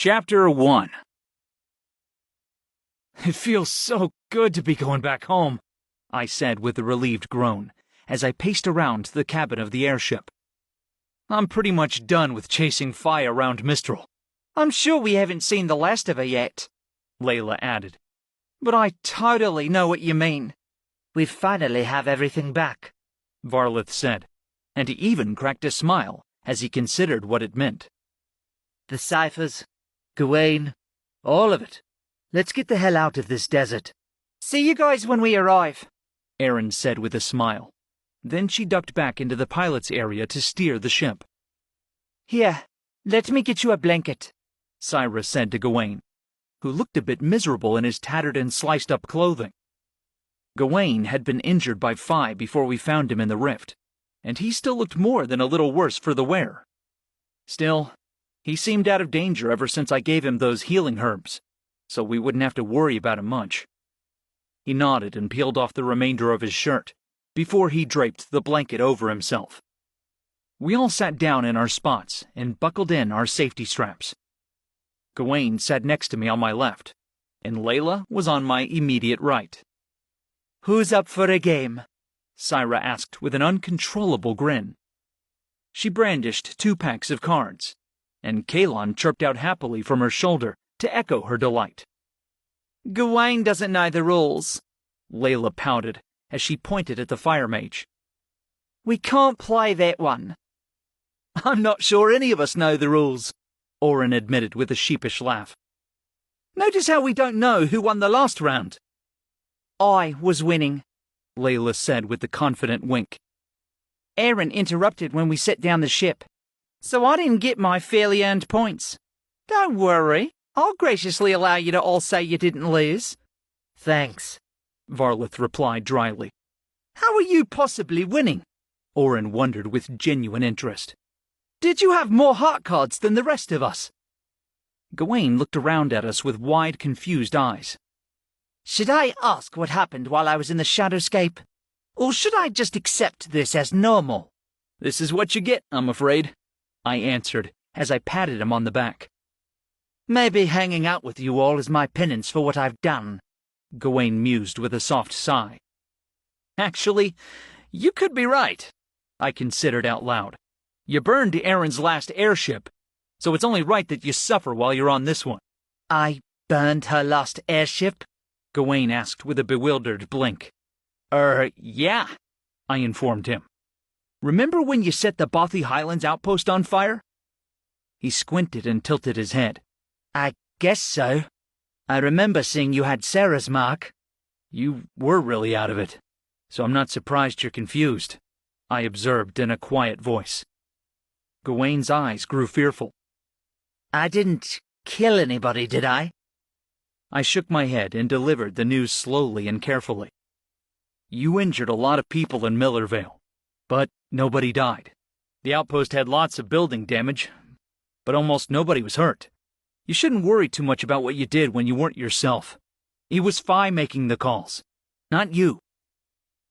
Chapter 1. It feels so good to be going back home, I said with a relieved groan, as I paced around the cabin of the airship. I'm pretty much done with chasing Fi around Mistral. I'm sure we haven't seen the last of her yet, Layla added. but I totally know what you mean. We finally have everything back, Varlith said, and he even cracked a smile as he considered what it meant. the ciphers, Gawain, all of it. Let's get the hell out of this desert. See you guys when we arrive, Erin said with a smile. Then she ducked back into the pilot's area to steer the ship. Here, let me get you a blanket, Cyrus said to Gawain, who looked a bit miserable in his tattered and sliced-up clothing. Gawain had been injured by Fi before we found him in the rift, and he still looked more than a little worse for the wear. Still, he seemed out of danger ever since I gave him those healing herbs, so we wouldn't have to worry about him much. He nodded and peeled off the remainder of his shirt before he draped the blanket over himself. We all sat down in our spots and buckled in our safety straps. Gawain sat next to me on my left, and Layla was on my immediate right. Who's up for a game? Syra asked with an uncontrollable grin. She brandished 2 packs of cards, and Kalon chirped out happily from her shoulder to echo her delight. Gawain doesn't know the rules, Layla pouted as she pointed at the fire mage. We can't play that one. I'm not sure any of us know the rules, Orin admitted with a sheepish laugh. Notice how we don't know who won the last round. I was winning, Layla said with a confident wink. Erin interrupted when we set down the ship, so I didn't get my fairly earned points. Don't worry, I'll graciously allow you to all say you didn't lose. Thanks. Varlith replied dryly. How are you possibly winning? Orin wondered with genuine interest. Did you have more heart cards than the rest of us? Gawain looked around at us with wide, confused eyes. Should I ask what happened while I was in the Shadowscape? Or should I just accept this as normal? This is what you get, I'm afraid, I answered as I patted him on the back. Maybe hanging out with you all is my penance for what I've done, Gawain mused with a soft sigh. Actually, you could be right, I considered out loud. You burned Erin's last airship, so it's only right that you suffer while you're on this one. I burned her last airship? Gawain asked with a bewildered blink. Yeah, I informed him. Remember when you set the Bothy Highlands outpost on fire? He squinted and tilted his head. I guess so. I remember seeing you had Sarah's mark. You were really out of it, so I'm not surprised you're confused, I observed in a quiet voice. Gawain's eyes grew fearful. I didn't kill anybody, did I? I shook my head and delivered the news slowly and carefully. You injured a lot of people in Millervale, but nobody died. The outpost had lots of building damage, but almost nobody was hurt. You shouldn't worry too much about what you did when you weren't yourself. It was Fi making the calls, not you.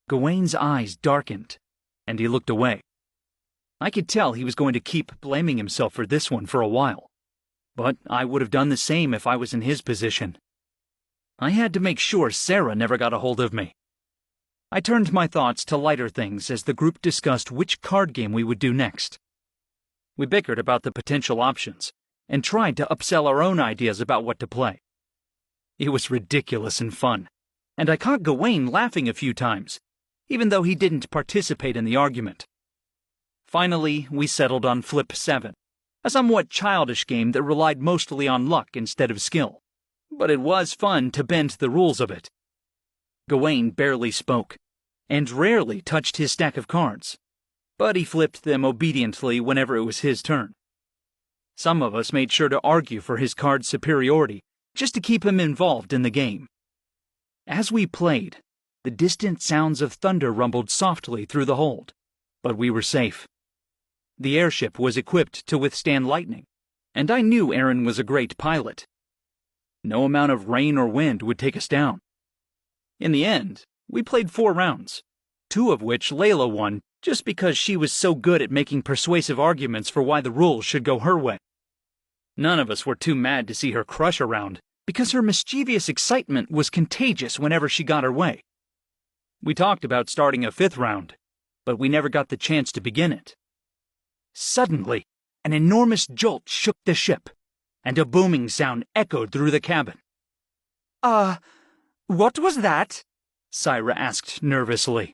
Gawain's eyes darkened, and he looked away. I could tell he was going to keep blaming himself for this one for a while, but I would have done the same if I was in his position. I had to make sure Sarah never got a hold of me. I turned my thoughts to lighter things as the group discussed which card game we would do next. We bickered about the potential options and tried to upsell our own ideas about what to play. It was ridiculous and fun, and I caught Gawain laughing a few times, even though he didn't participate in the argument. Finally, we settled on Flip 7, a somewhat childish game that relied mostly on luck instead of skill, but it was fun to bend the rules of it. Gawain barely spoke, and rarely touched his stack of cards, but he flipped them obediently whenever it was his turn. Some of us made sure to argue for his card's superiority, just to keep him involved in the game. As we played, the distant sounds of thunder rumbled softly through the hold, but we were safe. The airship was equipped to withstand lightning, and I knew Erin was a great pilot. No amount of rain or wind would take us down. In the end, we played 4 rounds, 2 of which Layla won just because she was so good at making persuasive arguments for why the rules should go her way. None of us were too mad to see her crush around, because her mischievous excitement was contagious whenever she got her way. We talked about starting a 5th round, but we never got the chance to begin it. Suddenly, an enormous jolt shook the ship, and a booming sound echoed through the cabin. What was that? Syra asked nervously.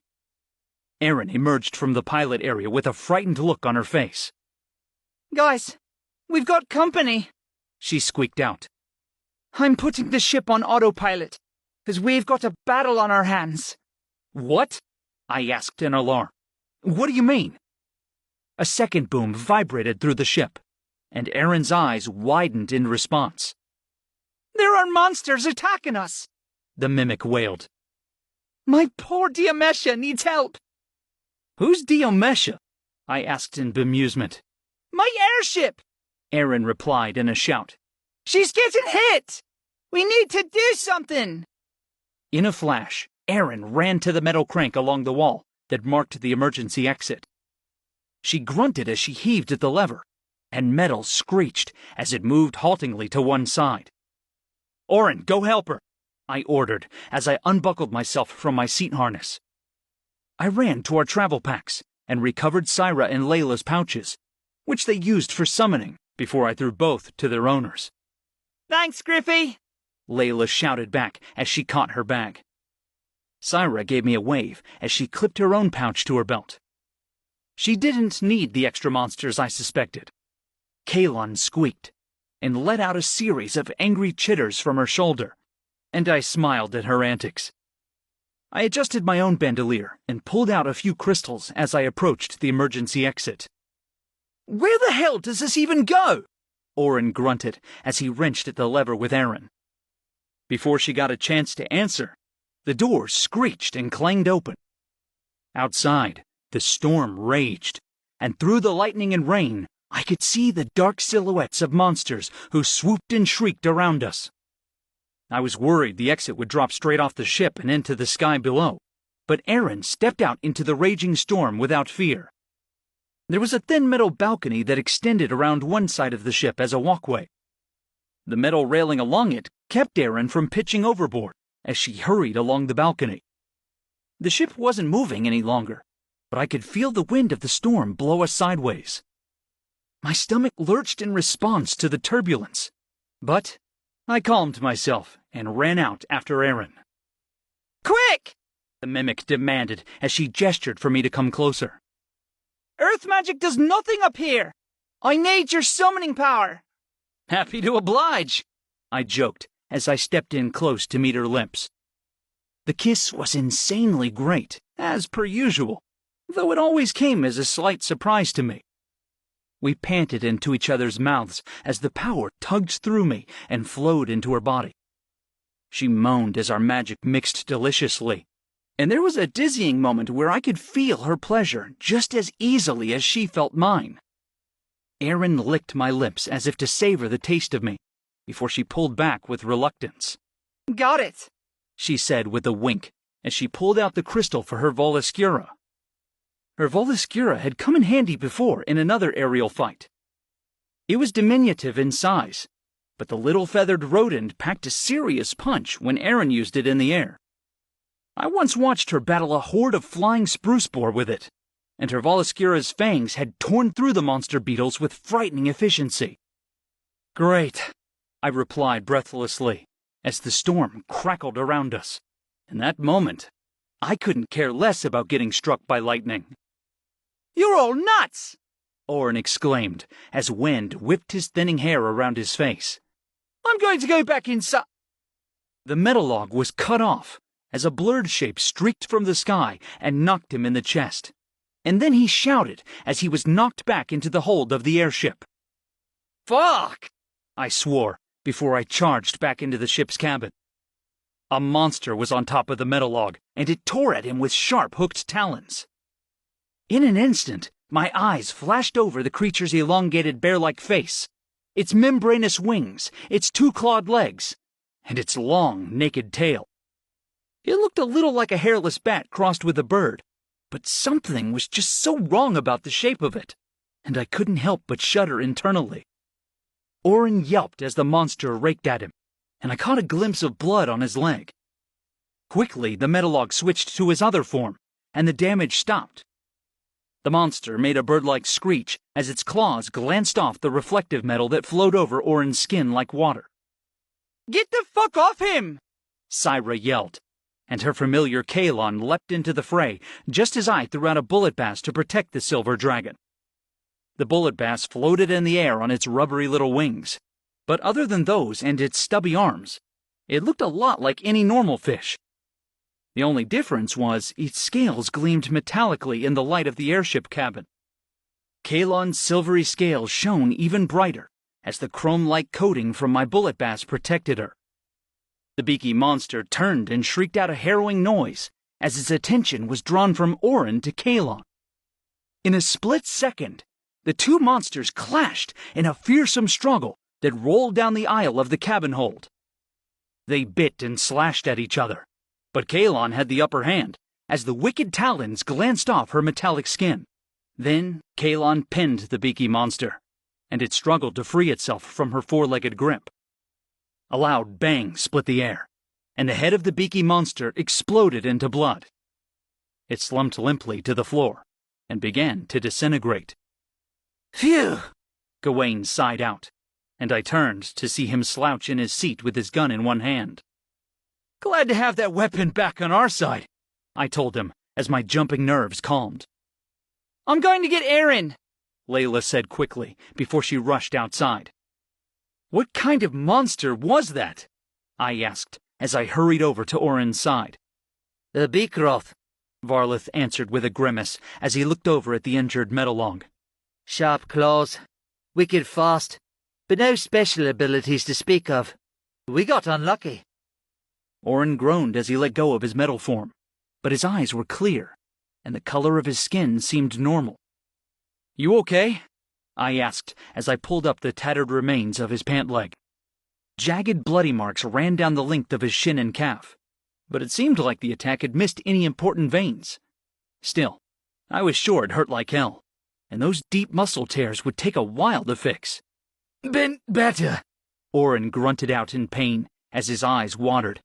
Erin emerged from the pilot area with a frightened look on her face. Guys, we've got company, she squeaked out. I'm putting the ship on autopilot, because we've got a battle on our hands. What? I asked in alarm. What do you mean? A second boom vibrated through the ship, and Erin's eyes widened in response. There are monsters attacking us, the mimic wailed. My poor Diomesha needs help. Who's Diomesha? I asked in bemusement. My airship, Erin replied in a shout. She's getting hit! We need to do something! In a flash, Erin ran to the metal crank along the wall that marked the emergency exit. She grunted as she heaved at the lever, and metal screeched as it moved haltingly to one side. Oren, go help her, I ordered as I unbuckled myself from my seat harness. I ran to our travel packs and recovered Syra and Layla's pouches, which they used for summoning before I threw both to their owners. Thanks, Griffey, Layla shouted back as she caught her bag. Syra gave me a wave as she clipped her own pouch to her belt. She didn't need the extra monsters I suspected. Kalon squeaked and let out a series of angry chitters from her shoulder, and I smiled at her antics. I adjusted my own bandolier and pulled out a few crystals as I approached the emergency exit. Where the hell does this even go? Oren grunted as he wrenched at the lever with Erin. Before she got a chance to answer, the door screeched and clanged open. Outside, the storm raged, and through the lightning and rain, I could see the dark silhouettes of monsters who swooped and shrieked around us. I was worried the exit would drop straight off the ship and into the sky below, but Erin stepped out into the raging storm without fear. There was a thin metal balcony that extended around one side of the ship as a walkway. The metal railing along it kept Erin from pitching overboard as she hurried along the balcony. The ship wasn't moving any longer, but I could feel the wind of the storm blow us sideways. My stomach lurched in response to the turbulence, but I calmed myself and ran out after Erin. Quick! The mimic demanded as she gestured for me to come closer. Earth magic does nothing up here. I need your summoning power. Happy to oblige, I joked as I stepped in close to meet her lips. The kiss was insanely great, as per usual, though it always came as a slight surprise to me. We panted into each other's mouths as the power tugged through me and flowed into her body. She moaned as our magic mixed deliciously, and there was a dizzying moment where I could feel her pleasure just as easily as she felt mine. Erin licked my lips as if to savor the taste of me, before she pulled back with reluctance. Got it, she said with a wink as she pulled out the crystal for her Voluscura. Her Voluscura had come in handy before in another aerial fight. It was diminutive in size, but the little feathered rodent packed a serious punch when Erin used it in the air. I once watched her battle a horde of flying spruce boar with it, and her Voluscura's fangs had torn through the monster beetles with frightening efficiency. Great, I replied breathlessly, as the storm crackled around us. In that moment, I couldn't care less about getting struck by lightning. You're all nuts! Oren exclaimed, as wind whipped his thinning hair around his face. I'm going to go back inside. The metal log was cut off, as a blurred shape streaked from the sky and knocked him in the chest. And then he shouted as he was knocked back into the hold of the airship. Fuck! I swore before I charged back into the ship's cabin. A monster was on top of the metal log, and it tore at him with sharp hooked talons. In an instant, my eyes flashed over the creature's elongated bear-like face, its membranous wings, its two-clawed legs, and its long, naked tail. It looked a little like a hairless bat crossed with a bird, but something was just so wrong about the shape of it, and I couldn't help but shudder internally. Orin yelped as the monster raked at him, and I caught a glimpse of blood on his leg. Quickly, the metalog switched to his other form, and the damage stopped. The monster made a bird-like screech as its claws glanced off the reflective metal that flowed over Orin's skin like water. Get the fuck off him! Syra yelled, and her familiar Kalon leapt into the fray just as I threw out a bullet bass to protect the silver dragon. The bullet bass floated in the air on its rubbery little wings, but other than those and its stubby arms, it looked a lot like any normal fish. The only difference was its scales gleamed metallically in the light of the airship cabin. Kalon's silvery scales shone even brighter as the chrome-like coating from my bullet bass protected her. The beaky monster turned and shrieked out a harrowing noise as its attention was drawn from Orin to Kalon. In a split second, the two monsters clashed in a fearsome struggle that rolled down the aisle of the cabin hold. They bit and slashed at each other, but Kalon had the upper hand as the wicked talons glanced off her metallic skin. Then Kalon pinned the beaky monster, and it struggled to free itself from her four-legged grip. A loud bang split the air, and the head of the beaky monster exploded into blood. It slumped limply to the floor and began to disintegrate. Phew! Gawain sighed out, and I turned to see him slouch in his seat with his gun in one hand. Glad to have that weapon back on our side, I told him as my jumping nerves calmed. I'm going to get Aaron, Layla said quickly before she rushed outside. What kind of monster was that? I asked as I hurried over to Orin's side. The Beakroth, Varlith answered with a grimace as he looked over at the injured metalog. Sharp claws, wicked fast, but no special abilities to speak of. We got unlucky. Orin groaned as he let go of his metal form, but his eyes were clear, and the color of his skin seemed normal. You okay? I asked as I pulled up the tattered remains of his pant leg. Jagged bloody marks ran down the length of his shin and calf, but it seemed like the attack had missed any important veins. Still, I was sure it hurt like hell, and those deep muscle tears would take a while to fix. Been better, Orin grunted out in pain as his eyes watered.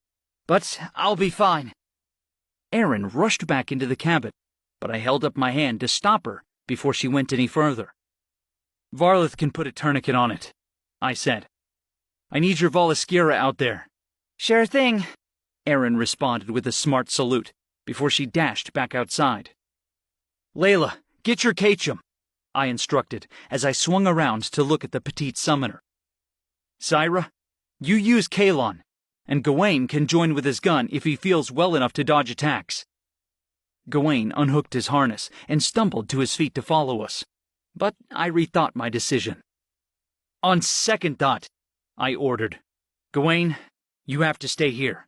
But I'll be fine. Erin rushed back into the cabin, but I held up my hand to stop her before she went any further. Varlith can put a tourniquet on it, I said. I need your Volaskira out there. Sure thing, Erin responded with a smart salute before she dashed back outside. Layla, get your Kachum, I instructed as I swung around to look at the petite summoner. Syra, you use Kalon, and Gawain can join with his gun if he feels well enough to dodge attacks. Gawain unhooked his harness and stumbled to his feet to follow us, but I rethought my decision. On second thought, I ordered, Gawain, you have to stay here.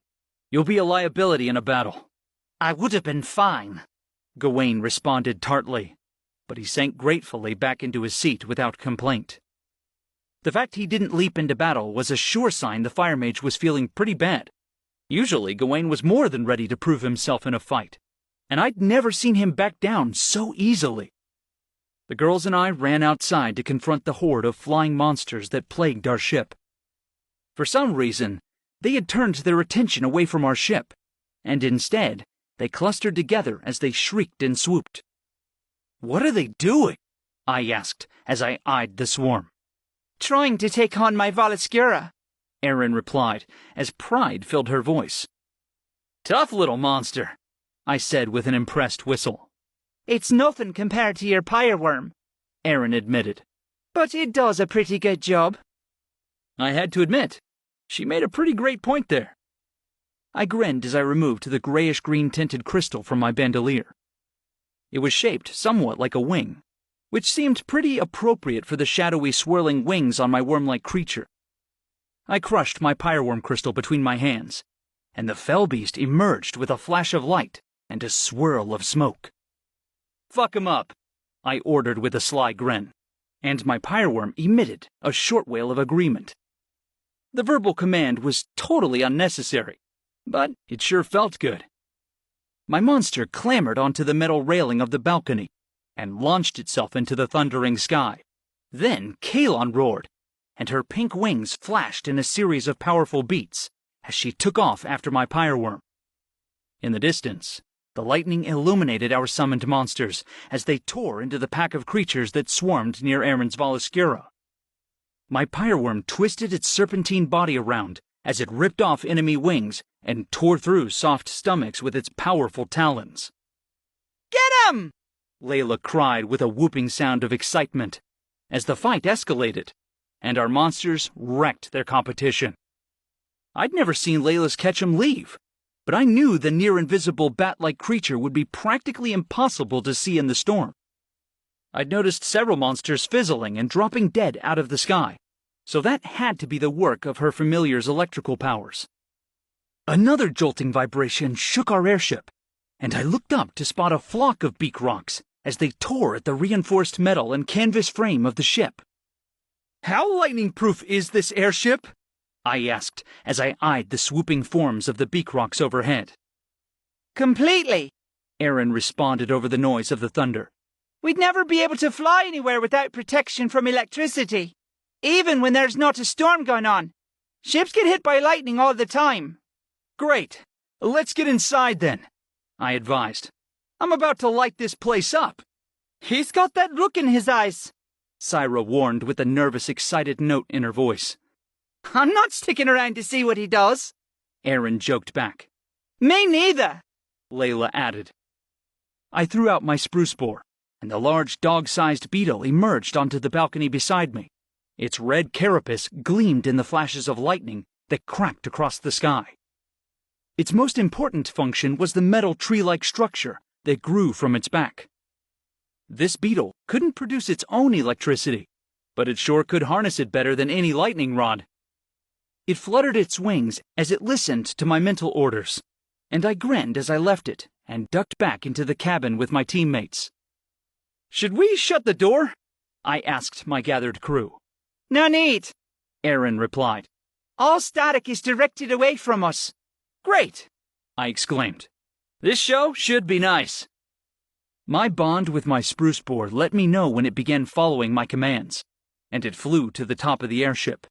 You'll be a liability in a battle. I would have been fine, Gawain responded tartly, but he sank gratefully back into his seat without complaint. The fact he didn't leap into battle was a sure sign the fire mage was feeling pretty bad. Usually, Gawain was more than ready to prove himself in a fight, and I'd never seen him back down so easily. The girls and I ran outside to confront the horde of flying monsters that plagued our ship. For some reason, they had turned their attention away from our ship, and instead, they clustered together as they shrieked and swooped. What are they doing? I asked as I eyed the swarm. Trying to take on my Volaskira, Erin replied as pride filled her voice. Tough little monster, I said with an impressed whistle. It's nothing compared to your pyreworm, Erin admitted. But it does a pretty good job. I had to admit, she made a pretty great point there. I grinned as I removed the grayish-green tinted crystal from my bandolier. It was shaped somewhat like a wing, which seemed pretty appropriate for the shadowy swirling wings on my worm-like creature. I crushed my pyreworm crystal between my hands, and the fell beast emerged with a flash of light and a swirl of smoke. Fuck him up, I ordered with a sly grin, and my pyreworm emitted a short wail of agreement. The verbal command was totally unnecessary, but it sure felt good. My monster clambered onto the metal railing of the balcony and launched itself into the thundering sky. Then Kalon roared, and her pink wings flashed in a series of powerful beats as she took off after my pyreworm. In the distance, the lightning illuminated our summoned monsters as they tore into the pack of creatures that swarmed near Aaron's Voluscura. My pyreworm twisted its serpentine body around as it ripped off enemy wings and tore through soft stomachs with its powerful talons. Get him! Layla cried with a whooping sound of excitement as the fight escalated, and our monsters wrecked their competition. I'd never seen Layla's Ketchum leave, but I knew the near-invisible bat-like creature would be practically impossible to see in the storm. I'd noticed several monsters fizzling and dropping dead out of the sky, so that had to be the work of her familiar's electrical powers. Another jolting vibration shook our airship, and I looked up to spot a flock of beak rocks as they tore at the reinforced metal and canvas frame of the ship. How lightning-proof is this airship? I asked as I eyed the swooping forms of the beak rocks overhead. Completely, Aaron responded over the noise of the thunder. We'd never be able to fly anywhere without protection from electricity, even when there's not a storm going on. Ships get hit by lightning all the time. Great. Let's get inside then, I advised. I'm about to light this place up. He's got that look in his eyes, Syra warned with a nervous, excited note in her voice. I'm not sticking around to see what he does, Aaron joked back. Me neither, Layla added. I threw out my spruce boar, and the large dog-sized beetle emerged onto the balcony beside me. Its red carapace gleamed in the flashes of lightning that cracked across the sky. Its most important function was the metal tree-like structure that grew from its back. This beetle couldn't produce its own electricity, but it sure could harness it better than any lightning rod. It fluttered its wings as it listened to my mental orders, and I grinned as I left it and ducked back into the cabin with my teammates. Should we shut the door? I asked my gathered crew. No need, Aaron replied. All static is directed away from us. Great, I exclaimed. This show should be nice. My bond with my spruce boar let me know when it began following my commands, and it flew to the top of the airship.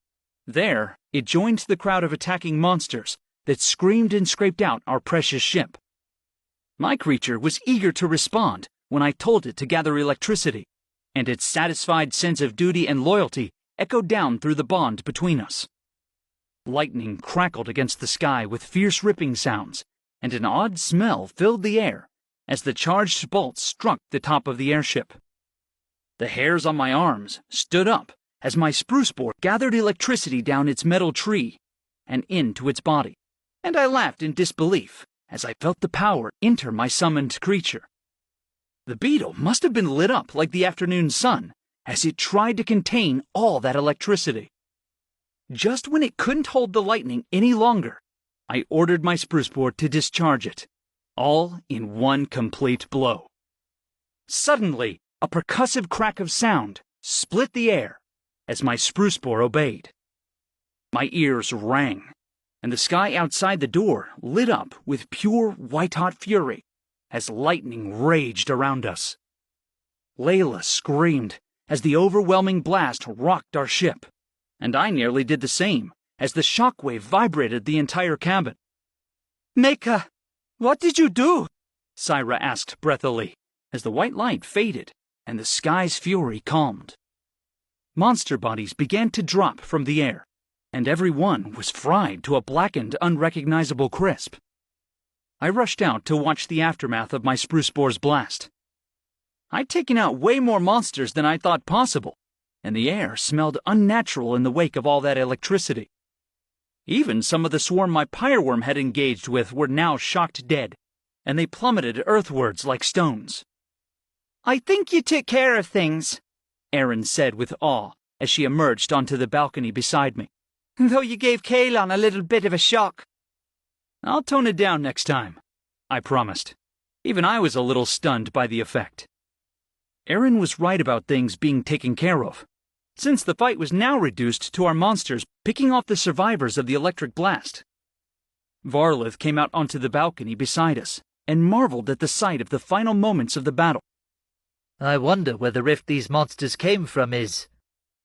There, it joined the crowd of attacking monsters that screamed and scraped out our precious ship. My creature was eager to respond when I told it to gather electricity, and its satisfied sense of duty and loyalty echoed down through the bond between us. Lightning crackled against the sky with fierce ripping sounds, and an odd smell filled the air as the charged bolts struck the top of the airship. The hairs on my arms stood up as my spruce boar gathered electricity down its metal tree and into its body, and I laughed in disbelief as I felt the power enter my summoned creature. The beetle must have been lit up like the afternoon sun as it tried to contain all that electricity. Just when it couldn't hold the lightning any longer, I ordered my spruce boar to discharge it, all in one complete blow. Suddenly, a percussive crack of sound split the air as my spruce boar obeyed. My ears rang, and the sky outside the door lit up with pure white-hot fury as lightning raged around us. Layla screamed as the overwhelming blast rocked our ship, and I nearly did the same as the shockwave vibrated the entire cabin. Mika, what did you do? Syra asked breathily as the white light faded and the sky's fury calmed. Monster bodies began to drop from the air, and every one was fried to a blackened, unrecognizable crisp. I rushed out to watch the aftermath of my spruce boar's blast. I'd taken out way more monsters than I thought possible, and the air smelled unnatural in the wake of all that electricity. Even some of the swarm my pyreworm had engaged with were now shocked dead, and they plummeted earthwards like stones. I think you took care of things, Erin said with awe as she emerged onto the balcony beside me. Though you gave Kalon a little bit of a shock. I'll tone it down next time, I promised. Even I was a little stunned by the effect. Erin was right about things being taken care of, since the fight was now reduced to our monsters picking off the survivors of the electric blast. Varlith came out onto the balcony beside us and marveled at the sight of the final moments of the battle. I wonder where the rift these monsters came from is.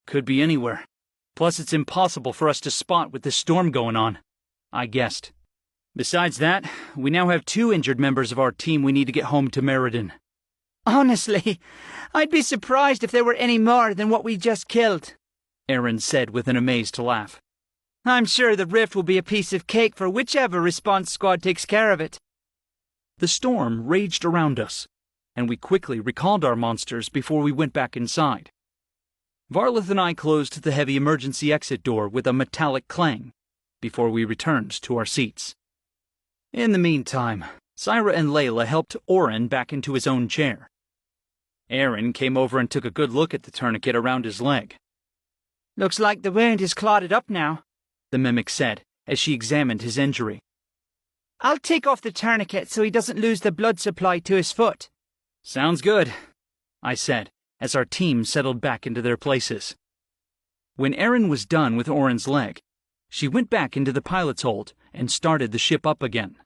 Could be anywhere. Plus, it's impossible for us to spot with this storm going on, I guessed. Besides that, we now have 2 injured members of our team we need to get home to Meriden. Honestly, I'd be surprised if there were any more than what we just killed, Aaron said with an amazed laugh. I'm sure the rift will be a piece of cake for whichever response squad takes care of it. The storm raged around us, and we quickly recalled our monsters before we went back inside. Varlith and I closed the heavy emergency exit door with a metallic clang before we returned to our seats. In the meantime, Syra and Layla helped Oren back into his own chair. Aaron came over and took a good look at the tourniquet around his leg. Looks like the wound is clotted up now, the mimic said as she examined his injury. I'll take off the tourniquet so he doesn't lose the blood supply to his foot. Sounds good, I said, as our team settled back into their places. When Erin was done with Oren's leg, she went back into the pilot's hold and started the ship up again.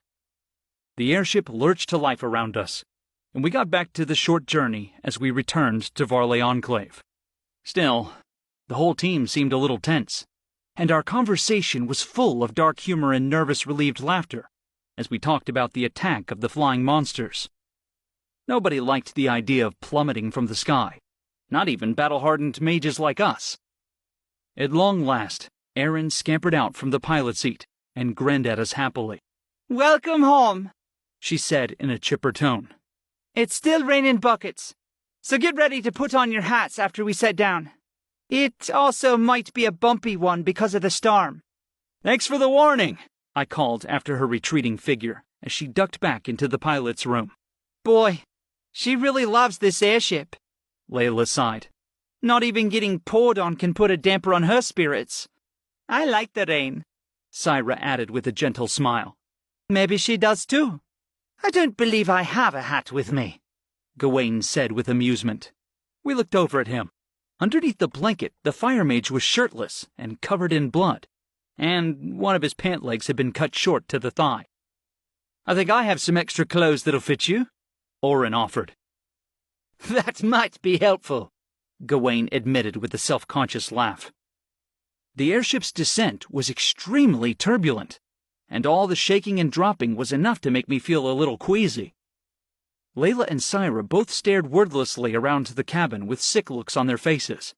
The airship lurched to life around us, and we got back to the short journey as we returned to Varley Enclave. Still, the whole team seemed a little tense, and our conversation was full of dark humor and nervous, relieved laughter as we talked about the attack of the flying monsters. Nobody liked the idea of plummeting from the sky, not even battle-hardened mages like us. At long last, Aaron scampered out from the pilot seat and grinned at us happily. Welcome home, she said in a chipper tone. It's still raining buckets, so get ready to put on your hats after we set down. It also might be a bumpy one because of the storm. Thanks for the warning, I called after her retreating figure as she ducked back into the pilot's room. Boy, she really loves this airship, Layla sighed. Not even getting poured on can put a damper on her spirits. I like the rain, Syra added with a gentle smile. Maybe she does too. I don't believe I have a hat with me, Gawain said with amusement. We looked over at him. Underneath the blanket, the fire mage was shirtless and covered in blood, and one of his pant legs had been cut short to the thigh. I think I have some extra clothes that'll fit you, Oren offered. That might be helpful, Gawain admitted with a self-conscious laugh. The airship's descent was extremely turbulent, and all the shaking and dropping was enough to make me feel a little queasy. Layla and Syra both stared wordlessly around the cabin with sick looks on their faces.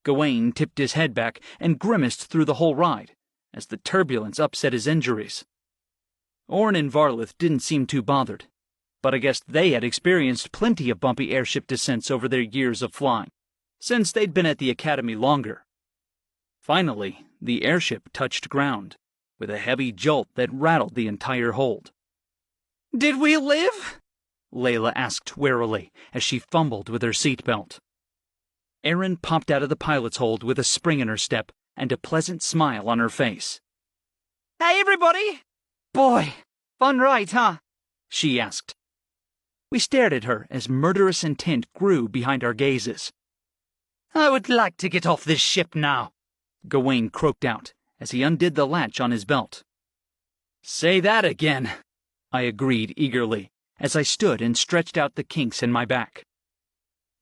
Gawain tipped his head back and grimaced through the whole ride, as the turbulence upset his injuries. Orn and Varlith didn't seem too bothered, but I guess they had experienced plenty of bumpy airship descents over their years of flying, since they'd been at the academy longer. Finally, the airship touched ground, with a heavy jolt that rattled the entire hold. Did we live? Layla asked warily as she fumbled with her seatbelt. Erin popped out of the pilot's hold with a spring in her step and a pleasant smile on her face. Hey, everybody! Boy, fun ride, huh? She asked. We stared at her as murderous intent grew behind our gazes. I would like to get off this ship now, Gawain croaked out as he undid the latch on his belt. Say that again, I agreed eagerly as I stood and stretched out the kinks in my back.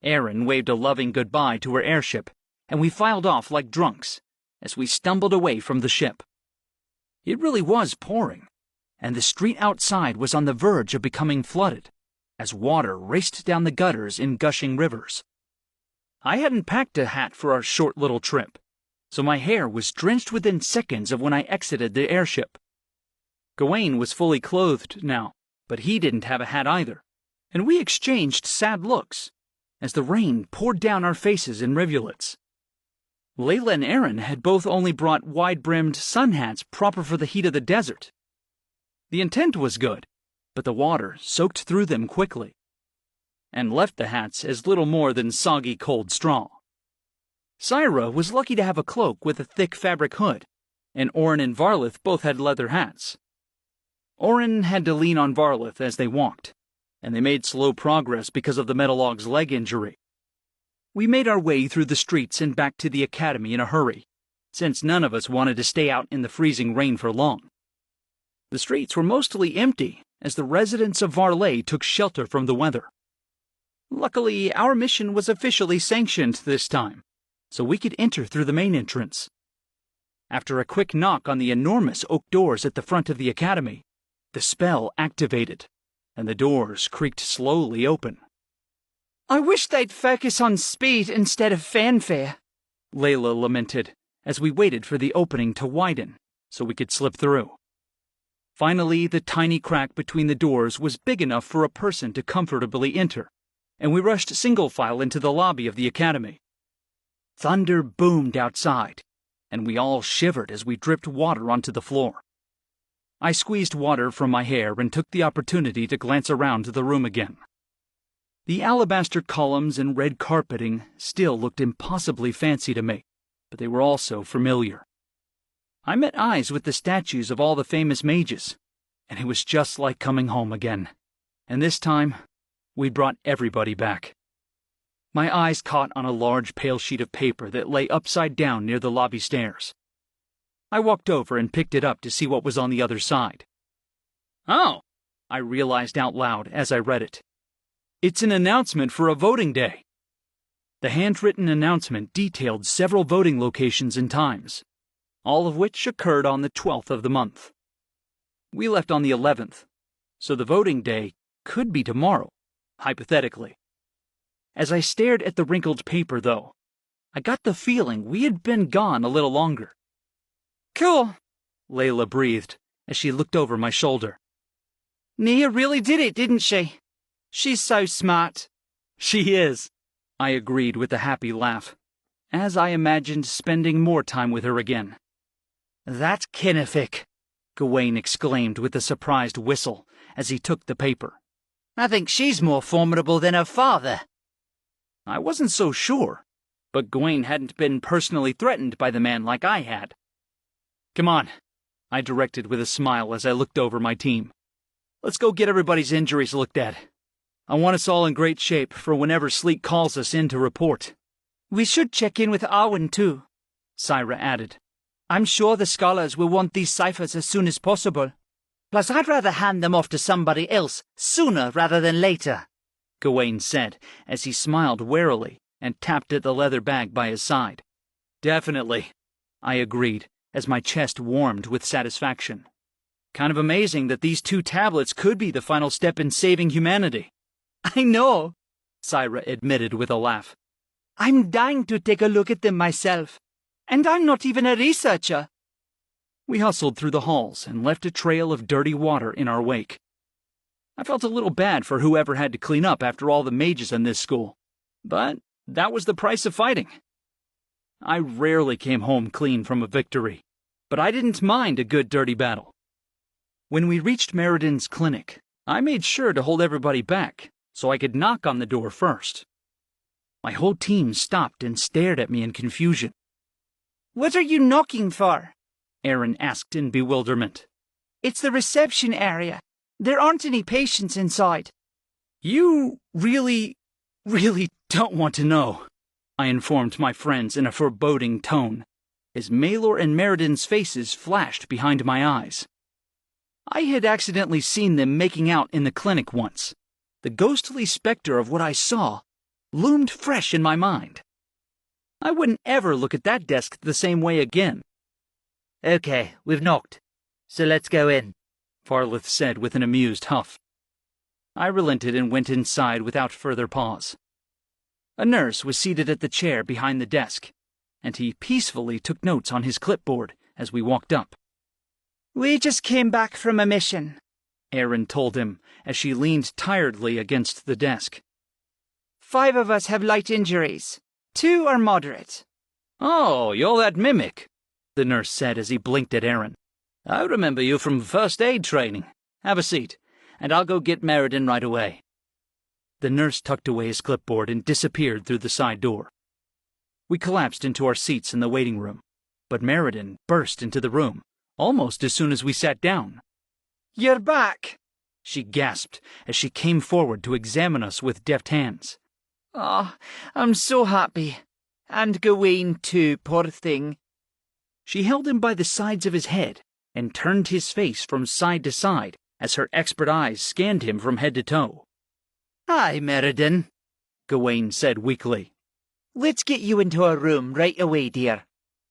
Erin waved a loving goodbye to her airship, and we filed off like drunks as we stumbled away from the ship. It really was pouring, and the street outside was on the verge of becoming flooded as water raced down the gutters in gushing rivers. I hadn't packed a hat for our short little trip, so my hair was drenched within seconds of when I exited the airship. Gawain was fully clothed now, but he didn't have a hat either, and we exchanged sad looks as the rain poured down our faces in rivulets. Layla and Erin had both only brought wide-brimmed sun hats proper for the heat of the desert. The intent was good, but the water soaked through them quickly and left the hats as little more than soggy cold straw. Syra was lucky to have a cloak with a thick fabric hood, and Oren and Varlith both had leather hats. Oren had to lean on Varlith as they walked, and they made slow progress because of the metalog's leg injury. We made our way through the streets and back to the academy in a hurry, since none of us wanted to stay out in the freezing rain for long. The streets were mostly empty as the residents of Varley took shelter from the weather. Luckily, our mission was officially sanctioned this time, so we could enter through the main entrance. After a quick knock on the enormous oak doors at the front of the academy, the spell activated, and the doors creaked slowly open. I wish they'd focus on speed instead of fanfare, Layla lamented as we waited for the opening to widen so we could slip through. Finally, the tiny crack between the doors was big enough for a person to comfortably enter, and we rushed single file into the lobby of the academy. Thunder boomed outside, and we all shivered as we dripped water onto the floor. I squeezed water from my hair and took the opportunity to glance around the room again. The alabaster columns and red carpeting still looked impossibly fancy to me, but they were also familiar. I met eyes with the statues of all the famous mages, and it was just like coming home again. And this time, we brought everybody back. My eyes caught on a large pale sheet of paper that lay upside down near the lobby stairs. I walked over and picked it up to see what was on the other side. Oh, I realized out loud as I read it. It's an announcement for a voting day. The handwritten announcement detailed several voting locations and times, all of which occurred on the 12th of the month. We left on the 11th, so the voting day could be tomorrow, hypothetically. As I stared at the wrinkled paper, though, I got the feeling we had been gone a little longer. Cool, Layla breathed as she looked over my shoulder. Nia really did it, didn't she? She's so smart. She is, I agreed with a happy laugh, as I imagined spending more time with her again. That's Kennefic, Gawain exclaimed with a surprised whistle as he took the paper. I think she's more formidable than her father. I wasn't so sure, but Gawain hadn't been personally threatened by the man like I had. Come on, I directed with a smile as I looked over my team. Let's go get everybody's injuries looked at. I want us all in great shape for whenever Sleek calls us in to report. We should check in with Arwen, too, Syra added. I'm sure the scholars will want these ciphers as soon as possible. Plus, I'd rather hand them off to somebody else sooner rather than later, Gawain said as he smiled warily and tapped at the leather bag by his side. Definitely, I agreed as my chest warmed with satisfaction. Kind of amazing that these 2 tablets could be the final step in saving humanity. I know, Syra admitted with a laugh. I'm dying to take a look at them myself. And I'm not even a researcher. We hustled through the halls and left a trail of dirty water in our wake. I felt a little bad for whoever had to clean up after all the mages in this school, but that was the price of fighting. I rarely came home clean from a victory, but I didn't mind a good dirty battle. When we reached Merridin's clinic, I made sure to hold everybody back so I could knock on the door first. My whole team stopped and stared at me in confusion. What are you knocking for? Aaron asked in bewilderment. It's the reception area. There aren't any patients inside. You really don't want to know, I informed my friends in a foreboding tone, as Maelor and Merridin's faces flashed behind my eyes. I had accidentally seen them making out in the clinic once. The ghostly specter of what I saw loomed fresh in my mind. I wouldn't ever look at that desk the same way again. Okay, we've knocked, so let's go in, Farleth said with an amused huff. I relented and went inside without further pause. A nurse was seated at the chair behind the desk, and he peacefully took notes on his clipboard as we walked up. We just came back from a mission, Erin told him as she leaned tiredly against the desk. 5 of us have light injuries. 2 are moderate. Oh, you're that mimic, the nurse said as he blinked at Aaron. I remember you from first aid training. Have a seat, and I'll go get Merridin right away. The nurse tucked away his clipboard and disappeared through the side door. We collapsed into our seats in the waiting room, but Merridin burst into the room, almost as soon as we sat down. You're back, she gasped as she came forward to examine us with deft hands. Oh, I'm so happy. And Gawain too, poor thing. She held him by the sides of his head and turned his face from side to side as her expert eyes scanned him from head to toe. Hi, Merridin, Gawain said weakly. Let's get you into a room right away, dear,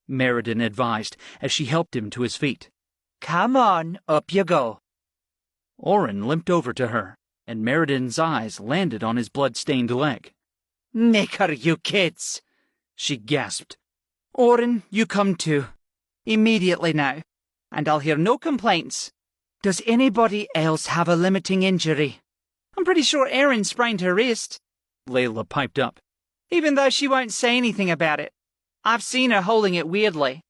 Meriden advised as she helped him to his feet. Come on, up you go. Oren limped over to her, and Meriden's eyes landed on his blood-stained leg. Nicker, you kids, she gasped. Oren, you come too. Immediately now, and I'll hear no complaints. Does anybody else have a limiting injury? I'm pretty sure Erin sprained her wrist, Layla piped up. Even though she won't say anything about it. I've seen her holding it weirdly.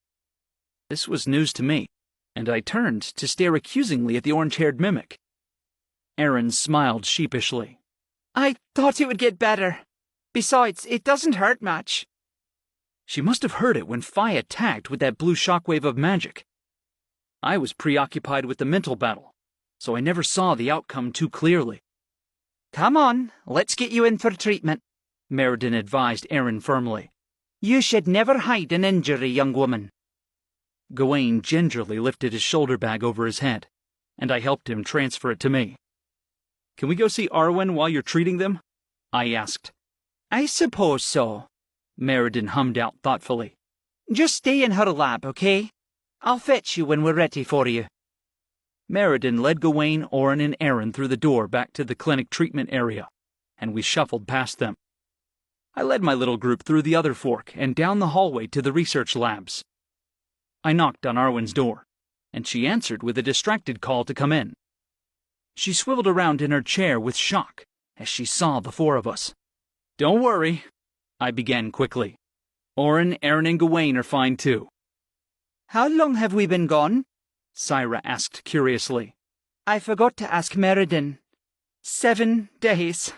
This was news to me, and I turned to stare accusingly at the orange-haired mimic. Erin smiled sheepishly. I thought it would get better. Besides, it doesn't hurt much. She must have heard it when Phi attacked with that blue shockwave of magic. I was preoccupied with the mental battle, so I never saw the outcome too clearly. Come on, let's get you in for treatment, Meriden advised Erin firmly. You should never hide an injury, young woman. Gawain gingerly lifted his shoulder bag over his head, and I helped him transfer it to me. Can we go see Arwen while you're treating them? I asked. I suppose so, Meriden hummed out thoughtfully. Just stay in her lab, okay? I'll fetch you when we're ready for you. Meriden led Gawain, Oren, and Erin through the door back to the clinic treatment area, and we shuffled past them. I led my little group through the other fork and down the hallway to the research labs. I knocked on Arwen's door, and she answered with a distracted call to come in. She swiveled around in her chair with shock as she saw the four of us. Don't worry, I began quickly. Oren, Erin, and Gawain are fine too. How long have we been gone? Syra asked curiously. I forgot to ask Meriden. 7 days.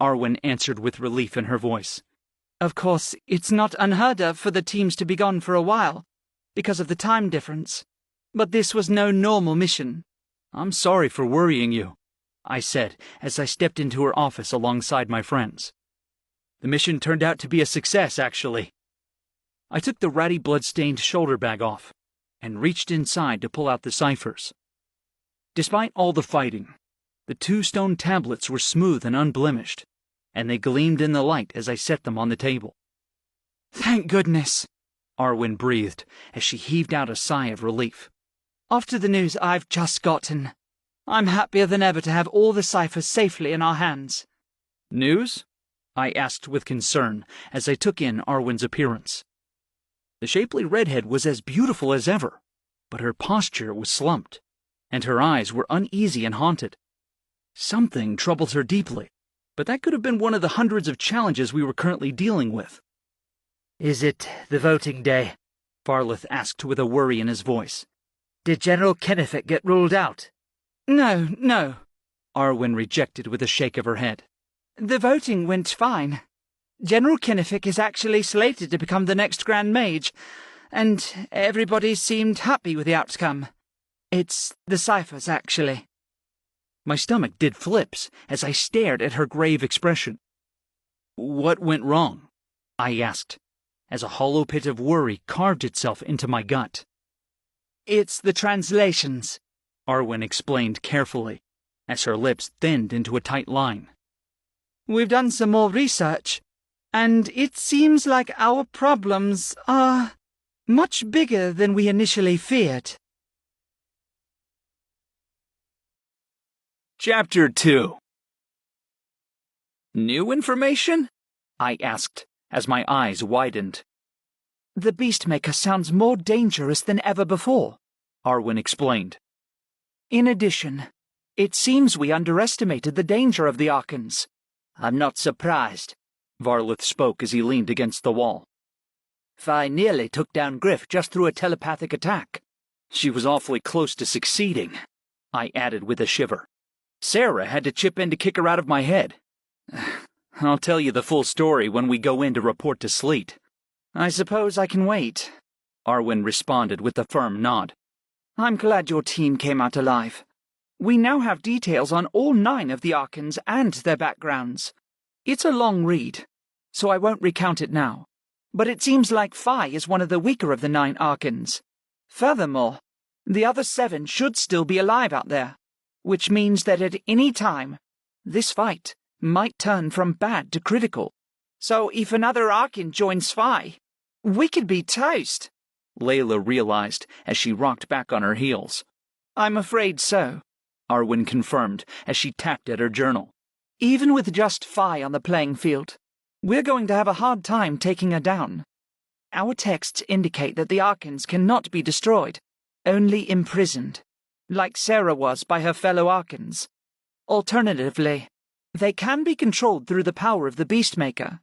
Arwen answered with relief in her voice. Of course, it's not unheard of for the teams to be gone for a while, because of the time difference. But this was no normal mission. I'm sorry for worrying you, I said as I stepped into her office alongside my friends. The mission turned out to be a success, actually. I took the ratty blood-stained shoulder bag off and reached inside to pull out the ciphers. Despite all the fighting, the 2 stone tablets were smooth and unblemished, and they gleamed in the light as I set them on the table. Thank goodness, Arwen breathed as she heaved out a sigh of relief. After the news I've just gotten, I'm happier than ever to have all the ciphers safely in our hands. News? I asked with concern as I took in Arwen's appearance. The shapely redhead was as beautiful as ever, but her posture was slumped, and her eyes were uneasy and haunted. Something troubled her deeply, but that could have been one of the hundreds of challenges we were currently dealing with. Is it the voting day? Farleth asked with a worry in his voice. Did General Kennefic get ruled out? No, Arwen rejected with a shake of her head. The voting went fine. General Kennefic is actually slated to become the next Grand Mage, and everybody seemed happy with the outcome. It's the ciphers, actually. My stomach did flips as I stared at her grave expression. What went wrong? I asked, as a hollow pit of worry carved itself into my gut. It's the translations, Arwen explained carefully, as her lips thinned into a tight line. We've done some more research, and it seems like our problems are much bigger than we initially feared. Chapter 2. New information? I asked, as my eyes widened. The Beastmaker sounds more dangerous than ever before, Arwen explained. In addition, it seems we underestimated the danger of the Arkans. I'm not surprised, Varleth spoke as he leaned against the wall. Phi nearly took down Griff just through a telepathic attack. She was awfully close to succeeding, I added with a shiver. Sarah had to chip in to kick her out of my head. I'll tell you the full story when we go in to report to Sleet. I suppose I can wait, Arwen responded with a firm nod. I'm glad your team came out alive. We now have details on all 9 of the Arkans and their backgrounds. It's a long read, so I won't recount it now. But it seems like Phi is one of the weaker of the 9 Arkans. Furthermore, the other 7 should still be alive out there, which means that at any time, this fight might turn from bad to critical. So if another Arkin joins Phi, we could be toast, Layla realized as she rocked back on her heels. I'm afraid so, Arwen confirmed as she tapped at her journal. Even with just Phi on the playing field, we're going to have a hard time taking her down. Our texts indicate that the Arkans cannot be destroyed, only imprisoned, like Sarah was by her fellow Arkans. Alternatively, they can be controlled through the power of the Beastmaker.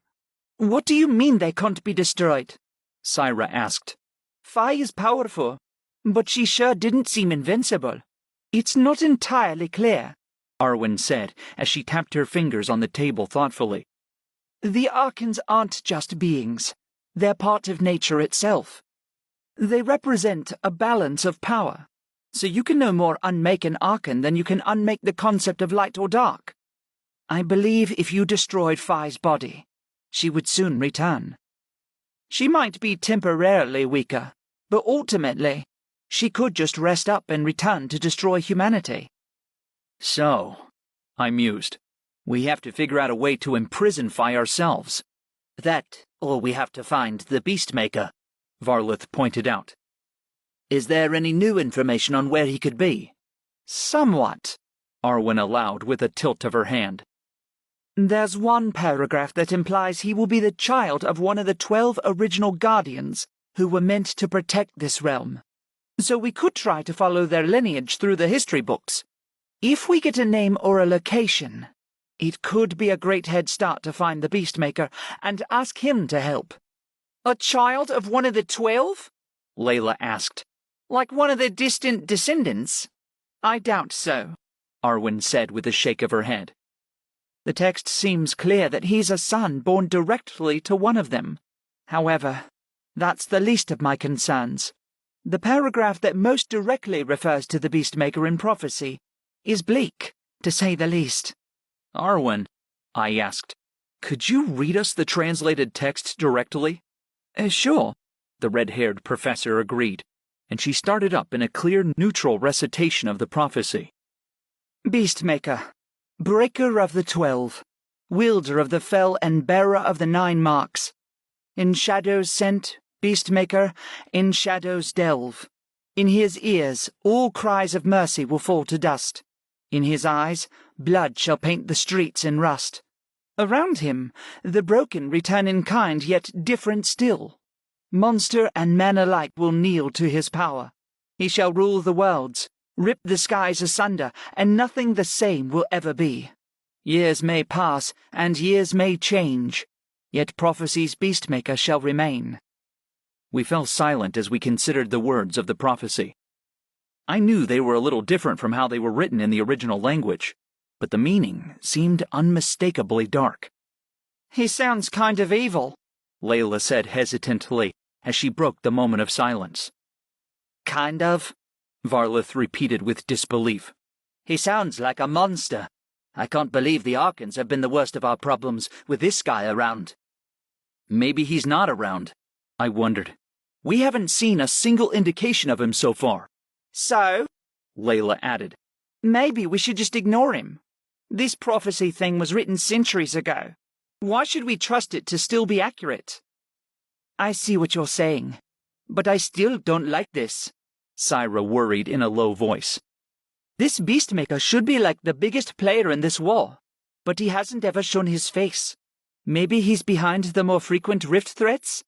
What do you mean they can't be destroyed? Syra asked. Phi is powerful, but she sure didn't seem invincible. It's not entirely clear, Arwen said as she tapped her fingers on the table thoughtfully. The Arkans aren't just beings. They're part of nature itself. They represent a balance of power. So you can no more unmake an Arkan than you can unmake the concept of light or dark. I believe if you destroyed Phi's body, she would soon return. She might be temporarily weaker, but ultimately, she could just rest up and return to destroy humanity. So, I mused, we have to figure out a way to imprison Phi ourselves. That, or we have to find the Beastmaker, Varlith pointed out. Is there any new information on where he could be? Somewhat, Arwen allowed with a tilt of her hand. There's one paragraph that implies he will be the child of one of the 12 original Guardians who were meant to protect this realm. So we could try to follow their lineage through the history books. If we get a name or a location, it could be a great head start to find the Beastmaker and ask him to help. A child of one of the 12? Layla asked. Like one of their distant descendants? I doubt so, Arwen said with a shake of her head. The text seems clear that he's a son born directly to one of them. However, that's the least of my concerns. The paragraph that most directly refers to the Beastmaker in prophecy is bleak, to say the least. Arwen, I asked, could you read us the translated text directly? Sure, the red-haired professor agreed, and she started up in a clear, neutral recitation of the prophecy. Beastmaker, breaker of the 12, wielder of the fell and bearer of the 9 marks. In shadows sent, Beastmaker, in shadows delve. In his ears all cries of mercy will fall to dust. In his eyes blood shall paint the streets in rust. Around him the broken return in kind, yet different still. Monster and man alike will kneel to his power. He shall rule the worlds, rip the skies asunder, and nothing the same will ever be. Years may pass, and years may change, yet prophecy's Beastmaker shall remain. We fell silent as we considered the words of the prophecy. I knew they were a little different from how they were written in the original language, but the meaning seemed unmistakably dark. He sounds kind of evil, Layla said hesitantly as she broke the moment of silence. Kind of? Varlith repeated with disbelief. He sounds like a monster. I can't believe the Arkans have been the worst of our problems with this guy around. Maybe he's not around, I wondered. We haven't seen a single indication of him so far. So? Layla added. Maybe we should just ignore him. This prophecy thing was written centuries ago. Why should we trust it to still be accurate? I see what you're saying, but I still don't like this, Syra worried in a low voice. This Beastmaker should be like the biggest player in this war, but he hasn't ever shown his face. Maybe he's behind the more frequent rift threats?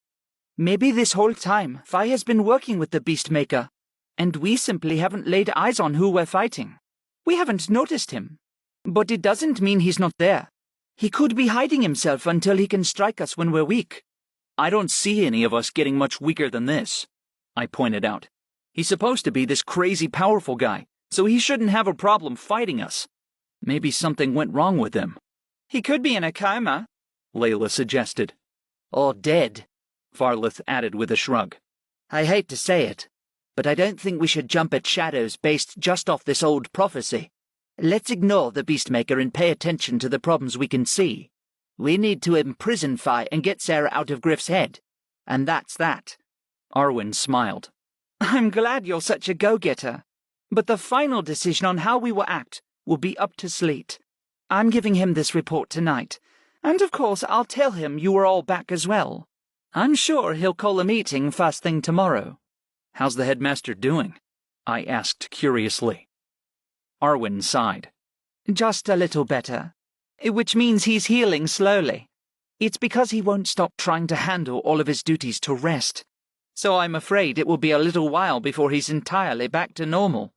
Maybe this whole time Phi has been working with the Beastmaker, and we simply haven't laid eyes on who we're fighting. We haven't noticed him. But it doesn't mean he's not there. He could be hiding himself until he can strike us when we're weak. I don't see any of us getting much weaker than this, I pointed out. He's supposed to be this crazy powerful guy, so he shouldn't have a problem fighting us. Maybe something went wrong with him. He could be in a coma, Layla suggested. Or dead, Varlith added with a shrug. I hate to say it, but I don't think we should jump at shadows based just off this old prophecy. Let's ignore the Beastmaker and pay attention to the problems we can see. We need to imprison Phi and get Sarah out of Griff's head. And that's that. Arwen smiled. I'm glad you're such a go-getter. But the final decision on how we will act will be up to Sleet. I'm giving him this report tonight, And of course I'll tell him you were all back as well. I'm sure he'll call a meeting first thing tomorrow. How's the headmaster doing? I asked curiously. Arwen sighed. Just a little better. Which means he's healing slowly. It's because he won't stop trying to handle all of his duties to rest. So I'm afraid it will be a little while before he's entirely back to normal.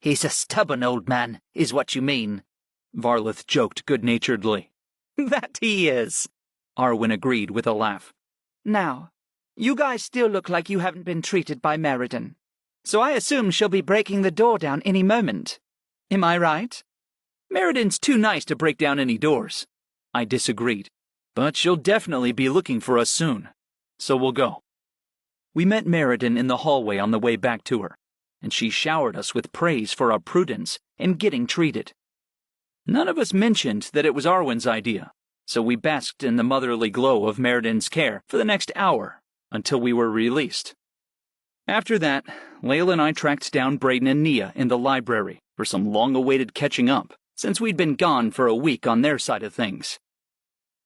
He's a stubborn old man, is what you mean, Varleth joked good-naturedly. That he is, Arwen agreed with a laugh. Now, you guys still look like you haven't been treated by Meriden. So I assume she'll be breaking the door down any moment. Am I right? Meriden's too nice to break down any doors. I disagreed. But she'll definitely be looking for us soon. So we'll go. We met Meriden in the hallway on the way back to her, and she showered us with praise for our prudence in getting treated. None of us mentioned that it was Arwen's idea, so we basked in the motherly glow of Meriden's care for the next hour until we were released. After that, Layla and I tracked down Braden and Nia in the library for some long-awaited catching up, since we'd been gone for a week on their side of things.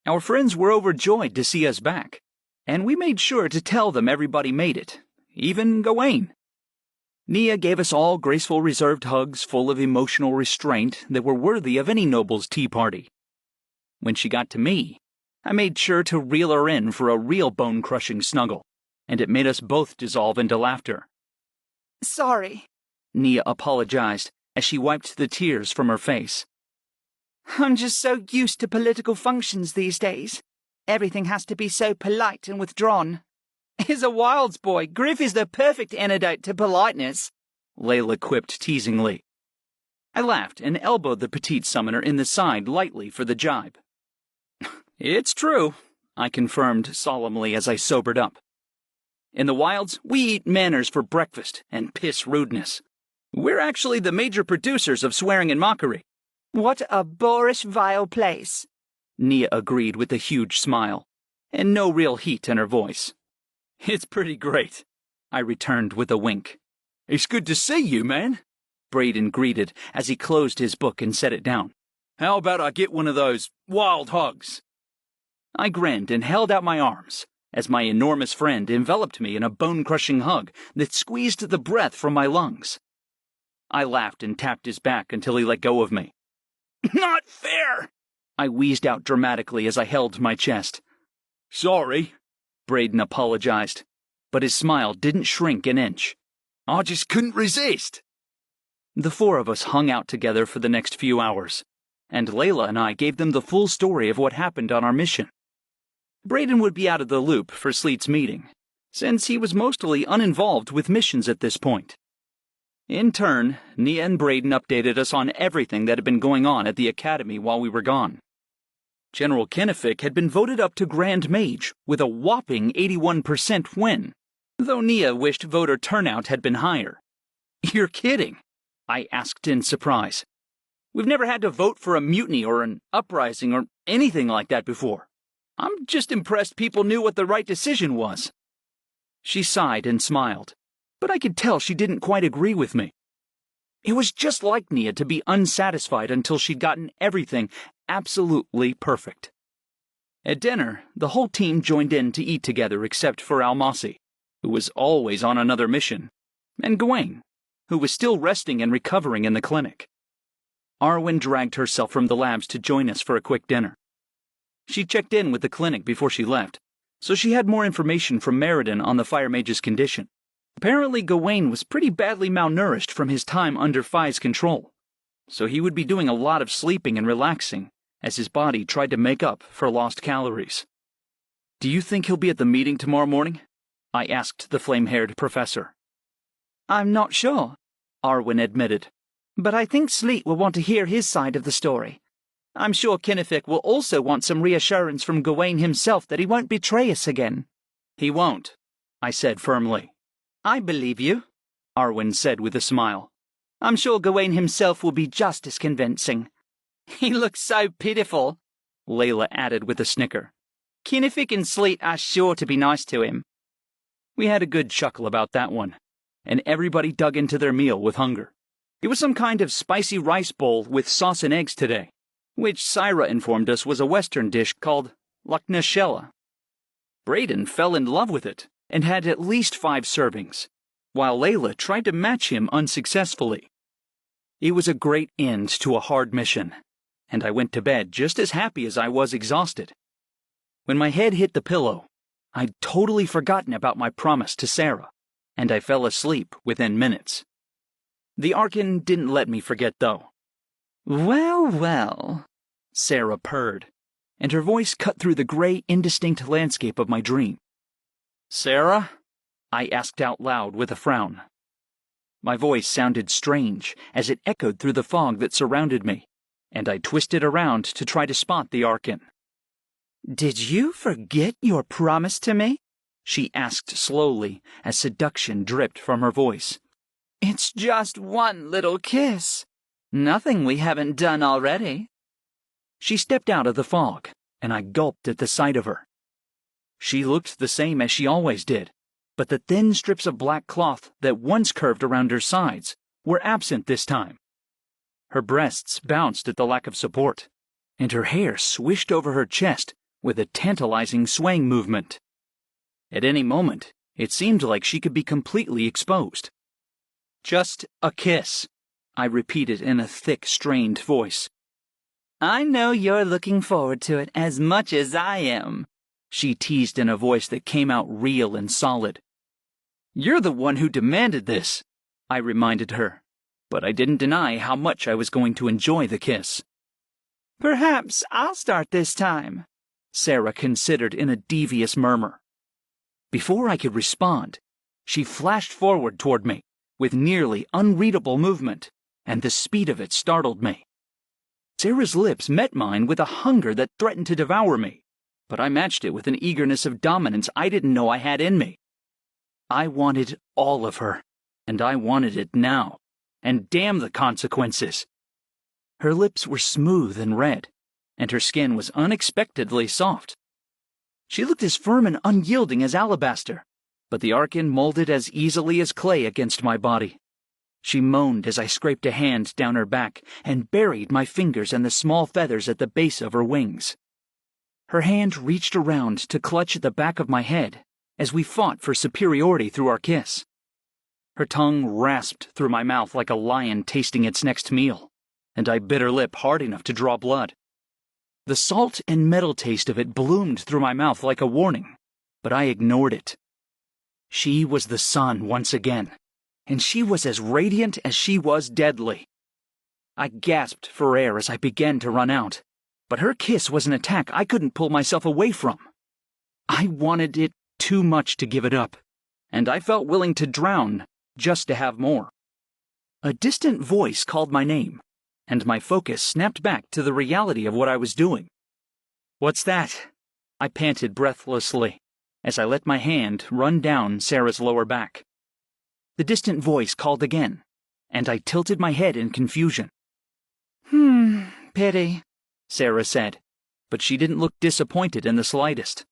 Our friends were overjoyed to see us back, and we made sure to tell them everybody made it, even Gawain. Nia gave us all graceful, reserved hugs full of emotional restraint that were worthy of any noble's tea party. When she got to me, I made sure to reel her in for a real bone-crushing snuggle, and it made us both dissolve into laughter. Sorry, Nia apologized as she wiped the tears from her face. I'm just so used to political functions these days. Everything has to be so polite and withdrawn. As a Wilds boy, Griff is the perfect antidote to politeness, Layla quipped teasingly. I laughed and elbowed the petite summoner in the side lightly for the jibe. It's true, I confirmed solemnly as I sobered up. In the Wilds, we eat manners for breakfast and piss rudeness. We're actually the major producers of swearing and mockery. What a boorish, vile place, Nia agreed with a huge smile, and no real heat in her voice. It's pretty great, I returned with a wink. It's good to see you, man, Braden greeted as he closed his book and set it down. How about I get one of those wild hugs? I grinned and held out my arms as my enormous friend enveloped me in a bone-crushing hug that squeezed the breath from my lungs. I laughed and tapped his back until he let go of me. Not fair, I wheezed out dramatically as I held my chest. Sorry, Braden apologized, but his smile didn't shrink an inch. I just couldn't resist. The four of us hung out together for the next few hours, and Layla and I gave them the full story of what happened on our mission. Braden would be out of the loop for Sleet's meeting, since he was mostly uninvolved with missions at this point. In turn, Nia and Braden updated us on everything that had been going on at the Academy while we were gone. General Kennefic had been voted up to Grand Mage with a whopping 81% win, though Nia wished voter turnout had been higher. You're kidding, I asked in surprise. We've never had to vote for a mutiny or an uprising or anything like that before. I'm just impressed people knew what the right decision was. She sighed and smiled, but I could tell she didn't quite agree with me. It was just like Nia to be unsatisfied until she'd gotten everything absolutely perfect. At dinner, the whole team joined in to eat together except for Almasi, who was always on another mission, and Gawain, who was still resting and recovering in the clinic. Arwen dragged herself from the labs to join us for a quick dinner. She checked in with the clinic before she left, so she had more information from Meriden on the Fire Mage's condition. Apparently Gawain was pretty badly malnourished from his time under Fi's control, so he would be doing a lot of sleeping and relaxing as his body tried to make up for lost calories. Do you think he'll be at the meeting tomorrow morning? I asked the flame-haired professor. I'm not sure, Arwen admitted. But I think Sleet will want to hear his side of the story. I'm sure Kennefic will also want some reassurance from Gawain himself that he won't betray us again. He won't, I said firmly. I believe you, Arwen said with a smile. I'm sure Gawain himself will be just as convincing. He looks so pitiful, Layla added with a snicker. Kennefic and Sleet are sure to be nice to him. We had a good chuckle about that one, and everybody dug into their meal with hunger. It was some kind of spicy rice bowl with sauce and eggs today, which Syra informed us was a Western dish called laknashella. Braden fell in love with it and had at least 5 servings, while Layla tried to match him unsuccessfully. It was a great end to a hard mission, and I went to bed just as happy as I was exhausted. When my head hit the pillow, I'd totally forgotten about my promise to Sarah, and I fell asleep within minutes. The Archon didn't let me forget, though. Well, well, Sarah purred, and her voice cut through the gray, indistinct landscape of my dream. Sarah? I asked out loud with a frown. My voice sounded strange as it echoed through the fog that surrounded me, and I twisted around to try to spot the Archon. Did you forget your promise to me? She asked slowly as seduction dripped from her voice. It's just one little kiss. Nothing we haven't done already. She stepped out of the fog, and I gulped at the sight of her. She looked the same as she always did, but the thin strips of black cloth that once curved around her sides were absent this time. Her breasts bounced at the lack of support, and her hair swished over her chest with a tantalizing swaying movement. At any moment, it seemed like she could be completely exposed. Just a kiss, I repeated in a thick, strained voice. I know you're looking forward to it as much as I am, she teased in a voice that came out real and solid. You're the one who demanded this, I reminded her, but I didn't deny how much I was going to enjoy the kiss. Perhaps I'll start this time, Sarah considered in a devious murmur. Before I could respond, she flashed forward toward me with nearly unreadable movement, and the speed of it startled me. Sarah's lips met mine with a hunger that threatened to devour me, but I matched it with an eagerness of dominance I didn't know I had in me. I wanted all of her, and I wanted it now, and damn the consequences. Her lips were smooth and red, and her skin was unexpectedly soft. She looked as firm and unyielding as alabaster, but the Archon molded as easily as clay against my body. She moaned as I scraped a hand down her back and buried my fingers in the small feathers at the base of her wings. Her hand reached around to clutch at the back of my head as we fought for superiority through our kiss. Her tongue rasped through my mouth like a lion tasting its next meal, and I bit her lip hard enough to draw blood. The salt and metal taste of it bloomed through my mouth like a warning, but I ignored it. She was the sun once again, and she was as radiant as she was deadly. I gasped for air as I began to run out, but her kiss was an attack I couldn't pull myself away from. I wanted it too much to give it up, and I felt willing to drown just to have more. A distant voice called my name, and my focus snapped back to the reality of what I was doing. "What's that?" I panted breathlessly as I let my hand run down Sarah's lower back. The distant voice called again, and I tilted my head in confusion. Pity, Sarah said, but she didn't look disappointed in the slightest.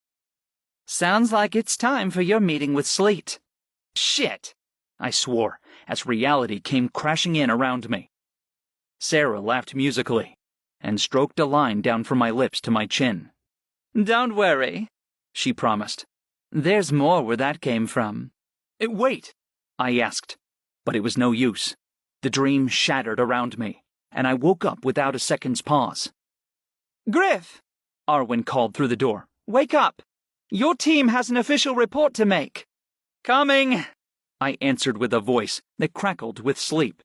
Sounds like it's time for your meeting with Sleet. Shit, I swore as reality came crashing in around me. Sarah laughed musically and stroked a line down from my lips to my chin. Don't worry, she promised. There's more where that came from. Wait, I asked, but it was no use. The dream shattered around me, and I woke up without a second's pause. Griff, Arwen called through the door. Wake up. Your team has an official report to make. Coming, I answered with a voice that crackled with sleep.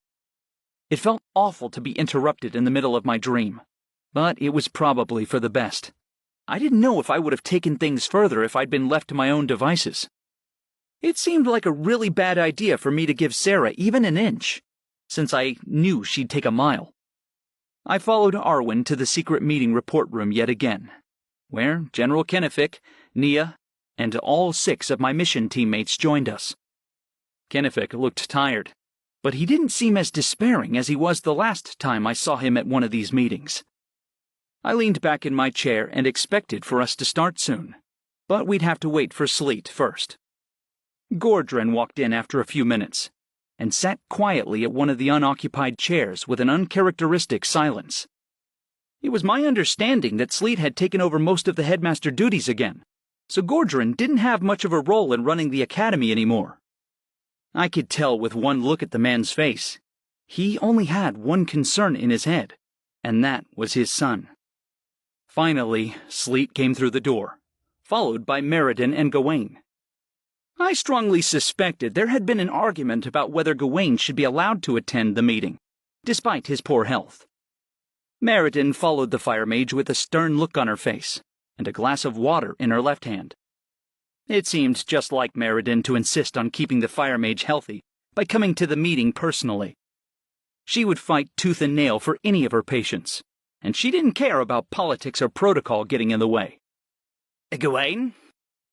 It felt awful to be interrupted in the middle of my dream, but it was probably for the best. I didn't know if I would have taken things further if I'd been left to my own devices. It seemed like a really bad idea for me to give Sarah even an inch, since I knew she'd take a mile. I followed Arwen to the secret meeting report room yet again, where General Kennefic, Nia, and all 6 of my mission teammates joined us. Kennefic looked tired, but he didn't seem as despairing as he was the last time I saw him at one of these meetings. I leaned back in my chair and expected for us to start soon, but we'd have to wait for Sleet first. Gordren walked in after a few minutes and sat quietly at one of the unoccupied chairs with an uncharacteristic silence. It was my understanding that Sleet had taken over most of the headmaster duties again, so Gordron didn't have much of a role in running the academy anymore. I could tell with one look at the man's face. He only had one concern in his head, and that was his son. Finally, Sleet came through the door, followed by Meriden and Gawain. I strongly suspected there had been an argument about whether Gawain should be allowed to attend the meeting, despite his poor health. Meriden followed the fire mage with a stern look on her face, and a glass of water in her left hand. It seemed just like Meriden to insist on keeping the fire mage healthy by coming to the meeting personally. She would fight tooth and nail for any of her patients, and she didn't care about politics or protocol getting in the way. Gawain?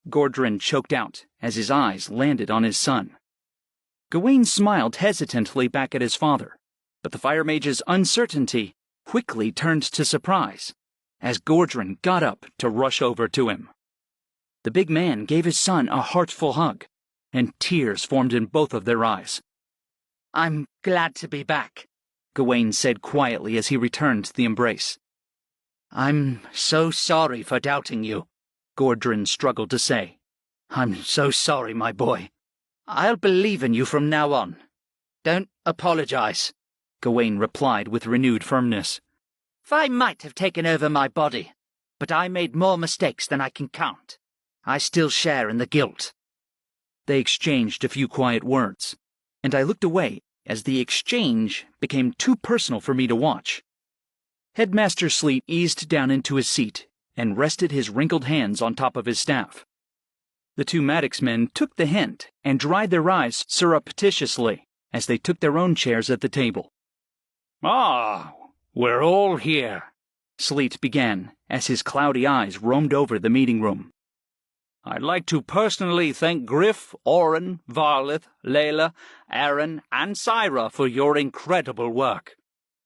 Gordron choked out as his eyes landed on his son. Gawain smiled hesitantly back at his father, but the fire mage's uncertainty quickly turned to surprise as Gordron got up to rush over to him. The big man gave his son a heartful hug, and tears formed in both of their eyes. I'm glad to be back, Gawain said quietly as he returned the embrace. I'm so sorry for doubting you, Gordron struggled to say. I'm so sorry, my boy. I'll believe in you from now on. Don't apologize, Gawain replied with renewed firmness. I might have taken over my body, but I made more mistakes than I can count. I still share in the guilt. They exchanged a few quiet words, and I looked away as the exchange became too personal for me to watch. Headmaster Sleet eased down into his seat and rested his wrinkled hands on top of his staff. The two Maddox men took the hint and dried their eyes surreptitiously as they took their own chairs at the table. "Ah, we're all here," Sleet began as his cloudy eyes roamed over the meeting room. "I'd like to personally thank Griff, Oren, Varlith, Layla, Aaron, and Syra for your incredible work.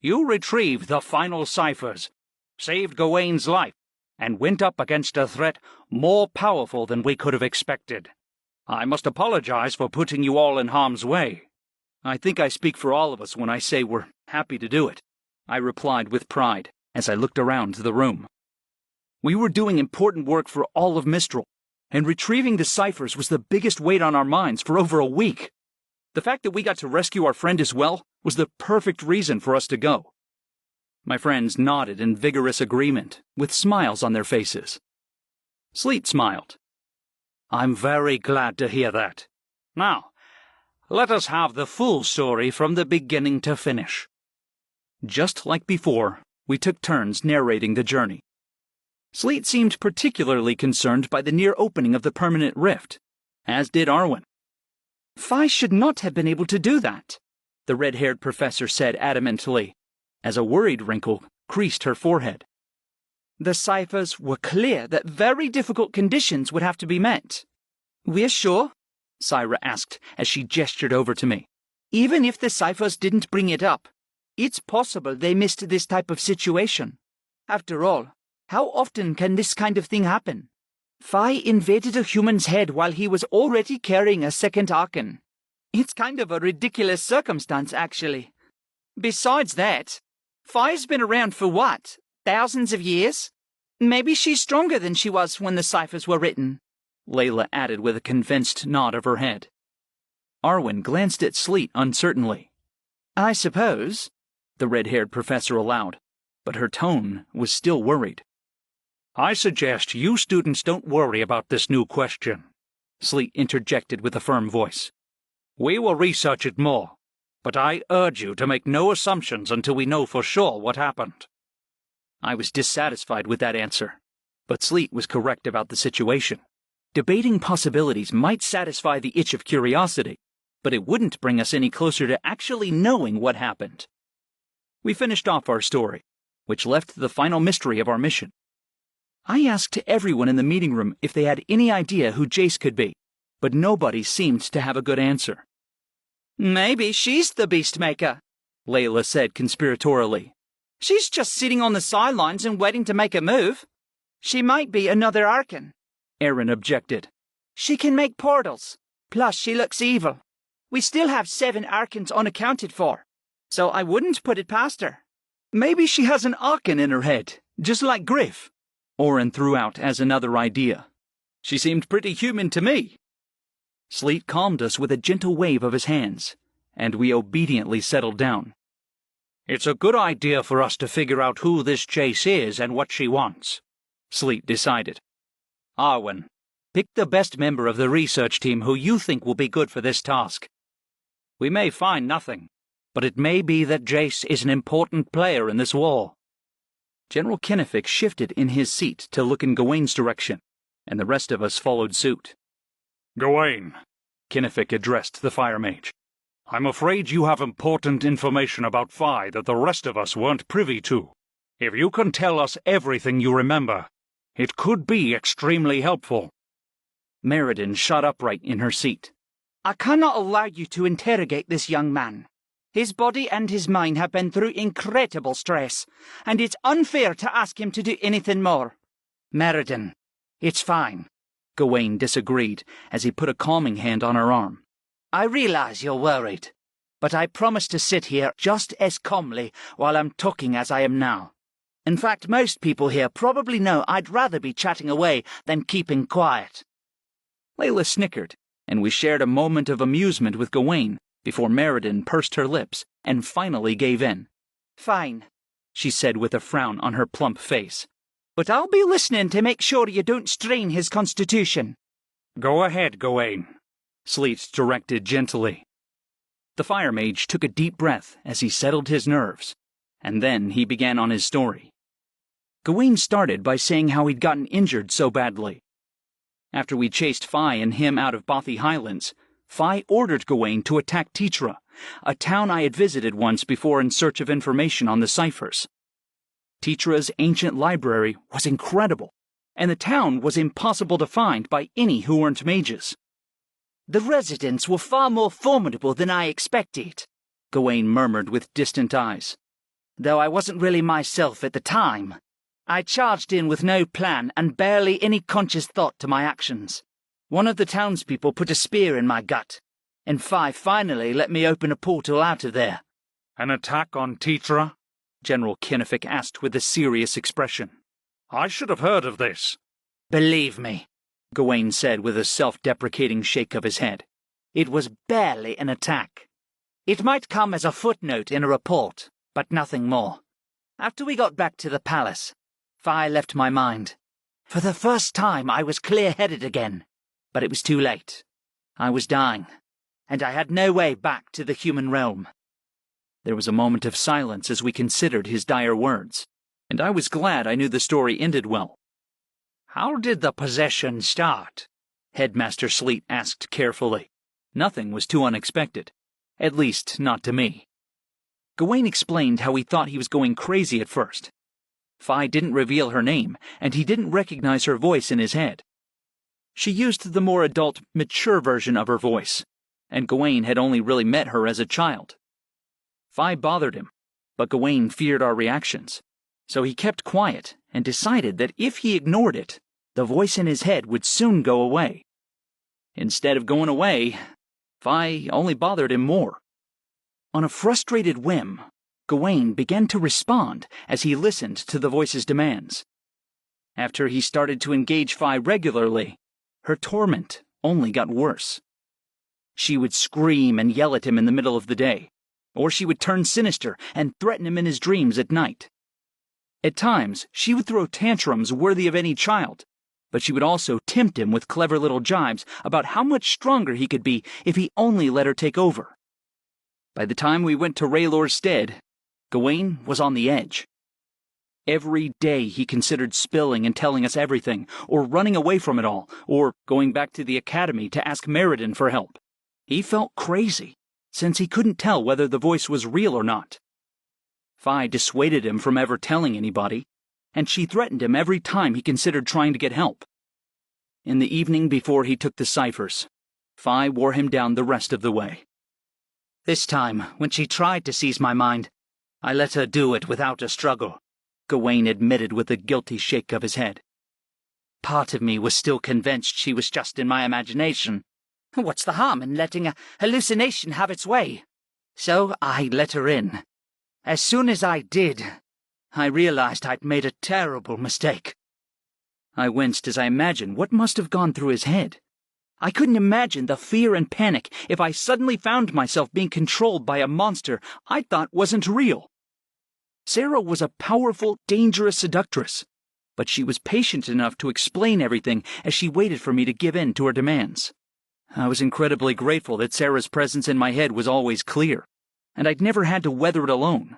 You retrieved the final ciphers, saved Gawain's life, and went up against a threat more powerful than we could have expected. I must apologize for putting you all in harm's way." I think I speak for all of us when I say we're happy to do it, I replied with pride as I looked around the room. We were doing important work for all of Mistral, and retrieving the ciphers was the biggest weight on our minds for over a week. The fact that we got to rescue our friend as well was the perfect reason for us to go. My friends nodded in vigorous agreement, with smiles on their faces. Sleet smiled. "I'm very glad to hear that. Now, let us have the full story from the beginning to finish." Just like before, we took turns narrating the journey. Sleet seemed particularly concerned by the near opening of the permanent rift, as did Arwen. Fi should not have been able to do that, the red-haired professor said adamantly, as a worried wrinkle creased her forehead. The ciphers were clear that very difficult conditions would have to be met. We're sure? Syra asked as she gestured over to me. Even if the ciphers didn't bring it up, it's possible they missed this type of situation. After all, how often can this kind of thing happen? Fi invaded a human's head while he was already carrying a second Archon. It's kind of a ridiculous circumstance, actually. Besides that, Fi's been around for what, thousands of years? Maybe she's stronger than she was when the ciphers were written, Layla added with a convinced nod of her head. Arwen glanced at Sleet uncertainly. I suppose, the red-haired professor allowed, but her tone was still worried. "I suggest you students don't worry about this new question," Sleet interjected with a firm voice. "We will research it more, but I urge you to make no assumptions until we know for sure what happened." I was dissatisfied with that answer, but Sleet was correct about the situation. Debating possibilities might satisfy the itch of curiosity, but it wouldn't bring us any closer to actually knowing what happened. We finished off our story, which left the final mystery of our mission. I asked everyone in the meeting room if they had any idea who Jace could be, but nobody seemed to have a good answer. Maybe she's the Beastmaker, Layla said conspiratorially. She's just sitting on the sidelines and waiting to make a move. She might be another Archon, Aaron objected. She can make portals, plus she looks evil. We still have 7 Archons unaccounted for, so I wouldn't put it past her. Maybe she has an Arkan in her head, just like Griff. Oren threw out as another idea. She seemed pretty human to me. Sleet calmed us with a gentle wave of his hands, and we obediently settled down. It's a good idea for us to figure out who this Jace is and what she wants, Sleet decided. Arwen, pick the best member of the research team who you think will be good for this task. We may find nothing, but it may be that Jace is an important player in this war. General Kennefic shifted in his seat to look in Gawain's direction, and the rest of us followed suit. Gawain, Kennefic addressed the fire mage. I'm afraid you have important information about Fi that the rest of us weren't privy to. If you can tell us everything you remember, it could be extremely helpful. Meriden shot upright in her seat. I cannot allow you to interrogate this young man. His body and his mind have been through incredible stress, and it's unfair to ask him to do anything more. Meriden, it's fine, Gawain disagreed as he put a calming hand on her arm. I realize you're worried, but I promise to sit here just as calmly while I'm talking as I am now. In fact, most people here probably know I'd rather be chatting away than keeping quiet. Layla snickered, and we shared a moment of amusement with Gawain before Meriden pursed her lips and finally gave in. Fine, she said with a frown on her plump face. But I'll be listening to make sure you don't strain his constitution. Go ahead, Gawain, Sleet directed gently. The fire mage took a deep breath as he settled his nerves, and then he began on his story. Gawain started by saying how he'd gotten injured so badly. After we chased Fi and him out of Bothi Highlands, Fi ordered Gawain to attack Titra, a town I had visited once before in search of information on the ciphers. Titra's ancient library was incredible, and the town was impossible to find by any who weren't mages. The residents were far more formidable than I expected, Gawain murmured with distant eyes. Though I wasn't really myself at the time. I charged in with no plan and barely any conscious thought to my actions. One of the townspeople put a spear in my gut, and Fi finally let me open a portal out of there. An attack on Titra? General Kennefic asked with a serious expression. I should have heard of this. Believe me, Gawain said with a self-deprecating shake of his head. It was barely an attack. It might come as a footnote in a report, but nothing more. After we got back to the palace, Fi left my mind. For the first time I was clear-headed again, but it was too late. I was dying, and I had no way back to the human realm. There was a moment of silence as we considered his dire words, and I was glad I knew the story ended well. How did the possession start? Headmaster Sleet asked carefully. Nothing was too unexpected, at least not to me. Gawain explained how he thought he was going crazy at first. Fi didn't reveal her name, and he didn't recognize her voice in his head. She used the more adult, mature version of her voice, and Gawain had only really met her as a child. Fi bothered him, but Gawain feared our reactions, so he kept quiet and decided that if he ignored it, the voice in his head would soon go away. Instead of going away, Fi only bothered him more. On a frustrated whim, Gawain began to respond as he listened to the voice's demands. After he started to engage Fi regularly, her torment only got worse. She would scream and yell at him in the middle of the day, or she would turn sinister and threaten him in his dreams at night. At times, she would throw tantrums worthy of any child, but she would also tempt him with clever little jibes about how much stronger he could be if he only let her take over. By the time we went to Raylor's stead, Gawain was on the edge. Every day he considered spilling and telling us everything, or running away from it all, or going back to the academy to ask Meriden for help. He felt crazy, since he couldn't tell whether the voice was real or not. Fi dissuaded him from ever telling anybody, and she threatened him every time he considered trying to get help. In the evening before he took the ciphers, Fi wore him down the rest of the way. This time, when she tried to seize my mind, I let her do it without a struggle, Gawain admitted with a guilty shake of his head. Part of me was still convinced she was just in my imagination. What's the harm in letting a hallucination have its way? So I let her in. As soon as I did, I realized I'd made a terrible mistake. I winced as I imagined what must have gone through his head. I couldn't imagine the fear and panic if I suddenly found myself being controlled by a monster I thought wasn't real. Sarah was a powerful, dangerous seductress, but she was patient enough to explain everything as she waited for me to give in to her demands. I was incredibly grateful that Sarah's presence in my head was always clear, and I'd never had to weather it alone.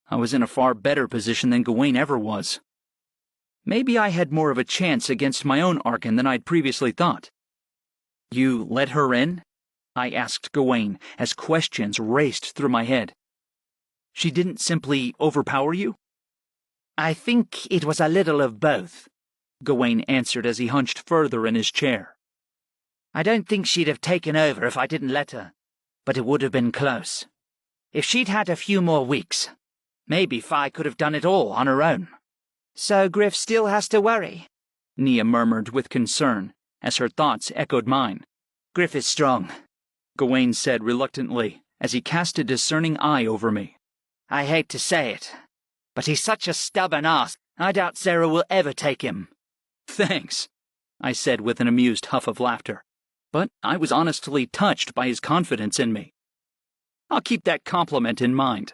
I was in a far better position than Gawain ever was. Maybe I had more of a chance against my own Archon than I'd previously thought. "You let her in?" I asked Gawain as questions raced through my head. "She didn't simply overpower you?" I think it was a little of both, Gawain answered as he hunched further in his chair. I don't think she'd have taken over if I didn't let her, but it would have been close. If she'd had a few more weeks, maybe Fi could have done it all on her own. So Griff still has to worry, Nia murmured with concern, as her thoughts echoed mine. Griff is strong, Gawain said reluctantly, as he cast a discerning eye over me. I hate to say it, but he's such a stubborn ass, I doubt Sarah will ever take him. Thanks, I said with an amused huff of laughter, but I was honestly touched by his confidence in me. I'll keep that compliment in mind.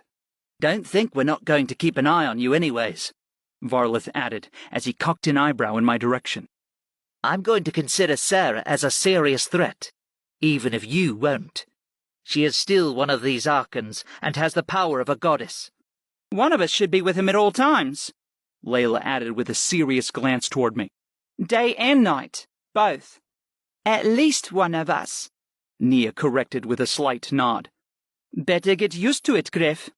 Don't think we're not going to keep an eye on you anyways, Varlith added as he cocked an eyebrow in my direction. I'm going to consider Sarah as a serious threat, even if you won't. She is still one of these Archons and has the power of a goddess. One of us should be with him at all times, Layla added with a serious glance toward me. Day and night, both. At least one of us, Nia corrected with a slight nod. Better get used to it, Griff,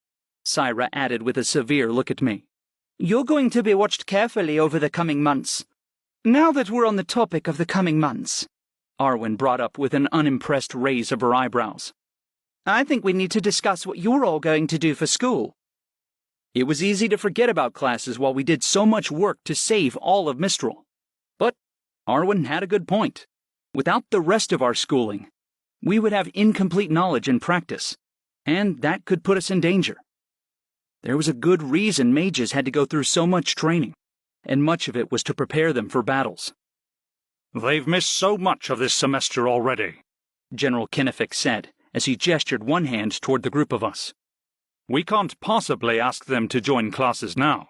Syra added with a severe look at me. You're going to be watched carefully over the coming months. Now that we're on the topic of the coming months, Arwen brought up with an unimpressed raise of her eyebrows. I think we need to discuss what you're all going to do for school. It was easy to forget about classes while we did so much work to save all of Mistral. But Arwen had a good point. Without the rest of our schooling, we would have incomplete knowledge and practice, and that could put us in danger. There was a good reason mages had to go through so much training, and much of it was to prepare them for battles. They've missed so much of this semester already, General Kinnific said, as he gestured one hand toward the group of us. We can't possibly ask them to join classes now.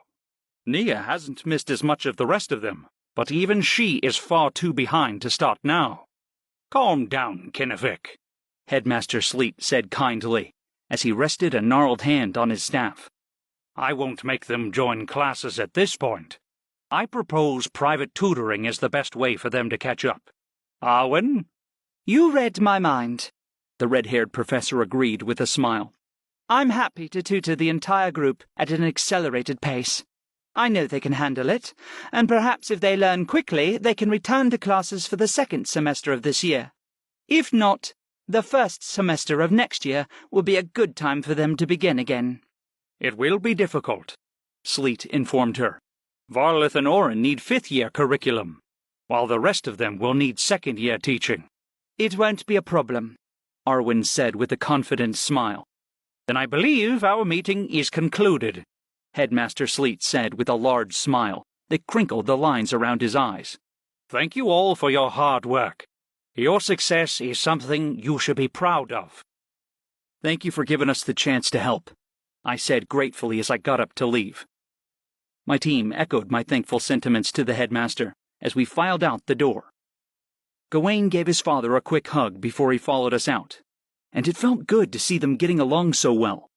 Nia hasn't missed as much of the rest of them, but even she is far too behind to start now. Calm down, Kinnific, Headmaster Sleet said kindly, as he rested a gnarled hand on his staff. I won't make them join classes at this point. I propose private tutoring is the best way for them to catch up. Arwen? You read my mind, the red-haired professor agreed with a smile. I'm happy to tutor the entire group at an accelerated pace. I know they can handle it, and perhaps if they learn quickly, they can return to classes for the second semester of this year. If not, the first semester of next year will be a good time for them to begin again. It will be difficult, Sleet informed her. Varlith and Orin need fifth-year curriculum, while the rest of them will need second-year teaching. It won't be a problem, Arwen said with a confident smile. Then I believe our meeting is concluded, Headmaster Sleet said with a large smile that crinkled the lines around his eyes. Thank you all for your hard work. Your success is something you should be proud of. Thank you for giving us the chance to help, I said gratefully as I got up to leave. My team echoed my thankful sentiments to the headmaster as we filed out the door. Gawain gave his father a quick hug before he followed us out, and it felt good to see them getting along so well.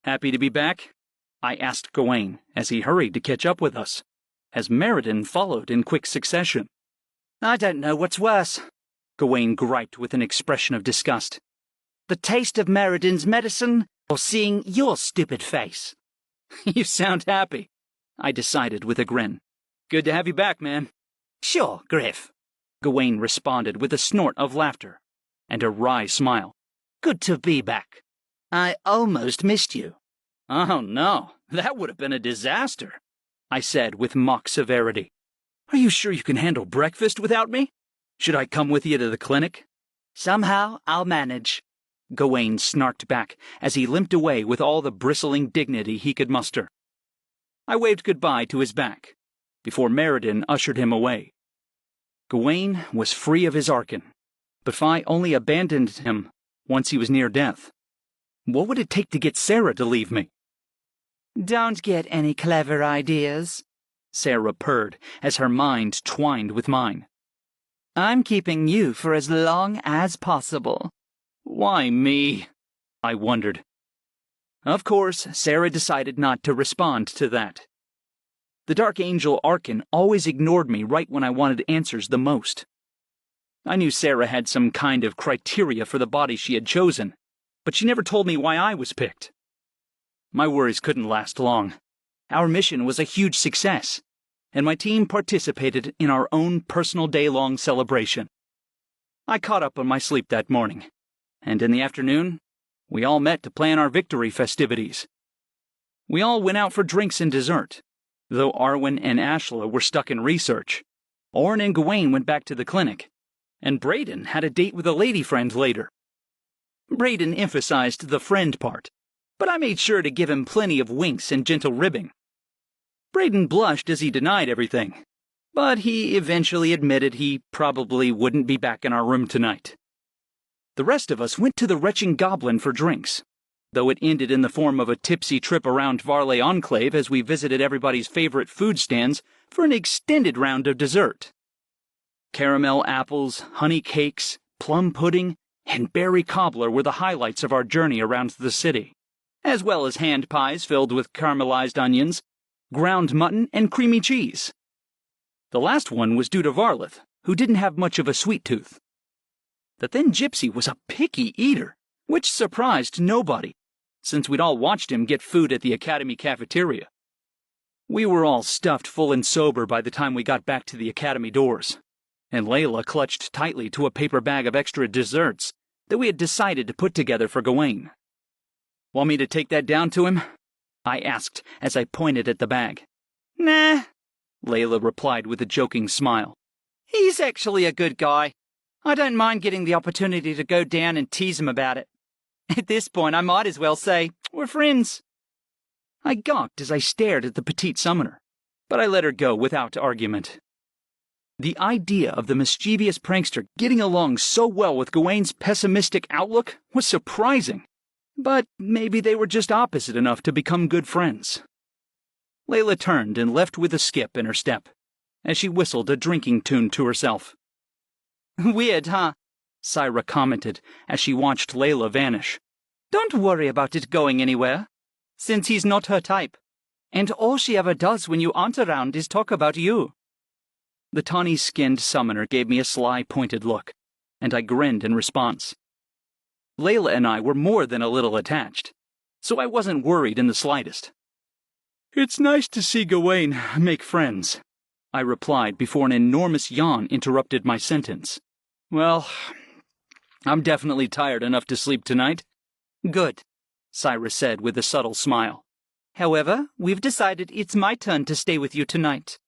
Happy to be back? I asked Gawain as he hurried to catch up with us, as Meriden followed in quick succession. I don't know what's worse, Gawain griped with an expression of disgust. The taste of Meriden's medicine or seeing your stupid face? You sound happy, I decided with a grin. Good to have you back, man. Sure, Griff, Gawain responded with a snort of laughter and a wry smile. Good to be back. I almost missed you. Oh, no, that would have been a disaster, I said with mock severity. Are you sure you can handle breakfast without me? Should I come with you to the clinic? Somehow I'll manage, Gawain snarked back as he limped away with all the bristling dignity he could muster. I waved goodbye to his back, before Meriden ushered him away. Gawain was free of his Archon, but Fi only abandoned him once he was near death. What would it take to get Sarah to leave me? Don't get any clever ideas, Sarah purred as her mind twined with mine. I'm keeping you for as long as possible. Why me? I wondered. Of course, Sarah decided not to respond to that. The Dark Angel Archon always ignored me right when I wanted answers the most. I knew Sarah had some kind of criteria for the body she had chosen, but she never told me why I was picked. My worries couldn't last long. Our mission was a huge success, and my team participated in our own personal day-long celebration. I caught up on my sleep that morning, and in the afternoon, we all met to plan our victory festivities. We all went out for drinks and dessert, though Arwen and Ashla were stuck in research. Orrin and Gawain went back to the clinic, and Brayden had a date with a lady friend later. Brayden emphasized the friend part, but I made sure to give him plenty of winks and gentle ribbing. Brayden blushed as he denied everything, but he eventually admitted he probably wouldn't be back in our room tonight. The rest of us went to the Retching Goblin for drinks, though it ended in the form of a tipsy trip around Varley Enclave as we visited everybody's favorite food stands for an extended round of dessert. Caramel apples, honey cakes, plum pudding, and berry cobbler were the highlights of our journey around the city, as well as hand pies filled with caramelized onions, ground mutton, and creamy cheese. The last one was due to Varlith, who didn't have much of a sweet tooth. The thin gypsy was a picky eater, which surprised nobody, since we'd all watched him get food at the Academy cafeteria. We were all stuffed full and sober by the time we got back to the Academy doors, and Layla clutched tightly to a paper bag of extra desserts that we had decided to put together for Gawain. Want me to take that down to him? I asked as I pointed at the bag. Nah, Layla replied with a joking smile. He's actually a good guy. I don't mind getting the opportunity to go down and tease him about it. At this point, I might as well say, we're friends. I gawked as I stared at the petite summoner, but I let her go without argument. The idea of the mischievous prankster getting along so well with Gawain's pessimistic outlook was surprising, but maybe they were just opposite enough to become good friends. Layla turned and left with a skip in her step, as she whistled a drinking tune to herself. Weird, huh? Syra commented as she watched Layla vanish. Don't worry about it going anywhere, since he's not her type, and all she ever does when you aren't around is talk about you. The tawny-skinned summoner gave me a sly, pointed look, and I grinned in response. Layla and I were more than a little attached, so I wasn't worried in the slightest. It's nice to see Gawain make friends, I replied before an enormous yawn interrupted my sentence. Well, I'm definitely tired enough to sleep tonight. Good, Cyrus said with a subtle smile. However, we've decided it's my turn to stay with you tonight.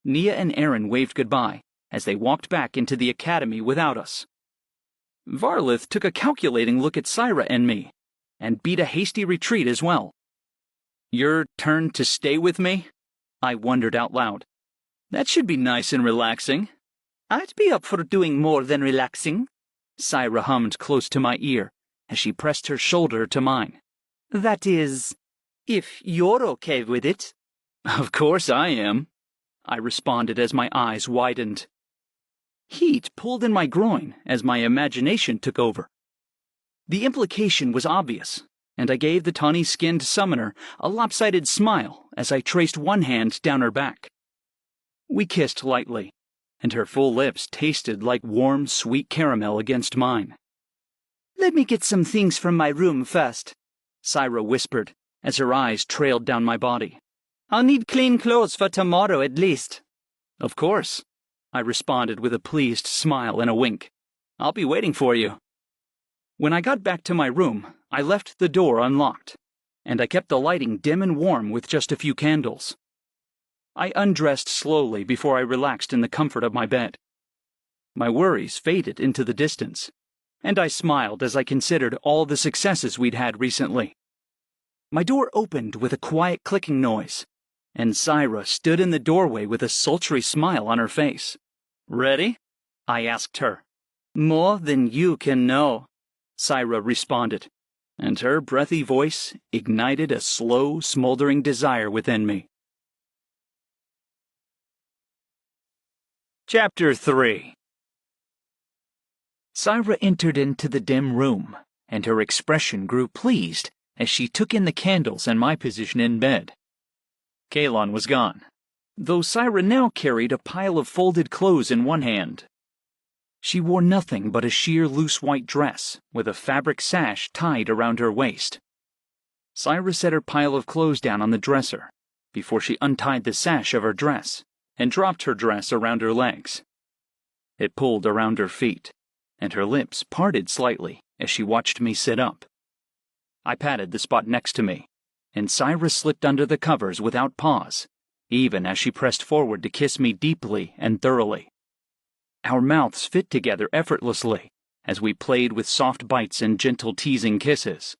Nia and Aaron waved goodbye as they walked back into the academy without us. Varlith took a calculating look at Syra and me, and beat a hasty retreat as well. Your turn to stay with me? I wondered out loud. That should be nice and relaxing. I'd be up for doing more than relaxing, Syra hummed close to my ear as she pressed her shoulder to mine. That is, if you're okay with it. Of course I am, I responded as my eyes widened. Heat pulled in my groin as my imagination took over. The implication was obvious, and I gave the tawny-skinned summoner a lopsided smile as I traced one hand down her back. We kissed lightly, and her full lips tasted like warm, sweet caramel against mine. Let me get some things from my room first, Syra whispered as her eyes trailed down my body. I'll need clean clothes for tomorrow at least. Of course, I responded with a pleased smile and a wink. I'll be waiting for you. When I got back to my room, I left the door unlocked, and I kept the lighting dim and warm with just a few candles. I undressed slowly before I relaxed in the comfort of my bed. My worries faded into the distance, and I smiled as I considered all the successes we'd had recently. My door opened with a quiet clicking noise, and Syra stood in the doorway with a sultry smile on her face. "Ready?" I asked her. "More than you can know," Syra responded, and her breathy voice ignited a slow, smoldering desire within me. Chapter 3. Syra entered into the dim room, and her expression grew pleased as she took in the candles and my position in bed. Kalon was gone, though Syra now carried a pile of folded clothes in one hand. She wore nothing but a sheer loose white dress with a fabric sash tied around her waist. Syra set her pile of clothes down on the dresser before she untied the sash of her dress and dropped her dress around her legs. It pulled around her feet, and her lips parted slightly as she watched me sit up. I patted the spot next to me, and Syra slipped under the covers without pause, even as she pressed forward to kiss me deeply and thoroughly. Our mouths fit together effortlessly as we played with soft bites and gentle teasing kisses.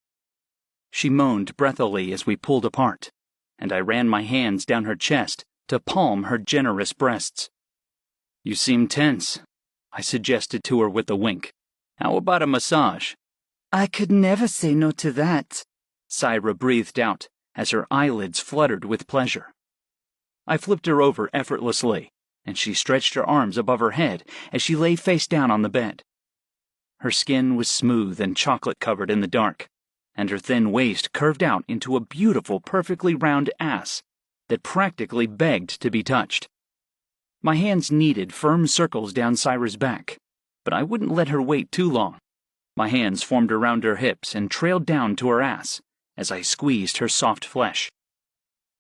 She moaned breathily as we pulled apart, and I ran my hands down her chest to palm her generous breasts. "You seem tense," I suggested to her with a wink. "How about a massage?" I could never say no to that, Syra breathed out as her eyelids fluttered with pleasure. I flipped her over effortlessly, and she stretched her arms above her head as she lay face down on the bed. Her skin was smooth and chocolate-covered in the dark, and her thin waist curved out into a beautiful, perfectly round ass that practically begged to be touched. My hands kneaded firm circles down Syra's back, but I wouldn't let her wait too long. My hands formed around her hips and trailed down to her ass as I squeezed her soft flesh.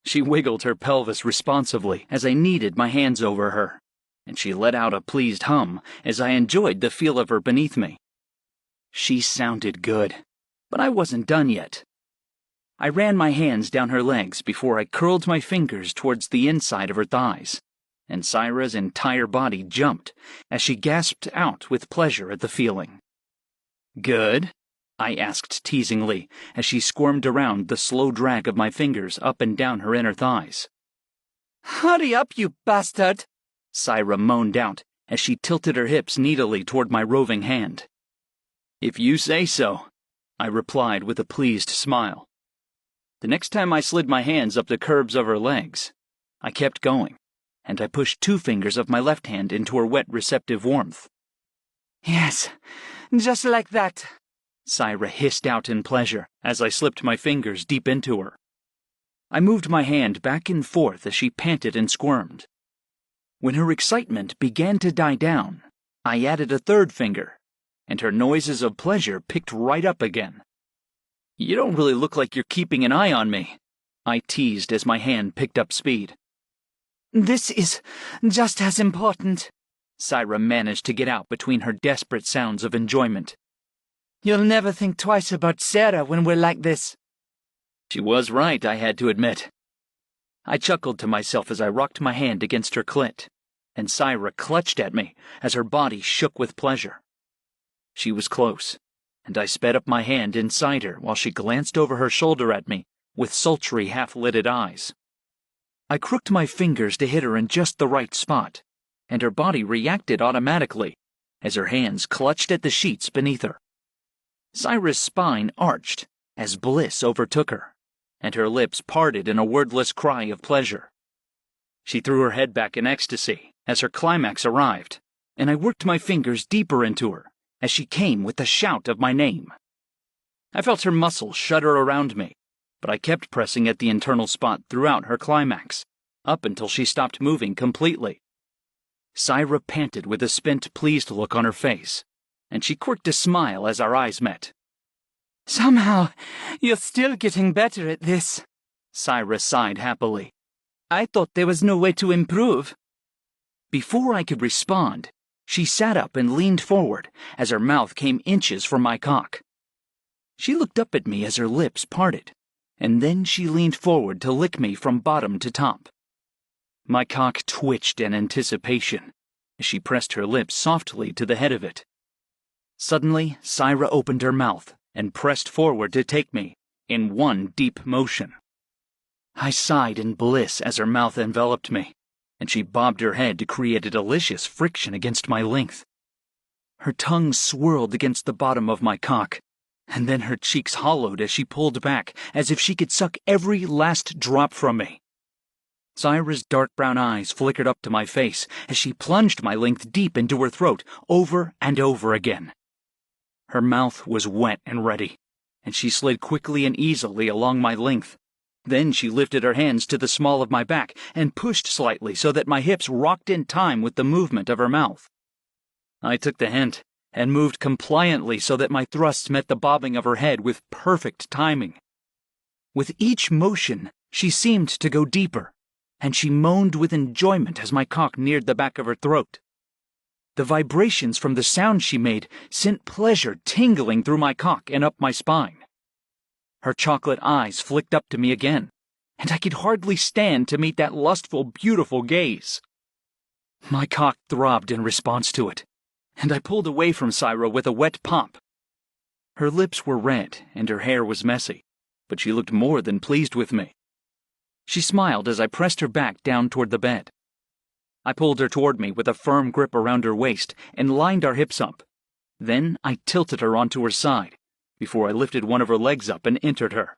She wiggled her pelvis responsively as I kneaded my hands over her, and she let out a pleased hum as I enjoyed the feel of her beneath me. She sounded good, but I wasn't done yet. I ran my hands down her legs before I curled my fingers towards the inside of her thighs, and Syra's entire body jumped as she gasped out with pleasure at the feeling. "Good?" I asked teasingly as she squirmed around the slow drag of my fingers up and down her inner thighs. "Hurry up, you bastard!" Syra moaned out as she tilted her hips needily toward my roving hand. "If you say so," I replied with a pleased smile. The next time I slid my hands up the curves of her legs, I kept going, and I pushed 2 fingers of my left hand into her wet, receptive warmth. "Yes, just like that," Syra hissed out in pleasure as I slipped my fingers deep into her. I moved my hand back and forth as she panted and squirmed. When her excitement began to die down, I added a 3rd finger, and her noises of pleasure picked right up again. "You don't really look like you're keeping an eye on me," I teased as my hand picked up speed. "This is just as important," Syra managed to get out between her desperate sounds of enjoyment. "You'll never think twice about Sarah when we're like this." She was right, I had to admit. I chuckled to myself as I rocked my hand against her clit, and Syra clutched at me as her body shook with pleasure. She was close, and I sped up my hand inside her while she glanced over her shoulder at me with sultry, half-lidded eyes. I crooked my fingers to hit her in just the right spot, and her body reacted automatically as her hands clutched at the sheets beneath her. Syra's spine arched as bliss overtook her, and her lips parted in a wordless cry of pleasure. She threw her head back in ecstasy as her climax arrived, and I worked my fingers deeper into her as she came with the shout of my name. I felt her muscles shudder around me, but I kept pressing at the internal spot throughout her climax, up until she stopped moving completely. Syra panted with a spent, pleased look on her face, and she quirked a smile as our eyes met. "Somehow, you're still getting better at this," Syra sighed happily. "I thought there was no way to improve." Before I could respond, she sat up and leaned forward as her mouth came inches from my cock. She looked up at me as her lips parted, and then she leaned forward to lick me from bottom to top. My cock twitched in anticipation as she pressed her lips softly to the head of it. Suddenly, Syra opened her mouth and pressed forward to take me, in one deep motion. I sighed in bliss as her mouth enveloped me, and she bobbed her head to create a delicious friction against my length. Her tongue swirled against the bottom of my cock, and then her cheeks hollowed as she pulled back, as if she could suck every last drop from me. Syra's dark brown eyes flickered up to my face as she plunged my length deep into her throat over and over again. Her mouth was wet and ready, and she slid quickly and easily along my length. Then she lifted her hands to the small of my back and pushed slightly so that my hips rocked in time with the movement of her mouth. I took the hint and moved compliantly so that my thrusts met the bobbing of her head with perfect timing. With each motion, she seemed to go deeper, and she moaned with enjoyment as my cock neared the back of her throat. The vibrations from the sound she made sent pleasure tingling through my cock and up my spine. Her chocolate eyes flicked up to me again, and I could hardly stand to meet that lustful, beautiful gaze. My cock throbbed in response to it, and I pulled away from Syra with a wet pop. Her lips were red and her hair was messy, but she looked more than pleased with me. She smiled as I pressed her back down toward the bed. I pulled her toward me with a firm grip around her waist and lined our hips up. Then I tilted her onto her side, before I lifted one of her legs up and entered her.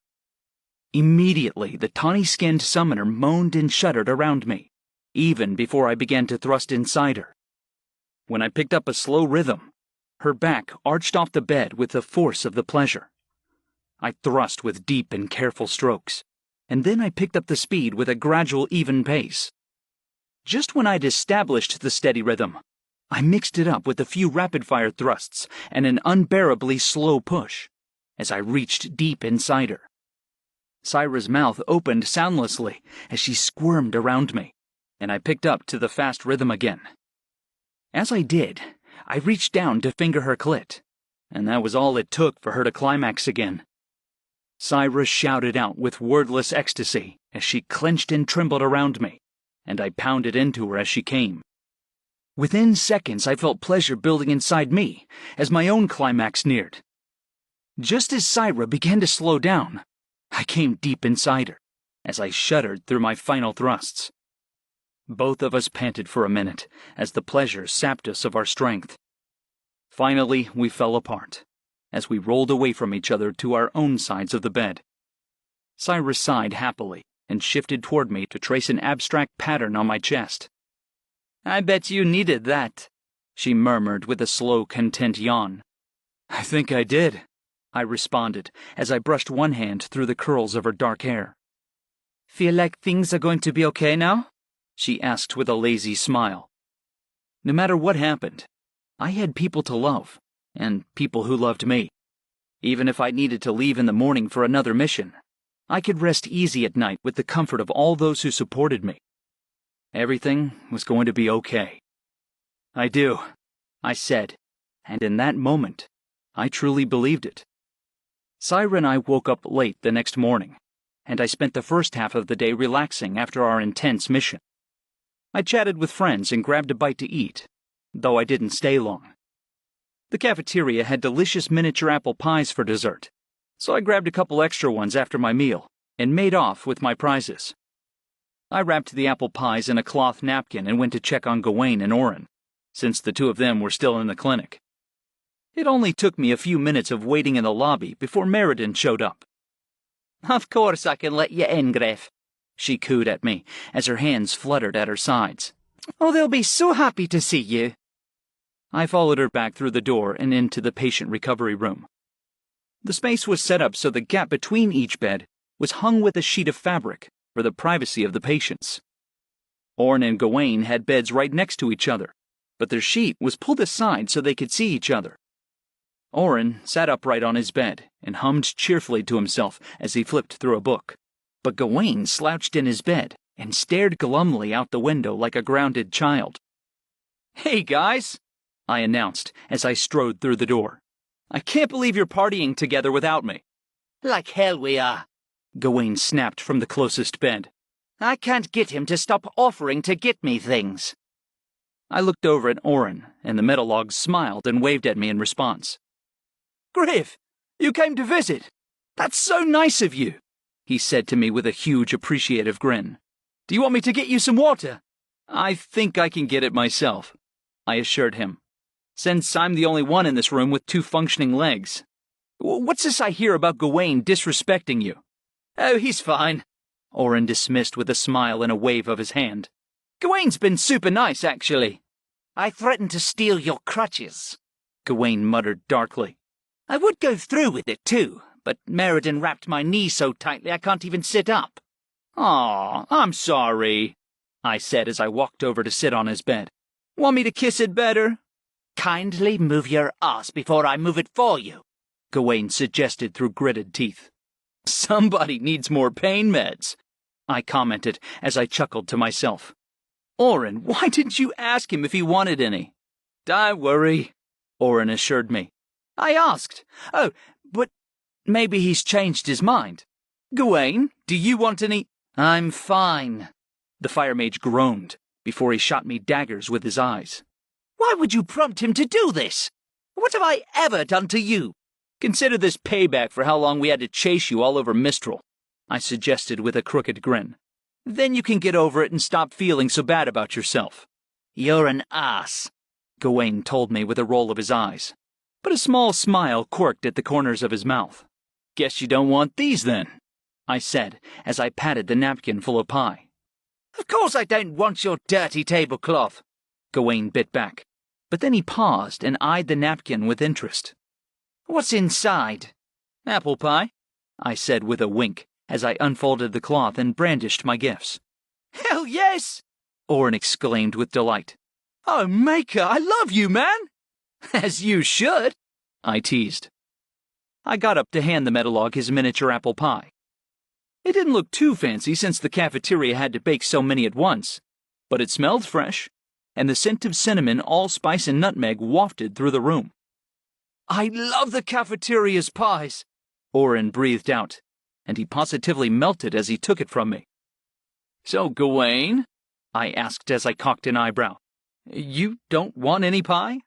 Immediately, the tawny-skinned summoner moaned and shuddered around me, even before I began to thrust inside her. When I picked up a slow rhythm, her back arched off the bed with the force of the pleasure. I thrust with deep and careful strokes, and then I picked up the speed with a gradual, even pace. Just when I'd established the steady rhythm, I mixed it up with a few rapid-fire thrusts and an unbearably slow push, as I reached deep inside her. Syra's mouth opened soundlessly as she squirmed around me, and I picked up to the fast rhythm again. As I did, I reached down to finger her clit, and that was all it took for her to climax again. Syra shouted out with wordless ecstasy as she clenched and trembled around me, and I pounded into her as she came. Within seconds, I felt pleasure building inside me as my own climax neared. Just as Syra began to slow down, I came deep inside her as I shuddered through my final thrusts. Both of us panted for a minute as the pleasure sapped us of our strength. Finally, we fell apart as we rolled away from each other to our own sides of the bed. Syra sighed happily and shifted toward me to trace an abstract pattern on my chest. "I bet you needed that," she murmured with a slow, content yawn. "I think I did," I responded as I brushed one hand through the curls of her dark hair. "Feel like things are going to be okay now?" she asked with a lazy smile. No matter what happened, I had people to love, and people who loved me. Even if I needed to leave in the morning for another mission, I could rest easy at night with the comfort of all those who supported me. Everything was going to be okay. "I do," I said, and in that moment, I truly believed it. Syra and I woke up late the next morning, and I spent the first half of the day relaxing after our intense mission. I chatted with friends and grabbed a bite to eat, though I didn't stay long. The cafeteria had delicious miniature apple pies for dessert, so I grabbed a couple extra ones after my meal and made off with my prizes. I wrapped the apple pies in a cloth napkin and went to check on Gawain and Oren, since the two of them were still in the clinic. It only took me a few minutes of waiting in the lobby before Meriden showed up. "Of course I can let you in, Griff," she cooed at me as her hands fluttered at her sides. "Oh, they'll be so happy to see you." I followed her back through the door and into the patient recovery room. The space was set up so the gap between each bed was hung with a sheet of fabric for the privacy of the patients. Oren and Gawain had beds right next to each other, but their sheet was pulled aside so they could see each other. Oren sat upright on his bed and hummed cheerfully to himself as he flipped through a book, but Gawain slouched in his bed and stared glumly out the window like a grounded child. "Hey, guys," I announced as I strode through the door. "I can't believe you're partying together without me." Like hell we are, Gawain snapped from the closest bed. I can't get him to stop offering to get me things. I looked over at Oren, and the metalog smiled and waved at me in response. Griff, you came to visit. That's so nice of you, he said to me with a huge appreciative grin. Do you want me to get you some water? I think I can get it myself, I assured him, since I'm the only one in this room with 2 functioning legs. What's this I hear about Gawain disrespecting you? Oh, he's fine, Oren dismissed with a smile and a wave of his hand. Gawain's been super nice, actually. I threatened to steal your crutches, Gawain muttered darkly. I would go through with it too, but Meriden wrapped my knee so tightly I can't even sit up. Aw, I'm sorry, I said as I walked over to sit on his bed. Want me to kiss it better? Kindly move your ass before I move it for you, Gawain suggested through gritted teeth. Somebody needs more pain meds, I commented as I chuckled to myself. Oren, why didn't you ask him if he wanted any? Don't worry, Oren assured me. I asked. Oh, but maybe he's changed his mind. Gawain, do you want any? I'm fine, the fire mage groaned before he shot me daggers with his eyes. Why would you prompt him to do this? What have I ever done to you? Consider this payback for how long we had to chase you all over Mistral, I suggested with a crooked grin. Then you can get over it and stop feeling so bad about yourself. You're an ass, Gawain told me with a roll of his eyes, but a small smile quirked at the corners of his mouth. Guess you don't want these then, I said as I patted the napkin full of pie. Of course I don't want your dirty tablecloth, Gawain bit back, but then he paused and eyed the napkin with interest. What's inside? Apple pie, I said with a wink as I unfolded the cloth and brandished my gifts. Hell yes! Oren exclaimed with delight. Oh, Maker, I love you, man! As you should, I teased. I got up to hand the metalog his miniature apple pie. It didn't look too fancy since the cafeteria had to bake so many at once, but it smelled fresh, and the scent of cinnamon, allspice, and nutmeg wafted through the room. I love the cafeteria's pies, Oren breathed out, and he positively melted as he took it from me. So, Gawain, I asked as I cocked an eyebrow, you don't want any pie?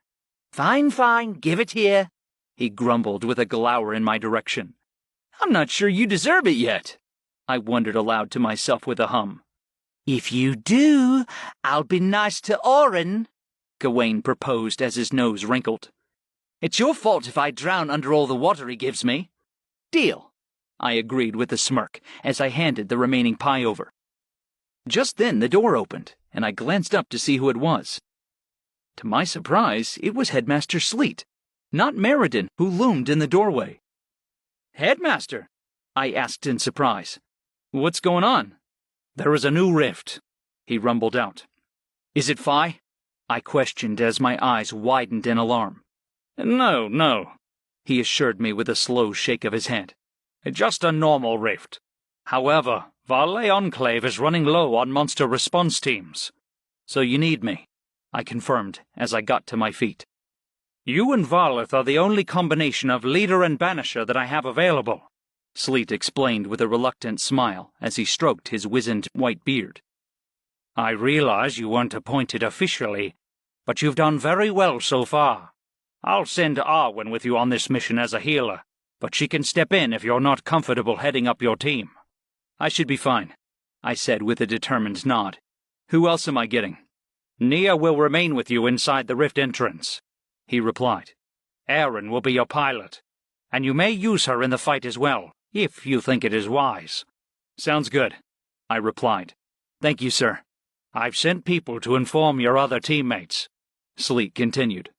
Fine, fine, give it here, he grumbled with a glower in my direction. I'm not sure you deserve it yet, I wondered aloud to myself with a hum. If you do, I'll be nice to Oren, Gawain proposed as his nose wrinkled. It's your fault if I drown under all the water he gives me. Deal, I agreed with a smirk as I handed the remaining pie over. Just then the door opened, and I glanced up to see who it was. To my surprise, it was Headmaster Sleet, not Meriden, who loomed in the doorway. Headmaster, I asked in surprise. What's going on? There is a new rift, he rumbled out. Is it Phi? I questioned as my eyes widened in alarm. No, he assured me with a slow shake of his head. Just a normal rift. However, Valet Enclave is running low on monster response teams. So you need me, I confirmed as I got to my feet. You and Varleth are the only combination of leader and banisher that I have available, Sleet explained with a reluctant smile as he stroked his wizened white beard. I realize you weren't appointed officially, but you've done very well so far. I'll send Arwen with you on this mission as a healer, but she can step in if you're not comfortable heading up your team. I should be fine, I said with a determined nod. Who else am I getting? Nia will remain with you inside the rift entrance, he replied. Aaron will be your pilot, and you may use her in the fight as well, if you think it is wise. Sounds good, I replied. Thank you, sir. I've sent people to inform your other teammates, Sleet continued.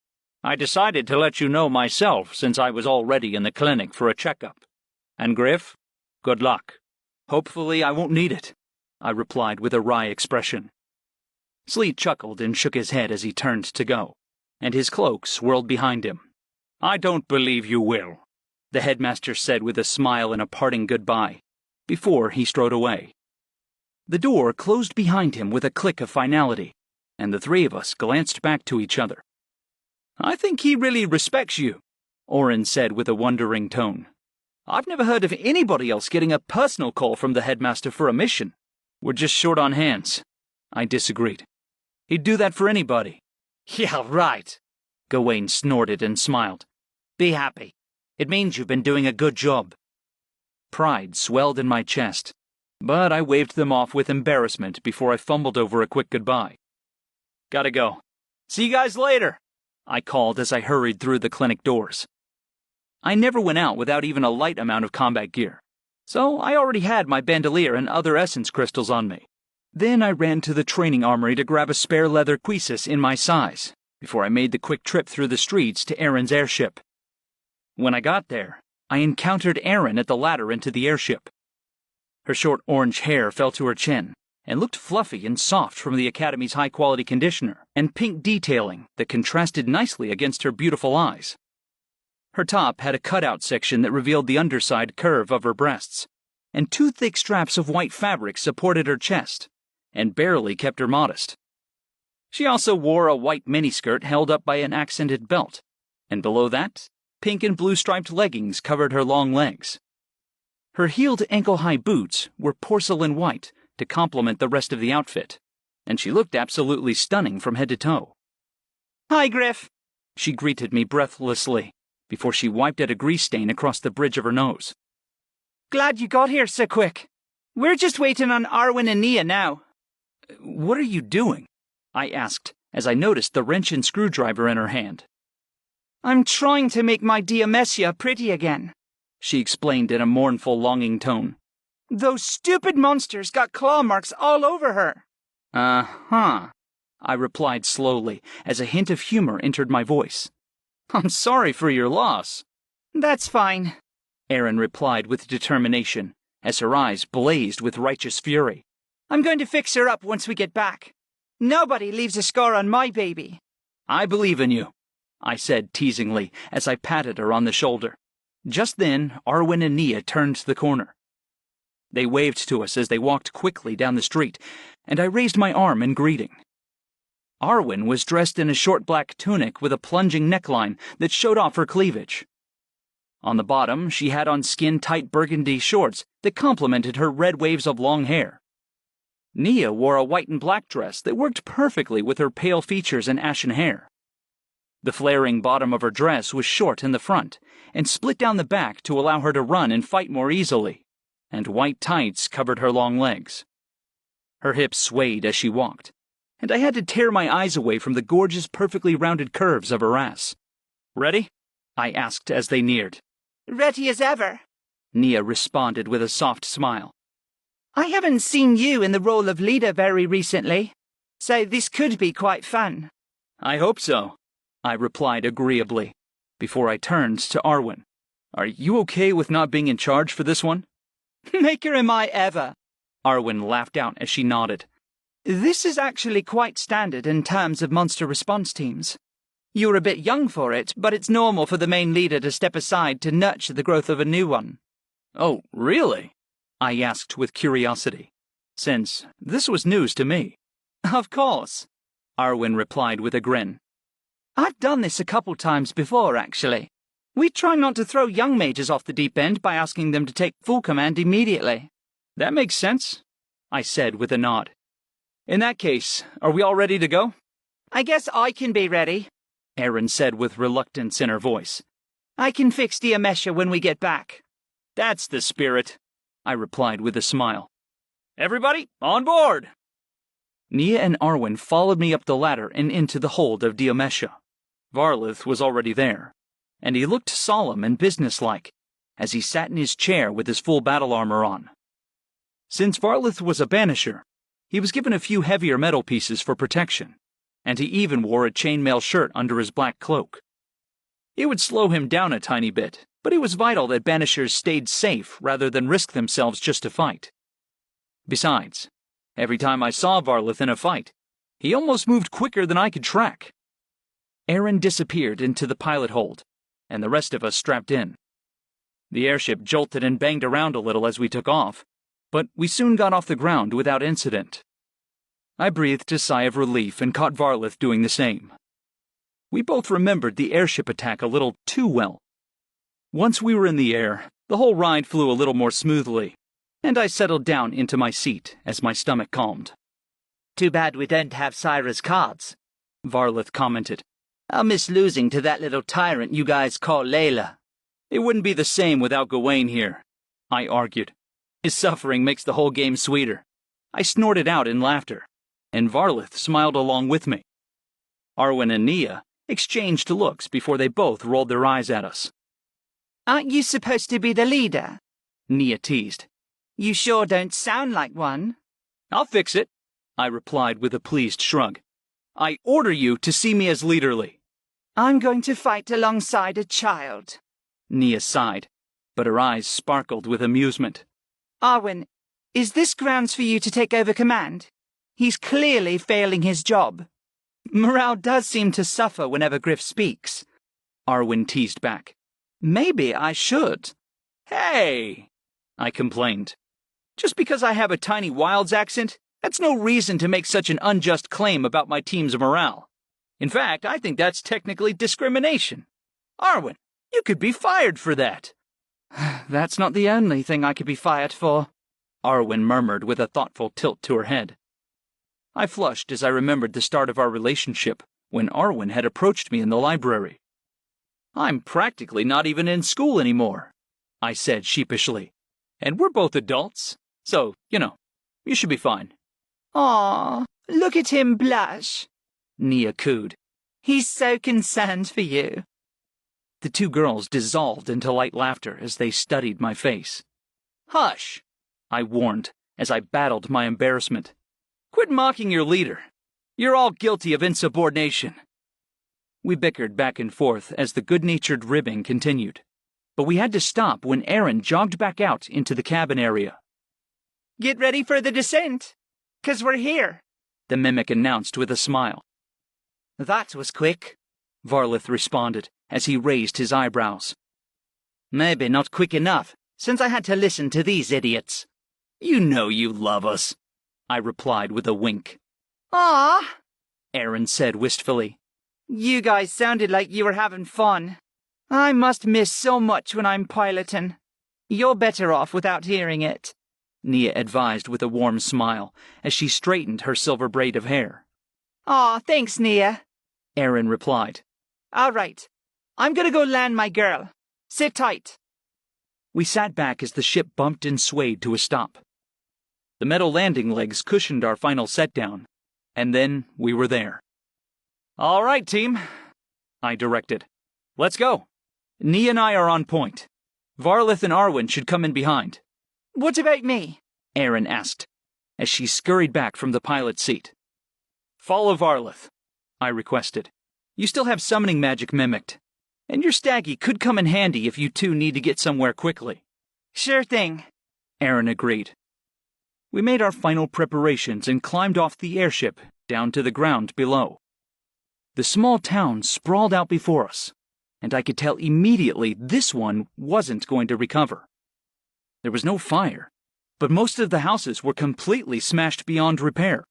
I decided to let you know myself since I was already in the clinic for a checkup. And Griff, good luck. Hopefully I won't need it, I replied with a wry expression. Sleet chuckled and shook his head as he turned to go, and his cloak swirled behind him. I don't believe you will, the headmaster said with a smile and a parting goodbye, before he strode away. The door closed behind him with a click of finality, and the three of us glanced back to each other. I think he really respects you, Oren said with a wondering tone. I've never heard of anybody else getting a personal call from the headmaster for a mission. We're just short on hands, I disagreed. He'd do that for anybody, Yeah, right. Gawain snorted and smiled. Be happy. It means you've been doing a good job. Pride swelled in my chest, but I waved them off with embarrassment before I fumbled over a quick goodbye. Gotta go. See you guys later, I called as I hurried through the clinic doors. I never went out without even a light amount of combat gear, so I already had my bandolier and other essence crystals on me. Then I ran to the training armory to grab a spare leather cuisses in my size, before I made the quick trip through the streets to Aaron's airship. When I got there, I encountered Aaron at the ladder into the airship. Her short orange hair fell to her chin and looked fluffy and soft from the Academy's high-quality conditioner and pink detailing that contrasted nicely against her beautiful eyes. Her top had a cutout section that revealed the underside curve of her breasts, and 2 thick straps of white fabric supported her chest and barely kept her modest. She also wore a white miniskirt held up by an accented belt, and below that, pink and blue striped leggings covered her long legs. Her heeled ankle-high boots were porcelain white to complement the rest of the outfit, and she looked absolutely stunning from head to toe. Hi, Griff. She greeted me breathlessly before she wiped at a grease stain across the bridge of her nose. Glad you got here so quick. We're just waiting on Arwen and Nia now. What are you doing? I asked as I noticed the wrench and screwdriver in her hand. I'm trying to make my Diomessia pretty again, she explained in a mournful, longing tone. Those stupid monsters got claw marks all over her. Uh-huh, I replied slowly as a hint of humor entered my voice. I'm sorry for your loss. That's fine, Aaron replied with determination as her eyes blazed with righteous fury. I'm going to fix her up once we get back. Nobody leaves a scar on my baby. I believe in you, I said teasingly as I patted her on the shoulder. Just then, Arwen and Nia turned the corner. They waved to us as they walked quickly down the street, and I raised my arm in greeting. Arwen was dressed in a short black tunic with a plunging neckline that showed off her cleavage. On the bottom, she had on skin-tight burgundy shorts that complemented her red waves of long hair. Nia wore a white and black dress that worked perfectly with her pale features and ashen hair. The flaring bottom of her dress was short in the front and split down the back to allow her to run and fight more easily, and white tights covered her long legs. Her hips swayed as she walked, and I had to tear my eyes away from the gorgeous, perfectly rounded curves of her ass. Ready? I asked as they neared. Ready as ever, Nia responded with a soft smile. I haven't seen you in the role of leader very recently, so this could be quite fun. I hope so, I replied agreeably, before I turned to Arwen. Are you okay with not being in charge for this one? Maker am I ever, Arwen laughed out as she nodded. This is actually quite standard in terms of monster response teams. You're a bit young for it, but it's normal for the main leader to step aside to nurture the growth of a new one. Oh, really? I asked with curiosity, since this was news to me. Of course, Arwen replied with a grin. I've done this a couple times before, actually. We try not to throw young mages off the deep end by asking them to take full command immediately. That makes sense, I said with a nod. In that case, are we all ready to go? I guess I can be ready, Aaron said with reluctance in her voice. I can fix Diomessia when we get back. That's the spirit, I replied with a smile. Everybody, on board! Nia and Arwen followed me up the ladder and into the hold of Diomessia. Varlith was already there, and he looked solemn and businesslike as he sat in his chair with his full battle armor on. Since Varlith was a banisher, he was given a few heavier metal pieces for protection, and he even wore a chainmail shirt under his black cloak. It would slow him down a tiny bit, but it was vital that banishers stayed safe rather than risk themselves just to fight. Besides, every time I saw Varlith in a fight, he almost moved quicker than I could track. Aaron disappeared into the pilot hold, and the rest of us strapped in. The airship jolted and banged around a little as we took off, but we soon got off the ground without incident. I breathed a sigh of relief and caught Varlith doing the same. We both remembered the airship attack a little too well. Once we were in the air, the whole ride flew a little more smoothly, and I settled down into my seat as my stomach calmed. Too bad we don't have Syra's cards, Varlith commented. I'll miss losing to that little tyrant you guys call Layla. It wouldn't be the same without Gawain here, I argued. His suffering makes the whole game sweeter. I snorted out in laughter, and Varlith smiled along with me. Arwen and Nia exchanged looks before they both rolled their eyes at us. Aren't you supposed to be the leader? Nia teased. You sure don't sound like one. I'll fix it, I replied with a pleased shrug. I order you to see me as leaderly. I'm going to fight alongside a child. Nia sighed, but her eyes sparkled with amusement. Arwen, is this grounds for you to take over command? He's clearly failing his job. Morale does seem to suffer whenever Griff speaks. Arwen teased back. Maybe I should. Hey, I complained. Just because I have a tiny Wilds accent, that's no reason to make such an unjust claim about my team's morale. In fact, I think that's technically discrimination. Arwen, you could be fired for that. That's not the only thing I could be fired for, Arwen murmured with a thoughtful tilt to her head. I flushed as I remembered the start of our relationship, when Arwen had approached me in the library. I'm practically not even in school anymore, I said sheepishly. And we're both adults, so, you should be fine. Aw, look at him blush, Nia cooed. He's so concerned for you. The two girls dissolved into light laughter as they studied my face. Hush, I warned as I battled my embarrassment. Quit mocking your leader. You're all guilty of insubordination. We bickered back and forth as the good-natured ribbing continued, but we had to stop when Aaron jogged back out into the cabin area. Get ready for the descent, 'cause we're here, the mimic announced with a smile. That was quick, Varlith responded as he raised his eyebrows. Maybe not quick enough, since I had to listen to these idiots. You know you love us, I replied with a wink. Ah, Aaron said wistfully. You guys sounded like you were having fun. I must miss so much when I'm piloting. You're better off without hearing it, Nia advised with a warm smile as she straightened her silver braid of hair. Aw, thanks, Nia, Aaron replied. All right, I'm gonna go land my girl. Sit tight. We sat back as the ship bumped and swayed to a stop. The metal landing legs cushioned our final set-down, and then we were there. All right, team, I directed. Let's go. Nia and I are on point. Varlith and Arwen should come in behind. What about me? Aaron asked, as she scurried back from the pilot's seat. Follow Varlith, I requested. You still have summoning magic mimicked, and your staggy could come in handy if you two need to get somewhere quickly. Sure thing, Aaron agreed. We made our final preparations and climbed off the airship down to the ground below. The small town sprawled out before us, and I could tell immediately this one wasn't going to recover. There was no fire, but most of the houses were completely smashed beyond repair.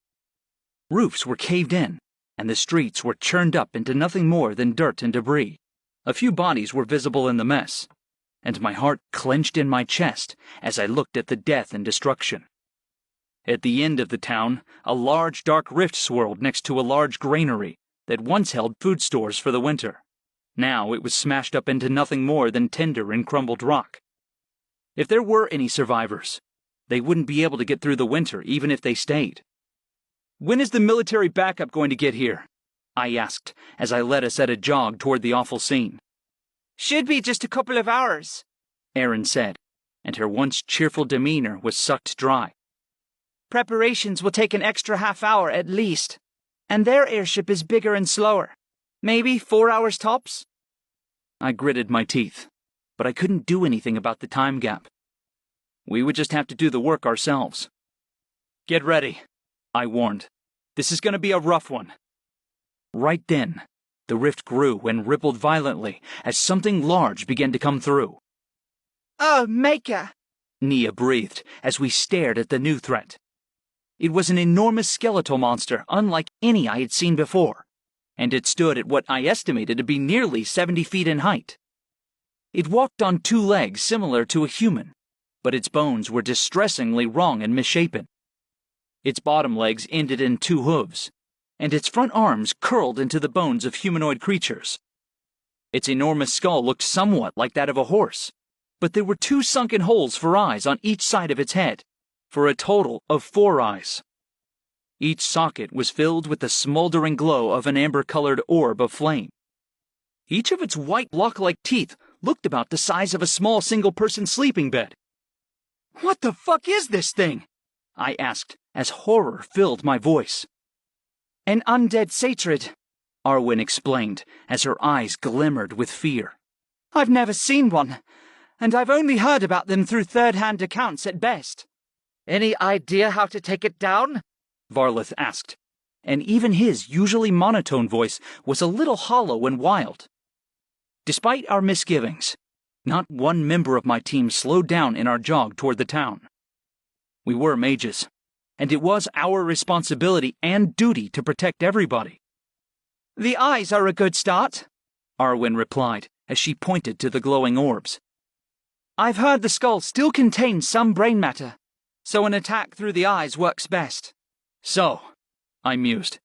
Roofs were caved in, and the streets were churned up into nothing more than dirt and debris. A few bodies were visible in the mess, and my heart clenched in my chest as I looked at the death and destruction. At the end of the town, a large dark rift swirled next to a large granary that once held food stores for the winter. Now it was smashed up into nothing more than tinder and crumbled rock. If there were any survivors, they wouldn't be able to get through the winter even if they stayed. When is the military backup going to get here? I asked as I led us at a jog toward the awful scene. Should be just a couple of hours, Aaron said, and her once cheerful demeanor was sucked dry. Preparations will take an extra half hour at least, and their airship is bigger and slower. Maybe 4 hours tops? I gritted my teeth, but I couldn't do anything about the time gap. We would just have to do the work ourselves. Get ready, I warned. This is going to be a rough one. Right then, the rift grew and rippled violently as something large began to come through. Oh, Maker! Nia breathed as we stared at the new threat. It was an enormous skeletal monster unlike any I had seen before, and it stood at what I estimated to be nearly 70 feet in height. It walked on 2 legs similar to a human, but its bones were distressingly wrong and misshapen. Its bottom legs ended in 2 hooves, and its front arms curled into the bones of humanoid creatures. Its enormous skull looked somewhat like that of a horse, but there were 2 sunken holes for eyes on each side of its head, for a total of 4 eyes. Each socket was filled with the smoldering glow of an amber-colored orb of flame. Each of its white block-like teeth looked about the size of a small single-person sleeping bed. "What the fuck is this thing?" I asked, as horror filled my voice. "An undead satyrid," Arwen explained, as her eyes glimmered with fear. "I've never seen one, and I've only heard about them through third-hand accounts at best." Any idea how to take it down? Varlith asked, and even his usually monotone voice was a little hollow and wild. Despite our misgivings, not one member of my team slowed down in our jog toward the town. We were mages, and it was our responsibility and duty to protect everybody. "The eyes are a good start," Arwen replied as she pointed to the glowing orbs. "I've heard the skull still contains some brain matter, so an attack through the eyes works best." "So," I mused,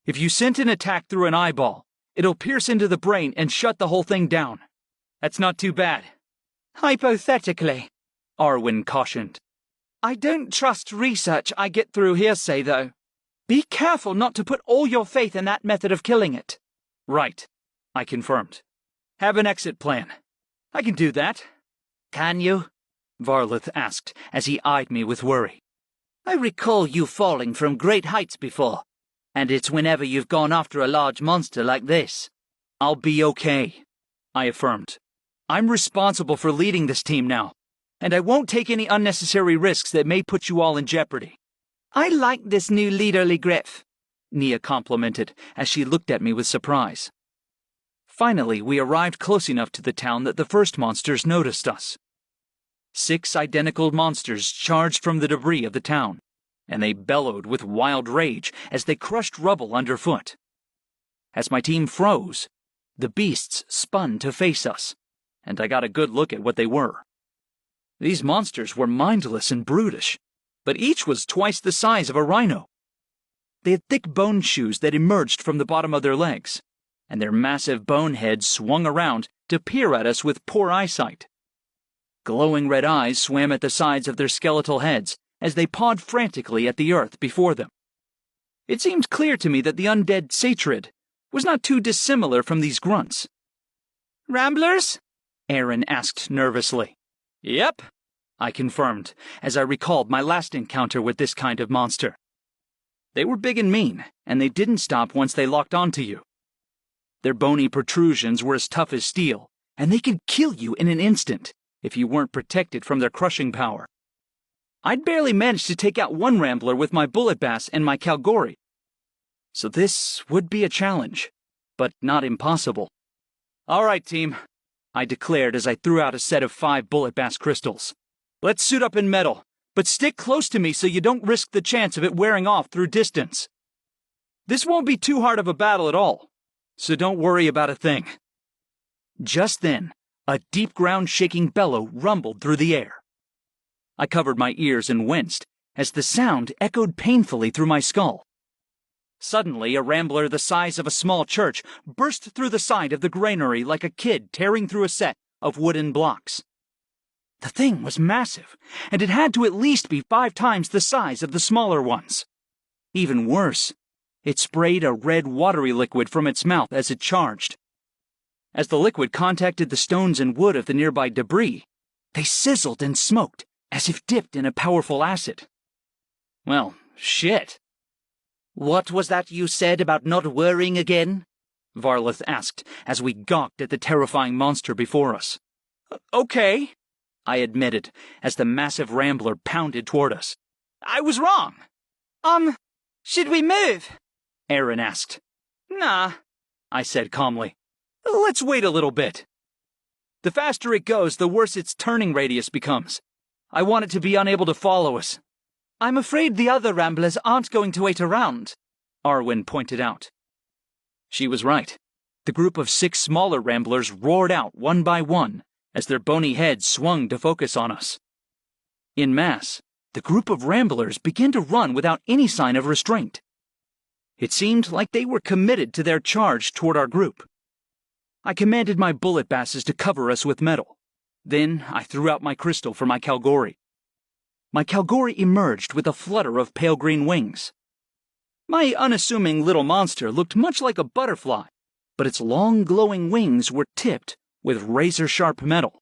"if you sent an attack through an eyeball, it'll pierce into the brain and shut the whole thing down. That's not too bad." "Hypothetically," Arwen cautioned. "I don't trust research I get through hearsay, though. Be careful not to put all your faith in that method of killing it." "Right," I confirmed. "Have an exit plan." "I can do that." Can you? Varlith asked as he eyed me with worry. I recall you falling from great heights before, and it's whenever you've gone after a large monster like this. "I'll be okay," I affirmed. "I'm responsible for leading this team now, and I won't take any unnecessary risks that may put you all in jeopardy." "I like this new leaderly grip," Nia complimented as she looked at me with surprise. Finally, we arrived close enough to the town that the first monsters noticed us. 6 identical monsters charged from the debris of the town, and they bellowed with wild rage as they crushed rubble underfoot. As my team froze, the beasts spun to face us, and I got a good look at what they were. These monsters were mindless and brutish, but each was twice the size of a rhino. They had thick bone shoes that emerged from the bottom of their legs, and their massive bone heads swung around to peer at us with poor eyesight. Glowing red eyes swam at the sides of their skeletal heads as they pawed frantically at the earth before them. It seemed clear to me that the undead satyrid was not too dissimilar from these grunts. "Ramblers?" Aaron asked nervously. "Yep," I confirmed, as I recalled my last encounter with this kind of monster. They were big and mean, and they didn't stop once they locked onto you. Their bony protrusions were as tough as steel, and they could kill you in an instant if you weren't protected from their crushing power. I'd barely managed to take out one rambler with my bullet bass and my Kalgori. So this would be a challenge, but not impossible. "All right, team," I declared as I threw out a set of 5 bullet bass crystals. "Let's suit up in metal, but stick close to me so you don't risk the chance of it wearing off through distance. This won't be too hard of a battle at all, so don't worry about a thing." Just then, a deep ground-shaking bellow rumbled through the air. I covered my ears and winced as the sound echoed painfully through my skull. Suddenly, a rambler the size of a small church burst through the side of the granary like a kid tearing through a set of wooden blocks. The thing was massive, and it had to at least be 5 times the size of the smaller ones. Even worse, it sprayed a red watery liquid from its mouth as it charged. As the liquid contacted the stones and wood of the nearby debris, they sizzled and smoked as if dipped in a powerful acid. Well, shit. What was that you said about not worrying again? Varlith asked as we gawked at the terrifying monster before us. "Okay," I admitted as the massive rambler pounded toward us. "I was wrong." Should we move?" Aaron asked. "Nah," I said calmly. "Let's wait a little bit. The faster it goes, the worse its turning radius becomes. I want it to be unable to follow us." "I'm afraid the other ramblers aren't going to wait around," Arwen pointed out. She was right. The group of 6 smaller ramblers roared out one by one as their bony heads swung to focus on us. In mass, the group of ramblers began to run without any sign of restraint. It seemed like they were committed to their charge toward our group. I commanded my bullet basses to cover us with metal. Then I threw out my crystal for my Kalgori. My Kalgori emerged with a flutter of pale green wings. My unassuming little monster looked much like a butterfly, but its long glowing wings were tipped with razor-sharp metal.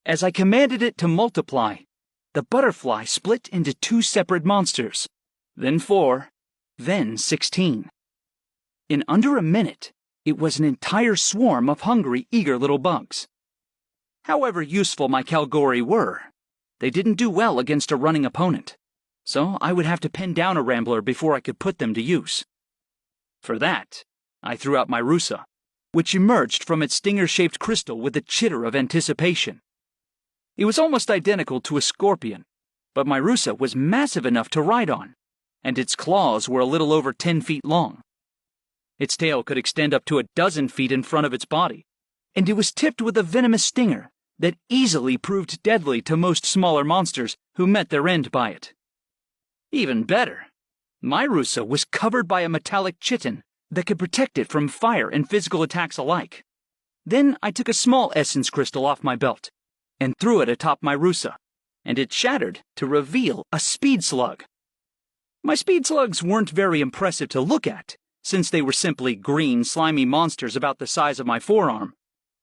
As I commanded it to multiply, the butterfly split into 2 separate monsters, then 4, then 16. In under a minute, it was an entire swarm of hungry, eager little bugs. However useful my Kalgori were, they didn't do well against a running opponent, so I would have to pin down a rambler before I could put them to use. For that, I threw out my Rusa, which emerged from its stinger-shaped crystal with a chitter of anticipation. It was almost identical to a scorpion, but my Rusa was massive enough to ride on, and its claws were a little over 10 feet long. Its tail could extend up to a dozen feet in front of its body, and it was tipped with a venomous stinger that easily proved deadly to most smaller monsters who met their end by it. Even better, my Rusa was covered by a metallic chitin that could protect it from fire and physical attacks alike. Then I took a small essence crystal off my belt and threw it atop my Rusa, and it shattered to reveal a speed slug. My speed slugs weren't very impressive to look at, since they were simply green, slimy monsters about the size of my forearm.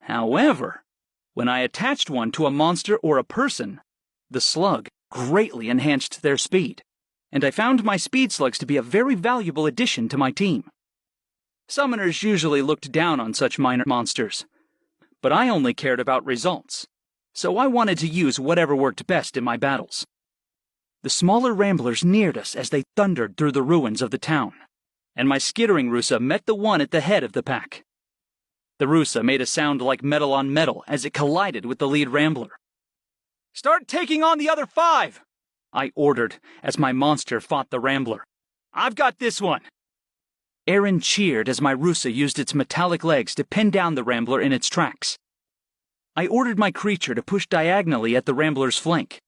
However, when I attached one to a monster or a person, the slug greatly enhanced their speed, and I found my speed slugs to be a very valuable addition to my team. Summoners usually looked down on such minor monsters, but I only cared about results, so I wanted to use whatever worked best in my battles. The smaller ramblers neared us as they thundered through the ruins of the town, and my skittering Rusa met the one at the head of the pack. The Rusa made a sound like metal on metal as it collided with the lead rambler. "Start taking on the other 5!" I ordered as my monster fought the rambler. "I've got this one!" Aaron cheered as my Rusa used its metallic legs to pin down the rambler in its tracks. I ordered my creature to push diagonally at the rambler's flank,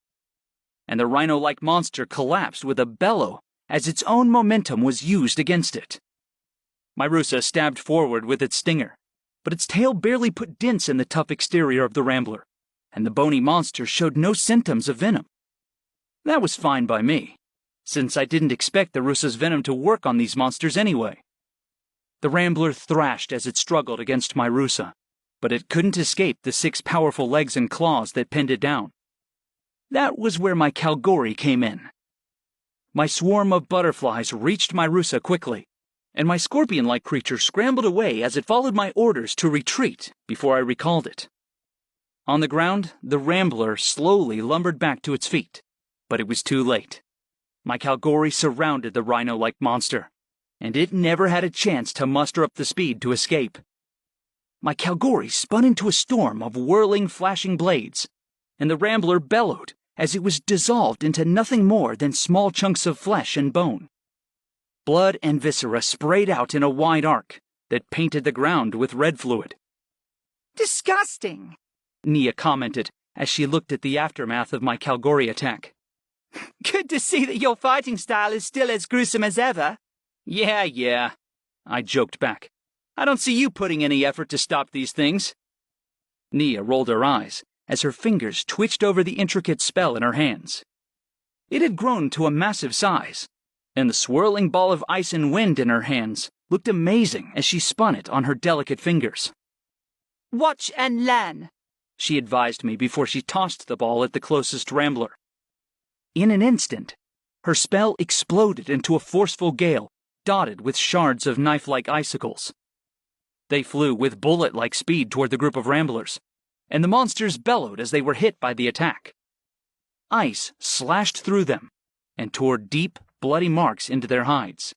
and the rhino-like monster collapsed with a bellow as its own momentum was used against it. My Rusa stabbed forward with its stinger, but its tail barely put dents in the tough exterior of the rambler, and the bony monster showed no symptoms of venom. That was fine by me, since I didn't expect the Rusa's venom to work on these monsters anyway. The rambler thrashed as it struggled against my Rusa, but it couldn't escape the 6 powerful legs and claws that pinned it down. That was where my Kalgori came in. My swarm of butterflies reached my Rusa quickly, and my scorpion-like creature scrambled away as it followed my orders to retreat before I recalled it. On the ground, the rambler slowly lumbered back to its feet, but it was too late. My Kalgori surrounded the rhino-like monster, and it never had a chance to muster up the speed to escape. My Kalgori spun into a storm of whirling, flashing blades, and the rambler bellowed as it was dissolved into nothing more than small chunks of flesh and bone. Blood and viscera sprayed out in a wide arc that painted the ground with red fluid. "Disgusting," Nia commented as she looked at the aftermath of my Kalgori attack. "Good to see that your fighting style is still as gruesome as ever." Yeah, I joked back. "I don't see you putting any effort to stop these things." Nia rolled her eyes as her fingers twitched over the intricate spell in her hands. It had grown to a massive size, and the swirling ball of ice and wind in her hands looked amazing as she spun it on her delicate fingers. "Watch and learn," she advised me before she tossed the ball at the closest rambler. In an instant, her spell exploded into a forceful gale dotted with shards of knife-like icicles. They flew with bullet-like speed toward the group of ramblers, and the monsters bellowed as they were hit by the attack. Ice slashed through them and tore deep, bloody marks into their hides.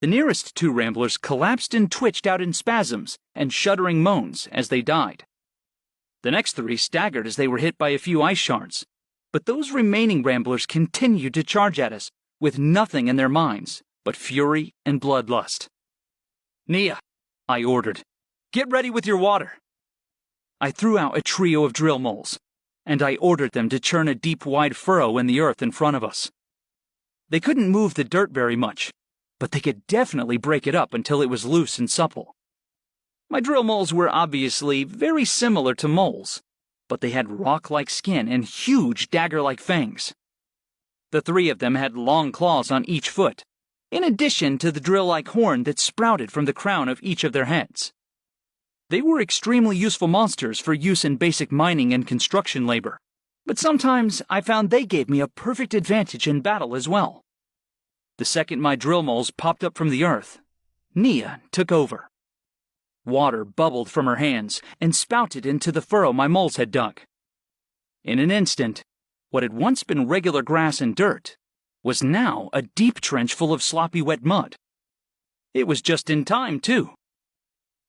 The nearest 2 ramblers collapsed and twitched out in spasms and shuddering moans as they died. The next 3 staggered as they were hit by a few ice shards, but those remaining ramblers continued to charge at us with nothing in their minds but fury and bloodlust. "Nia," I ordered, "get ready with your water." I threw out a trio of drill moles, and I ordered them to churn a deep, wide furrow in the earth in front of us. They couldn't move the dirt very much, but they could definitely break it up until it was loose and supple. My drill moles were obviously very similar to moles, but they had rock-like skin and huge dagger-like fangs. The three of them had long claws on each foot, in addition to the drill-like horn that sprouted from the crown of each of their heads. They were extremely useful monsters for use in basic mining and construction labor, but sometimes I found they gave me a perfect advantage in battle as well. The second my drill moles popped up from the earth, Nia took over. Water bubbled from her hands and spouted into the furrow my moles had dug. In an instant, what had once been regular grass and dirt was now a deep trench full of sloppy wet mud. It was just in time, too.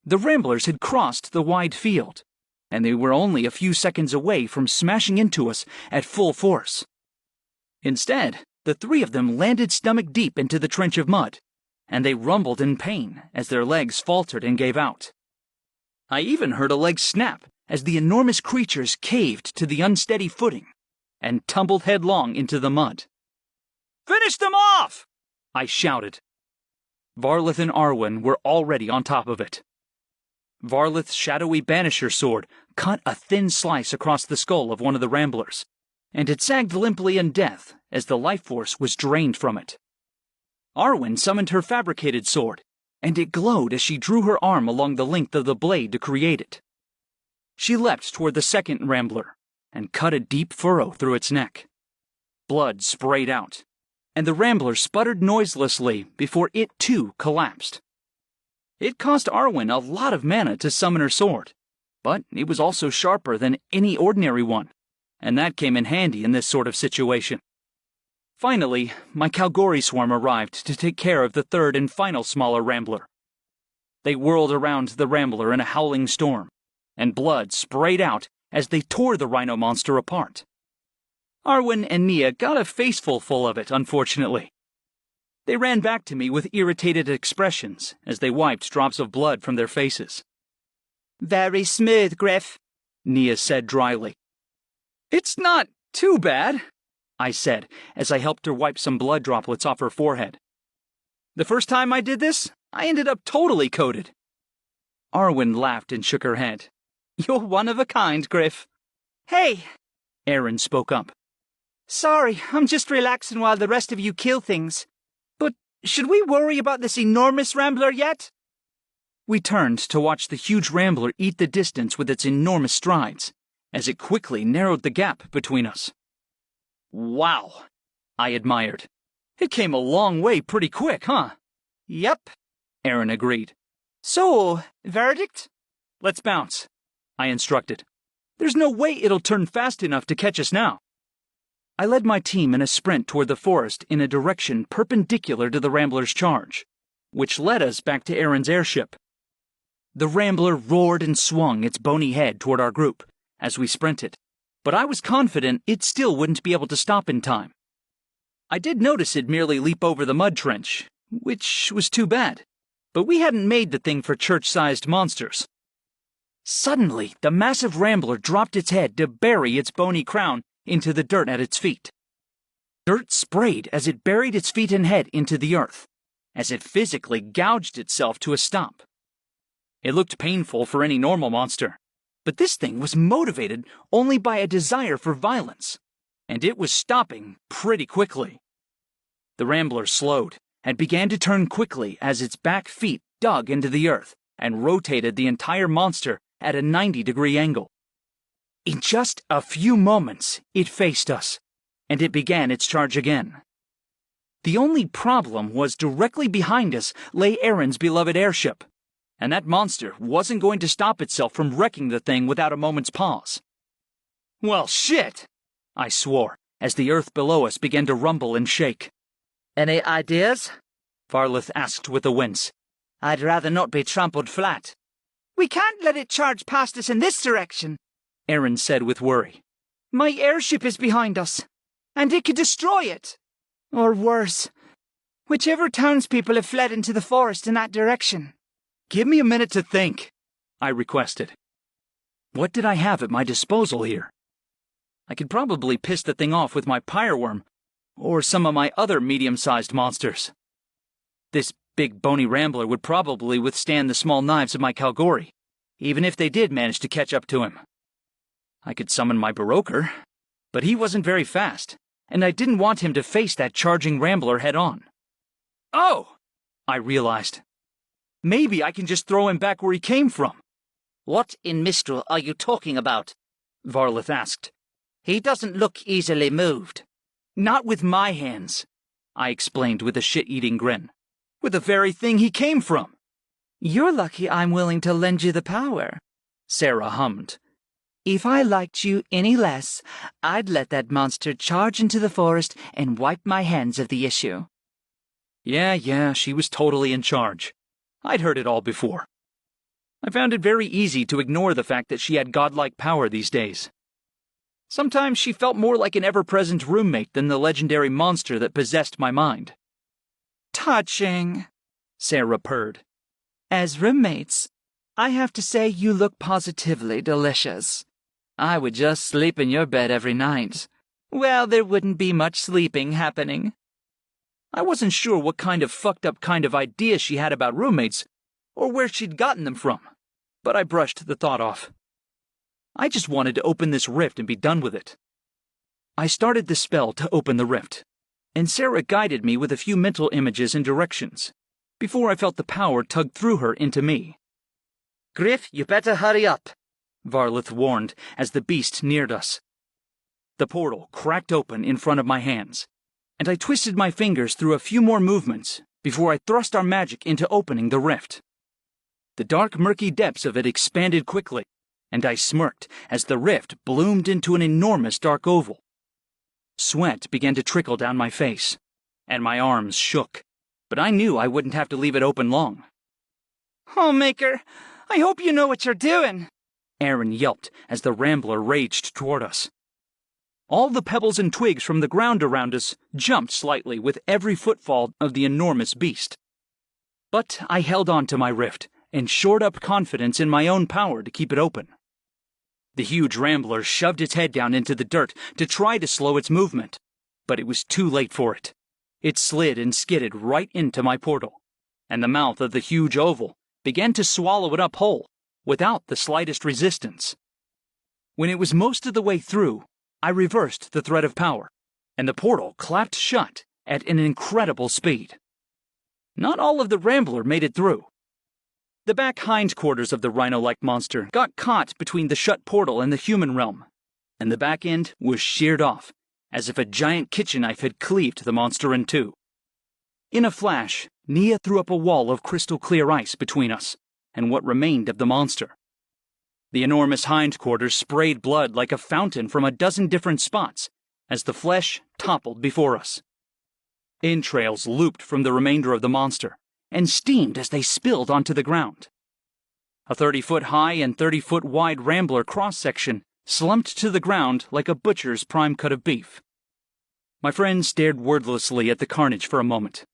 The ramblers had crossed the wide field, and they were only a few seconds away from smashing into us at full force. Instead, the three of them landed stomach deep into the trench of mud, and they rumbled in pain as their legs faltered and gave out. I even heard a leg snap as the enormous creatures caved to the unsteady footing and tumbled headlong into the mud. "Finish them off!" I shouted. Varlith and Arwen were already on top of it. Varlith's shadowy banisher sword cut a thin slice across the skull of one of the ramblers, and it sagged limply in death as the life force was drained from it. Arwen summoned her fabricated sword, and it glowed as she drew her arm along the length of the blade to create it. She leapt toward the second rambler and cut a deep furrow through its neck. Blood sprayed out, and the rambler sputtered noiselessly before it too collapsed. It cost Arwen a lot of mana to summon her sword, but it was also sharper than any ordinary one, and that came in handy in this sort of situation. Finally, my Kalgori swarm arrived to take care of the third and final smaller rambler. They whirled around the rambler in a howling storm, and blood sprayed out as they tore the rhino monster apart. Arwen and Nia got a faceful full of it, unfortunately. They ran back to me with irritated expressions as they wiped drops of blood from their faces. "Very smooth, Griff," Nia said dryly. "It's not too bad," I said as I helped her wipe some blood droplets off her forehead. "The first time I did this, I ended up totally coated." Arwen laughed and shook her head. "You're one of a kind, Griff." "Hey," Aaron spoke up. "Sorry, I'm just relaxing while the rest of you kill things. But should we worry about this enormous rambler yet?" We turned to watch the huge rambler eat the distance with its enormous strides, as it quickly narrowed the gap between us. "Wow," I admired. "It came a long way pretty quick, huh?" "Yep," Aaron agreed. "So, verdict?" "Let's bounce," I instructed. "There's no way it'll turn fast enough to catch us now." I led my team in a sprint toward the forest in a direction perpendicular to the Rambler's charge, which led us back to Aaron's airship. The Rambler roared and swung its bony head toward our group as we sprinted, but I was confident it still wouldn't be able to stop in time. I did notice it merely leap over the mud trench, which was too bad, but we hadn't made the thing for church-sized monsters. Suddenly, the massive Rambler dropped its head to bury its bony crown into the dirt at its feet. Dirt sprayed as it buried its feet and head into the earth, as it physically gouged itself to a stop. It looked painful for any normal monster, but this thing was motivated only by a desire for violence, and it was stopping pretty quickly. The Rambler slowed and began to turn quickly as its back feet dug into the earth and rotated the entire monster at a 90-degree angle. In just a few moments, it faced us, and it began its charge again. The only problem was directly behind us lay Aaron's beloved airship, and that monster wasn't going to stop itself from wrecking the thing without a moment's pause. "Well, shit!" I swore, as the earth below us began to rumble and shake. Any ideas? Varlith asked with a wince. I'd rather not be trampled flat. "We can't let it charge past us in this direction," Aaron said with worry. "My airship is behind us, and it could destroy it. Or worse, whichever townspeople have fled into the forest in that direction." "Give me a minute to think," I requested. What did I have at my disposal here? I could probably piss the thing off with my pyreworm, or some of my other medium-sized monsters. This big bony rambler would probably withstand the small knives of my Kalgori, even if they did manage to catch up to him. I could summon my Baroker, but he wasn't very fast, and I didn't want him to face that charging rambler head-on. Oh! I realized. Maybe I can just throw him back where he came from. What in Mistral are you talking about? Varlith asked. He doesn't look easily moved. Not with my hands, I explained with a shit-eating grin. With the very thing he came from. You're lucky I'm willing to lend you the power, Sarah hummed. If I liked you any less, I'd let that monster charge into the forest and wipe my hands of the issue. Yeah, she was totally in charge. I'd heard it all before. I found it very easy to ignore the fact that she had godlike power these days. Sometimes she felt more like an ever-present roommate than the legendary monster that possessed my mind. Touching, Sarah purred. As roommates, I have to say you look positively delicious. I would just sleep in your bed every night. Well, there wouldn't be much sleeping happening. I wasn't sure what kind of fucked up kind of idea she had about roommates, or where she'd gotten them from, but I brushed the thought off. I just wanted to open this rift and be done with it. I started the spell to open the rift, and Sarah guided me with a few mental images and directions, before I felt the power tug through her into me. Griff, you better hurry up, Varlith warned as the beast neared us. The portal cracked open in front of my hands, and I twisted my fingers through a few more movements before I thrust our magic into opening the rift. The dark, murky depths of it expanded quickly, and I smirked as the rift bloomed into an enormous dark oval. Sweat began to trickle down my face, and my arms shook, but I knew I wouldn't have to leave it open long. Homemaker, I hope you know what you're doing, Aaron yelped as the rambler raged toward us. All the pebbles and twigs from the ground around us jumped slightly with every footfall of the enormous beast. But I held on to my rift and shored up confidence in my own power to keep it open. The huge rambler shoved its head down into the dirt to try to slow its movement, but it was too late for it. It slid and skidded right into my portal, and the mouth of the huge oval began to swallow it up whole, without the slightest resistance. When it was most of the way through, I reversed the thread of power, and the portal clapped shut at an incredible speed. Not all of the rambler made it through. The back hindquarters of the rhino-like monster got caught between the shut portal and the human realm, and the back end was sheared off, as if a giant kitchen knife had cleaved the monster in two. In a flash, Nia threw up a wall of crystal-clear ice between us and what remained of the monster. The enormous hindquarters sprayed blood like a fountain from a dozen different spots as the flesh toppled before us. Entrails looped from the remainder of the monster and steamed as they spilled onto the ground. A 30-foot high and 30-foot wide rambler cross-section slumped to the ground like a butcher's prime cut of beef. My friend stared wordlessly at the carnage for a moment.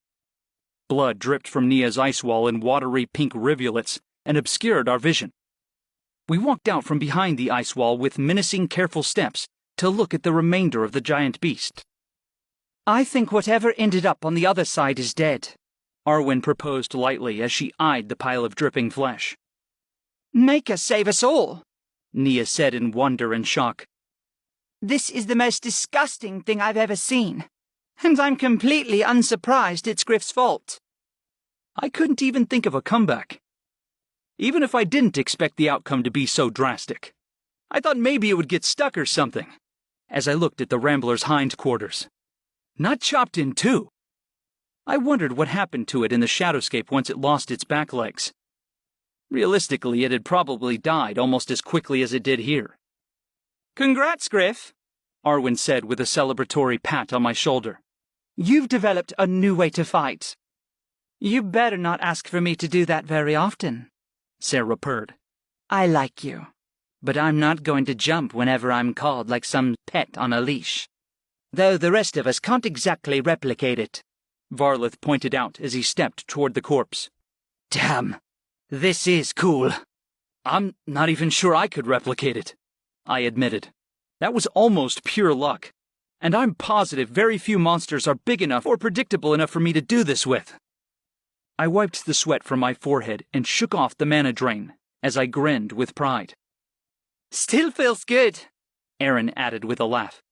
Blood dripped from Nia's ice wall in watery pink rivulets and obscured our vision. We walked out from behind the ice wall with menacing, careful steps to look at the remainder of the giant beast. I think whatever ended up on the other side is dead, Arwen proposed lightly as she eyed the pile of dripping flesh. Make us save us all, Nia said in wonder and shock. This is the most disgusting thing I've ever seen, and I'm completely unsurprised it's Griff's fault. I couldn't even think of a comeback. Even if I didn't expect the outcome to be so drastic. I thought maybe it would get stuck or something, as I looked at the rambler's hindquarters. Not chopped in two. I wondered what happened to it in the Shadowscape once it lost its back legs. Realistically, it had probably died almost as quickly as it did here. Congrats, Griff, Arwen said with a celebratory pat on my shoulder. You've developed a new way to fight. You better not ask for me to do that very often, Sarah purred. I like you, but I'm not going to jump whenever I'm called like some pet on a leash. Though the rest of us can't exactly replicate it, Varlith pointed out as he stepped toward the corpse. Damn, this is cool. I'm not even sure I could replicate it, I admitted. That was almost pure luck, and I'm positive very few monsters are big enough or predictable enough for me to do this with. I wiped the sweat from my forehead and shook off the mana drain as I grinned with pride. Still feels good, Aaron added with a laugh.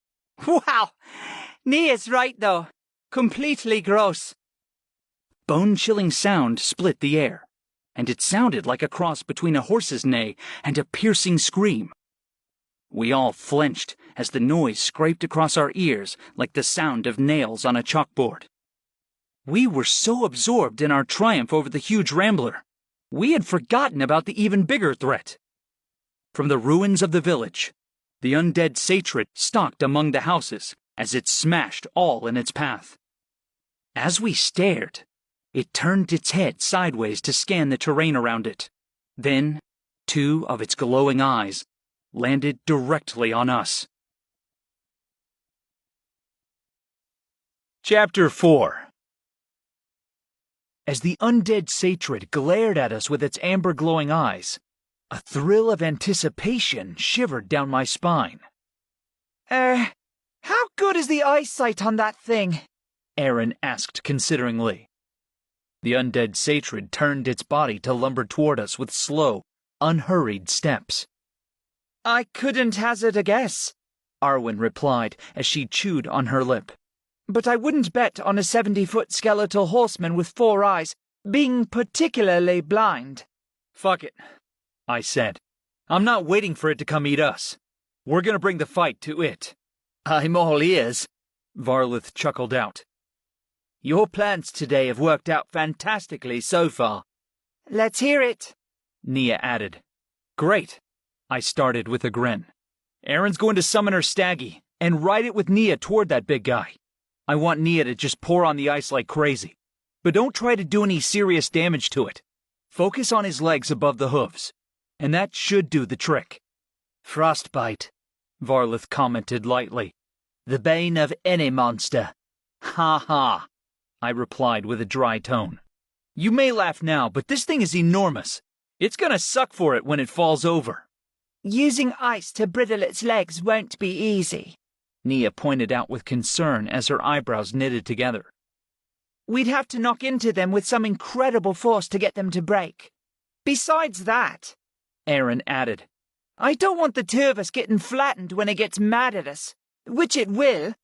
Wow! Nia's right, though. Completely gross. Bone-chilling sound split the air, and it sounded like a cross between a horse's neigh and a piercing scream. We all flinched as the noise scraped across our ears like the sound of nails on a chalkboard. We were so absorbed in our triumph over the huge rambler, we had forgotten about the even bigger threat. From the ruins of the village, the undead satred stalked among the houses as it smashed all in its path. As we stared, it turned its head sideways to scan the terrain around it. Then, two of its glowing eyes landed directly on us. Chapter 4. As the undead satred glared at us with its amber-glowing eyes, a thrill of anticipation shivered down my spine. How good is the eyesight on that thing? Aaron asked consideringly. The undead satred turned its body to lumber toward us with slow, unhurried steps. I couldn't hazard a guess, Arwen replied as she chewed on her lip. But I wouldn't bet on a 70-foot skeletal horseman with 4 eyes being particularly blind. Fuck it, I said. I'm not waiting for it to come eat us. We're gonna bring the fight to it. I'm all ears, Varlith chuckled out. Your plans today have worked out fantastically so far. Let's hear it, Nia added. Great, I started with a grin. Aaron's going to summon her staggy and ride it with Nia toward that big guy. I want Nia to just pour on the ice like crazy. But don't try to do any serious damage to it. Focus on his legs above the hooves, and that should do the trick. Frostbite, Varlith commented lightly. The bane of any monster. Ha ha, I replied with a dry tone. You may laugh now, but this thing is enormous. It's gonna suck for it when it falls over. Using ice to brittle its legs won't be easy, Nia pointed out with concern as her eyebrows knitted together. We'd have to knock into them with some incredible force to get them to break. Besides that, Aaron added, I don't want the two of us getting flattened when it gets mad at us, which it will.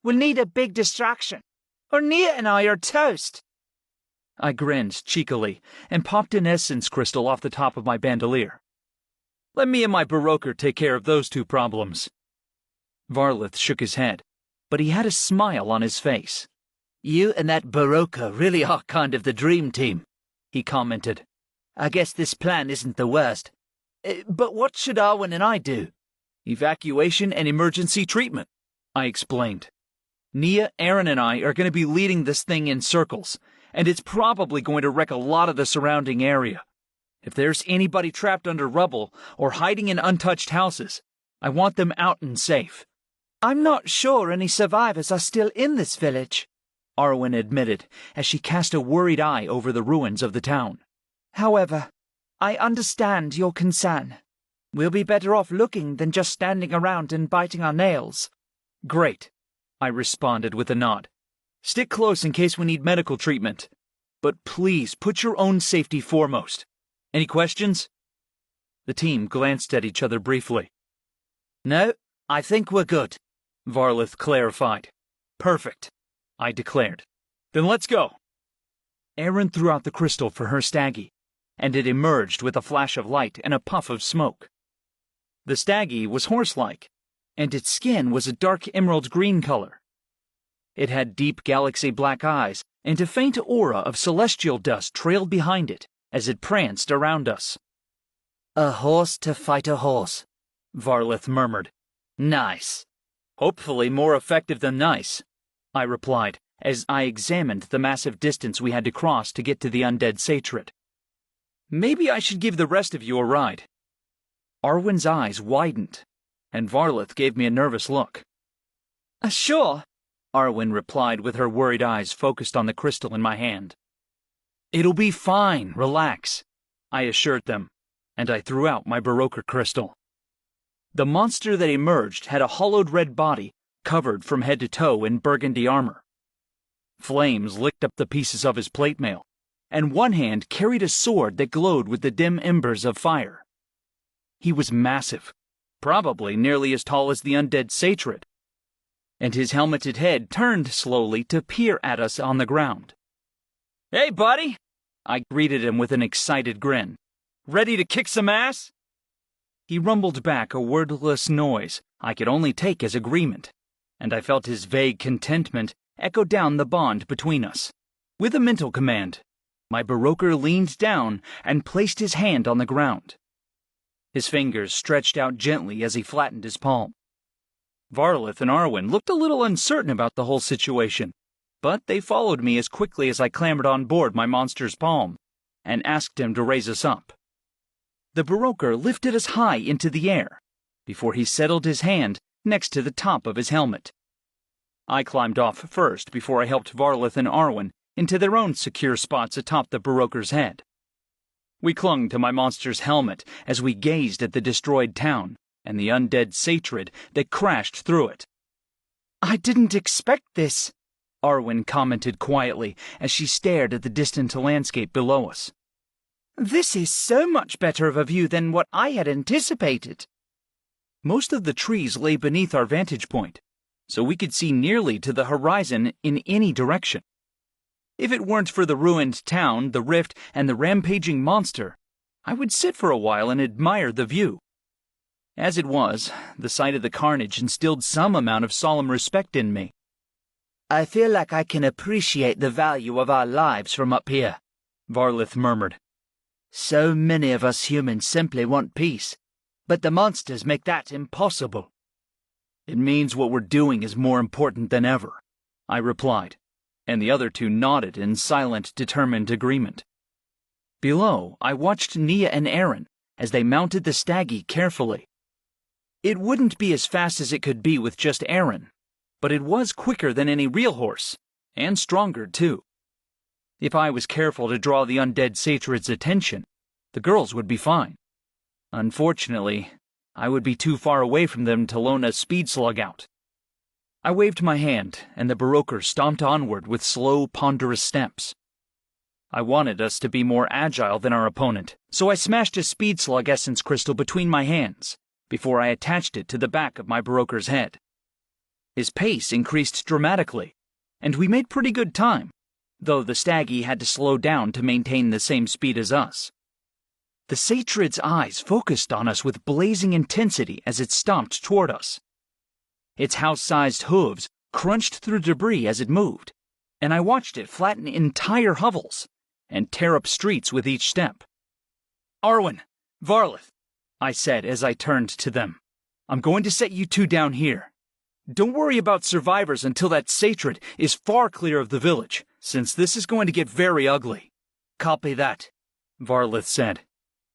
We'll need a big distraction, or Nia and I are toast. I grinned cheekily and popped an essence crystal off the top of my bandolier. Let me and my Baroker take care of those two problems. Varlith shook his head, but he had a smile on his face. You and that Baroka really are kind of the dream team, he commented. I guess this plan isn't the worst. But what should Arwen and I do? Evacuation and emergency treatment, I explained. Nia, Aaron, and I are going to be leading this thing in circles, and it's probably going to wreck a lot of the surrounding area. If there's anybody trapped under rubble or hiding in untouched houses, I want them out and safe. I'm not sure any survivors are still in this village, Arwen admitted as she cast a worried eye over the ruins of the town. However, I understand your concern. We'll be better off looking than just standing around and biting our nails. Great, I responded with a nod. Stick close in case we need medical treatment. But please put your own safety foremost. Any questions? The team glanced at each other briefly. No, I think we're good, Varlith clarified. Perfect, I declared. Then let's go. Aaron threw out the crystal for her staggy, and it emerged with a flash of light and a puff of smoke. The staggy was horse-like, and its skin was a dark emerald green color. It had deep galaxy black eyes, and a faint aura of celestial dust trailed behind it as it pranced around us. A horse to fight a horse, Varlith murmured. Nice. Hopefully more effective than nice, I replied as I examined the massive distance we had to cross to get to the undead satred. Maybe I should give the rest of you a ride. Arwen's eyes widened, and Varlith gave me a nervous look. Sure, Arwen replied with her worried eyes focused on the crystal in my hand. It'll be fine, relax, I assured them, and I threw out my Baroker crystal. The monster that emerged had a hollowed red body covered from head to toe in burgundy armor. Flames licked up the pieces of his plate mail, and one hand carried a sword that glowed with the dim embers of fire. He was massive, probably nearly as tall as the undead satyr, and his helmeted head turned slowly to peer at us on the ground. "Hey, buddy!" I greeted him with an excited grin. "Ready to kick some ass?" He rumbled back a wordless noise I could only take as agreement, and I felt his vague contentment echo down the bond between us. With a mental command, my Baroker leaned down and placed his hand on the ground. His fingers stretched out gently as he flattened his palm. Varlith and Arwen looked a little uncertain about the whole situation, but they followed me as quickly as I clambered on board my monster's palm and asked him to raise us up. The Baroker lifted us high into the air before he settled his hand next to the top of his helmet. I climbed off first before I helped Varlith and Arwen into their own secure spots atop the Baroker's head. We clung to my monster's helmet as we gazed at the destroyed town and the undead satyr that crashed through it. "I didn't expect this," Arwen commented quietly as she stared at the distant landscape below us. "This is so much better of a view than what I had anticipated." Most of the trees lay beneath our vantage point, so we could see nearly to the horizon in any direction. If it weren't for the ruined town, the rift, and the rampaging monster, I would sit for a while and admire the view. As it was, the sight of the carnage instilled some amount of solemn respect in me. "I feel like I can appreciate the value of our lives from up here," Varlith murmured. "So many of us humans simply want peace, but the monsters make that impossible." "It means what we're doing is more important than ever," I replied, and the other two nodded in silent, determined agreement. Below, I watched Nia and Aaron as they mounted the staggy carefully. It wouldn't be as fast as it could be with just Aaron, but it was quicker than any real horse, and stronger, too. If I was careful to draw the undead satyr's attention, the girls would be fine. Unfortunately, I would be too far away from them to loan a speed slug out. I waved my hand, and the Baroker stomped onward with slow, ponderous steps. I wanted us to be more agile than our opponent, so I smashed a speed slug essence crystal between my hands before I attached it to the back of my Baroker's head. His pace increased dramatically, and we made pretty good time, though the staggy had to slow down to maintain the same speed as us. The satyr's eyes focused on us with blazing intensity as it stomped toward us. Its house-sized hooves crunched through debris as it moved, and I watched it flatten entire hovels and tear up streets with each step. "Arwen, Varlith," I said as I turned to them, "I'm going to set you two down here. Don't worry about survivors until that satyr is far clear of the village, since this is going to get very ugly." "Copy that," Varlith said.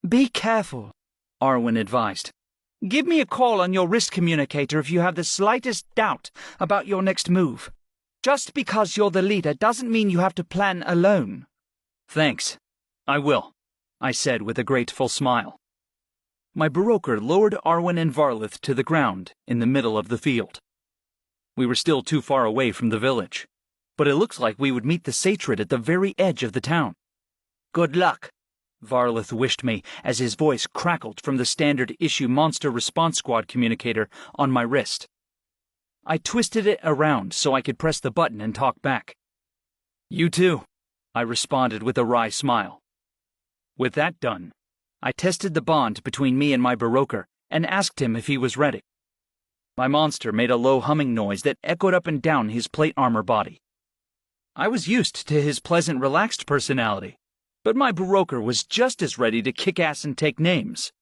"Be careful," Arwen advised. "Give me a call on your wrist communicator if you have the slightest doubt about your next move. Just because you're the leader doesn't mean you have to plan alone." "Thanks. I will," I said with a grateful smile. My Baroker lowered Arwen and Varlith to the ground in the middle of the field. We were still too far away from the village, but it looked like we would meet the satyr at the very edge of the town. "Good luck," Varlith wished me as his voice crackled from the standard-issue Monster Response Squad communicator on my wrist. I twisted it around so I could press the button and talk back. "You too," I responded with a wry smile. With that done, I tested the bond between me and my Baroker and asked him if he was ready. My monster made a low humming noise that echoed up and down his plate armor body. I was used to his pleasant, relaxed personality, but my Baroker was just as ready to kick ass and take names.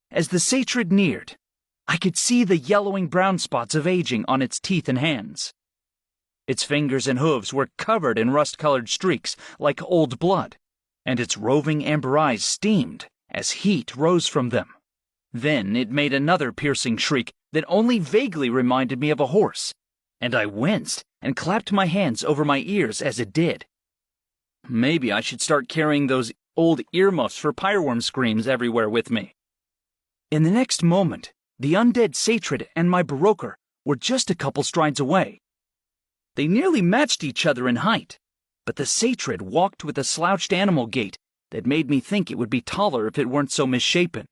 As the satyr neared, I could see the yellowing brown spots of aging on its teeth and hands. Its fingers and hooves were covered in rust-colored streaks like old blood, and its roving amber eyes steamed as heat rose from them. Then it made another piercing shriek that only vaguely reminded me of a horse, and I winced and clapped my hands over my ears as it did. Maybe I should start carrying those old earmuffs for pyreworm screams everywhere with me. In the next moment, the undead satyr and my Baroker were just a couple strides away. They nearly matched each other in height, but the Satrid walked with a slouched animal gait that made me think it would be taller if it weren't so misshapen.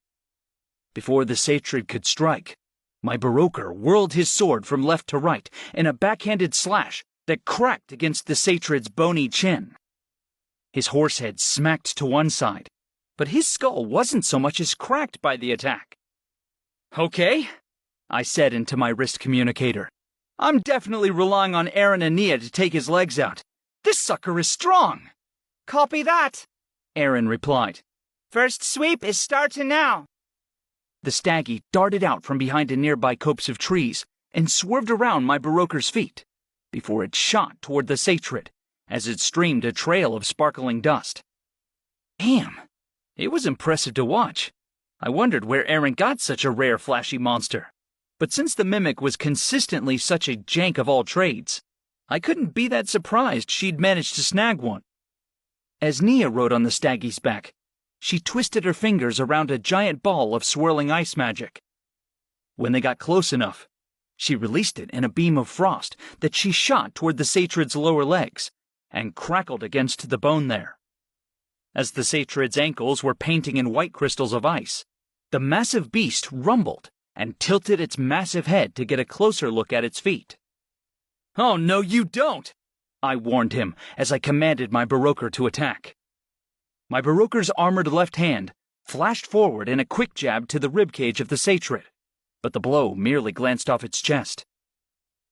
Before the Satrid could strike, my Baroker whirled his sword from left to right in a backhanded slash that cracked against the Satrid's bony chin. His horse head smacked to one side, but his skull wasn't so much as cracked by the attack. "Okay," I said into my wrist communicator. "I'm definitely relying on Aaron and Nia to take his legs out. This sucker is strong." Copy that, Aaron replied. "First sweep is starting now." The staggy darted out from behind a nearby copse of trees and swerved around my Baroker's feet before it shot toward the Satrid as it streamed a trail of sparkling dust. Damn, it was impressive to watch. I wondered where Aaron got such a rare flashy monster. But since the mimic was consistently such a jank of all trades, I couldn't be that surprised she'd managed to snag one. As Nia rode on the staggy's back, she twisted her fingers around a giant ball of swirling ice magic. When they got close enough, she released it in a beam of frost that she shot toward the Satrid's lower legs and crackled against the bone there. As the Satrid's ankles were painting in white crystals of ice, the massive beast rumbled and tilted its massive head to get a closer look at its feet. "Oh, no, you don't!" I warned him as I commanded my Baroker to attack. My Baroker's armored left hand flashed forward in a quick jab to the ribcage of the Satrid, but the blow merely glanced off its chest.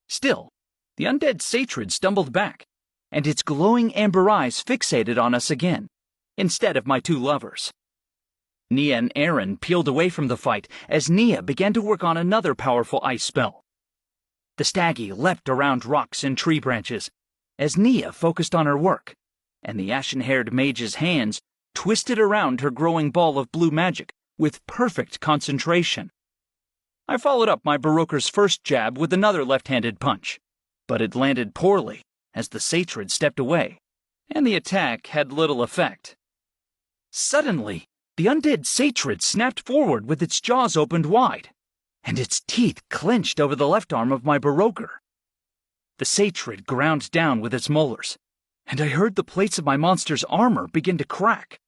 Still, the undead Satrid stumbled back, and its glowing amber eyes fixated on us again, instead of my two lovers. Nia and Aaron peeled away from the fight as Nia began to work on another powerful ice spell. The staggy leapt around rocks and tree branches as Nia focused on her work, and the ashen-haired mage's hands twisted around her growing ball of blue magic with perfect concentration. I followed up my Baroker's first jab with another left-handed punch, but it landed poorly as the Satrid stepped away, and the attack had little effect. Suddenly, the undead Satrid snapped forward with its jaws opened wide, and its teeth clenched over the left arm of my Baroker. The Satrid ground down with its molars, and I heard the plates of my monster's armor begin to crack.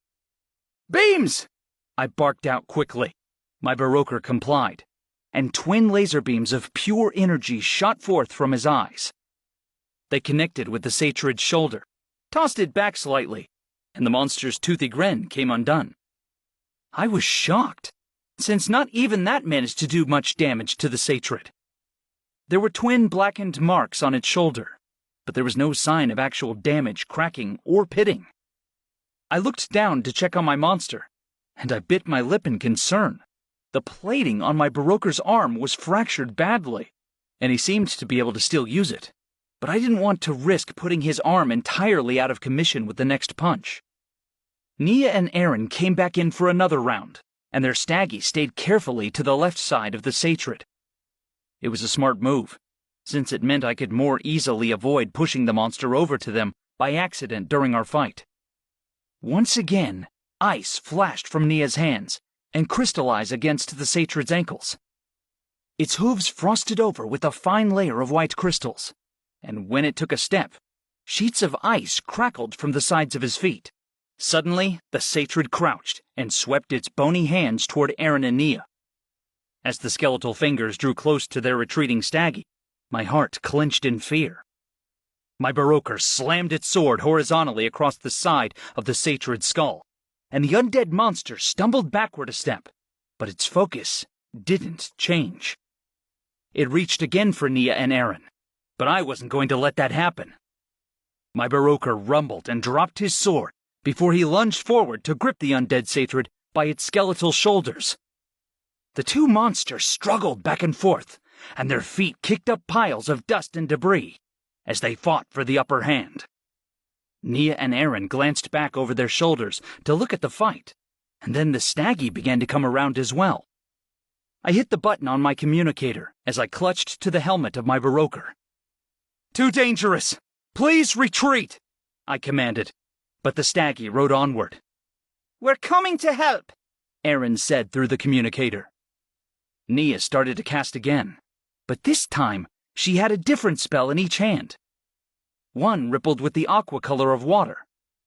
"Beams!" I barked out quickly. My Baroker complied, and twin laser beams of pure energy shot forth from his eyes. They connected with the Satrid's shoulder, tossed it back slightly, and the monster's toothy grin came undone. I was shocked, since not even that managed to do much damage to the Satrid. There were twin blackened marks on its shoulder, but there was no sign of actual damage, cracking, or pitting. I looked down to check on my monster, and I bit my lip in concern. The plating on my Baroker's arm was fractured badly, and he seemed to be able to still use it, but I didn't want to risk putting his arm entirely out of commission with the next punch. Nia and Aaron came back in for another round, and their staggy stayed carefully to the left side of the Satrid. It was a smart move, since it meant I could more easily avoid pushing the monster over to them by accident during our fight. Once again, ice flashed from Nia's hands and crystallized against the Satrid's ankles. Its hooves frosted over with a fine layer of white crystals, and when it took a step, sheets of ice crackled from the sides of his feet. Suddenly, the Satrid crouched and swept its bony hands toward Aaron and Nia. As the skeletal fingers drew close to their retreating staggy, my heart clenched in fear. My Baroker slammed its sword horizontally across the side of the Satrid's skull, and the undead monster stumbled backward a step, but its focus didn't change. It reached again for Nia and Aaron, but I wasn't going to let that happen. My Baroker rumbled and dropped his sword before he lunged forward to grip the undead Satrid by its skeletal shoulders. The two monsters struggled back and forth, and their feet kicked up piles of dust and debris as they fought for the upper hand. Nia and Aaron glanced back over their shoulders to look at the fight, and then the staggy began to come around as well. I hit the button on my communicator as I clutched to the helmet of my Baroker. "Too dangerous! Please retreat!" I commanded, but the staggy rode onward. "We're coming to help," Aaron said through the communicator. Nia started to cast again, but this time she had a different spell in each hand. One rippled with the aqua color of water,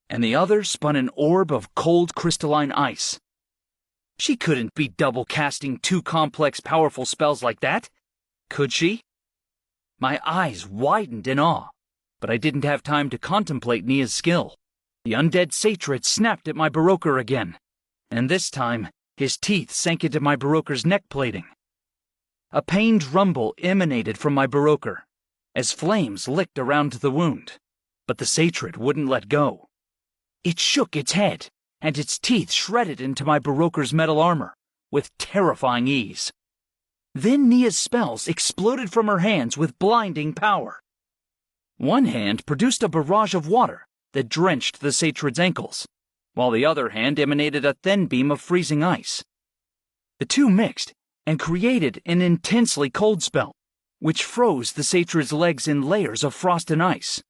and the other spun an orb of cold crystalline ice. She couldn't be double casting two complex, powerful spells like that, could she? My eyes widened in awe, but I didn't have time to contemplate Nia's skill. The undead Satrid snapped at my Baroker again, and this time his teeth sank into my Baroker's neck plating. A pained rumble emanated from my Baroker as flames licked around the wound, but the Satrid wouldn't let go. It shook its head, and its teeth shredded into my Baroker's metal armor with terrifying ease. Then Nia's spells exploded from her hands with blinding power. One hand produced a barrage of water that drenched the Satrid's ankles, while the other hand emanated a thin beam of freezing ice. The two mixed and created an intensely cold spell, which froze the Satrid's legs in layers of frost and ice.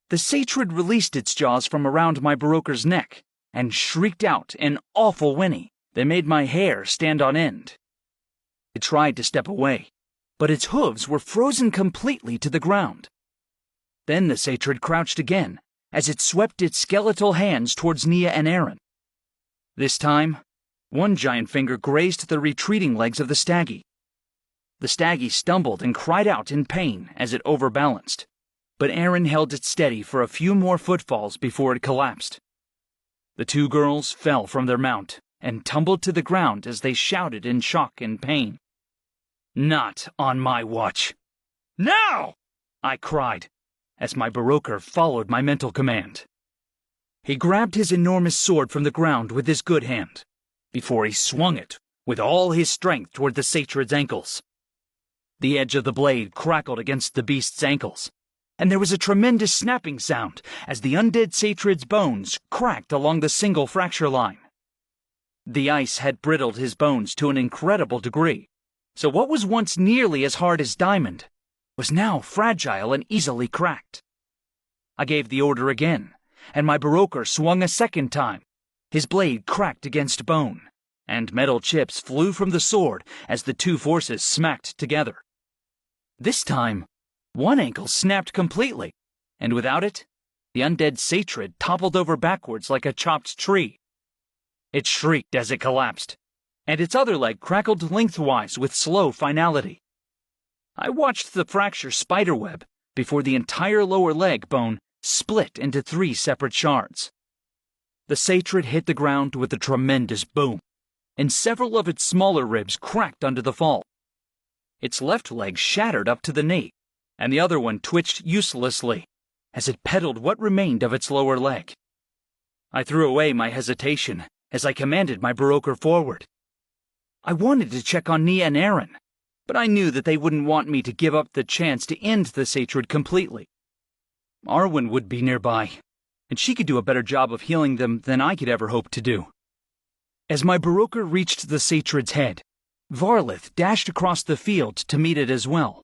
The Satrid released its jaws from around my Baroker's neck and shrieked out an awful whinny that made my hair stand on end. It tried to step away, but its hooves were frozen completely to the ground. Then the Satrid crouched again as it swept its skeletal hands towards Nia and Aaron. This time, one giant finger grazed the retreating legs of the staggy. The staggy stumbled and cried out in pain as it overbalanced, but Aaron held it steady for a few more footfalls before it collapsed. The two girls fell from their mount and tumbled to the ground as they shouted in shock and pain. "Not on my watch." "Now!" I cried, as my Baroker followed my mental command. He grabbed his enormous sword from the ground with his good hand, before he swung it with all his strength toward the Satrid's ankles. The edge of the blade crackled against the beast's ankles, and there was a tremendous snapping sound as the undead Satrid's bones cracked along the single fracture line. The ice had brittled his bones to an incredible degree, so what was once nearly as hard as diamond was now fragile and easily cracked. I gave the order again, and my Baroker swung a second time. His blade cracked against bone, and metal chips flew from the sword as the two forces smacked together. This time, one ankle snapped completely, and without it, the undead Satrid toppled over backwards like a chopped tree. It shrieked as it collapsed, and its other leg crackled lengthwise with slow finality. I watched the fracture spiderweb before the entire lower leg bone split into 3 separate shards. The Satrid hit the ground with a tremendous boom, and several of its smaller ribs cracked under the fall. Its left leg shattered up to the knee, and the other one twitched uselessly as it pedaled what remained of its lower leg. I threw away my hesitation as I commanded my Baroker forward. I wanted to check on Nia and Aaron, but I knew that they wouldn't want me to give up the chance to end the Satrid completely. Arwen would be nearby, and she could do a better job of healing them than I could ever hope to do. As my Baroker reached the Satrid's head, Varlith dashed across the field to meet it as well.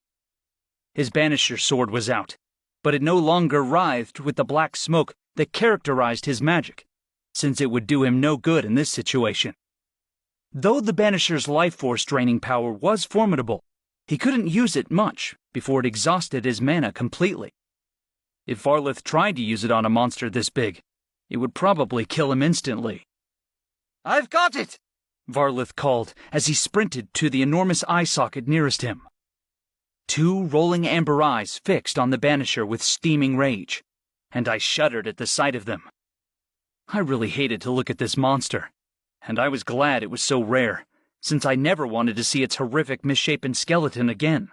His Banisher sword was out, but it no longer writhed with the black smoke that characterized his magic, since it would do him no good in this situation. Though the Banisher's life force draining power was formidable, he couldn't use it much before it exhausted his mana completely. If Varlith tried to use it on a monster this big, it would probably kill him instantly. "I've got it!" Varlith called as he sprinted to the enormous eye socket nearest him. 2 rolling amber eyes fixed on the Banisher with steaming rage, and I shuddered at the sight of them. I really hated to look at this monster, and I was glad it was so rare, since I never wanted to see its horrific misshapen skeleton again.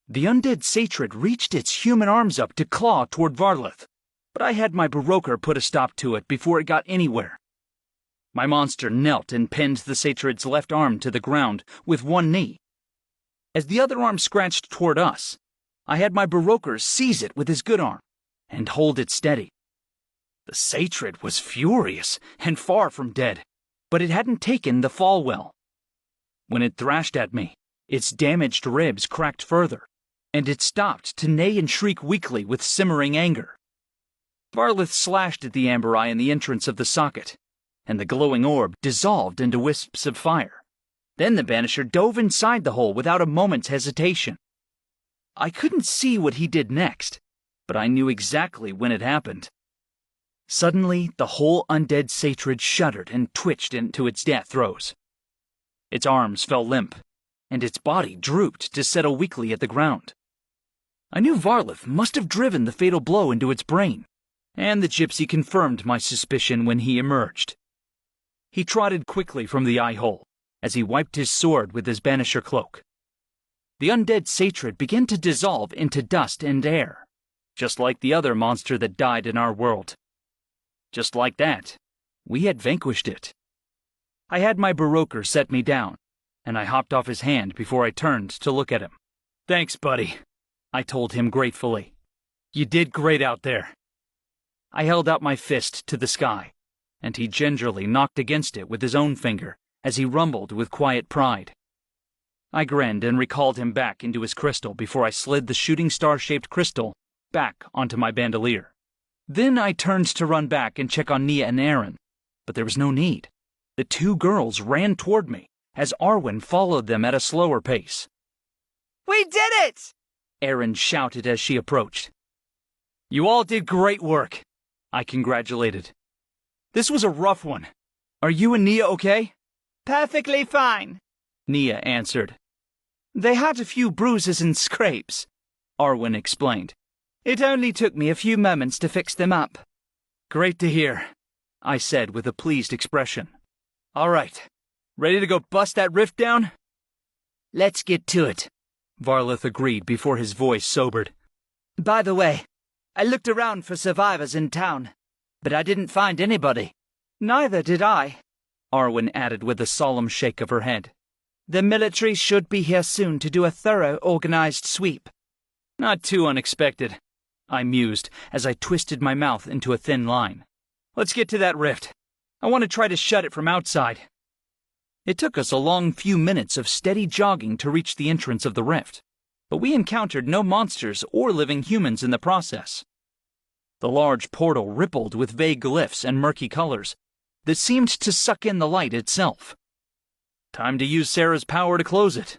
The undead Satrid reached its human arms up to claw toward Varlith, but I had my Baroker put a stop to it before it got anywhere. My monster knelt and pinned the Satrid's left arm to the ground with one knee. As the other arm scratched toward us, I had my Baroker seize it with his good arm and hold it steady. The Satrid was furious and far from dead, but it hadn't taken the fall well. When it thrashed at me, its damaged ribs cracked further, and it stopped to neigh and shriek weakly with simmering anger. Varlith slashed at the amber eye in the entrance of the socket, and the glowing orb dissolved into wisps of fire. Then the Banisher dove inside the hole without a moment's hesitation. I couldn't see what he did next, but I knew exactly when it happened. Suddenly, the whole undead satyrid shuddered and twitched into its death throes. Its arms fell limp, and its body drooped to settle weakly at the ground. I knew Varlith must have driven the fatal blow into its brain, and the gypsy confirmed my suspicion when he emerged. He trotted quickly from the eye-hole as he wiped his sword with his banisher cloak. The undead satyrid began to dissolve into dust and air, just like the other monster that died in our world. Just like that, we had vanquished it. I had my baroker set me down, and I hopped off his hand before I turned to look at him. "Thanks, buddy," I told him gratefully. "You did great out there." I held out my fist to the sky, and he gingerly knocked against it with his own finger as he rumbled with quiet pride. I grinned and recalled him back into his crystal before I slid the shooting star-shaped crystal back onto my bandolier. Then I turned to run back and check on Nia and Aaron, but there was no need. The two girls ran toward me as Arwen followed them at a slower pace. We did it! Aaron shouted as she approached. "You all did great work," I congratulated. "This was a rough one. Are you and Nia okay?" Perfectly fine, Nia answered. They had a few bruises and scrapes, Arwen explained. It only took me a few moments to fix them up. Great to hear, I said with a pleased expression. All right, ready to go bust that rift down? Let's get to it, Varlith agreed before his voice sobered. By the way, I looked around for survivors in town, but I didn't find anybody. Neither did I, Arwen added with a solemn shake of her head. The military should be here soon to do a thorough, organized sweep. Not too unexpected, I mused as I twisted my mouth into a thin line. Let's get to that rift. I want to try to shut it from outside. It took us a long few minutes of steady jogging to reach the entrance of the rift, but we encountered no monsters or living humans in the process. The large portal rippled with vague glyphs and murky colors that seemed to suck in the light itself. Time to use Sarah's power to close it.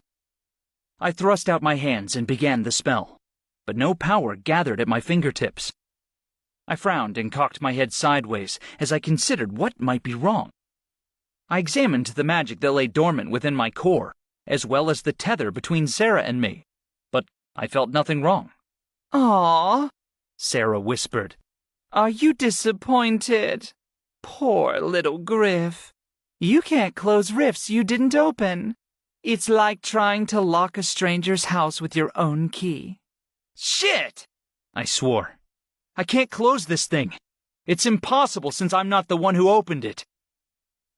I thrust out my hands and began the spell, but no power gathered at my fingertips. I frowned and cocked my head sideways as I considered what might be wrong. I examined the magic that lay dormant within my core, as well as the tether between Sarah and me, but I felt nothing wrong. "Aww," Sarah whispered. "Are you disappointed? Poor little Griff. You can't close rifts you didn't open. It's like trying to lock a stranger's house with your own key." Shit! I swore. I can't close this thing. It's impossible since I'm not the one who opened it.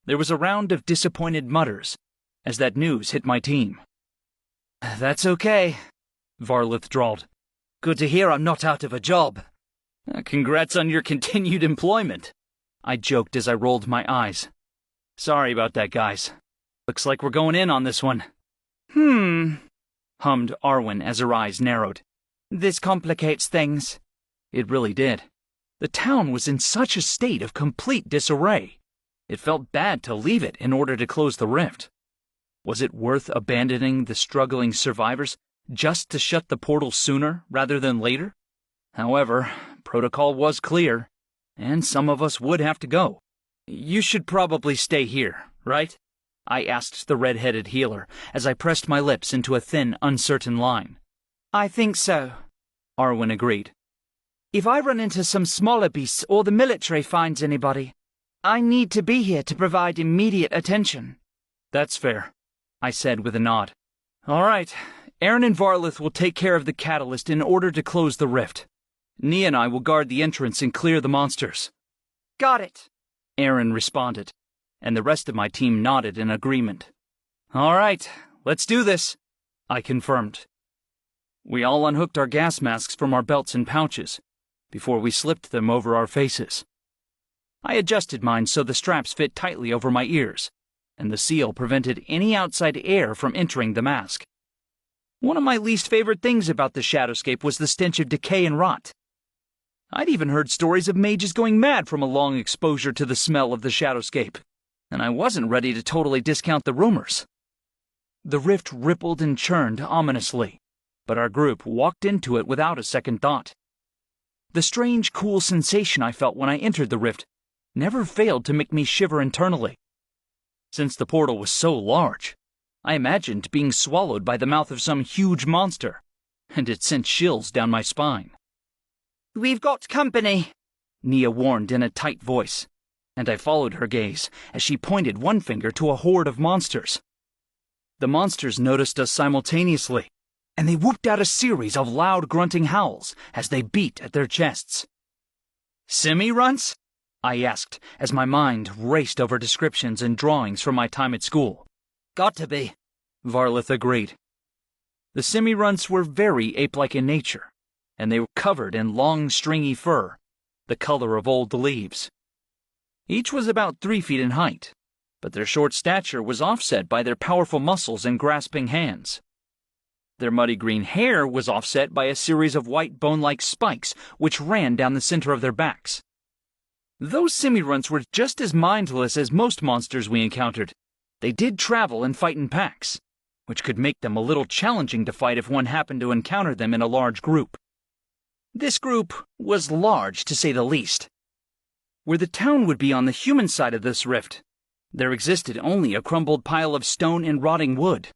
There was a round of disappointed mutters as that news hit my team. That's okay, Varlith drawled. Good to hear I'm not out of a job. Congrats on your continued employment, I joked as I rolled my eyes. Sorry about that, guys. Looks like we're going in on this one. Hummed Arwen as her eyes narrowed. This complicates things. It really did. The town was in such a state of complete disarray. It felt bad to leave it in order to close the rift. Was it worth abandoning the struggling survivors just to shut the portal sooner rather than later? However, protocol was clear, and some of us would have to go. You should probably stay here, right? I asked the red-headed healer as I pressed my lips into a thin, uncertain line. I think so, Arwen agreed. If I run into some smaller beasts or the military finds anybody, I need to be here to provide immediate attention. That's fair, I said with a nod. All right, Aaron and Varlith will take care of the catalyst in order to close the rift. Nia and I will guard the entrance and clear the monsters. Got it, Aaron responded, and the rest of my team nodded in agreement. All right, let's do this, I confirmed. We all unhooked our gas masks from our belts and pouches before we slipped them over our faces. I adjusted mine so the straps fit tightly over my ears, and the seal prevented any outside air from entering the mask. One of my least favorite things about the Shadowscape was the stench of decay and rot. I'd even heard stories of mages going mad from a long exposure to the smell of the Shadowscape, and I wasn't ready to totally discount the rumors. The rift rippled and churned ominously, but our group walked into it without a second thought. The strange, cool sensation I felt when I entered the rift never failed to make me shiver internally. Since the portal was so large, I imagined being swallowed by the mouth of some huge monster, and it sent chills down my spine. "We've got company," Nia warned in a tight voice, and I followed her gaze as she pointed one finger to a horde of monsters. The monsters noticed us simultaneously, and they whooped out a series of loud grunting howls as they beat at their chests. "Semi-runts?" I asked as my mind raced over descriptions and drawings from my time at school. Got to be, Varlith agreed. The semi-runts were very ape-like in nature, and they were covered in long, stringy fur, the color of old leaves. Each was about 3 feet in height, but their short stature was offset by their powerful muscles and grasping hands. Their muddy green hair was offset by a series of white bone-like spikes which ran down the center of their backs. Those semi-runts were just as mindless as most monsters we encountered. They did travel and fight in packs, which could make them a little challenging to fight if one happened to encounter them in a large group. This group was large, to say the least. Where the town would be on the human side of this rift, there existed only a crumbled pile of stone and rotting wood.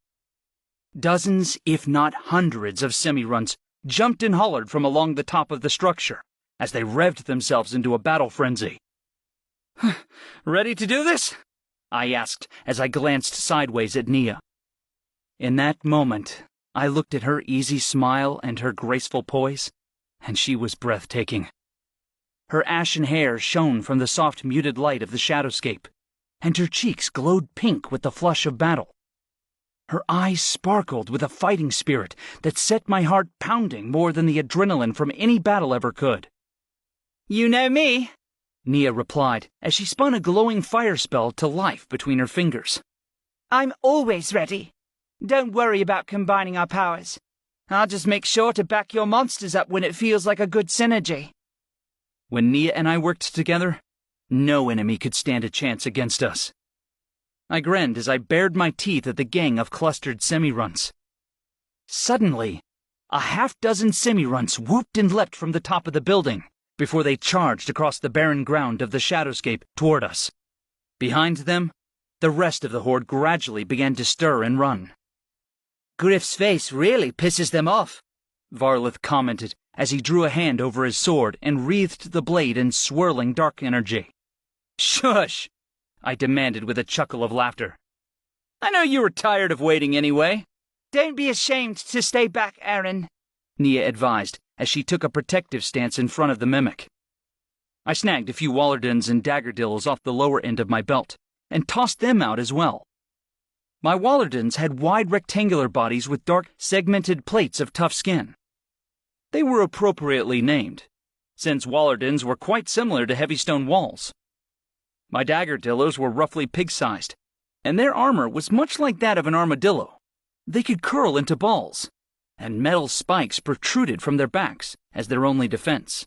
Dozens, if not hundreds, of semi-runts jumped and hollered from along the top of the structure as they revved themselves into a battle frenzy. "Ready to do this?" I asked as I glanced sideways at Nia. In that moment, I looked at her easy smile and her graceful poise, and she was breathtaking. Her ashen hair shone from the soft muted light of the Shadowscape, and her cheeks glowed pink with the flush of battle. Her eyes sparkled with a fighting spirit that set my heart pounding more than the adrenaline from any battle ever could. "You know me," Nia replied as she spun a glowing fire spell to life between her fingers. "I'm always ready. Don't worry about combining our powers. I'll just make sure to back your monsters up when it feels like a good synergy." When Nia and I worked together, no enemy could stand a chance against us. I grinned as I bared my teeth at the gang of clustered semi-runts. Suddenly, a half-dozen semi-runts whooped and leapt from the top of the building before they charged across the barren ground of the Shadowscape toward us. Behind them, the rest of the horde gradually began to stir and run. Griff's face really pisses them off, Varlith commented as he drew a hand over his sword and wreathed the blade in swirling dark energy. "Shush!" I demanded with a chuckle of laughter. "I know you were tired of waiting anyway." "Don't be ashamed to stay back, Aaron," Nia advised as she took a protective stance in front of the mimic. I snagged a few Wallardins and daggerdills off the lower end of my belt and tossed them out as well. My Wallardins had wide rectangular bodies with dark, segmented plates of tough skin. They were appropriately named, since Wallardins were quite similar to heavy stone walls. My daggerdillos were roughly pig-sized, and their armor was much like that of an armadillo. They could curl into balls, and metal spikes protruded from their backs as their only defense.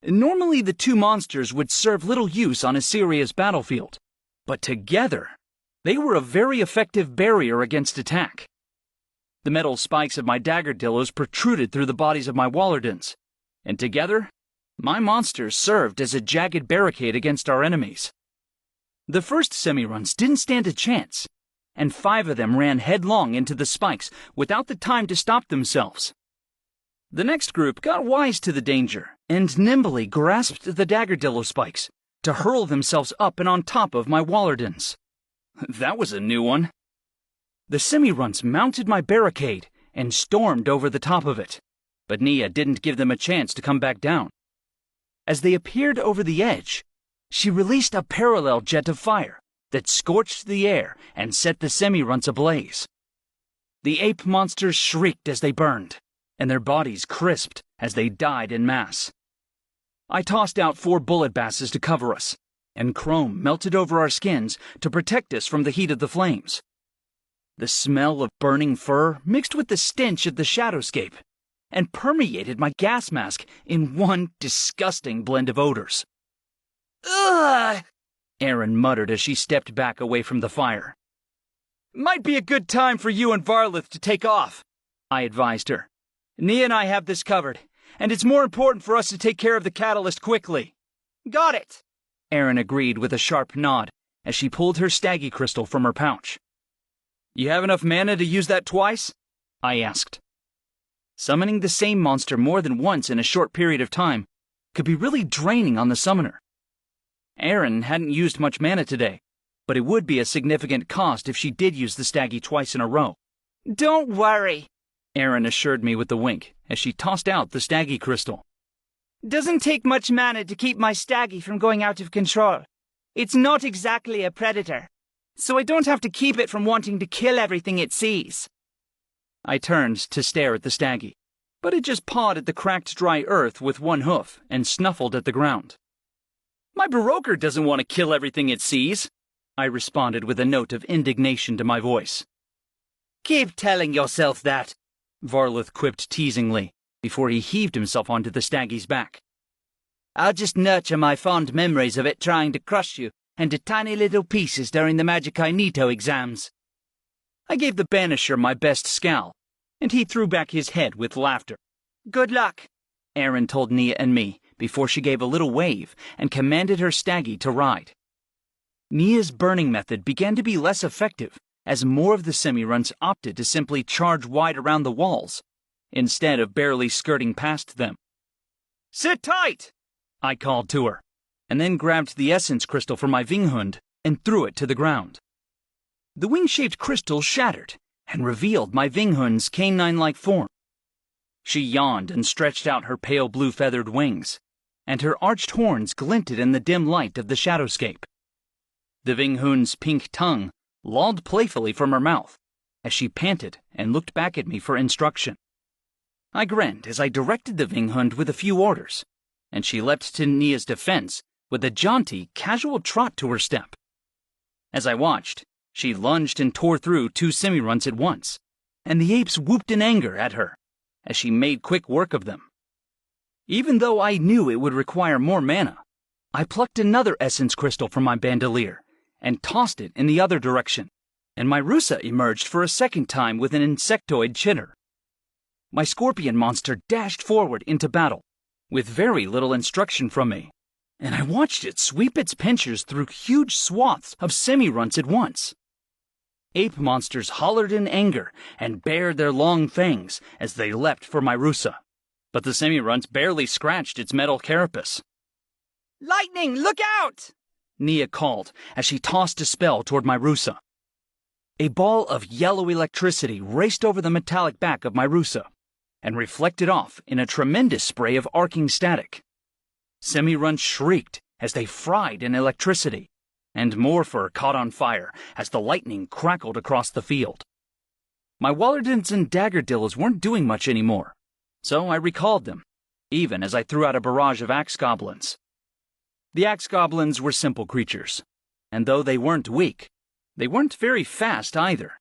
Normally, the two monsters would serve little use on a serious battlefield, but together, they were a very effective barrier against attack. The metal spikes of my daggerdillos protruded through the bodies of my Wallardins, and together, my monsters served as a jagged barricade against our enemies. The first semi-runs didn't stand a chance, and 5 of them ran headlong into the spikes without the time to stop themselves. The next group got wise to the danger and nimbly grasped the daggerdillo spikes to hurl themselves up and on top of my Wallardins. That was a new one. The semi-runts mounted my barricade and stormed over the top of it, but Nia didn't give them a chance to come back down. As they appeared over the edge, she released a parallel jet of fire that scorched the air and set the semi-runts ablaze. The ape monsters shrieked as they burned, and their bodies crisped as they died en masse. I tossed out 4 bullet basses to cover us, and chrome melted over our skins to protect us from the heat of the flames. The smell of burning fur mixed with the stench of the Shadowscape and permeated my gas mask in one disgusting blend of odors. "Ugh!" Erin muttered as she stepped back away from the fire. "Might be a good time for you and Varlith to take off," I advised her. "Nia and I have this covered, and it's more important for us to take care of the catalyst quickly. Got it. Erin agreed with a sharp nod as she pulled her staggy crystal from her pouch. You have enough mana to use that twice? I asked. Summoning the same monster more than once in a short period of time could be really draining on the summoner. Erin hadn't used much mana today, but it would be a significant cost if she did use the staggy twice in a row. Don't worry, Erin assured me with a wink as she tossed out the staggy crystal. Doesn't take much mana to keep my staggy from going out of control. It's not exactly a predator, so I don't have to keep it from wanting to kill everything it sees. I turned to stare at the staggy, but it just pawed at the cracked dry earth with one hoof and snuffled at the ground. My Baroker doesn't want to kill everything it sees, I responded with a note of indignation to my voice. Keep telling yourself that, Varlith quipped teasingly before he heaved himself onto the staggy's back. I'll just nurture my fond memories of it trying to crush you into tiny little pieces during the Magicai-Nito exams. I gave the Banisher my best scowl, and he threw back his head with laughter. Good luck, Erin told Nia and me before she gave a little wave and commanded her staggy to ride. Nia's burning method began to be less effective as more of the semi-runts opted to simply charge wide around the walls, instead of barely skirting past them. Sit tight! I called to her, and then grabbed the essence crystal from my Vinghund and threw it to the ground. The wing-shaped crystal shattered and revealed my Vinghund's canine-like form. She yawned and stretched out her pale blue feathered wings, and her arched horns glinted in the dim light of the Shadowscape. The Vinghund's pink tongue lolled playfully from her mouth as she panted and looked back at me for instruction. I grinned as I directed the Vinghund with a few orders, and she leapt to Nia's defense with a jaunty, casual trot to her step. As I watched, she lunged and tore through 2 semi-runts at once, and the apes whooped in anger at her as she made quick work of them. Even though I knew it would require more mana, I plucked another essence crystal from my bandolier and tossed it in the other direction, and my Rusa emerged for a second time with an insectoid chitter. My scorpion monster dashed forward into battle, with very little instruction from me, and I watched it sweep its pinchers through huge swaths of semi-runts at once. Ape monsters hollered in anger and bared their long fangs as they leapt for my Rusa, but the semi-runts barely scratched its metal carapace. Lightning, look out! Nia called as she tossed a spell toward my Rusa. A ball of yellow electricity raced over the metallic back of my Rusa and reflected off in a tremendous spray of arcing static. Semi-runts shrieked as they fried in electricity, and Morpher caught on fire as the lightning crackled across the field. My Wallardins and Daggerdillas weren't doing much anymore, so I recalled them, even as I threw out a barrage of axe goblins. The axe goblins were simple creatures, and though they weren't weak, they weren't very fast either.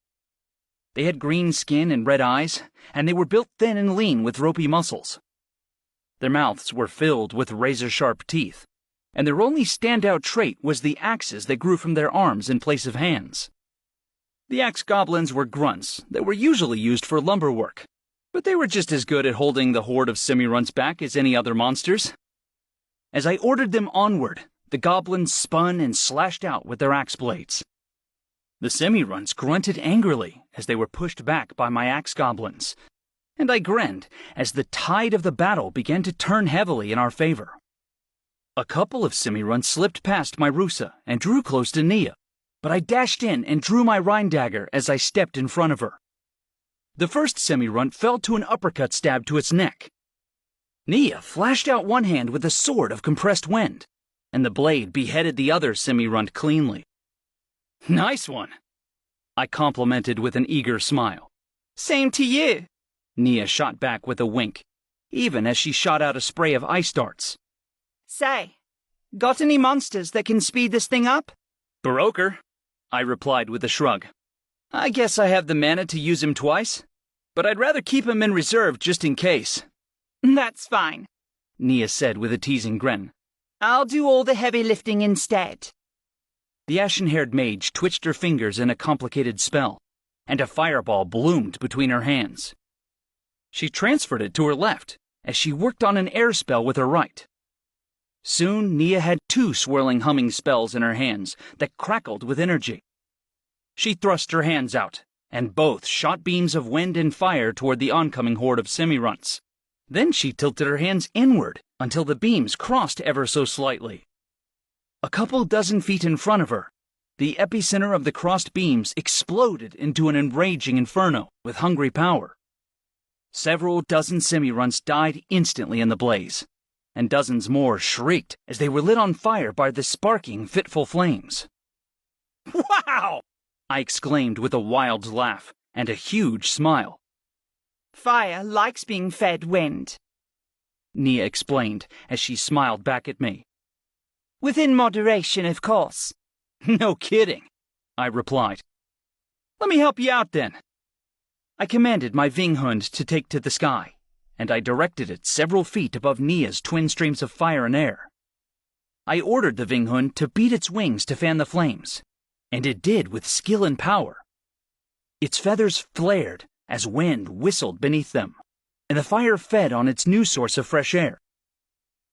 They had green skin and red eyes, and they were built thin and lean with ropey muscles. Their mouths were filled with razor-sharp teeth, and their only standout trait was the axes that grew from their arms in place of hands. The axe goblins were grunts that were usually used for lumber work, but they were just as good at holding the horde of semi-runts back as any other monsters. As I ordered them onward, the goblins spun and slashed out with their axe blades. The semi-runts grunted angrily as they were pushed back by my axe goblins, and I grinned as the tide of the battle began to turn heavily in our favor. A couple of semi-runts slipped past my Rusa and drew close to Nia, but I dashed in and drew my Rhine dagger as I stepped in front of her. The first semi-runt fell to an uppercut stab to its neck. Nia flashed out one hand with a sword of compressed wind, and the blade beheaded the other semi-runt cleanly. Nice one, I complimented with an eager smile. Same to you, Nia shot back with a wink, even as she shot out a spray of ice darts. Say, got any monsters that can speed this thing up? Baroker, I replied with a shrug. I guess I have the mana to use him twice, but I'd rather keep him in reserve just in case. That's fine, Nia said with a teasing grin. I'll do all the heavy lifting instead. The ashen-haired mage twitched her fingers in a complicated spell, and a fireball bloomed between her hands. She transferred it to her left as she worked on an air spell with her right. Soon, Nia had 2 swirling humming spells in her hands that crackled with energy. She thrust her hands out, and both shot beams of wind and fire toward the oncoming horde of semi-runts. Then she tilted her hands inward until the beams crossed ever so slightly. A couple dozen feet in front of her, the epicenter of the crossed beams exploded into an enraging inferno with hungry power. Several dozen semi-runts died instantly in the blaze, and dozens more shrieked as they were lit on fire by the sparking, fitful flames. "Wow!" I exclaimed with a wild laugh and a huge smile. Fire likes being fed wind, Nia explained as she smiled back at me. within moderation, of course. "No kidding," I replied. "Let me help you out then." I commanded my Vinghund to take to the sky, and I directed it several feet above Nia's twin streams of fire and air. I ordered the Vinghund to beat its wings to fan the flames, and it did with skill and power. Its feathers flared as wind whistled beneath them, and the fire fed on its new source of fresh air.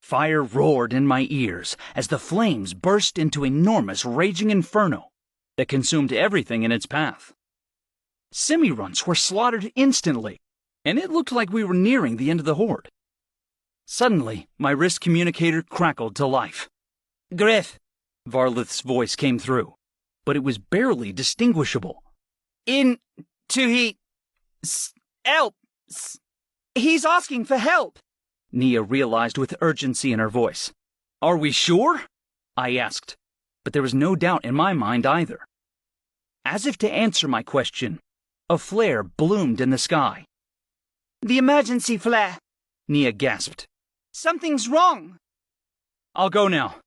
Fire roared in my ears as the flames burst into enormous raging inferno that consumed everything in its path. Semi-runts were slaughtered instantly, and it looked like we were nearing the end of the horde. Suddenly, my wrist communicator crackled to life. Griff, Varlith's voice came through, but it was barely distinguishable. help. He's asking for help. Nia realized with urgency in her voice. "Are we sure?" I asked, but there was no doubt in my mind either. As if to answer my question, a flare bloomed in the sky. The emergency flare. Nia gasped. Something's wrong. "I'll go now,"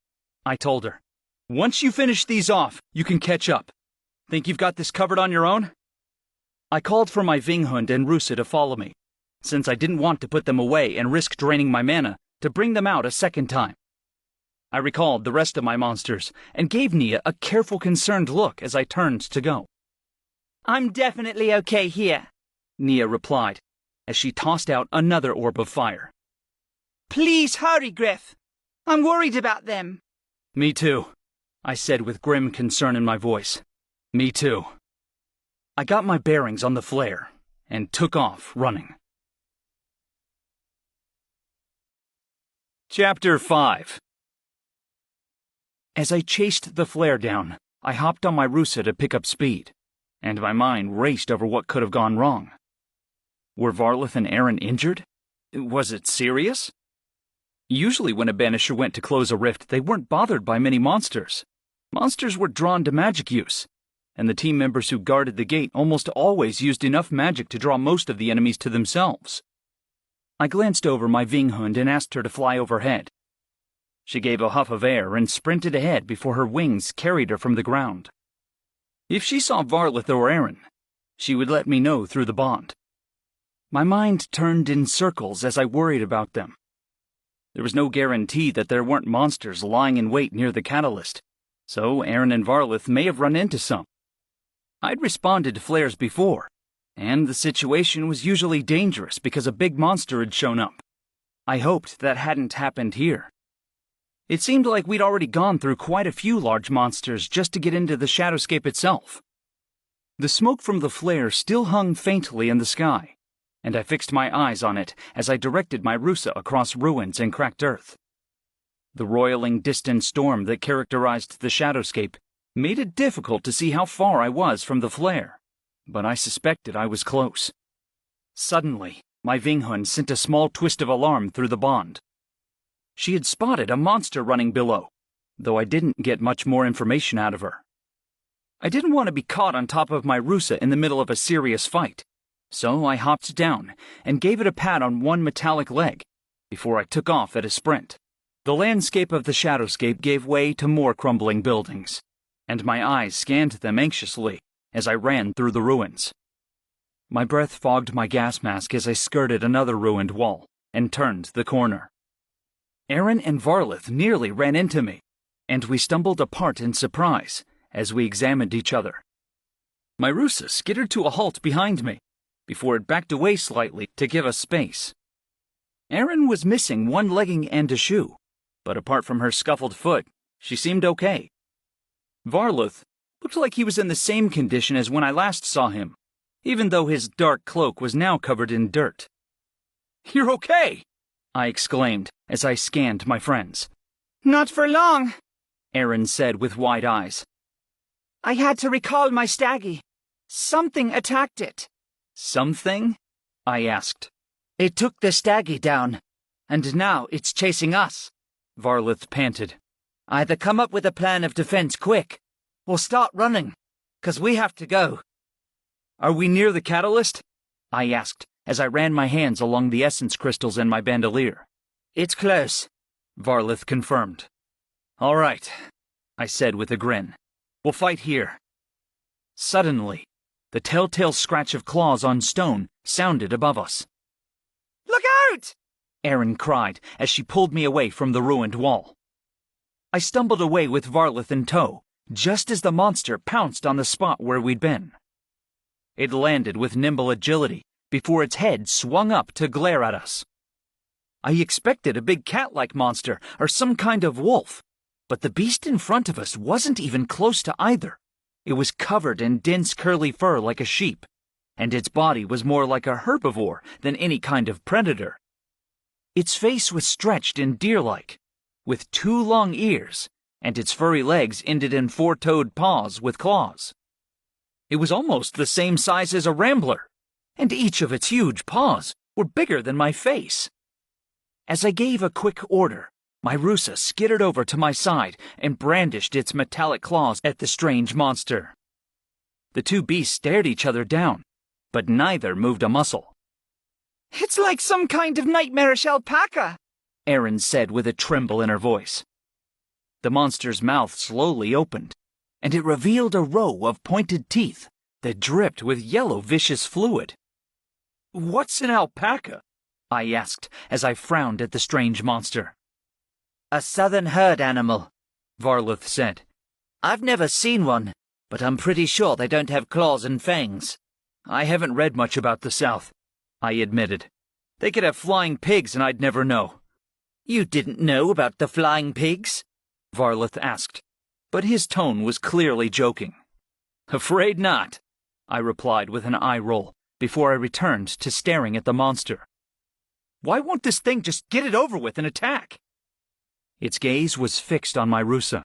I told her. "Once you finish these off, you can catch up. Think you've got this covered on your own?" I called for my Vinghund and Rusa to follow me, since I didn't want to put them away and risk draining my mana to bring them out a second time. I recalled the rest of my monsters and gave Nia a careful, concerned look as I turned to go. I'm definitely okay here, Nia replied as she tossed out another orb of fire. Please hurry, Griff. I'm worried about them. Me too, I said with grim concern in my voice. Me too. I got my bearings on the flare and took off running. Chapter 5. As I chased the flare down, I hopped on my Rusa to pick up speed, and my mind raced over what could have gone wrong. Were Varlith and Aaron injured? Was it serious? Usually when a banisher went to close a rift, they weren't bothered by many monsters. Monsters were drawn to magic use, and the team members who guarded the gate almost always used enough magic to draw most of the enemies to themselves. I glanced over my Vinghund and asked her to fly overhead. She gave a huff of air and sprinted ahead before her wings carried her from the ground. If she saw Varlith or Aaron, she would let me know through the bond. My mind turned in circles as I worried about them. There was no guarantee that there weren't monsters lying in wait near the catalyst, so Aaron and Varlith may have run into some. I'd responded to flares before, and the situation was usually dangerous because a big monster had shown up. I hoped that hadn't happened here. It seemed like we'd already gone through quite a few large monsters just to get into the Shadowscape itself. The smoke from the flare still hung faintly in the sky, and I fixed my eyes on it as I directed my Rusa across ruins and cracked earth. The roiling distant storm that characterized the Shadowscape made it difficult to see how far I was from the flare, but I suspected I was close. Suddenly, my Vinghund sent a small twist of alarm through the bond. She had spotted a monster running below, though I didn't get much more information out of her. I didn't want to be caught on top of my Rusa in the middle of a serious fight, so I hopped down and gave it a pat on one metallic leg before I took off at a sprint. The landscape of the Shadowscape gave way to more crumbling buildings, and my eyes scanned them anxiously as I ran through the ruins. My breath fogged my gas mask as I skirted another ruined wall and turned the corner. Aaron and Varlith nearly ran into me, and we stumbled apart in surprise as we examined each other. My Rusa skittered to a halt behind me, before it backed away slightly to give us space. Erin was missing one legging and a shoe, but apart from her scuffled foot, she seemed okay. Varluth looked like he was in the same condition as when I last saw him, even though his dark cloak was now covered in dirt. "You're okay!" I exclaimed as I scanned my friends. Not for long, Erin said with wide eyes. I had to recall my staggy. Something attacked it. Something? I asked. It took the staggy down, and now it's chasing us, Varluth panted. Either come up with a plan of defense quick, or start running, 'cause we have to go. Are we near the catalyst? I asked as I ran my hands along the essence crystals in my bandolier. It's close, Varluth confirmed. All right, I said with a grin. We'll fight here. Suddenly, the telltale scratch of claws on stone sounded above us. Look out! Erin cried as she pulled me away from the ruined wall. I stumbled away with Varluth in tow, just as the monster pounced on the spot where we'd been. It landed with nimble agility before its head swung up to glare at us. I expected a big cat-like monster or some kind of wolf, but the beast in front of us wasn't even close to either. It was covered in dense curly fur like a sheep, and its body was more like a herbivore than any kind of predator. Its face was stretched and deer-like, with 2 long ears, and its furry legs ended in 4-toed paws with claws. It was almost the same size as a rambler, and each of its huge paws were bigger than my face. As I gave a quick order, my Rusa skittered over to my side and brandished its metallic claws at the strange monster. The 2 beasts stared each other down, but neither moved a muscle. It's like some kind of nightmarish alpaca, Erin said with a tremble in her voice. The monster's mouth slowly opened, and it revealed a row of pointed teeth that dripped with yellow viscous fluid. What's an alpaca? I asked as I frowned at the strange monster. a southern herd animal, Varluth said. I've never seen one, but I'm pretty sure they don't have claws and fangs. I haven't read much about the South, I admitted. They could have flying pigs and I'd never know. You didn't know about the flying pigs? Varluth asked, but his tone was clearly joking. Afraid not, I replied with an eye roll before I returned to staring at the monster. Why won't this thing just get it over with and attack? Its gaze was fixed on my Rusa,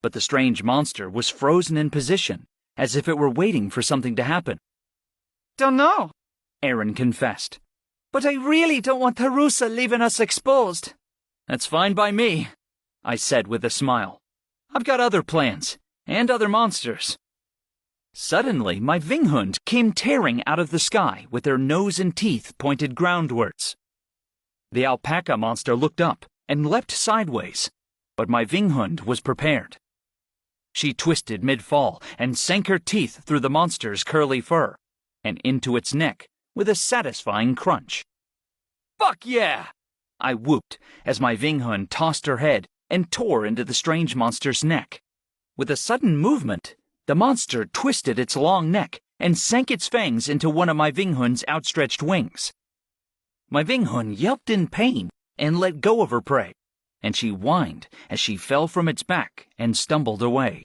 but the strange monster was frozen in position, as if it were waiting for something to happen. Dunno, Erin confessed. but I really don't want the Rusa leaving us exposed. That's fine by me, I said with a smile. I've got other plans, and other monsters. Suddenly, my Vinghund came tearing out of the sky with their nose and teeth pointed groundwards. The alpaca monster looked up and leapt sideways, but my Vinghund was prepared. She twisted mid-fall and sank her teeth through the monster's curly fur and into its neck with a satisfying crunch. Fuck yeah! I whooped as my Vinghund tossed her head and tore into the strange monster's neck. With a sudden movement, the monster twisted its long neck and sank its fangs into one of my Vinghund's outstretched wings. My Vinghund yelped in pain and let go of her prey, and she whined as she fell from its back and stumbled away.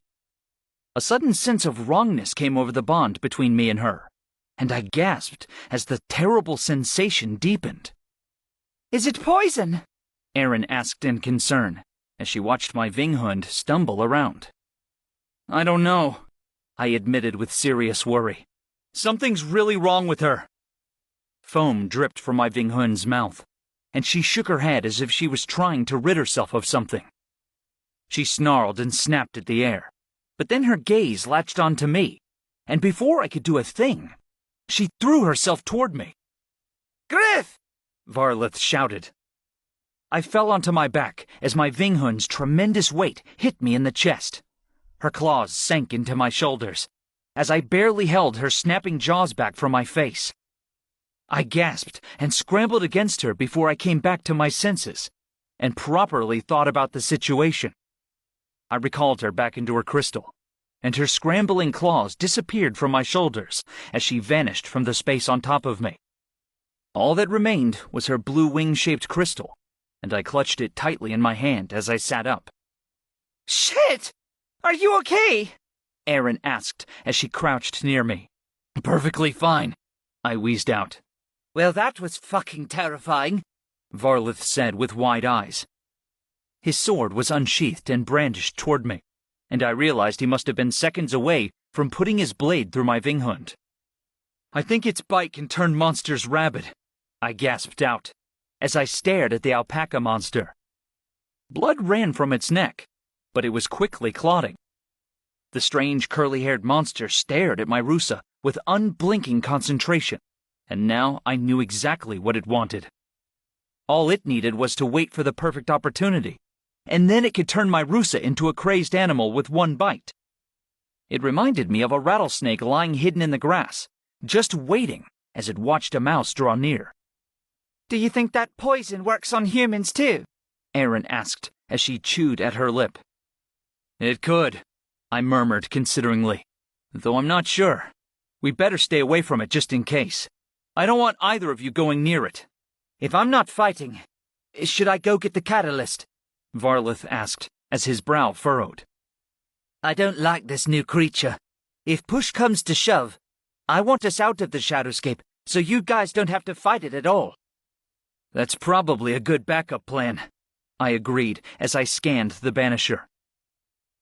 A sudden sense of wrongness came over the bond between me and her, and I gasped as the terrible sensation deepened. Is it poison? Erin asked in concern as she watched my Vinghund stumble around. I don't know, I admitted with serious worry. Something's really wrong with her. Foam dripped from my Vinghund's mouth, and she shook her head as if she was trying to rid herself of something. She snarled and snapped at the air, but then her gaze latched onto me, and before I could do a thing, she threw herself toward me. Griff! Varluth shouted. I fell onto my back as my Vinghund's tremendous weight hit me in the chest. Her claws sank into my shoulders, as I barely held her snapping jaws back from my face. I gasped and scrambled against her before I came back to my senses and properly thought about the situation. I recalled her back into her crystal, and her scrambling claws disappeared from my shoulders as she vanished from the space on top of me. All that remained was her blue wing-shaped crystal, and I clutched it tightly in my hand as I sat up. Shit! Are you okay? Erin asked as she crouched near me. Perfectly fine, I wheezed out. Well, that was fucking terrifying, Varlith said with wide eyes. His sword was unsheathed and brandished toward me, and I realized he must have been seconds away from putting his blade through my Vinghund. I think its bite can turn monsters rabid, I gasped out, as I stared at the alpaca monster. Blood ran from its neck, but it was quickly clotting. The strange curly-haired monster stared at my Rusa with unblinking concentration, and now I knew exactly what it wanted. All it needed was to wait for the perfect opportunity, and then it could turn my Rusa into a crazed animal with one bite. It reminded me of a rattlesnake lying hidden in the grass, just waiting as it watched a mouse draw near. Do you think that poison works on humans too? Erin asked as she chewed at her lip. It could, I murmured consideringly, though I'm not sure. We'd better stay away from it just in case. I don't want either of you going near it. If I'm not fighting, should I go get the catalyst? Varlith asked as his brow furrowed. I don't like this new creature. If push comes to shove, I want us out of the Shadowscape so you guys don't have to fight it at all. That's probably a good backup plan, I agreed as I scanned the Banisher.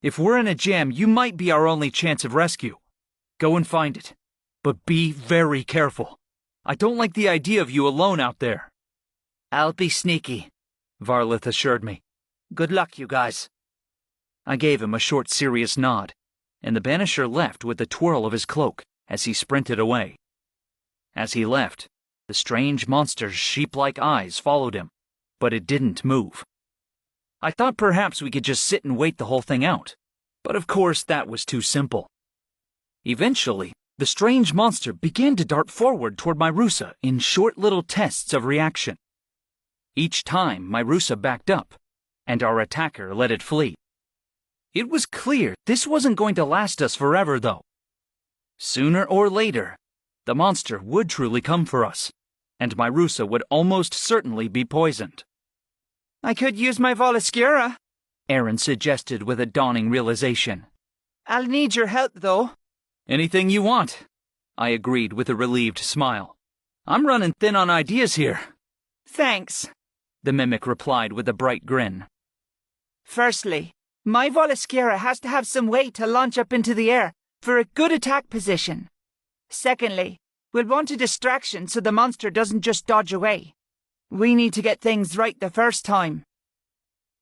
If we're in a jam, you might be our only chance of rescue. Go and find it. But be very careful. I don't like the idea of you alone out there. I'll be sneaky, Varlith assured me. Good luck, you guys. I gave him a short, serious nod, and the Banisher left with a twirl of his cloak as he sprinted away. As he left, the strange monster's sheep-like eyes followed him, but it didn't move. I thought perhaps we could just sit and wait the whole thing out, but of course that was too simple. Eventually, the strange monster began to dart forward toward my Rusa in short little tests of reaction. Each time, my Rusa backed up, and our attacker let it flee. It was clear this wasn't going to last us forever, though. Sooner or later, the monster would truly come for us, and my Rusa would almost certainly be poisoned. I could use my Voloscura, Erin suggested with a dawning realization. I'll need your help, though. Anything you want, I agreed with a relieved smile. I'm running thin on ideas here. Thanks, the mimic replied with a bright grin. Firstly, my Voloscura has to have some way to launch up into the air for a good attack position. Secondly, we'll want a distraction so the monster doesn't just dodge away. We need to get things right the first time.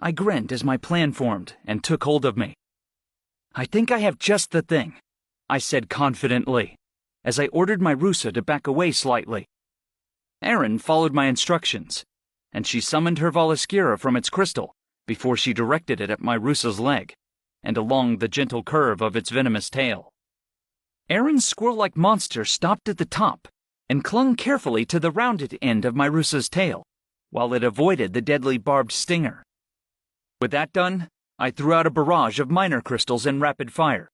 I grinned as my plan formed and took hold of me. I think I have just the thing, I said confidently, as I ordered my Rusa to back away slightly. Erin followed my instructions, and she summoned her Voloscura from its crystal before she directed it at my Rusa's leg and along the gentle curve of its venomous tail. Erin's squirrel-like monster stopped at the top and clung carefully to the rounded end of my Rusa's tail, while it avoided the deadly barbed stinger. With that done, I threw out a barrage of minor crystals in rapid fire.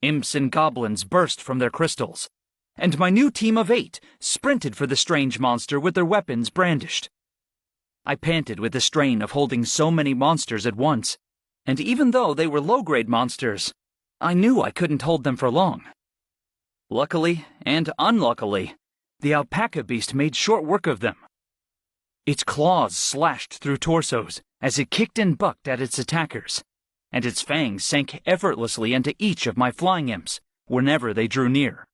Imps and goblins burst from their crystals, and my new team of 8 sprinted for the strange monster with their weapons brandished. I panted with the strain of holding so many monsters at once, and even though they were low-grade monsters, I knew I couldn't hold them for long. Luckily, and unluckily, the alpaca beast made short work of them. Its claws slashed through torsos as it kicked and bucked at its attackers, and its fangs sank effortlessly into each of my flying imps whenever they drew near.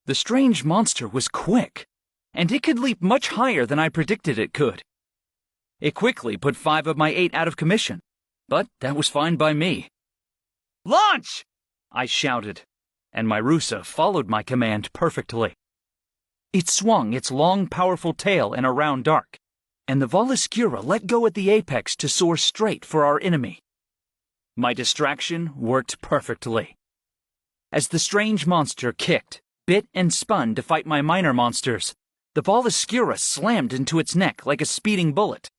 The strange monster was quick, and it could leap much higher than I predicted it could. It quickly put 5 of my 8 out of commission, but that was fine by me. "Launch!" I shouted, and my Rusa followed my command perfectly. It swung its long, powerful tail in a round arc, and the Voloscura let go at the apex to soar straight for our enemy. My distraction worked perfectly. As the strange monster kicked, bit, and spun to fight my minor monsters, the Voloscura slammed into its neck like a speeding bullet.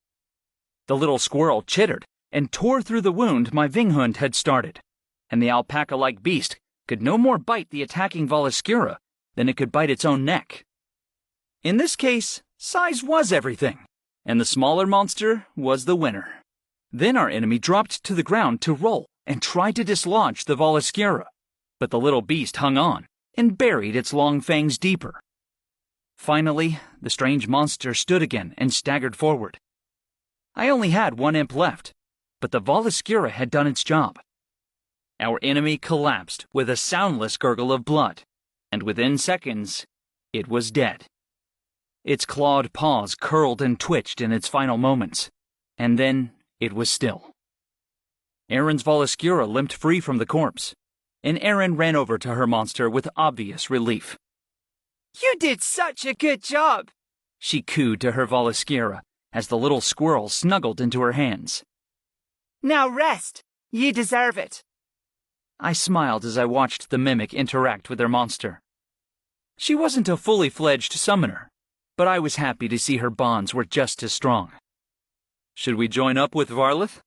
The little squirrel chittered and tore through the wound my Vinghund had started, and the alpaca-like beast could no more bite the attacking Voloscura than it could bite its own neck. In this case, size was everything, and the smaller monster was the winner. Then our enemy dropped to the ground to roll and tried to dislodge the Voloscura, but the little beast hung on and buried its long fangs deeper. Finally, the strange monster stood again and staggered forward. I only had one imp left, but the Voloscura had done its job. Our enemy collapsed with a soundless gurgle of blood, and within seconds, it was dead. Its clawed paws curled and twitched in its final moments, and then it was still. Erin's Voloscura limped free from the corpse, and Erin ran over to her monster with obvious relief. You did such a good job, she cooed to her Voloscura as the little squirrel snuggled into her hands. Now rest. You deserve it. I smiled as I watched the mimic interact with her monster. She wasn't a fully fledged summoner, but I was happy to see her bonds were just as strong. Should we join up with Varlith?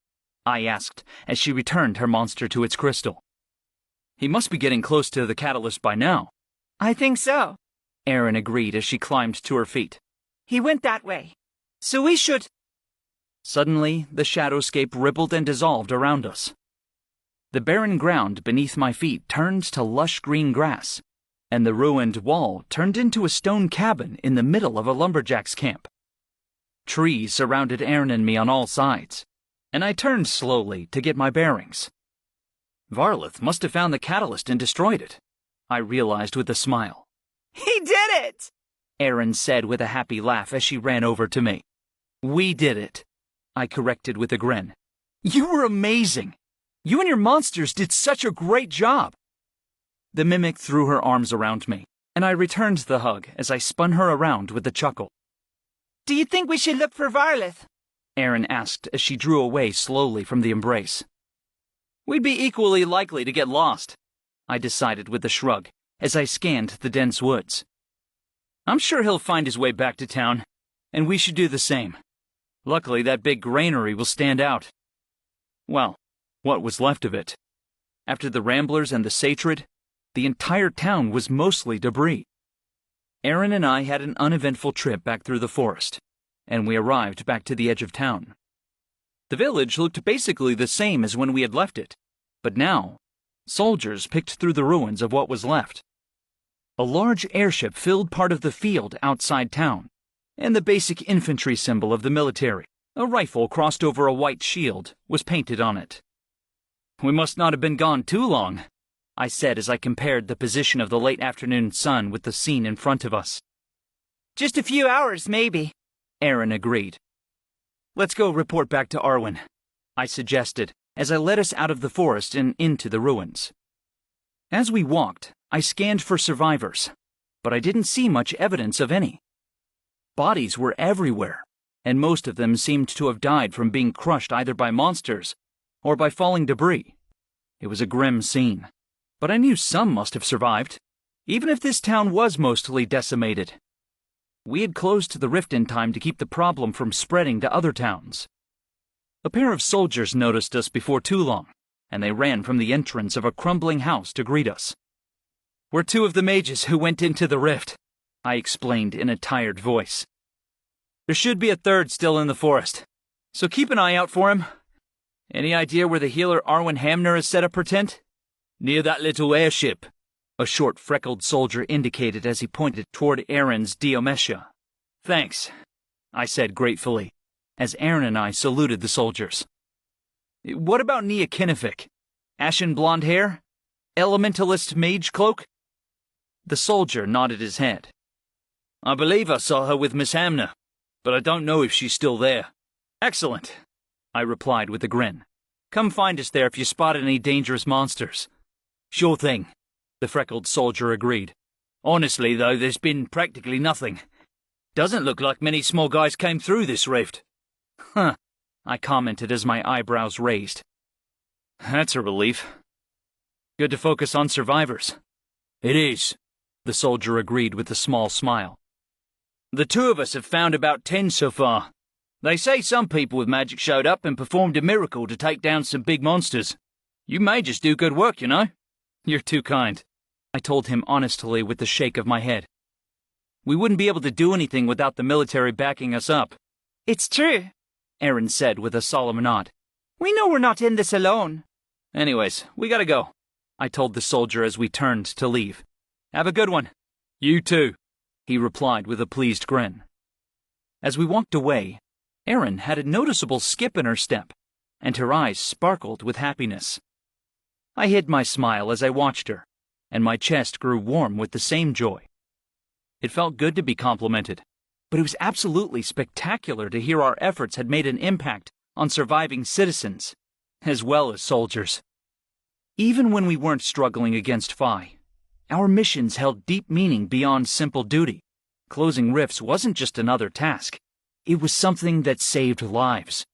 I asked as she returned her monster to its crystal. He must be getting close to the catalyst by now. I think so, Erin agreed as she climbed to her feet. He went that way, so we should... Suddenly, the Shadowscape rippled and dissolved around us. The barren ground beneath my feet turned to lush green grass, and the ruined wall turned into a stone cabin in the middle of a lumberjack's camp. Trees surrounded Erin and me on all sides, and I turned slowly to get my bearings. Varlith must have found the catalyst and destroyed it, I realized with a smile. He did it! Erin said with a happy laugh as she ran over to me. We did it, I corrected with a grin. You were amazing! You and your monsters did such a great job! The mimic threw her arms around me, and I returned the hug as I spun her around with a chuckle. Do you think we should look for Varlith? Erin asked as she drew away slowly from the embrace. We'd be equally likely to get lost, I decided with a shrug as I scanned the dense woods. I'm sure he'll find his way back to town, and we should do the same. Luckily, that big granary will stand out. Well, what was left of it? After the Ramblers and the Satrid, the entire town was mostly debris. Erin and I had an uneventful trip back through the forest, and we arrived back to the edge of town. The village looked basically the same as when we had left it, but now, soldiers picked through the ruins of what was left. A large airship filled part of the field outside town, and the basic infantry symbol of the military, a rifle crossed over a white shield, was painted on it. We must not have been gone too long, I said as I compared the position of the late afternoon sun with the scene in front of us. Just a few hours, maybe, Erin agreed. Let's go report back to Arwen, I suggested as I led us out of the forest and into the ruins. As we walked, I scanned for survivors, but I didn't see much evidence of any. Bodies were everywhere, and most of them seemed to have died from being crushed either by monsters or by falling debris. It was a grim scene, but I knew some must have survived, even if this town was mostly decimated. We had closed the rift in time to keep the problem from spreading to other towns. A pair of soldiers noticed us before too long, and they ran from the entrance of a crumbling house to greet us. We're two of the mages who went into the rift, I explained in a tired voice. There should be a third still in the forest, so keep an eye out for him. Any idea where the healer Arwen Hamner has set up her tent? Near that little airship, a short freckled soldier indicated as he pointed toward Erin's Diomesha. Thanks, I said gratefully, as Erin and I saluted the soldiers. What about Nia Kinefik? Ashen blonde hair? Elementalist mage cloak? The soldier nodded his head. I believe I saw her with Miss Hamner, but I don't know if she's still there. Excellent, I replied with a grin. Come find us there if you spot any dangerous monsters. Sure thing, the freckled soldier agreed. Honestly, though, there's been practically nothing. Doesn't look like many small guys came through this rift. Huh, I commented as my eyebrows raised. That's a relief. Good to focus on survivors. It is, the soldier agreed with a small smile. The two of us have found about 10 so far. They say some people with magic showed up and performed a miracle to take down some big monsters. You mages do good work, you know. You're too kind, I told him honestly with a shake of my head. We wouldn't be able to do anything without the military backing us up. It's true, Aaron said with a solemn nod. we know we're not in this alone. Anyways, we gotta go, I told the soldier as we turned to leave. Have a good one. You too, he replied with a pleased grin. As we walked away, Erin had a noticeable skip in her step, and her eyes sparkled with happiness. I hid my smile as I watched her, and my chest grew warm with the same joy. It felt good to be complimented, but it was absolutely spectacular to hear our efforts had made an impact on surviving citizens, as well as soldiers. Even when we weren't struggling against Phi, our missions held deep meaning beyond simple duty. Closing rifts wasn't just another task. It was something that saved lives.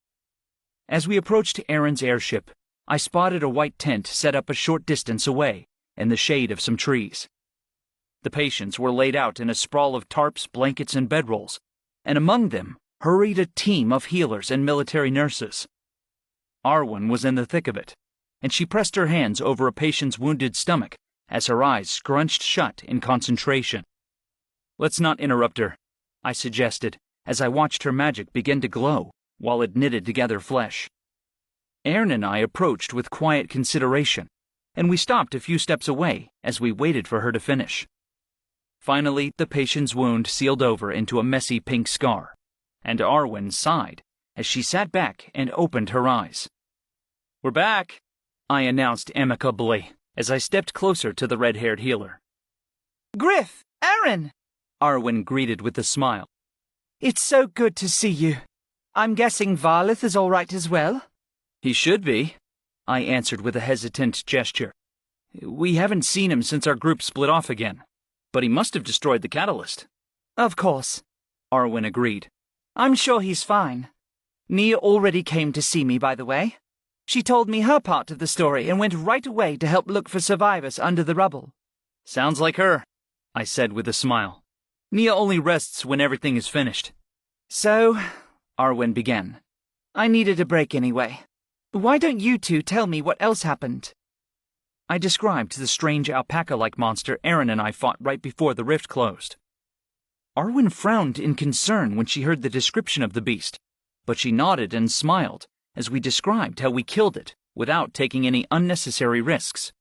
As we approached Aaron's airship, I spotted a white tent set up a short distance away in the shade of some trees. The patients were laid out in a sprawl of tarps, blankets, and bedrolls, and among them hurried a team of healers and military nurses. Arwen was in the thick of it, and she pressed her hands over a patient's wounded stomach as her eyes scrunched shut in concentration. Let's not interrupt her, I suggested as I watched her magic begin to glow while it knitted together flesh. Aaron and I approached with quiet consideration, and we stopped a few steps away as we waited for her to finish. Finally, the patient's wound sealed over into a messy pink scar, and Arwen sighed as she sat back and opened her eyes. We're back, I announced amicably as I stepped closer to the red-haired healer. Griff, Aaron! Arwen greeted with a smile. It's so good to see you. I'm guessing Varlith is all right as well? He should be, I answered with a hesitant gesture. We haven't seen him since our group split off again, but he must have destroyed the catalyst. Of course, Arwen agreed. I'm sure he's fine. Nia already came to see me, by the way. She told me her part of the story and went right away to help look for survivors under the rubble. Sounds like her, I said with a smile. Nia only rests when everything is finished. So, Arwen began, I needed a break anyway. Why don't you two tell me what else happened? I described the strange alpaca-like monster Aaron and I fought right before the rift closed. Arwen frowned in concern when she heard the description of the beast, but she nodded and smiled as we described how we killed it without taking any unnecessary risks.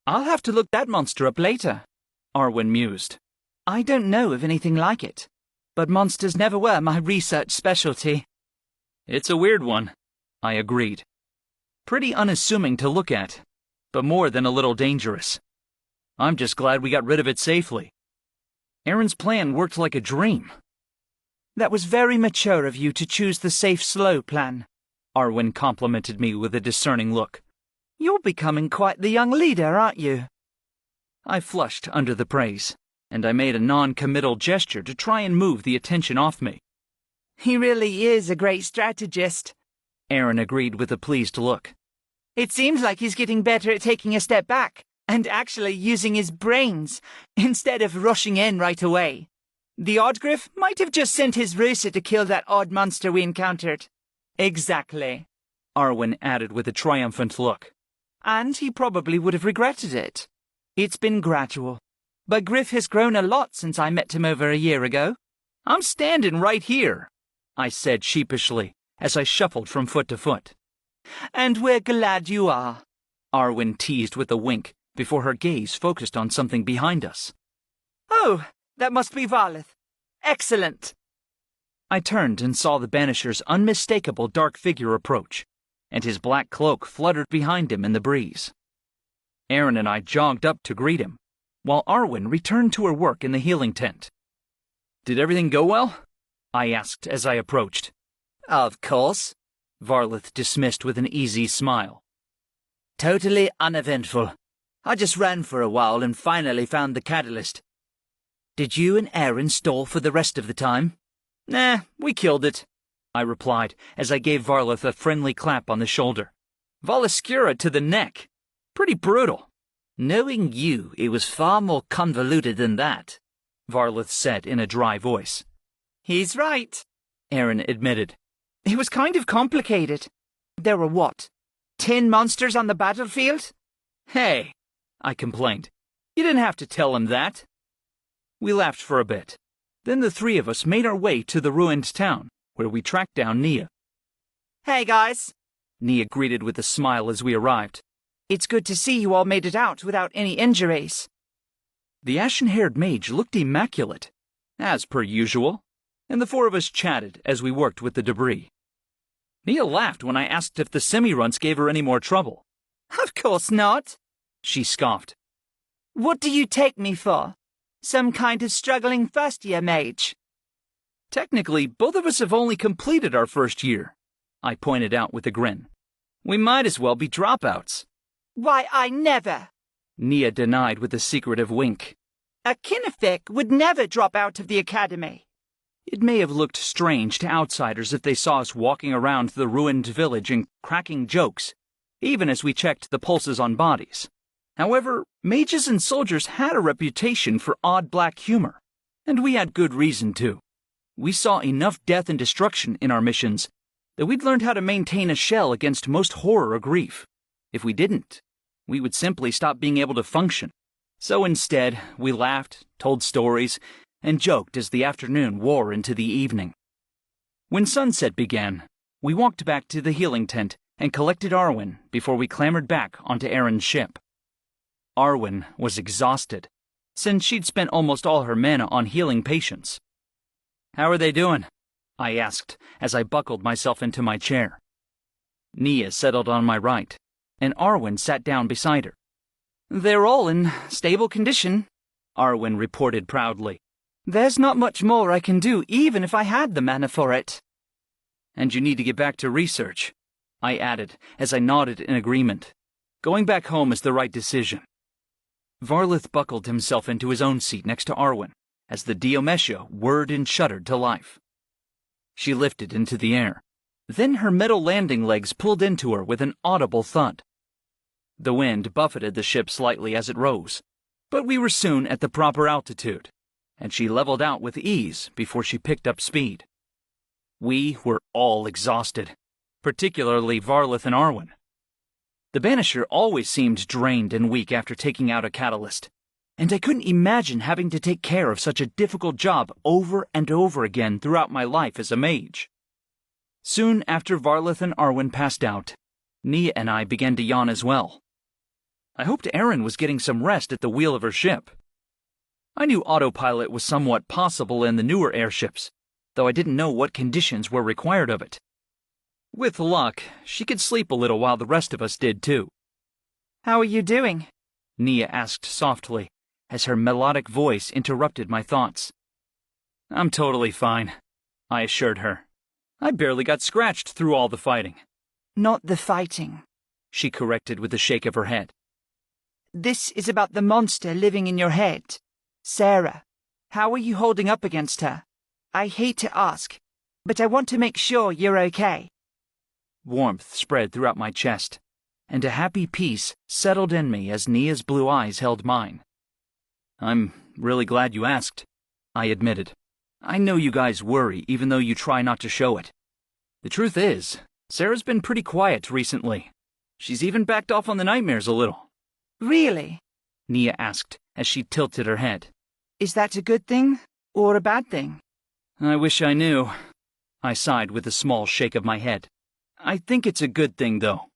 I'll have to look that monster up later, Arwen mused. I don't know of anything like it, but monsters never were my research specialty. It's a weird one, I agreed. Pretty unassuming to look at, but more than a little dangerous. I'm just glad we got rid of it safely. Aaron's plan worked like a dream. That was very mature of you to choose the safe, slow plan, Arwen complimented me with a discerning look. You're becoming quite the young leader, aren't you? I flushed under the praise, and I made a non-committal gesture to try and move the attention off me. He really is a great strategist, Aaron agreed with a pleased look. It seems like he's getting better at taking a step back and actually using his brains instead of rushing in right away. The Oddgriff might have just sent his rooster to kill that odd monster we encountered. Exactly, Arwen added with a triumphant look. And he probably would have regretted it. It's been gradual, but Griff has grown a lot since I met him over a year ago. I'm standing right here, I said sheepishly as I shuffled from foot to foot. And we're glad you are, Arwen teased with a wink before her gaze focused on something behind us. Oh, that must be Varlith. Excellent. I turned and saw the Banisher's unmistakable dark figure approach, and his black cloak fluttered behind him in the breeze. Aaron and I jogged up to greet him, while Arwen returned to her work in the healing tent. Did everything go well? I asked as I approached. Of course, Varlith dismissed with an easy smile. Totally uneventful. I just ran for a while and finally found the catalyst. Did you and Aaron stall for the rest of the time? Nah, we killed it, I replied as I gave Varlith a friendly clap on the shoulder. Volascura to the neck. Pretty brutal. Knowing you, it was far more convoluted than that, Varlith said in a dry voice. He's right, Aaron admitted. It was kind of complicated. There were what? 10 monsters on the battlefield? Hey, I complained. You didn't have to tell him that. We laughed for a bit. Then the three of us made our way to the ruined town, where we tracked down Nia. Hey, guys. Nia greeted with a smile as we arrived. It's good to see you all made it out without any injuries. The ashen-haired mage looked immaculate, as per usual, and the four of us chatted as we worked with the debris. Nia laughed when I asked if the semi-runts gave her any more trouble. Of course not, she scoffed. What do you take me for? Some kind of struggling first-year mage? Technically, both of us have only completed our first year, I pointed out with a grin. We might as well be dropouts. Why, I never! Nia denied with a secretive wink. A Kinnific would never drop out of the academy. It may have looked strange to outsiders if they saw us walking around the ruined village and cracking jokes, even as we checked the pulses on bodies. However, mages and soldiers had a reputation for odd black humor, and we had good reason to. We saw enough death and destruction in our missions that we'd learned how to maintain a shell against most horror or grief. If we didn't, we would simply stop being able to function. So instead, we laughed, told stories, and joked as the afternoon wore into the evening. When sunset began, we walked back to the healing tent and collected Arwen before we clambered back onto Erin's ship. Arwen was exhausted, since she'd spent almost all her mana on healing patients. "How are they doing?" I asked as I buckled myself into my chair. Nia settled on my right, and Arwen sat down beside her. "They're all in stable condition," Arwen reported proudly. "There's not much more I can do, even if I had the mana for it." "And you need to get back to research," I added as I nodded in agreement. "Going back home is the right decision." Varlith buckled himself into his own seat next to Arwen as the Diomesha whirred and shuddered to life. She lifted into the air. Then her metal landing legs pulled into her with an audible thud. The wind buffeted the ship slightly as it rose, but we were soon at the proper altitude, and she leveled out with ease before she picked up speed. We were all exhausted, particularly Varlith and Arwen. The Banisher always seemed drained and weak after taking out a catalyst, and I couldn't imagine having to take care of such a difficult job over and over again throughout my life as a mage. Soon after Varlith and Arwen passed out, Nia and I began to yawn as well. I hoped Erin was getting some rest at the wheel of her ship. I knew autopilot was somewhat possible in the newer airships, though I didn't know what conditions were required of it. With luck, she could sleep a little while the rest of us did too. "How are you doing?" Nia asked softly, as her melodic voice interrupted my thoughts. "I'm totally fine," I assured her. "I barely got scratched through all the fighting." "Not the fighting," she corrected with a shake of her head. "This is about the monster living in your head. Sarah, how are you holding up against her? I hate to ask, but I want to make sure you're okay." Warmth spread throughout my chest, and a happy peace settled in me as Nia's blue eyes held mine. "I'm really glad you asked," I admitted. "I know you guys worry, even though you try not to show it. The truth is, Sarah's been pretty quiet recently. She's even backed off on the nightmares a little." "Really?" Nia asked as she tilted her head. "Is that a good thing or a bad thing?" "I wish I knew." I sighed with a small shake of my head. "I think it's a good thing, though.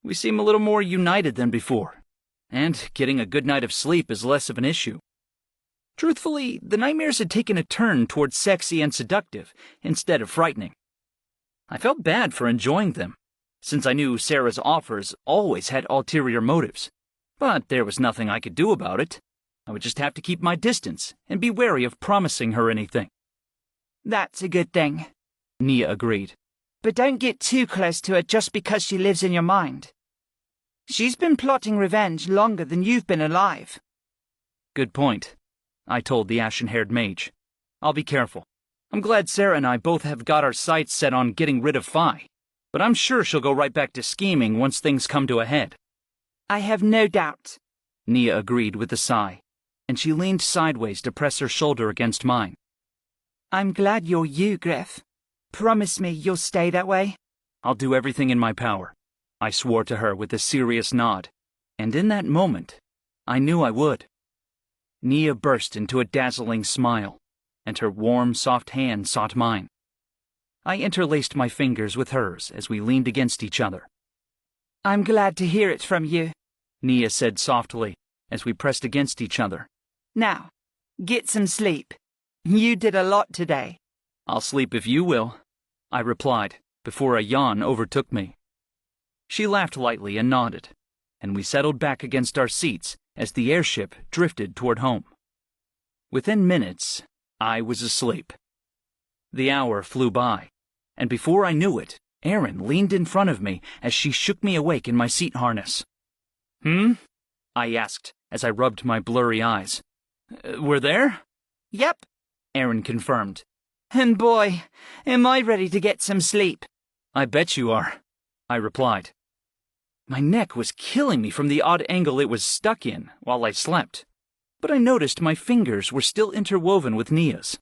We seem a little more united than before, and getting a good night of sleep is less of an issue." Truthfully, the nightmares had taken a turn towards sexy and seductive instead of frightening. I felt bad for enjoying them, since I knew Sarah's offers always had ulterior motives. But there was nothing I could do about it. I would just have to keep my distance and be wary of promising her anything. "That's a good thing," Nia agreed. "But don't get too close to her just because she lives in your mind. She's been plotting revenge longer than you've been alive." "Good point," I told the ashen-haired mage. "I'll be careful. I'm glad Sarah and I both have got our sights set on getting rid of Phi, but I'm sure she'll go right back to scheming once things come to a head." "I have no doubt," Nia agreed with a sigh, and she leaned sideways to press her shoulder against mine. "I'm glad you're you, Griff. Promise me you'll stay that way." "I'll do everything in my power," I swore to her with a serious nod, and in that moment, I knew I would. Nia burst into a dazzling smile, and her warm, soft hand sought mine. I interlaced my fingers with hers as we leaned against each other. I'm glad to hear it from you. Nia said softly as we pressed against each other. Now, get some sleep. You did a lot today. I'll sleep if you will, I replied before a yawn overtook me. She laughed lightly and nodded, and we settled back against our seats as the airship drifted toward home. Within minutes, I was asleep. The hour flew by, and before I knew it, Erin leaned in front of me as she shook me awake in my seat harness. I asked as I rubbed my blurry eyes. We're there? Yep, Erin confirmed. and boy, am I ready to get some sleep. I bet you are, I replied. My neck was killing me from the odd angle it was stuck in while I slept, but I noticed my fingers were still interwoven with Nia's.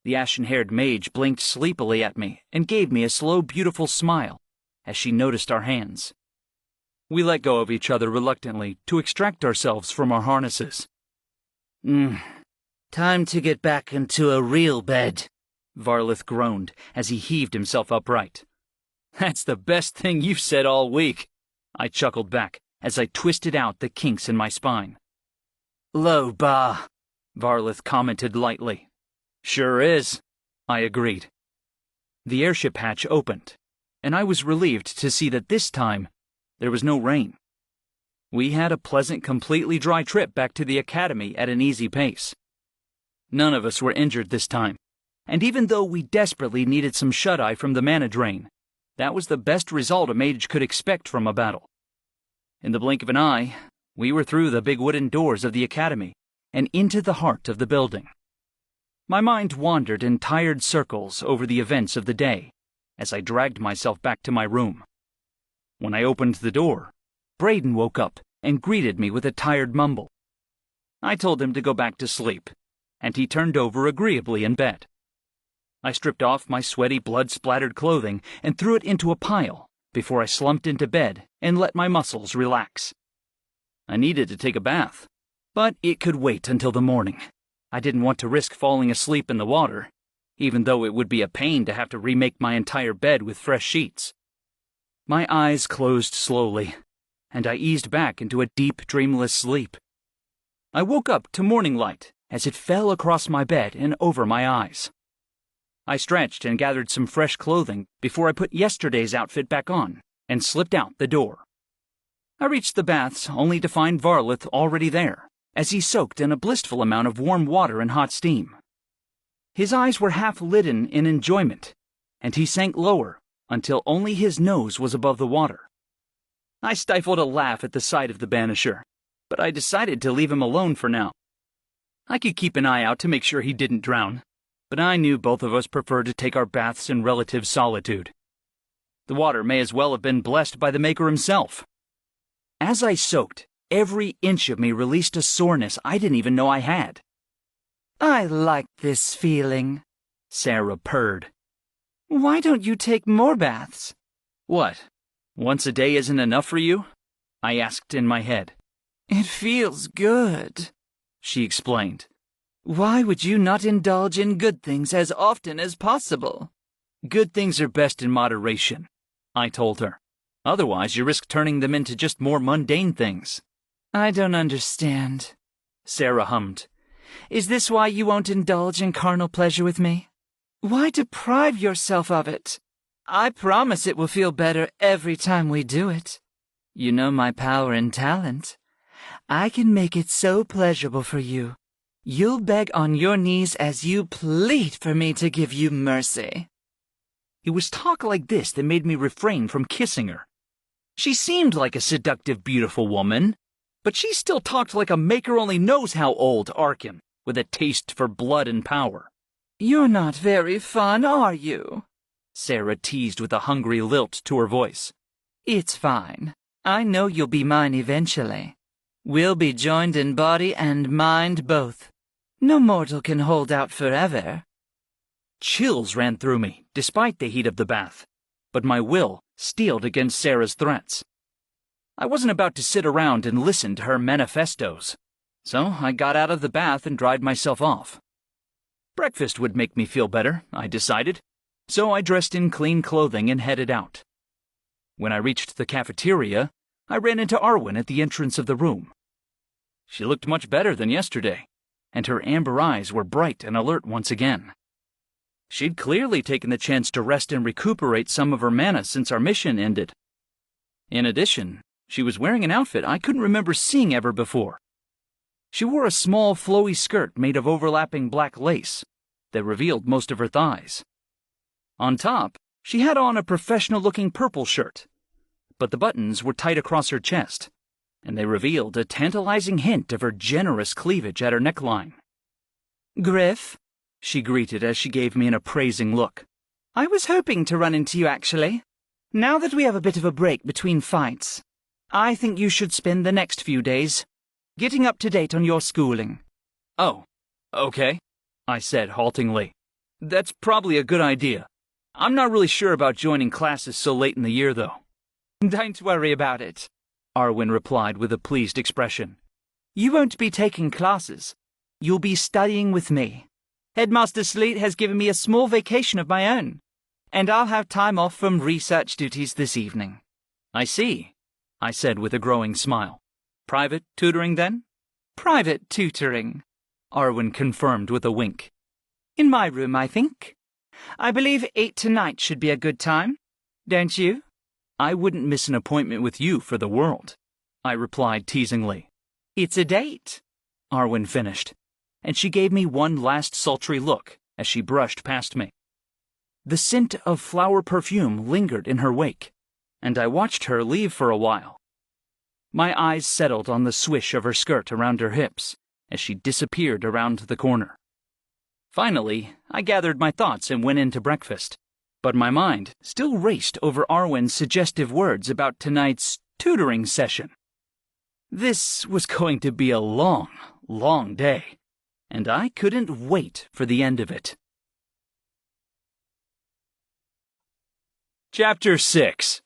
The ashen-haired mage blinked sleepily at me and gave me a slow, beautiful smile as she noticed our hands. We let go of each other reluctantly to extract ourselves from our harnesses. Time to get back into a real bed, Varlith groaned as he heaved himself upright. That's the best thing you've said all week, I chuckled back as I twisted out the kinks in my spine. Low bar, Varlith commented lightly. Sure is, I agreed. The airship hatch opened, and I was relieved to see that this time there was no rain. We had a pleasant, completely dry trip back to the academy at an easy pace. None of us were injured this time, and even though we desperately needed some shut-eye from the mana drain, that was the best result a mage could expect from a battle. In the blink of an eye, we were through the big wooden doors of the academy and into the heart of the building. My mind wandered in tired circles over the events of the day as I dragged myself back to my room. When I opened the door, Braden woke up and greeted me with a tired mumble. I told him to go back to sleep, and he turned over agreeably in bed. I stripped off my sweaty, blood-splattered clothing and threw it into a pile before I slumped into bed and let my muscles relax. I needed to take a bath, but it could wait until the morning. I didn't want to risk falling asleep in the water, even though it would be a pain to have to remake my entire bed with fresh sheets. My eyes closed slowly, and I eased back into a deep, dreamless sleep. I woke up to morning light as it fell across my bed and over my eyes. I stretched and gathered some fresh clothing before I put yesterday's outfit back on and slipped out the door. I reached the baths only to find Varlith already there, as he soaked in a blissful amount of warm water and hot steam. His eyes were half-lidden in enjoyment, and he sank lower until only his nose was above the water. I stifled a laugh at the sight of the banisher, but I decided to leave him alone for now. I could keep an eye out to make sure he didn't drown, but I knew both of us preferred to take our baths in relative solitude. The water may as well have been blessed by the Maker himself. As I soaked, every inch of me released a soreness I didn't even know I had. I like this feeling, Sarah purred. Why don't you take more baths? What? Once a day isn't enough for you? I asked in my head. It feels good, she explained. Why would you not indulge in good things as often as possible? Good things are best in moderation, I told her. Otherwise, you risk turning them into just more mundane things. I don't understand, Sarah hummed. Is this why you won't indulge in carnal pleasure with me? Why deprive yourself of it? I promise it will feel better every time we do it. You know my power and talent. I can make it so pleasurable for you. You'll beg on your knees as you plead for me to give you mercy. It was talk like this that made me refrain from kissing her. She seemed like a seductive, beautiful woman, but she still talked like a maker only knows how old Arkin, with a taste for blood and power. You're not very fun, are you? Sarah teased with a hungry lilt to her voice. It's fine. I know you'll be mine eventually. We'll be joined in body and mind both. No mortal can hold out forever. Chills ran through me, despite the heat of the bath, but my will steeled against Sarah's threats. I wasn't about to sit around and listen to her manifestos. So I got out of the bath and dried myself off. Breakfast would make me feel better, I decided, so I dressed in clean clothing and headed out. When I reached the cafeteria, I ran into Arwen at the entrance of the room. She looked much better than yesterday, and her amber eyes were bright and alert once again. She'd clearly taken the chance to rest and recuperate some of her mana since our mission ended. In addition, she was wearing an outfit I couldn't remember seeing ever before. She wore a small, flowy skirt made of overlapping black lace that revealed most of her thighs. On top, she had on a professional-looking purple shirt, but the buttons were tight across her chest, and they revealed a tantalizing hint of her generous cleavage at her neckline. Griff, she greeted as she gave me an appraising look. I was hoping to run into you, actually. Now that we have a bit of a break between fights, I think you should spend the next few days getting up to date on your schooling. Oh, okay, I said haltingly. That's probably a good idea. I'm not really sure about joining classes so late in the year, though. Don't worry about it, Arwen replied with a pleased expression. You won't be taking classes. You'll be studying with me. Headmaster Sleet has given me a small vacation of my own, and I'll have time off from research duties this evening. I see, I said with a growing smile. Private tutoring, then? Private tutoring, Arwen confirmed with a wink. In my room, I think. I believe 8 tonight should be a good time, don't you? I wouldn't miss an appointment with you for the world, I replied teasingly. It's a date, Arwen finished, and she gave me one last sultry look as she brushed past me. The scent of flower perfume lingered in her wake, and I watched her leave for a while. My eyes settled on the swish of her skirt around her hips as she disappeared around the corner. Finally, I gathered my thoughts and went in to breakfast, but my mind still raced over Arwen's suggestive words about tonight's tutoring session. This was going to be a long, long day, and I couldn't wait for the end of it. Chapter 6.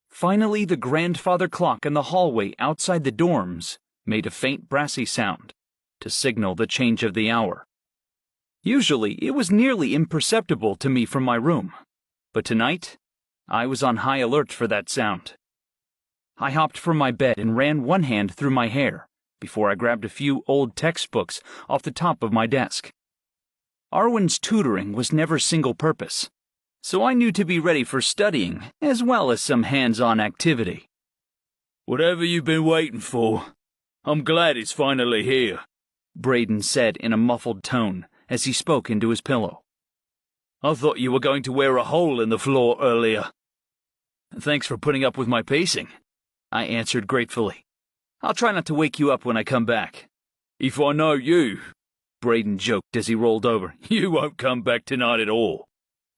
Finally, the grandfather clock in the hallway outside the dorms made a faint brassy sound to signal the change of the hour. Usually, it was nearly imperceptible to me from my room, but tonight, I was on high alert for that sound. I hopped from my bed and ran one hand through my hair before I grabbed a few old textbooks off the top of my desk. Arwen's tutoring was never single-purpose, so I knew to be ready for studying as well as some hands-on activity. Whatever you've been waiting for, I'm glad it's finally here, Braden said in a muffled tone as he spoke into his pillow. I thought you were going to wear a hole in the floor earlier. Thanks for putting up with my pacing, I answered gratefully. I'll try not to wake you up when I come back. If I know you, Braden joked as he rolled over, you won't come back tonight at all.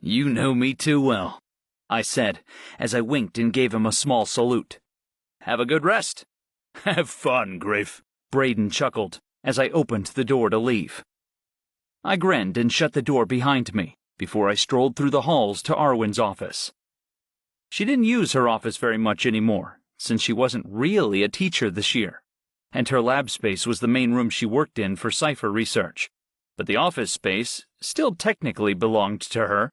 You know me too well, I said as I winked and gave him a small salute. Have a good rest. Have fun, Griff, Braden chuckled as I opened the door to leave. I grinned and shut the door behind me before I strolled through the halls to Arwen's office. She didn't use her office very much anymore, since she wasn't really a teacher this year, and her lab space was the main room she worked in for cipher research, but the office space still technically belonged to her.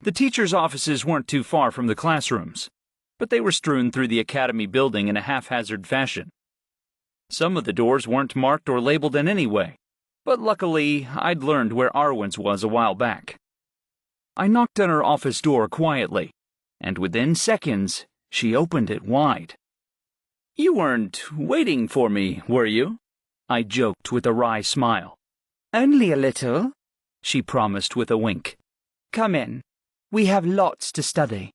The teachers' offices weren't too far from the classrooms, but they were strewn through the academy building in a haphazard fashion. Some of the doors weren't marked or labeled in any way, but luckily I'd learned where Arwen's was a while back. I knocked on her office door quietly, and within seconds, she opened it wide. "You weren't waiting for me, were you?" I joked with a wry smile. "Only a little," she promised with a wink. "Come in. We have lots to study."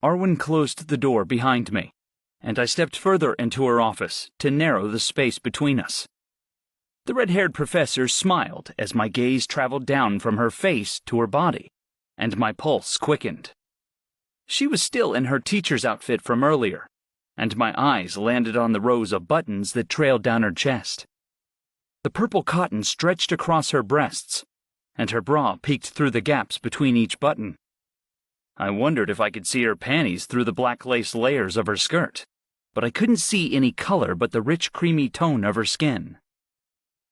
Arwen closed the door behind me, and I stepped further into her office to narrow the space between us. The red-haired professor smiled as my gaze traveled down from her face to her body, and my pulse quickened. She was still in her teacher's outfit from earlier, and my eyes landed on the rows of buttons that trailed down her chest. The purple cotton stretched across her breasts, and her bra peeked through the gaps between each button. I wondered if I could see her panties through the black lace layers of her skirt. but I couldn't see any color but the rich creamy tone of her skin.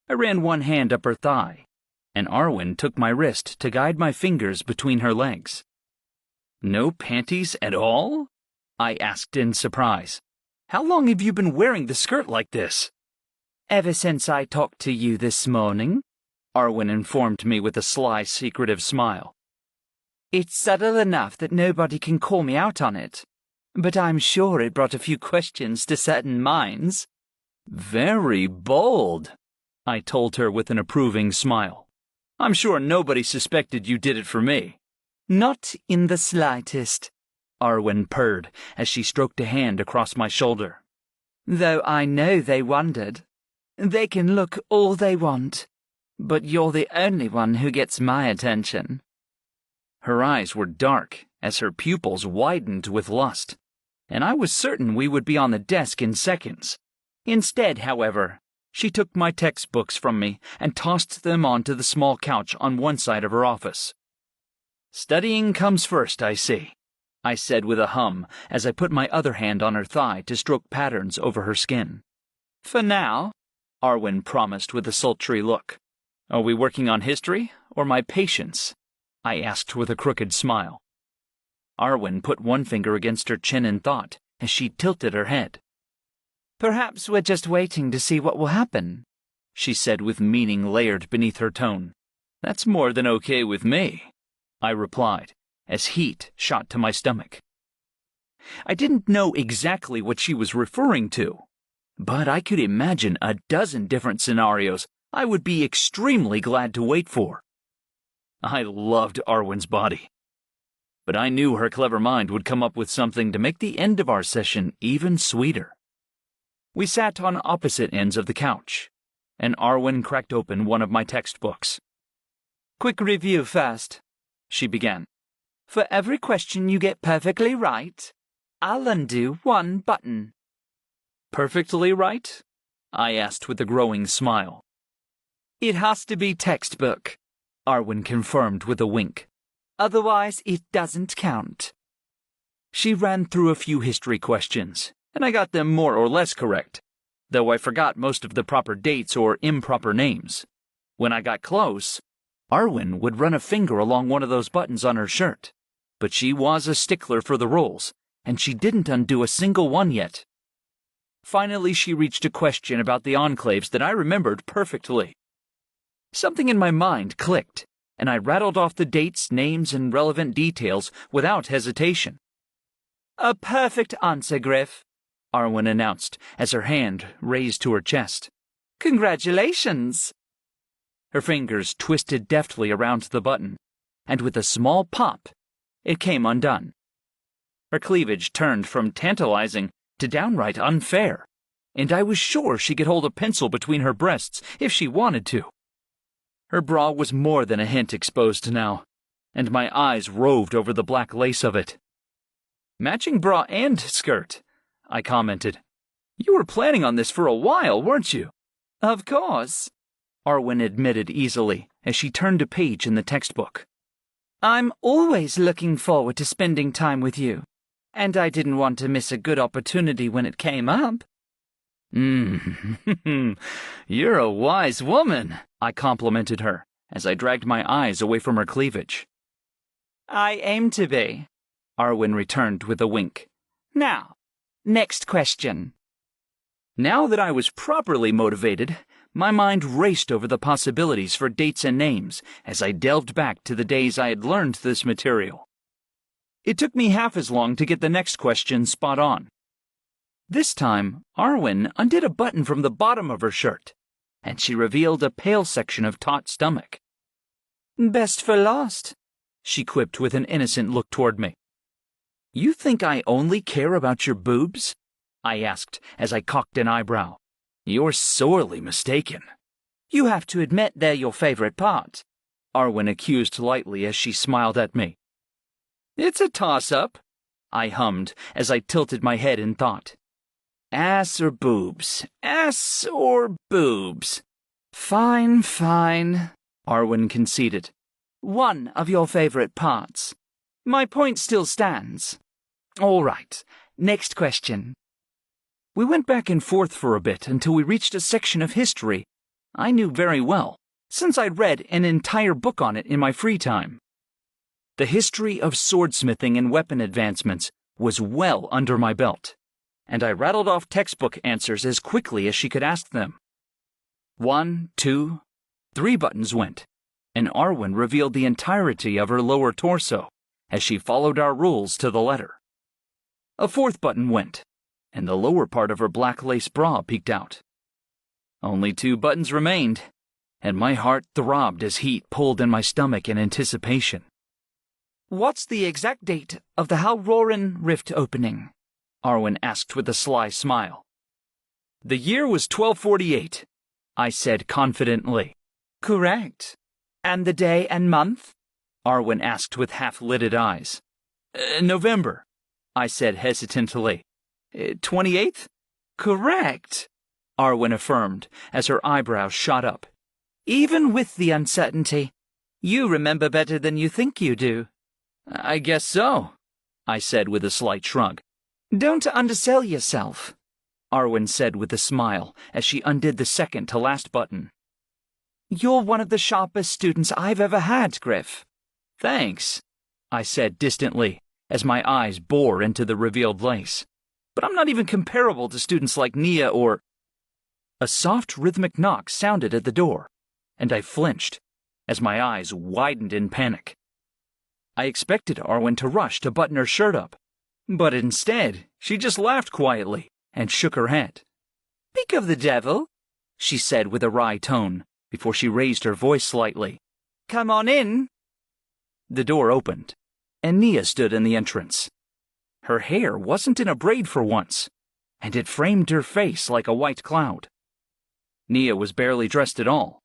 I ran one hand up her thigh, and Arwen took my wrist to guide my fingers between her legs. "No panties at all?" I asked in surprise. "How long have you been wearing the skirt like this?" "Ever since I talked to you this morning," Arwen informed me with a sly, secretive smile. "It's subtle enough that nobody can call me out on it, but I'm sure it brought a few questions to certain minds." "Very bold," I told her with an approving smile. "I'm sure nobody suspected you did it for me." "Not in the slightest," Arwen purred as she stroked a hand across my shoulder. "Though I know they wondered. They can look all they want, but you're the only one who gets my attention." Her eyes were dark as her pupils widened with lust, and I was certain we would be on the desk in seconds. Instead, however, she took my textbooks from me and tossed them onto the small couch on one side of her office. "Studying comes first, I see," I said with a hum as I put my other hand on her thigh to stroke patterns over her skin. "For now," Arwen promised with a sultry look. "Are we working on history or my patience?" I asked with a crooked smile. Arwen put one finger against her chin in thought as she tilted her head. "Perhaps we're just waiting to see what will happen," she said with meaning layered beneath her tone. "That's more than okay with me," I replied, as heat shot to my stomach. I didn't know exactly what she was referring to, but I could imagine a dozen different scenarios I would be extremely glad to wait for. I loved Arwen's body, but I knew her clever mind would come up with something to make the end of our session even sweeter. We sat on opposite ends of the couch, and Arwen cracked open one of my textbooks. "Quick review first," she began. "For every question you get perfectly right, I'll undo one button." "Perfectly right?" I asked with a growing smile. "It has to be textbook," Arwen confirmed with a wink. "Otherwise, it doesn't count." She ran through a few history questions, and I got them more or less correct, though I forgot most of the proper dates or improper names. When I got close, Arwen would run a finger along one of those buttons on her shirt, but she was a stickler for the rules, and she didn't undo a single one yet. Finally, she reached a question about the enclaves that I remembered perfectly. Something in my mind clicked, and I rattled off the dates, names, and relevant details without hesitation. "A perfect answer, Griff," Arwen announced as her hand raised to her chest. "Congratulations." Her fingers twisted deftly around the button, and with a small pop, it came undone. Her cleavage turned from tantalizing to downright unfair, and I was sure she could hold a pencil between her breasts if she wanted to. Her bra was more than a hint exposed now, and my eyes roved over the black lace of it. "Matching bra and skirt," I commented. "You were planning on this for a while, weren't you?" "Of course," Arwen admitted easily as she turned a page in the textbook. "I'm always looking forward to spending time with you, and I didn't want to miss a good opportunity when it came up." You're a wise woman," I complimented her as I dragged my eyes away from her cleavage. "I aim to be," Arwen returned with a wink. "Now, next question." Now that I was properly motivated, my mind raced over the possibilities for dates and names as I delved back to the days I had learned this material. It took me half as long to get the next question spot on. This time, Arwen undid a button from the bottom of her shirt, and she revealed a pale section of taut stomach. "Best for last," she quipped with an innocent look toward me. "You think I only care about your boobs?" I asked as I cocked an eyebrow. "You're sorely mistaken." "You have to admit they're your favorite part," Arwen accused lightly as she smiled at me. "It's a toss-up," I hummed as I tilted my head in thought. Ass or boobs? Ass or boobs? "Fine, fine," Arwen conceded. "One of your favorite parts. My point still stands." "All right. Next question." We went back and forth for a bit until we reached a section of history I knew very well, since I'd read an entire book on it in my free time. The history of swordsmithing and weapon advancements was well under my belt, and I rattled off textbook answers as quickly as she could ask them. 1, 2, 3 buttons went, and Arwen revealed the entirety of her lower torso as she followed our rules to the letter. A 4th button went, and the lower part of her black lace bra peeked out. Only 2 buttons remained, and my heart throbbed as heat pulled in my stomach in anticipation. What's the exact date of the Halroran Rift opening? Arwen asked with a sly smile. The year was 1248, I said confidently. Correct. And the day and month? Arwen asked with half-lidded eyes. November, I said hesitantly. 28th? Correct, Arwen affirmed as her eyebrows shot up. Even with the uncertainty, you remember better than you think you do. I guess so, I said with a slight shrug. Don't undersell yourself, Arwen said with a smile as she undid the second to last button. You're one of the sharpest students I've ever had, Griff. Thanks, I said distantly as my eyes bore into the revealed lace. But I'm not even comparable to students like Nia or... A soft rhythmic knock sounded at the door, and I flinched as my eyes widened in panic. I expected Arwen to rush to button her shirt up, but instead she just laughed quietly and shook her head. Speak of the devil, she said with a wry tone before she raised her voice slightly. Come on in. The door opened, and Nia stood in the entrance. Her hair wasn't in a braid for once, and it framed her face like a white cloud. Nia was barely dressed at all,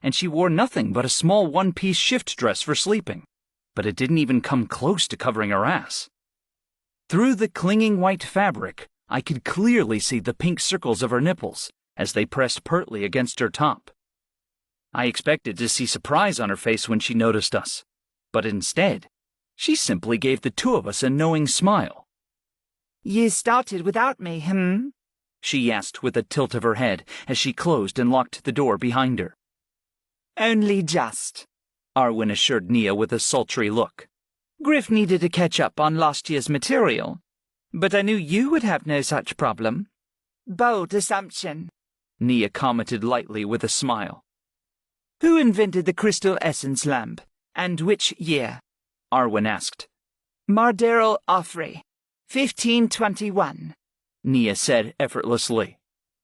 and she wore nothing but a small one-piece shift dress for sleeping, but it didn't even come close to covering her ass. Through the clinging white fabric, I could clearly see the pink circles of her nipples as they pressed pertly against her top. I expected to see surprise on her face when she noticed us, but instead, she simply gave the two of us a knowing smile. You started without me, she asked with a tilt of her head as she closed and locked the door behind her. Only just, Arwen assured Nia with a sultry look. Griff needed to catch up on last year's material, but I knew you would have no such problem. Bold assumption, Nia commented lightly with a smile. Who invented the crystal essence lamp, and which year? Arwen asked. Mardaral Offrey, 1521, Nia said effortlessly.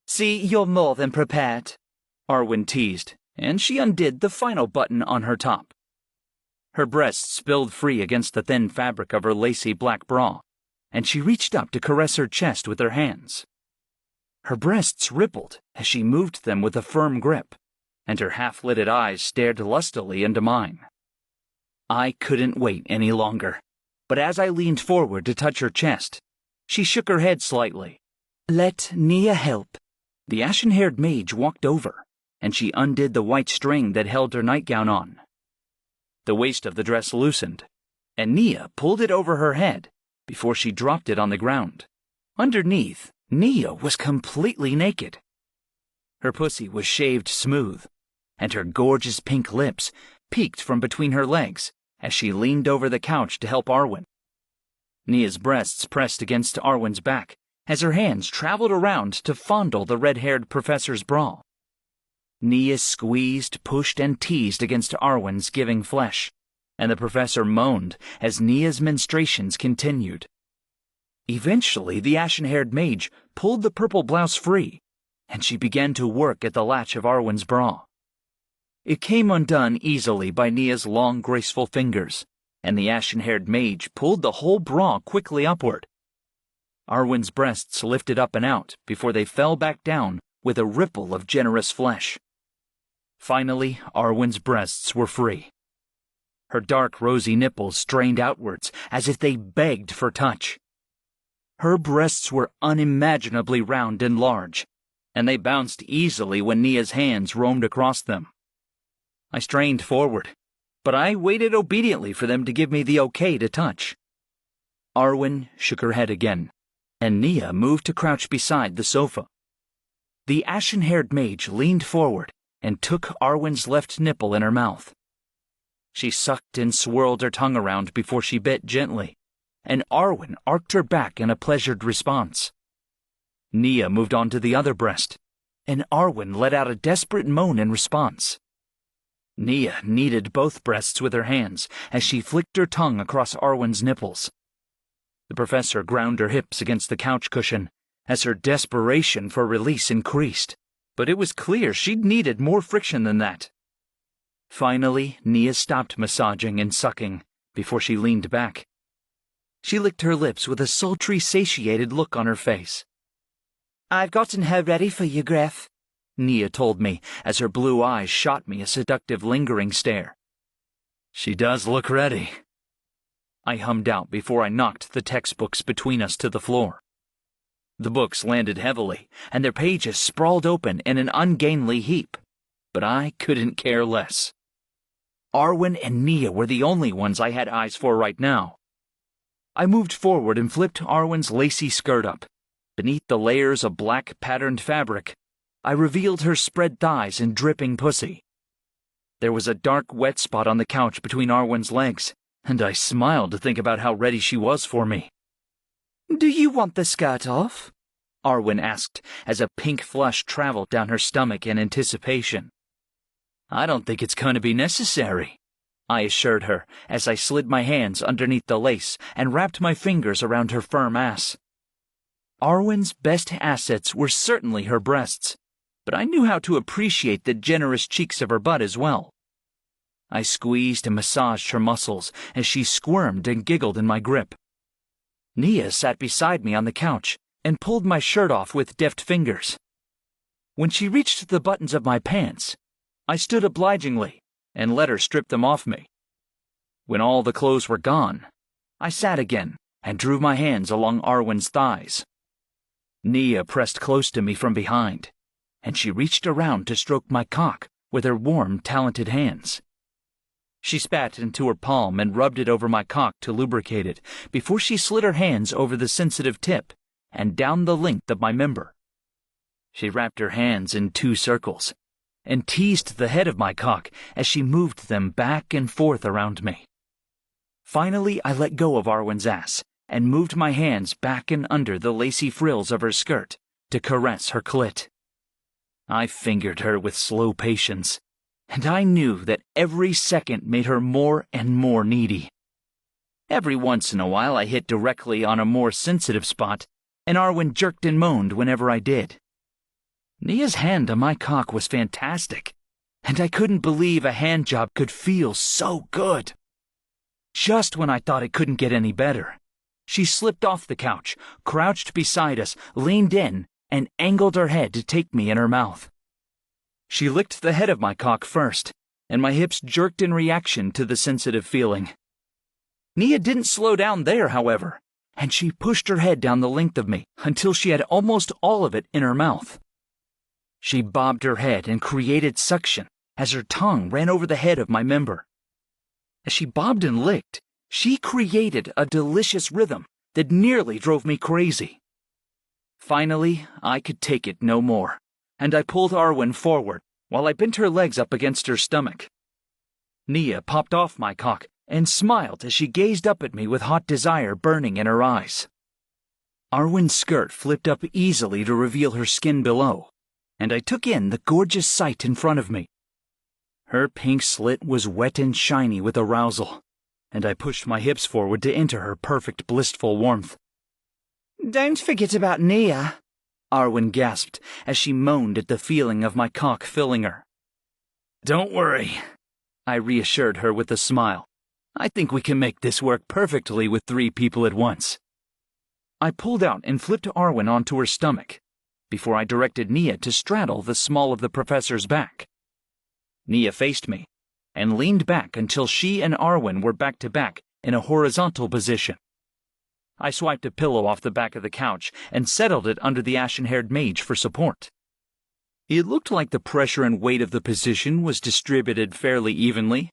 See, you're more than prepared, Arwen teased, and she undid the final button on her top. Her breasts spilled free against the thin fabric of her lacy black bra, and she reached up to caress her chest with her hands. Her breasts rippled as she moved them with a firm grip, and her half-lidded eyes stared lustily into mine. I couldn't wait any longer, but as I leaned forward to touch her chest, she shook her head slightly. Let Nia help. The ashen-haired mage walked over, and she undid the white string that held her nightgown on. The waist of the dress loosened, and Nia pulled it over her head before she dropped it on the ground. Underneath, Nia was completely naked. Her pussy was shaved smooth, and her gorgeous pink lips peeked from between her legs as she leaned over the couch to help Arwen. Nia's breasts pressed against Arwen's back as her hands traveled around to fondle the red-haired professor's bra. Nia squeezed, pushed, and teased against Arwen's giving flesh, and the professor moaned as Nia's menstruations continued. Eventually, the ashen-haired mage pulled the purple blouse free, and she began to work at the latch of Arwen's bra. It came undone easily by Nia's long, graceful fingers, and the ashen-haired mage pulled the whole bra quickly upward. Arwen's breasts lifted up and out before they fell back down with a ripple of generous flesh. Finally, Arwen's breasts were free. Her dark, rosy nipples strained outwards as if they begged for touch. Her breasts were unimaginably round and large, and they bounced easily when Nia's hands roamed across them. I strained forward, but I waited obediently for them to give me the okay to touch. Arwen shook her head again, and Nia moved to crouch beside the sofa. The ashen-haired mage leaned forward and took Arwen's left nipple in her mouth. She sucked and swirled her tongue around before she bit gently, and Arwen arched her back in a pleasured response. Nia moved on to the other breast, and Arwen let out a desperate moan in response. Nia kneaded both breasts with her hands as she flicked her tongue across Arwen's nipples. The professor ground her hips against the couch cushion as her desperation for release increased, but it was clear she'd needed more friction than that. Finally, Nia stopped massaging and sucking before she leaned back. She licked her lips with a sultry, satiated look on her face. "I've gotten her ready for you, Griff," Nia told me as her blue eyes shot me a seductive, lingering stare. "She does look ready," I hummed out before I knocked the textbooks between us to the floor. The books landed heavily, and their pages sprawled open in an ungainly heap, but I couldn't care less. Arwen and Nia were the only ones I had eyes for right now. I moved forward and flipped Arwen's lacy skirt up. Beneath the layers of black patterned fabric, I revealed her spread thighs and dripping pussy. There was a dark wet spot on the couch between Arwen's legs, and I smiled to think about how ready she was for me. "Do you want the skirt off?" Arwen asked as a pink flush traveled down her stomach in anticipation. "I don't think it's going to be necessary," I assured her as I slid my hands underneath the lace and wrapped my fingers around her firm ass. Arwen's best assets were certainly her breasts, but I knew how to appreciate the generous cheeks of her butt as well. I squeezed and massaged her muscles as she squirmed and giggled in my grip. Nia sat beside me on the couch and pulled my shirt off with deft fingers. When she reached the buttons of my pants, I stood obligingly and let her strip them off me. When all the clothes were gone, I sat again and drew my hands along Arwen's thighs. Nia pressed close to me from behind, and she reached around to stroke my cock with her warm, talented hands. She spat into her palm and rubbed it over my cock to lubricate it before she slid her hands over the sensitive tip and down the length of my member. She wrapped her hands in 2 circles and teased the head of my cock as she moved them back and forth around me. Finally, I let go of Arwen's ass and moved my hands back and under the lacy frills of her skirt to caress her clit. I fingered her with slow patience, and I knew that every second made her more and more needy. Every once in a while I hit directly on a more sensitive spot, and Arwen jerked and moaned whenever I did. Nia's hand on my cock was fantastic, and I couldn't believe a hand job could feel so good. Just when I thought it couldn't get any better, she slipped off the couch, crouched beside us, leaned in, and angled her head to take me in her mouth. She licked the head of my cock first, and my hips jerked in reaction to the sensitive feeling. Nia didn't slow down there, however, and she pushed her head down the length of me until she had almost all of it in her mouth. She bobbed her head and created suction as her tongue ran over the head of my member. As she bobbed and licked, she created a delicious rhythm that nearly drove me crazy. Finally, I could take it no more, and I pulled Arwen forward while I bent her legs up against her stomach. Nia popped off my cock and smiled as she gazed up at me with hot desire burning in her eyes. Arwen's skirt flipped up easily to reveal her skin below, and I took in the gorgeous sight in front of me. Her pink slit was wet and shiny with arousal, and I pushed my hips forward to enter her perfect, blissful warmth. "Don't forget about Nia," Arwen gasped as she moaned at the feeling of my cock filling her. "Don't worry," I reassured her with a smile. "I think we can make this work perfectly with 3 people at once." I pulled out and flipped Arwen onto her stomach before I directed Nia to straddle the small of the professor's back. Nia faced me and leaned back until she and Arwen were back to back in a horizontal position. I swiped a pillow off the back of the couch and settled it under the ashen-haired mage for support. It looked like the pressure and weight of the position was distributed fairly evenly,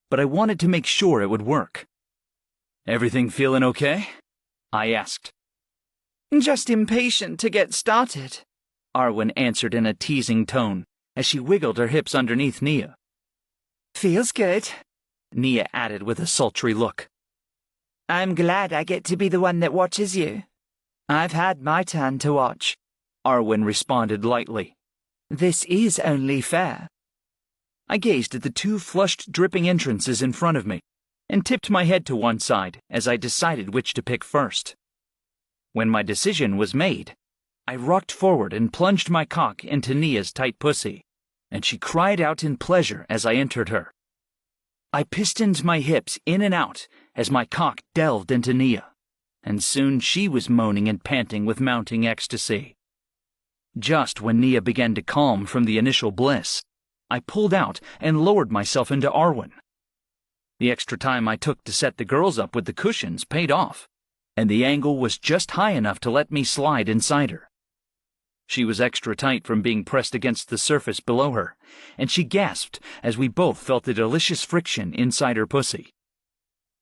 but I wanted to make sure it would work. "Everything feeling okay?" I asked. Just impatient to get started, Arwen answered in a teasing tone as she wiggled her hips underneath Nia. Feels good, Nia added with a sultry look. I'm glad I get to be the one that watches you. I've had my turn to watch, Arwen responded lightly. This is only fair. I gazed at the two flushed, dripping entrances in front of me and tipped my head to one side as I decided which to pick first. When my decision was made, I rocked forward and plunged my cock into Nia's tight pussy, and she cried out in pleasure as I entered her. I pistoned my hips in and out as my cock delved into Nia, and soon she was moaning and panting with mounting ecstasy. Just when Nia began to calm from the initial bliss, I pulled out and lowered myself into Arwen. The extra time I took to set the girls up with the cushions paid off, and the angle was just high enough to let me slide inside her. She was extra tight from being pressed against the surface below her, and she gasped as we both felt the delicious friction inside her pussy.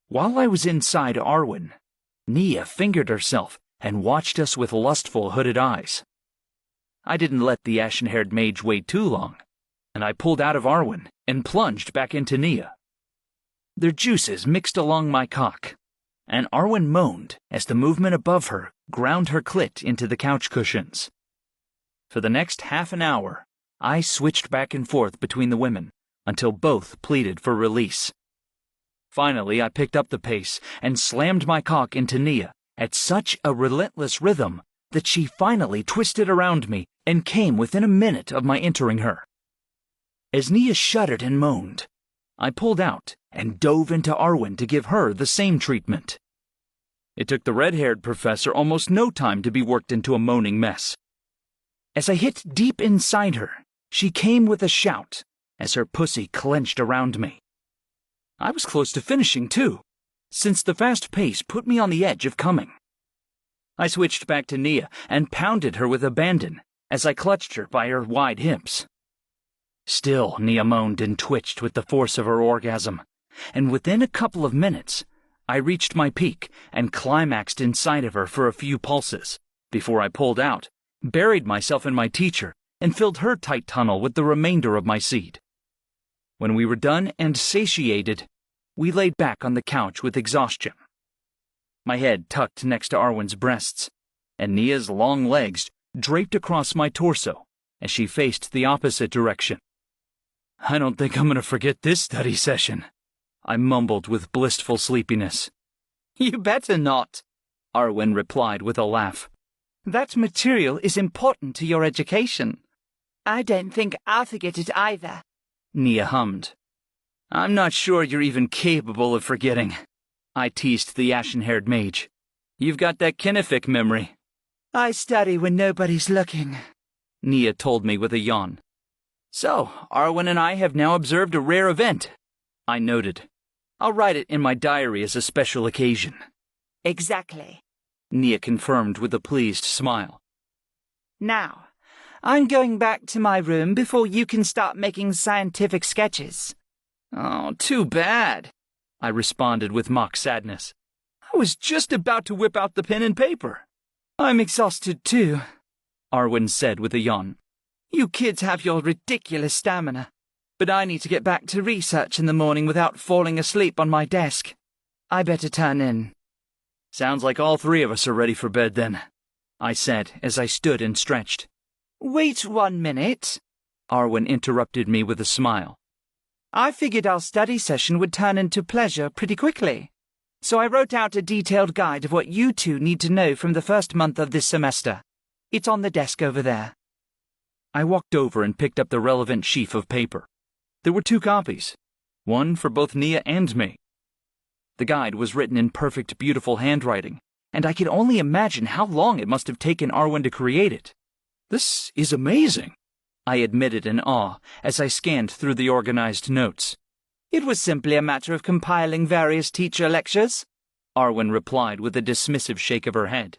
While I was inside Arwen, Nia fingered herself and watched us with lustful hooded eyes. I didn't let the ashen-haired mage wait too long, and I pulled out of Arwen and plunged back into Nia. Their juices mixed along my cock, and Arwen moaned as the movement above her ground her clit into the couch cushions. For the next half an hour, I switched back and forth between the women until both pleaded for release. Finally, I picked up the pace and slammed my cock into Nia at such a relentless rhythm that she finally twisted around me and came within a minute of my entering her. As Nia shuddered and moaned, I pulled out and dove into Arwen to give her the same treatment. It took the red-haired professor almost no time to be worked into a moaning mess. As I hit deep inside her, she came with a shout as her pussy clenched around me. I was close to finishing, too, since the fast pace put me on the edge of coming. I switched back to Nia and pounded her with abandon as I clutched her by her wide hips. Still, Nia moaned and twitched with the force of her orgasm, and within a couple of minutes, I reached my peak and climaxed inside of her for a few pulses before I pulled out, buried myself in my teacher, and filled her tight tunnel with the remainder of my seed. When we were done and satiated, we laid back on the couch with exhaustion. My head tucked next to Arwen's breasts, and Nia's long legs draped across my torso as she faced the opposite direction. I don't think I'm going to forget this study session, I mumbled with blissful sleepiness. You better not, Arwen replied with a laugh. That material is important to your education. I don't think I'll forget it either, Nia hummed. I'm not sure you're even capable of forgetting, I teased the ashen-haired mage. You've got that Kinnific memory. I study when nobody's looking, Nia told me with a yawn. So, Arwen and I have now observed a rare event, I noted. I'll write it in my diary as a special occasion. Exactly, Nia confirmed with a pleased smile. Now, I'm going back to my room before you can start making scientific sketches. Oh, too bad, I responded with mock sadness. I was just about to whip out the pen and paper. I'm exhausted too, Arwen said with a yawn. You kids have your ridiculous stamina, but I need to get back to research in the morning without falling asleep on my desk. I better turn in. Sounds like all three of us are ready for bed then, I said as I stood and stretched. Wait 1 minute, Arwen interrupted me with a smile. I figured our study session would turn into pleasure pretty quickly, so I wrote out a detailed guide of what you two need to know from the first month of this semester. It's on the desk over there. I walked over and picked up the relevant sheaf of paper. There were 2 copies, one for both Nia and me. The guide was written in perfect, beautiful handwriting, and I could only imagine how long it must have taken Arwen to create it. This is amazing, I admitted in awe as I scanned through the organized notes. It was simply a matter of compiling various teacher lectures, Arwen replied with a dismissive shake of her head.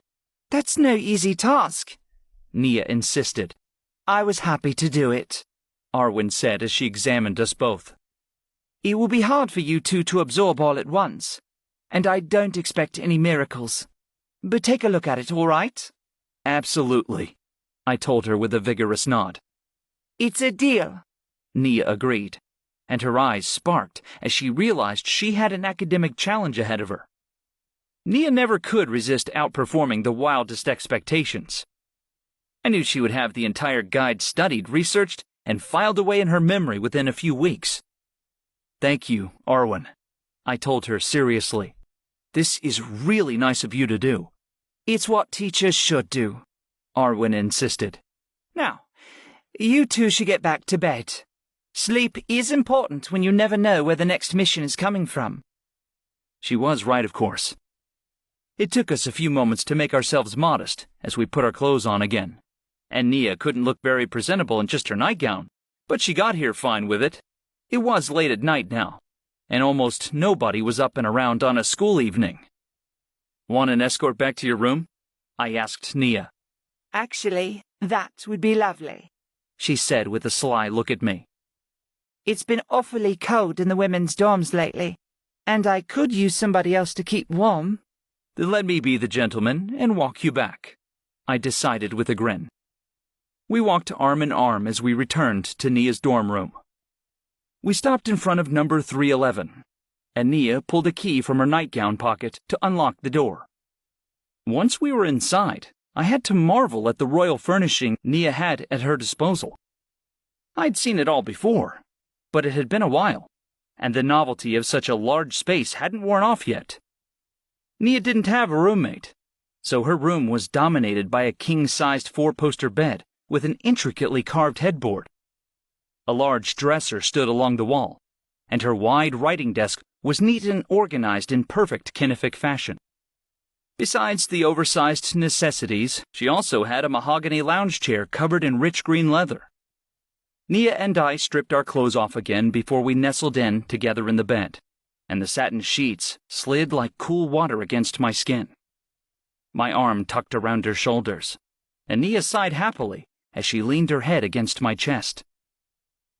That's no easy task, Nia insisted. I was happy to do it, Arwen said as she examined us both. It will be hard for you two to absorb all at once, and I don't expect any miracles. But take a look at it, all right? Absolutely, I told her with a vigorous nod. It's a deal, Nia agreed, and her eyes sparked as she realized she had an academic challenge ahead of her. Nia never could resist outperforming the wildest expectations. I knew she would have the entire guide studied, researched, and filed away in her memory within a few weeks. Thank you, Arwen, I told her seriously. This is really nice of you to do. It's what teachers should do, Arwen insisted. Now, you two should get back to bed. Sleep is important when you never know where the next mission is coming from. She was right, of course. It took us a few moments to make ourselves modest as we put our clothes on again. And Nia couldn't look very presentable in just her nightgown, but she got here fine with it. It was late at night now, and almost nobody was up and around on a school evening. Want an escort back to your room? I asked Nia. Actually, that would be lovely, she said with a sly look at me. It's been awfully cold in the women's dorms lately, and I could use somebody else to keep warm. Then let me be the gentleman and walk you back, I decided with a grin. We walked arm in arm as we returned to Nia's dorm room. We stopped in front of number 311, and Nia pulled a key from her nightgown pocket to unlock the door. Once we were inside, I had to marvel at the royal furnishing Nia had at her disposal. I'd seen it all before, but it had been a while, and the novelty of such a large space hadn't worn off yet. Nia didn't have a roommate, so her room was dominated by a king-sized four-poster bed with an intricately carved headboard. A large dresser stood along the wall, and her wide writing desk was neat and organized in perfect Kennefic fashion. Besides the oversized necessities, she also had a mahogany lounge chair covered in rich green leather. Nia and I stripped our clothes off again before we nestled in together in the bed, and the satin sheets slid like cool water against my skin. My arm tucked around her shoulders, and Nia sighed happily as she leaned her head against my chest.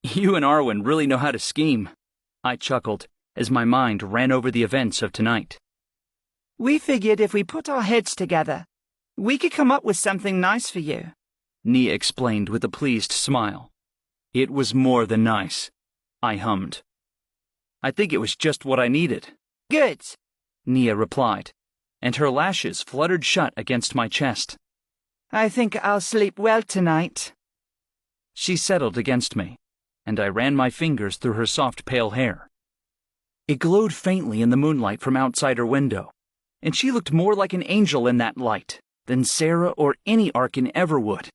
You and Arwen really know how to scheme, I chuckled as my mind ran over the events of tonight. We figured if we put our heads together, we could come up with something nice for you, Nia explained with a pleased smile. It was more than nice, I hummed. I think it was just what I needed. Good, Nia replied, and her lashes fluttered shut against my chest. I think I'll sleep well tonight. She settled against me, and I ran my fingers through her soft pale hair. It glowed faintly in the moonlight from outside her window, and she looked more like an angel in that light than Sarah or any Arkan ever would.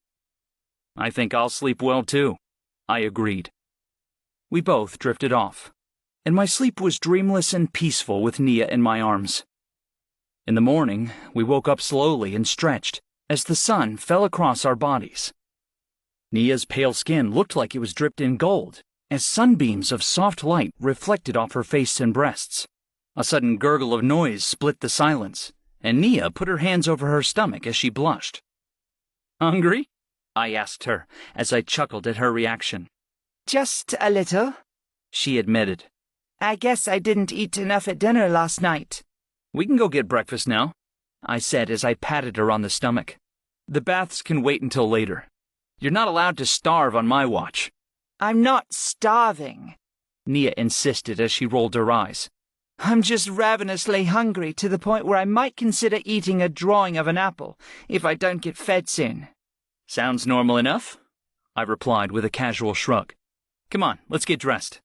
I think I'll sleep well too, I agreed. We both drifted off, and my sleep was dreamless and peaceful with Nia in my arms. In the morning, we woke up slowly and stretched as the sun fell across our bodies. Nia's pale skin looked like it was dripped in gold, as sunbeams of soft light reflected off her face and breasts. A sudden gurgle of noise split the silence, and Nia put her hands over her stomach as she blushed. Hungry? I asked her, as I chuckled at her reaction. Just a little, she admitted. I guess I didn't eat enough at dinner last night. We can go get breakfast now, I said as I patted her on the stomach. The baths can wait until later. You're not allowed to starve on my watch. I'm not starving, Nia insisted as she rolled her eyes. I'm just ravenously hungry to the point where I might consider eating a drawing of an apple if I don't get fed soon. Sounds normal enough, I replied with a casual shrug. Come on, let's get dressed.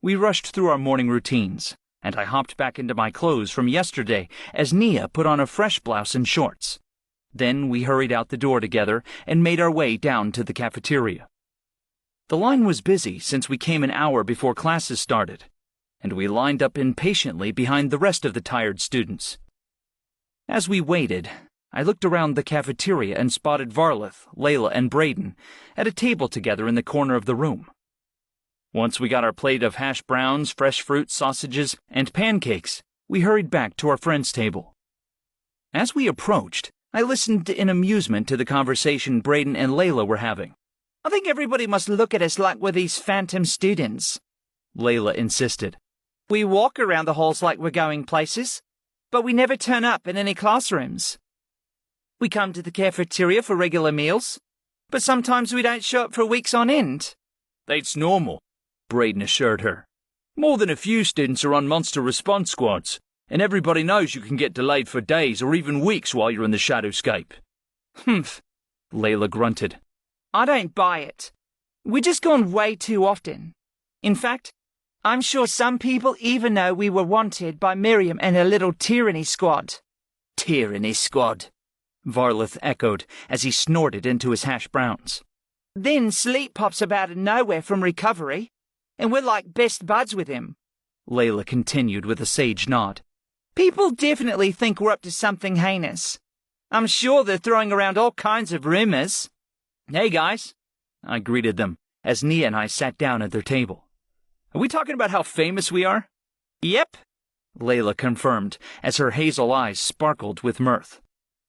We rushed through our morning routines, and I hopped back into my clothes from yesterday as Nia put on a fresh blouse and shorts. Then we hurried out the door together and made our way down to the cafeteria. The line was busy since we came an hour before classes started, and we lined up impatiently behind the rest of the tired students. As we waited, I looked around the cafeteria and spotted Varlith, Layla, and Braden at a table together in the corner of the room. Once we got our plate of hash browns, fresh fruit, sausages, and pancakes, we hurried back to our friend's table. As we approached, I listened in amusement to the conversation Braden and Layla were having. I think everybody must look at us like we're these phantom students, Layla insisted. We walk around the halls like we're going places, but we never turn up in any classrooms. We come to the cafeteria for regular meals, but sometimes we don't show up for weeks on end. That's normal, Braden assured her. More than a few students are on monster response squads, and everybody knows you can get delayed for days or even weeks while you're in the Shadowscape. Humph, Layla grunted. I don't buy it. We're just gone way too often. In fact, I'm sure some people even know we were wanted by Miriam and her little tyranny squad. Tyranny squad, Varlith echoed as he snorted into his hash browns. Then Sleep pops up out of nowhere from recovery, and we're like best buds with him, Layla continued with a sage nod. People definitely think we're up to something heinous. I'm sure they're throwing around all kinds of rumors. Hey guys, I greeted them as Nia and I sat down at their table. Are we talking about how famous we are? Yep, Layla confirmed as her hazel eyes sparkled with mirth.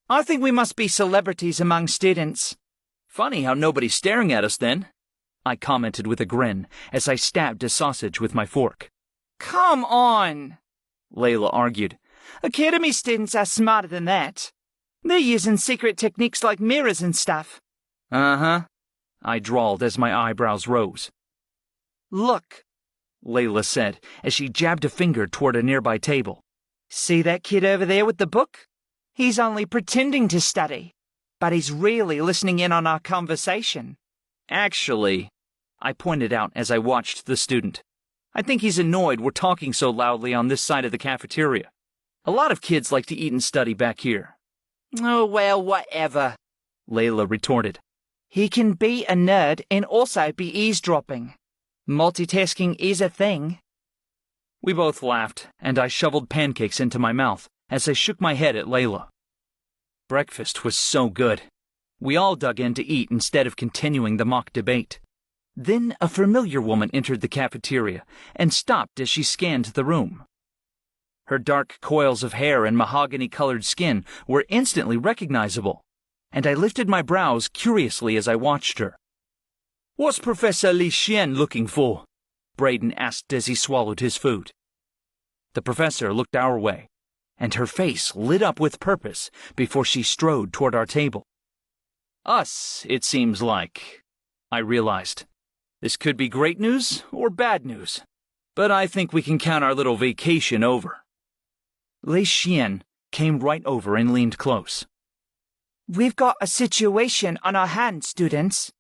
I think we must be celebrities among students. Funny how nobody's staring at us then, I commented with a grin as I stabbed a sausage with my fork. Come on, Layla argued. Academy students are smarter than that. They're using secret techniques like mirrors and stuff. Uh-huh, I drawled as my eyebrows rose. Look, Layla said as she jabbed a finger toward a nearby table. See that kid over there with the book? He's only pretending to study, but he's really listening in on our conversation. Actually, I pointed out as I watched the student, I think he's annoyed we're talking so loudly on this side of the cafeteria. A lot of kids like to eat and study back here. Oh, well, whatever, Layla retorted. He can be a nerd and also be eavesdropping. Multitasking is a thing. We both laughed, and I shoveled pancakes into my mouth as I shook my head at Layla. Breakfast was so good. We all dug in to eat instead of continuing the mock debate. Then a familiar woman entered the cafeteria and stopped as she scanned the room. Her dark coils of hair and mahogany-colored skin were instantly recognizable, and I lifted my brows curiously as I watched her. "What's Professor Li Xian looking for?" Braden asked as he swallowed his food. The professor looked our way, and her face lit up with purpose before she strode toward our table. Us, it seems like, I realized. This could be great news or bad news, but I think we can count our little vacation over. Li Xian came right over and leaned close. We've got a situation on our hands, students,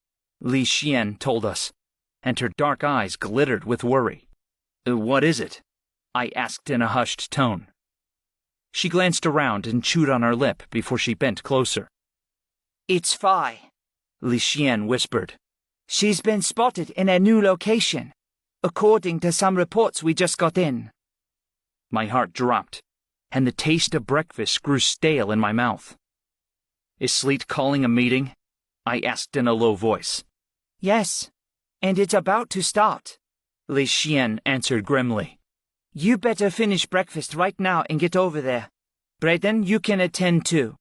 Li Xian told us, and her dark eyes glittered with worry. What is it? I asked in a hushed tone. She glanced around and chewed on her lip before she bent closer. It's Phi, Li Xian whispered. She's been spotted in a new location, according to some reports we just got in. My heart dropped, and the taste of breakfast grew stale in my mouth. Is Sleet calling a meeting? I asked in a low voice. Yes, and it's about to start, Li Xian answered grimly. You better finish breakfast right now and get over there. Braden, you can attend too,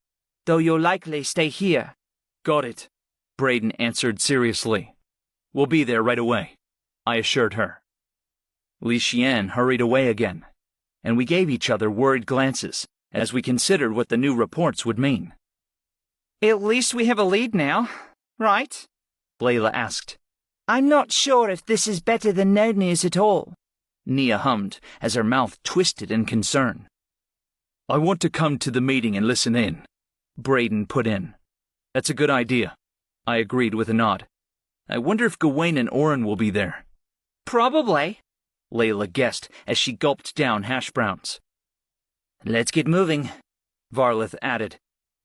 though you'll likely stay here. Got it, Braden answered seriously. We'll be there right away, I assured her. Li Xian hurried away again, and we gave each other worried glances as we considered what the new reports would mean. At least we have a lead now, right? Layla asked. I'm not sure if this is better than no news at all, Nia hummed as her mouth twisted in concern. I want to come to the meeting and listen in, Braden put in. That's a good idea, I agreed with a nod. I wonder if Gawain and Oren will be there. Probably, Layla guessed as she gulped down hash browns. Let's get moving, Varlith added.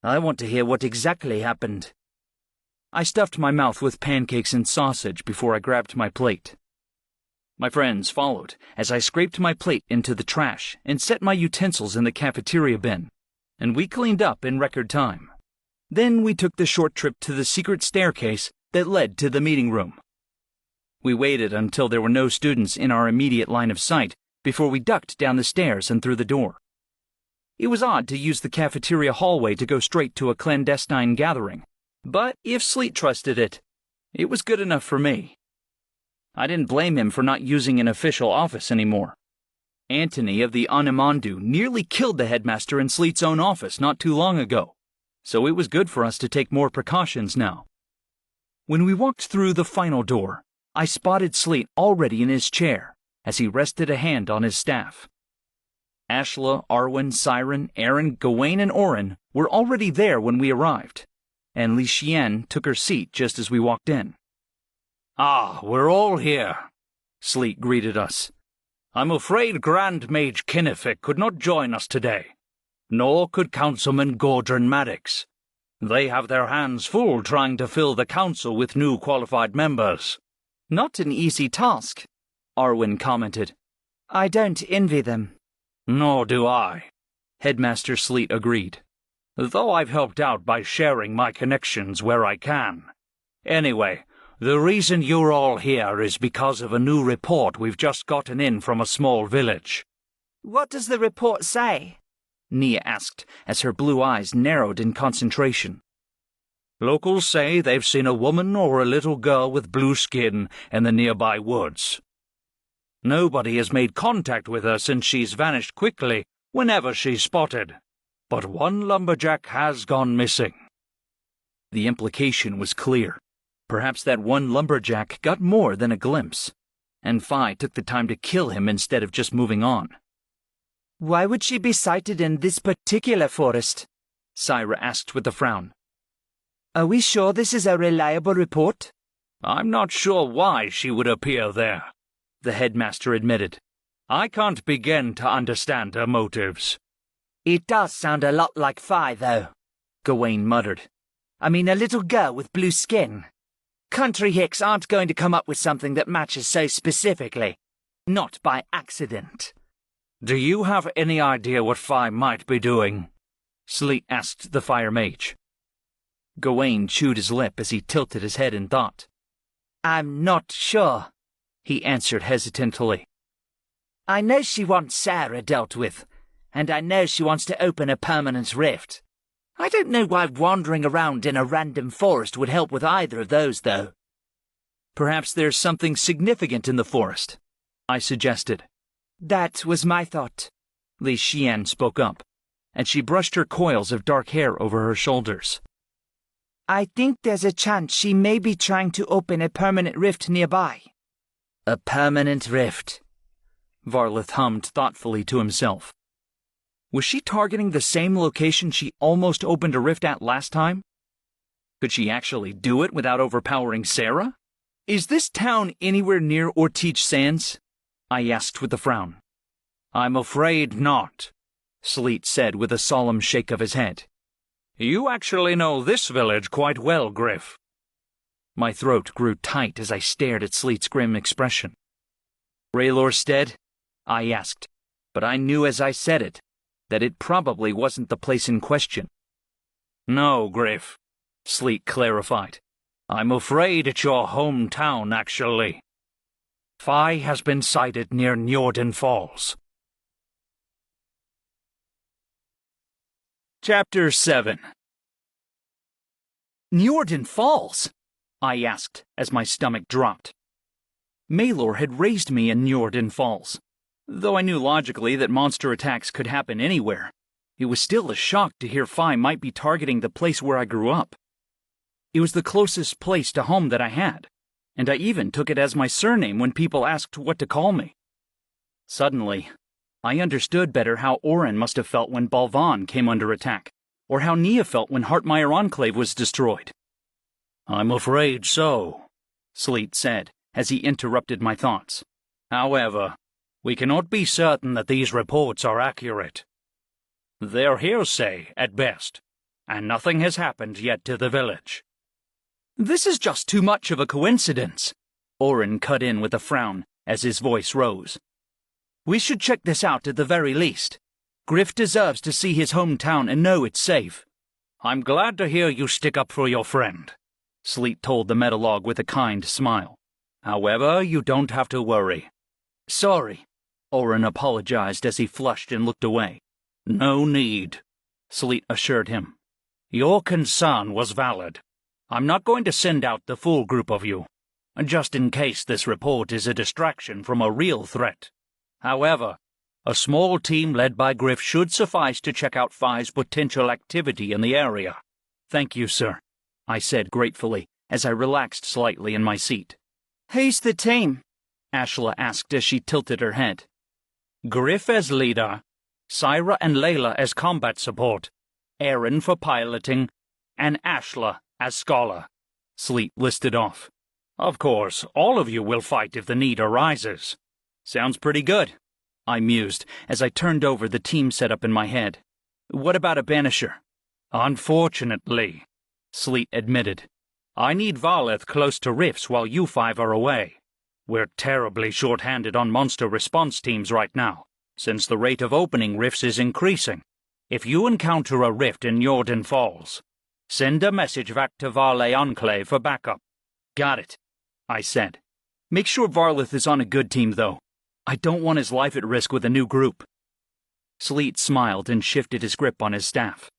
I want to hear what exactly happened. I stuffed my mouth with pancakes and sausage before I grabbed my plate. My friends followed as I scraped my plate into the trash and set my utensils in the cafeteria bin, and we cleaned up in record time. Then we took the short trip to the secret staircase that led to the meeting room. We waited until there were no students in our immediate line of sight before we ducked down the stairs and through the door. It was odd to use the cafeteria hallway to go straight to a clandestine gathering, but if Sleet trusted it, it was good enough for me. I didn't blame him for not using an official office anymore. Antony of the Animandu nearly killed the headmaster in Sleet's own office not too long ago, so it was good for us to take more precautions now. When we walked through the final door, I spotted Sleet already in his chair as he rested a hand on his staff. Ashla, Arwen, Siren, Aaron, Gawain, and Orin were already there when we arrived, and Li Xian took her seat just as we walked in. "Ah, we're all here," Sleet greeted us. "I'm afraid Grand Mage Kinnific could not join us today, nor could Councilman Gordon Maddox. They have their hands full trying to fill the council with new qualified members." Not an easy task, Arwen commented. I don't envy them. "Nor do I," Headmaster Sleet agreed. "though I've helped out by sharing my connections where I can. Anyway, the reason you're all here is because of a new report we've just gotten in from a small village." What does the report say? Nia asked as her blue eyes narrowed in concentration. "Locals say they've seen a woman or a little girl with blue skin in the nearby woods. Nobody has made contact with her since she's vanished quickly whenever she's spotted. But one lumberjack has gone missing." The implication was clear. Perhaps that one lumberjack got more than a glimpse, and Phi took the time to kill him instead of just moving on. Why would she be sighted in this particular forest? Syra asked with a frown. Are we sure this is a reliable report? "I'm not sure why she would appear there," the headmaster admitted. "I can't begin to understand her motives." It does sound a lot like Phi, though, Gawain muttered. I mean, a little girl with blue skin. Country hicks aren't going to come up with something that matches so specifically. Not by accident. "Do you have any idea what Phi might be doing?" Sleet asked the fire mage. Gawain chewed his lip as he tilted his head in thought. I'm not sure, he answered hesitantly. I know she wants Sarah dealt with, and I know she wants to open a permanent rift. I don't know why wandering around in a random forest would help with either of those, though. Perhaps there's something significant in the forest, I suggested. That was my thought, Li Xian spoke up, and she brushed her coils of dark hair over her shoulders. I think there's a chance she may be trying to open a permanent rift nearby. A permanent rift? Varlith hummed thoughtfully to himself. Was she targeting the same location she almost opened a rift at last time? Could she actually do it without overpowering Sarah? Is this town anywhere near Orteach Sands? I asked with a frown. I'm afraid not, Sleet said with a solemn shake of his head. You actually know this village quite well, Griff. My throat grew tight as I stared at Sleet's grim expression. Raylorstead? I asked, but I knew as I said it that it probably wasn't the place in question. No, Griff, Sleet clarified. I'm afraid it's your hometown, actually. Phi has been sighted near Njorden Falls. Chapter 7 Njorden Falls? I asked as my stomach dropped. Maelor had raised me in Njorden Falls. Though I knew logically that monster attacks could happen anywhere, it was still a shock to hear Phi might be targeting the place where I grew up. It was the closest place to home that I had, and I even took it as my surname when people asked what to call me. Suddenly, I understood better how Orin must have felt when Balvan came under attack, or how Nia felt when Heartmire Enclave was destroyed. I'm afraid so, Sleet said, as he interrupted my thoughts. However, we cannot be certain that these reports are accurate. They're hearsay, at best, and nothing has happened yet to the village. This is just too much of a coincidence, Orin cut in with a frown as his voice rose. We should check this out at the very least. Griff deserves to see his hometown and know it's safe. I'm glad to hear you stick up for your friend, Sleet told the metalog with a kind smile. However, you don't have to worry. Sorry, Orin apologized as he flushed and looked away. No need, Sleet assured him. Your concern was valid. I'm not going to send out the full group of you, just in case this report is a distraction from a real threat. However, a small team led by Griff should suffice to check out Phi's potential activity in the area. Thank you, sir, I said gratefully as I relaxed slightly in my seat. Who's the team? Ashla asked as she tilted her head. Griff as leader, Syra and Layla as combat support, Aaron for piloting, and Ashla as scholar, Sleet listed off. Of course, all of you will fight if the need arises. Sounds pretty good, I mused as I turned over the team setup in my head. What about a banisher? Unfortunately, Sleet admitted. I need Varleth close to rifts while you 5 are away. We're terribly short-handed on monster response teams right now, since the rate of opening rifts is increasing. If you encounter a rift in Jordan Falls, send a message back to Varley Enclave for backup. Got it, I said. Make sure Varleth is on a good team, though. I don't want his life at risk with a new group. Sleet smiled and shifted his grip on his staff.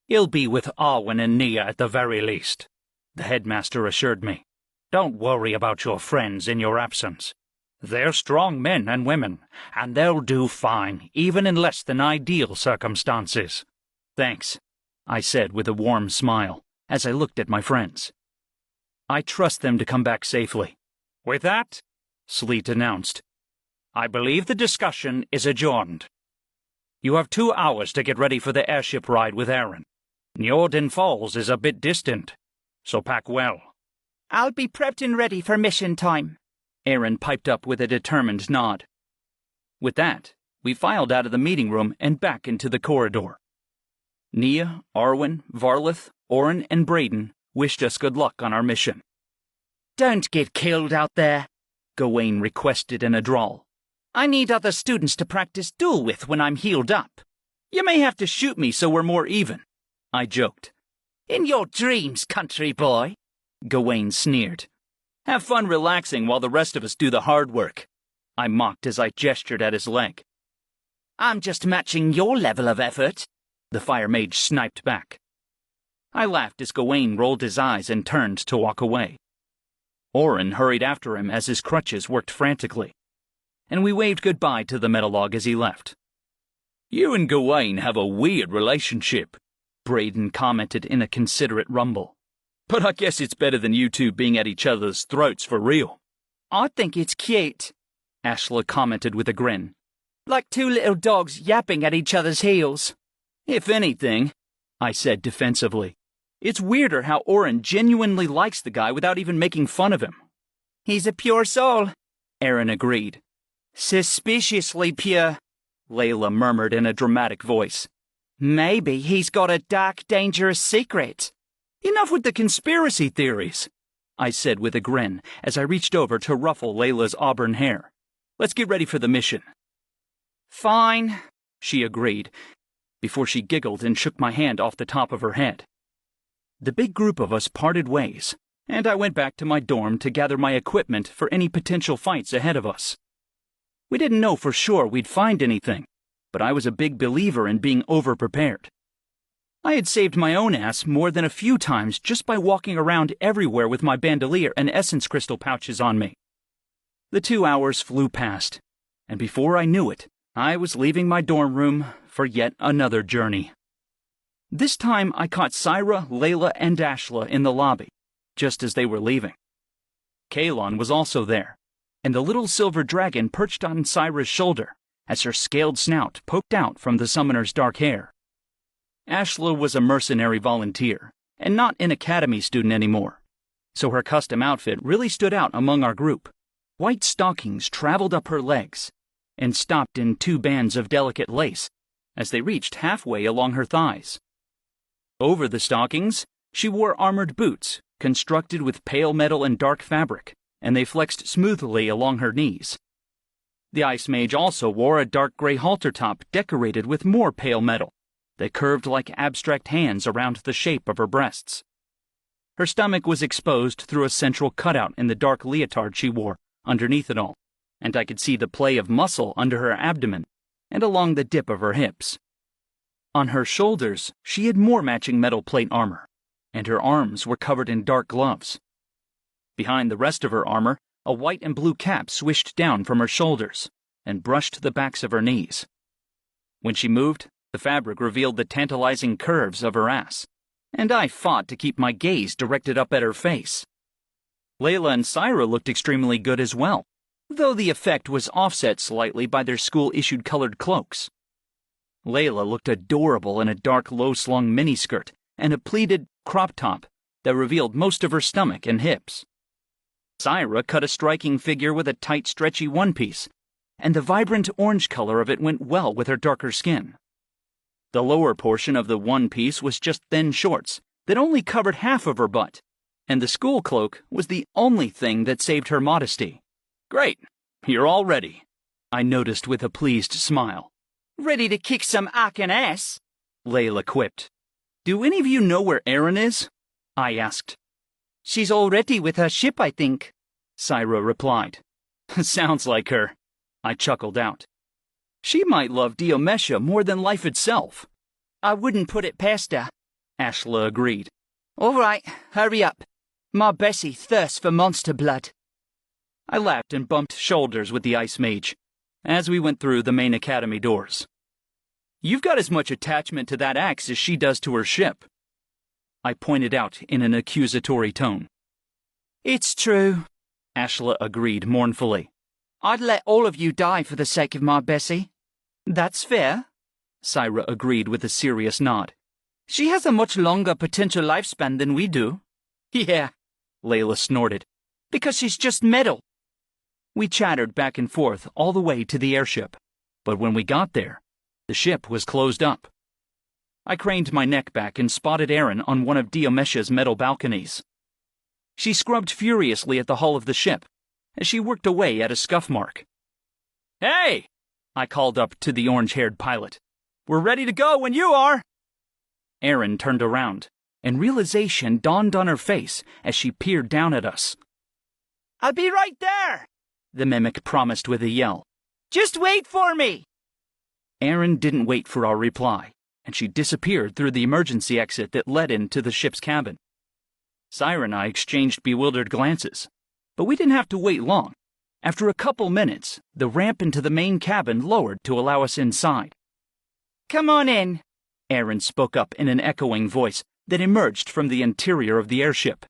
He'll be with Arwen and Nia at the very least, the headmaster assured me. Don't worry about your friends in your absence. They're strong men and women, and they'll do fine, even in less than ideal circumstances. Thanks, I said with a warm smile as I looked at my friends. I trust them to come back safely. With that, Sleet announced, I believe the discussion is adjourned. You have 2 hours to get ready for the airship ride with Aaron. Njorden Falls is a bit distant, so pack well. I'll be prepped and ready for mission time, Aaron piped up with a determined nod. With that, we filed out of the meeting room and back into the corridor. Nia, Arwen, Varleth, Orin, and Braden wished us good luck on our mission. Don't get killed out there, Gawain requested in a drawl. I need other students to practice duel with when I'm healed up. You may have to shoot me so we're more even, I joked. In your dreams, country boy, Gawain sneered. Have fun relaxing while the rest of us do the hard work, I mocked as I gestured at his leg. I'm just matching your level of effort, the fire mage sniped back. I laughed as Gawain rolled his eyes and turned to walk away. Orin hurried after him as his crutches worked frantically, and we waved goodbye to the metalog as he left. You and Gawain have a weird relationship, Braden commented in a considerate rumble. But I guess it's better than you two being at each other's throats for real. I think it's cute, Ashla commented with a grin. Like 2 little dogs yapping at each other's heels. If anything, I said defensively, it's weirder how Orin genuinely likes the guy without even making fun of him. He's a pure soul, Aaron agreed. Suspiciously pure, Layla murmured in a dramatic voice. Maybe he's got a dark, dangerous secret. Enough with the conspiracy theories, I said with a grin as I reached over to ruffle Layla's auburn hair. Let's get ready for the mission. Fine, she agreed, before she giggled and shook my hand off the top of her head. The big group of us parted ways, and I went back to my dorm to gather my equipment for any potential fights ahead of us. We didn't know for sure we'd find anything, but I was a big believer in being over-prepared. I had saved my own ass more than a few times just by walking around everywhere with my bandolier and essence crystal pouches on me. The 2 hours flew past, and before I knew it, I was leaving my dorm room for yet another journey. This time I caught Syra, Layla, and Ashla in the lobby, just as they were leaving. Kalon was also there, and the little silver dragon perched on Syra's shoulder as her scaled snout poked out from the summoner's dark hair. Ashla was a mercenary volunteer, and not an academy student anymore, so her custom outfit really stood out among our group. White stockings traveled up her legs and stopped in 2 bands of delicate lace as they reached halfway along her thighs. Over the stockings, she wore armored boots constructed with pale metal and dark fabric, and they flexed smoothly along her knees. The ice mage also wore a dark gray halter top decorated with more pale metal that curved like abstract hands around the shape of her breasts. Her stomach was exposed through a central cutout in the dark leotard she wore underneath it all, and I could see the play of muscle under her abdomen and along the dip of her hips. On her shoulders, she had more matching metal plate armor, and her arms were covered in dark gloves. Behind the rest of her armor, a white and blue cap swished down from her shoulders and brushed the backs of her knees. When she moved, the fabric revealed the tantalizing curves of her ass, and I fought to keep my gaze directed up at her face. Layla and Syra looked extremely good as well, though the effect was offset slightly by their school-issued colored cloaks. Layla looked adorable in a dark, low-slung miniskirt and a pleated crop top that revealed most of her stomach and hips. Syra cut a striking figure with a tight, stretchy one-piece, and the vibrant orange color of it went well with her darker skin. The lower portion of the one-piece was just thin shorts that only covered half of her butt, and the school cloak was the only thing that saved her modesty. "Great, you're all ready," I noticed with a pleased smile. Ready to kick some Arkan ass? Layla quipped. "Do any of you know where Erin is?" I asked. She's already with her ship, I think, Syra replied. "Sounds like her," I chuckled out. "She might love Diomesha more than life itself." I wouldn't put it past her, Ashla agreed. All right, hurry up. My Bessie thirsts for monster blood. I laughed and bumped shoulders with the Ice Mage as we went through the main academy doors. "You've got as much attachment to that axe as she does to her ship," I pointed out in an accusatory tone. It's true, Ashla agreed mournfully. I'd let all of you die for the sake of my Bessie. "That's fair," Syra agreed with a serious nod. She has a much longer potential lifespan than we do. "Yeah," Layla snorted, because she's just metal. We chattered back and forth all the way to the airship, but when we got there, the ship was closed up. I craned my neck back and spotted Erin on one of Diomesha's metal balconies. She scrubbed furiously at the hull of the ship as she worked away at a scuff mark. "Hey!" I called up to the orange-haired pilot. "We're ready to go when you are!" Erin turned around, and realization dawned on her face as she peered down at us. I'll be right there, the mimic promised with a yell. Just wait for me. Erin didn't wait for our reply, and she disappeared through the emergency exit that led into the ship's cabin. Syra and I exchanged bewildered glances, but we didn't have to wait long. After a couple minutes, the ramp into the main cabin lowered to allow us inside. Come on in, Erin spoke up in an echoing voice that emerged from the interior of the airship.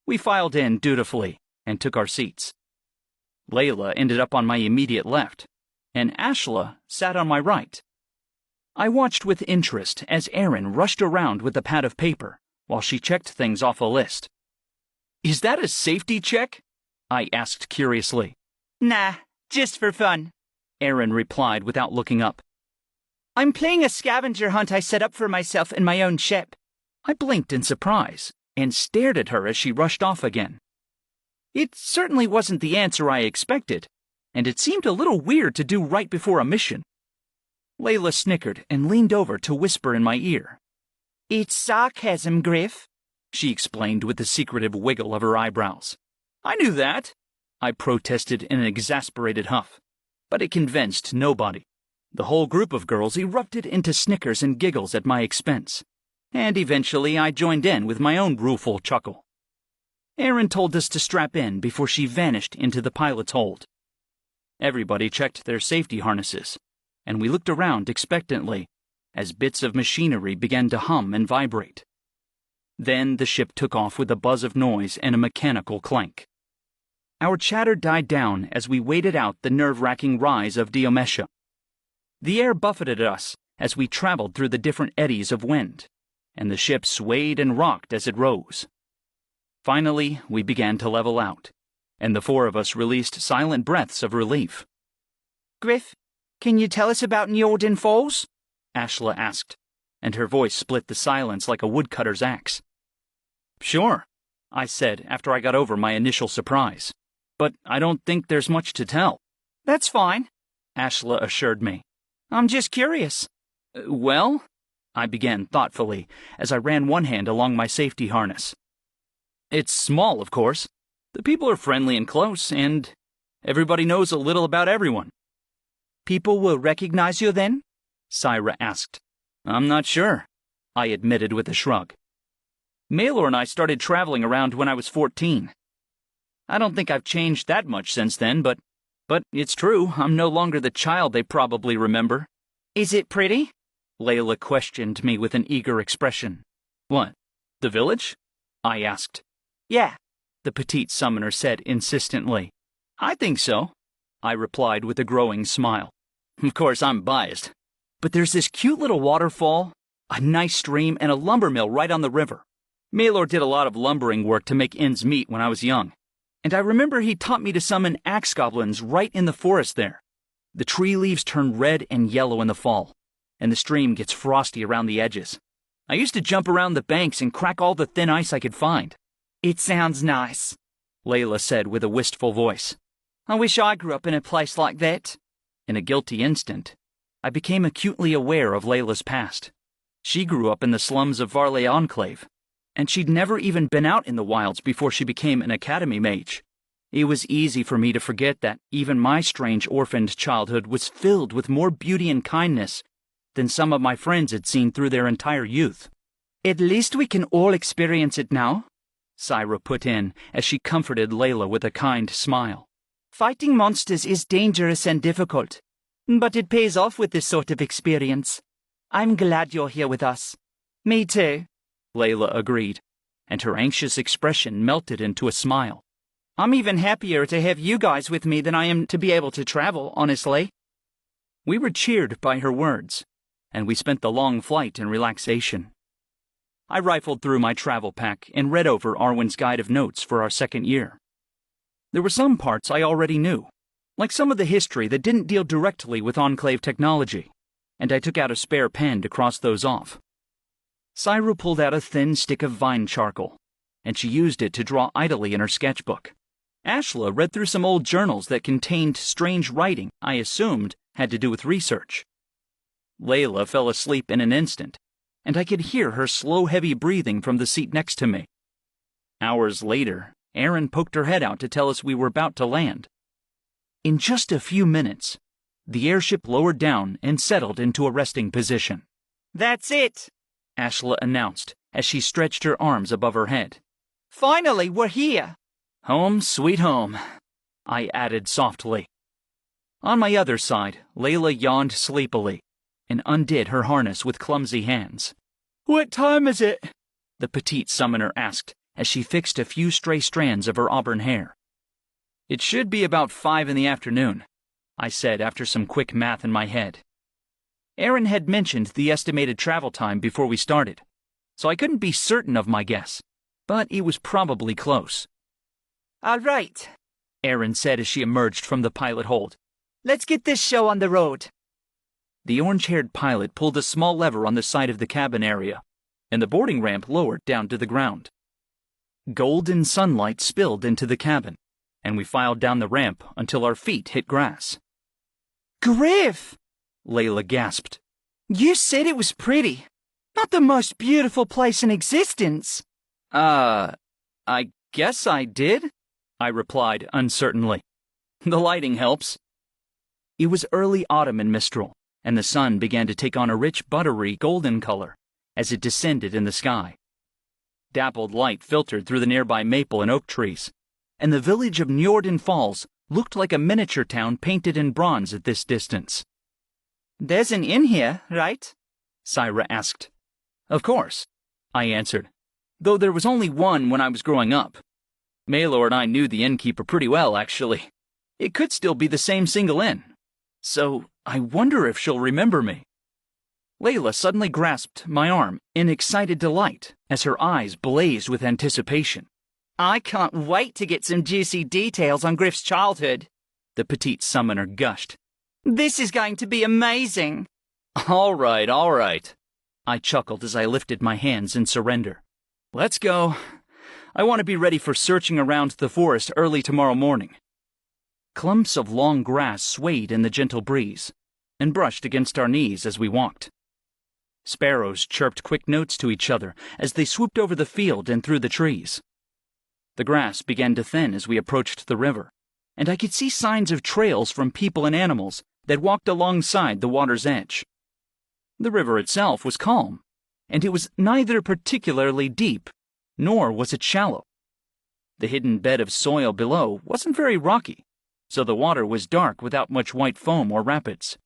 We filed in dutifully and took our seats. Layla ended up on my immediate left, and Ashla sat on my right. I watched with interest as Erin rushed around with a pad of paper while she checked things off a list. "Is that a safety check?" I asked curiously. Nah, just for fun, Erin replied without looking up. I'm playing a scavenger hunt I set up for myself in my own ship. I blinked in surprise and stared at her as she rushed off again. It certainly wasn't the answer I expected, and it seemed a little weird to do right before a mission. Layla snickered and leaned over to whisper in my ear. It's sarcasm, Griff, she explained with a secretive wiggle of her eyebrows. I knew that, I protested in an exasperated huff, but it convinced nobody. The whole group of girls erupted into snickers and giggles at my expense, and eventually I joined in with my own rueful chuckle. Erin told us to strap in before she vanished into the pilot's hold. Everybody checked their safety harnesses, and we looked around expectantly as bits of machinery began to hum and vibrate. Then the ship took off with a buzz of noise and a mechanical clank. Our chatter died down as we waited out the nerve-wracking rise of Diomesha. The air buffeted us as we traveled through the different eddies of wind, and the ship swayed and rocked as it rose. Finally, we began to level out, and the four of us released silent breaths of relief. Griff, can you tell us about Njorden Falls? Ashla asked, and her voice split the silence like a woodcutter's axe. Sure, I said after I got over my initial surprise, but I don't think there's much to tell. That's fine, Ashla assured me. I'm just curious. Well, I began thoughtfully as I ran one hand along my safety harness. It's small, of course. The people are friendly and close, and everybody knows a little about everyone. People will recognize you then? Syra asked. I'm not sure, I admitted with a shrug. Malor and I started traveling around when I was 14. I don't think I've changed that much since then, but it's true, I'm no longer the child they probably remember. Is it pretty? Layla questioned me with an eager expression. What? The village? I asked. Yeah. The petite summoner said insistently. I think so, I replied with a growing smile. Of course, I'm biased. But there's this cute little waterfall, a nice stream, and a lumber mill right on the river. Malor did a lot of lumbering work to make ends meet when I was young. And I remember he taught me to summon axe goblins right in the forest there. The tree leaves turn red and yellow in the fall, and the stream gets frosty around the edges. I used to jump around the banks and crack all the thin ice I could find. It sounds nice, Layla said with a wistful voice. I wish I grew up in a place like that. In a guilty instant, I became acutely aware of Layla's past. She grew up in the slums of Varley Enclave, and she'd never even been out in the wilds before she became an academy mage. It was easy for me to forget that even my strange orphaned childhood was filled with more beauty and kindness than some of my friends had seen through their entire youth. At least we can all experience it now, Syra put in as she comforted Layla with a kind smile. Fighting monsters is dangerous and difficult, but it pays off with this sort of experience. I'm glad you're here with us. Me too, Layla agreed, and her anxious expression melted into a smile. I'm even happier to have you guys with me than I am to be able to travel, honestly. We were cheered by her words, and we spent the long flight in relaxation. I rifled through my travel pack and read over Arwen's guide of notes for our second year. There were some parts I already knew, like some of the history that didn't deal directly with Enclave technology, and I took out a spare pen to cross those off. Syra pulled out a thin stick of vine charcoal, and she used it to draw idly in her sketchbook. Ashla read through some old journals that contained strange writing I assumed had to do with research. Layla fell asleep in an instant, and I could hear her slow, heavy breathing from the seat next to me. Hours later, Erin poked her head out to tell us we were about to land. In just a few minutes, the airship lowered down and settled into a resting position. That's it, Ashla announced as she stretched her arms above her head. Finally, we're here. Home, sweet home, I added softly. On my other side, Layla yawned sleepily and undid her harness with clumsy hands. What time is it? The petite summoner asked as she fixed a few stray strands of her auburn hair. It should be about 5 in the afternoon, I said after some quick math in my head. Erin had mentioned the estimated travel time before we started, so I couldn't be certain of my guess, but it was probably close. All right, Erin said as she emerged from the pilot hold. Let's get this show on the road. The orange-haired pilot pulled a small lever on the side of the cabin area, and the boarding ramp lowered down to the ground. Golden sunlight spilled into the cabin, and we filed down the ramp until our feet hit grass. Griff! Layla gasped. You said it was pretty. Not the most beautiful place in existence. I guess I did, I replied uncertainly. The lighting helps. It was early autumn in Mistral, and the sun began to take on a rich buttery golden color as it descended in the sky. Dappled light filtered through the nearby maple and oak trees, and the village of Njorden Falls looked like a miniature town painted in bronze at this distance. There's an inn here, right? Syra asked. Of course, I answered, though there was only one when I was growing up. Malor and I knew the innkeeper pretty well, actually. It could still be the same single inn. So I wonder if she'll remember me. Layla suddenly grasped my arm in excited delight as her eyes blazed with anticipation. I can't wait to get some juicy details on Griff's childhood, the petite summoner gushed. This is going to be amazing. All right, I chuckled as I lifted my hands in surrender. Let's go. I want to be ready for searching around the forest early tomorrow morning. Clumps of long grass swayed in the gentle breeze and brushed against our knees as we walked. Sparrows chirped quick notes to each other as they swooped over the field and through the trees. The grass began to thin as we approached the river, and I could see signs of trails from people and animals that walked alongside the water's edge. The river itself was calm, and it was neither particularly deep, nor was it shallow. The hidden bed of soil below wasn't very rocky, so the water was dark without much white foam or rapids.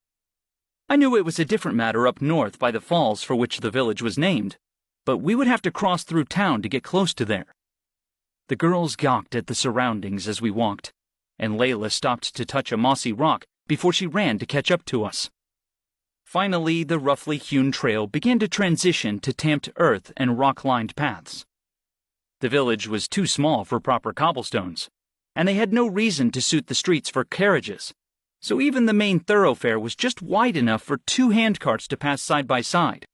I knew it was a different matter up north by the falls for which the village was named, but we would have to cross through town to get close to there. The girls gawked at the surroundings as we walked, and Layla stopped to touch a mossy rock before she ran to catch up to us. Finally, the roughly hewn trail began to transition to tamped earth and rock-lined paths. The village was too small for proper cobblestones, and they had no reason to suit the streets for carriages, so even the main thoroughfare was just wide enough for 2 handcarts to pass side by side.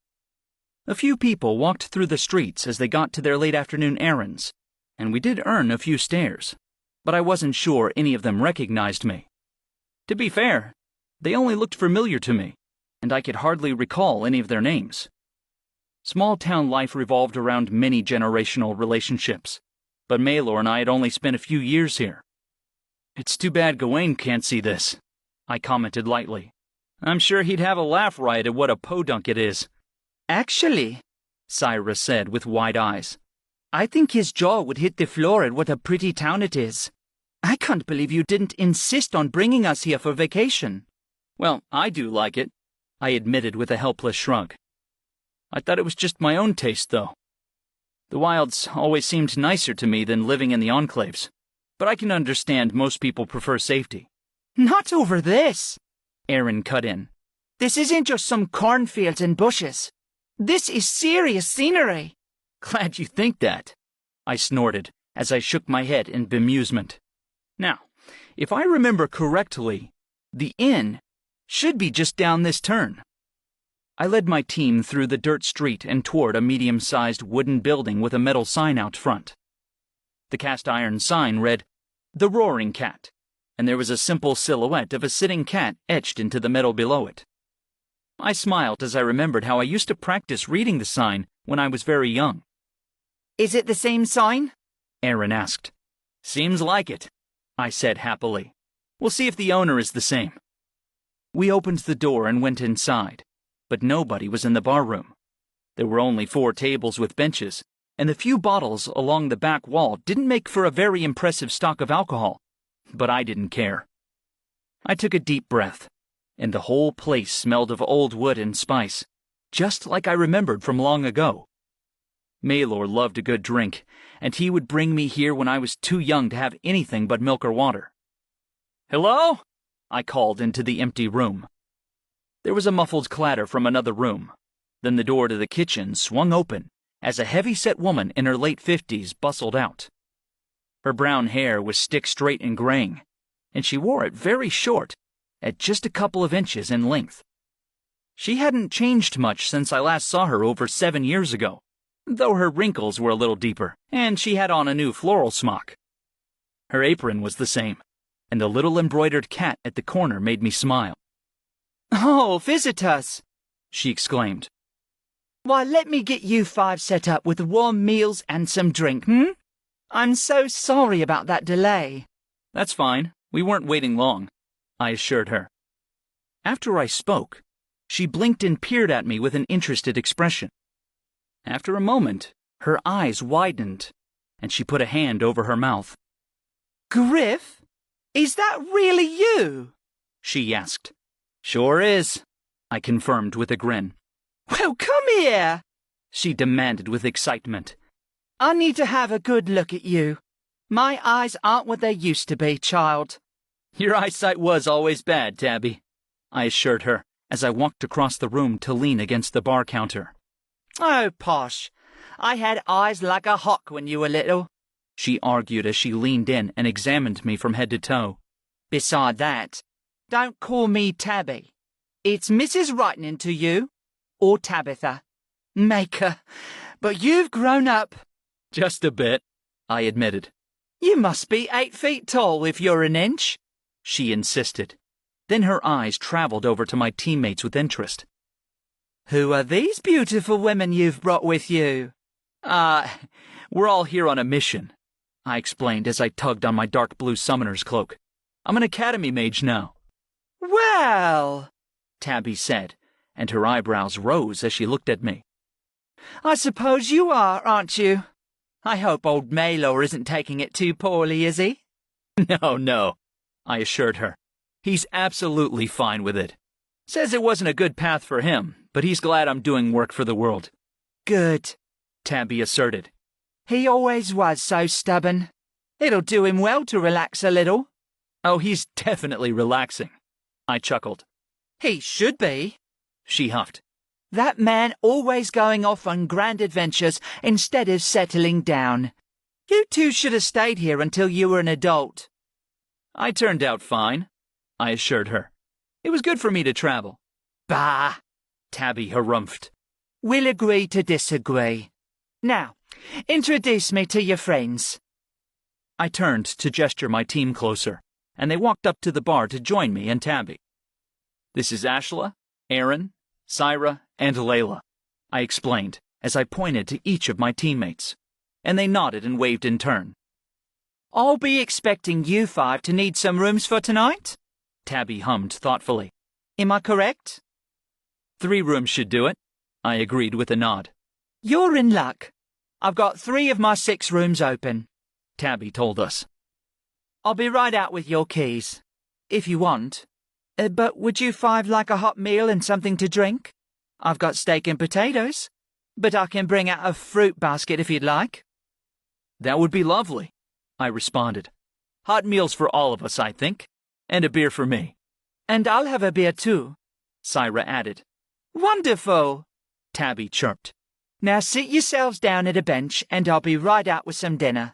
A few people walked through the streets as they got to their late afternoon errands, and we did earn a few stares, but I wasn't sure any of them recognized me. To be fair, they only looked familiar to me, and I could hardly recall any of their names. Small-town life revolved around many generational relationships, but Maylor and I had only spent a few years here. "It's too bad Gawain can't see this," I commented lightly. "I'm sure he'd have a laugh riot at what a podunk it is." Actually, Cyrus said with wide eyes, I think his jaw would hit the floor at what a pretty town it is. I can't believe you didn't insist on bringing us here for vacation. "Well, I do like it," I admitted with a helpless shrug. "I thought it was just my own taste, though. The wilds always seemed nicer to me than living in the enclaves, but I can understand most people prefer safety." Not over this, Aaron cut in. This isn't just some cornfields and bushes. This is serious scenery. "Glad you think that," I snorted as I shook my head in bemusement. "Now, if I remember correctly, the inn should be just down this turn." I led my team through the dirt street and toward a medium-sized wooden building with a metal sign out front. The cast-iron sign read, "The Roaring Cat," and there was a simple silhouette of a sitting cat etched into the metal below it. I smiled as I remembered how I used to practice reading the sign when I was very young. Is it the same sign? Aaron asked. "Seems like it," I said happily. "We'll see if the owner is the same." We opened the door and went inside, but nobody was in the barroom. There were only 4 tables with benches, and the few bottles along the back wall didn't make for a very impressive stock of alcohol, but I didn't care. I took a deep breath, and the whole place smelled of old wood and spice, just like I remembered from long ago. Maylor loved a good drink, and he would bring me here when I was too young to have anything but milk or water. "Hello?" I called into the empty room. There was a muffled clatter from another room. Then the door to the kitchen swung open as a heavy-set woman in her late 50s bustled out. Her brown hair was stick-straight and graying, and she wore it very short, at just a couple of inches in length. She hadn't changed much since I last saw her over 7 years ago, though her wrinkles were a little deeper, and she had on a new floral smock. Her apron was the same, and the little embroidered cat at the corner made me smile. "Oh, visitors!" she exclaimed. "Why, let me get you 5 set up with warm meals and some drink, I'm so sorry about that delay." "That's fine. We weren't waiting long," I assured her. After I spoke, she blinked and peered at me with an interested expression. After a moment, her eyes widened, and she put a hand over her mouth. "Griff, is that really you?" she asked. "Sure is," I confirmed with a grin. "Well, come here," she demanded with excitement. "I need to have a good look at you. My eyes aren't what they used to be, child." "Your eyesight was always bad, Tabby," I assured her as I walked across the room to lean against the bar counter. "Oh, Posh, I had eyes like a hawk when you were little," she argued as she leaned in and examined me from head to toe. "Beside that, don't call me Tabby. It's Mrs. Rightnin to you, or Tabitha. Maker, but you've grown up." "Just a bit," I admitted. "You must be 8 feet tall if you're an inch," she insisted. Then her eyes traveled over to my teammates with interest. "Who are these beautiful women you've brought with you?" We're all here on a mission," I explained as I tugged on my dark blue summoner's cloak. "I'm an academy mage now." "Well," Tabby said, and her eyebrows rose as she looked at me. "I suppose you are, aren't you? I hope old Maylor isn't taking it too poorly, is he?" No, I assured her. "He's absolutely fine with it. Says it wasn't a good path for him, but he's glad I'm doing work for the world." "Good. Tabby asserted. He always was so stubborn. It'll do him well to relax a little. Oh, he's definitely relaxing, I chuckled. He should be, she huffed. That man always going off on grand adventures instead of settling down. You two should have stayed here until you were an adult. I turned out fine, I assured her. It was good for me to travel. Bah, Tabby harumphed. We'll agree to disagree. Now, introduce me to your friends. I turned to gesture my team closer, and they walked up to the bar to join me and Tabby. This is Ashla, Aaron, Syra, and Layla, I explained as I pointed to each of my teammates, and they nodded and waved in turn. I'll be expecting you five to need some rooms for tonight, Tabby hummed thoughtfully. Am I correct? 3 rooms should do it, I agreed with a nod. You're in luck. I've got 3 of my 6 rooms open, Tabby told us. I'll be right out with your keys, if you want. But would you 5 like a hot meal and something to drink? I've got steak and potatoes, but I can bring out a fruit basket if you'd like. That would be lovely, I responded. Hot meals for all of us, I think, and a beer for me. And I'll have a beer too, Syra added. Wonderful, Tabby chirped. Now sit yourselves down at a bench and I'll be right out with some dinner.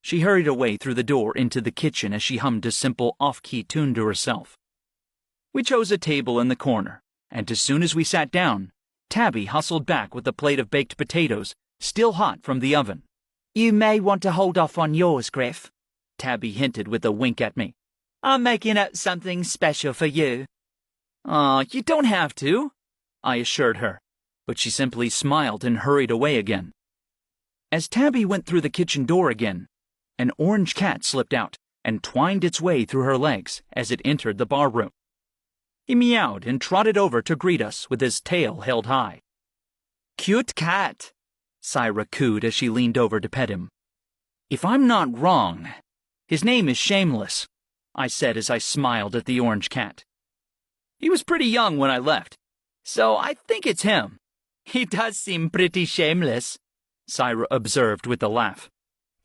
She hurried away through the door into the kitchen as she hummed a simple off-key tune to herself. We chose a table in the corner, and as soon as we sat down, Tabby hustled back with a plate of baked potatoes, still hot from the oven. You may want to hold off on yours, Griff, Tabby hinted with a wink at me. I'm making up something special for you. Aw, you don't have to, I assured her, but she simply smiled and hurried away again. As Tabby went through the kitchen door again, an orange cat slipped out and twined its way through her legs as it entered the bar room. He meowed and trotted over to greet us with his tail held high. Cute cat, Syra cooed as she leaned over to pet him. If I'm not wrong, his name is Shameless, I said as I smiled at the orange cat. He was pretty young when I left, so I think it's him. He does seem pretty shameless, Syra observed with a laugh.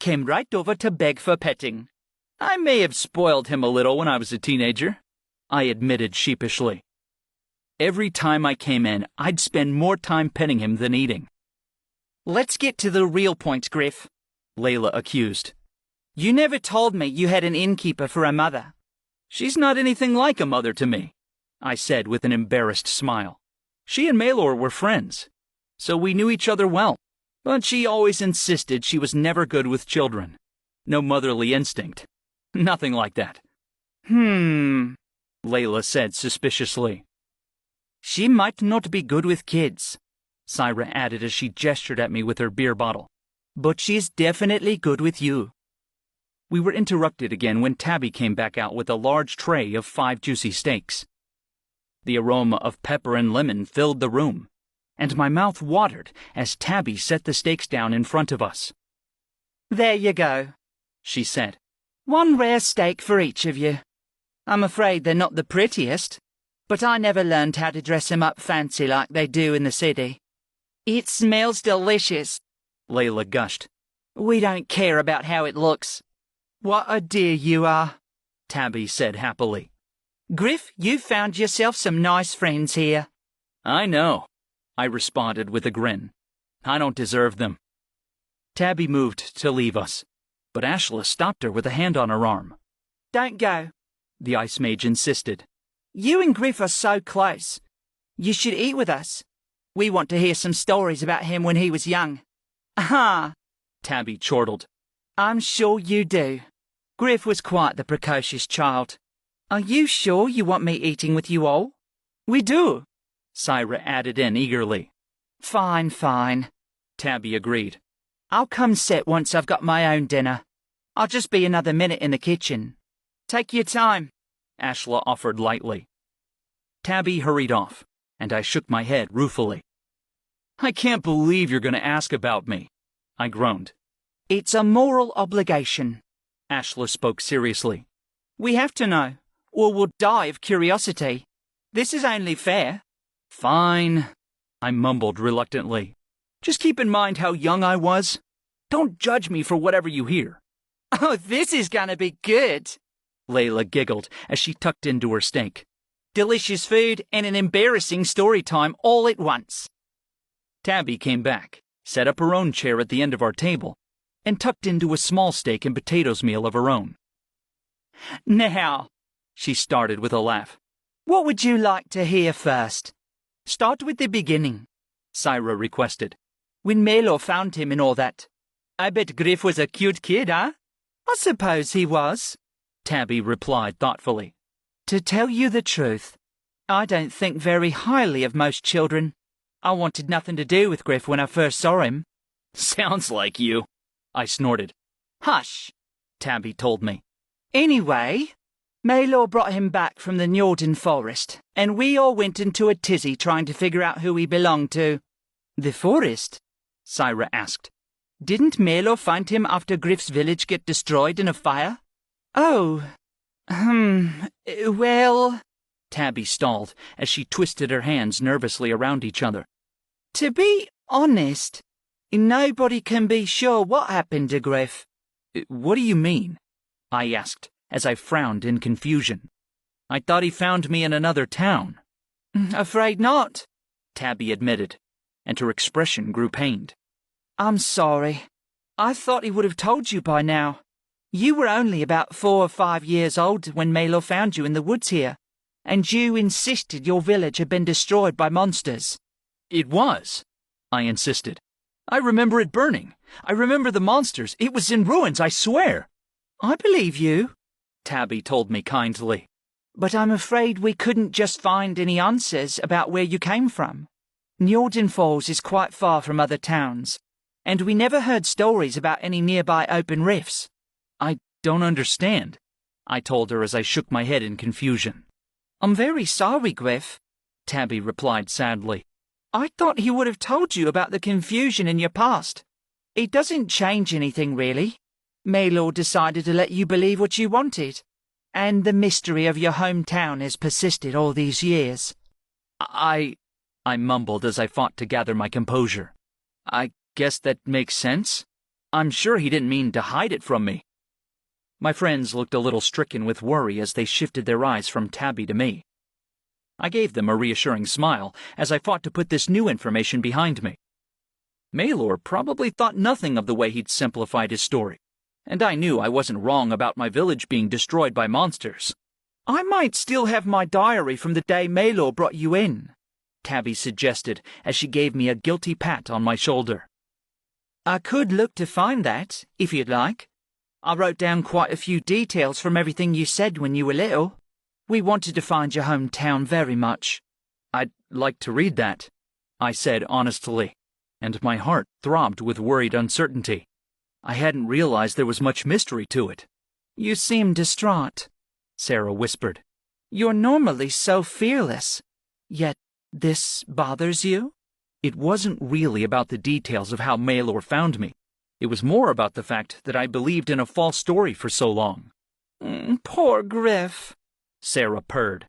Came right over to beg for petting. I may have spoiled him a little when I was a teenager, I admitted sheepishly. Every time I came in, I'd spend more time petting him than eating. Let's get to the real point, Griff, Layla accused. You never told me you had an innkeeper for a mother. She's not anything like a mother to me, I said with an embarrassed smile. She and Malor were friends, so we knew each other well, but she always insisted she was never good with children. No motherly instinct. Nothing like that. Layla said suspiciously. She might not be good with kids, Syra added as she gestured at me with her beer bottle. But she's definitely good with you. We were interrupted again when Tabby came back out with a large tray of 5 juicy steaks. The aroma of pepper and lemon filled the room, and my mouth watered as Tabby set the steaks down in front of us. There you go, she said. 1 rare steak for each of you. I'm afraid they're not the prettiest, but I never learned how to dress 'em up fancy like they do in the city. It smells delicious, Layla gushed. We don't care about how it looks. What a dear you are, Tabby said happily. Griff, you've found yourself some nice friends here. I know, I responded with a grin. I don't deserve them. Tabby moved to leave us, but Ashla stopped her with a hand on her arm. Don't go, the ice mage insisted. You and Griff are so close. You should eat with us. We want to hear some stories about him when he was young. Aha! Tabby chortled. I'm sure you do. Griff was quite the precocious child. Are you sure you want me eating with you all? We do, Syra added in eagerly. Fine, fine, Tabby agreed. I'll come sit once I've got my own dinner. I'll just be another minute in the kitchen. Take your time, Ashla offered lightly. Tabby hurried off, and I shook my head ruefully. I can't believe you're going to ask about me, I groaned. It's a moral obligation, Ashla spoke seriously. We have to know, or we'll die of curiosity. This is only fair. Fine, I mumbled reluctantly. Just keep in mind how young I was. Don't judge me for whatever you hear." "Oh, this is gonna be good," Layla giggled as she tucked into her steak. "Delicious food and an embarrassing story time all at once." Tabby came back, set up her own chair at the end of our table, and tucked into a small steak and potatoes meal of her own. "Now," she started with a laugh. "what would you like to hear first?" "Start with the beginning," Syra requested. "When Malor found him and all that. I bet Griff was a cute kid, huh?" "I suppose he was," Tabby replied thoughtfully. "To tell you the truth, I don't think very highly of most children. I wanted nothing to do with Griff when I first saw him." "Sounds like you," I snorted. "Hush," Tabby told me. "Anyway, Malor brought him back from the Njorden forest, and we all went into a tizzy trying to figure out who he belonged to." "The forest?" Syra asked. "Didn't Malor find him after Griff's village get destroyed in a fire?" "Oh, well..." Tabby stalled as she twisted her hands nervously around each other. "To be honest, nobody can be sure what happened to Griff." "What do you mean?" I asked as I frowned in confusion. "I thought he found me in another town." "Afraid not," Tabby admitted, and her expression grew pained. "I'm sorry. I thought he would have told you by now. You were only about 4 or 5 years old when Malor found you in the woods here, and you insisted your village had been destroyed by monsters." "It was," I insisted. "I remember it burning. I remember the monsters. It was in ruins, I swear." "I believe you," Tabby told me kindly. "but I'm afraid we couldn't just find any answers about where you came from. Njorden Falls is quite far from other towns, and we never heard stories about any nearby open rifts." "I don't understand," I told her as I shook my head in confusion. "I'm very sorry, Griff," Tabby replied sadly. "I thought he would have told you about the confusion in your past. It doesn't change anything, really. Malor decided to let you believe what you wanted, and the mystery of your hometown has persisted all these years." I mumbled as I fought to gather my composure. "I guess that makes sense. I'm sure he didn't mean to hide it from me." My friends looked a little stricken with worry as they shifted their eyes from Tabby to me. I gave them a reassuring smile as I fought to put this new information behind me. Malor probably thought nothing of the way he'd simplified his story, and I knew I wasn't wrong about my village being destroyed by monsters. "I might still have my diary from the day Malor brought you in," Tabby suggested as she gave me a guilty pat on my shoulder. "I could look to find that, if you'd like. I wrote down quite a few details from everything you said when you were little. We wanted to find your hometown very much." "I'd like to read that," I said honestly, and my heart throbbed with worried uncertainty. I hadn't realized there was much mystery to it. "You seem distraught," Sarah whispered. "You're normally so fearless, yet this bothers you?" It wasn't really about the details of how Malor found me. It was more about the fact that I believed in a false story for so long. "Poor Griff," Sarah purred.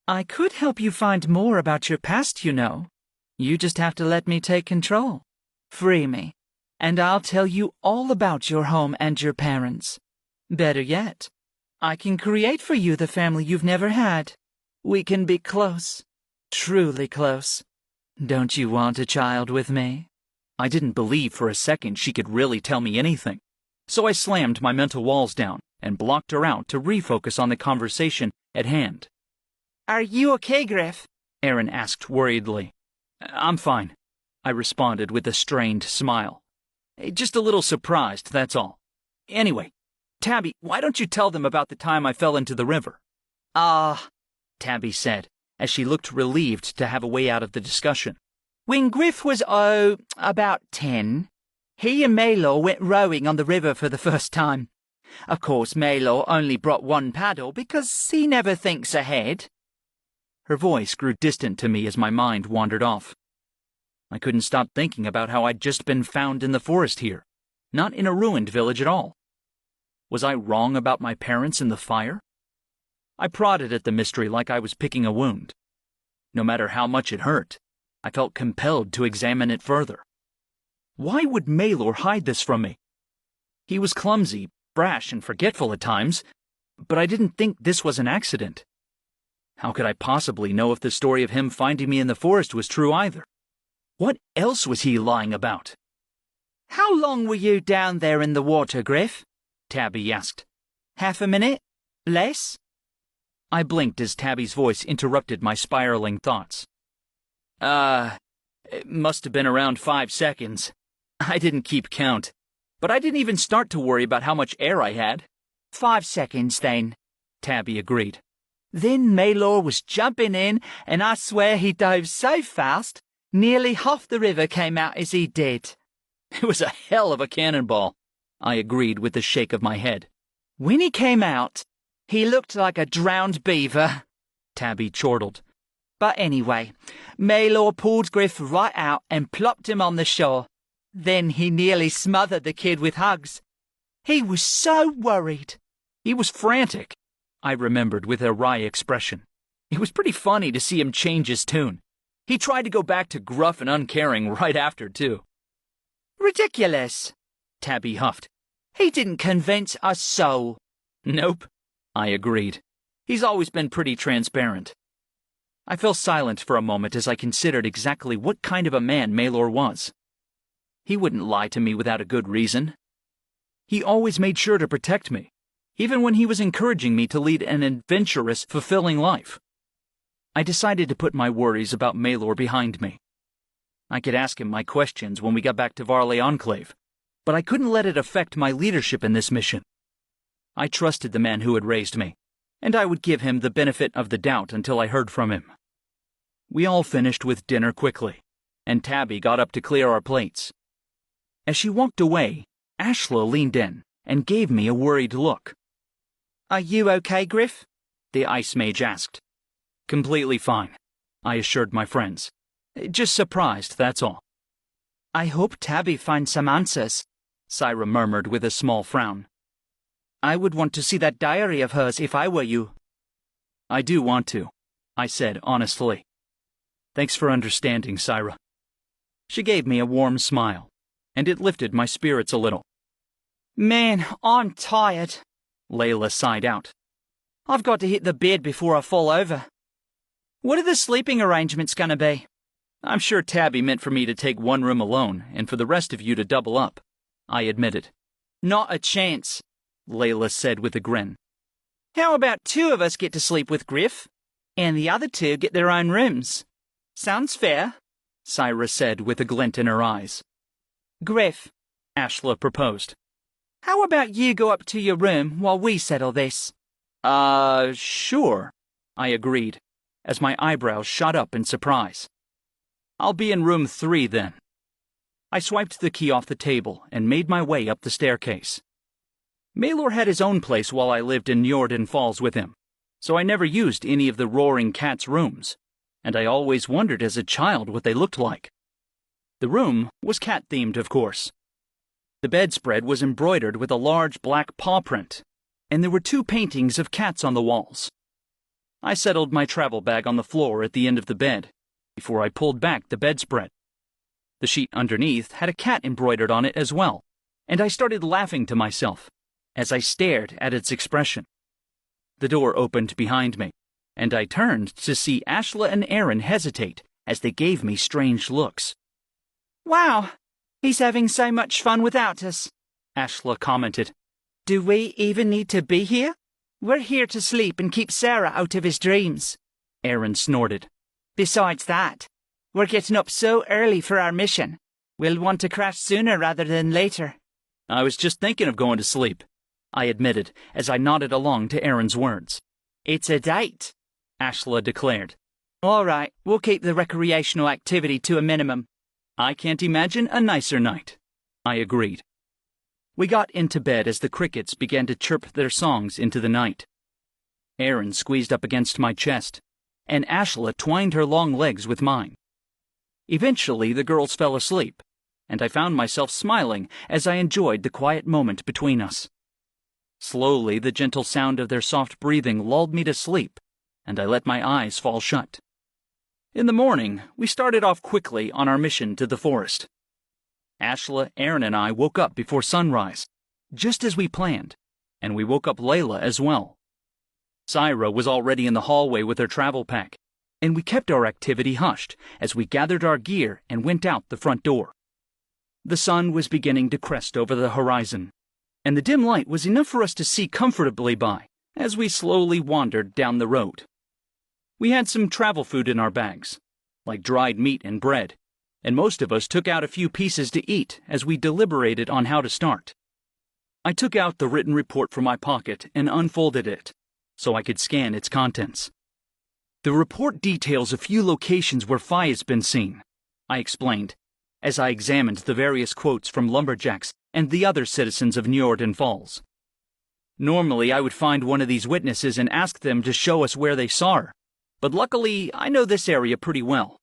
"I could help you find more about your past, you know. You just have to let me take control. Free me, and I'll tell you all about your home and your parents. Better yet, I can create for you the family you've never had. We can be close, truly close. Don't you want a child with me?" I didn't believe for a second she could really tell me anything, so I slammed my mental walls down and blocked her out to refocus on the conversation at hand. "Are you okay, Griff?" Erin asked worriedly. "I'm fine," I responded with a strained smile. "Just a little surprised, that's all. Anyway, Tabby, why don't you tell them about the time I fell into the river?" Tabby said, as she looked relieved to have a way out of the discussion. "When Griff was, about 10, he and Malor went rowing on the river for the first time. Of course, Malor only brought one paddle because he never thinks ahead." Her voice grew distant to me as my mind wandered off. I couldn't stop thinking about how I'd just been found in the forest here, not in a ruined village at all. Was I wrong about my parents in the fire? I prodded at the mystery like I was picking a wound. No matter how much it hurt, I felt compelled to examine it further. Why would Maylor hide this from me? He was clumsy, brash, and forgetful at times, but I didn't think this was an accident. How could I possibly know if the story of him finding me in the forest was true either? What else was he lying about? How long were you down there in the water, Griff? Tabby asked. Half a minute? Less? I blinked as Tabby's voice interrupted my spiraling thoughts. It must have been around 5 seconds. I didn't keep count, but I didn't even start to worry about how much air I had. 5 seconds, then, Tabby agreed. Then Maylor was jumping in, and I swear he dove so fast, nearly half the river came out as he did. It was a hell of a cannonball, I agreed with a shake of my head. When he came out, he looked like a drowned beaver, Tabby chortled. But anyway, Maylor pulled Griff right out and plopped him on the shore. Then he nearly smothered the kid with hugs. He was so worried. He was frantic, I remembered with a wry expression. It was pretty funny to see him change his tune. He tried to go back to gruff and uncaring right after, too. Ridiculous, Tabby huffed. He didn't convince a soul. Nope, I agreed. He's always been pretty transparent. I fell silent for a moment as I considered exactly what kind of a man Maylor was. He wouldn't lie to me without a good reason. He always made sure to protect me, even when he was encouraging me to lead an adventurous, fulfilling life. I decided to put my worries about Maylor behind me. I could ask him my questions when we got back to Varley Enclave, but I couldn't let it affect my leadership in this mission. I trusted the man who had raised me, and I would give him the benefit of the doubt until I heard from him. We all finished with dinner quickly, and Tabby got up to clear our plates. As she walked away, Ashla leaned in and gave me a worried look. Are you okay, Griff? The Ice Mage asked. Completely fine, I assured my friends. Just surprised, that's all. I hope Tabby finds some answers, Syra murmured with a small frown. I would want to see that diary of hers if I were you. I do want to, I said honestly. Thanks for understanding, Syra. She gave me a warm smile, and it lifted my spirits a little. Man, I'm tired, Layla sighed out. I've got to hit the bed before I fall over. What are the sleeping arrangements going to be? I'm sure Tabby meant for me to take one room alone and for the rest of you to double up, I admitted. Not a chance, Layla said with a grin. How about 2 of us get to sleep with Griff, and the other 2 get their own rooms? Sounds fair, Syra said with a glint in her eyes. Griff, Ashla proposed. How about you go up to your room while we settle this? Sure, I agreed, as my eyebrows shot up in surprise. I'll be in room 3 then. I swiped the key off the table and made my way up the staircase. Maylor had his own place while I lived in Njorden Falls with him, so I never used any of the Roaring Cat's rooms, and I always wondered as a child what they looked like. The room was cat-themed, of course. The bedspread was embroidered with a large black paw print, and there were 2 paintings of cats on the walls. I settled my travel bag on the floor at the end of the bed, before I pulled back the bedspread. The sheet underneath had a cat embroidered on it as well, and I started laughing to myself as I stared at its expression. The door opened behind me, and I turned to see Ashla and Aaron hesitate as they gave me strange looks. Wow, he's having so much fun without us, Ashla commented. Do we even need to be here? We're here to sleep and keep Sarah out of his dreams, Aaron snorted. Besides that, we're getting up so early for our mission. We'll want to crash sooner rather than later. I was just thinking of going to sleep, I admitted as I nodded along to Aaron's words. It's a date, Ashla declared. All right, we'll keep the recreational activity to a minimum. I can't imagine a nicer night, I agreed. We got into bed as the crickets began to chirp their songs into the night. Aaron squeezed up against my chest, and Ashla twined her long legs with mine. Eventually, the girls fell asleep, and I found myself smiling as I enjoyed the quiet moment between us. Slowly, the gentle sound of their soft breathing lulled me to sleep, and I let my eyes fall shut. In the morning, we started off quickly on our mission to the forest. Ashla, Aaron, and I woke up before sunrise, just as we planned, and we woke up Layla as well. Syra was already in the hallway with her travel pack, and we kept our activity hushed as we gathered our gear and went out the front door. The sun was beginning to crest over the horizon, and the dim light was enough for us to see comfortably by as we slowly wandered down the road. We had some travel food in our bags, like dried meat and bread, and most of us took out a few pieces to eat as we deliberated on how to start. I took out the written report from my pocket and unfolded it, so I could scan its contents. The report details a few locations where Phi has been seen, I explained, as I examined the various quotes from lumberjacks and the other citizens of Njorden Falls. Normally, I would find one of these witnesses and ask them to show us where they saw her, but luckily, I know this area pretty well.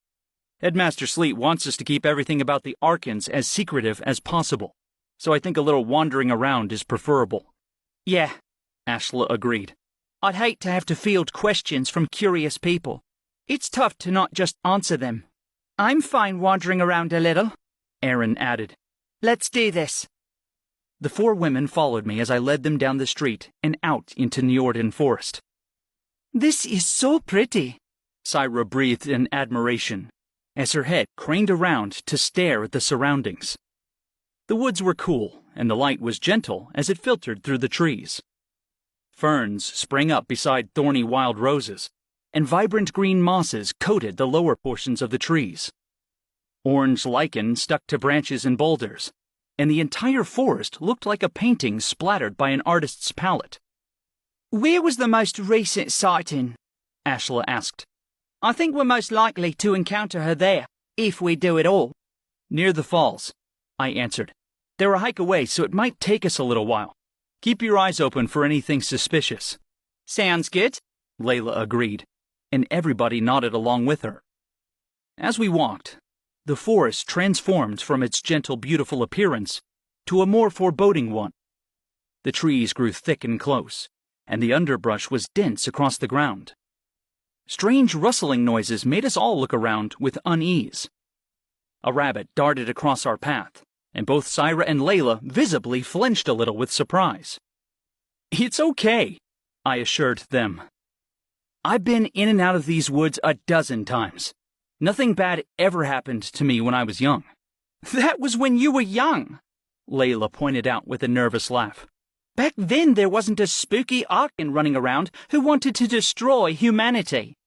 Headmaster Sleet wants us to keep everything about the Arkans as secretive as possible, so I think a little wandering around is preferable. Yeah, Ashla agreed. I'd hate to have to field questions from curious people. It's tough to not just answer them. I'm fine wandering around a little, Aaron added. Let's do this. The 4 women followed me as I led them down the street and out into Njorden Forest. This is so pretty, Syra breathed in admiration, as her head craned around to stare at the surroundings. The woods were cool, and the light was gentle as it filtered through the trees. Ferns sprang up beside thorny wild roses, and vibrant green mosses coated the lower portions of the trees. Orange lichen stuck to branches and boulders, and the entire forest looked like a painting splattered by an artist's palette. Where was the most recent sighting? Ashla asked. I think we're most likely to encounter her there, if we do it all. Near the falls, I answered. They're a hike away, so it might take us a little while. Keep your eyes open for anything suspicious. Sounds good, Layla agreed, and everybody nodded along with her. As we walked, the forest transformed from its gentle, beautiful appearance to a more foreboding one. The trees grew thick and close, and the underbrush was dense across the ground. Strange rustling noises made us all look around with unease. A rabbit darted across our path, and both Syra and Layla visibly flinched a little with surprise. It's okay, I assured them. I've been in and out of these woods a dozen times. Nothing bad ever happened to me when I was young. That was when you were young, Layla pointed out with a nervous laugh. Back then there wasn't a spooky Arkan running around who wanted to destroy humanity.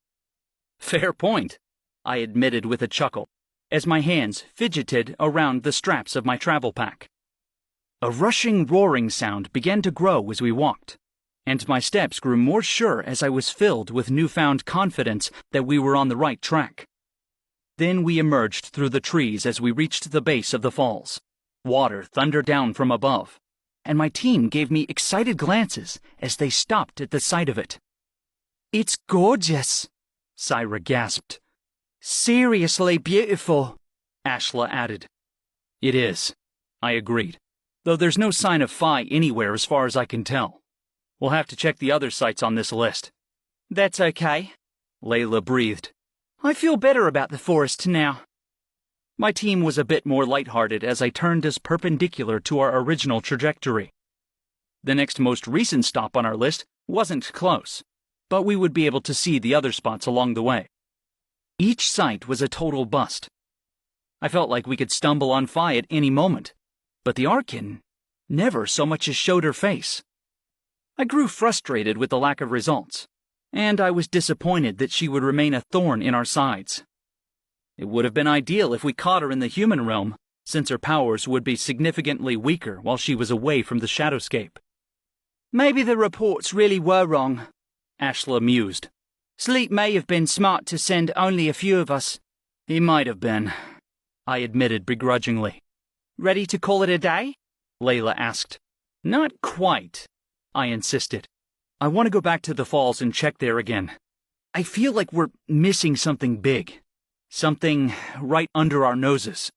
Fair point, I admitted with a chuckle, as my hands fidgeted around the straps of my travel pack. A rushing, roaring sound began to grow as we walked, and my steps grew more sure as I was filled with newfound confidence that we were on the right track. Then we emerged through the trees as we reached the base of the falls. Water thundered down from above, and my team gave me excited glances as they stopped at the sight of it. It's gorgeous, Syra gasped. Seriously beautiful, Ashla added. It is, I agreed, though there's no sign of Phi anywhere as far as I can tell. We'll have to check the other sites on this list. That's okay, Layla breathed. I feel better about the forest now. My team was a bit more lighthearted as I turned us perpendicular to our original trajectory. The next most recent stop on our list wasn't close, but we would be able to see the other spots along the way. Each site was a total bust. I felt like we could stumble on Phi at any moment, but the Arkan never so much as showed her face. I grew frustrated with the lack of results, and I was disappointed that she would remain a thorn in our sides. It would have been ideal if we caught her in the human realm, since her powers would be significantly weaker while she was away from the Shadowscape. Maybe the reports really were wrong, Ashla mused. Sleep may have been smart to send only a few of us. He might have been, I admitted begrudgingly. Ready to call it a day? Layla asked. Not quite, I insisted. I want to go back to the falls and check there again. I feel like we're missing something big. Something right under our noses.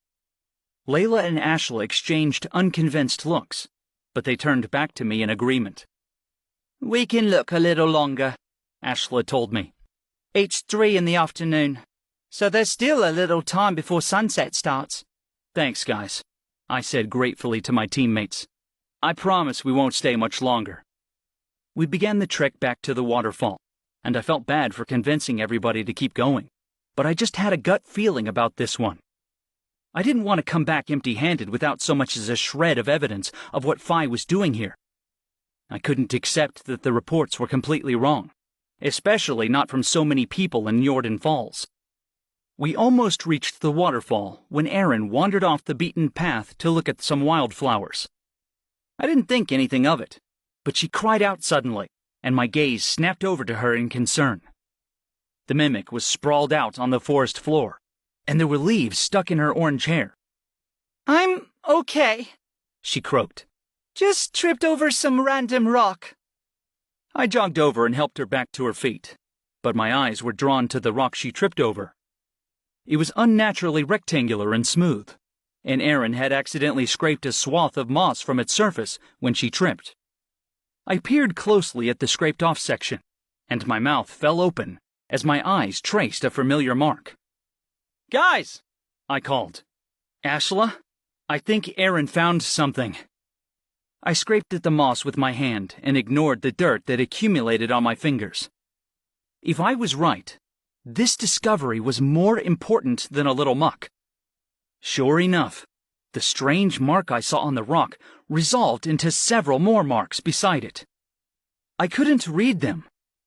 Layla and Ashla exchanged unconvinced looks, but they turned back to me in agreement. We can look a little longer, Ashla told me. It's 3 in the afternoon, so there's still a little time before sunset starts. Thanks, guys. I said gratefully to my teammates. I promise we won't stay much longer. We began the trek back to the waterfall, and I felt bad for convincing everybody to keep going, but I just had a gut feeling about this one. I didn't want to come back empty-handed without so much as a shred of evidence of what Phi was doing here. I couldn't accept that the reports were completely wrong, especially not from so many people in Njorden Falls. We almost reached the waterfall when Erin wandered off the beaten path to look at some wildflowers. I didn't think anything of it, but she cried out suddenly, and my gaze snapped over to her in concern. The mimic was sprawled out on the forest floor, and there were leaves stuck in her orange hair. I'm okay, she croaked. Just tripped over some random rock. I jogged over and helped her back to her feet, but my eyes were drawn to the rock she tripped over. It was unnaturally rectangular and smooth, and Erin had accidentally scraped a swath of moss from its surface when she tripped. I peered closely at the scraped-off section, and my mouth fell open as my eyes traced a familiar mark. Guys! I called. Ashla, I think Erin found something. I scraped at the moss with my hand and ignored the dirt that accumulated on my fingers. If I was right, this discovery was more important than a little muck. Sure enough, the strange mark I saw on the rock resolved into several more marks beside it. I couldn't read them,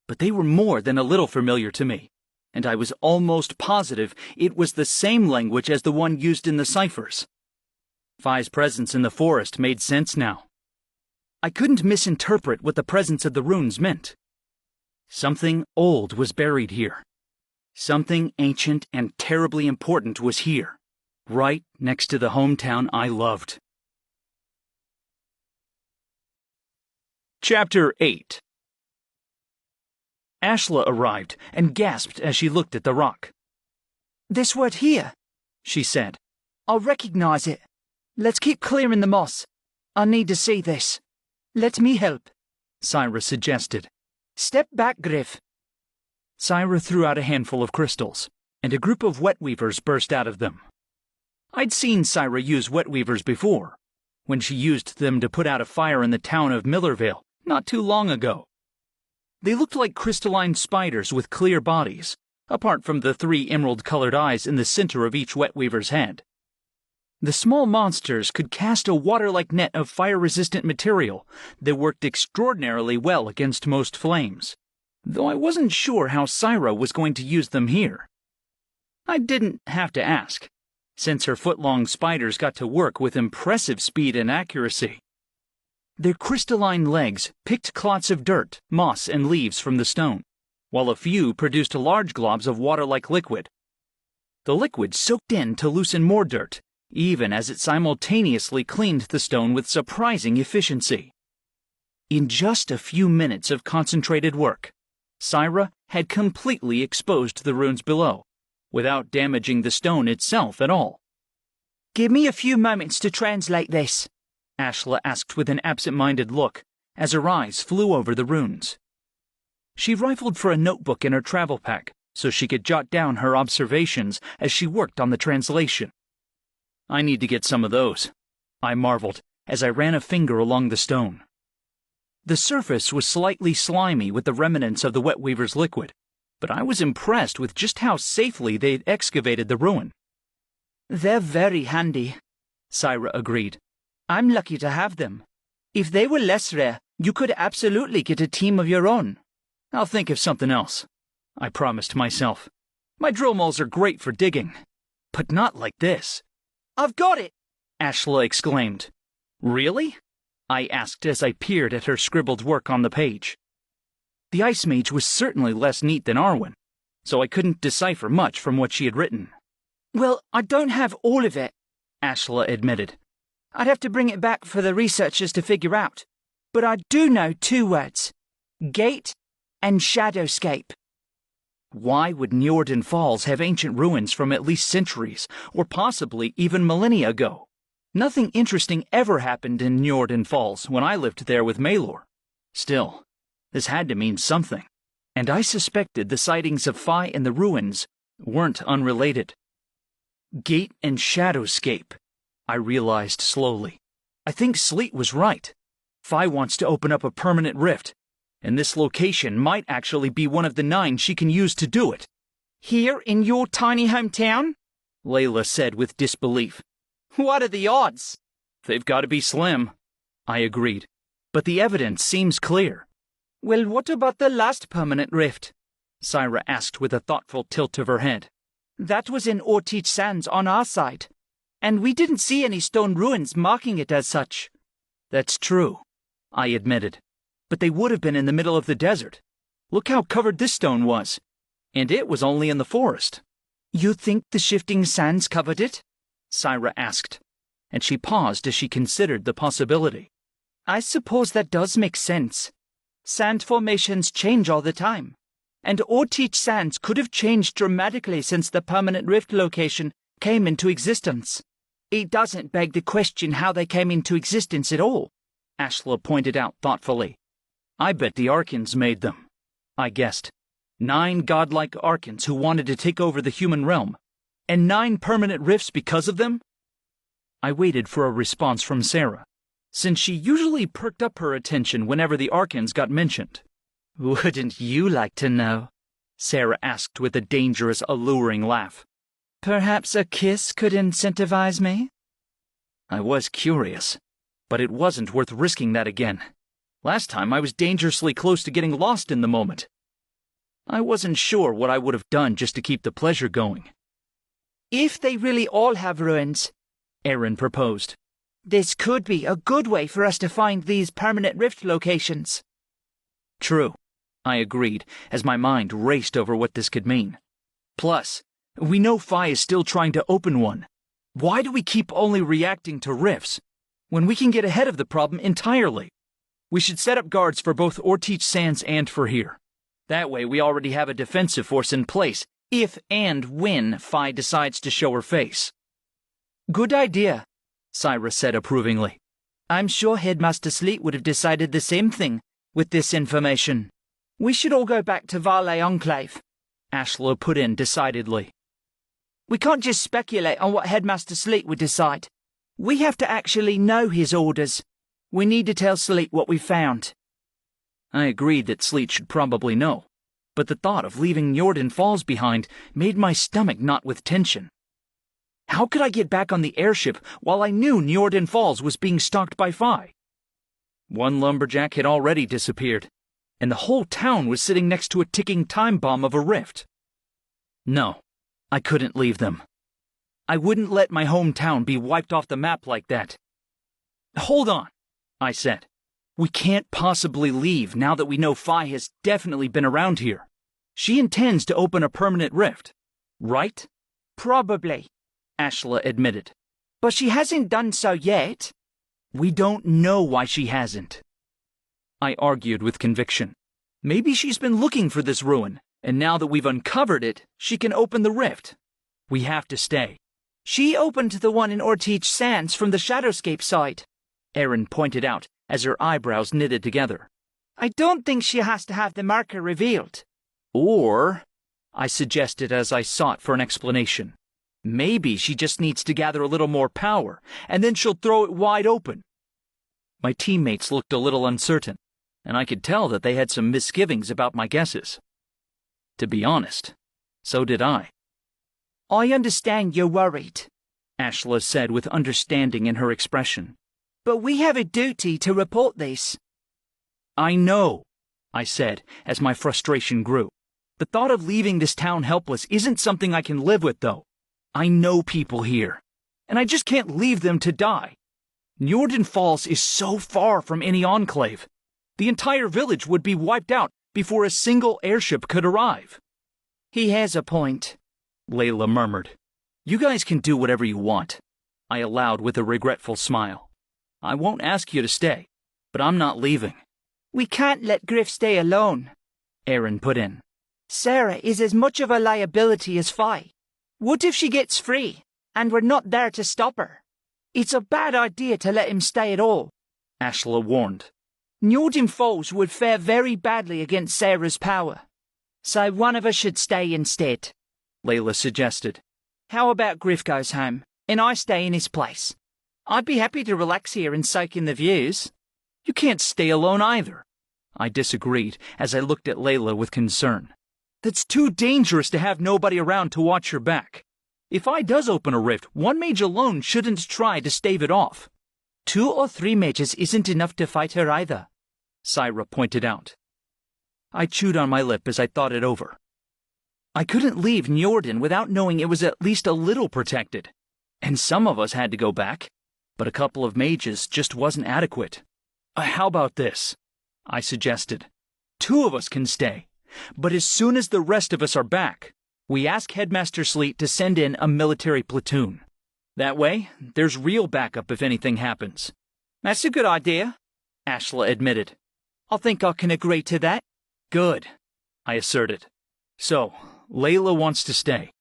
but they were more than a little familiar to me, and I was almost positive it was the same language as the one used in the ciphers. Phi's presence in the forest made sense now. I couldn't misinterpret what the presence of the runes meant. Something old was buried here. Something ancient and terribly important was here, right next to the hometown I loved. Chapter 8. Ashla arrived and gasped as she looked at the rock. This word here, she said. I recognize it. Let's keep clearing the moss. I need to see this. Let me help, Syra suggested. Step back, Griff. Syra threw out a handful of crystals, and a group of wet weavers burst out of them. I'd seen Syra use wet weavers before, when she used them to put out a fire in the town of Millervale not too long ago. They looked like crystalline spiders with clear bodies, apart from the 3 emerald-colored eyes in the center of each wet weaver's head. The small monsters could cast a water-like net of fire-resistant material that worked extraordinarily well against most flames, though I wasn't sure how Syra was going to use them here. I didn't have to ask, since her foot-long spiders got to work with impressive speed and accuracy. Their crystalline legs picked clots of dirt, moss, and leaves from the stone, while a few produced large globs of water-like liquid. The liquid soaked in to loosen more dirt, even as it simultaneously cleaned the stone with surprising efficiency. In just a few minutes of concentrated work, Syra had completely exposed the runes below, without damaging the stone itself at all. Give me a few moments to translate this, Ashla asked with an absent-minded look, as her eyes flew over the runes. She rifled for a notebook in her travel pack so she could jot down her observations as she worked on the translation. I need to get some of those, I marveled as I ran a finger along the stone. The surface was slightly slimy with the remnants of the wet weaver's liquid, but I was impressed with just how safely they'd excavated the ruin. They're very handy, Syra agreed. I'm lucky to have them. If they were less rare, you could absolutely get a team of your own. I'll think of something else, I promised myself. My drill moles are great for digging, but not like this. I've got it! Ashla exclaimed. Really? I asked as I peered at her scribbled work on the page. The Ice Mage was certainly less neat than Arwen, so I couldn't decipher much from what she had written. Well, I don't have all of it, Ashla admitted. I'd have to bring it back for the researchers to figure out. But I do know 2 words. Gate and Shadowscape. Why would Njorden Falls have ancient ruins from at least centuries, or possibly even millennia ago? Nothing interesting ever happened in Njorden Falls when I lived there with Maelor. Still, this had to mean something, and I suspected the sightings of Phi and the ruins weren't unrelated. Gate and Shadowscape. I realized slowly. I think Sleet was right. Fi wants to open up a permanent rift, and this location might actually be one of the 9 she can use to do it. Here in your tiny hometown? Layla said with disbelief. What are the odds? They've got to be slim, I agreed. But the evidence seems clear. Well, what about the last permanent rift? Syra asked with a thoughtful tilt of her head. That was in Orteach Sands on our side, and we didn't see any stone ruins marking it as such. That's true, I admitted. But they would have been in the middle of the desert. Look how covered this stone was. And it was only in the forest. You think the shifting sands covered it? Syra asked, and she paused as she considered the possibility. I suppose that does make sense. Sand formations change all the time, and Orteach Sands could have changed dramatically since the permanent rift location came into existence. It doesn't beg the question how they came into existence at all, Ashla pointed out thoughtfully. I bet the Arkans made them, I guessed. 9 godlike Arkans who wanted to take over the human realm, and 9 permanent rifts because of them? I waited for a response from Sarah, since she usually perked up her attention whenever the Arkans got mentioned. Wouldn't you like to know? Sarah asked with a dangerous, alluring laugh. Perhaps a kiss could incentivize me? I was curious, but it wasn't worth risking that again. Last time I was dangerously close to getting lost in the moment. I wasn't sure what I would have done just to keep the pleasure going. If they really all have ruins, Erin proposed, this could be a good way for us to find these permanent rift locations. True, I agreed, as my mind raced over what this could mean. Plus, we know Fi is still trying to open one. Why do we keep only reacting to rifts, when we can get ahead of the problem entirely? We should set up guards for both Orteach Sands and for here. That way we already have a defensive force in place, if and when Fi decides to show her face. Good idea, Syra said approvingly. I'm sure Headmaster Sleet would have decided the same thing with this information. We should all go back to Varley Enclave, Ashla put in decidedly. We can't just speculate on what Headmaster Sleet would decide. We have to actually know his orders. We need to tell Sleet what we found. I agreed that Sleet should probably know, but the thought of leaving Njorden Falls behind made my stomach knot with tension. How could I get back on the airship while I knew Njorden Falls was being stalked by Fi? One lumberjack had already disappeared, and the whole town was sitting next to a ticking time bomb of a rift. No, I couldn't leave them. I wouldn't let my hometown be wiped off the map like that. Hold on, I said. We can't possibly leave now that we know Fi has definitely been around here. She intends to open a permanent rift, right? Probably, Ashla admitted. But she hasn't done so yet. We don't know why she hasn't. I argued with conviction. Maybe she's been looking for this ruin, and now that we've uncovered it, she can open the rift. We have to stay. She opened the one in Orteach Sands from the Shadowscape side, Erin pointed out as her eyebrows knitted together. I don't think she has to have the marker revealed. Or, I suggested as I sought for an explanation, maybe she just needs to gather a little more power, and then she'll throw it wide open. My teammates looked a little uncertain, and I could tell that they had some misgivings about my guesses. To be honest, so did I. I understand you're worried, Ashla said with understanding in her expression. But we have a duty to report this. I know, I said as my frustration grew. The thought of leaving this town helpless isn't something I can live with, though. I know people here, and I just can't leave them to die. Njorden Falls is so far from any enclave. The entire village would be wiped out before a single airship could arrive. He has a point, Layla murmured. You guys can do whatever you want, I allowed with a regretful smile. I won't ask you to stay, but I'm not leaving. We can't let Griff stay alone, Erin put in. Sarah is as much of a liability as Fi. What if she gets free, and we're not there to stop her? It's a bad idea to let him stay at all, Ashla warned. Njorden Falls would fare very badly against Sarah's power. So one of us should stay instead, Layla suggested. How about Griff goes home, and I stay in his place? I'd be happy to relax here and soak in the views. You can't stay alone either. I disagreed as I looked at Layla with concern. That's too dangerous to have nobody around to watch your back. If I does open a rift, one mage alone shouldn't try to stave it off. 2 or 3 mages isn't enough to fight her either, Syra pointed out. I chewed on my lip as I thought it over. I couldn't leave Njorden without knowing it was at least a little protected. And some of us had to go back, but a couple of mages just wasn't adequate. How about this? I suggested. 2 of us can stay, but as soon as the rest of us are back, we ask Headmaster Sleet to send in a military platoon. That way, there's real backup if anything happens. That's a good idea, Ashla admitted. I think I can agree to that. Good, I asserted. So, Layla wants to stay.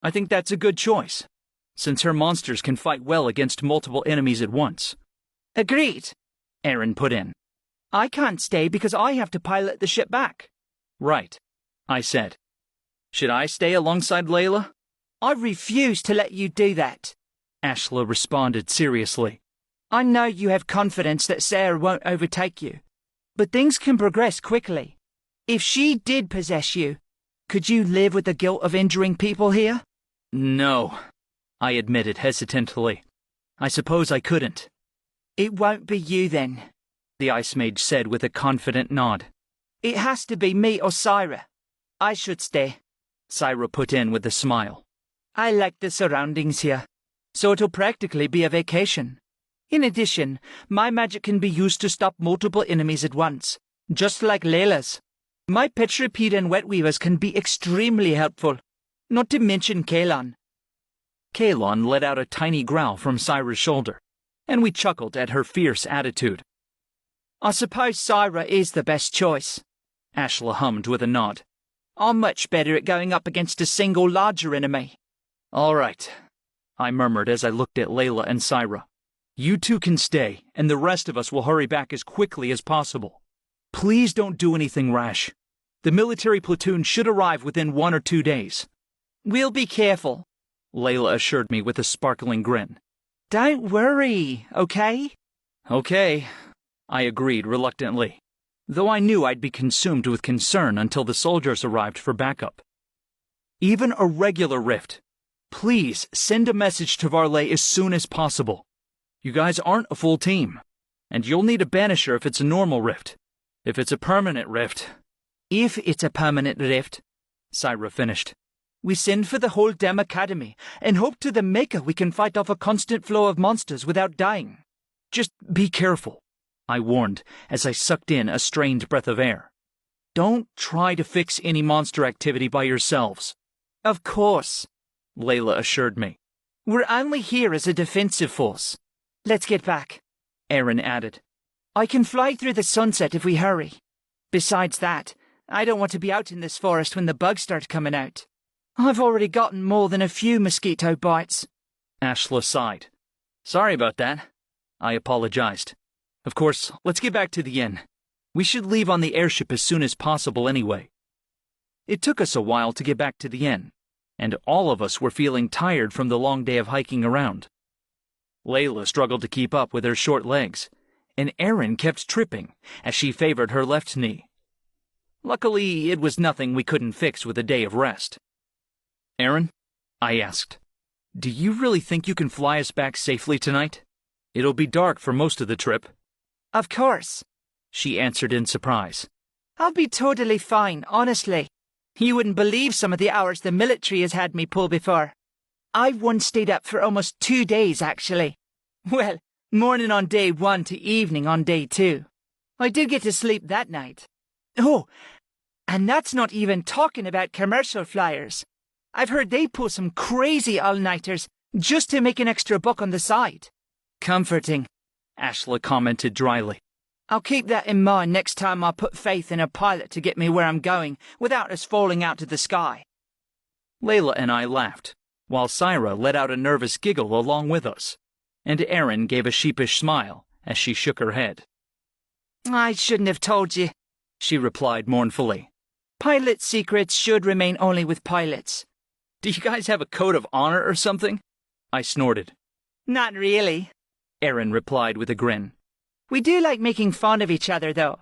I think that's a good choice, since her monsters can fight well against multiple enemies at once. Agreed, Aaron put in. I can't stay because I have to pilot the ship back. Right, I said. Should I stay alongside Layla? I refuse to let you do that, Ashla responded seriously. I know you have confidence that Sarah won't overtake you, but things can progress quickly. If she did possess you, could you live with the guilt of injuring people here? No, I admitted hesitantly. I suppose I couldn't. It won't be you then, the Ice Mage said with a confident nod. It has to be me or Syra. I should stay, Syra put in with a smile. I like the surroundings here, so it'll practically be a vacation. In addition, my magic can be used to stop multiple enemies at once, just like Layla's. My Petripede and Wetweavers can be extremely helpful, not to mention Kalon. Kalon let out a tiny growl from Syra's shoulder, and we chuckled at her fierce attitude. I suppose Syra is the best choice, Ashla hummed with a nod. I'm much better at going up against a single larger enemy. All right, I murmured as I looked at Layla and Syra. You 2 can stay, and the rest of us will hurry back as quickly as possible. Please don't do anything rash. The military platoon should arrive within 1 or 2 days. We'll be careful, Layla assured me with a sparkling grin. Don't worry, okay? Okay, I agreed reluctantly, though I knew I'd be consumed with concern until the soldiers arrived for backup. Even a regular rift. Please send a message to Varley as soon as possible. You guys aren't a full team, and you'll need a banisher if it's a normal rift. If it's a permanent rift... If it's a permanent rift, Syra finished. We send for the whole damn academy, and hope to the Maker we can fight off a constant flow of monsters without dying. Just be careful, I warned as I sucked in a strained breath of air. Don't try to fix any monster activity by yourselves. Of course, Layla assured me. We're only here as a defensive force. Let's get back, Aaron added. I can fly through the sunset if we hurry. Besides that, I don't want to be out in this forest when the bugs start coming out. I've already gotten more than a few mosquito bites. Ashla sighed. Sorry about that, I apologized. Of course, let's get back to the inn. We should leave on the airship as soon as possible anyway. It took us a while to get back to the inn, and all of us were feeling tired from the long day of hiking around. Layla struggled to keep up with her short legs, and Erin kept tripping as she favored her left knee. Luckily, it was nothing we couldn't fix with a day of rest. Erin, I asked, do you really think you can fly us back safely tonight? It'll be dark for most of the trip. Of course, she answered in surprise. I'll be totally fine, honestly. You wouldn't believe some of the hours the military has had me pull before. I've once stayed up for almost 2 days, actually. Well, morning on day 1 to evening on day 2. I did get to sleep that night. Oh, and that's not even talking about commercial flyers. I've heard they pull some crazy all-nighters just to make an extra buck on the side. Comforting, Ashla commented dryly. I'll keep that in mind next time I put faith in a pilot to get me where I'm going without us falling out to the sky. Layla and I laughed, while Syra let out a nervous giggle along with us, and Erin gave a sheepish smile as she shook her head. I shouldn't have told you, she replied mournfully. Pilot secrets should remain only with pilots. Do you guys have a code of honor or something? I snorted. Not really, Aaron replied with a grin. We do like making fun of each other, though.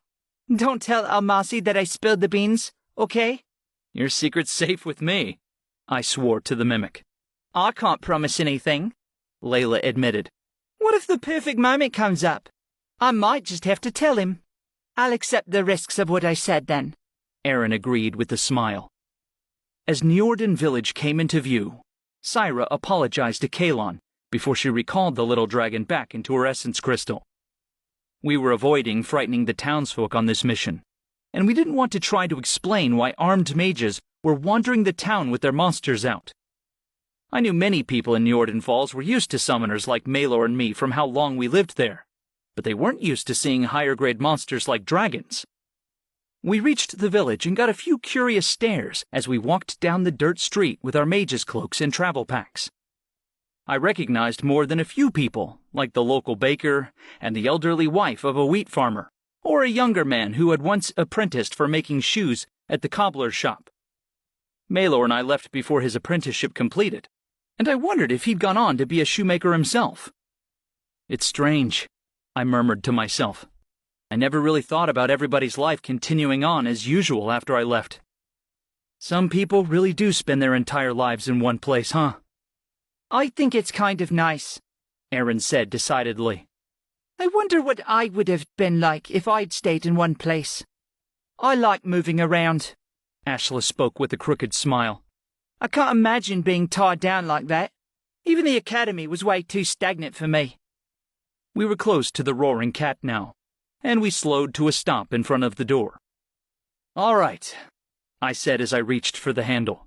Don't tell Almasi that I spilled the beans, okay? Your secret's safe with me, I swore to the mimic. I can't promise anything, Layla admitted. What if the perfect moment comes up? I might just have to tell him. I'll accept the risks of what I said then, Aaron agreed with a smile. As Njorden village came into view, Syra apologized to Kalon before she recalled the little dragon back into her essence crystal. We were avoiding frightening the townsfolk on this mission, and we didn't want to try to explain why armed mages were wandering the town with their monsters out. I knew many people in Njorden Falls were used to summoners like Malor and me from how long we lived there, but they weren't used to seeing higher-grade monsters like dragons. We reached the village and got a few curious stares as we walked down the dirt street with our mages' cloaks and travel packs. I recognized more than a few people, like the local baker and the elderly wife of a wheat farmer, or a younger man who had once apprenticed for making shoes at the cobbler's shop. Malor and I left before his apprenticeship completed, and I wondered if he'd gone on to be a shoemaker himself. It's strange, I murmured to myself. I never really thought about everybody's life continuing on as usual after I left. Some people really do spend their entire lives in one place, huh? I think it's kind of nice, Aaron said decidedly. I wonder what I would have been like if I'd stayed in one place. I like moving around, Ashla spoke with a crooked smile. I can't imagine being tied down like that. Even the academy was way too stagnant for me. We were close to the Roaring Cat now, and we slowed to a stop in front of the door. All right, I said as I reached for the handle.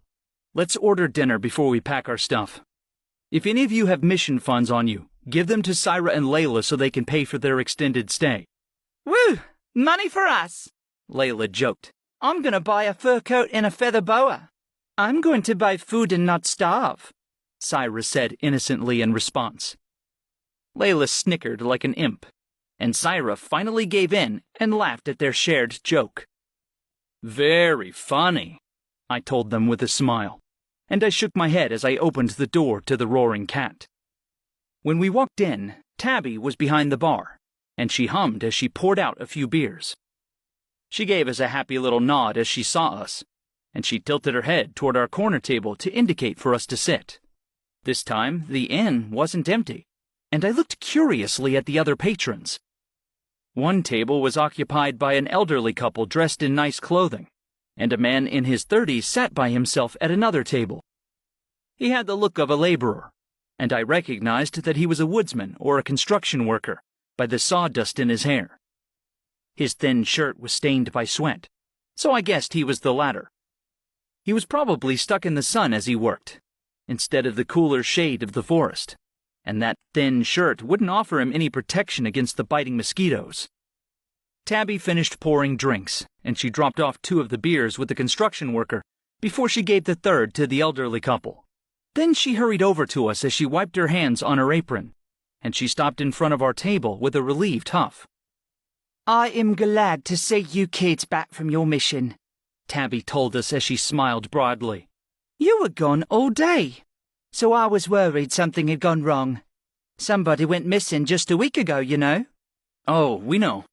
Let's order dinner before we pack our stuff. If any of you have mission funds on you, give them to Syra and Layla so they can pay for their extended stay. Woo! Money for us! Layla joked. I'm going to buy a fur coat and a feather boa. I'm going to buy food and not starve, Syra said innocently in response. Layla snickered like an imp, and Syra finally gave in and laughed at their shared joke. Very funny, I told them with a smile, and I shook my head as I opened the door to the Roaring Cat. When we walked in, Tabby was behind the bar, and she hummed as she poured out a few beers. She gave us a happy little nod as she saw us, and she tilted her head toward our corner table to indicate for us to sit. This time, the inn wasn't empty, and I looked curiously at the other patrons. One table was occupied by an elderly couple dressed in nice clothing, and a man in his 30s sat by himself at another table. He had the look of a laborer, and I recognized that he was a woodsman or a construction worker by the sawdust in his hair. His thin shirt was stained by sweat, so I guessed he was the latter. He was probably stuck in the sun as he worked, instead of the cooler shade of the forest, and that thin shirt wouldn't offer him any protection against the biting mosquitoes. Tabby finished pouring drinks, and she dropped off 2 of the beers with the construction worker before she gave the third to the elderly couple. Then she hurried over to us as she wiped her hands on her apron, and she stopped in front of our table with a relieved huff. I am glad to see you kids back from your mission, Tabby told us as she smiled broadly. You were gone all day, so I was worried something had gone wrong. Somebody went missing just a week ago, you know. Oh, we know,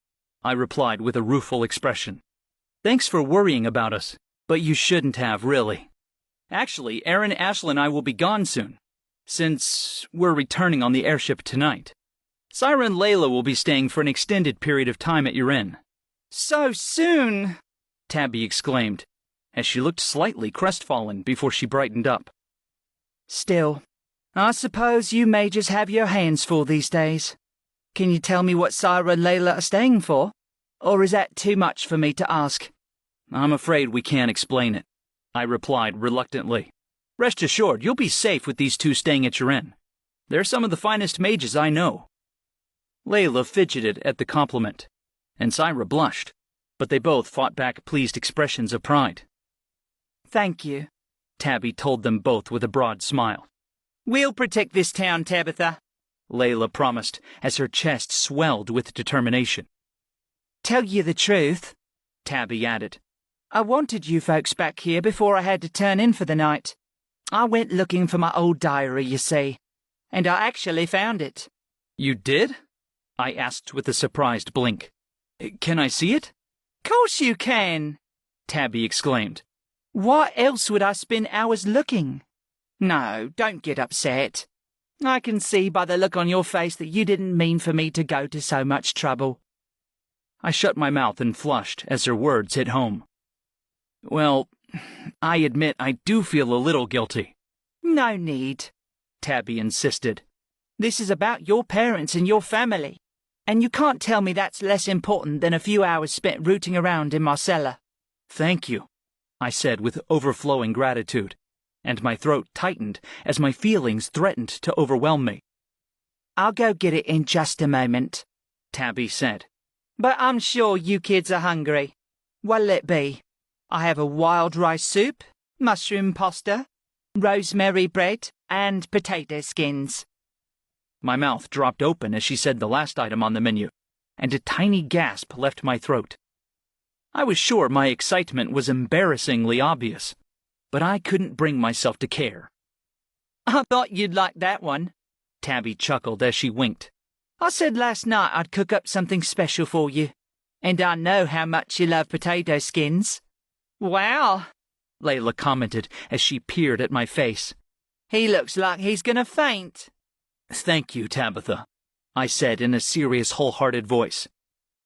I replied with a rueful expression. Thanks for worrying about us, but you shouldn't have, really. Actually, Aaron, Ashla, and I will be gone soon, since we're returning on the airship tonight. Syra and Layla will be staying for an extended period of time at your inn. So soon, Tabby exclaimed, as she looked slightly crestfallen before she brightened up. Still, I suppose you may just have your hands full these days. Can you tell me what Syra and Layla are staying for? Or is that too much for me to ask? I'm afraid we can't explain it, I replied reluctantly. Rest assured, you'll be safe with these 2 staying at your inn. They're some of the finest mages I know. Layla fidgeted at the compliment, and Syra blushed, but they both fought back pleased expressions of pride. Thank you, Tabby told them both with a broad smile. We'll protect this town, Tabitha, Layla promised as her chest swelled with determination. Tell you the truth, Tabby added. I wanted you folks back here before I had to turn in for the night. I went looking for my old diary, you see, and I actually found it. You did? I asked with a surprised blink. Can I see it? Course you can, Tabby exclaimed. What else would I spend hours looking? No, don't get upset. I can see by the look on your face that you didn't mean for me to go to so much trouble. I shut my mouth and flushed as her words hit home. Well, I admit I do feel a little guilty. No need, Tabby insisted. This is about your parents and your family, and you can't tell me that's less important than a few hours spent rooting around in Marcella. Thank you, I said with overflowing gratitude, and my throat tightened as my feelings threatened to overwhelm me. I'll go get it in just a moment, Tabby said. But I'm sure you kids are hungry. What'll it be? I have a wild rice soup, mushroom pasta, rosemary bread, and potato skins. My mouth dropped open as she said the last item on the menu, and a tiny gasp left my throat. I was sure my excitement was embarrassingly obvious, but I couldn't bring myself to care. I thought you'd like that one, Tabby chuckled as she winked. I said last night I'd cook up something special for you, and I know how much you love potato skins. Wow, Layla commented as she peered at my face. He looks like he's gonna faint. Thank you, Tabitha, I said in a serious, wholehearted voice.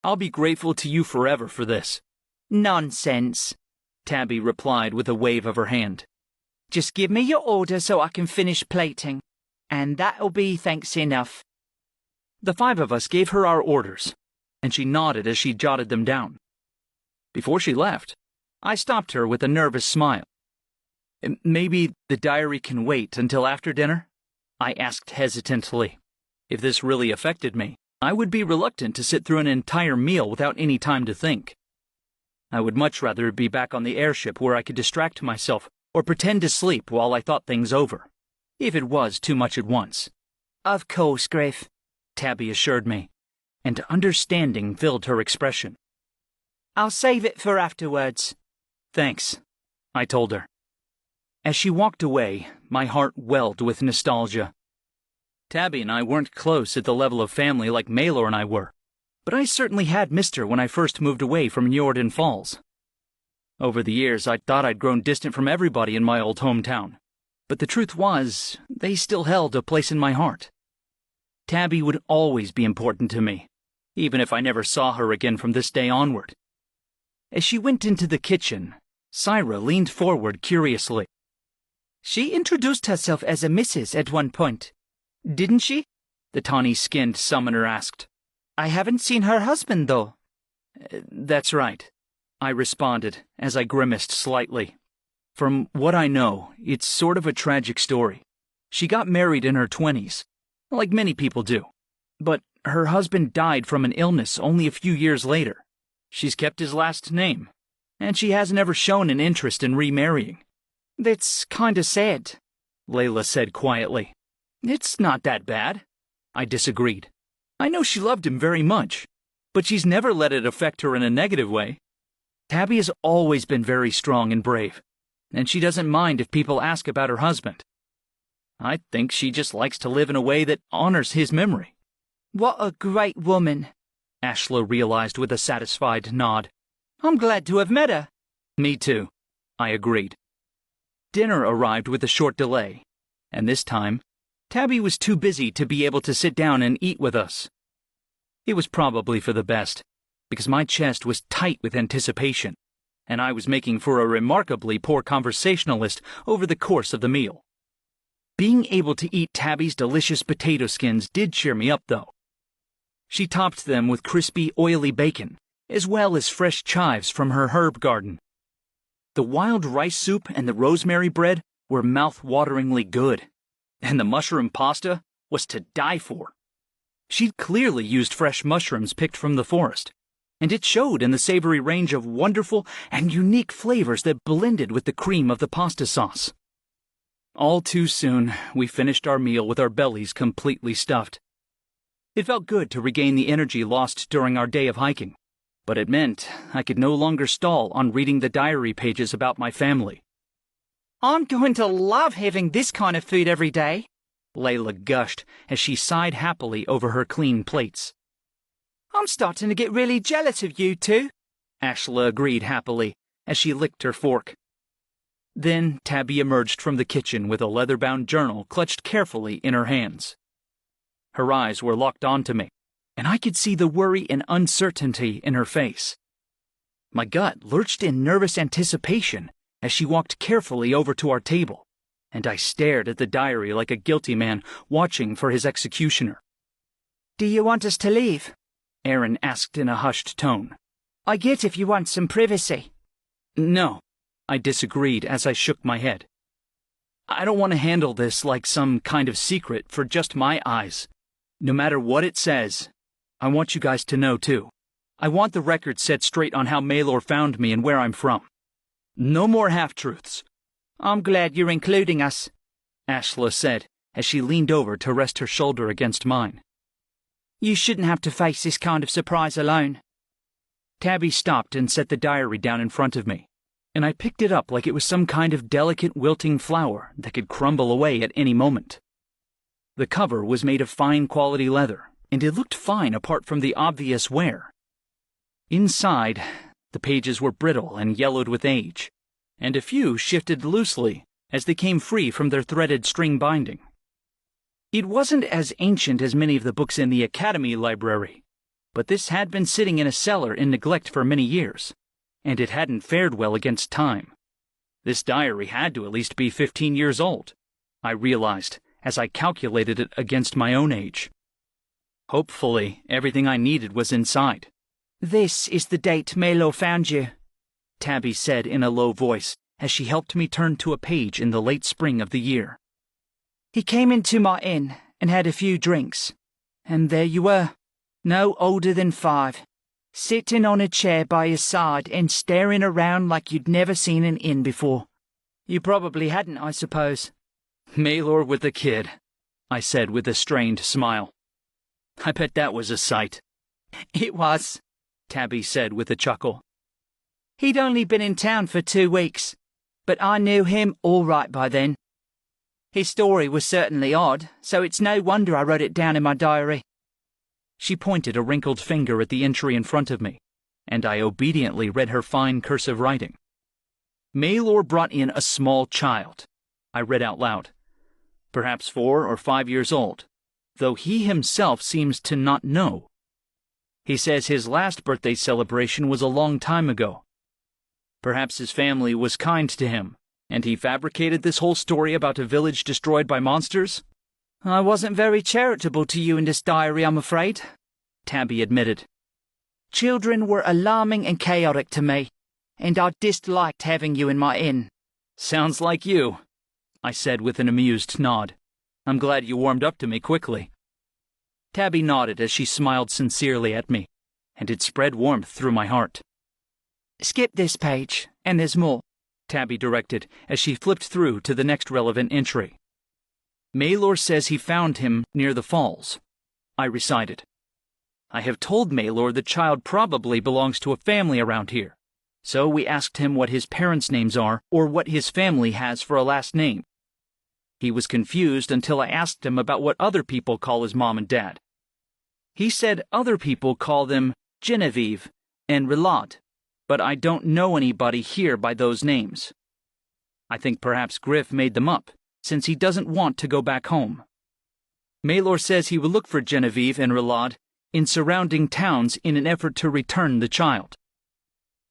I'll be grateful to you forever for this. Nonsense, Tabby replied with a wave of her hand. Just give me your order so I can finish plating, and that'll be thanks enough. The five of us gave her our orders, and she nodded as she jotted them down. Before she left, I stopped her with a nervous smile. Maybe the diary can wait until after dinner? I asked hesitantly. If this really affected me, I would be reluctant to sit through an entire meal without any time to think. I would much rather be back on the airship where I could distract myself or pretend to sleep while I thought things over, if it was too much at once. Of course, Griff, Tabby assured me, and understanding filled her expression. I'll save it for afterwards. Thanks, I told her. As she walked away, my heart welled with nostalgia. Tabby and I weren't close at the level of family like Maylor and I were, but I certainly had missed her when I first moved away from Njordan Falls. Over the years, I thought I'd grown distant from everybody in my old hometown, but the truth was, they still held a place in my heart. Tabby would always be important to me, even if I never saw her again from this day onward. As she went into the kitchen, Syra leaned forward curiously. She introduced herself as a Mrs. at one point, didn't she? The tawny-skinned summoner asked. I haven't seen her husband, though. That's right, I responded as I grimaced slightly. From what I know, it's sort of a tragic story. She got married in her 20s, like many people do. But her husband died from an illness only a few years later. She's kept his last name, and she hasn't ever shown an interest in remarrying. That's kinda sad, Layla said quietly. It's not that bad, I disagreed. I know she loved him very much, but she's never let it affect her in a negative way. Tabby has always been very strong and brave, and she doesn't mind if people ask about her husband. I think she just likes to live in a way that honors his memory. What a great woman, Ashla realized with a satisfied nod. I'm glad to have met her. Me too, I agreed. Dinner arrived with a short delay, and this time, Tabby was too busy to be able to sit down and eat with us. It was probably for the best, because my chest was tight with anticipation, and I was making for a remarkably poor conversationalist over the course of the meal. Being able to eat Tabby's delicious potato skins did cheer me up, though. She topped them with crispy, oily bacon, as well as fresh chives from her herb garden. The wild rice soup and the rosemary bread were mouth-wateringly good, and the mushroom pasta was to die for. She'd clearly used fresh mushrooms picked from the forest, and it showed in the savory range of wonderful and unique flavors that blended with the cream of the pasta sauce. All too soon, we finished our meal with our bellies completely stuffed. It felt good to regain the energy lost during our day of hiking, but it meant I could no longer stall on reading the diary pages about my family. I'm going to love having this kind of food every day, Layla gushed as she sighed happily over her clean plates. I'm starting to get really jealous of you two, Ashla agreed happily as she licked her fork. Then Tabby emerged from the kitchen with a leather-bound journal clutched carefully in her hands. Her eyes were locked onto me, and I could see the worry and uncertainty in her face. My gut lurched in nervous anticipation as she walked carefully over to our table, and I stared at the diary like a guilty man watching for his executioner. Do you want us to leave? Aaron asked in a hushed tone. I get if you want some privacy. No, I disagreed as I shook my head. I don't want to handle this like some kind of secret for just my eyes. No matter what it says, I want you guys to know, too. I want the record set straight on how Maelor found me and where I'm from. No more half-truths. I'm glad you're including us, Ashla said as she leaned over to rest her shoulder against mine. You shouldn't have to face this kind of surprise alone. Tabby stopped and set the diary down in front of me, and I picked it up like it was some kind of delicate wilting flower that could crumble away at any moment. The cover was made of fine quality leather, and it looked fine apart from the obvious wear. Inside, the pages were brittle and yellowed with age, and a few shifted loosely as they came free from their threaded string binding. It wasn't as ancient as many of the books in the Academy library, but this had been sitting in a cellar in neglect for many years, and it hadn't fared well against time. This diary had to at least be 15 years old, I realized as I calculated it against my own age. Hopefully, everything I needed was inside. This is the date Maelor found you, Tabby said in a low voice as she helped me turn to a page in the late spring of the year. He came into my inn and had a few drinks, and there you were, no older than 5, sitting on a chair by his side and staring around like you'd never seen an inn before. You probably hadn't, I suppose. Maelor with the kid, I said with a strained smile. I bet that was a sight. It was, Tabby said with a chuckle. He'd only been in town for 2 weeks, but I knew him all right by then. His story was certainly odd, so it's no wonder I wrote it down in my diary. She pointed a wrinkled finger at the entry in front of me, and I obediently read her fine cursive writing. Maelor brought in a small child, I read out loud. Perhaps 4 or 5 years old, though he himself seems to not know. He says his last birthday celebration was a long time ago. Perhaps his family was kind to him, and he fabricated this whole story about a village destroyed by monsters? I wasn't very charitable to you in this diary, I'm afraid, Tabby admitted. Children were alarming and chaotic to me, and I disliked having you in my inn. Sounds like you, I said with an amused nod. I'm glad you warmed up to me quickly. Tabby nodded as she smiled sincerely at me, and it spread warmth through my heart. Skip this page, and there's more, Tabby directed as she flipped through to the next relevant entry. Maelor says he found him near the falls, I recited. I have told Maelor the child probably belongs to a family around here, so we asked him what his parents' names are or what his family has for a last name. He was confused until I asked him about what other people call his mom and dad. He said other people call them Genevieve and Rilad, but I don't know anybody here by those names. I think perhaps Griff made them up, since he doesn't want to go back home. Maelor says he will look for Genevieve and Rilad in surrounding towns in an effort to return the child.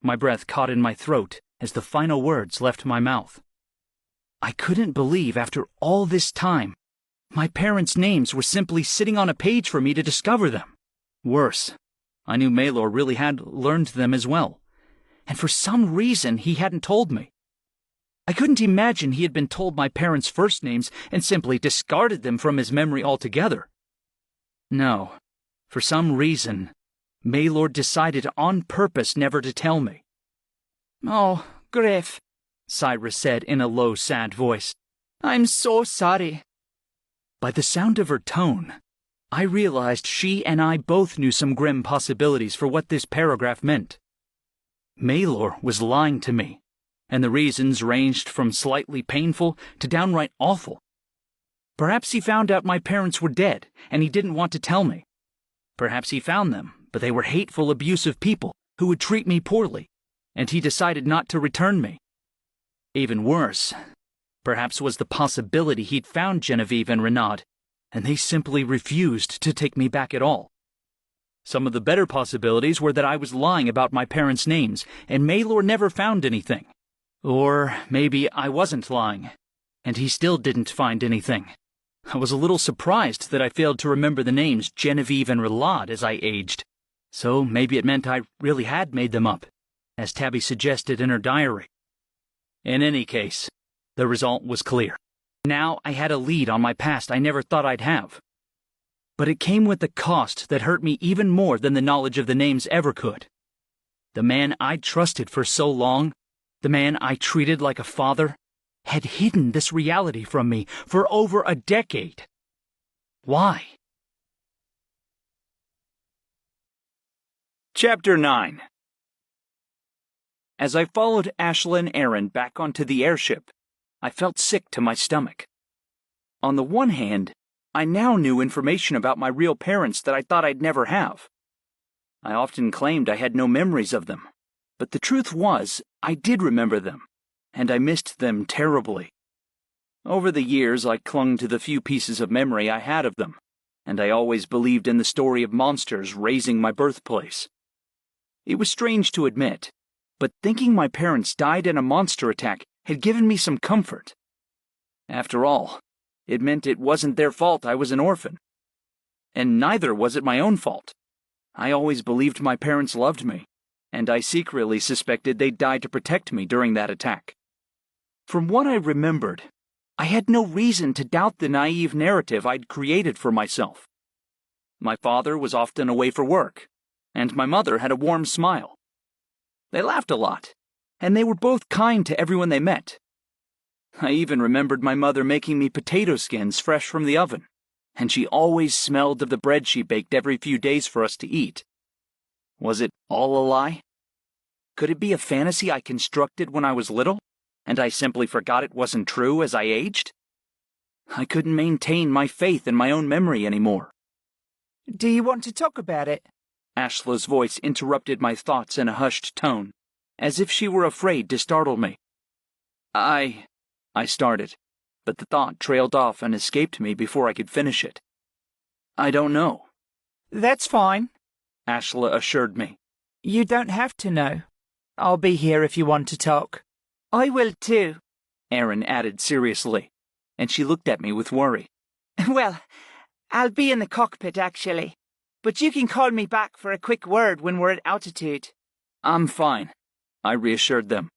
My breath caught in my throat as the final words left my mouth. I couldn't believe after all this time, my parents' names were simply sitting on a page for me to discover them. Worse, I knew Maelor really had learned them as well, and for some reason he hadn't told me. I couldn't imagine he had been told my parents' first names and simply discarded them from his memory altogether. No, for some reason, Maelor decided on purpose never to tell me. Oh, Griff, Cyrus said in a low, sad voice. I'm so sorry. By the sound of her tone, I realized she and I both knew some grim possibilities for what this paragraph meant. Maelor was lying to me, and the reasons ranged from slightly painful to downright awful. Perhaps he found out my parents were dead, and he didn't want to tell me. Perhaps he found them, but they were hateful, abusive people who would treat me poorly, and he decided not to return me. Even worse, perhaps was the possibility he'd found Genevieve and Renaud, and they simply refused to take me back at all. Some of the better possibilities were that I was lying about my parents' names, and Maylor never found anything. Or maybe I wasn't lying, and he still didn't find anything. I was a little surprised that I failed to remember the names Genevieve and Renaud as I aged, so maybe it meant I really had made them up, as Tabby suggested in her diary. In any case, the result was clear. Now I had a lead on my past I never thought I'd have. But it came with a cost that hurt me even more than the knowledge of the names ever could. The man I'd trusted for so long, the man I treated like a father, had hidden this reality from me for over a decade. Why? Chapter 9. As I followed Ashla and Aaron back onto the airship, I felt sick to my stomach. On the one hand, I now knew information about my real parents that I thought I'd never have. I often claimed I had no memories of them, but the truth was, I did remember them, and I missed them terribly. Over the years, I clung to the few pieces of memory I had of them, and I always believed in the story of monsters raising my birthplace. It was strange to admit, but thinking my parents died in a monster attack had given me some comfort. After all, it meant it wasn't their fault I was an orphan. And neither was it my own fault. I always believed my parents loved me, and I secretly suspected they'd died to protect me during that attack. From what I remembered, I had no reason to doubt the naive narrative I'd created for myself. My father was often away for work, and my mother had a warm smile. They laughed a lot, and they were both kind to everyone they met. I even remembered my mother making me potato skins fresh from the oven, and she always smelled of the bread she baked every few days for us to eat. Was it all a lie? Could it be a fantasy I constructed when I was little, and I simply forgot it wasn't true as I aged? I couldn't maintain my faith in my own memory anymore. Do you want to talk about it? Ashla's voice interrupted my thoughts in a hushed tone, as if she were afraid to startle me. I started, but the thought trailed off and escaped me before I could finish it. I don't know. That's fine, Ashla assured me. You don't have to know. I'll be here if you want to talk. I will too, Aaron added seriously, and she looked at me with worry. Well, I'll be in the cockpit actually, but you can call me back for a quick word when we're at altitude. I'm fine, I reassured them,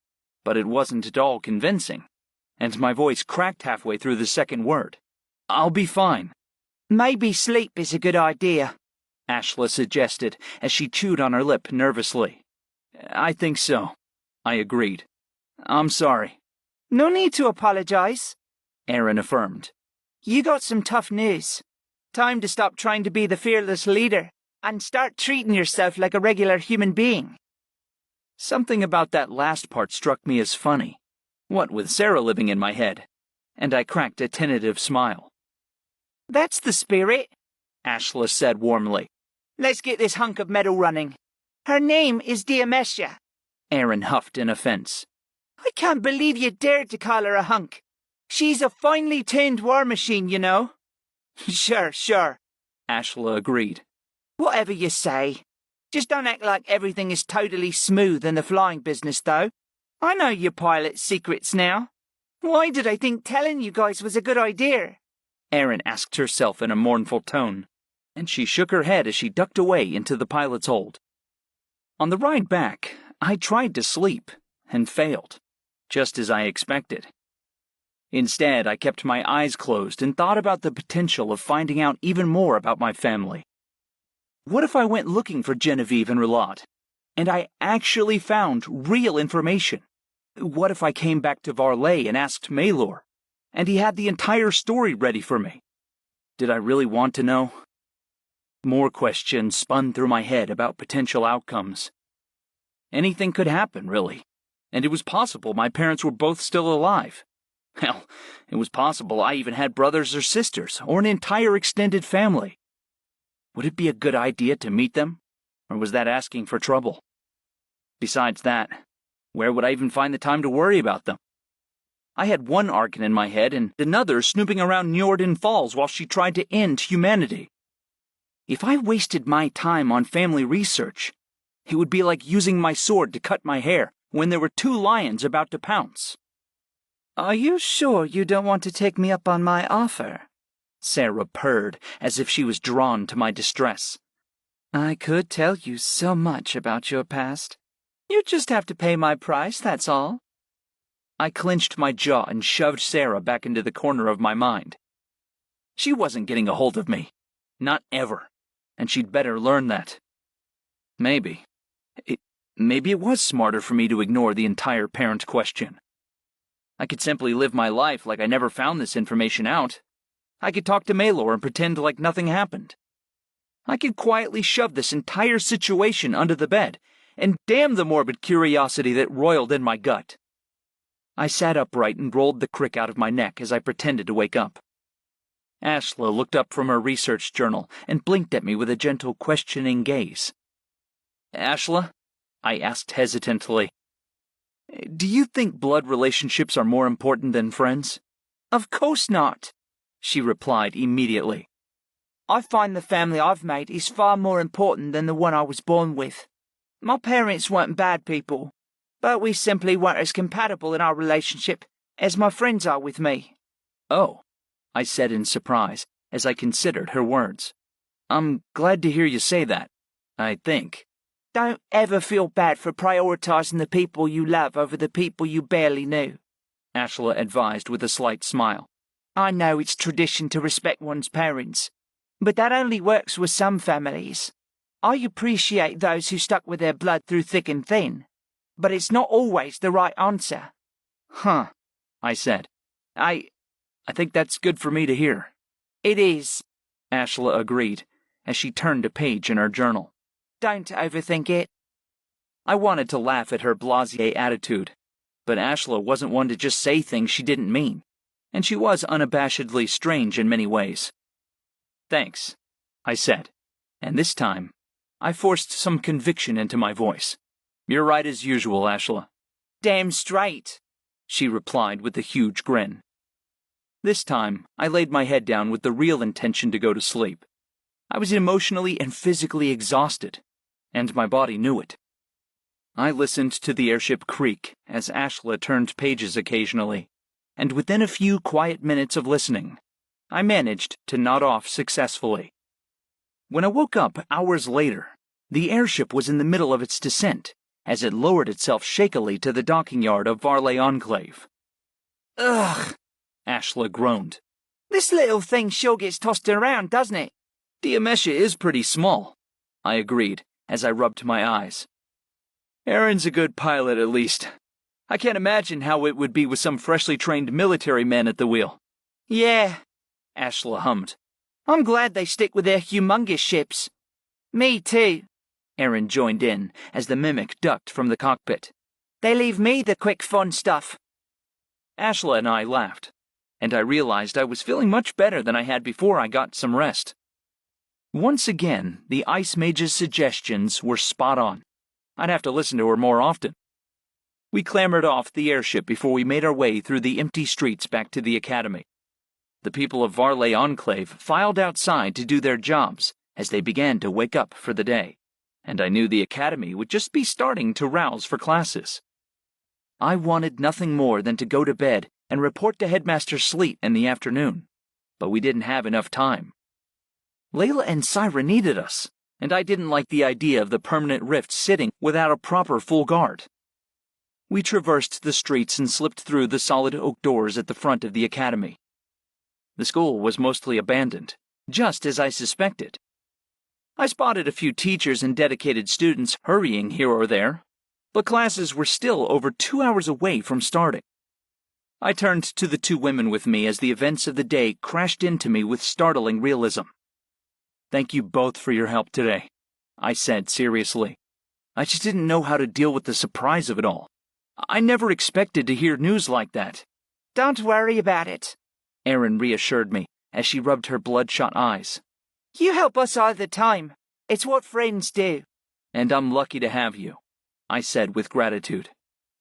but it wasn't at all convincing, and my voice cracked halfway through the second word. I'll be fine. Maybe sleep is a good idea, Ashla suggested as she chewed on her lip nervously. I think so, I agreed. I'm sorry. No need to apologize, Aaron affirmed. You got some tough news. Time to stop trying to be the fearless leader and start treating yourself like a regular human being. Something about that last part struck me as funny, what with Sarah living in my head, and I cracked a tentative smile. That's the spirit, Ashla said warmly. Let's get this hunk of metal running. Her name is Diamesha, Aaron huffed in offense. I can't believe you dared to call her a hunk. She's a finely tuned war machine, you know. Sure, Ashla agreed. Whatever you say. Just don't act like everything is totally smooth in the flying business, though. I know your pilot's secrets now. Why did I think telling you guys was a good idea? Aaron asked herself in a mournful tone, and she shook her head as she ducked away into the pilot's hold. On the ride back, I tried to sleep, and failed, just as I expected. Instead, I kept my eyes closed and thought about the potential of finding out even more about my family. What if I went looking for Genevieve and Renaud, and I actually found real information? What if I came back to Varley and asked Maylor, and he had the entire story ready for me? Did I really want to know? More questions spun through my head about potential outcomes. Anything could happen, really, and it was possible my parents were both still alive. Hell, it was possible I even had brothers or sisters, or an entire extended family. Would it be a good idea to meet them? Or was that asking for trouble? Besides that, where would I even find the time to worry about them? I had one Arkan in my head and another snooping around Njorden Falls while she tried to end humanity. If I wasted my time on family research, it would be like using my sword to cut my hair when there were two lions about to pounce. Are you sure you don't want to take me up on my offer? Sarah purred, as if she was drawn to my distress. I could tell you so much about your past. You just have to pay my price, that's all. I clenched my jaw and shoved Sarah back into the corner of my mind. She wasn't getting a hold of me. Not ever. And she'd better learn that. Maybe it was smarter for me to ignore the entire parent question. I could simply live my life like I never found this information out. I could talk to Maelor and pretend like nothing happened. I could quietly shove this entire situation under the bed, and damn the morbid curiosity that roiled in my gut. I sat upright and rolled the crick out of my neck as I pretended to wake up. Ashla looked up from her research journal and blinked at me with a gentle, questioning gaze. Ashla? I asked hesitantly. Do you think blood relationships are more important than friends? Of course not, she replied immediately. I find the family I've made is far more important than the one I was born with. My parents weren't bad people, but we simply weren't as compatible in our relationship as my friends are with me. Oh, I said in surprise as I considered her words. I'm glad to hear you say that, I think. Don't ever feel bad for prioritizing the people you love over the people you barely knew, Ashla advised with a slight smile. I know it's tradition to respect one's parents, but that only works with some families. I appreciate those who stuck with their blood through thick and thin, but it's not always the right answer. Huh, I said. I think that's good for me to hear. It is, Ashla agreed, as she turned a page in her journal. Don't overthink it. I wanted to laugh at her blasé attitude, but Ashla wasn't one to just say things she didn't mean, and she was unabashedly strange in many ways. Thanks, I said, and this time, I forced some conviction into my voice. You're right as usual, Ashla. Damn straight, she replied with a huge grin. This time, I laid my head down with the real intention to go to sleep. I was emotionally and physically exhausted, and my body knew it. I listened to the airship creak as Ashla turned pages occasionally, and within a few quiet minutes of listening, I managed to nod off successfully. When I woke up hours later, the airship was in the middle of its descent as it lowered itself shakily to the docking yard of Varley Enclave. Ugh, Ashla groaned. This little thing sure gets tossed around, doesn't it? Diamesha is pretty small, I agreed as I rubbed my eyes. Aaron's a good pilot at least. I can't imagine how it would be with some freshly trained military men at the wheel. Yeah, Ashla hummed. I'm glad they stick with their humongous ships. Me too, Aaron joined in as the mimic ducked from the cockpit. They leave me the quick fun stuff. Ashla and I laughed, and I realized I was feeling much better than I had before I got some rest. Once again, the Ice Mage's suggestions were spot on. I'd have to listen to her more often. We clambered off the airship before we made our way through the empty streets back to the academy. The people of Varley Enclave filed outside to do their jobs as they began to wake up for the day, and I knew the academy would just be starting to rouse for classes. I wanted nothing more than to go to bed and report to Headmaster Sleet in the afternoon, but we didn't have enough time. Layla and Syra needed us, and I didn't like the idea of the permanent rift sitting without a proper full guard. We traversed the streets and slipped through the solid oak doors at the front of the academy. The school was mostly abandoned, just as I suspected. I spotted a few teachers and dedicated students hurrying here or there, but classes were still over 2 hours away from starting. I turned to the two women with me as the events of the day crashed into me with startling realism. Thank you both for your help today, I said seriously. I just didn't know how to deal with the surprise of it all. I never expected to hear news like that, Don't worry about it, Erin reassured me as she rubbed her bloodshot eyes. You help us all the time. It's what friends do. And I'm lucky to have you, I said with gratitude.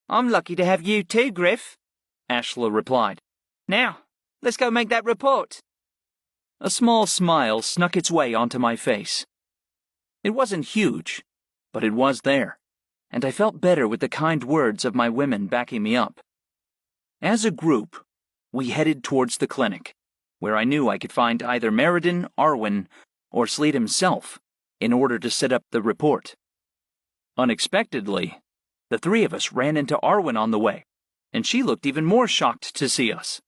I'm lucky to have you too, Griff, Ashla replied. Now, let's go make that report. A small smile snuck its way onto my face. It wasn't huge, but it was there, and I felt better with the kind words of my women backing me up. As a group, we headed towards the clinic, where I knew I could find either Meriden, Arwen, or Sleet himself in order to set up the report. Unexpectedly, the three of us ran into Arwen on the way, and she looked even more shocked to see us.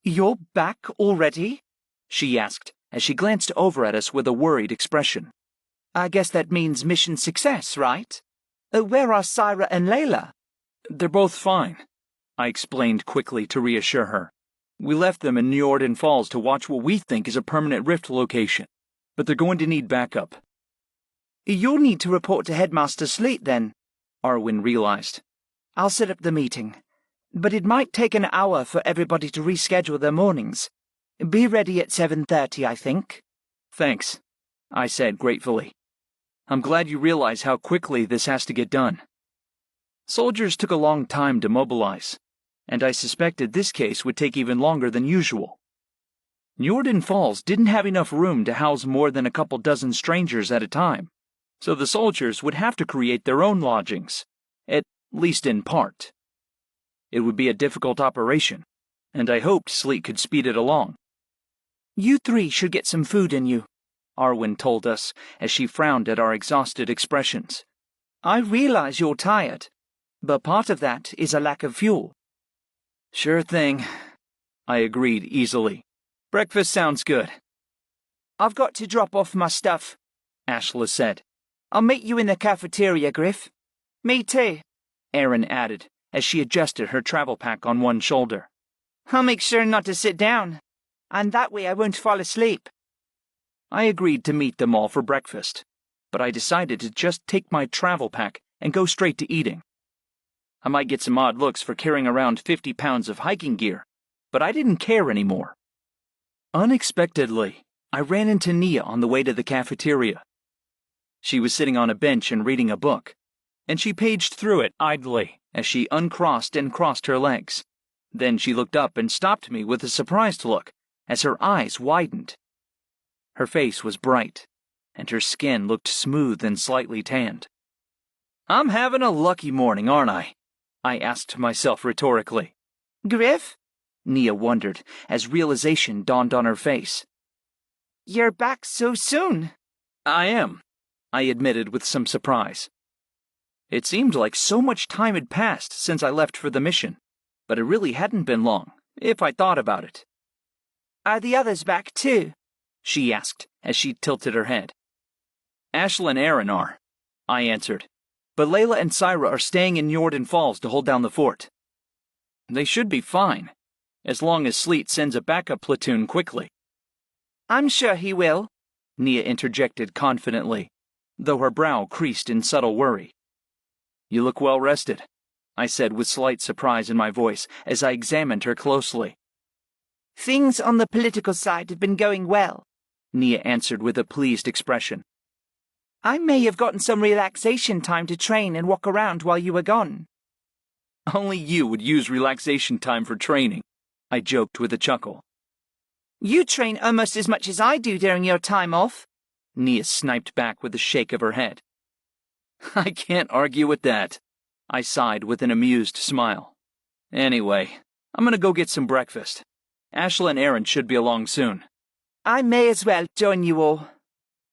You're back already? She asked as she glanced over at us with a worried expression. I guess that means mission success, right? Where are Syra and Layla? They're both fine, I explained quickly to reassure her. We left them in Njorden Falls to watch what we think is a permanent rift location, but they're going to need backup. You'll need to report to Headmaster Sleet then, Arwen realized. I'll set up the meeting, but it might take an hour for everybody to reschedule their mornings. Be ready at 7:30, I think. Thanks, I said gratefully. I'm glad you realize how quickly this has to get done. Soldiers took a long time to mobilize, and I suspected this case would take even longer than usual. Njorden Falls didn't have enough room to house more than a couple dozen strangers at a time, so the soldiers would have to create their own lodgings, at least in part. It would be a difficult operation, and I hoped Sleet could speed it along. You three should get some food in you, Arwen told us as she frowned at our exhausted expressions. I realize you're tired, but part of that is a lack of fuel. Sure thing, I agreed easily. Breakfast sounds good. I've got to drop off my stuff, Ashla said. I'll meet you in the cafeteria, Griff. Me too, Erin added as she adjusted her travel pack on one shoulder. I'll make sure not to sit down, and that way I won't fall asleep. I agreed to meet them all for breakfast, but I decided to just take my travel pack and go straight to eating. I might get some odd looks for carrying around 50 pounds of hiking gear, but I didn't care anymore. Unexpectedly, I ran into Nia on the way to the cafeteria. She was sitting on a bench and reading a book, and she paged through it idly as she uncrossed and crossed her legs. Then she looked up and stopped me with a surprised look as her eyes widened. Her face was bright, and her skin looked smooth and slightly tanned. I'm having a lucky morning, aren't I? I asked myself rhetorically. Griff? Nia wondered as realization dawned on her face. You're back so soon. I am, I admitted with some surprise. It seemed like so much time had passed since I left for the mission, but it really hadn't been long, if I thought about it. Are the others back too? She asked as she tilted her head. Ashla and Erin are, I answered, but Layla and Syra are staying in Njorden Falls to hold down the fort. They should be fine, as long as Sleet sends a backup platoon quickly. I'm sure he will, Nia interjected confidently, though her brow creased in subtle worry. You look well rested, I said with slight surprise in my voice as I examined her closely. Things on the political side have been going well, Nia answered with a pleased expression. I may have gotten some relaxation time to train and walk around while you were gone. Only you would use relaxation time for training, I joked with a chuckle. You train almost as much as I do during your time off, Nia sniped back with a shake of her head. I can't argue with that, I sighed with an amused smile. Anyway, I'm gonna go get some breakfast. Ashla and Erin should be along soon. I may as well join you all,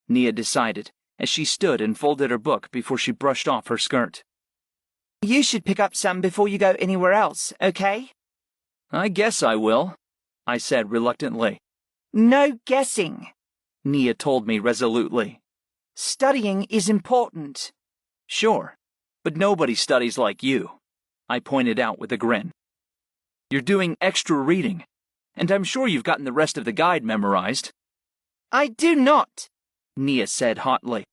Nia decided as she stood and folded her book before she brushed off her skirt. You should pick up some before you go anywhere else, okay? I guess I will, I said reluctantly. No guessing, Nia told me resolutely. Studying is important. Sure, but nobody studies like you, I pointed out with a grin. You're doing extra reading, and I'm sure you've gotten the rest of the guide memorized. I do not, Nia said hotly.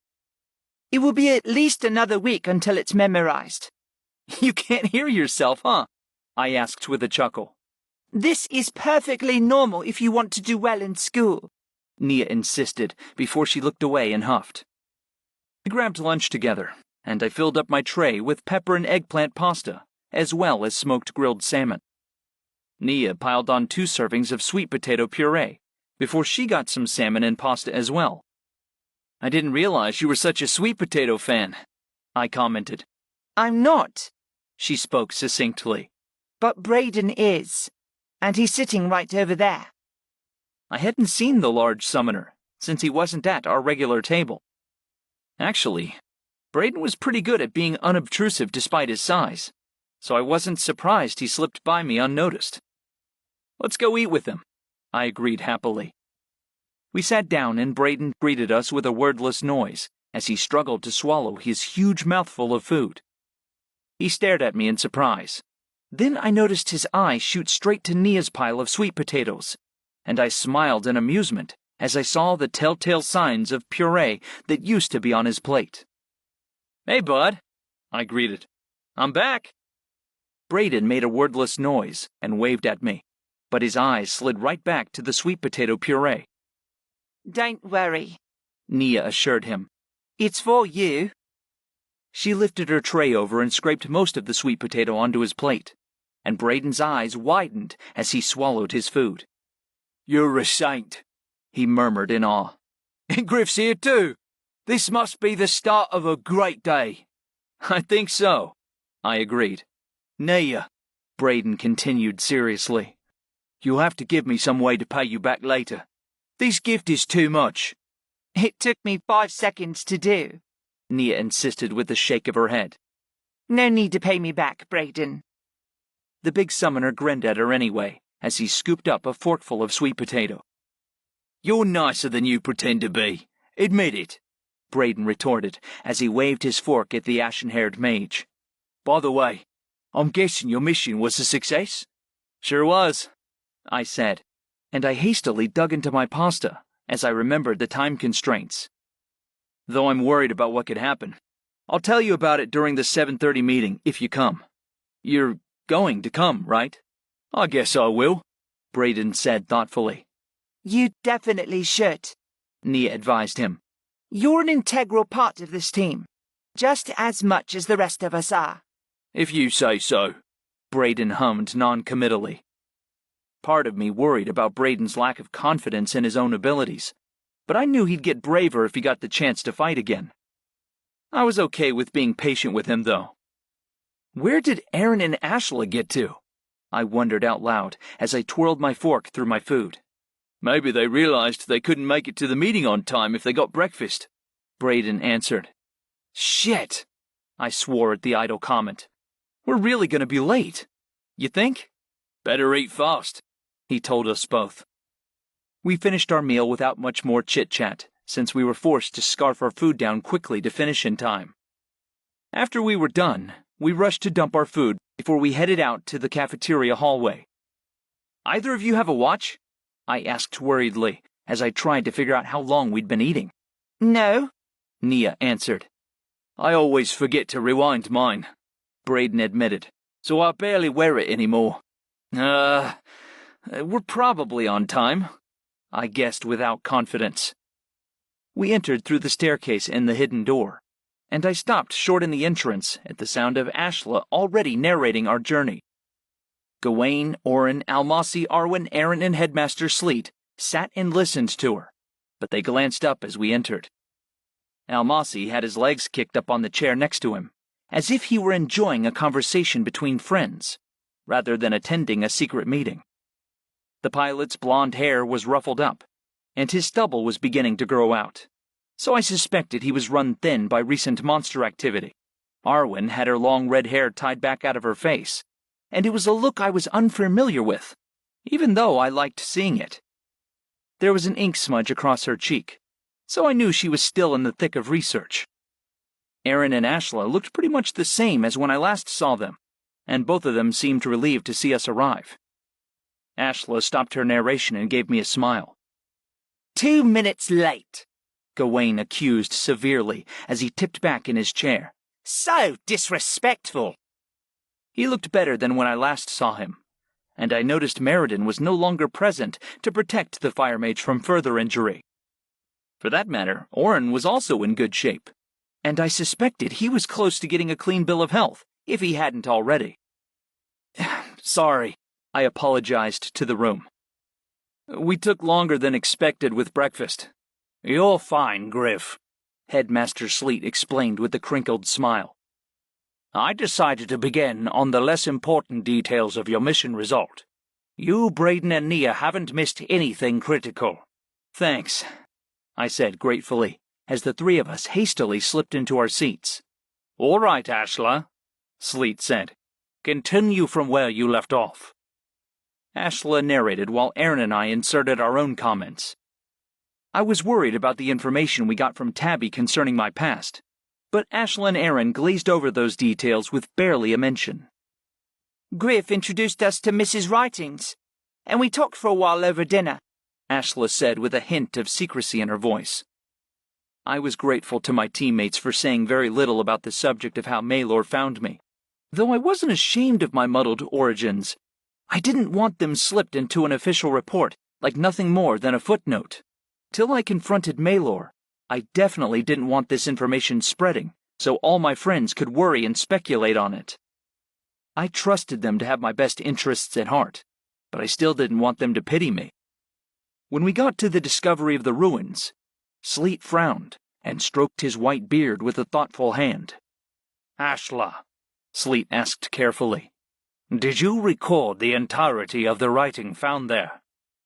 It will be at least another week until it's memorized. You can't hear yourself, huh? I asked with a chuckle. This is perfectly normal if you want to do well in school, Nia insisted before she looked away and huffed. We grabbed lunch together, and I filled up my tray with pepper and eggplant pasta, as well as smoked grilled salmon. Nia piled on 2 servings of sweet potato puree before she got some salmon and pasta as well. I didn't realize you were such a sweet potato fan, I commented. I'm not, She spoke succinctly. but Braden is, and he's sitting right over there. I hadn't seen the large summoner since he wasn't at our regular table. Actually, Braden was pretty good at being unobtrusive despite his size, so I wasn't surprised he slipped by me unnoticed. Let's go eat with him, I agreed happily. We sat down and Braden greeted us with a wordless noise as he struggled to swallow his huge mouthful of food. He stared at me in surprise. Then I noticed his eye shoot straight to Nia's pile of sweet potatoes, and I smiled in amusement as I saw the telltale signs of puree that used to be on his plate. Hey, bud, I greeted. I'm back. Braden made a wordless noise and waved at me, but his eyes slid right back to the sweet potato puree. Don't worry, Nia assured him. it's for you. She lifted her tray over and scraped most of the sweet potato onto his plate, and Braden's eyes widened as he swallowed his food. You're a saint, he murmured in awe. And Griff's here too. This must be the start of a great day. I think so, I agreed. Nia, Braden continued seriously, you'll have to give me some way to pay you back later. This gift is too much. It took me 5 seconds to do, Nia insisted with a shake of her head. No need to pay me back, Braden. The big summoner grinned at her anyway as he scooped up a forkful of sweet potato. You're nicer than you pretend to be. Admit it, Braden retorted as he waved his fork at the ashen-haired mage. By the way, I'm guessing your mission was a success? Sure was, I said, and I hastily dug into my pasta as I remembered the time constraints. Though I'm worried about what could happen. I'll tell you about it during the 7:30 meeting if you come. You're going to come, right? I guess I will, Braden said thoughtfully. You definitely should, Nia advised him. You're an integral part of this team, just as much as the rest of us are. If you say so, Braden hummed non-committally. Part of me worried about Braden's lack of confidence in his own abilities, but I knew he'd get braver if he got the chance to fight again. I was okay with being patient with him, though. Where did Aaron and Ashla get to? I wondered out loud as I twirled my fork through my food. Maybe they realized they couldn't make it to the meeting on time if they got breakfast, Braden answered. Shit, I swore at the idle comment. We're really going to be late. You think? Better eat fast, he told us both. We finished our meal without much more chit-chat, since we were forced to scarf our food down quickly to finish in time. After we were done, we rushed to dump our food before we headed out to the cafeteria hallway. Either of you have a watch? I asked worriedly as I tried to figure out how long we'd been eating. No, Nia answered. I always forget to rewind mine, Braden admitted, so I barely wear it anymore. We're probably on time, I guessed without confidence. We entered through the staircase in the hidden door, and I stopped short in the entrance at the sound of Ashla already narrating our journey. Gawain, Oren, Almasi, Arwen, Aaron, and Headmaster Sleet sat and listened to her, but they glanced up as we entered. Almasi had his legs kicked up on the chair next to him, as if he were enjoying a conversation between friends, rather than attending a secret meeting. The pilot's blonde hair was ruffled up, and his stubble was beginning to grow out, so I suspected he was run thin by recent monster activity. Arwen had her long red hair tied back out of her face, and it was a look I was unfamiliar with, even though I liked seeing it. There was an ink smudge across her cheek, so I knew she was still in the thick of research. Aaron and Ashla looked pretty much the same as when I last saw them, and both of them seemed relieved to see us arrive. Ashla stopped her narration and gave me a smile. 2 minutes late, Gawain accused severely as he tipped back in his chair. So disrespectful. He looked better than when I last saw him, and I noticed Meriden was no longer present to protect the fire mage from further injury. For that matter, Oren was also in good shape, and I suspected he was close to getting a clean bill of health, if he hadn't already. Sorry, I apologized to the room. We took longer than expected with breakfast. You're fine, Griff, Headmaster Sleet explained with a crinkled smile. I decided to begin on the less important details of your mission result. You, Braden, and Nia haven't missed anything critical. Thanks, I said gratefully, as the three of us hastily slipped into our seats. All right, Ashla, Sleet said. Continue from where you left off. Ashla narrated while Aaron and I inserted our own comments. I was worried about the information we got from Tabby concerning my past, but Ashla and Aaron glazed over those details with barely a mention. Griff introduced us to Mrs. Writings, and we talked for a while over dinner, Ashla said with a hint of secrecy in her voice. I was grateful to my teammates for saying very little about the subject of how Maelor found me. Though I wasn't ashamed of my muddled origins, I didn't want them slipped into an official report like nothing more than a footnote. Till I confronted Maelor, I definitely didn't want this information spreading, so all my friends could worry and speculate on it. I trusted them to have my best interests at heart, but I still didn't want them to pity me. When we got to the discovery of the ruins, Sleet frowned and stroked his white beard with a thoughtful hand. Ashla, Sleet asked carefully, did you record the entirety of the writing found there?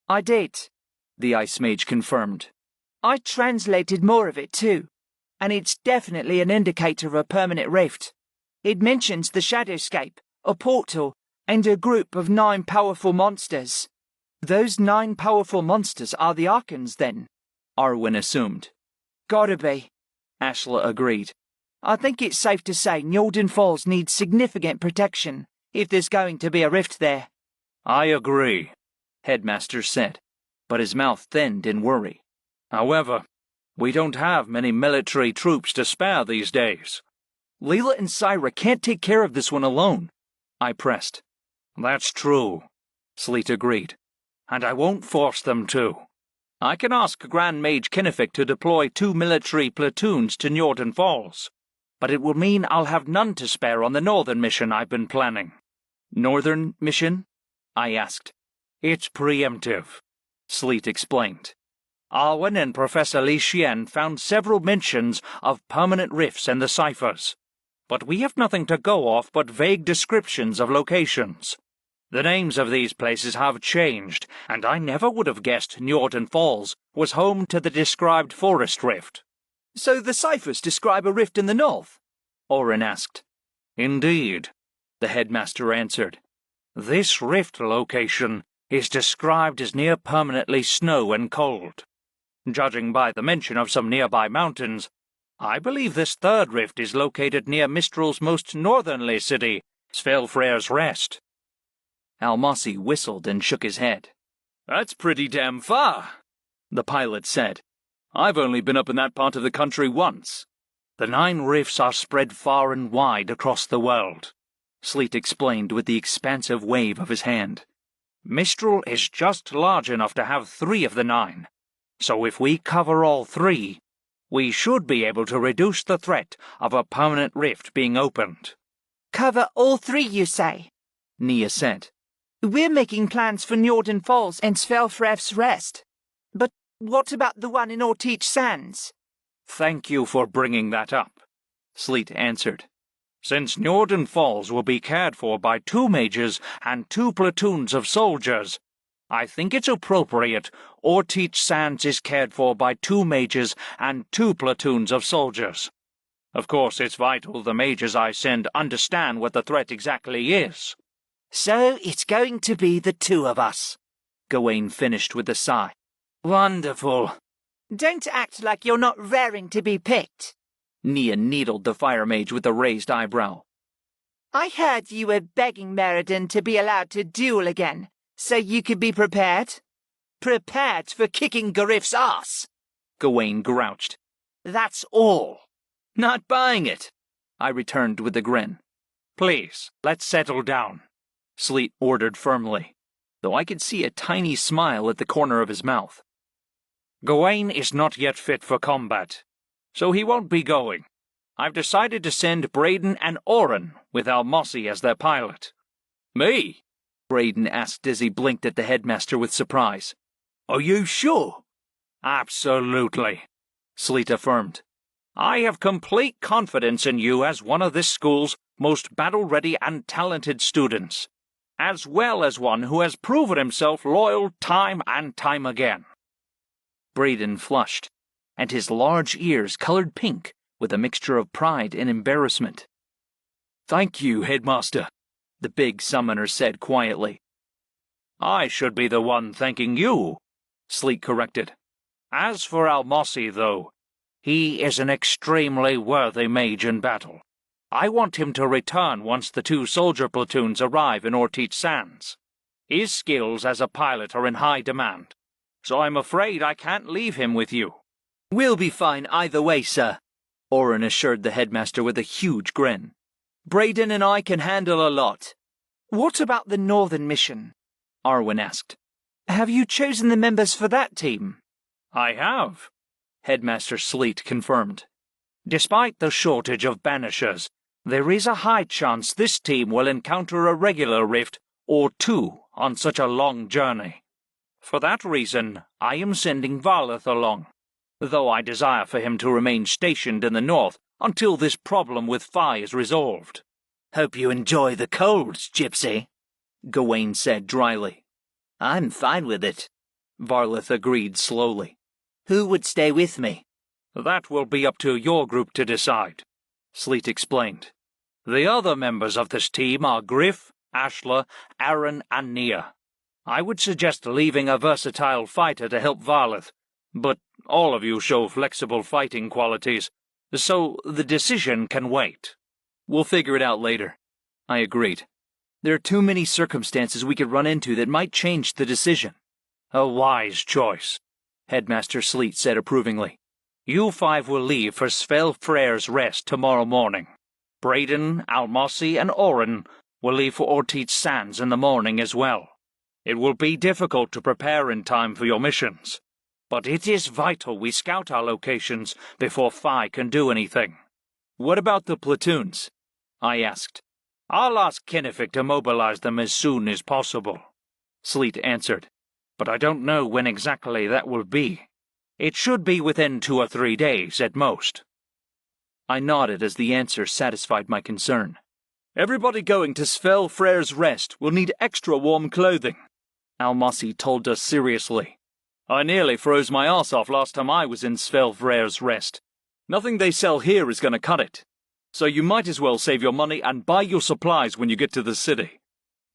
I did, the Ice Mage confirmed. I translated more of it too, and it's definitely an indicator of a permanent rift. It mentions the Shadowscape, a portal, and a group of 9 powerful monsters. Those 9 powerful monsters are the Archons, then, Arwen assumed. Gotta be, Ashla agreed. I think it's safe to say Njorden Falls needs significant protection if there's going to be a rift there. I agree, Headmaster said, but his mouth thinned in worry. However, we don't have many military troops to spare these days. Leela and Syra can't take care of this one alone, I pressed. That's true, Sleet agreed. And I won't force them to. I can ask Grand Mage Kennefic to deploy 2 military platoons to Njorden Falls, but it will mean I'll have none to spare on the northern mission I've been planning. Northern mission? I asked. It's preemptive, Sleet explained. Arwen and Professor Li Xian found several mentions of permanent rifts in the ciphers, but we have nothing to go off but vague descriptions of locations. The names of these places have changed, and I never would have guessed Njorden Falls was home to the described forest rift. So the ciphers describe a rift in the north? Oren asked. Indeed, the headmaster answered. This rift location is described as near permanently snow and cold. Judging by the mention of some nearby mountains, I believe this third rift is located near Mistral's most northernly city, Svelfrey's Rest. Almasi whistled and shook his head. That's pretty damn far, the pilot said. I've only been up in that part of the country once. The 9 rifts are spread far and wide across the world, Sleet explained with the expansive wave of his hand. Mistral is just large enough to have 3 of the 9. So if we cover all 3, we should be able to reduce the threat of a permanent rift being opened. Cover all 3, you say? Nia said. We're making plans for Njorden Falls and Svelfrey's Rest. But what about the one in Orteach Sands? Thank you for bringing that up, Sleet answered. Since Njorden Falls will be cared for by 2 mages and 2 platoons of soldiers, I think it's appropriate Orteach Sands is cared for by 2 mages and 2 platoons of soldiers. Of course, it's vital the mages I send understand what the threat exactly is. So it's going to be the 2 of us, Gawain finished with a sigh. Wonderful. Don't act like you're not raring to be picked. Nia needled the fire mage with a raised eyebrow. I heard you were begging Meriden to be allowed to duel again, so you could be prepared. Prepared for kicking Garif's ass, Gawain grouched. That's all. Not buying it, I returned with a grin. Please, let's settle down, Sleet ordered firmly. though I could see a tiny smile at the corner of his mouth. Gawain is not yet fit for combat, so he won't be going. I've decided to send Braden and Oren with Almosi as their pilot. Me? Braden asked as he blinked at the headmaster with surprise. Are you sure? Absolutely, Sleet affirmed. I have complete confidence in you as one of this school's most battle-ready and talented students, as well as one who has proven himself loyal time and time again. Braden flushed, and his large ears colored pink with a mixture of pride and embarrassment. Thank you, Headmaster, the big summoner said quietly. I should be the one thanking you, Sleet corrected. As for Almosi, though, he is an extremely worthy mage in battle. I want him to return once the 2 soldier platoons arrive in Ortiz Sands. His skills as a pilot are in high demand, so I'm afraid I can't leave him with you. We'll be fine either way, sir, Oren assured the headmaster with a huge grin. Braden and I can handle a lot. What about the Northern Mission? Arwen asked. Have you chosen the members for that team? I have, Headmaster Sleet confirmed. Despite the shortage of banishers, there is a high chance this team will encounter a regular rift or 2 on such a long journey. For that reason, I am sending Varleth along, though I desire for him to remain stationed in the north until this problem with Fi is resolved. Hope you enjoy the colds, Gypsy, Gawain said dryly. I'm fine with it, Varleth agreed slowly. Who would stay with me? That will be up to your group to decide, Sleet explained. The other members of this team are Griff, Ashla, Aaron, and Nia. I would suggest leaving a versatile fighter to help Varleth, but all of you show flexible fighting qualities, so the decision can wait. We'll figure it out later, I agreed. There are too many circumstances we could run into that might change the decision. A wise choice, Headmaster Sleet said approvingly. You 5 will leave for Svel Frere's Rest tomorrow morning. Braden, Almosi, and Oren will leave for Ortiz Sands in the morning as well. It will be difficult to prepare in time for your missions, but it is vital we scout our locations before Fi can do anything. What about the platoons? I asked. I'll ask Kennefic to mobilize them as soon as possible, Sleet answered, but I don't know when exactly that will be. It should be within 2 or 3 days at most. I nodded as the answer satisfied my concern. Everybody going to Svel Frere's Rest will need extra warm clothing, Almosi told us seriously. I nearly froze my arse off last time I was in Svel Frere's Rest. Nothing they sell here is going to cut it. So you might as well save your money and buy your supplies when you get to the city.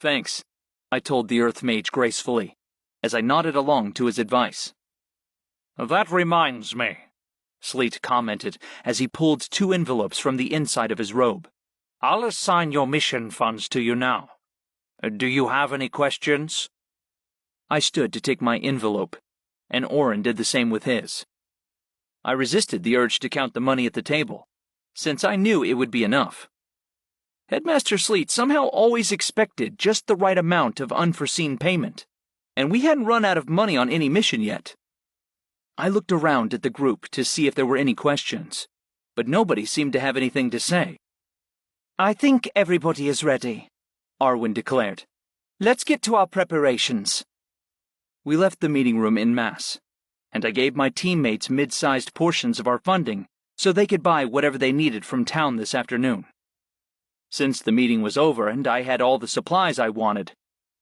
Thanks, I told the Earth Mage gracefully, as I nodded along to his advice. That reminds me, Sleet commented as he pulled 2 envelopes from the inside of his robe. I'll assign your mission funds to you now. Do you have any questions? I stood to take my envelope, and Oren did the same with his. I resisted the urge to count the money at the table, since I knew it would be enough. Headmaster Sleet somehow always expected just the right amount of unforeseen payment, and we hadn't run out of money on any mission yet. I looked around at the group to see if there were any questions, but nobody seemed to have anything to say. I think everybody is ready, Arwen declared. Let's get to our preparations. We left the meeting room en masse, and I gave my teammates mid-sized portions of our funding so they could buy whatever they needed from town this afternoon. Since the meeting was over and I had all the supplies I wanted,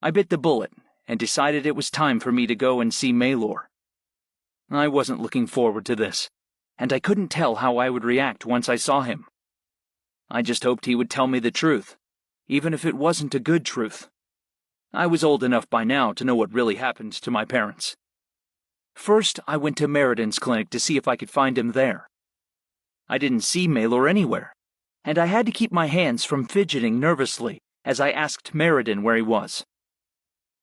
I bit the bullet and decided it was time for me to go and see Maelor. I wasn't looking forward to this, and I couldn't tell how I would react once I saw him. I just hoped he would tell me the truth, even if it wasn't a good truth. I was old enough by now to know what really happened to my parents. First, I went to Meriden clinic to see if I could find him there. I didn't see Maelor anywhere, and I had to keep my hands from fidgeting nervously as I asked Meriden where he was.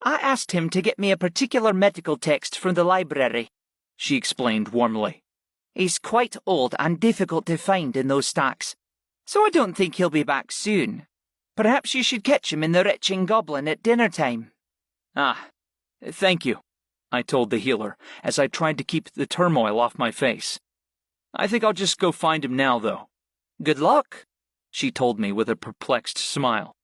I asked him to get me a particular medical text from the library, she explained warmly. He's quite old and difficult to find in those stacks, so I don't think he'll be back soon. Perhaps you should catch him in the Retching Goblin at dinner time. Ah, Thank you, I told the healer, as I tried to keep the turmoil off my face. I think I'll just go find him now, though. Good luck, she told me with a perplexed smile.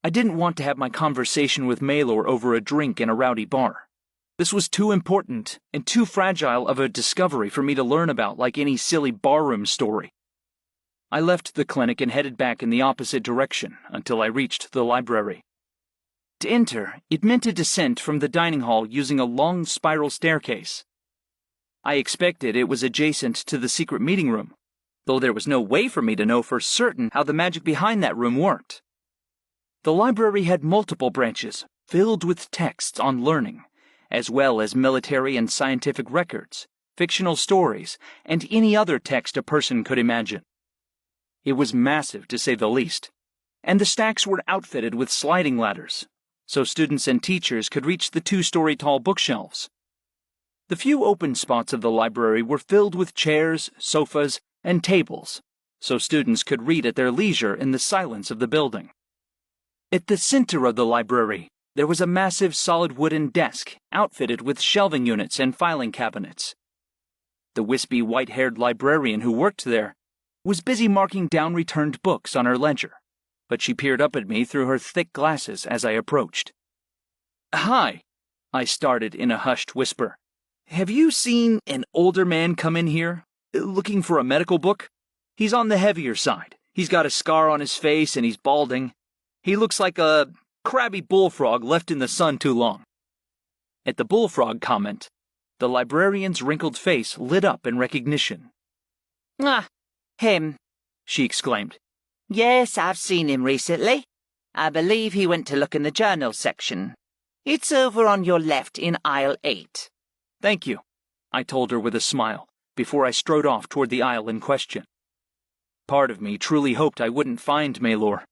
I didn't want to have my conversation with Maylor over a drink in a rowdy bar. This was too important and too fragile of a discovery for me to learn about like any silly barroom story. I left the clinic and headed back in the opposite direction until I reached the library. To enter, it meant a descent from the dining hall using a long spiral staircase. I expected it was adjacent to the secret meeting room, though there was no way for me to know for certain how the magic behind that room worked. The library had multiple branches filled with texts on learning, as well as military and scientific records, fictional stories, and any other text a person could imagine. It was massive, to say the least, and the stacks were outfitted with sliding ladders, so students and teachers could reach the 2-story tall bookshelves. The few open spots of the library were filled with chairs, sofas, and tables, so students could read at their leisure in the silence of the building. At the center of the library, there was a massive solid wooden desk outfitted with shelving units and filing cabinets. The wispy white-haired librarian who worked there was busy marking down returned books on her ledger, but she peered up at me through her thick glasses as I approached. "Hi," I started in a hushed whisper. "Have you seen an older man come in here, looking for a medical book? He's on the heavier side. He's got a scar on his face and he's balding. He looks like a crabby bullfrog left in the sun too long." At the bullfrog comment, the librarian's wrinkled face lit up in recognition. "Ah, him," she exclaimed. "Yes, I've seen him recently. I believe he went to look in the journal section. It's over on your left in aisle 8. "Thank you," I told her with a smile, before I strode off toward the aisle in question. Part of me truly hoped I wouldn't find Maylor.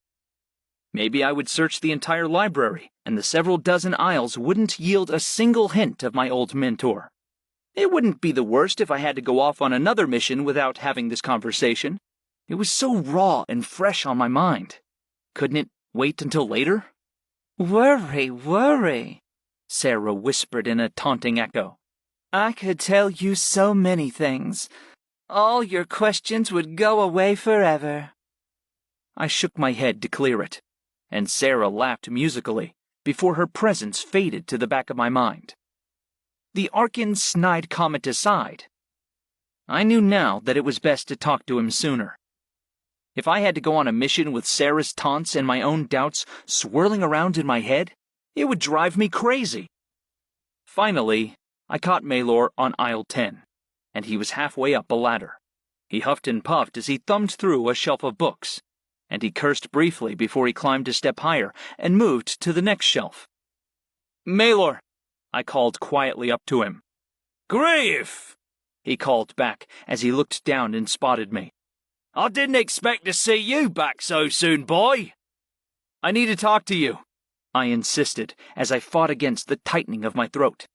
Maybe I would search the entire library, and the several dozen aisles wouldn't yield a single hint of my old mentor. It wouldn't be the worst if I had to go off on another mission without having this conversation. It was so raw and fresh on my mind. Couldn't it wait until later? Worry, Sarah whispered in a taunting echo. I could tell you so many things. All your questions would go away forever. I shook my head to clear it, and Sarah laughed musically before her presence faded to the back of my mind. The Arkan's snide comment aside, I knew now that it was best to talk to him sooner. If I had to go on a mission with Sarah's taunts and my own doubts swirling around in my head, it would drive me crazy. Finally, I caught Maylor on aisle 10, and he was halfway up a ladder. He huffed and puffed as he thumbed through a shelf of books, and he cursed briefly before he climbed a step higher and moved to the next shelf. "Maylor," I called quietly up to him. "Griff!" he called back as he looked down and spotted me. "I didn't expect to see you back so soon, boy." "I need to talk to you," I insisted as I fought against the tightening of my throat.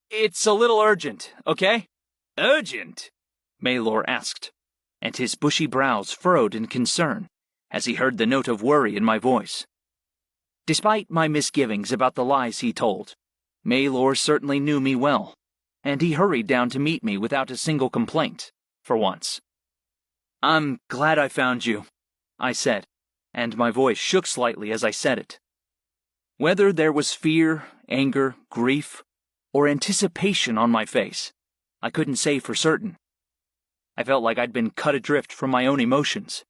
"It's a little urgent, okay?" "Urgent?" Maylor asked, and his bushy brows furrowed in concern as he heard the note of worry in my voice. Despite my misgivings about the lies he told, Maylor certainly knew me well, and he hurried down to meet me without a single complaint, for once. "I'm glad I found you," I said, and my voice shook slightly as I said it. Whether there was fear, anger, grief, or anticipation on my face, I couldn't say for certain. I felt like I'd been cut adrift from my own emotions,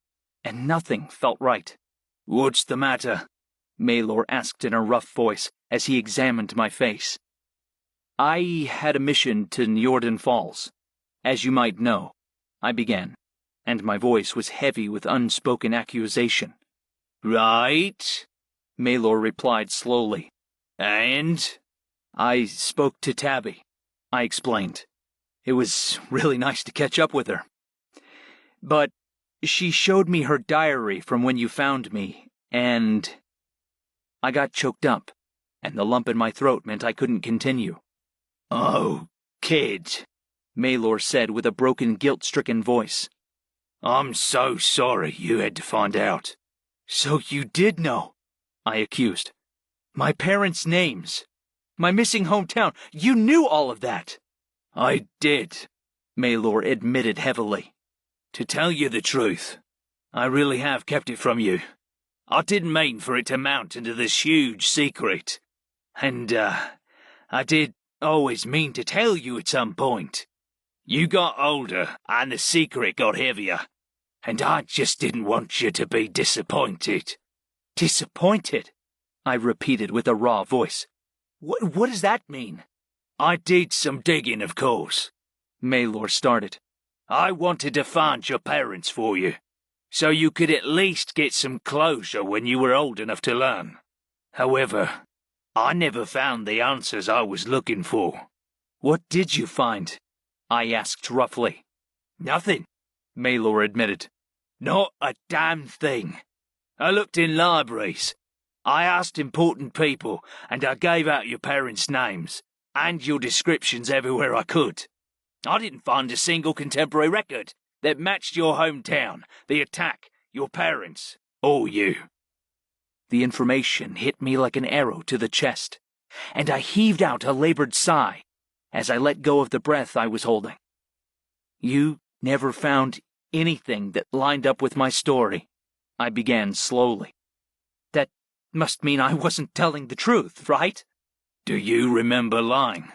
and nothing felt right. "What's the matter?" Maylor asked in a rough voice as he examined my face. "I had a mission to Njorden Falls, as you might know," I began, and my voice was heavy with unspoken accusation. "Right," Maylor replied slowly. "And?" "I spoke to Tabby," I explained. It was really nice to catch up with her. "But she showed me her diary from when you found me, and—" I got choked up, and the lump in my throat meant I couldn't continue. "Oh, kid," Maylor said with a broken, guilt-stricken voice. "I'm so sorry you had to find out." "So you did know," I accused. "My parents' names. My missing hometown. You knew all of that. I did, Maylor admitted heavily. To tell you the truth, I really have kept it from you. I didn't mean for it to mount into this huge secret. And, I did always mean to tell you at some point. You got older, and the secret got heavier. And I just didn't want you to be disappointed. Disappointed? I repeated with a raw voice. What does that mean? I did some digging, of course. Maylor started. I wanted to find your parents for you, so you could at least get some closure when you were old enough to learn. However, I never found the answers I was looking for. What did you find? I asked roughly. Nothing, Maylor admitted. Not a damn thing. I looked in libraries. I asked important people, and I gave out your parents' names and your descriptions everywhere I could. I didn't find a single contemporary record that matched your hometown, the attack, your parents, or you. The information hit me like an arrow to the chest, and I heaved out a labored sigh as I let go of the breath I was holding. You never found anything that lined up with my story, I began slowly. That must mean I wasn't telling the truth, right? Do you remember lying?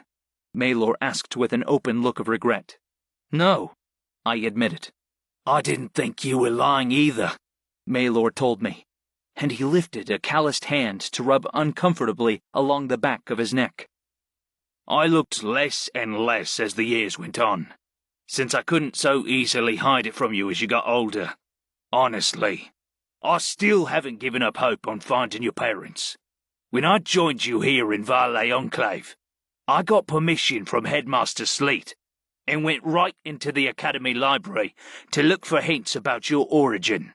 Maylor asked with an open look of regret. No, I admitted. I didn't think you were lying either, Maylor told me, and he lifted a calloused hand to rub uncomfortably along the back of his neck. I looked less and less as the years went on, since I couldn't so easily hide it from you as you got older. Honestly, I still haven't given up hope on finding your parents. When I joined you here in Valet Enclave, I got permission from Headmaster Sleet and went right into the Academy Library to look for hints about your origin.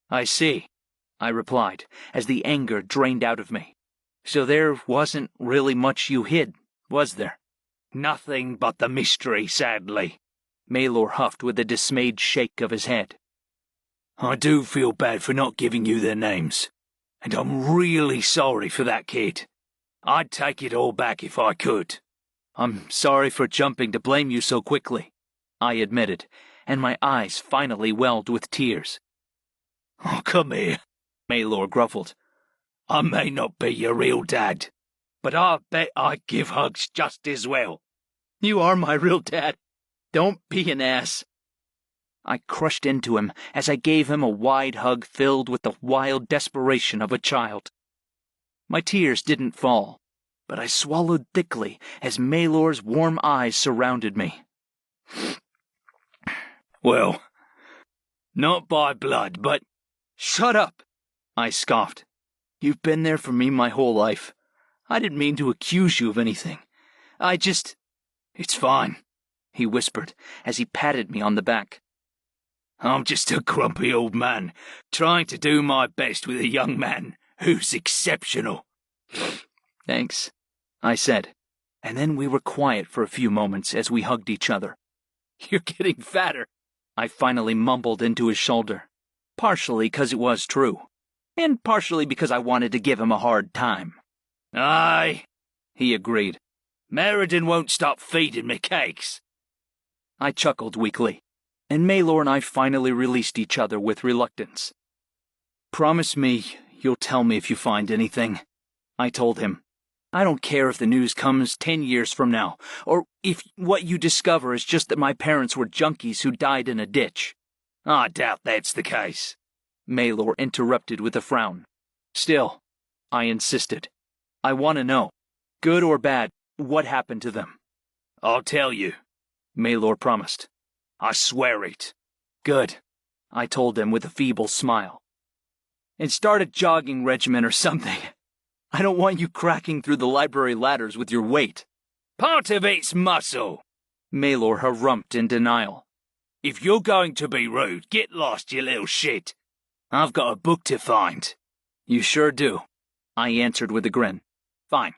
I see, I replied, as the anger drained out of me. So there wasn't really much you hid, was there? Nothing but the mystery, sadly, Maylor huffed with a dismayed shake of his head. I do feel bad for not giving you their names, and I'm really sorry for that kid. I'd take it all back if I could. I'm sorry for jumping to blame you so quickly, I admitted, and my eyes finally welled with tears. Oh, come here, Maylor gruffled. I may not be your real dad, but I bet I give hugs just as well. You are my real dad. Don't be an ass. I crushed into him as I gave him a wide hug filled with the wild desperation of a child. My tears didn't fall, but I swallowed thickly as Maylor's warm eyes surrounded me. Well, not by blood, but... Shut up, I scoffed. You've been there for me my whole life. I didn't mean to accuse you of anything. I just... It's fine, he whispered as he patted me on the back. I'm just a grumpy old man, trying to do my best with a young man who's exceptional. Thanks, I said, and then we were quiet for a few moments as we hugged each other. You're getting fatter, I finally mumbled into his shoulder, partially because it was true, and partially because I wanted to give him a hard time. Aye, he agreed. Meriden won't stop feeding me cakes. I chuckled weakly, and Maylor and I finally released each other with reluctance. Promise me you'll tell me if you find anything, I told him. I don't care if the news comes 10 years from now, or if what you discover is just that my parents were junkies who died in a ditch. I doubt that's the case, Maylor interrupted with a frown. Still, I insisted. I want to know, good or bad, what happened to them. I'll tell you, Maylor promised. I swear it. Good, I told him with a feeble smile. And start a jogging regimen or something. I don't want you cracking through the library ladders with your weight. Part of it's muscle, Maylor harumphed in denial. If you're going to be rude, get lost, you little shit. I've got a book to find. You sure do, I answered with a grin. Fine,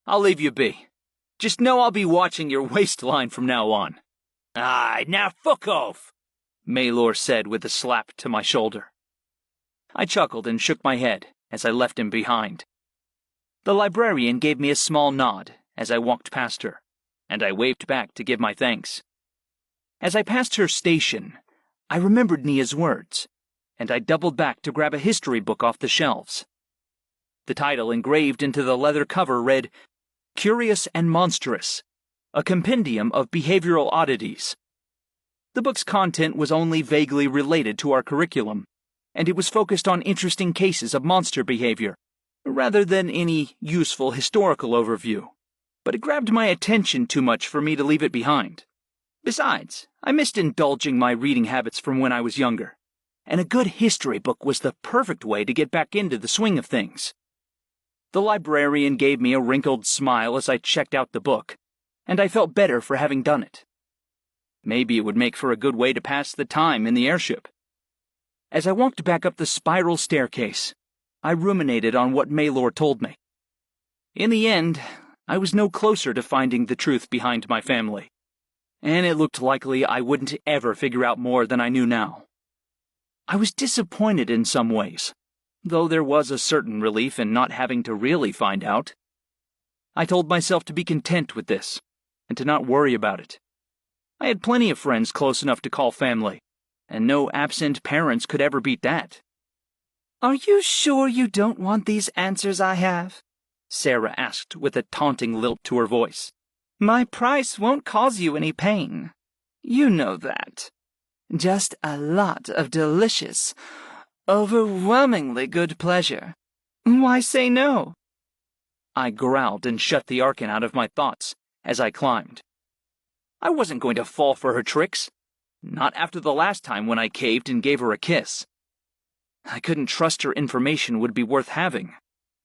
I'll leave you be. Just know I'll be watching your waistline from now on. Aye, now fuck off, Maylor said with a slap to my shoulder. I chuckled and shook my head as I left him behind. The librarian gave me a small nod as I walked past her, and I waved back to give my thanks. As I passed her station, I remembered Nia's words, and I doubled back to grab a history book off the shelves. The title engraved into the leather cover read, Curious and Monstrous, a compendium of behavioral oddities. The book's content was only vaguely related to our curriculum, and it was focused on interesting cases of monster behavior, rather than any useful historical overview. But it grabbed my attention too much for me to leave it behind. Besides, I missed indulging my reading habits from when I was younger, and a good history book was the perfect way to get back into the swing of things. The librarian gave me a wrinkled smile as I checked out the book, and I felt better for having done it. Maybe it would make for a good way to pass the time in the airship. As I walked back up the spiral staircase, I ruminated on what Maylor told me. In the end, I was no closer to finding the truth behind my family, and it looked likely I wouldn't ever figure out more than I knew now. I was disappointed in some ways, though there was a certain relief in not having to really find out. I told myself to be content with this, and to not worry about it. I had plenty of friends close enough to call family, and no absent parents could ever beat that. Are you sure you don't want these answers I have? Sarah asked with a taunting lilt to her voice. My price won't cause you any pain. You know that. Just a lot of delicious, overwhelmingly good pleasure. Why say no? I growled and shut the Archon out of my thoughts as I climbed. I wasn't going to fall for her tricks. Not after the last time when I caved and gave her a kiss. I couldn't trust her information would be worth having,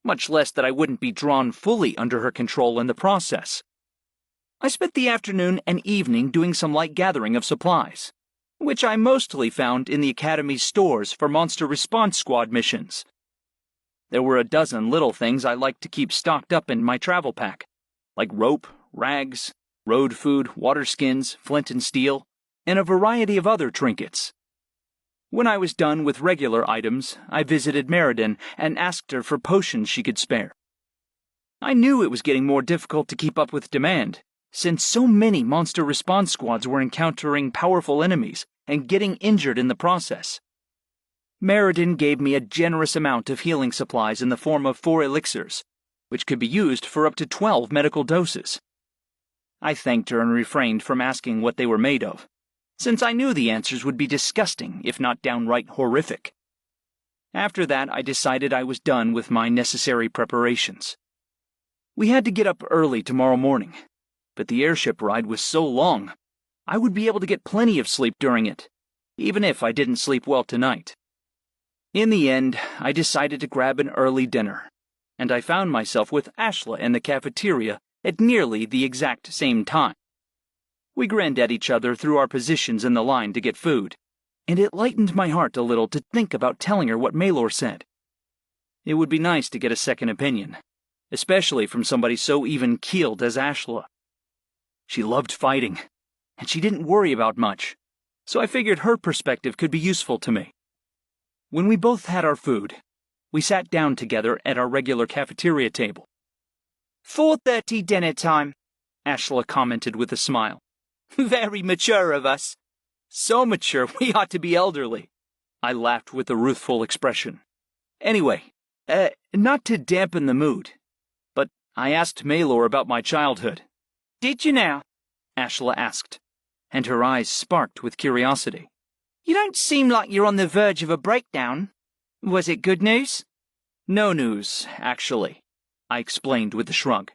much less that I wouldn't be drawn fully under her control in the process. I spent the afternoon and evening doing some light gathering of supplies, which I mostly found in the Academy's stores for Monster Response Squad missions. There were a dozen little things I liked to keep stocked up in my travel pack, like rope, rags, road food, water skins, flint and steel, and a variety of other trinkets. When I was done with regular items, I visited Meriden and asked her for potions she could spare. I knew it was getting more difficult to keep up with demand, since so many monster response squads were encountering powerful enemies and getting injured in the process. Meriden gave me a generous amount of healing supplies in the form of 4 elixirs, which could be used for up to 12 medical doses. I thanked her and refrained from asking what they were made of, since I knew the answers would be disgusting, if not downright horrific. After that, I decided I was done with my necessary preparations. We had to get up early tomorrow morning, but the airship ride was so long, I would be able to get plenty of sleep during it, even if I didn't sleep well tonight. In the end, I decided to grab an early dinner, and I found myself with Ashla in the cafeteria at nearly the exact same time. We grinned at each other through our positions in the line to get food, and it lightened my heart a little to think about telling her what Maylor said. It would be nice to get a second opinion, especially from somebody so even-keeled as Ashla. She loved fighting, and she didn't worry about much, so I figured her perspective could be useful to me. When we both had our food, we sat down together at our regular cafeteria table. 4:30 dinner time, Ashla commented with a smile. Very mature of us. So mature we ought to be elderly. I laughed with a ruthful expression. Anyway, not to dampen the mood, but I asked Maylor about my childhood. Did you now? Ashla asked, and her eyes sparked with curiosity. You don't seem like you're on the verge of a breakdown. Was it good news? No news, actually, I explained with a shrug.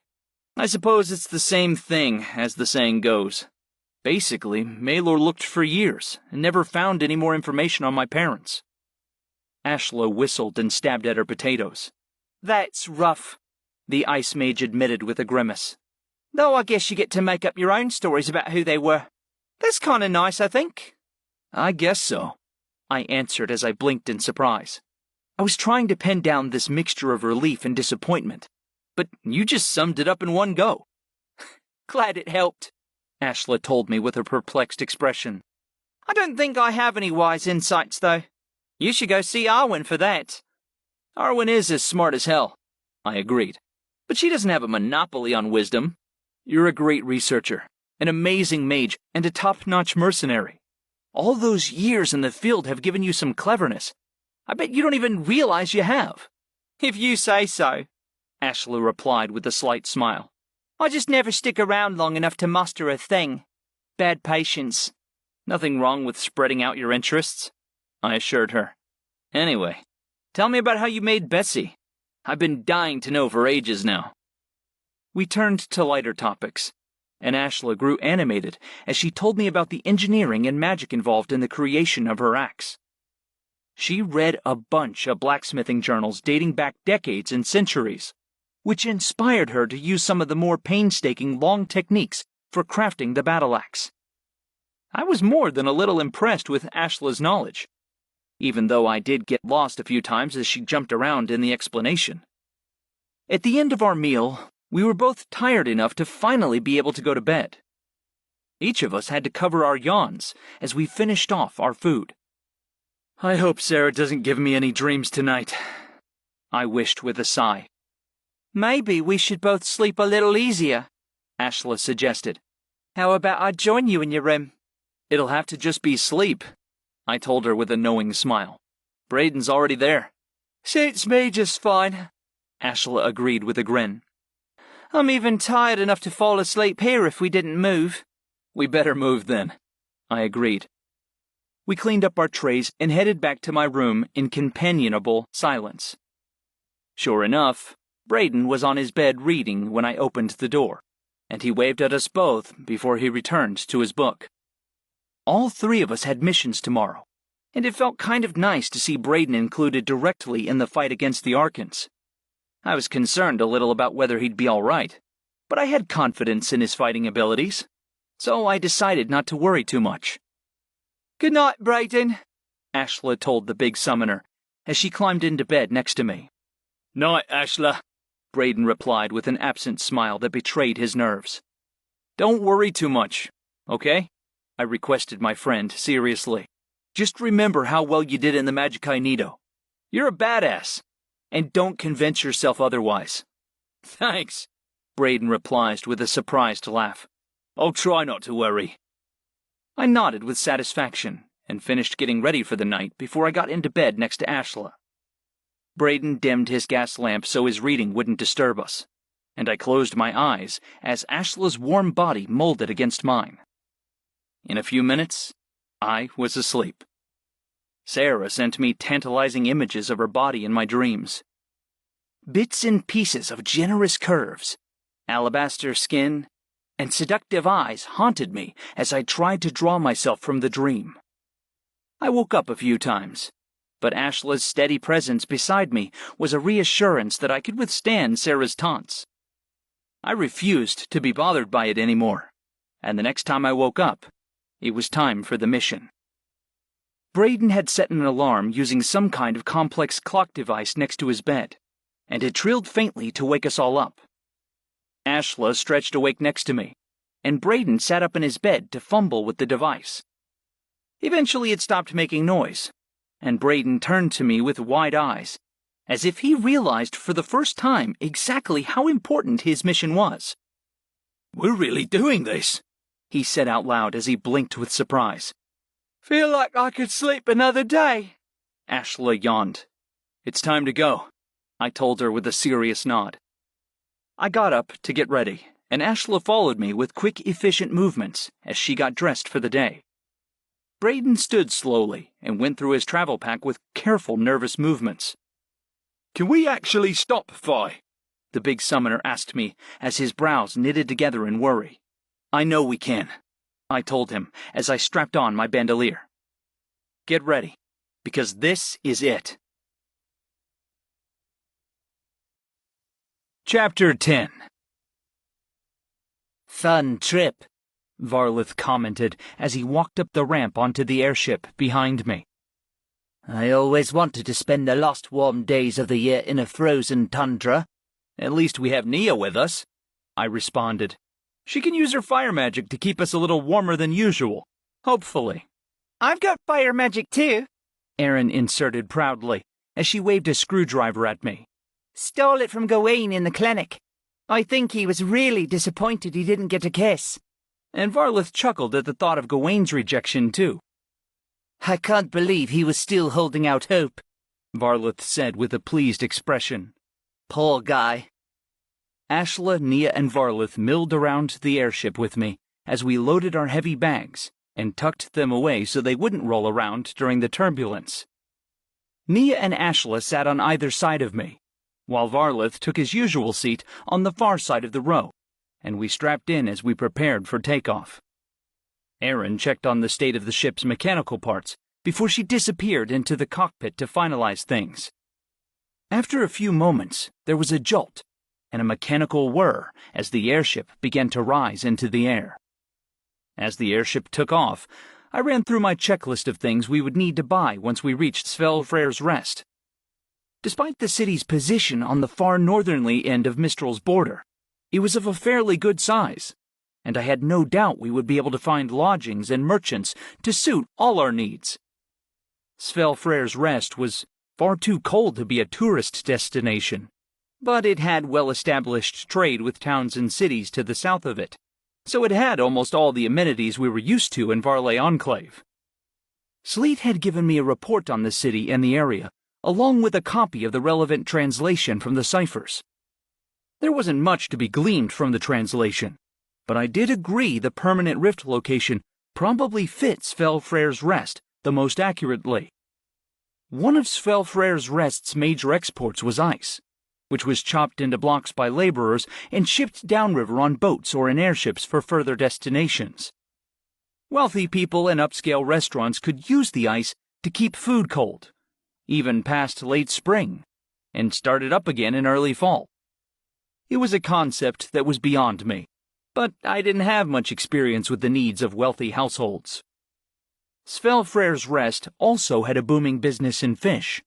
I suppose it's the same thing, as the saying goes. Basically, Maylor looked for years and never found any more information on my parents. Ashla whistled and stabbed at her potatoes. That's rough, the ice mage admitted with a grimace. Though I guess you get to make up your own stories about who they were. That's kind of nice, I think. I guess so, I answered as I blinked in surprise. I was trying to pin down this mixture of relief and disappointment, but you just summed it up in one go. Glad it helped, Ashla told me with a perplexed expression. I don't think I have any wise insights, though. You should go see Arwen for that. Arwen is as smart as hell, I agreed. But she doesn't have a monopoly on wisdom. You're a great researcher, an amazing mage, and a top-notch mercenary. All those years in the field have given you some cleverness. I bet you don't even realize you have." "If you say so," Ashla replied with a slight smile. "I just never stick around long enough to master a thing. Bad patience." "Nothing wrong with spreading out your interests," I assured her. "Anyway, tell me about how you made Bessie. I've been dying to know for ages now." We turned to lighter topics, and Ashla grew animated as she told me about the engineering and magic involved in the creation of her axe. She read a bunch of blacksmithing journals dating back decades and centuries, which inspired her to use some of the more painstaking long techniques for crafting the battle axe. I was more than a little impressed with Ashla's knowledge, even though I did get lost a few times as she jumped around in the explanation. At the end of our meal, we were both tired enough to finally be able to go to bed. Each of us had to cover our yawns as we finished off our food. "I hope Sarah doesn't give me any dreams tonight," I wished with a sigh. "Maybe we should both sleep a little easier," Ashla suggested. "How about I join you in your room?" "It'll have to just be sleep," I told her with a knowing smile. "Braden's already there." "Suits me just fine," Ashla agreed with a grin. "I'm even tired enough to fall asleep here if we didn't move." "We better move then," I agreed. We cleaned up our trays and headed back to my room in companionable silence. Sure enough, Braden was on his bed reading when I opened the door, and he waved at us both before he returned to his book. All three of us had missions tomorrow, and it felt kind of nice to see Braden included directly in the fight against the Arkans. I was concerned a little about whether he'd be all right, but I had confidence in his fighting abilities, so I decided not to worry too much. "Good night, Braden," Ashla told the big summoner as she climbed into bed next to me. "Night, Ashla," Braden replied with an absent smile that betrayed his nerves. "Don't worry too much, okay?" I requested my friend seriously. "Just remember how well you did in the Magicae Nido. You're a badass, and don't convince yourself otherwise." "Thanks," Braden replied with a surprised laugh. "I'll try not to worry." I nodded with satisfaction and finished getting ready for the night before I got into bed next to Ashla. Braden dimmed his gas lamp so his reading wouldn't disturb us, and I closed my eyes as Ashla's warm body molded against mine. In a few minutes, I was asleep. Sarah sent me tantalizing images of her body in my dreams. Bits and pieces of generous curves, alabaster skin, and seductive eyes haunted me as I tried to draw myself from the dream. I woke up a few times, but Ashla's steady presence beside me was a reassurance that I could withstand Sarah's taunts. I refused to be bothered by it anymore, and the next time I woke up, it was time for the mission. Braden had set an alarm using some kind of complex clock device next to his bed, and it trilled faintly to wake us all up. Ashla stretched awake next to me, and Braden sat up in his bed to fumble with the device. Eventually it stopped making noise, and Braden turned to me with wide eyes, as if he realized for the first time exactly how important his mission was. "We're really doing this," he said out loud as he blinked with surprise. "Feel like I could sleep another day," Ashla yawned. "It's time to go," I told her with a serious nod. I got up to get ready, and Ashla followed me with quick, efficient movements as she got dressed for the day. Braden stood slowly and went through his travel pack with careful, nervous movements. "Can we actually stop, Fi?" the big summoner asked me as his brows knitted together in worry. "I know we can," I told him as I strapped on my bandolier. "Get ready, because this is it." Chapter 10. Fun trip, Varlith commented as he walked up the ramp onto the airship behind me. I always wanted to spend the last warm days of the year in a frozen tundra. "At least we have Nia with us," I responded. "She can use her fire magic to keep us a little warmer than usual, hopefully." "I've got fire magic too," Erin inserted proudly as she waved a screwdriver at me. "Stole it from Gawain in the clinic." I think he was really disappointed he didn't get a kiss. And Varlith chuckled at the thought of Gawain's rejection, too. I can't believe he was still holding out hope, Varlith said with a pleased expression. Poor guy. Ashla, Nia, and Varlith milled around the airship with me as we loaded our heavy bags and tucked them away so they wouldn't roll around during the turbulence. Nia and Ashla sat on either side of me, while Varlith took his usual seat on the far side of the row, and we strapped in as we prepared for takeoff. Erin checked on the state of the ship's mechanical parts before she disappeared into the cockpit to finalize things. After a few moments, there was a jolt and a mechanical whir as the airship began to rise into the air. As the airship took off, I ran through my checklist of things we would need to buy once we reached Svelfrey's Rest. Despite the city's position on the far northerly end of Mistral's border, it was of a fairly good size, and I had no doubt we would be able to find lodgings and merchants to suit all our needs. Svelfrey's Rest was far too cold to be a tourist destination, but it had well-established trade with towns and cities to the south of it, so it had almost all the amenities we were used to in Varley Enclave. Sleet had given me a report on the city and the area, along with a copy of the relevant translation from the ciphers. There wasn't much to be gleaned from the translation, but I did agree the permanent rift location probably fits Svelfrey's Rest the most accurately. One of Svelfrey's Rest's major exports was ice, which was chopped into blocks by laborers and shipped downriver on boats or in airships for further destinations. Wealthy people and upscale restaurants could use the ice to keep food cold, even past late spring, and start it up again in early fall. It was a concept that was beyond me, but I didn't have much experience with the needs of wealthy households. Svelfrey's Rest also had a booming business in fish.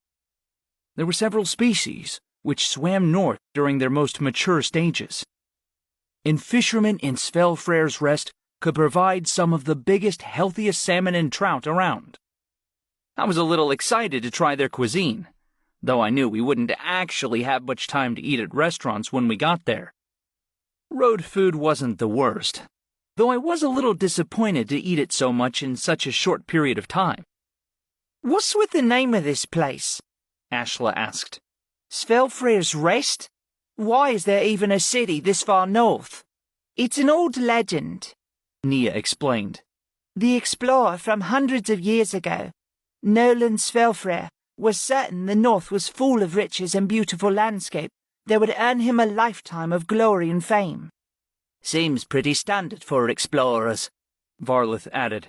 There were several species which swam north during their most mature stages, and fishermen in Svelfrey's Rest could provide some of the biggest, healthiest salmon and trout around. I was a little excited to try their cuisine, though I knew we wouldn't actually have much time to eat at restaurants when we got there. Road food wasn't the worst, though I was a little disappointed to eat it so much in such a short period of time. What's with the name of this place? Ashla asked. Svelfrey's Rest? Why is there even a city this far north? It's an old legend, Nia explained. The explorer from hundreds of years ago, Nolan Svelfrey, was certain the north was full of riches and beautiful landscape that would earn him a lifetime of glory and fame. Seems pretty standard for explorers, Varlith added.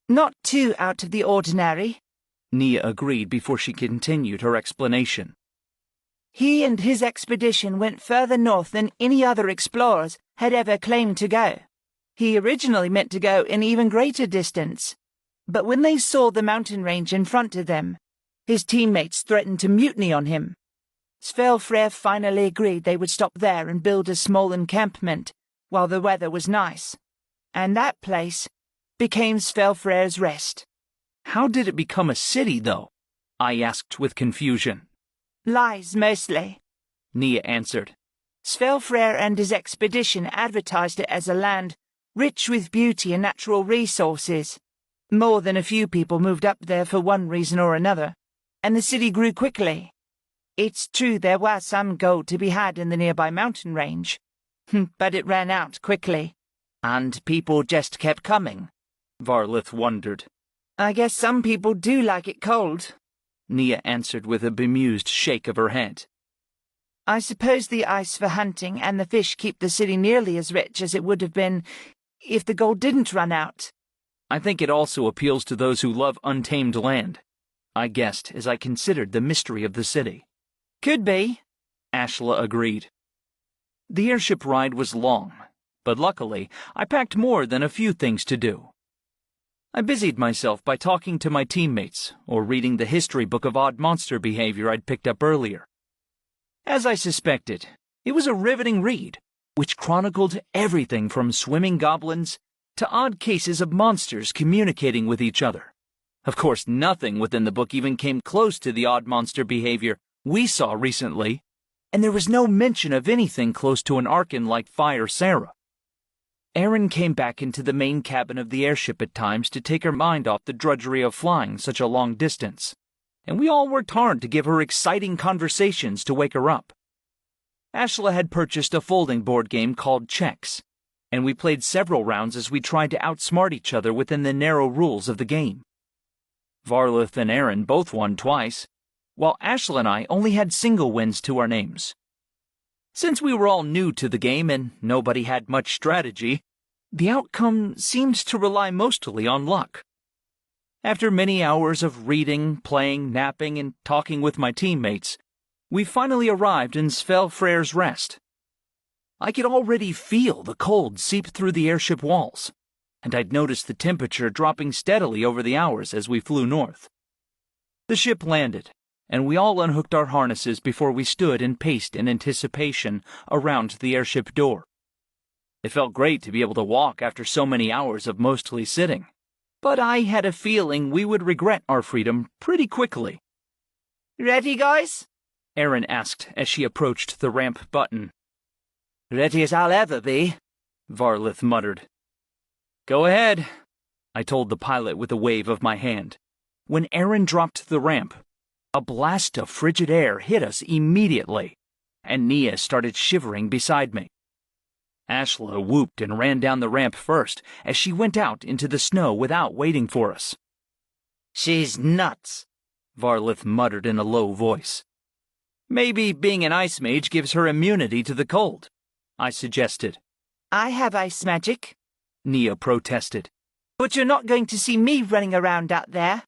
Not too out of the ordinary, Nia agreed before she continued her explanation. He and his expedition went further north than any other explorers had ever claimed to go. He originally meant to go an even greater distance, but when they saw the mountain range in front of them, his teammates threatened to mutiny on him. Svelfrey finally agreed they would stop there and build a small encampment while the weather was nice, and that place became Svelfrey's Rest. How did it become a city, though? I asked with confusion. Lies, mostly, Nia answered. Svelfrey and his expedition advertised it as a land rich with beauty and natural resources. More than a few people moved up there for one reason or another, and the city grew quickly. It's true there was some gold to be had in the nearby mountain range, but it ran out quickly. And people just kept coming, Varlith wondered. I guess some people do like it cold, Nia answered with a bemused shake of her head. I suppose the ice for hunting and the fish keep the city nearly as rich as it would have been if the gold didn't run out. I think it also appeals to those who love untamed land, I guessed as I considered the mystery of the city. Could be, Ashla agreed. The airship ride was long, but luckily I packed more than a few things to do. I busied myself by talking to my teammates or reading the history book of odd monster behavior I'd picked up earlier. As I suspected, it was a riveting read, which chronicled everything from swimming goblins to odd cases of monsters communicating with each other. Of course, nothing within the book even came close to the odd monster behavior we saw recently. and there was no mention of anything close to an Arkan like Vi or Sarah. Erin came back into the main cabin of the airship at times to take her mind off the drudgery of flying such a long distance, and we all worked hard to give her exciting conversations to wake her up. Ashla had purchased a folding board game called Checks, and we played several rounds as we tried to outsmart each other within the narrow rules of the game. Varlith and Erin both won twice, while Ashla and I only had single wins to our names. Since we were all new to the game and nobody had much strategy, the outcome seemed to rely mostly on luck. After many hours of reading, playing, napping, and talking with my teammates, we finally arrived in Svelfreyr's Rest. I could already feel the cold seep through the airship walls, and I'd noticed the temperature dropping steadily over the hours as we flew north. The ship landed, and we all unhooked our harnesses before we stood and paced in anticipation around the airship door. It felt great to be able to walk after so many hours of mostly sitting, but I had a feeling we would regret our freedom pretty quickly. Ready, guys? Erin asked as she approached the ramp button. Ready as I'll ever be, Varlith muttered. Go ahead, I told the pilot with a wave of my hand. When Erin dropped the ramp, a blast of frigid air hit us immediately, and Nia started shivering beside me. Ashla whooped and ran down the ramp first as she went out into the snow without waiting for us. She's nuts, Varlith muttered in a low voice. Maybe being an ice mage gives her immunity to the cold, I suggested. I have ice magic, Nia protested. But you're not going to see me running around out there.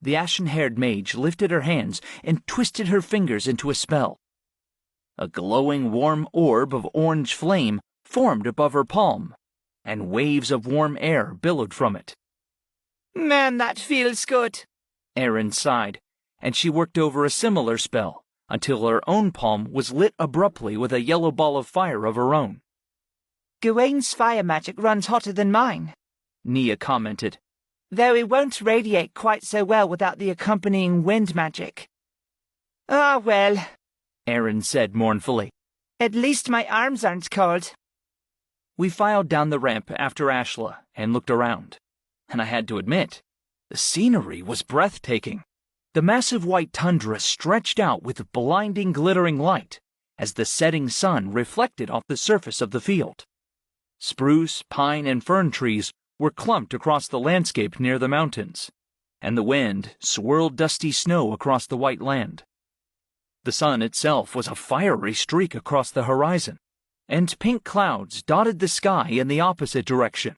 The ashen-haired mage lifted her hands and twisted her fingers into a spell. A glowing warm orb of orange flame formed above her palm, and waves of warm air billowed from it. Man, that feels good, Erin sighed, and she worked over a similar spell until her own palm was lit abruptly with a yellow ball of fire of her own. Gawain's fire magic runs hotter than mine, Nia commented. Though it won't radiate quite so well without the accompanying wind magic. Ah, well, Erin said mournfully. At least my arms aren't cold. We filed down the ramp after Ashla and looked around, and I had to admit, the scenery was breathtaking. The massive white tundra stretched out with blinding glittering light as the setting sun reflected off the surface of the field. Spruce, pine, and fern trees were clumped across the landscape near the mountains, and the wind swirled dusty snow across the white land. The sun itself was a fiery streak across the horizon, and pink clouds dotted the sky in the opposite direction.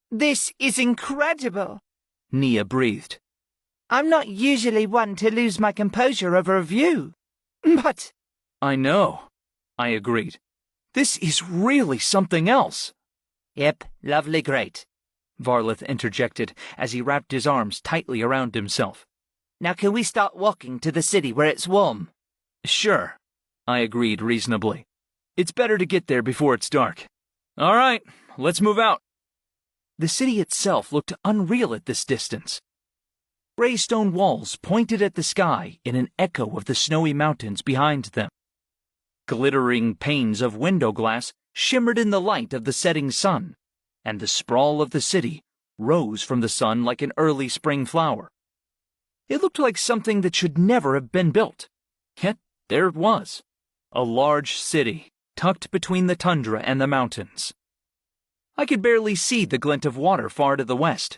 This is incredible, Nia breathed. I'm not usually one to lose my composure over a view, but... I know, I agreed. This is really something else. Yep, lovely great, Varlith interjected as he wrapped his arms tightly around himself. Now can we start walking to the city where it's warm? Sure, I agreed reasonably. It's better to get there before it's dark. All right, let's move out. The city itself looked unreal at this distance. Gray stone walls pointed at the sky in an echo of the snowy mountains behind them. Glittering panes of window glass shimmered in the light of the setting sun, and the sprawl of the city rose from the sun like an early spring flower. It looked like something that should never have been built. Yet there it was, a large city tucked between the tundra and the mountains. I could barely see the glint of water far to the west,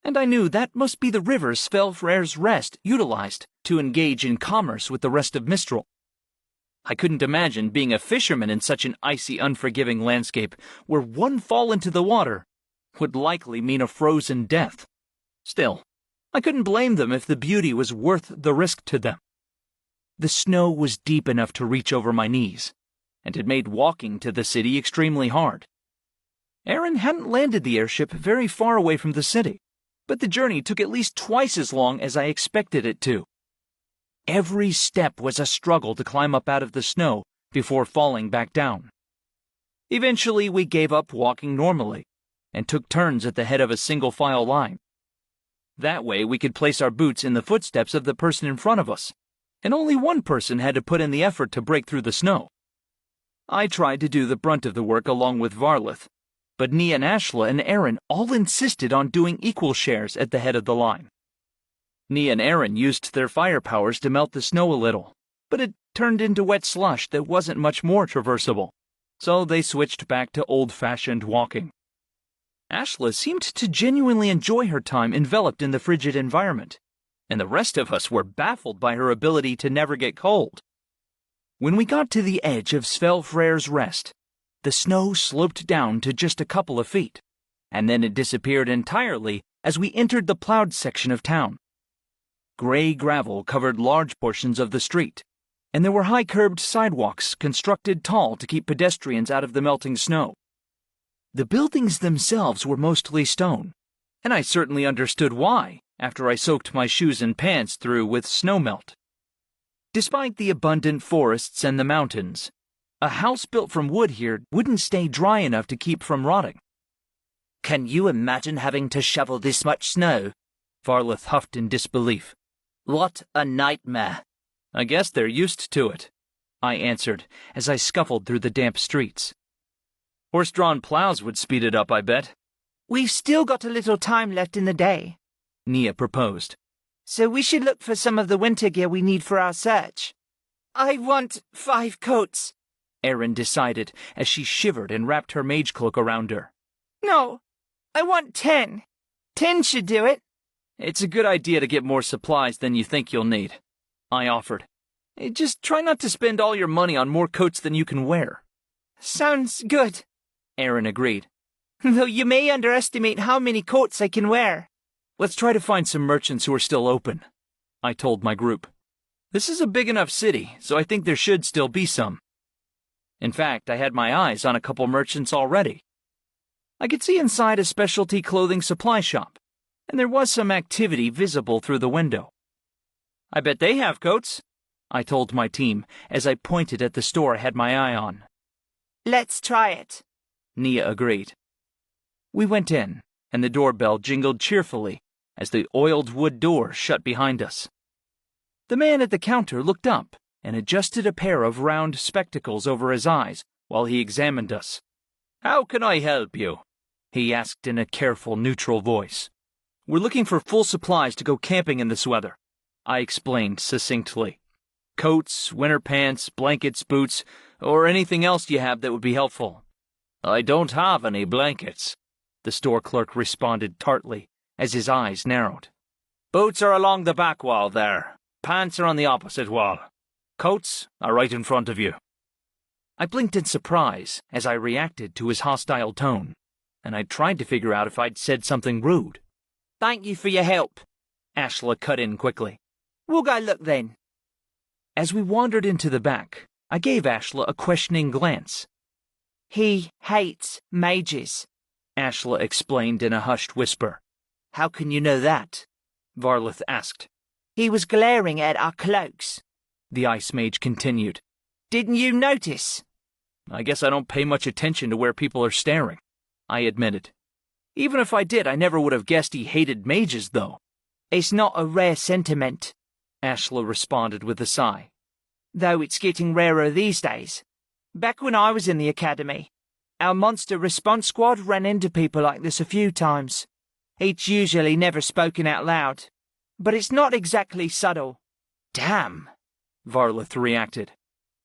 and I knew that must be the river Svelfreyr's Rest utilized to engage in commerce with the rest of Mistral. I couldn't imagine being a fisherman in such an icy, unforgiving landscape where one fall into the water would likely mean a frozen death. Still, I couldn't blame them if the beauty was worth the risk to them. The snow was deep enough to reach over my knees, and it made walking to the city extremely hard. Erin hadn't landed the airship very far away from the city, but the journey took at least twice as long as I expected it to. Every step was a struggle to climb up out of the snow before falling back down. Eventually, we gave up walking normally and took turns at the head of a single-file line. That way, we could place our boots in the footsteps of the person in front of us, and only one person had to put in the effort to break through the snow. I tried to do the brunt of the work along with Varlith, but Nia and Ashla and Aaron all insisted on doing equal shares at the head of the line. Nia and Aaron used their fire powers to melt the snow a little, but it turned into wet slush that wasn't much more traversable, so they switched back to old-fashioned walking. Ashla seemed to genuinely enjoy her time enveloped in the frigid environment, and the rest of us were baffled by her ability to never get cold. When we got to the edge of Svelfreyr's Rest, the snow sloped down to just a couple of feet, and then it disappeared entirely as we entered the plowed section of town. Gray gravel covered large portions of the street, and there were high-curbed sidewalks constructed tall to keep pedestrians out of the melting snow. The buildings themselves were mostly stone, and I certainly understood why after I soaked my shoes and pants through with snowmelt. Despite the abundant forests and the mountains, a house built from wood here wouldn't stay dry enough to keep from rotting. Can you imagine having to shovel this much snow? Varlith huffed in disbelief. What a nightmare. I guess they're used to it, I answered as I scuffled through the damp streets. Horse-drawn plows would speed it up, I bet. We've still got a little time left in the day, Nia proposed. So we should look for some of the winter gear we need for our search. I want 5 coats, Erin decided as she shivered and wrapped her mage cloak around her. No, I want 10. 10 should do it. It's a good idea to get more supplies than you think you'll need, I offered. Just try not to spend all your money on more coats than you can wear. Sounds good, Erin agreed. Though you may underestimate how many coats I can wear. Let's try to find some merchants who are still open, I told my group. This is a big enough city, so I think there should still be some. In fact, I had my eyes on a couple merchants already. I could see inside a specialty clothing supply shop, and there was some activity visible through the window. I bet they have coats, I told my team as I pointed at the store I had my eye on. Let's try it, Nia agreed. We went in, and the doorbell jingled cheerfully as the oiled wood door shut behind us. The man at the counter looked up and adjusted a pair of round spectacles over his eyes while he examined us. "How can I help you?" he asked in a careful, neutral voice. "We're looking for full supplies to go camping in this weather," I explained succinctly. "Coats, winter pants, blankets, boots, or anything else you have that would be helpful." "I don't have any blankets," the store clerk responded tartly as his eyes narrowed. "Boots are along the back wall there. Pants are on the opposite wall. Coats are right in front of you." I blinked in surprise as I reacted to his hostile tone, and I tried to figure out if I'd said something rude. "Thank you for your help," Ashla cut in quickly. "We'll go look then." As we wandered into the back, I gave Ashla a questioning glance. "He hates mages," Ashla explained in a hushed whisper. "How can you know that?" Varlith asked. "He was glaring at our cloaks," the ice mage continued. "Didn't you notice?" "I guess I don't pay much attention to where people are staring," I admitted. Even if I did, I never would have guessed he hated mages, though. "It's not a rare sentiment," Ashla responded with a sigh. "Though it's getting rarer these days. Back when I was in the academy, our monster response squad ran into people like this a few times. It's usually never spoken out loud, but it's not exactly subtle." "Damn," Varlith reacted.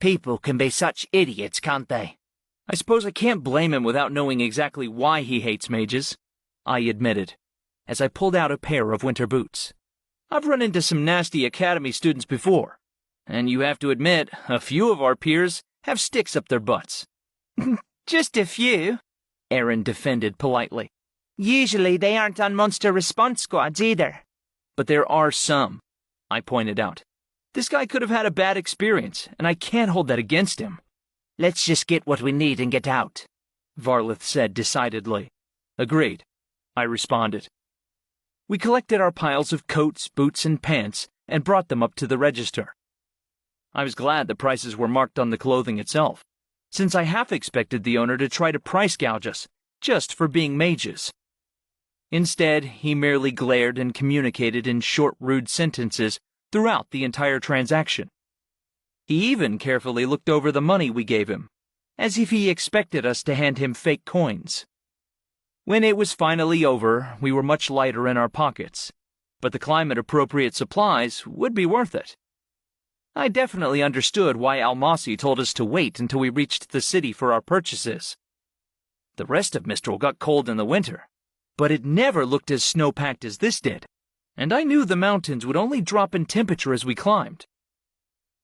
"People can be such idiots, can't they?" "I suppose I can't blame him without knowing exactly why he hates mages," I admitted, as I pulled out a pair of winter boots. "I've run into some nasty academy students before, and you have to admit, a few of our peers have sticks up their butts." "Just a few," Erin defended politely. "Usually they aren't on monster response squads either." "But there are some," I pointed out. "This guy could have had a bad experience, and I can't hold that against him." "Let's just get what we need and get out," Varlith said decidedly. "Agreed," I responded. We collected our piles of coats, boots, and pants and brought them up to the register. I was glad the prices were marked on the clothing itself, since I half expected the owner to try to price gouge us, just for being mages. Instead, he merely glared and communicated in short, rude sentences throughout the entire transaction. He even carefully looked over the money we gave him, as if he expected us to hand him fake coins. When it was finally over, we were much lighter in our pockets, but the climate-appropriate supplies would be worth it. I definitely understood why Almasi told us to wait until we reached the city for our purchases. The rest of Mistral got cold in the winter, but it never looked as snow-packed as this did, and I knew the mountains would only drop in temperature as we climbed.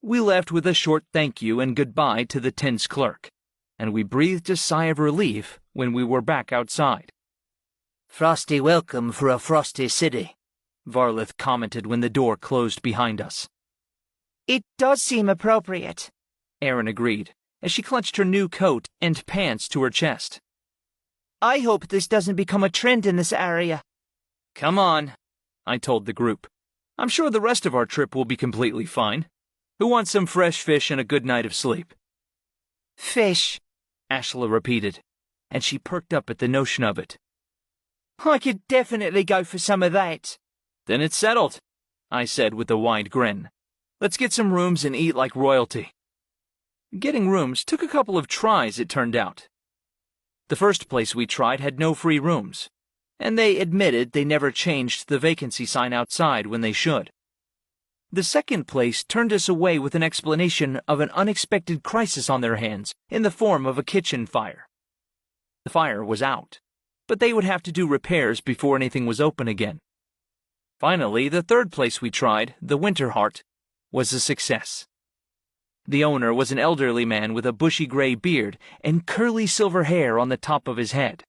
We left with a short thank you and goodbye to the tense clerk, and we breathed a sigh of relief when we were back outside. Frosty welcome for a frosty city, Varlith commented when the door closed behind us. It does seem appropriate, Erin agreed, as she clutched her new coat and pants to her chest. I hope this doesn't become a trend in this area. Come on, I told the group. I'm sure the rest of our trip will be completely fine. Who wants some fresh fish and a good night of sleep? Fish, Ashla repeated, and she perked up at the notion of it. I could definitely go for some of that. Then it's settled, I said with a wide grin. Let's get some rooms and eat like royalty. Getting rooms took a couple of tries, it turned out. The first place we tried had no free rooms, and they admitted they never changed the vacancy sign outside when they should. The second place turned us away with an explanation of an unexpected crisis on their hands in the form of a kitchen fire. The fire was out, but they would have to do repairs before anything was open again. Finally, the third place we tried, the Winter Heart, was a success. The owner was an elderly man with a bushy gray beard and curly silver hair on the top of his head.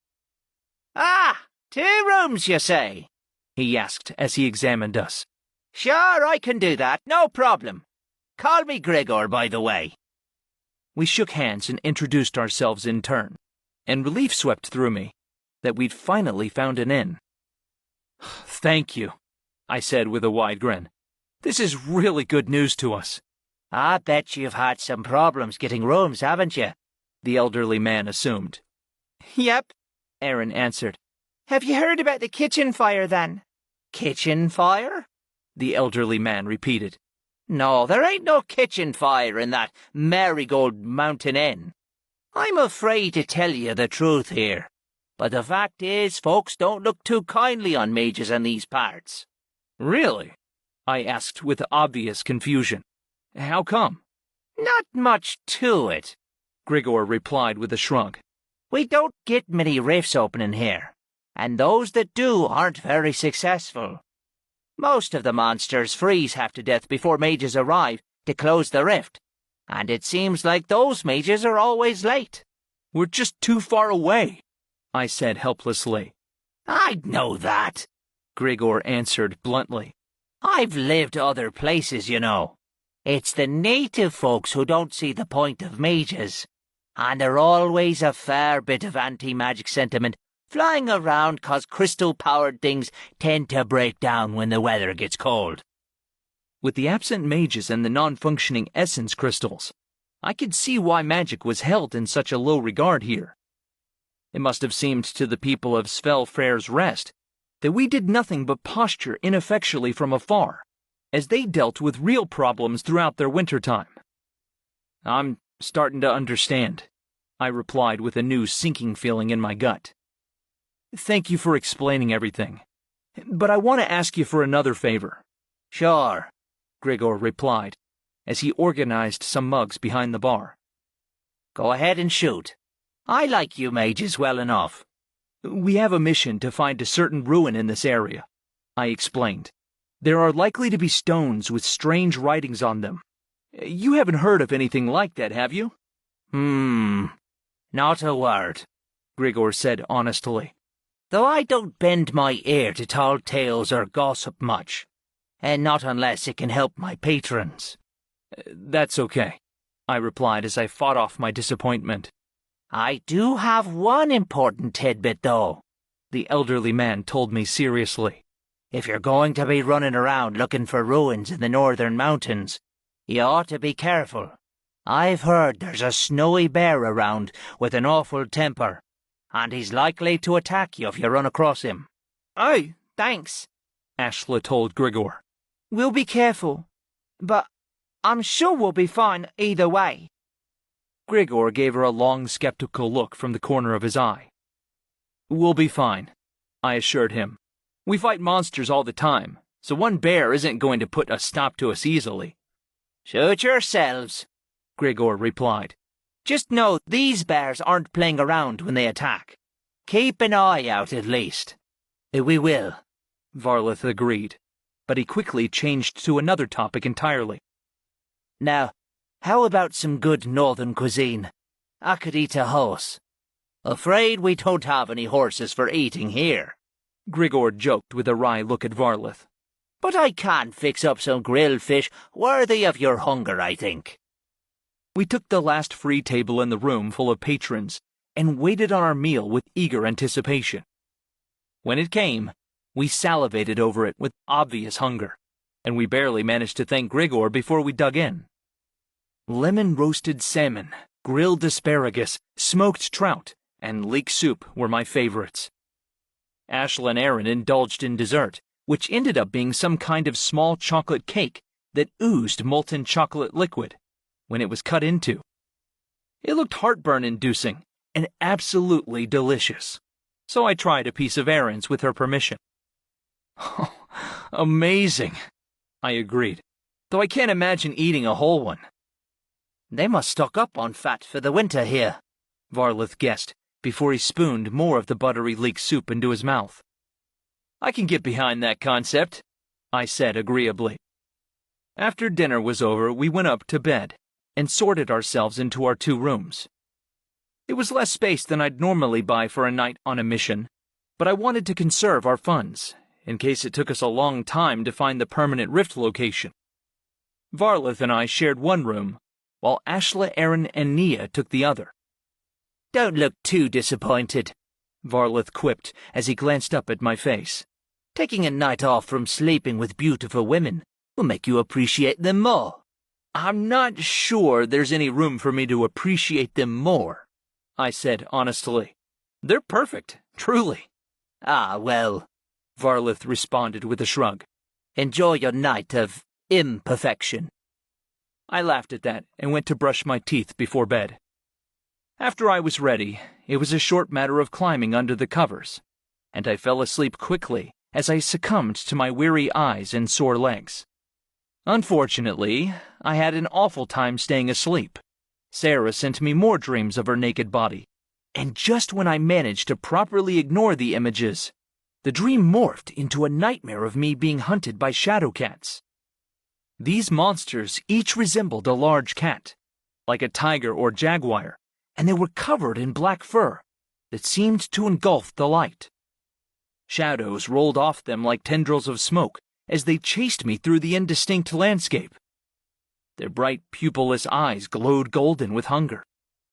Ah, 2 rooms, you say? He asked as he examined us. Sure, I can do that, no problem. Call me Gregor, by the way. We shook hands and introduced ourselves in turn, and relief swept through me that we'd finally found an inn. Thank you, I said with a wide grin. This is really good news to us. I bet you've had some problems getting rooms, haven't you? The elderly man assumed. Yep, Erin answered. Have you heard about the kitchen fire then? Kitchen fire? The elderly man repeated. No, there ain't no kitchen fire in that Marigold Mountain Inn. I'm afraid to tell you the truth here, but the fact is folks don't look too kindly on mages in these parts. Really? I asked with obvious confusion. How come? Not much to it, Grigor replied with a shrug. We don't get many rifts opening here, and those that do aren't very successful. Most of the monsters freeze half to death before mages arrive to close the rift, and it seems like those mages are always late. We're just too far away, I said helplessly. I'd know that, Grigor answered bluntly. I've lived other places, you know. It's the native folks who don't see the point of mages, and they're always a fair bit of anti-magic sentiment flying around 'cause crystal-powered things tend to break down when the weather gets cold. With the absent mages and the non-functioning essence crystals, I could see why magic was held in such a low regard here. It must have seemed to the people of Svelfrey's Rest that we did nothing but posture ineffectually from afar, as they dealt with real problems throughout their wintertime. I'm starting to understand, I replied with a new sinking feeling in my gut. Thank you for explaining everything, but I want to ask you for another favor. Sure, Grigor replied, as he organized some mugs behind the bar. Go ahead and shoot. I like you mages well enough. We have a mission to find a certain ruin in this area, I explained. There are likely to be stones with strange writings on them. You haven't heard of anything like that, have you? Not a word, Grigor said honestly. Though I don't bend my ear to tall tales or gossip much, and not unless it can help my patrons. That's okay, I replied as I fought off my disappointment. I do have one important tidbit, though, the elderly man told me seriously. If you're going to be running around looking for ruins in the northern mountains, you ought to be careful. I've heard there's a snowy bear around with an awful temper, and he's likely to attack you if you run across him. Oh, thanks, Ashla told Grigor. We'll be careful, but I'm sure we'll be fine either way. Grigor gave her a long, skeptical look from the corner of his eye. We'll be fine, I assured him. We fight monsters all the time, so one bear isn't going to put a stop to us easily. Suit yourselves, Grigor replied. just know these bears aren't playing around when they attack. Keep an eye out at least. We will, Varlith agreed, but he quickly changed to another topic entirely. Now, how about some good northern cuisine? I could eat a horse. Afraid we don't have any horses for eating here. Grigor joked with a wry look at Varlith. But I can fix up some grilled fish worthy of your hunger, I think. We took the last free table in the room full of patrons and waited on our meal with eager anticipation. When it came, we salivated over it with obvious hunger, and we barely managed to thank Grigor before we dug in. Lemon-roasted salmon, grilled asparagus, smoked trout, and leek soup were my favorites. Ashla and Aaron indulged in dessert, which ended up being some kind of small chocolate cake that oozed molten chocolate liquid when it was cut into. It looked heartburn-inducing and absolutely delicious, so I tried a piece of Aaron's with her permission. Oh, amazing, I agreed, though I can't imagine eating a whole one. They must stock up on fat for the winter here, Varlith guessed, before he spooned more of the buttery leek soup into his mouth. I can get behind that concept, I said agreeably. After dinner was over, we went up to bed and sorted ourselves into our 2 rooms. It was less space than I'd normally buy for a night on a mission, but I wanted to conserve our funds, in case it took us a long time to find the permanent rift location. Varlith and I shared one room, while Ashla, Aaron, and Nia took the other. Don't look too disappointed, Varlith quipped as he glanced up at my face. Taking a night off from sleeping with beautiful women will make you appreciate them more. I'm not sure there's any room for me to appreciate them more, I said honestly. They're perfect, truly. Ah, well, Varlith responded with a shrug. Enjoy your night of imperfection. I laughed at that and went to brush my teeth before bed. After I was ready, it was a short matter of climbing under the covers, and I fell asleep quickly as I succumbed to my weary eyes and sore legs. Unfortunately, I had an awful time staying asleep. Sarah sent me more dreams of her naked body, and just when I managed to properly ignore the images, the dream morphed into a nightmare of me being hunted by shadow cats. These monsters each resembled a large cat, like a tiger or jaguar, and they were covered in black fur that seemed to engulf the light. Shadows rolled off them like tendrils of smoke as they chased me through the indistinct landscape. Their bright pupilless eyes glowed golden with hunger,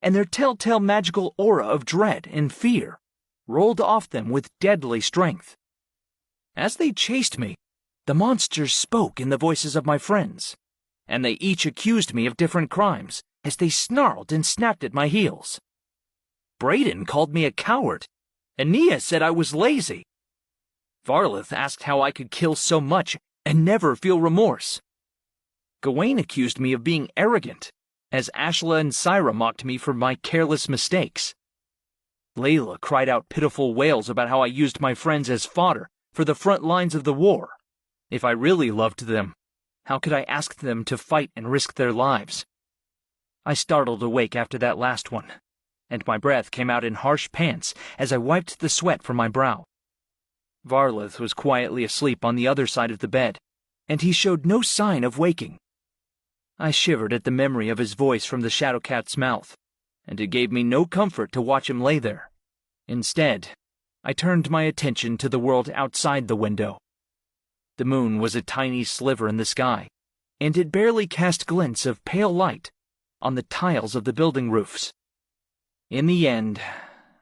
and their telltale magical aura of dread and fear rolled off them with deadly strength. As they chased me, the monsters spoke in the voices of my friends, and they each accused me of different crimes as they snarled and snapped at my heels. Brayden called me a coward, and Nia said I was lazy. Varlith asked how I could kill so much and never feel remorse. Gawain accused me of being arrogant, as Ashla and Syra mocked me for my careless mistakes. Layla cried out pitiful wails about how I used my friends as fodder for the front lines of the war. If I really loved them, how could I ask them to fight and risk their lives? I startled awake after that last one, and my breath came out in harsh pants as I wiped the sweat from my brow. Varlith was quietly asleep on the other side of the bed, and he showed no sign of waking. I shivered at the memory of his voice from the shadow cat's mouth, and it gave me no comfort to watch him lay there. Instead, I turned my attention to the world outside the window. The moon was a tiny sliver in the sky, and it barely cast glints of pale light on the tiles of the building roofs. In the end,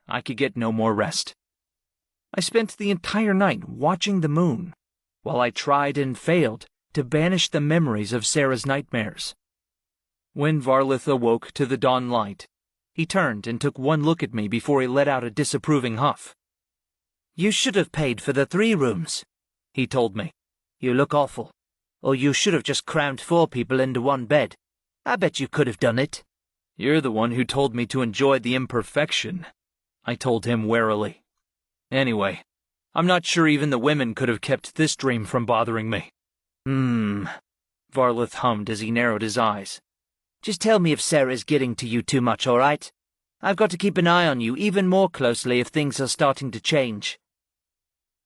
I could get no more rest. I spent the entire night watching the moon, while I tried and failed to banish the memories of Sarah's nightmares. When Varlith awoke to the dawn light, he turned and took one look at me before he let out a disapproving huff. You should have paid for the 3 rooms, he told me. You look awful. Or you should have just crammed 4 people into one bed. I bet you could have done it. You're the one who told me to enjoy the imperfection, I told him warily. Anyway, I'm not sure even the women could have kept this dream from bothering me. Varlith hummed as he narrowed his eyes. Just tell me if Sarah's getting to you too much, all right? I've got to keep an eye on you even more closely if things are starting to change.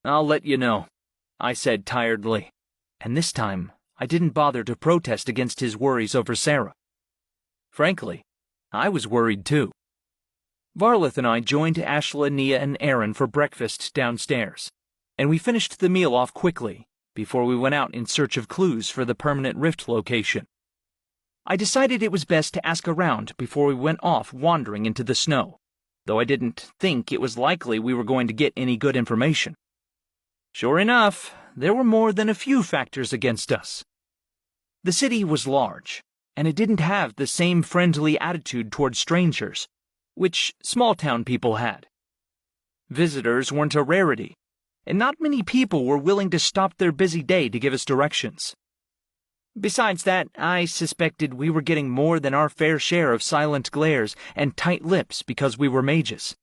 I'll let you know, I said tiredly, and this time I didn't bother to protest against his worries over Sarah. Frankly, I was worried too. Varlith and I joined Ashla, Nia, and Aaron for breakfast downstairs, and we finished the meal off quickly before we went out in search of clues for the permanent rift location. I decided it was best to ask around before we went off wandering into the snow, though I didn't think it was likely we were going to get any good information. Sure enough, there were more than a few factors against us. The city was large, and it didn't have the same friendly attitude toward strangers, which small-town people had. Visitors weren't a rarity, and not many people were willing to stop their busy day to give us directions. Besides that, I suspected we were getting more than our fair share of silent glares and tight lips because we were mages.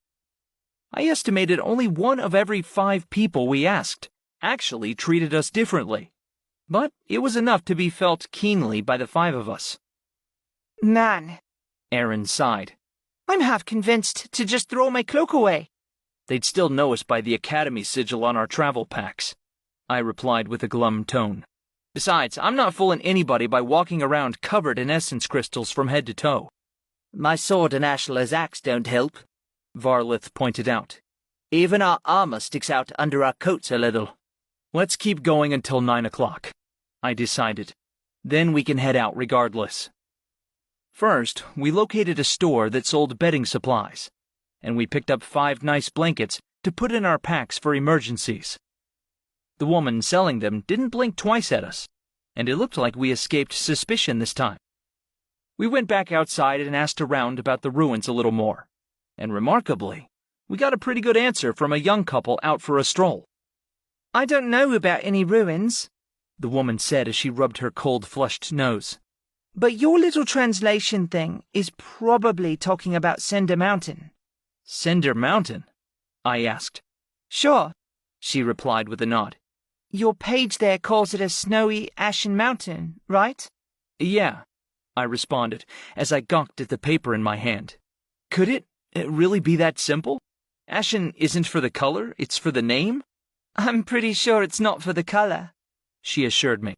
I estimated only 1 of every 5 people we asked actually treated us differently, but it was enough to be felt keenly by the 5 of us. Man, Aaron sighed. I'm half convinced to just throw my cloak away. They'd still know us by the Academy sigil on our travel packs, I replied with a glum tone. Besides, I'm not fooling anybody by walking around covered in essence crystals from head to toe. My sword and Ashla's axe don't help, Varlith pointed out. Even our armor sticks out under our coats a little. Let's keep going until 9 o'clock, I decided. Then we can head out regardless. First, we located a store that sold bedding supplies, and we picked up 5 nice blankets to put in our packs for emergencies. The woman selling them didn't blink twice at us, and it looked like we escaped suspicion this time. We went back outside and asked around about the ruins a little more, and remarkably, we got a pretty good answer from a young couple out for a stroll. I don't know about any ruins, the woman said as she rubbed her cold, flushed nose. But your little translation thing is probably talking about Cinder Mountain. Cinder Mountain? I asked. Sure, she replied with a nod. Your page there calls it a snowy, ashen mountain, right? Yeah, I responded as I gawked at the paper in my hand. Could it really be that simple? Ashen isn't for the color, it's for the name? I'm pretty sure it's not for the color, she assured me.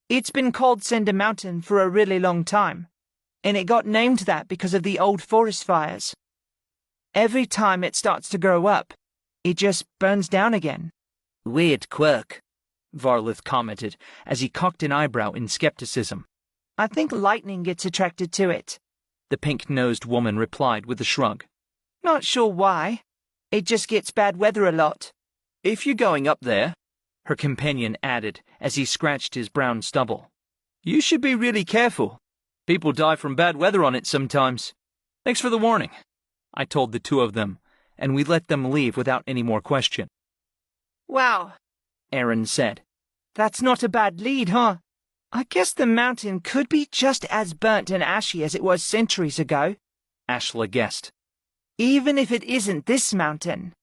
It's been called Cinder Mountain for a really long time, and it got named that because of the old forest fires. Every time it starts to grow up, it just burns down again. Weird quirk, Varlith commented as he cocked an eyebrow in skepticism. I think lightning gets attracted to it, the pink-nosed woman replied with a shrug. Not sure why. It just gets bad weather a lot. If you're going up there, her companion added as he scratched his brown stubble, you should be really careful. People die from bad weather on it sometimes. Thanks for the warning, I told the 2 of them, and we let them leave without any more question. Wow, Aaron said. That's not a bad lead, huh? I guess the mountain could be just as burnt and ashy as it was centuries ago, Ashla guessed. Even if it isn't this mountain,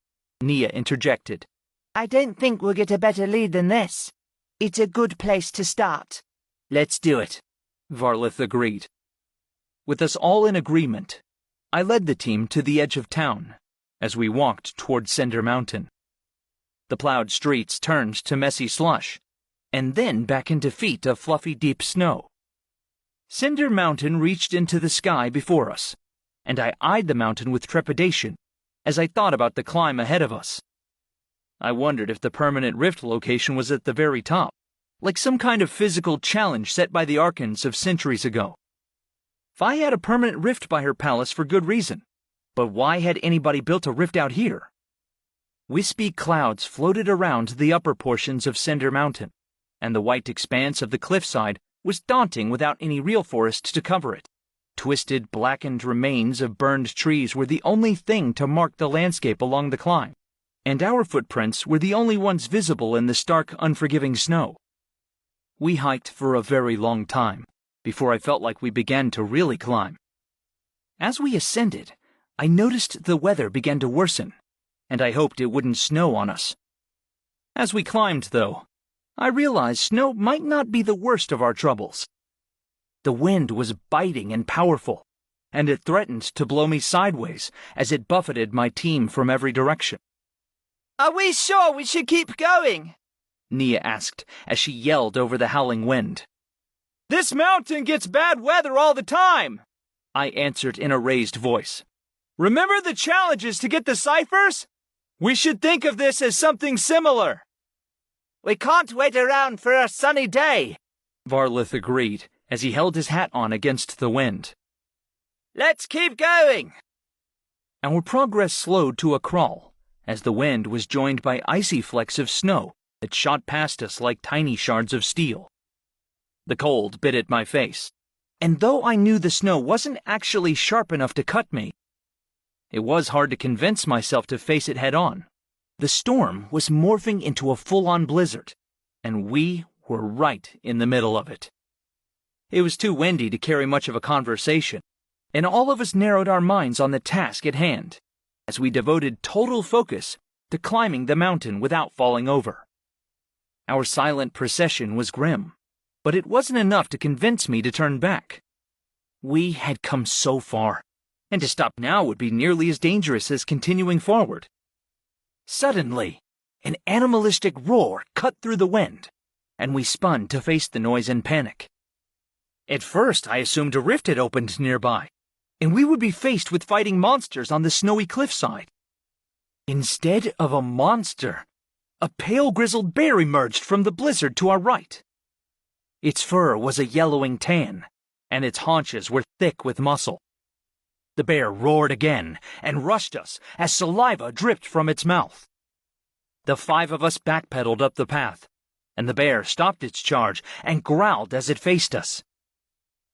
Nia interjected. I don't think we'll get a better lead than this. It's a good place to start. Let's do it, Varlith agreed. With us all in agreement, I led the team to the edge of town as we walked toward Cinder Mountain. The plowed streets turned to messy slush, and then back into feet of fluffy deep snow. Cinder Mountain reached into the sky before us, and I eyed the mountain with trepidation as I thought about the climb ahead of us. I wondered if the permanent rift location was at the very top, like some kind of physical challenge set by the Archons of centuries ago. Fi had a permanent rift by her palace for good reason, but why had anybody built a rift out here? Wispy clouds floated around the upper portions of Cinder Mountain, and the white expanse of the cliffside was daunting without any real forest to cover it. Twisted, blackened remains of burned trees were the only thing to mark the landscape along the climb, and our footprints were the only ones visible in the stark, unforgiving snow. We hiked for a very long time, before I felt like we began to really climb. As we ascended, I noticed the weather began to worsen, and I hoped it wouldn't snow on us. As we climbed, though, I realized snow might not be the worst of our troubles. The wind was biting and powerful, and it threatened to blow me sideways as it buffeted my team from every direction. Are we sure we should keep going? Nia asked as she yelled over the howling wind. This mountain gets bad weather all the time, I answered in a raised voice. Remember the challenges to get the ciphers? We should think of this as something similar. We can't wait around for a sunny day, Varlith agreed as he held his hat on against the wind. Let's keep going. Our progress slowed to a crawl as the wind was joined by icy flecks of snow that shot past us like tiny shards of steel. The cold bit at my face, and though I knew the snow wasn't actually sharp enough to cut me, it was hard to convince myself to face it head-on. The storm was morphing into a full-on blizzard, and we were right in the middle of it. It was too windy to carry much of a conversation, and all of us narrowed our minds on the task at hand, as we devoted total focus to climbing the mountain without falling over. Our silent procession was grim, but it wasn't enough to convince me to turn back. We had come so far, and to stop now would be nearly as dangerous as continuing forward. Suddenly, an animalistic roar cut through the wind, and we spun to face the noise in panic. At first, I assumed a rift had opened nearby, and we would be faced with fighting monsters on the snowy cliffside. Instead of a monster, a pale grizzled bear emerged from the blizzard to our right. Its fur was a yellowing tan, and its haunches were thick with muscle. The bear roared again and rushed us as saliva dripped from its mouth. The 5 of us backpedaled up the path, and the bear stopped its charge and growled as it faced us.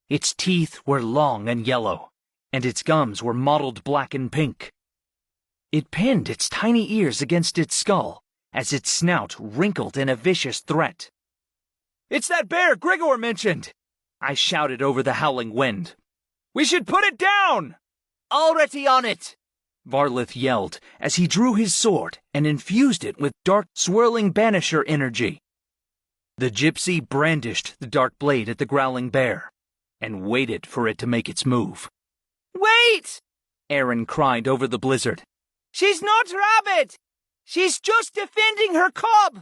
Its teeth were long and yellow, and its gums were mottled black and pink. It pinned its tiny ears against its skull as its snout wrinkled in a vicious threat. It's that bear Grigor mentioned, I shouted over the howling wind. We should put it down! Already on it, Varlith yelled as he drew his sword and infused it with dark, swirling banisher energy. The gypsy brandished the dark blade at the growling bear and waited for it to make its move. Wait! Aaron cried over the blizzard. She's not rabid! She's just defending her cub!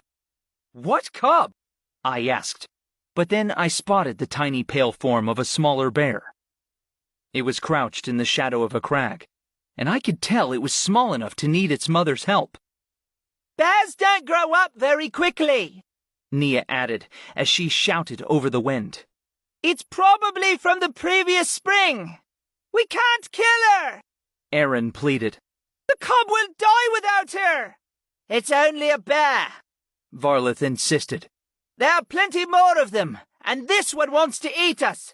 What cub? I asked, but then I spotted the tiny pale form of a smaller bear. It was crouched in the shadow of a crag, and I could tell it was small enough to need its mother's help. Bears don't grow up very quickly, Nia added as she shouted over the wind. It's probably from the previous spring. We can't kill her, Aaron pleaded. The cub will die without her. It's only a bear, Varlith insisted. There are plenty more of them, and this one wants to eat us.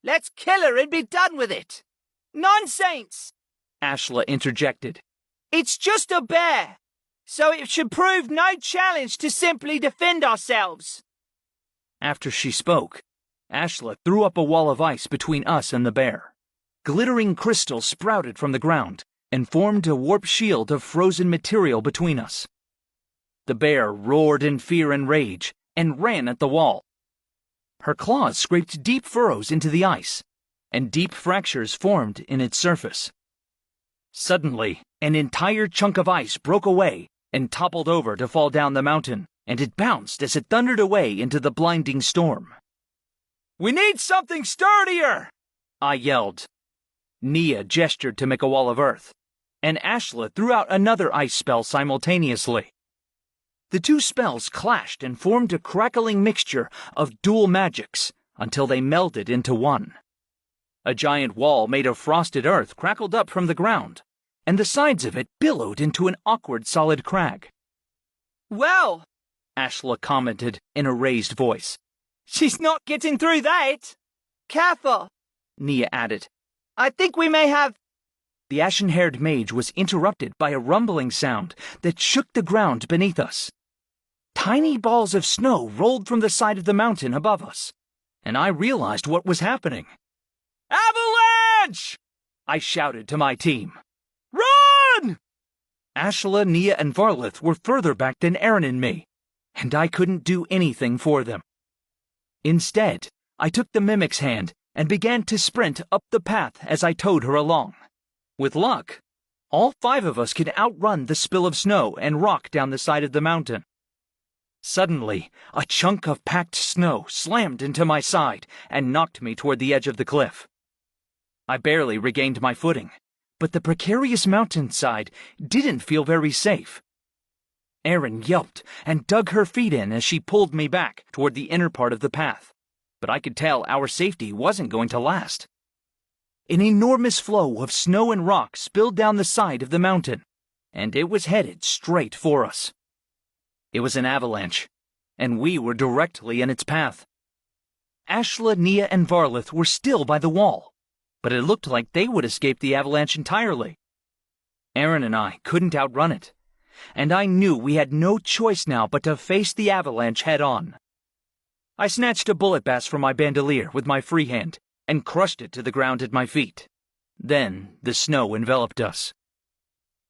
Let's kill her and be done with it. Nonsense, Ashla interjected. It's just a bear, so it should prove no challenge to simply defend ourselves. After she spoke, Ashla threw up a wall of ice between us and the bear. Glittering crystals sprouted from the ground and formed a warp shield of frozen material between us. The bear roared in fear and rage and ran at the wall. Her claws scraped deep furrows into the ice, and deep fractures formed in its surface. Suddenly, an entire chunk of ice broke away and toppled over to fall down the mountain, and it bounced as it thundered away into the blinding storm. We need something sturdier, I yelled. Nia gestured to make a wall of earth, and Ashla threw out another ice spell simultaneously. The 2 spells clashed and formed a crackling mixture of dual magics until they melded into one. A giant wall made of frosted earth crackled up from the ground, and the sides of it billowed into an awkward solid crag. Well, Ashla commented in a raised voice. She's not getting through that. Careful, Nia added. I think we may have... The ashen-haired mage was interrupted by a rumbling sound that shook the ground beneath us. tiny balls of snow rolled from the side of the mountain above us, and I realized what was happening. "Avalanche!" I shouted to my team. "Run!" Ashla, Nia, and Varlith were further back than Aaron and me, and I couldn't do anything for them. Instead, I took the Mimic's hand and began to sprint up the path as I towed her along. With luck, all 5 of us could outrun the spill of snow and rock down the side of the mountain. Suddenly, a chunk of packed snow slammed into my side and knocked me toward the edge of the cliff. I barely regained my footing, but the precarious mountainside didn't feel very safe. Erin yelped and dug her feet in as she pulled me back toward the inner part of the path, but I could tell our safety wasn't going to last. An enormous flow of snow and rock spilled down the side of the mountain, and it was headed straight for us. It was an avalanche, and we were directly in its path. Ashla, Nia, and Varlith were still by the wall, but it looked like they would escape the avalanche entirely. Aaron and I couldn't outrun it, and I knew we had no choice now but to face the avalanche head-on. I snatched a bullet bass from my bandolier with my free hand and crushed it to the ground at my feet. Then the snow enveloped us.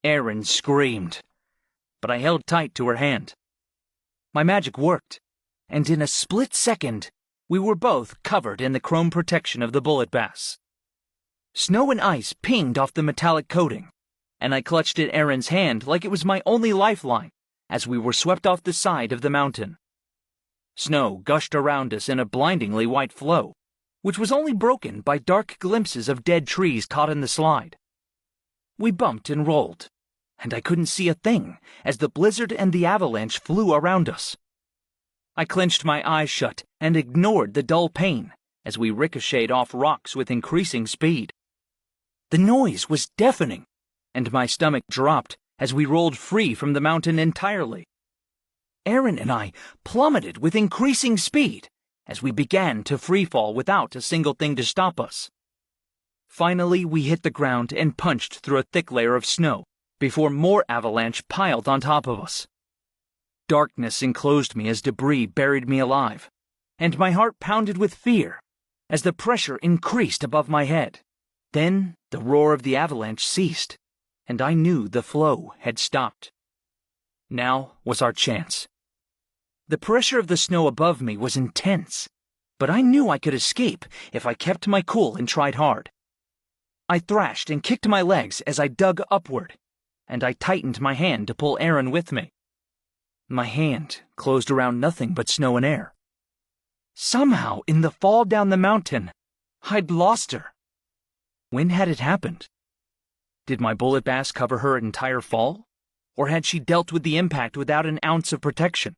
Aaron screamed, but I held tight to her hand. My magic worked, and in a split second, we were both covered in the chrome protection of the bullet bass. Snow and ice pinged off the metallic coating, and I clutched at Aaron's hand like it was my only lifeline as we were swept off the side of the mountain. Snow gushed around us in a blindingly white flow, which was only broken by dark glimpses of dead trees caught in the slide. We bumped and rolled, and I couldn't see a thing as the blizzard and the avalanche flew around us. I clenched my eyes shut and ignored the dull pain as we ricocheted off rocks with increasing speed. The noise was deafening, and my stomach dropped as we rolled free from the mountain entirely. Aaron and I plummeted with increasing speed as we began to freefall without a single thing to stop us. Finally, we hit the ground and punched through a thick layer of snow before more avalanche piled on top of us. Darkness enclosed me as debris buried me alive, and my heart pounded with fear as the pressure increased above my head. Then the roar of the avalanche ceased, and I knew the flow had stopped. Now was our chance. The pressure of the snow above me was intense, but I knew I could escape if I kept my cool and tried hard. I thrashed and kicked my legs as I dug upward, and I tightened my hand to pull Aaron with me. My hand closed around nothing but snow and air. Somehow, in the fall down the mountain, I'd lost her. When had it happened? Did my bullet bass cover her entire fall, or had she dealt with the impact without an ounce of protection?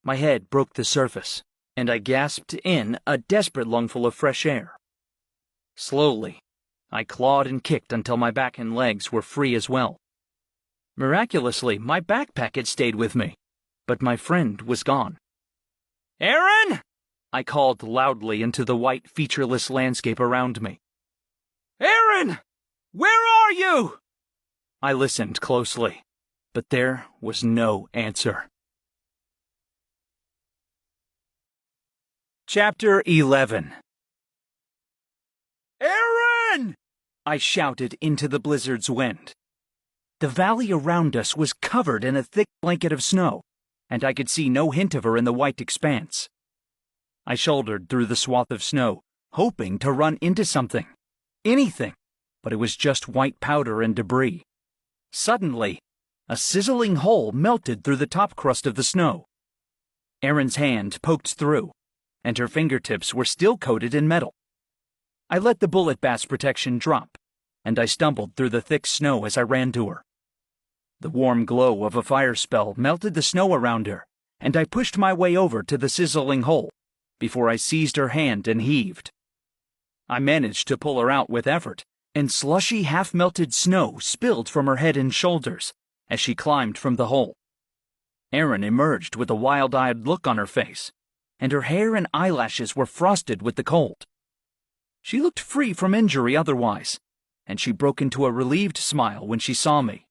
My head broke the surface, and I gasped in a desperate lungful of fresh air. Slowly, I clawed and kicked until my back and legs were free as well. Miraculously, my backpack had stayed with me, but my friend was gone. "Aaron!" I called loudly into the white, featureless landscape around me. "Aaron! Where are you?" I listened closely, but there was no answer. Chapter 11. "Aaron!" I shouted into the blizzard's wind. The valley around us was covered in a thick blanket of snow, and I could see no hint of her in the white expanse. I shouldered through the swath of snow, hoping to run into something, anything, but it was just white powder and debris. Suddenly, a sizzling hole melted through the top crust of the snow. Erin's hand poked through, and her fingertips were still coated in metal. I let the bullet bass protection drop, and I stumbled through the thick snow as I ran to her. The warm glow of a fire spell melted the snow around her, and I pushed my way over to the sizzling hole before I seized her hand and heaved. I managed to pull her out with effort, and slushy, half-melted snow spilled from her head and shoulders as she climbed from the hole. Erin emerged with a wild-eyed look on her face, and her hair and eyelashes were frosted with the cold. She looked free from injury otherwise, and she broke into a relieved smile when she saw me.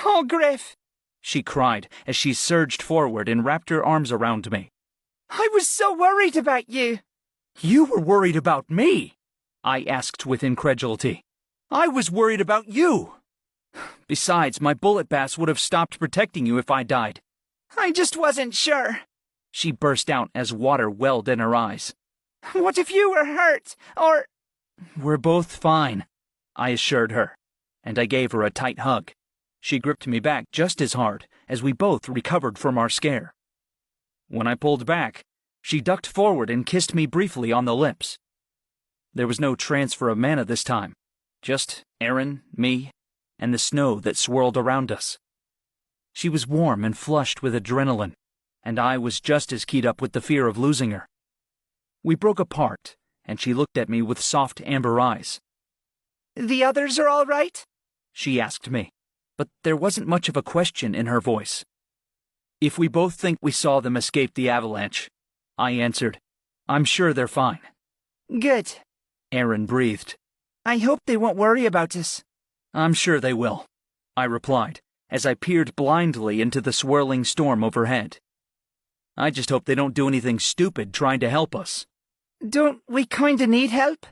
"Oh, Griff, she cried as she surged forward and wrapped her arms around me. I was so worried about you. You were worried about me? I asked with incredulity. I was worried about you. Besides, my bullet baths would have stopped protecting you if I died. I just wasn't sure. She burst out as water welled in her eyes. What if you were hurt, or... We're both fine, I assured her, and I gave her a tight hug. She gripped me back just as hard as we both recovered from our scare. When I pulled back, she ducked forward and kissed me briefly on the lips. There was no transfer of mana this time, just Aaron, me, and the snow that swirled around us. She was warm and flushed with adrenaline, and I was just as keyed up with the fear of losing her. We broke apart, and she looked at me with soft amber eyes. The others are all right? She asked me, but there wasn't much of a question in her voice. If we both think we saw them escape the avalanche, I answered. I'm sure they're fine. Good, Aaron breathed. I hope they won't worry about us. I'm sure they will, I replied, as I peered blindly into the swirling storm overhead. I just hope they don't do anything stupid trying to help us. Don't we kinda need help?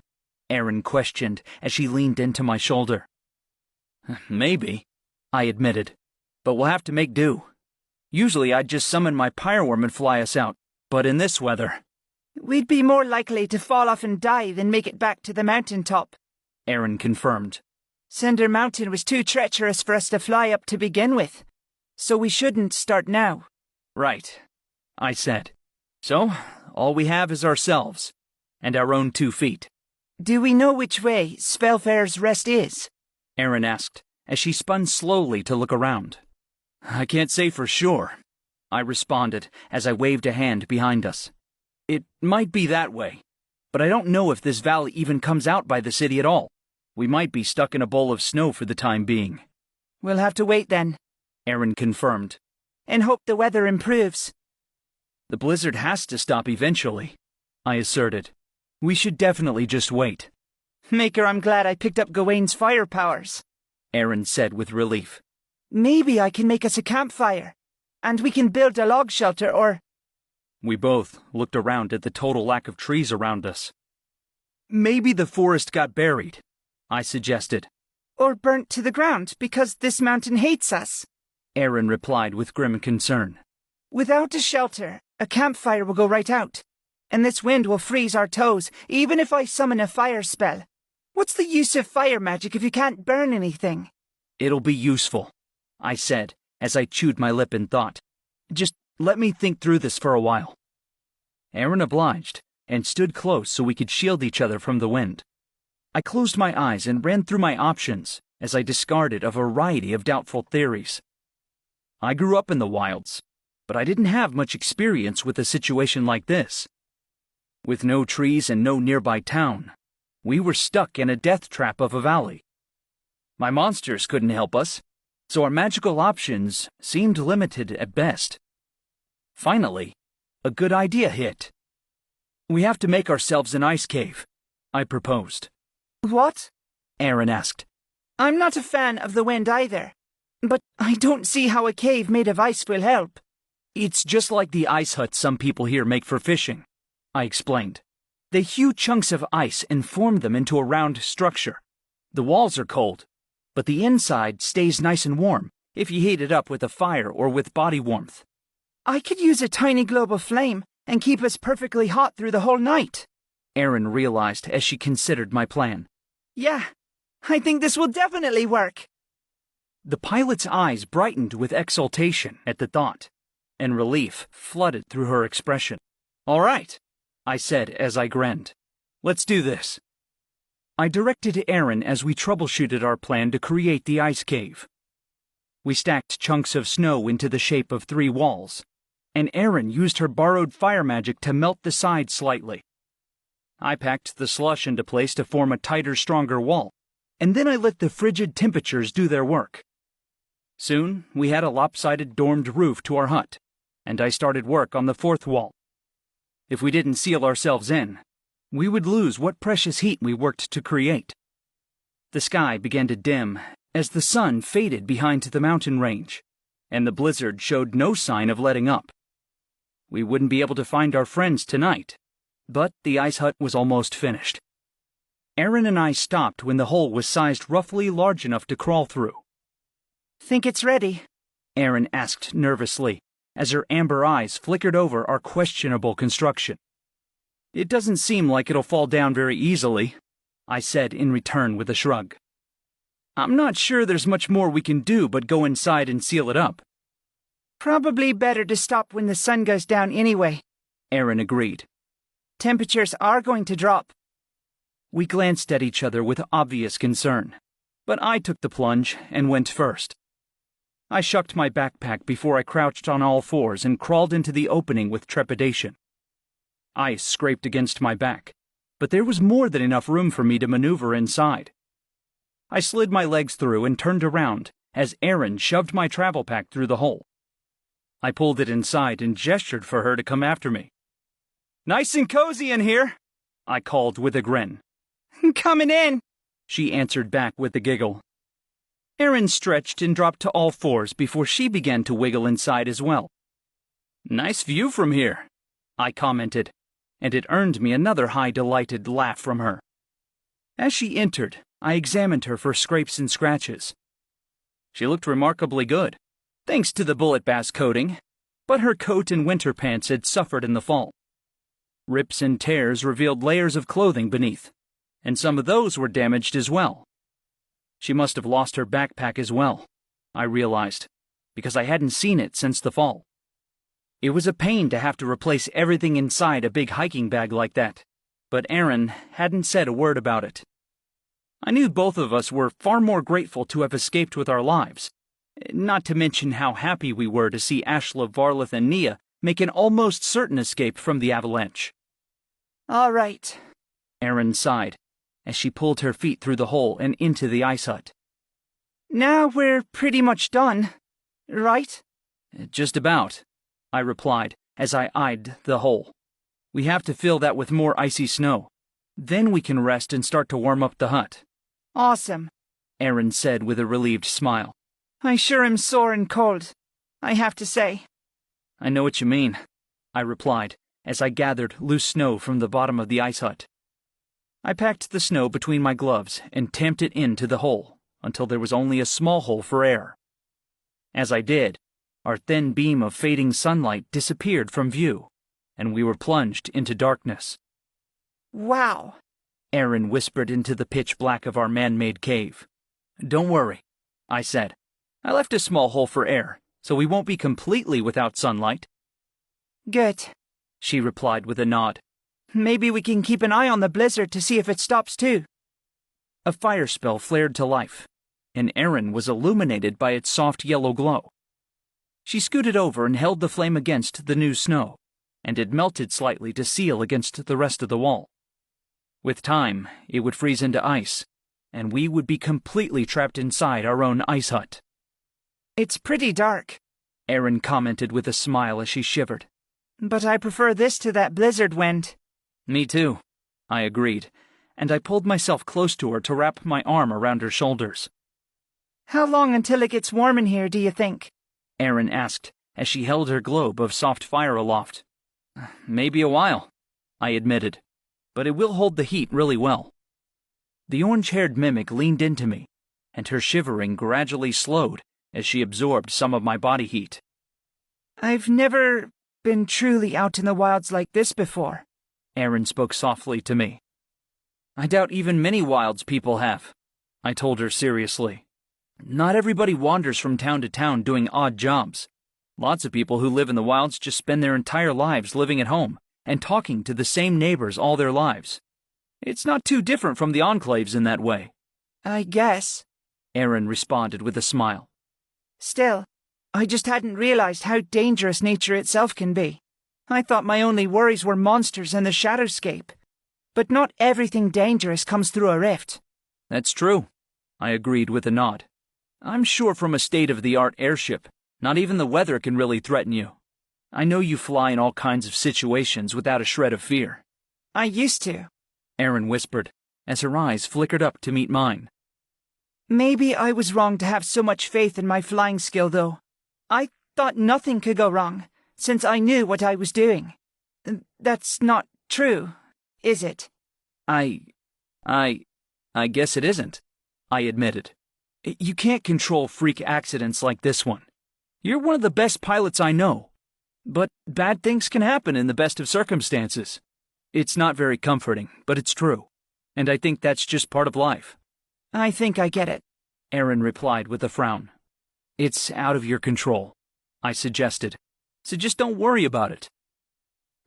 Aaron questioned as she leaned into my shoulder. Maybe, I admitted, but we'll have to make do. Usually I'd just summon my pyreworm and fly us out, but in this weather... We'd be more likely to fall off and die than make it back to the mountaintop, Aaron confirmed. Cinder Mountain was too treacherous for us to fly up to begin with, so we shouldn't start now. Right, I said. So, all we have is ourselves, and our own 2 feet. Do we know which way Spellfare's Rest is? Aaron asked, as she spun slowly to look around. I can't say for sure, I responded as I waved a hand behind us. It might be that way, but I don't know if this valley even comes out by the city at all. We might be stuck in a bowl of snow for the time being. We'll have to wait then, Aaron confirmed. And hope the weather improves. The blizzard has to stop eventually, I asserted. We should definitely just wait. Maker, I'm glad I picked up Gawain's fire powers, Aaron said with relief. Maybe I can make us a campfire, and we can build a log shelter or... We both looked around at the total lack of trees around us. Maybe the forest got buried, I suggested. Or burnt to the ground because this mountain hates us, Aaron replied with grim concern. Without a shelter, a campfire will go right out, and this wind will freeze our toes even if I summon a fire spell. What's the use of fire magic if you can't burn anything? It'll be useful, I said as I chewed my lip in thought. Just let me think through this for a while. Aaron obliged and stood close so we could shield each other from the wind. I closed my eyes and ran through my options as I discarded a variety of doubtful theories. I grew up in the wilds, but I didn't have much experience with a situation like this. With no trees and no nearby town, we were stuck in a death trap of a valley. My monsters couldn't help us, so our magical options seemed limited at best. Finally, a good idea hit. We have to make ourselves an ice cave, I proposed. What? Aaron asked. I'm not a fan of the wind either, but I don't see how a cave made of ice will help. It's just like the ice huts some people here make for fishing, I explained. They hew chunks of ice and form them into a round structure. The walls are cold, but the inside stays nice and warm if you heat it up with a fire or with body warmth. I could use a tiny globe of flame and keep us perfectly hot through the whole night, Aaron realized as she considered my plan. Yeah, I think this will definitely work. The pilot's eyes brightened with exultation at the thought, and relief flooded through her expression. All right, I said as I grinned. Let's do this. I directed Aaron as we troubleshooted our plan to create the ice cave. We stacked chunks of snow into the shape of 3 walls, and Aaron used her borrowed fire magic to melt the sides slightly. I packed the slush into place to form a tighter, stronger wall, and then I let the frigid temperatures do their work. Soon, we had a lopsided domed roof to our hut, and I started work on the 4th wall. If we didn't seal ourselves in, we would lose what precious heat we worked to create. The sky began to dim as the sun faded behind the mountain range, and the blizzard showed no sign of letting up. We wouldn't be able to find our friends tonight, but the ice hut was almost finished. Aaron and I stopped when the hole was sized roughly large enough to crawl through. Think it's ready? Aaron asked nervously, as her amber eyes flickered over our questionable construction. It doesn't seem like it'll fall down very easily, I said in return with a shrug. I'm not sure there's much more we can do but go inside and seal it up. Probably better to stop when the sun goes down anyway, Aaron agreed. Temperatures are going to drop. We glanced at each other with obvious concern, but I took the plunge and went first. I shucked my backpack before I crouched on all fours and crawled into the opening with trepidation. Ice scraped against my back, but there was more than enough room for me to maneuver inside. I slid my legs through and turned around as Aaron shoved my travel pack through the hole. I pulled it inside and gestured for her to come after me. "Nice and cozy in here," I called with a grin. Coming in, she answered back with a giggle. Aaron stretched and dropped to all fours before she began to wiggle inside as well. "Nice view from here," I commented, and it earned me another high delighted laugh from her. As she entered, I examined her for scrapes and scratches. She looked remarkably good, thanks to the bullet bass coating, but her coat and winter pants had suffered in the fall. Rips and tears revealed layers of clothing beneath, and some of those were damaged as well. She must have lost her backpack as well, I realized, because I hadn't seen it since the fall. It was a pain to have to replace everything inside a big hiking bag like that, but Aaron hadn't said a word about it. I knew both of us were far more grateful to have escaped with our lives, not to mention how happy we were to see Ashla, Varlith, and Nia make an almost certain escape from the avalanche. All right, Aaron sighed, as she pulled her feet through the hole and into the ice hut. Now we're pretty much done, right? Just about, I replied as I eyed the hole. We have to fill that with more icy snow. Then we can rest and start to warm up the hut. Awesome, Aaron said with a relieved smile. I sure am sore and cold, I have to say. I know what you mean, I replied as I gathered loose snow from the bottom of the ice hut. I packed the snow between my gloves and tamped it into the hole until there was only a small hole for air. As I did, our thin beam of fading sunlight disappeared from view, and we were plunged into darkness. Wow, Aaron whispered into the pitch black of our man-made cave. Don't worry, I said. I left a small hole for air, so we won't be completely without sunlight. Good, she replied with a nod. Maybe we can keep an eye on the blizzard to see if it stops too. A fire spell flared to life, and Aaron was illuminated by its soft yellow glow. She scooted over and held the flame against the new snow, and it melted slightly to seal against the rest of the wall. With time, it would freeze into ice, and we would be completely trapped inside our own ice hut. It's pretty dark, Aaron commented with a smile as she shivered. But I prefer this to that blizzard wind. Me too, I agreed, and I pulled myself close to her to wrap my arm around her shoulders. How long until it gets warm in here, do you think? Aaron asked as she held her globe of soft fire aloft. Maybe a while, I admitted, but it will hold the heat really well. The orange-haired mimic leaned into me, and her shivering gradually slowed as she absorbed some of my body heat. I've never been truly out in the wilds like this before, Aaron spoke softly to me. I doubt even many wilds people have, I told her seriously. Not everybody wanders from town to town doing odd jobs. Lots of people who live in the wilds just spend their entire lives living at home and talking to the same neighbors all their lives. It's not too different from the enclaves in that way. I guess, Aaron responded with a smile. Still, I just hadn't realized how dangerous nature itself can be. I thought my only worries were monsters and the Shadowscape. But not everything dangerous comes through a rift. That's true, I agreed with a nod. I'm sure from a state-of-the-art airship, not even the weather can really threaten you. I know you fly in all kinds of situations without a shred of fear. I used to, Aaron whispered, as her eyes flickered up to meet mine. Maybe I was wrong to have so much faith in my flying skill, though. I thought nothing could go wrong, since I knew what I was doing. That's not true, is it? I guess it isn't, I admitted. You can't control freak accidents like this one. You're one of the best pilots I know. But bad things can happen in the best of circumstances. It's not very comforting, but it's true. And I think that's just part of life. I think I get it, Aaron replied with a frown. It's out of your control, I suggested. So just don't worry about it.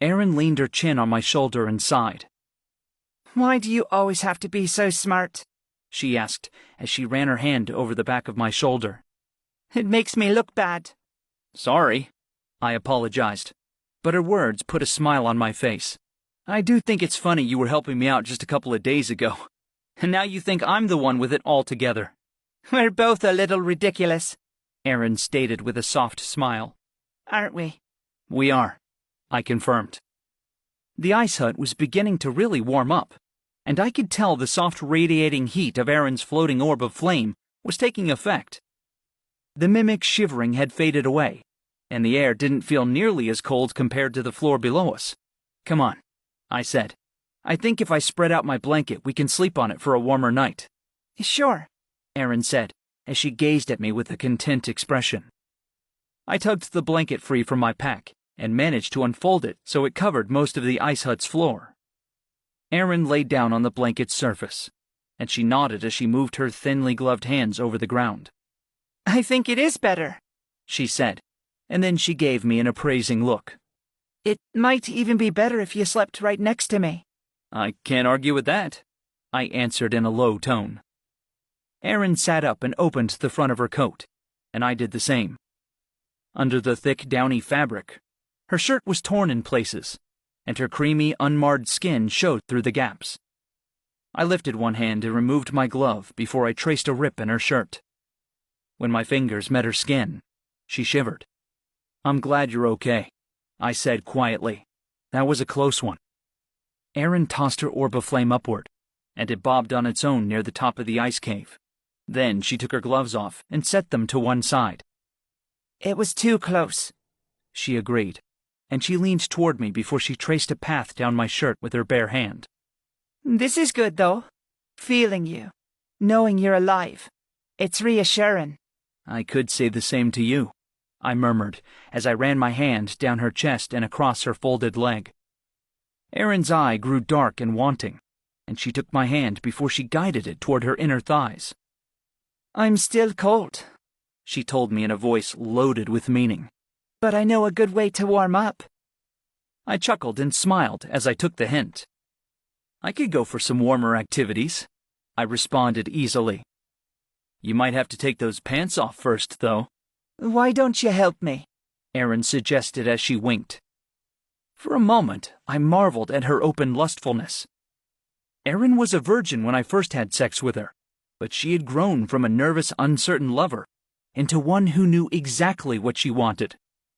Aaron leaned her chin on my shoulder and sighed. Why do you always have to be so smart? She asked as she ran her hand over the back of my shoulder. It makes me look bad. Sorry, I apologized, but her words put a smile on my face. I do think it's funny you were helping me out just a couple of days ago, and now you think I'm the one with it all together. We're both a little ridiculous, Aaron stated with a soft smile. Aren't we? We are, I confirmed. The ice hut was beginning to really warm up, and I could tell the soft radiating heat of Aaron's floating orb of flame was taking effect. The mimic shivering had faded away, and the air didn't feel nearly as cold compared to the floor below us. Come on, I said. I think if I spread out my blanket, we can sleep on it for a warmer night. Sure, Aaron said, as she gazed at me with a content expression. I tugged the blanket free from my pack and managed to unfold it so it covered most of the ice hut's floor. Aaron laid down on the blanket's surface, and she nodded as she moved her thinly gloved hands over the ground. I think it is better, she said, and then she gave me an appraising look. It might even be better if you slept right next to me. I can't argue with that, I answered in a low tone. Aaron sat up and opened the front of her coat, and I did the same. Under the thick, downy fabric, her shirt was torn in places, and her creamy, unmarred skin showed through the gaps. I lifted one hand and removed my glove before I traced a rip in her shirt. When my fingers met her skin, she shivered. I'm glad you're okay, I said quietly. That was a close one. Aaron tossed her orb of flame upward, and it bobbed on its own near the top of the ice cave. Then she took her gloves off and set them to one side. It was too close, she agreed, and she leaned toward me before she traced a path down my shirt with her bare hand. This is good, though. Feeling you. Knowing you're alive. It's reassuring. I could say the same to you, I murmured as I ran my hand down her chest and across her folded leg. Erin's eye grew dark and wanting, and she took my hand before she guided it toward her inner thighs. I'm still cold, she told me in a voice loaded with meaning. But I know a good way to warm up. I chuckled and smiled as I took the hint. I could go for some warmer activities, I responded easily. You might have to take those pants off first, though. Why don't you help me? Erin suggested as she winked. For a moment, I marveled at her open lustfulness. Erin was a virgin when I first had sex with her, but she had grown from a nervous, uncertain lover into one who knew exactly what she wanted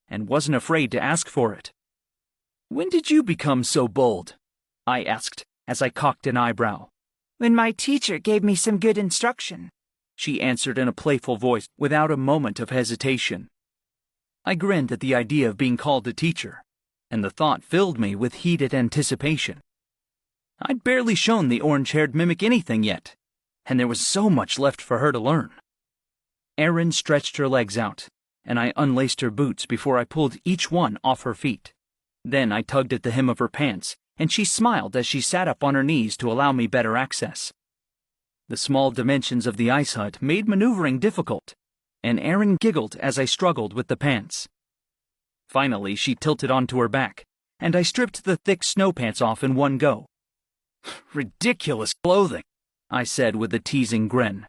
and wasn't afraid to ask for it. When did you become so bold? I asked as I cocked an eyebrow. When my teacher gave me some good instruction, she answered in a playful voice without a moment of hesitation. I grinned at the idea of being called a teacher, and the thought filled me with heated anticipation. I'd barely shown the orange-haired mimic anything yet, and there was so much left for her to learn. Erin stretched her legs out, and I unlaced her boots before I pulled each one off her feet. Then I tugged at the hem of her pants, and she smiled as she sat up on her knees to allow me better access. The small dimensions of the ice hut made maneuvering difficult, and Erin giggled as I struggled with the pants. Finally, she tilted onto her back, and I stripped the thick snow pants off in one go. Ridiculous clothing, I said with a teasing grin.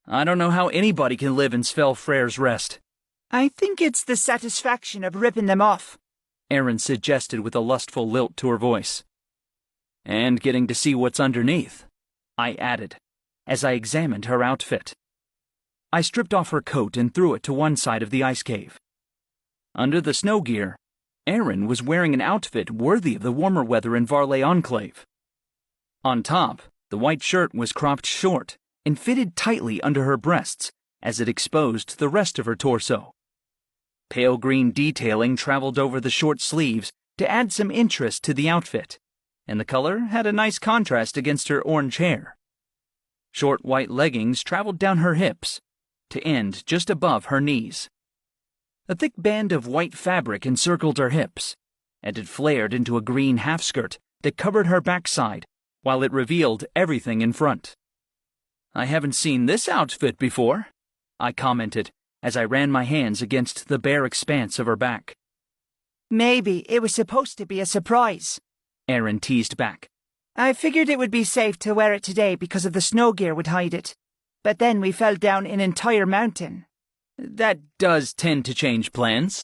I don't know how anybody can live in Svel Freyr's Rest. I think it's the satisfaction of ripping them off, Erin suggested with a lustful lilt to her voice. And getting to see what's underneath, I added, as I examined her outfit. I stripped off her coat and threw it to one side of the ice cave. Under the snow gear, Erin was wearing an outfit worthy of the warmer weather in Varley Enclave. On top, the white shirt was cropped short and fitted tightly under her breasts as it exposed the rest of her torso. Pale green detailing traveled over the short sleeves to add some interest to the outfit, and the color had a nice contrast against her orange hair. Short white leggings traveled down her hips, to end just above her knees. A thick band of white fabric encircled her hips, and it flared into a green half-skirt that covered her backside, while it revealed everything in front. "I haven't seen this outfit before," I commented as I ran my hands against the bare expanse of her back. "Maybe it was supposed to be a surprise," Aaron teased back. "I figured it would be safe to wear it today because of the snow gear would hide it. But then we fell down an entire mountain." "That does tend to change plans,"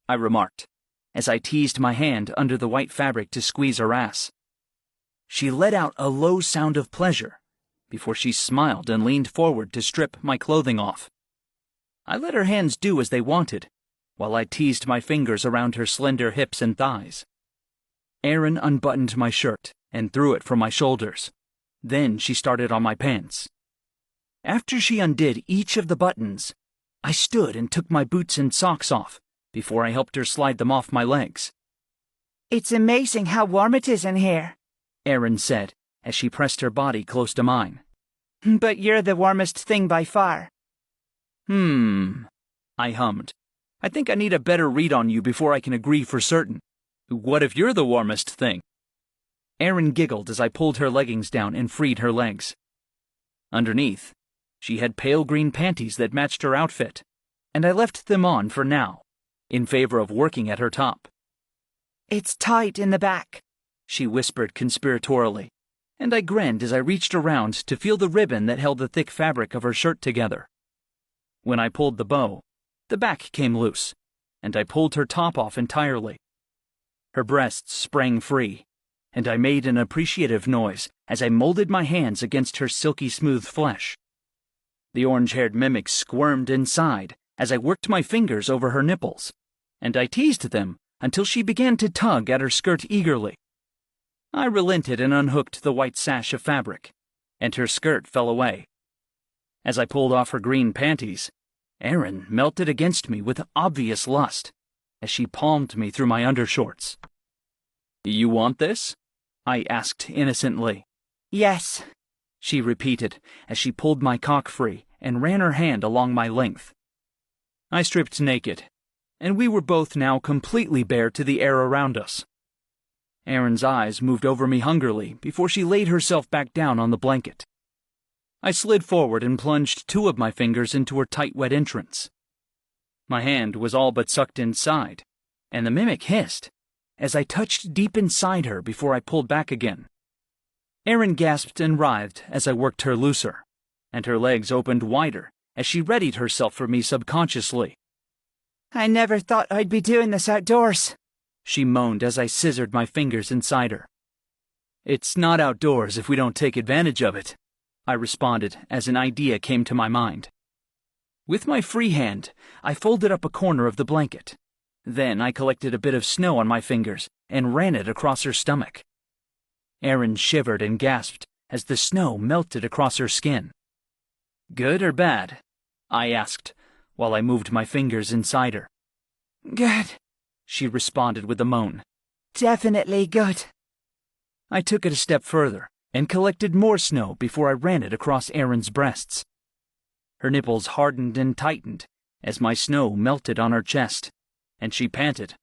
I remarked, as I teased my hand under the white fabric to squeeze her ass. She let out a low sound of pleasure before she smiled and leaned forward to strip my clothing off. I let her hands do as they wanted, while I teased my fingers around her slender hips and thighs. Erin unbuttoned my shirt and threw it from my shoulders. Then she started on my pants. After she undid each of the buttons, I stood and took my boots and socks off before I helped her slide them off my legs. "It's amazing how warm it is in here," Erin said as she pressed her body close to mine. "But you're the warmest thing by far." I hummed. "I think I need a better read on you before I can agree for certain. What if you're the warmest thing?" Erin giggled as I pulled her leggings down and freed her legs. Underneath, she had pale green panties that matched her outfit, and I left them on for now, in favor of working at her top. "It's tight in the back," she whispered conspiratorially, and I grinned as I reached around to feel the ribbon that held the thick fabric of her shirt together. When I pulled the bow, the back came loose, and I pulled her top off entirely. Her breasts sprang free, and I made an appreciative noise as I molded my hands against her silky smooth flesh. The orange-haired mimic squirmed inside as I worked my fingers over her nipples, and I teased them until she began to tug at her skirt eagerly. I relented and unhooked the white sash of fabric, and her skirt fell away. As I pulled off her green panties, Erin melted against me with obvious lust as she palmed me through my undershorts. "You want this?" I asked innocently. "Yes," she repeated as she pulled my cock free and ran her hand along my length. I stripped naked, and we were both now completely bare to the air around us. Erin's eyes moved over me hungrily before she laid herself back down on the blanket. I slid forward and plunged two of my fingers into her tight, wet entrance. My hand was all but sucked inside, and the mimic hissed as I touched deep inside her before I pulled back again. Erin gasped and writhed as I worked her looser, and her legs opened wider as she readied herself for me subconsciously. "I never thought I'd be doing this outdoors," she moaned as I scissored my fingers inside her. "It's not outdoors if we don't take advantage of it," I responded as an idea came to my mind. With my free hand, I folded up a corner of the blanket. Then I collected a bit of snow on my fingers and ran it across her stomach. Erin shivered and gasped as the snow melted across her skin. "Good or bad?" I asked, while I moved my fingers inside her. "Good," she responded with a moan. "Definitely good." I took it a step further and collected more snow before I ran it across Erin's breasts. Her nipples hardened and tightened as my snow melted on her chest, and she panted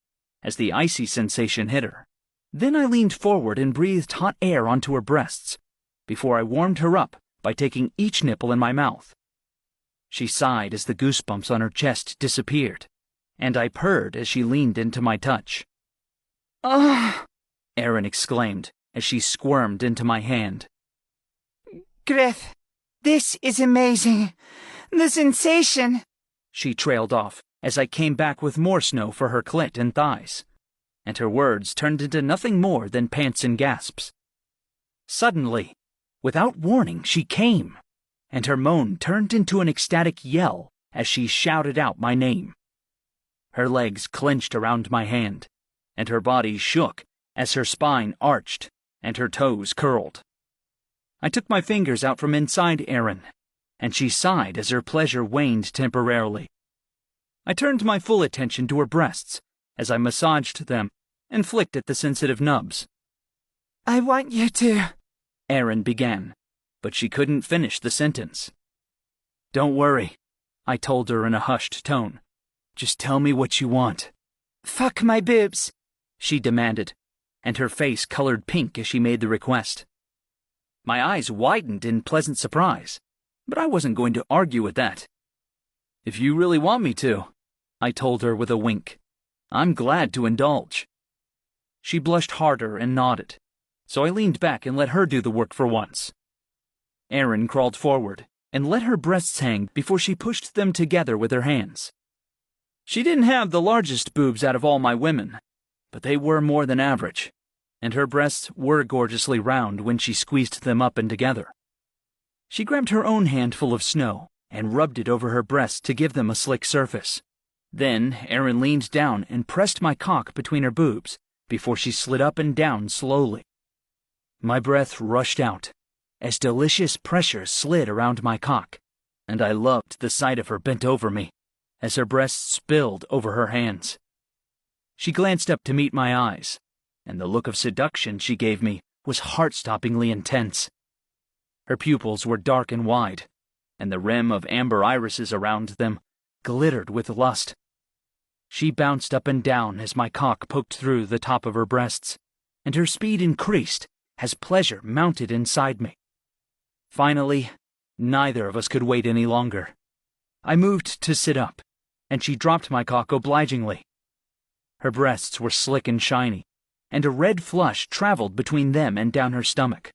as the icy sensation hit her. Then I leaned forward and breathed hot air onto her breasts before I warmed her up by taking each nipple in my mouth. She sighed as the goosebumps on her chest disappeared, and I purred as she leaned into my touch. "Oh," Erin exclaimed as she squirmed into my hand. "Griff, this is amazing. The sensation." She trailed off as I came back with more snow for her clit and thighs, and her words turned into nothing more than pants and gasps. Suddenly, without warning, she came, and her moan turned into an ecstatic yell as she shouted out my name. Her legs clenched around my hand, and her body shook as her spine arched and her toes curled. I took my fingers out from inside Erin, and she sighed as her pleasure waned temporarily. I turned my full attention to her breasts as I massaged them and flicked at the sensitive nubs. I want you to... Erin began, but she couldn't finish the sentence. Don't worry, I told her in a hushed tone. Just tell me what you want. Fuck my boobs, she demanded, and her face colored pink as she made the request. My eyes widened in pleasant surprise, but I wasn't going to argue with that. If you really want me to, I told her with a wink. I'm glad to indulge. She blushed harder and nodded, so I leaned back and let her do the work for once. Erin crawled forward and let her breasts hang before she pushed them together with her hands. She didn't have the largest boobs out of all my women, but they were more than average, and her breasts were gorgeously round when she squeezed them up and together. She grabbed her own handful of snow and rubbed it over her breasts to give them a slick surface. Then Erin leaned down and pressed my cock between her boobs before she slid up and down slowly. My breath rushed out as delicious pressure slid around my cock, and I loved the sight of her bent over me as her breasts spilled over her hands. She glanced up to meet my eyes, and the look of seduction she gave me was heart-stoppingly intense. Her pupils were dark and wide, and the rim of amber irises around them glittered with lust. She bounced up and down as my cock poked through the top of her breasts, and her speed increased as pleasure mounted inside me. Finally, neither of us could wait any longer. I moved to sit up, and she dropped my cock obligingly. Her breasts were slick and shiny, and a red flush traveled between them and down her stomach.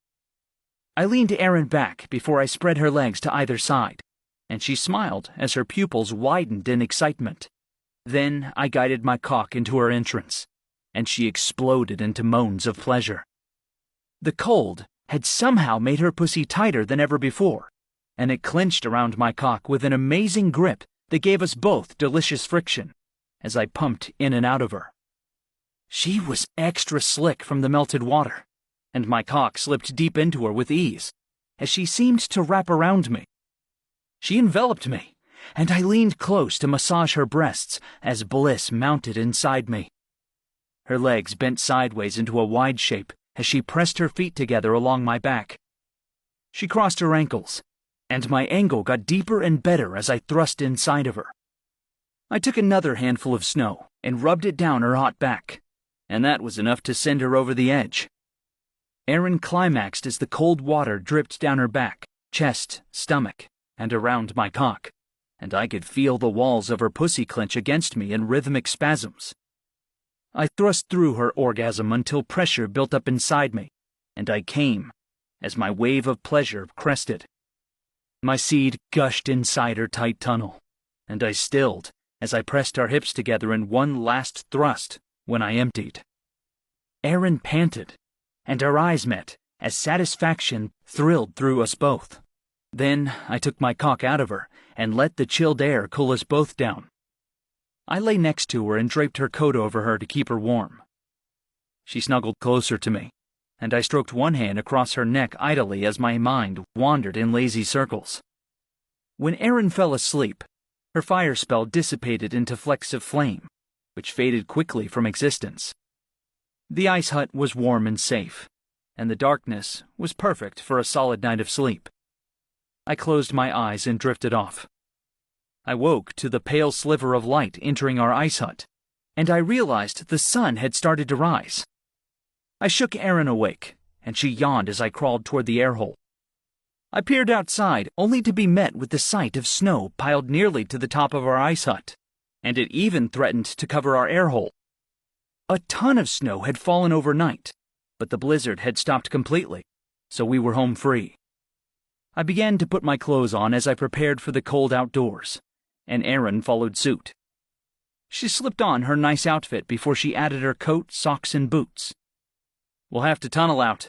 I leaned Erin back before I spread her legs to either side, and she smiled as her pupils widened in excitement. Then I guided my cock into her entrance, and she exploded into moans of pleasure. The cold had somehow made her pussy tighter than ever before, and it clenched around my cock with an amazing grip that gave us both delicious friction as I pumped in and out of her. She was extra slick from the melted water, and my cock slipped deep into her with ease as she seemed to wrap around me. She enveloped me, and I leaned close to massage her breasts as bliss mounted inside me. Her legs bent sideways into a wide shape as she pressed her feet together along my back. She crossed her ankles, and my angle got deeper and better as I thrust inside of her. I took another handful of snow and rubbed it down her hot back, and that was enough to send her over the edge. Erin climaxed as the cold water dripped down her back, chest, stomach, and around my cock, and I could feel the walls of her pussy clench against me in rhythmic spasms. I thrust through her orgasm until pressure built up inside me, and I came as my wave of pleasure crested. My seed gushed inside her tight tunnel, and I stilled as I pressed our hips together in one last thrust when I emptied. Erin panted, and our eyes met as satisfaction thrilled through us both. Then I took my cock out of her and let the chilled air cool us both down. I lay next to her and draped her coat over her to keep her warm. She snuggled closer to me, and I stroked one hand across her neck idly as my mind wandered in lazy circles. When Erin fell asleep, her fire spell dissipated into flecks of flame, which faded quickly from existence. The ice hut was warm and safe, and the darkness was perfect for a solid night of sleep. I closed my eyes and drifted off. I woke to the pale sliver of light entering our ice hut, and I realized the sun had started to rise. I shook Erin awake, and she yawned as I crawled toward the air hole. I peered outside, only to be met with the sight of snow piled nearly to the top of our ice hut, and it even threatened to cover our air hole. A ton of snow had fallen overnight, but the blizzard had stopped completely, so we were home free. I began to put my clothes on as I prepared for the cold outdoors, and Erin followed suit. She slipped on her nice outfit before she added her coat, socks, and boots. "We'll have to tunnel out,"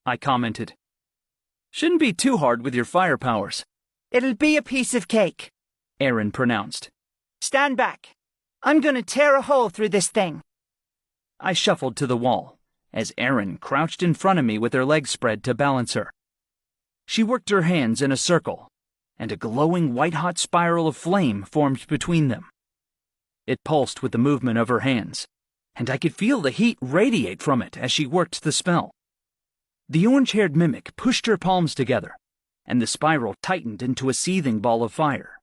I commented. "Shouldn't be too hard with your fire powers." It'll be a piece of cake, Erin pronounced. Stand back. I'm gonna tear a hole through this thing. I shuffled to the wall as Erin crouched in front of me with her legs spread to balance her. She worked her hands in a circle, and a glowing white-hot spiral of flame formed between them. It pulsed with the movement of her hands, and I could feel the heat radiate from it as she worked the spell. The orange-haired mimic pushed her palms together, and the spiral tightened into a seething ball of fire.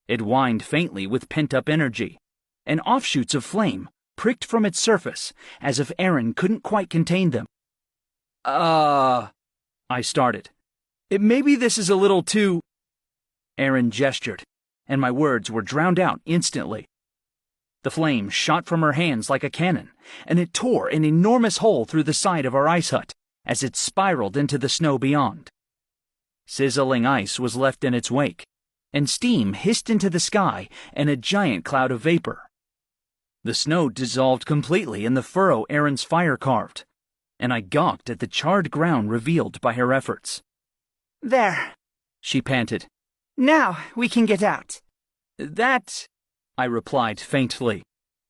It whined faintly with pent-up energy, and offshoots of flame pricked from its surface as if Aaron couldn't quite contain them. I started. Maybe this is a little too... Aaron gestured, and my words were drowned out instantly. The flame shot from her hands like a cannon, and it tore an enormous hole through the side of our ice hut as it spiraled into the snow beyond. Sizzling ice was left in its wake, and steam hissed into the sky in a giant cloud of vapor. The snow dissolved completely in the furrow Aaron's fire carved, and I gawked at the charred ground revealed by her efforts. There, she panted. Now we can get out. That, I replied faintly,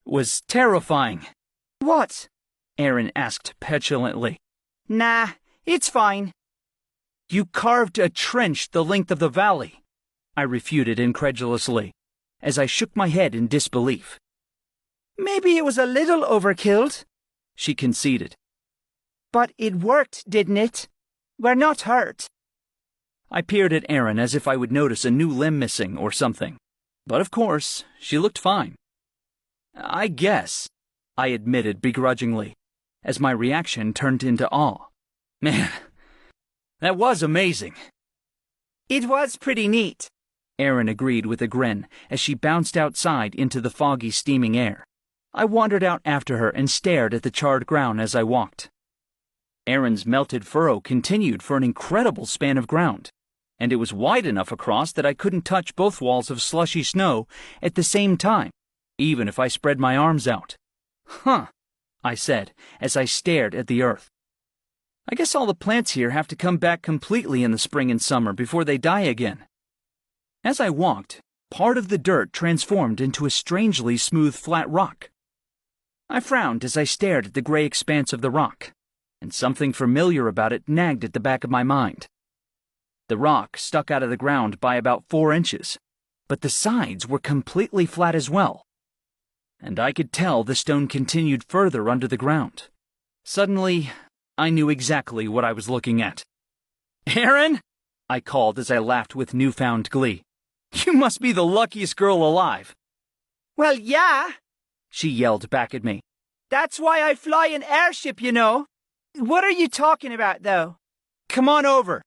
was terrifying. What? Aaron asked petulantly. Nah, it's fine. You carved a trench the length of the valley, I refuted incredulously, as I shook my head in disbelief. Maybe it was a little overkilled, she conceded. But it worked, didn't it? We're not hurt. I peered at Aaron as if I would notice a new limb missing or something. But of course, she looked fine. I guess, I admitted begrudgingly, as my reaction turned into awe. Man, that was amazing. It was pretty neat, Aaron agreed with a grin as she bounced outside into the foggy, steaming air. I wandered out after her and stared at the charred ground as I walked. Aaron's melted furrow continued for an incredible span of ground, and it was wide enough across that I couldn't touch both walls of slushy snow at the same time, even if I spread my arms out. Huh, I said as I stared at the earth. I guess all the plants here have to come back completely in the spring and summer before they die again. As I walked, part of the dirt transformed into a strangely smooth flat rock. I frowned as I stared at the gray expanse of the rock, and something familiar about it nagged at the back of my mind. The rock stuck out of the ground by about 4 inches, but the sides were completely flat as well. And I could tell the stone continued further under the ground. Suddenly, I knew exactly what I was looking at. "Aaron!" I called as I laughed with newfound glee. "You must be the luckiest girl alive." Well, yeah, she yelled back at me. That's why I fly an airship, you know. What are you talking about, though? Come on over,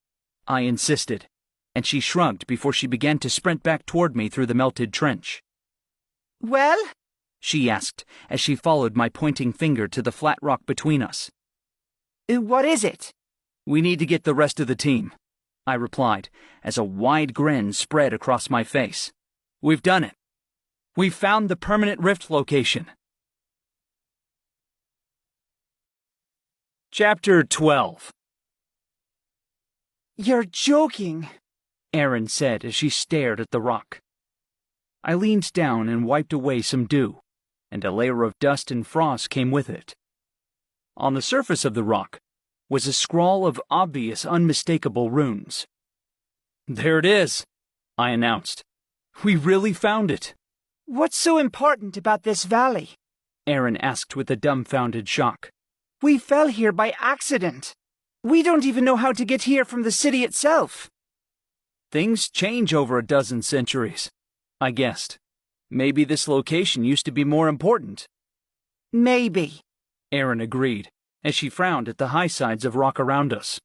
I insisted, and she shrugged before she began to sprint back toward me through the melted trench. Well? She asked as she followed my pointing finger to the flat rock between us. What is it? We need to get the rest of the team, I replied as a wide grin spread across my face. We've done it. We've found the permanent rift location. Chapter 12. You're joking, Aaron said as she stared at the rock. I leaned down and wiped away some dew, and a layer of dust and frost came with it. On the surface of the rock was a scrawl of obvious, unmistakable runes. There it is, I announced. We really found it. What's so important about this valley? Aaron asked with a dumbfounded shock. We fell here by accident. We don't even know how to get here from the city itself. Things change over a dozen centuries, I guessed. Maybe this location used to be more important. Maybe, Aaron agreed, as she frowned at the high sides of rock around us.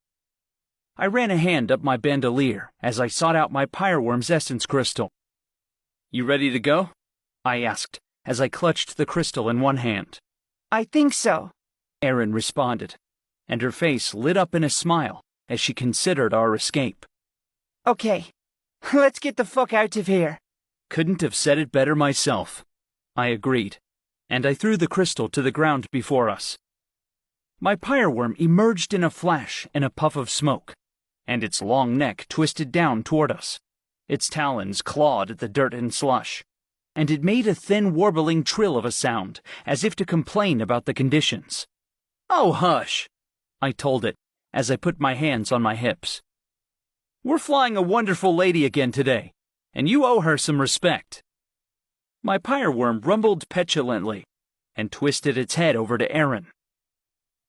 I ran a hand up my bandolier as I sought out my pyreworm's essence crystal. You ready to go? I asked, as I clutched the crystal in one hand. I think so, Aaron responded, and her face lit up in a smile as she considered our escape. Okay, let's get the fuck out of here. Couldn't have said it better myself, I agreed, and I threw the crystal to the ground before us. My pyreworm emerged in a flash and a puff of smoke, and its long neck twisted down toward us. Its talons clawed at the dirt and slush, and it made a thin warbling trill of a sound, as if to complain about the conditions. Oh, hush, I told it, as I put my hands on my hips. We're flying a wonderful lady again today, and you owe her some respect. My pyreworm rumbled petulantly and twisted its head over to Aaron.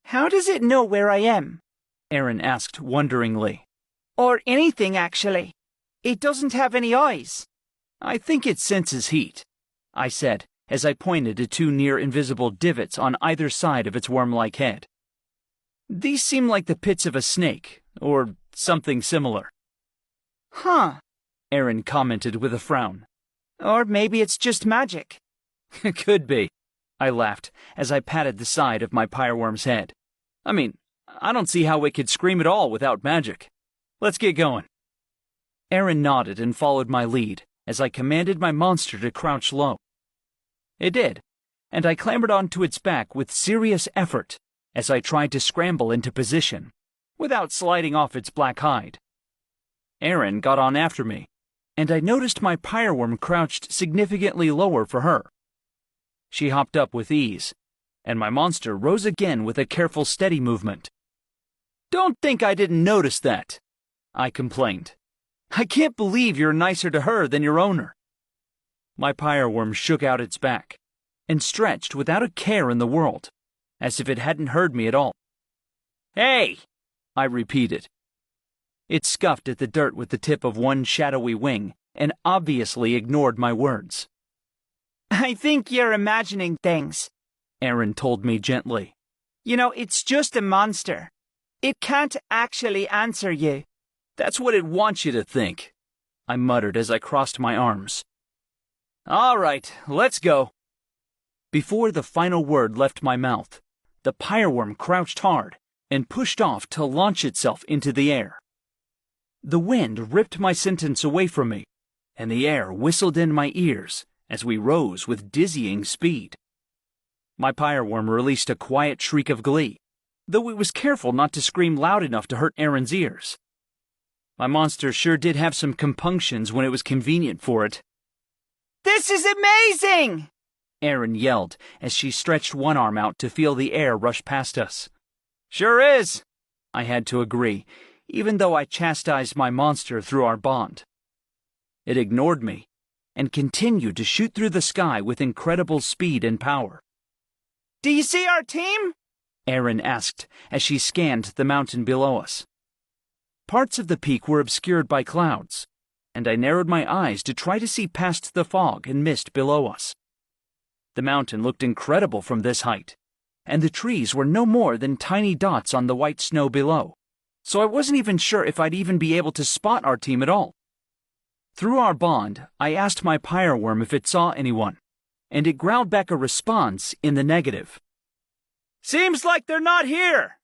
How does it know where I am? Aaron asked wonderingly. Or anything, actually. It doesn't have any eyes. I think it senses heat, I said as I pointed to two near-invisible divots on either side of its worm-like head. These seem like the pits of a snake, or something similar. Huh, Aaron commented with a frown. or maybe it's just magic. Could be, I laughed as I patted the side of my pyreworm's head. I mean, I don't see how it could scream at all without magic. Let's get going. Aaron nodded and followed my lead as I commanded my monster to crouch low. It did, and I clambered onto its back with serious effort as I tried to scramble into position without sliding off its black hide. Aaron got on after me, and I noticed my pyreworm crouched significantly lower for her. She hopped up with ease, and my monster rose again with a careful, steady movement. "Don't think I didn't notice that," I complained. "I can't believe you're nicer to her than your owner." My pyreworm shook out its back and stretched without a care in the world, as if it hadn't heard me at all. "Hey!" I repeated. It scuffed at the dirt with the tip of one shadowy wing and obviously ignored my words. I think you're imagining things, Aaron told me gently. You know, it's just a monster. It can't actually answer you. "That's what it wants you to think," I muttered as I crossed my arms. "All right, let's go." Before the final word left my mouth, the pyreworm crouched hard and pushed off to launch itself into the air. The wind ripped my sentence away from me, and the air whistled in my ears as we rose with dizzying speed. My pyreworm released a quiet shriek of glee, though it was careful not to scream loud enough to hurt Aaron's ears. My monster sure did have some compunctions when it was convenient for it. "This is amazing!" Aaron yelled as she stretched one arm out to feel the air rush past us. "Sure is," I had to agree, even though I chastised my monster through our bond. It ignored me and continued to shoot through the sky with incredible speed and power. "Do you see our team?" Aaron asked as she scanned the mountain below us. Parts of the peak were obscured by clouds, and I narrowed my eyes to try to see past the fog and mist below us. The mountain looked incredible from this height, and the trees were no more than tiny dots on the white snow below, so I wasn't even sure if I'd even be able to spot our team at all. Through our bond, I asked my pyreworm if it saw anyone, and it growled back a response in the negative. "Seems like they're not here,"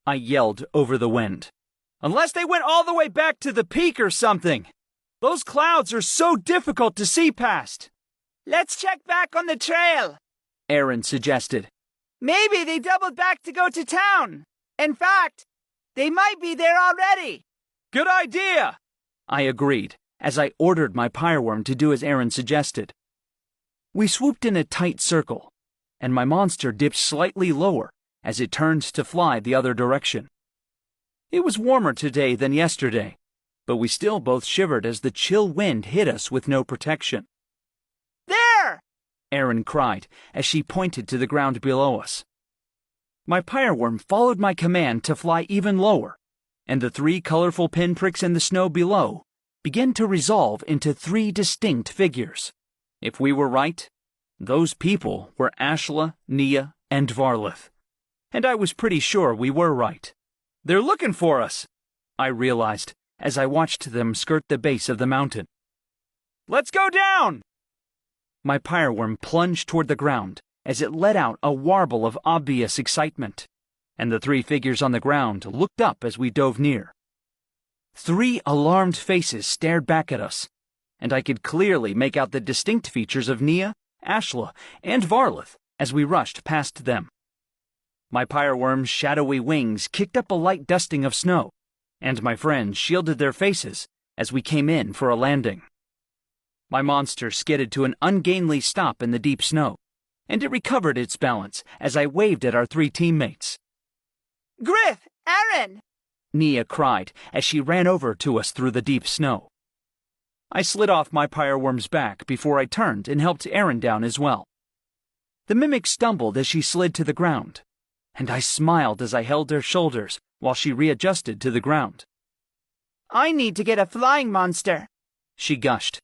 I yelled over the wind. "Unless they went all the way back to the peak or something. Those clouds are so difficult to see past." "Let's check back on the trail," Aaron suggested. "Maybe they doubled back to go to town. In fact, they might be there already." "Good idea," I agreed as I ordered my pyreworm to do as Aaron suggested. We swooped in a tight circle, and my monster dipped slightly lower as it turned to fly the other direction. It was warmer today than yesterday, but we still both shivered as the chill wind hit us with no protection. "There!" Aaron cried as she pointed to the ground below us. My pyreworm followed my command to fly even lower, and the 3 colorful pinpricks in the snow below began to resolve into 3 distinct figures. If we were right, those people were Ashla, Nia, and Varlith. And I was pretty sure we were right. "They're looking for us," I realized as I watched them skirt the base of the mountain. "Let's go down!" My pyreworm plunged toward the ground as it let out a warble of obvious excitement, and the 3 figures on the ground looked up as we dove near. 3 alarmed faces stared back at us, and I could clearly make out the distinct features of Nia, Ashla, and Varlith as we rushed past them. My pyreworm's shadowy wings kicked up a light dusting of snow, and my friends shielded their faces as we came in for a landing. My monster skidded to an ungainly stop in the deep snow, and it recovered its balance as I waved at our 3 teammates. "Griff! Aaron!" Nia cried as she ran over to us through the deep snow. I slid off my pyreworm's back before I turned and helped Erin down as well. The mimic stumbled as she slid to the ground, and I smiled as I held her shoulders while she readjusted to the ground. I need to get a flying monster, she gushed.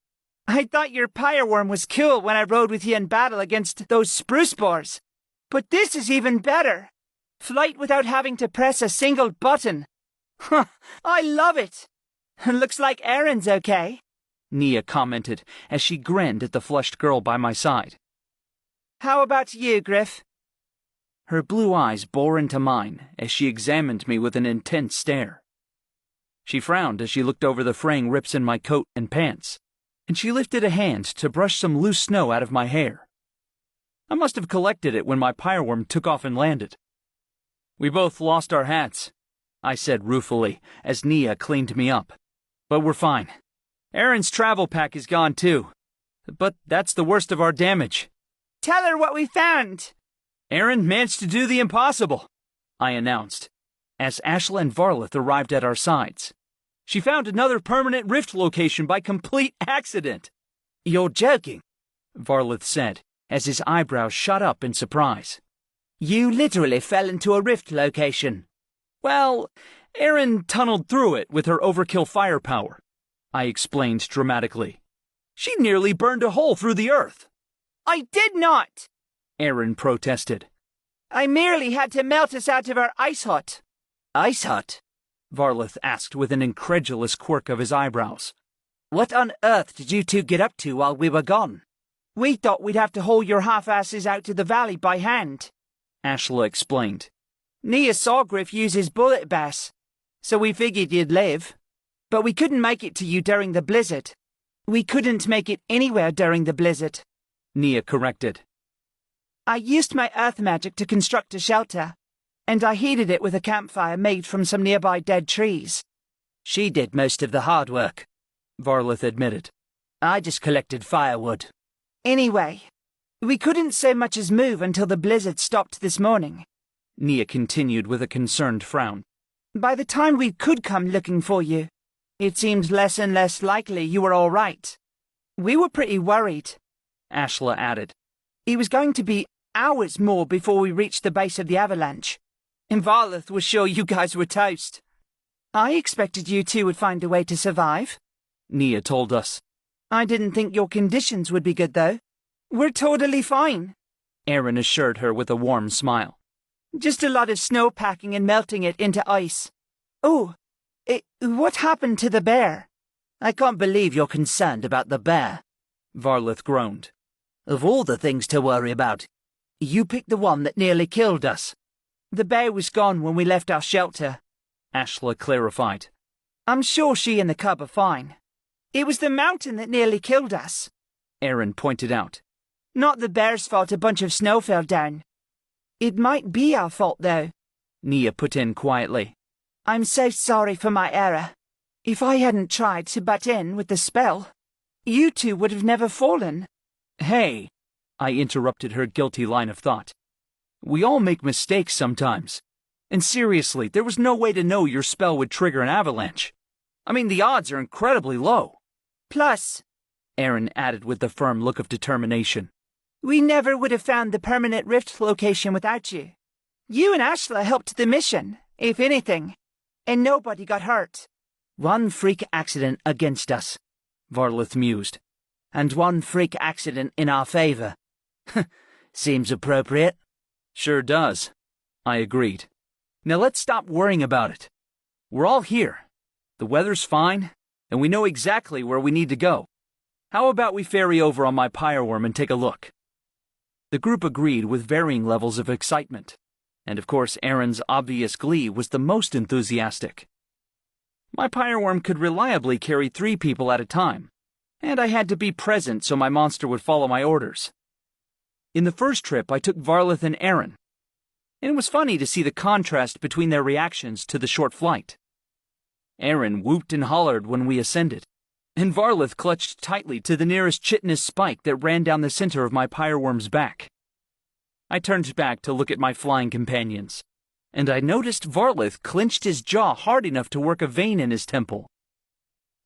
I thought your pyreworm was cool when I rode with you in battle against those spruce boars. But this is even better. Flight without having to press a single button. Huh, I love it. Looks like Erin's okay, Nia commented as she grinned at the flushed girl by my side. How about you, Griff? Her blue eyes bore into mine as she examined me with an intense stare. She frowned as she looked over the fraying rips in my coat and pants, and she lifted a hand to brush some loose snow out of my hair. I must have collected it when my pyreworm took off and landed. We both lost our hats, I said ruefully as Nia cleaned me up. But we're fine. Erin's travel pack is gone too. But that's the worst of our damage. Tell her what we found. Erin managed to do the impossible, I announced, as Ashla and Varlith arrived at our sides. She found another permanent rift location by complete accident. You're joking, Varlith said, as his eyebrows shot up in surprise. You literally fell into a rift location. Well, Erin tunneled through it with her overkill firepower, I explained dramatically. She nearly burned a hole through the earth. I did not, Erin protested. I merely had to melt us out of our ice hut. Ice hut? Varlith asked with an incredulous quirk of his eyebrows. What on earth did you two get up to while we were gone? We thought we'd have to haul your half-asses out to the valley by hand, Ashla explained. Nia saw Griff use his bullet bass, so we figured you'd live. But we couldn't make it to you during the blizzard. We couldn't make it anywhere during the blizzard, Nia corrected. I used my earth magic to construct a shelter, and I heated it with a campfire made from some nearby dead trees. She did most of the hard work, Varlith admitted. I just collected firewood. Anyway, we couldn't so much as move until the blizzard stopped this morning, Nia continued with a concerned frown. By the time we could come looking for you, it seemed less and less likely you were all right. We were pretty worried, Ashla added. It was going to be hours more before we reached the base of the avalanche, and Varlith was sure you guys were toast. I expected you two would find a way to survive, Nia told us. I didn't think your conditions would be good, though. We're totally fine, Erin assured her with a warm smile. Just a lot of snow packing and melting it into ice. Oh, what happened to the bear? I can't believe you're concerned about the bear, Varlith groaned. Of all the things to worry about, you picked the one that nearly killed us. The bear was gone when we left our shelter, Ashla clarified. I'm sure she and the cub are fine. It was the mountain that nearly killed us, Erin pointed out. Not the bear's fault a bunch of snow fell down. It might be our fault, though, Nia put in quietly. I'm so sorry for my error. If I hadn't tried to butt in with the spell, you two would have never fallen. Hey, I interrupted her guilty line of thought. We all make mistakes sometimes. And seriously, there was no way to know your spell would trigger an avalanche. I mean, the odds are incredibly low. Plus, Erin added with a firm look of determination, we never would have found the permanent rift location without you. You and Ashla helped the mission, if anything, and nobody got hurt. One freak accident against us, Varlith mused. And one freak accident in our favor. Seems appropriate. Sure does, I agreed. Now let's stop worrying about it. We're all here. The weather's fine, and we know exactly where we need to go. How about we ferry over on my pyreworm and take a look? The group agreed with varying levels of excitement, and of course Erin's obvious glee was the most enthusiastic. My pyreworm could reliably carry 3 people at a time, and I had to be present so my monster would follow my orders. In the first trip, I took Varlith and Erin, and it was funny to see the contrast between their reactions to the short flight. Erin whooped and hollered when we ascended, and Varlith clutched tightly to the nearest chitinous spike that ran down the center of my pyreworm's back. I turned back to look at my flying companions, and I noticed Varlith clenched his jaw hard enough to work a vein in his temple.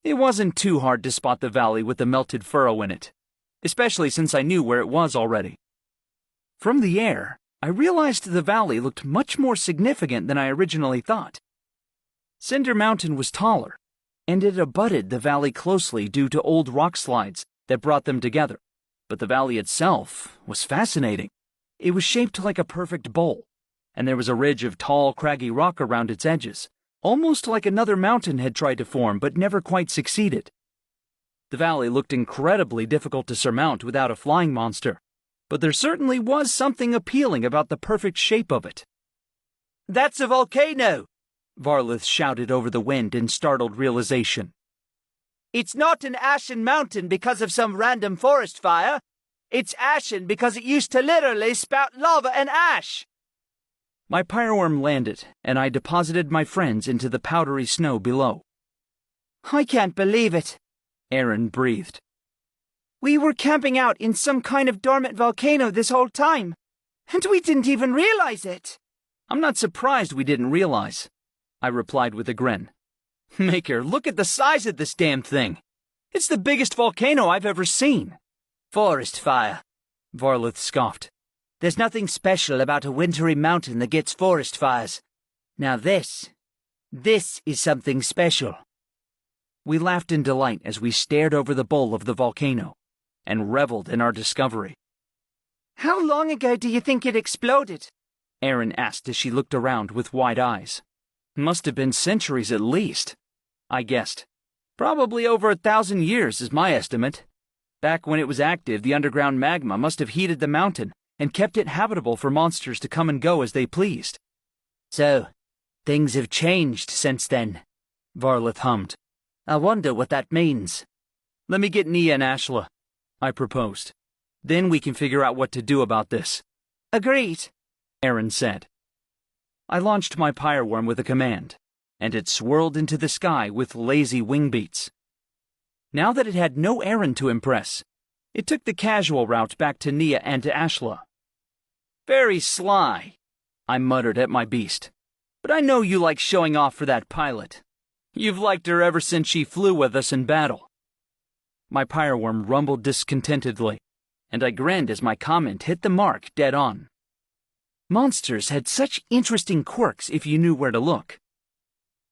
It wasn't too hard to spot the valley with the melted furrow in it, especially since I knew where it was already. From the air, I realized the valley looked much more significant than I originally thought. Cinder Mountain was taller, and it abutted the valley closely due to old rock slides that brought them together. But the valley itself was fascinating. It was shaped like a perfect bowl, and there was a ridge of tall, craggy rock around its edges, almost like another mountain had tried to form but never quite succeeded. The valley looked incredibly difficult to surmount without a flying monster, but there certainly was something appealing about the perfect shape of it. "That's a volcano!" Varlith shouted over the wind in startled realization. "It's not an ashen mountain because of some random forest fire. It's ashen because it used to literally spout lava and ash." My pyroworm landed, and I deposited my friends into the powdery snow below. I can't believe it, Aaron breathed. We were camping out in some kind of dormant volcano this whole time, and we didn't even realize it. I'm not surprised we didn't realize, I replied with a grin. Maker, look at the size of this damn thing. It's the biggest volcano I've ever seen. Forest fire, Varlith scoffed. There's nothing special about a wintry mountain that gets forest fires. Now this is something special. We laughed in delight as we stared over the bowl of the volcano and reveled in our discovery. How long ago do you think it exploded? Aaron asked as she looked around with wide eyes. Must have been centuries at least, I guessed. Probably over 1,000 years is my estimate. Back when it was active, the underground magma must have heated the mountain and kept it habitable for monsters to come and go as they pleased. So, things have changed since then, Varlith hummed. I wonder what that means. Let me get Nia and Ashla, I proposed. Then we can figure out what to do about this. Agreed, Aaron said. I launched my pyroworm with a command, and it swirled into the sky with lazy wing beats. Now that it had no Aaron to impress, it took the casual route back to Nia and to Ashla. Very sly, I muttered at my beast. But I know you like showing off for that pilot. You've liked her ever since she flew with us in battle. My pyroworm rumbled discontentedly, and I grinned as my comment hit the mark dead on. Monsters had such interesting quirks if you knew where to look.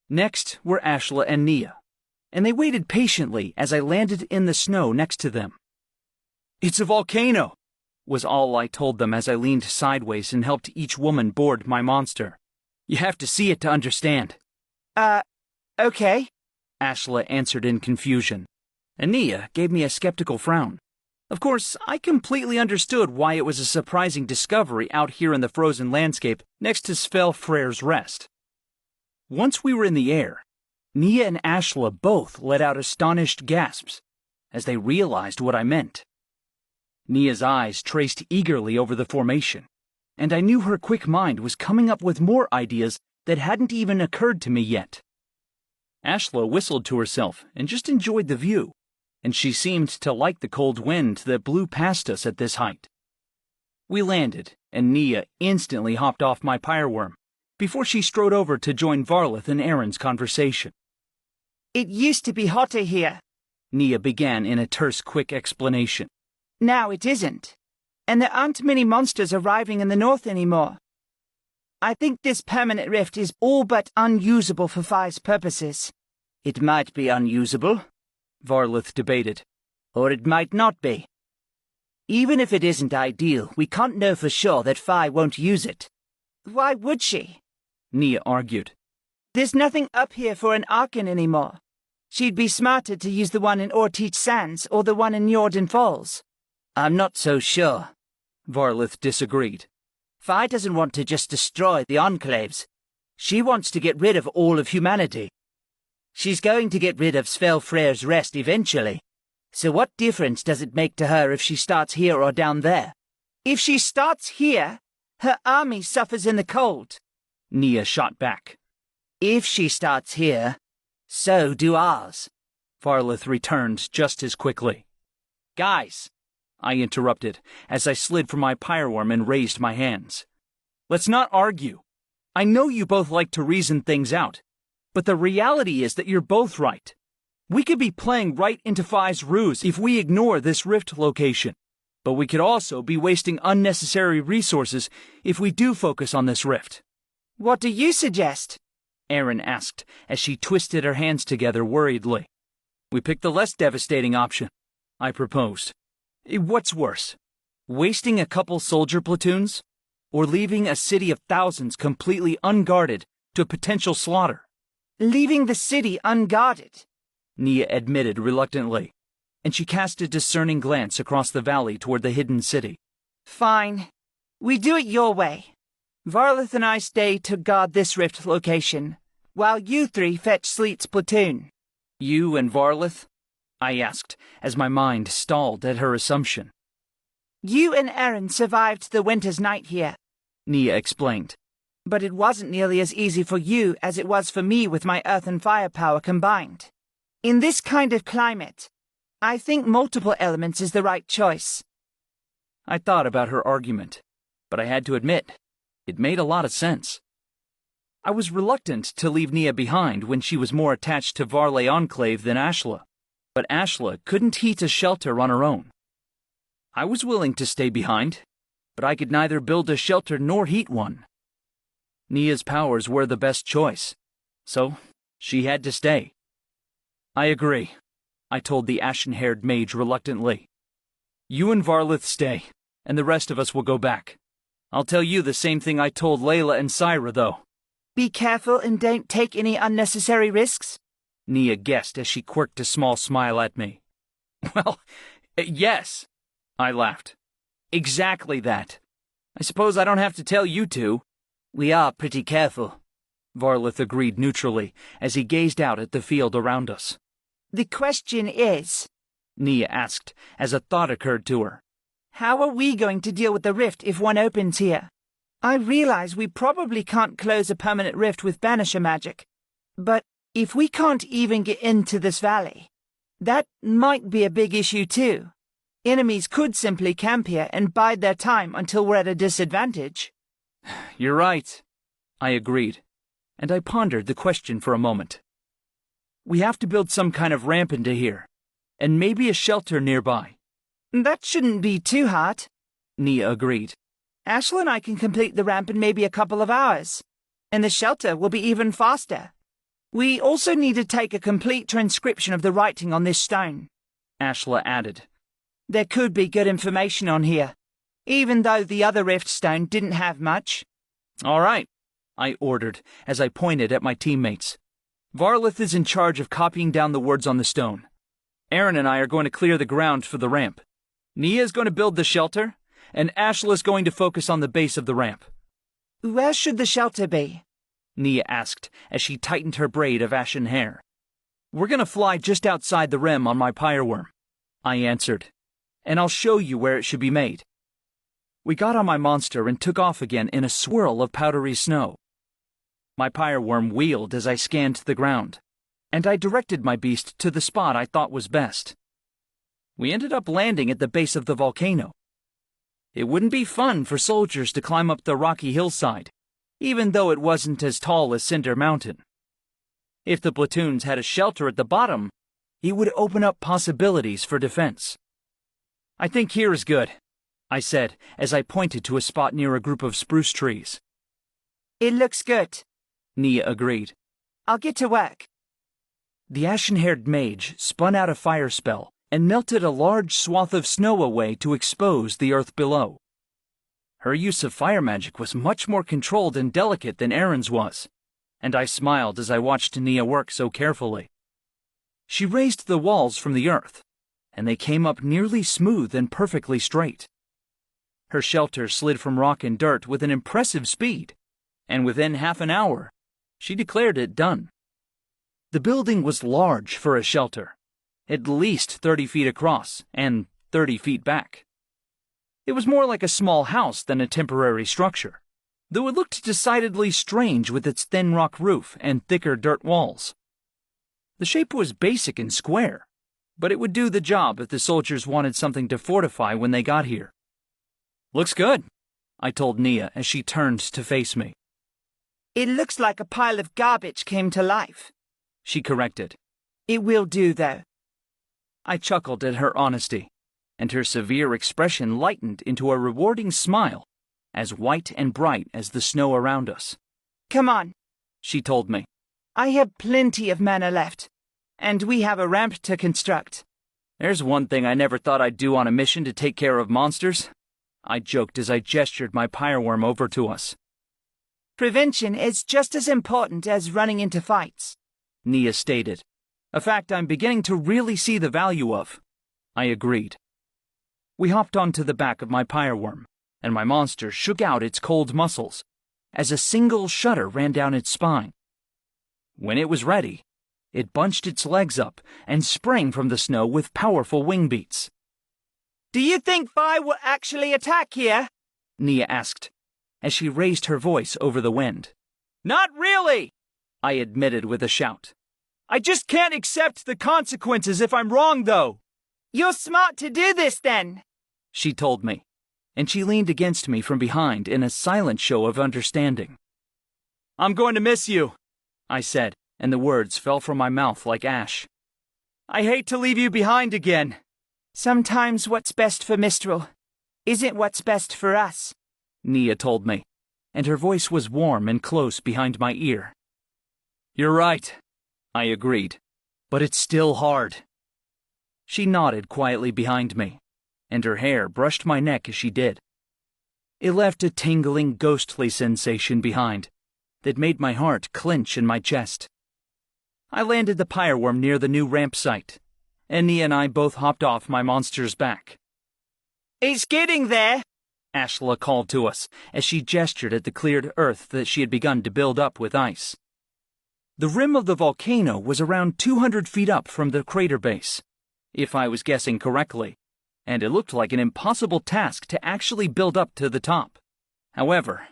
Next were Ashla and Nia, and they waited patiently as I landed in the snow next to them. It's a volcano, was all I told them as I leaned sideways and helped each woman board my monster. You have to see it to understand. Okay, Ashla answered in confusion, and Nia gave me a skeptical frown. Of course, I completely understood why it was a surprising discovery out here in the frozen landscape next to Svelfreyr's Rest. Once we were in the air, Nia and Ashla both let out astonished gasps as they realized what I meant. Nia's eyes traced eagerly over the formation, and I knew her quick mind was coming up with more ideas that hadn't even occurred to me yet. Ashla whistled to herself and just enjoyed the view, and she seemed to like the cold wind that blew past us at this height. We landed, and Nia instantly hopped off my pyroworm before she strode over to join Varlith and Aaron's conversation. It used to be hotter here, Nia began in a terse, quick explanation. Now it isn't, and there aren't many monsters arriving in the north anymore. I think this permanent rift is all but unusable for Fire's purposes. It might be unusable, Varlith debated, or it might not be. Even if it isn't ideal, we can't know for sure that Fire won't use it. Why would she? Nia argued. There's nothing up here for an Archon anymore. She'd be smarter to use the one in Orteach Sands or the one in Njorden Falls. I'm not so sure, Varlith disagreed. Fire doesn't want to just destroy the enclaves. She wants to get rid of all of humanity. She's going to get rid of Svelfreyr's Rest eventually. So what difference does it make to her if she starts here or down there? If she starts here, her army suffers in the cold, Nia shot back. If she starts here, so do ours, Varlith returned just as quickly. Guys, I interrupted as I slid from my pyroworm and raised my hands. Let's not argue. I know you both like to reason things out, but the reality is that you're both right. We could be playing right into Phi's ruse if we ignore this rift location. But we could also be wasting unnecessary resources if we do focus on this rift. What do you suggest? Erin asked as she twisted her hands together worriedly. We picked the less devastating option, I proposed. What's worse, wasting a couple soldier platoons or leaving a city of thousands completely unguarded to potential slaughter? Leaving the city unguarded, Nia admitted reluctantly, and she cast a discerning glance across the valley toward the hidden city. Fine. We do it your way. Varlith and I stay to guard this rift location, while you three fetch Sleet's platoon. You and Varlith? I asked, as my mind stalled at her assumption. You and Erin survived the winter's night here, Nia explained. But it wasn't nearly as easy for you as it was for me with my earth and fire power combined. In this kind of climate, I think multiple elements is the right choice. I thought about her argument, but I had to admit, it made a lot of sense. I was reluctant to leave Nia behind when she was more attached to Varley Enclave than Ashla, but Ashla couldn't heat a shelter on her own. I was willing to stay behind, but I could neither build a shelter nor heat one. Nia's powers were the best choice, so she had to stay. I agree, I told the ashen-haired mage reluctantly. You and Varlith stay, and the rest of us will go back. I'll tell you the same thing I told Layla and Syra, though. Be careful and don't take any unnecessary risks, Nia guessed as she quirked a small smile at me. Well, yes, I laughed. Exactly that. I suppose I don't have to tell you two. We are pretty careful, Varlith agreed neutrally as he gazed out at the field around us. The question is, Nia asked as a thought occurred to her. How are we going to deal with the rift if one opens here? I realize we probably can't close a permanent rift with banisher magic, but if we can't even get into this valley, that might be a big issue too. Enemies could simply camp here and bide their time until we're at a disadvantage. You're right, I agreed, and I pondered the question for a moment. We have to build some kind of ramp into here, and maybe a shelter nearby. That shouldn't be too hard, Nia agreed. Ashla and I can complete the ramp in maybe a couple of hours, and the shelter will be even faster. We also need to take a complete transcription of the writing on this stone, Ashla added. There could be good information on here, even though the other rift stone didn't have much. All right, I ordered as I pointed at my teammates. Varlith is in charge of copying down the words on the stone. Erin and I are going to clear the ground for the ramp. Nia is going to build the shelter, and Ashla is going to focus on the base of the ramp. Where should the shelter be? Nia asked as she tightened her braid of ashen hair. We're going to fly just outside the rim on my pyreworm, I answered, and I'll show you where it should be made. We got on my monster and took off again in a swirl of powdery snow. My pyreworm wheeled as I scanned the ground, and I directed my beast to the spot I thought was best. We ended up landing at the base of the volcano. It wouldn't be fun for soldiers to climb up the rocky hillside, even though it wasn't as tall as Cinder Mountain. If the platoons had a shelter at the bottom, it would open up possibilities for defense. I think here is good, I said as I pointed to a spot near a group of spruce trees. It looks good, Nia agreed. I'll get to work. The ashen-haired mage spun out a fire spell and melted a large swath of snow away to expose the earth below. Her use of fire magic was much more controlled and delicate than Erin's was, and I smiled as I watched Nia work so carefully. She raised the walls from the earth, and they came up nearly smooth and perfectly straight. Her shelter slid from rock and dirt with an impressive speed, and within half an hour, she declared it done. The building was large for a shelter, at least 30 feet across and 30 feet back. It was more like a small house than a temporary structure, though it looked decidedly strange with its thin rock roof and thicker dirt walls. The shape was basic and square, but it would do the job if the soldiers wanted something to fortify when they got here. Looks good, I told Nia as she turned to face me. It looks like a pile of garbage came to life, she corrected. It will do, though. I chuckled at her honesty, and her severe expression lightened into a rewarding smile, as white and bright as the snow around us. Come on, she told me. I have plenty of mana left, and we have a ramp to construct. There's one thing I never thought I'd do on a mission to take care of monsters, I joked as I gestured my pyreworm over to us. Prevention is just as important as running into fights, Nia stated, a fact I'm beginning to really see the value of. I agreed. We hopped onto the back of my pyreworm, and my monster shook out its cold muscles, as a single shudder ran down its spine. When it was ready, it bunched its legs up and sprang from the snow with powerful wing beats. Do you think Vi will actually attack here? Nia asked, as she raised her voice over the wind. Not really, I admitted with a shout. I just can't accept the consequences if I'm wrong, though. You're smart to do this, then, she told me, and she leaned against me from behind in a silent show of understanding. I'm going to miss you, I said, and the words fell from my mouth like ash. I hate to leave you behind again. Sometimes what's best for Mistral isn't what's best for us, Nia told me, and her voice was warm and close behind my ear. You're right, I agreed, but it's still hard. She nodded quietly behind me, and her hair brushed my neck as she did. It left a tingling, ghostly sensation behind that made my heart clench in my chest. I landed the pyreworm near the new ramp site, and Nia and I both hopped off my monster's back. It's getting there, Ashla called to us as she gestured at the cleared earth that she had begun to build up with ice. The rim of the volcano was around 200 feet up from the crater base, if I was guessing correctly, and it looked like an impossible task to actually build up to the top. However,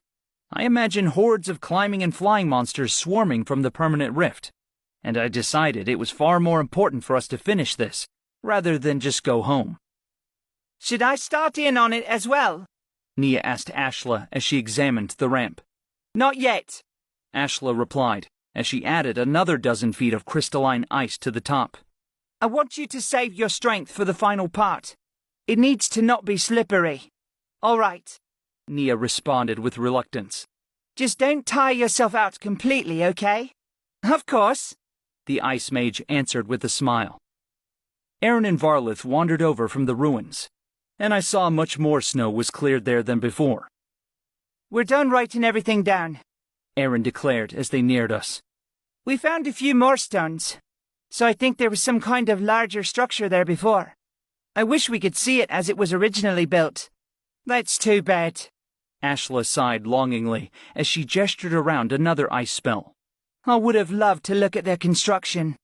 I imagine hordes of climbing and flying monsters swarming from the permanent rift, and I decided it was far more important for us to finish this, rather than just go home. Should I start in on it as well? Nia asked Ashla as she examined the ramp. Not yet, Ashla replied, as she added another dozen feet of crystalline ice to the top. I want you to save your strength for the final part. It needs to not be slippery. All right, Nia responded with reluctance. Just don't tire yourself out completely, okay? Of course, the ice mage answered with a smile. Aaron and Varlith wandered over from the ruins, and I saw much more snow was cleared there than before. We're done writing everything down, Aaron declared as they neared us. We found a few more stones, so I think there was some kind of larger structure there before. I wish we could see it as it was originally built. That's too bad. Ashla sighed longingly as she gestured around another ice spell. I would have loved to look at their construction.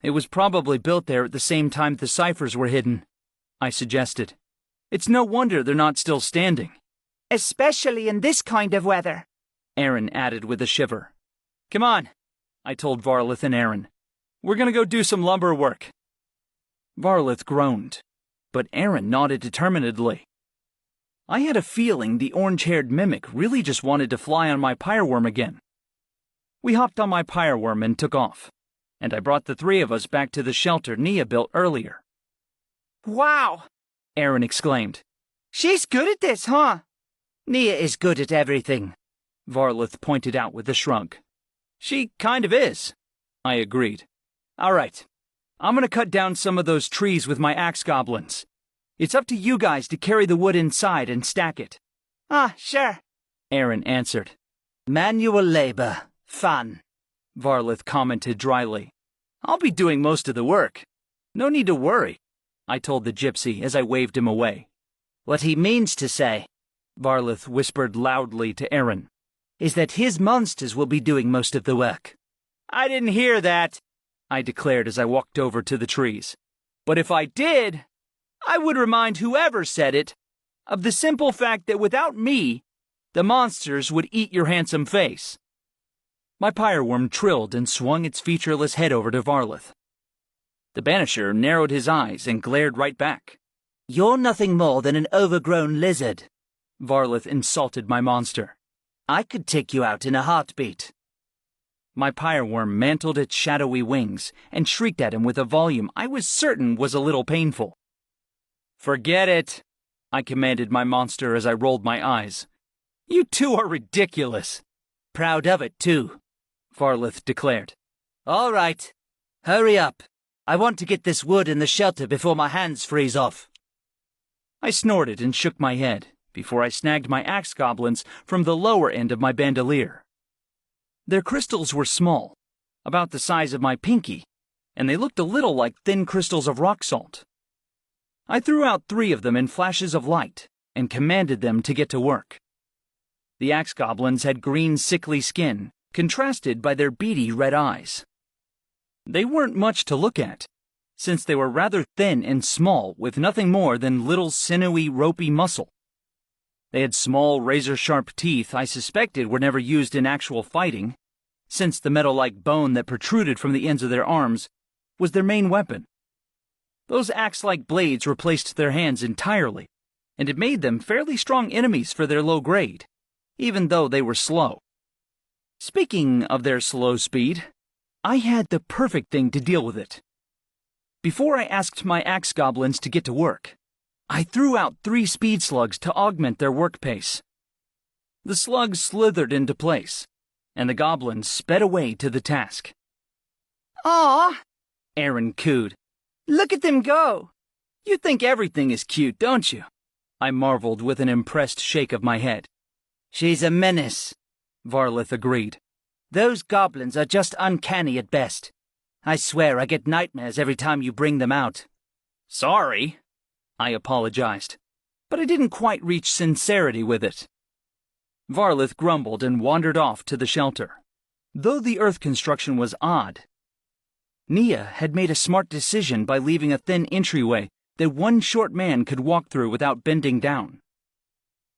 It was probably built there at the same time the ciphers were hidden, I suggested. It's no wonder they're not still standing. Especially in this kind of weather, Aaron added with a shiver. Come on, I told Varlith and Aaron. We're gonna go do some lumber work. Varlith groaned, but Aaron nodded determinedly. I had a feeling the orange-haired mimic really just wanted to fly on my pyreworm again. We hopped on my pyreworm and took off, and I brought the three of us back to the shelter Nia built earlier. Wow! Aaron exclaimed. She's good at this, huh? Nia is good at everything, Varlith pointed out with a shrug. She kind of is, I agreed. All right, I'm gonna cut down some of those trees with my axe goblins. It's up to you guys to carry the wood inside and stack it. Ah, sure, Aaron answered. Manual labor. Fun, Varlith commented dryly. I'll be doing most of the work. No need to worry, I told the gypsy as I waved him away. What he means to say, Varlith whispered loudly to Aaron, is that his monsters will be doing most of the work. I didn't hear that, I declared as I walked over to the trees. But if I did, I would remind whoever said it of the simple fact that without me, the monsters would eat your handsome face. My pyreworm trilled and swung its featureless head over to Varlith. The banisher narrowed his eyes and glared right back. You're nothing more than an overgrown lizard, Varlith insulted my monster. I could take you out in a heartbeat. My pyreworm mantled its shadowy wings and shrieked at him with a volume I was certain was a little painful. "Forget it," I commanded my monster as I rolled my eyes. "You two are ridiculous." "Proud of it, too," Varlith declared. "All right, hurry up. I want to get this wood in the shelter before my hands freeze off." I snorted and shook my head before I snagged my axe goblins from the lower end of my bandolier. Their crystals were small, about the size of my pinky, and they looked a little like thin crystals of rock salt. I threw out 3 of them in flashes of light and commanded them to get to work. The axe goblins had green, sickly skin, contrasted by their beady red eyes. They weren't much to look at, since they were rather thin and small with nothing more than little sinewy, ropey muscle. They had small, razor-sharp teeth I suspected were never used in actual fighting, since the metal-like bone that protruded from the ends of their arms was their main weapon. Those axe-like blades replaced their hands entirely, and it made them fairly strong enemies for their low grade, even though they were slow. Speaking of their slow speed, I had the perfect thing to deal with it. Before I asked my axe goblins to get to work, I threw out 3 speed slugs to augment their work pace. The slugs slithered into place, and the goblins sped away to the task. "Aw," Aaron cooed. "look at them go." "You think everything is cute, don't you?" I marveled with an impressed shake of my head. "She's a menace," Varlith agreed. "Those goblins are just uncanny at best. I swear I get nightmares every time you bring them out." "Sorry," I apologized, but I didn't quite reach sincerity with it. Varlith grumbled and wandered off to the shelter. Though the earth construction was odd, Nia had made a smart decision by leaving a thin entryway that one short man could walk through without bending down.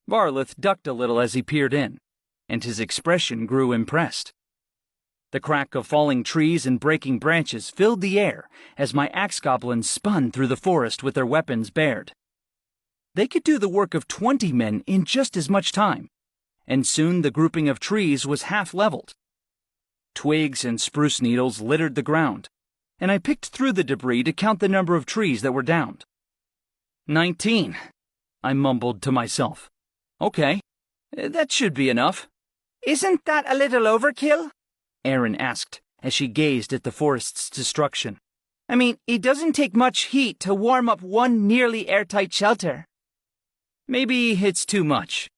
Varlith ducked a little as he peered in, and his expression grew impressed. The crack of falling trees and breaking branches filled the air as my axe goblins spun through the forest with their weapons bared. They could do the work of 20 men in just as much time, and soon the grouping of trees was half leveled. Twigs and spruce needles littered the ground, and I picked through the debris to count the number of trees that were downed. 19, I mumbled to myself. Okay, that should be enough. "Isn't that a little overkill?" Erin asked as she gazed at the forest's destruction. "I mean, it doesn't take much heat to warm up one nearly airtight shelter." "Maybe it's too much,"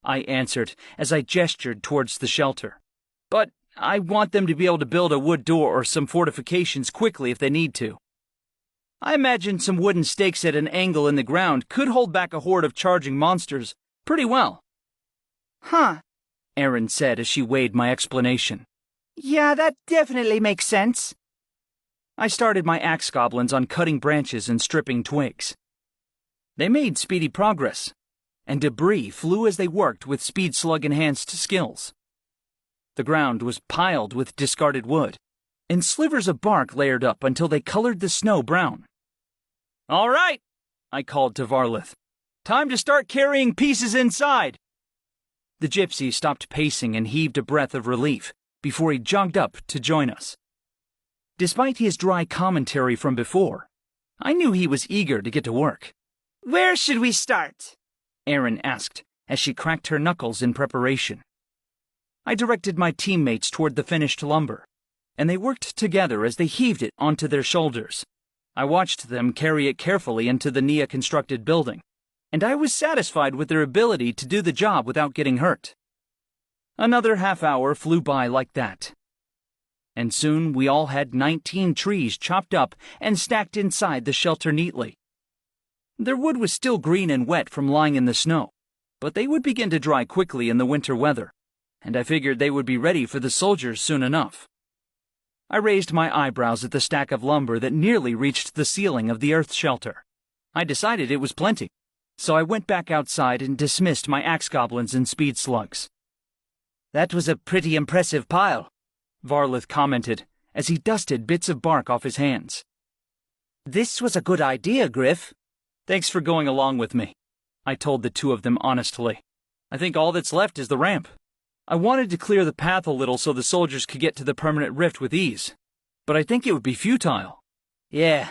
I answered as I gestured towards the shelter. "But I want them to be able to build a wood door or some fortifications quickly if they need to. I imagine some wooden stakes at an angle in the ground could hold back a horde of charging monsters pretty well." "Huh," Erin said as she weighed my explanation. "Yeah, that definitely makes sense." I started my axe goblins on cutting branches and stripping twigs. They made speedy progress, and debris flew as they worked with speed slug-enhanced skills. The ground was piled with discarded wood, and slivers of bark layered up until they colored the snow brown. "All right," I called to Varlith. "Time to start carrying pieces inside." The gypsy stopped pacing and heaved a breath of relief before he jogged up to join us. Despite his dry commentary from before, I knew he was eager to get to work. "Where should we start?" Erin asked as she cracked her knuckles in preparation. I directed my teammates toward the finished lumber, and they worked together as they heaved it onto their shoulders. I watched them carry it carefully into the Nia-constructed building, and I was satisfied with their ability to do the job without getting hurt. Another half hour flew by like that, and soon we all had 19 trees chopped up and stacked inside the shelter neatly. Their wood was still green and wet from lying in the snow, but they would begin to dry quickly in the winter weather, and I figured they would be ready for the soldiers soon enough. I raised my eyebrows at the stack of lumber that nearly reached the ceiling of the earth shelter. I decided it was plenty, so I went back outside and dismissed my axe goblins and speed slugs. "That was a pretty impressive pile," Varlith commented as he dusted bits of bark off his hands. "This was a good idea, Griff." "Thanks for going along with me," I told the 2 of them honestly. "I think all that's left is the ramp." I wanted to clear the path a little so the soldiers could get to the permanent rift with ease, but I think it would be futile. Yeah,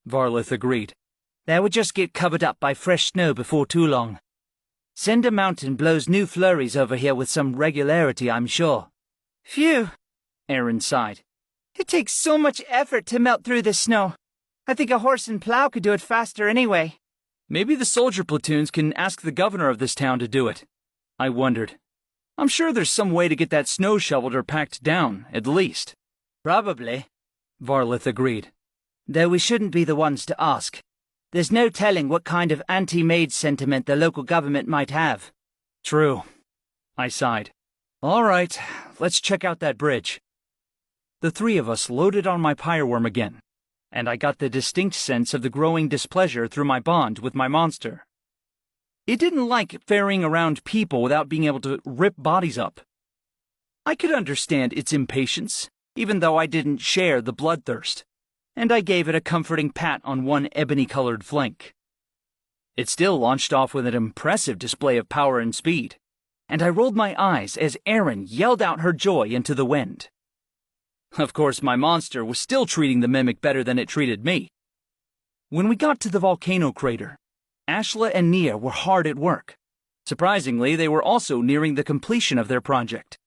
Varlith agreed. they would just get covered up by fresh snow before too long. Cinder Mountain blows new flurries over here with some regularity, I'm sure. Phew, Aaron sighed. it takes so much effort to melt through this snow. I think a horse and plow could do it faster anyway. Maybe the soldier platoons can ask the governor of this town to do it. I wondered. I'm sure there's some way to get that snow shoveled or packed down, at least. Probably, Varlith agreed. though we shouldn't be the ones to ask. There's no telling what kind of anti-maid sentiment the local government might have. True. I sighed. All right, let's check out that bridge. The three of us loaded on my pyreworm again, and I got the distinct sense of the growing displeasure through my bond with my monster. It didn't like ferrying around people without being able to rip bodies up. I could understand its impatience, even though I didn't share the bloodthirst, and I gave it a comforting pat on one ebony-colored flank. It still launched off with an impressive display of power and speed, and I rolled my eyes as Erin yelled out her joy into the wind. Of course, my monster was still treating the mimic better than it treated me. When we got to the volcano crater, Ashla and Nia were hard at work. Surprisingly, they were also nearing the completion of their project.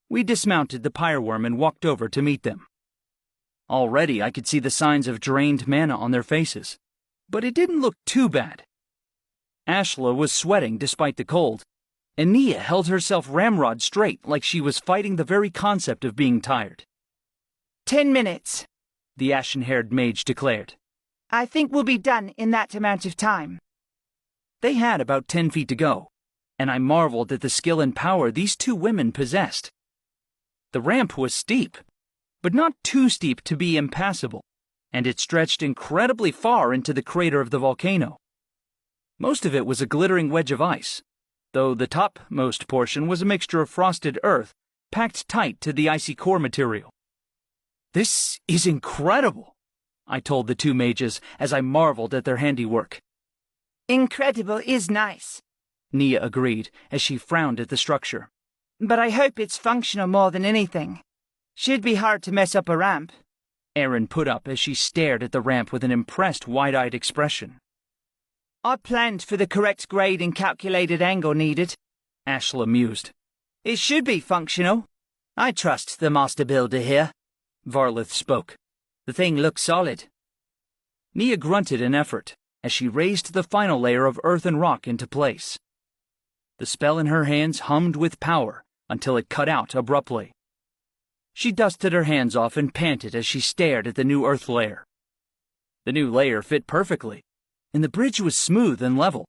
We dismounted the pyreworm and walked over to meet them. Already I could see the signs of drained mana on their faces, but it didn't look too bad. Ashla was sweating despite the cold, and Nia held herself ramrod straight like she was fighting the very concept of being tired. 10 minutes, The ashen-haired mage declared. I think we'll be done in that amount of time. They had about 10 feet to go, and I marveled at the skill and power these two women possessed. The ramp was steep, but not too steep to be impassable, and it stretched incredibly far into the crater of the volcano. Most of it was a glittering wedge of ice, though the topmost portion was a mixture of frosted earth packed tight to the icy core material. "This is incredible," I told the two mages as I marveled at their handiwork. Incredible is nice, Nia agreed as she frowned at the structure. but I hope it's functional more than anything. Should be hard to mess up a ramp. Erin put up as she stared at the ramp with an impressed, wide-eyed expression. I planned for the correct grade and calculated angle needed. Ashla mused. It should be functional. I trust the master builder here. Varlith spoke. The thing looks solid. Nia grunted in effort as she raised the final layer of earth and rock into place. The spell in her hands hummed with power until it cut out abruptly. She dusted her hands off and panted as she stared at the new earth layer. The new layer fit perfectly, and the bridge was smooth and level.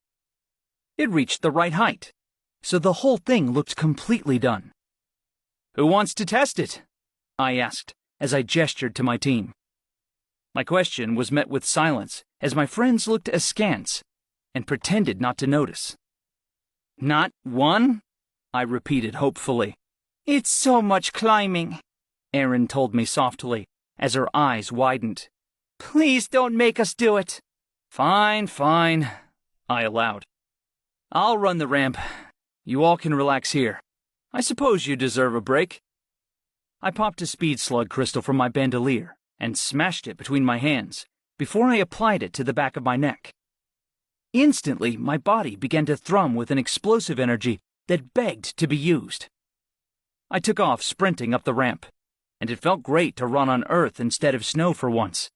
It reached the right height, so the whole thing looked completely done. "Who wants to test it?" I asked as I gestured to my team. My question was met with silence as my friends looked askance and pretended not to notice. "Not one?" I repeated hopefully. It's so much climbing, Erin told me softly as her eyes widened. Please don't make us do it. Fine, fine, I allowed. I'll run the ramp. You all can relax here. I suppose you deserve a break. I popped a speed slug crystal from my bandolier and smashed it between my hands before I applied it to the back of my neck. Instantly, my body began to thrum with an explosive energy that begged to be used. I took off sprinting up the ramp, and it felt great to run on earth instead of snow for once.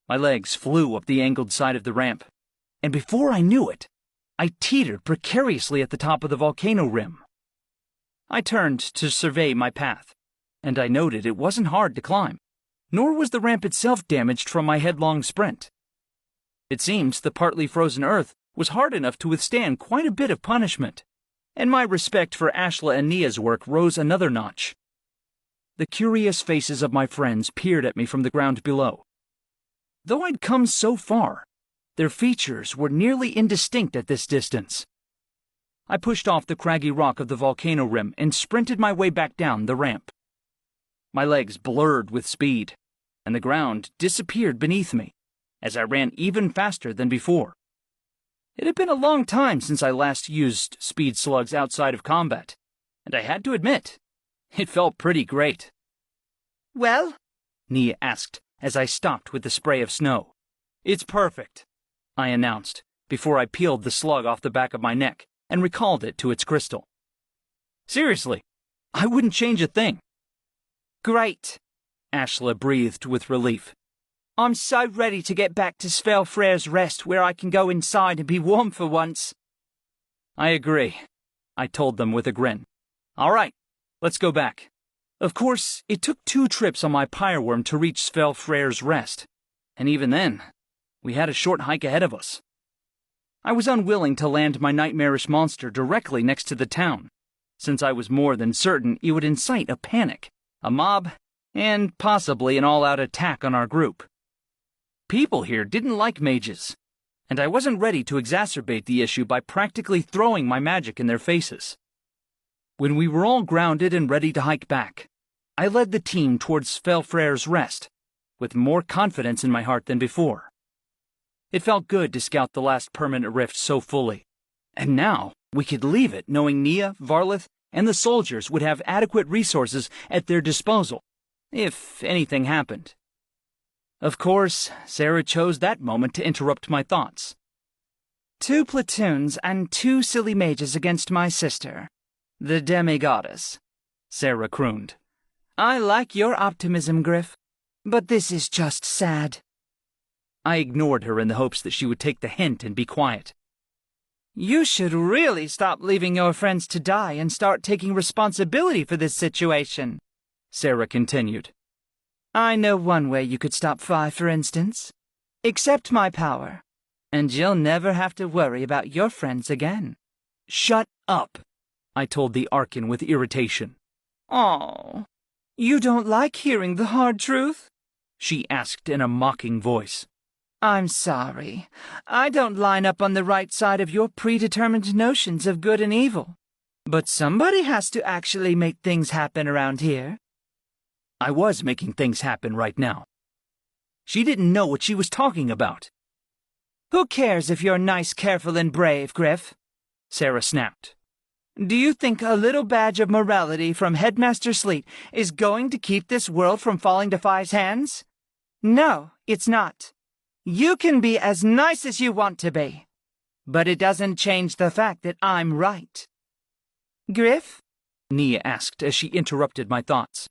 My legs flew up the angled side of the ramp, and before I knew it, I teetered precariously at the top of the volcano rim. I turned to survey my path, and I noted it wasn't hard to climb, nor was the ramp itself damaged from my headlong sprint. It seemed the partly frozen earth was hard enough to withstand quite a bit of punishment, and my respect for Ashla and Nia's work rose another notch. The curious faces of my friends peered at me from the ground below. Though I'd come so far, their features were nearly indistinct at this distance. I pushed off the craggy rock of the volcano rim and sprinted my way back down the ramp. My legs blurred with speed, and the ground disappeared beneath me as I ran even faster than before. It had been a long time since I last used speed slugs outside of combat, and I had to admit, it felt pretty great. Well? Nia asked as I stopped with the spray of snow. It's perfect, I announced before I peeled the slug off the back of my neck and recalled it to its crystal. Seriously, I wouldn't change a thing. Great, Ashla breathed with relief. I'm so ready to get back to Svelfrey's Rest where I can go inside and be warm for once. I agree, I told them with a grin. All right, let's go back. Of course, it took 2 trips on my pyreworm to reach Svelfrey's Rest, and even then, we had a short hike ahead of us. I was unwilling to land my nightmarish monster directly next to the town, since I was more than certain it would incite a panic, a mob, and possibly an all-out attack on our group. People here didn't like mages, and I wasn't ready to exacerbate the issue by practically throwing my magic in their faces. When we were all grounded and ready to hike back, I led the team towards Svelfrey's Rest, with more confidence in my heart than before. It felt good to scout the last permanent rift so fully, and now we could leave it knowing Nia, Varlith, and the soldiers would have adequate resources at their disposal, if anything happened. Of course, Sarah chose that moment to interrupt my thoughts. 2 platoons and 2 silly mages against my sister, the demigoddess, Sarah crooned. I like your optimism, Griff, but this is just sad. I ignored her in the hopes that she would take the hint and be quiet. You should really stop leaving your friends to die and start taking responsibility for this situation, Sarah continued. I know one way you could stop Fi, for instance. Accept my power, and you'll never have to worry about your friends again. Shut up, I told the Archon with irritation. Oh, you don't like hearing the hard truth? She asked in a mocking voice. I'm sorry. I don't line up on the right side of your predetermined notions of good and evil. But somebody has to actually make things happen around here. I was making things happen right now. She didn't know what she was talking about. Who cares if you're nice, careful, and brave, Griff? Sarah snapped. Do you think a little badge of morality from Headmaster Sleet is going to keep this world from falling to Fi's hands? No, it's not. You can be as nice as you want to be. But it doesn't change the fact that I'm right. Griff? Nia asked as she interrupted my thoughts,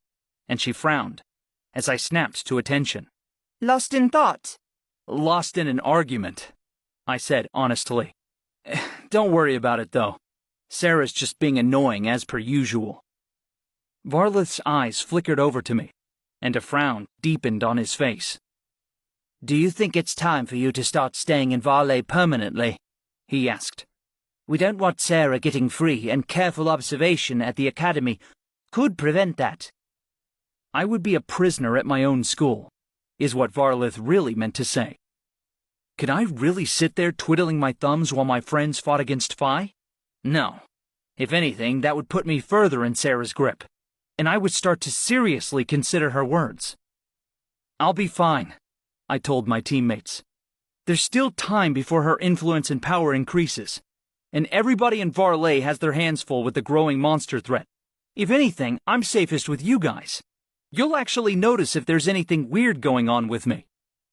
and she frowned as I snapped to attention. Lost in thought? Lost in an argument, I said honestly. Don't worry about it, though. Sarah's just being annoying as per usual. Varlith's eyes flickered over to me, and a frown deepened on his face. Do you think it's time for you to start staying in Varley permanently? He asked. We don't want Sarah getting free, and careful observation at the academy could prevent that. I would be a prisoner at my own school, is what Varlith really meant to say. Could I really sit there twiddling my thumbs while my friends fought against Fi? No. If anything, that would put me further in Sarah's grip, and I would start to seriously consider her words. I'll be fine, I told my teammates. There's still time before her influence and power increases, and everybody in Varley has their hands full with the growing monster threat. If anything, I'm safest with you guys. You'll actually notice if there's anything weird going on with me,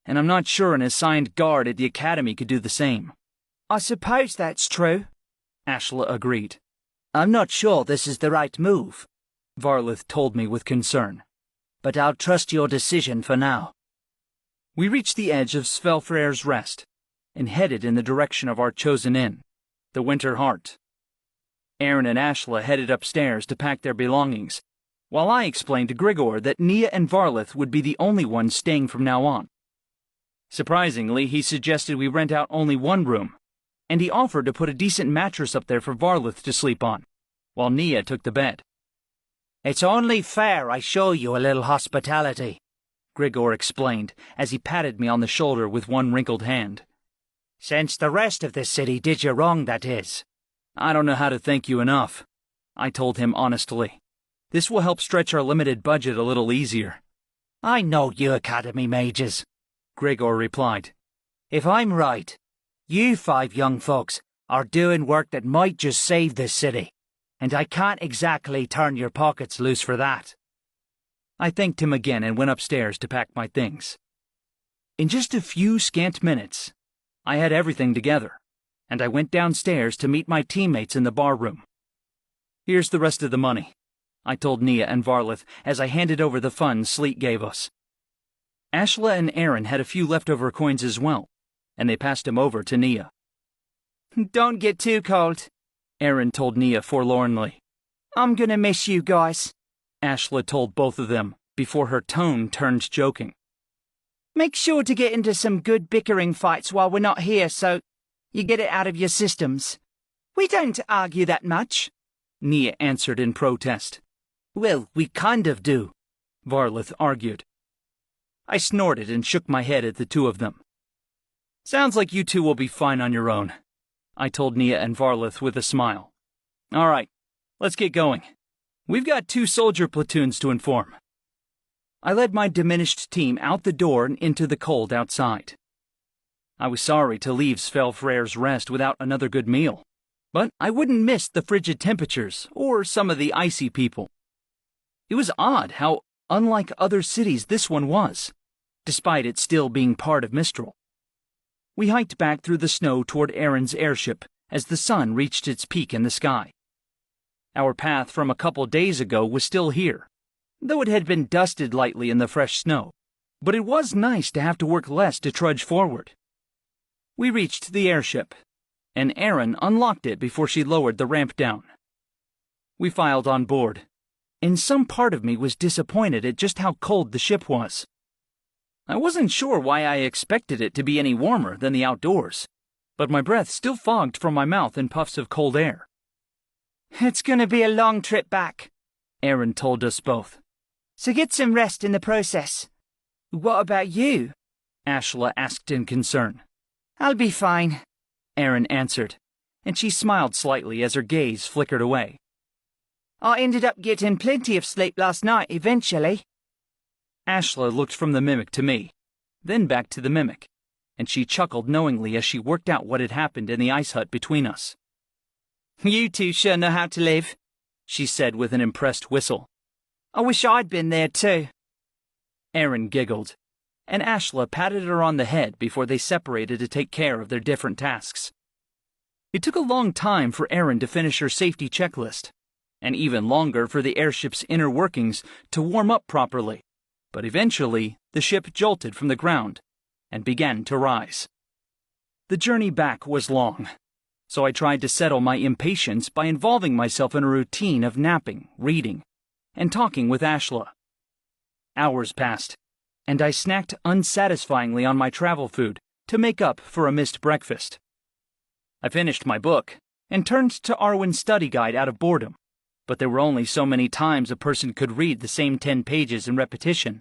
and I'm not sure an assigned guard at the academy could do the same. I suppose that's true, Ashla agreed. I'm not sure this is the right move, Varlith told me with concern. But I'll trust your decision for now. We reached the edge of Svelfrey's Rest and headed in the direction of our chosen inn, the Winter Heart. Aaron and Ashla headed upstairs to pack their belongings, while I explained to Grigor that Nia and Varlith would be the only ones staying from now on. Surprisingly, he suggested we rent out only one room, and he offered to put a decent mattress up there for Varlith to sleep on, while Nia took the bed. It's only fair I show you a little hospitality, Grigor explained as he patted me on the shoulder with one wrinkled hand. Since the rest of the city did you wrong, that is. I don't know how to thank you enough, I told him honestly. This will help stretch our limited budget a little easier. I know you academy mages, Grigor replied. If I'm right, you 5 young folks are doing work that might just save this city. and I can't exactly turn your pockets loose for that. I thanked him again and went upstairs to pack my things. In just a few scant minutes, I had everything together, and I went downstairs to meet my teammates in the bar room. Here's the rest of the money, I told Nia and Varlith as I handed over the funds Sleet gave us. Ashla and Aaron had a few leftover coins as well, and they passed them over to Nia. Don't get too cold, Aaron told Nia forlornly. I'm gonna miss you guys, Ashla told both of them before her tone turned joking. Make sure to get into some good bickering fights while we're not here so you get it out of your systems. We don't argue that much, Nia answered in protest. Well, we kind of do, Varlith argued. I snorted and shook my head at the two of them. Sounds like you two will be fine on your own, I told Nia and Varlith with a smile. All right, let's get going. We've got 2 soldier platoons to inform. I led my diminished team out the door and into the cold outside. I was sorry to leave Svelfreyr's Rest without another good meal, but I wouldn't miss the frigid temperatures or some of the icy people. It was odd how unlike other cities this one was, despite it still being part of Mistral. We hiked back through the snow toward Aaron's airship as the sun reached its peak in the sky. Our path from a couple days ago was still here, though it had been dusted lightly in the fresh snow, but it was nice to have to work less to trudge forward. We reached the airship, and Aaron unlocked it before she lowered the ramp down. We filed on board, and some part of me was disappointed at just how cold the ship was. I wasn't sure why I expected it to be any warmer than the outdoors, but my breath still fogged from my mouth in puffs of cold air. It's gonna be a long trip back, Aaron told us both. So get some rest in the process. What about you? Ashla asked in concern. I'll be fine, Aaron answered, and she smiled slightly as her gaze flickered away. I ended up getting plenty of sleep last night eventually. Ashla looked from the mimic to me, then back to the mimic, and she chuckled knowingly as she worked out what had happened in the ice hut between us. You two sure know how to live, she said with an impressed whistle. I wish I'd been there too. Aaron giggled, and Ashla patted her on the head before they separated to take care of their different tasks. It took a long time for Aaron to finish her safety checklist, and even longer for the airship's inner workings to warm up properly, but eventually the ship jolted from the ground and began to rise. The journey back was long, so I tried to settle my impatience by involving myself in a routine of napping, reading, and talking with Ashla. Hours passed, and I snacked unsatisfyingly on my travel food to make up for a missed breakfast. I finished my book and turned to Arwen's study guide out of boredom, but there were only so many times a person could read the same 10 pages in repetition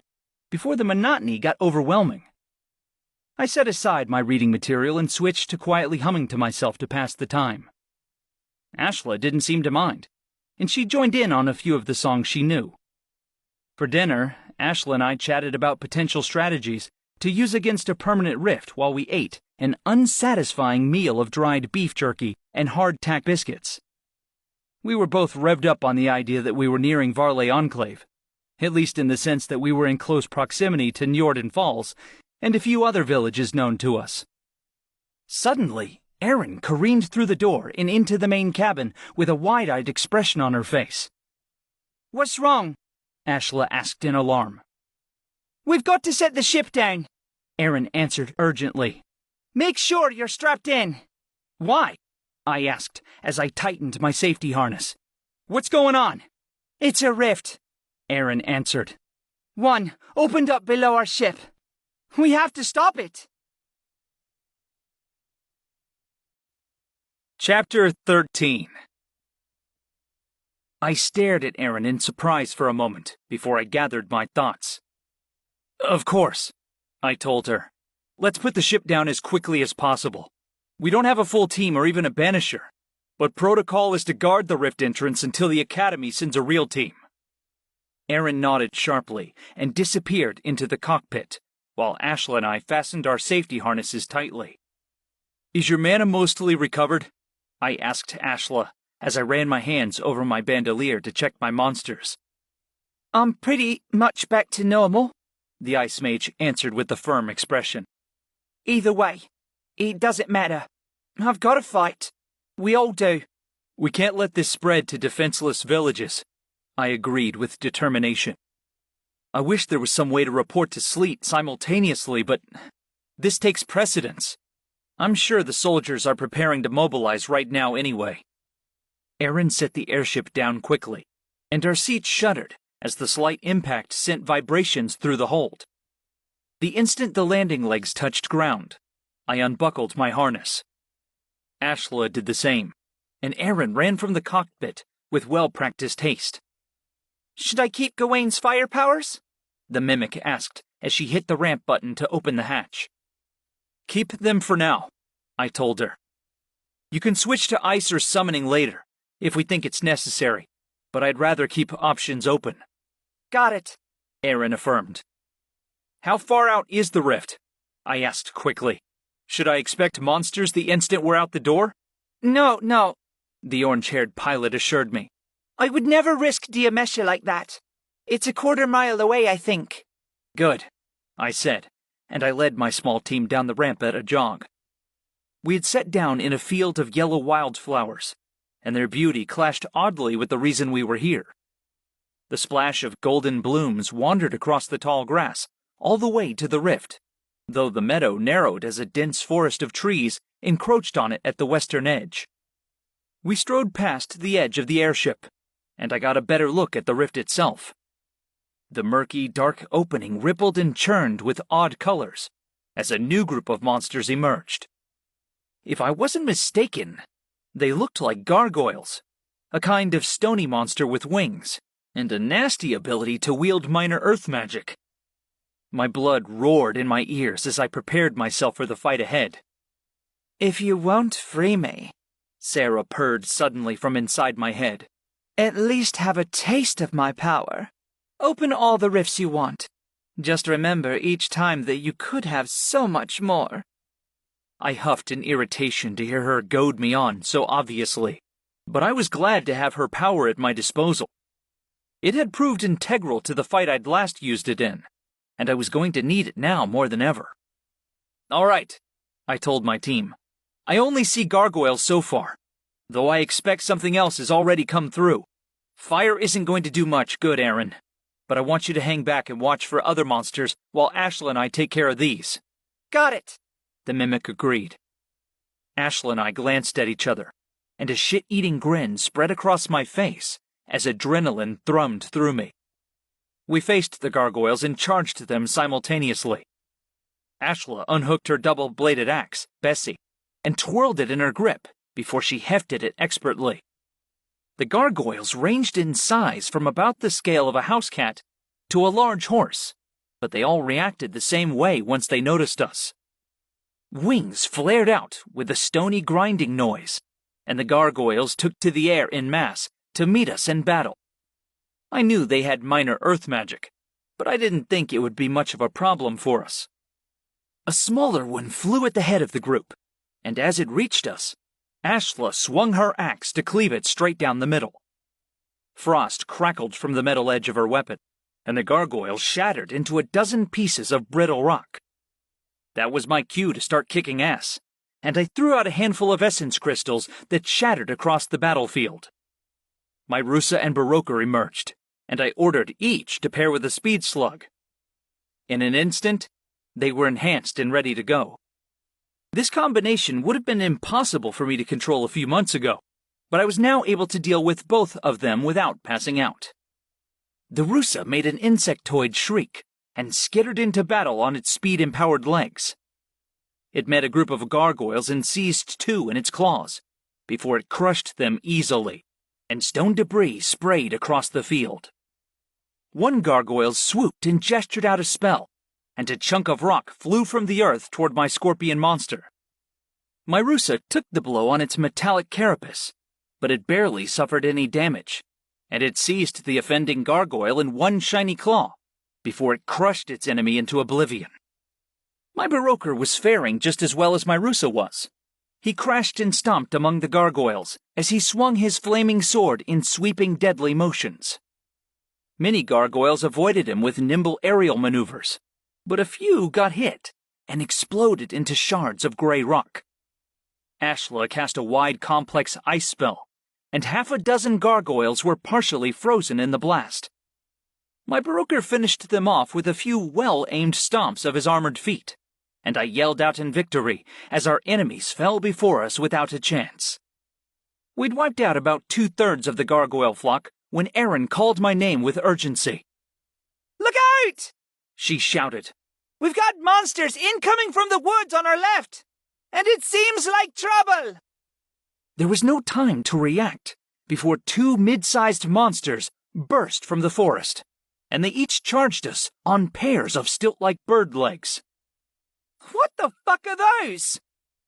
before the monotony got overwhelming. I set aside my reading material and switched to quietly humming to myself to pass the time. Ashla didn't seem to mind, and she joined in on a few of the songs she knew. For dinner, Ashla and I chatted about potential strategies to use against a permanent rift while we ate an unsatisfying meal of dried beef jerky and hardtack biscuits. We were both revved up on the idea that we were nearing Varley Enclave, at least in the sense that we were in close proximity to Njorden Falls and a few other villages known to us. Suddenly, Erin careened through the door and into the main cabin with a wide-eyed expression on her face. What's wrong? Ashla asked in alarm. We've got to set the ship down, Erin answered urgently. Make sure you're strapped in. Why? I asked as I tightened my safety harness. What's going on? It's a rift, Erin answered. One opened up below our ship. We have to stop it. Chapter 13. I stared at Erin in surprise for a moment before I gathered my thoughts. Of course, I told her. Let's put the ship down as quickly as possible. We don't have a full team or even a banisher, but protocol is to guard the rift entrance until the Academy sends a real team. Erin nodded sharply and disappeared into the cockpit, while Ashla and I fastened our safety harnesses tightly. Is your mana mostly recovered? I asked Ashla, as I ran my hands over my bandolier to check my monsters. I'm pretty much back to normal, the Ice Mage answered with a firm expression. Either way, it doesn't matter. I've got to fight. We all do. We can't let this spread to defenseless villages, I agreed with determination. I wish there was some way to report to Sleet simultaneously, but this takes precedence. I'm sure the soldiers are preparing to mobilize right now anyway. Aaron set the airship down quickly, and our seats shuddered as the slight impact sent vibrations through the hold. The instant the landing legs touched ground, I unbuckled my harness. Ashla did the same, and Aaron ran from the cockpit with well-practiced haste. Should I keep Gawain's fire powers? The Mimic asked as she hit the ramp button to open the hatch. Keep them for now, I told her. You can switch to ice or summoning later, if we think it's necessary, but I'd rather keep options open. Got it, Aaron affirmed. How far out is the rift? I asked quickly. Should I expect monsters the instant we're out the door? No, the orange-haired pilot assured me. I would never risk Diamesha like that. It's a quarter-mile away, I think. Good, I said, and I led my small team down the ramp at a jog. We had sat down in a field of yellow wildflowers, and their beauty clashed oddly with the reason we were here. The splash of golden blooms wandered across the tall grass, all the way to the rift, though the meadow narrowed as a dense forest of trees encroached on it at the western edge. We strode past the edge of the airship, and I got a better look at the rift itself. The murky, dark opening rippled and churned with odd colors as a new group of monsters emerged. If I wasn't mistaken, they looked like gargoyles, a kind of stony monster with wings, and a nasty ability to wield minor earth magic. My blood roared in my ears as I prepared myself for the fight ahead. If you won't free me, Sarah purred suddenly from inside my head, at least have a taste of my power. Open all the rifts you want. Just remember each time that you could have so much more. I huffed in irritation to hear her goad me on so obviously, but I was glad to have her power at my disposal. It had proved integral to the fight I'd last used it in, and I was going to need it now more than ever. All right, I told my team. I only see gargoyles so far, though I expect something else has already come through. Fire isn't going to do much good, Aaron, but I want you to hang back and watch for other monsters while Ashla and I take care of these. Got it, the Mimic agreed. Ashla and I glanced at each other, and a shit-eating grin spread across my face as adrenaline thrummed through me. We faced the gargoyles and charged them simultaneously. Ashla unhooked her double-bladed axe, Bessie, and twirled it in her grip before she hefted it expertly. The gargoyles ranged in size from about the scale of a house cat to a large horse, but they all reacted the same way once they noticed us. Wings flared out with a stony grinding noise, and the gargoyles took to the air en masse to meet us in battle. I knew they had minor earth magic, but I didn't think it would be much of a problem for us. A smaller one flew at the head of the group, and as it reached us, Ashla swung her axe to cleave it straight down the middle. Frost crackled from the metal edge of her weapon, and the gargoyle shattered into a dozen pieces of brittle rock. That was my cue to start kicking ass, and I threw out a handful of essence crystals that shattered across the battlefield. My Rusa and Baroker emerged, and I ordered each to pair with a speed slug. In an instant, they were enhanced and ready to go. This combination would have been impossible for me to control a few months ago, but I was now able to deal with both of them without passing out. The Rusa made an insectoid shriek and skittered into battle on its speed-empowered legs. It met a group of gargoyles and seized two in its claws, before it crushed them easily, and stone debris sprayed across the field. One gargoyle swooped and gestured out a spell, and a chunk of rock flew from the earth toward my scorpion monster. My Rusa took the blow on its metallic carapace, but it barely suffered any damage, and it seized the offending gargoyle in one shiny claw, before it crushed its enemy into oblivion. My Baroker was faring just as well as my Rusa was. He crashed and stomped among the gargoyles as he swung his flaming sword in sweeping deadly motions. Many gargoyles avoided him with nimble aerial maneuvers, but a few got hit and exploded into shards of gray rock. Ashla cast a wide, complex ice spell, and half a dozen gargoyles were partially frozen in the blast. My broker finished them off with a few well-aimed stomps of his armored feet, and I yelled out in victory as our enemies fell before us without a chance. We'd wiped out about 2/3 of the gargoyle flock when Erin called my name with urgency. "Look out!" she shouted. "We've got monsters incoming from the woods on our left, and it seems like trouble!" There was no time to react before 2 mid-sized monsters burst from the forest, and they each charged us on pairs of stilt-like bird legs. "What the fuck are those?"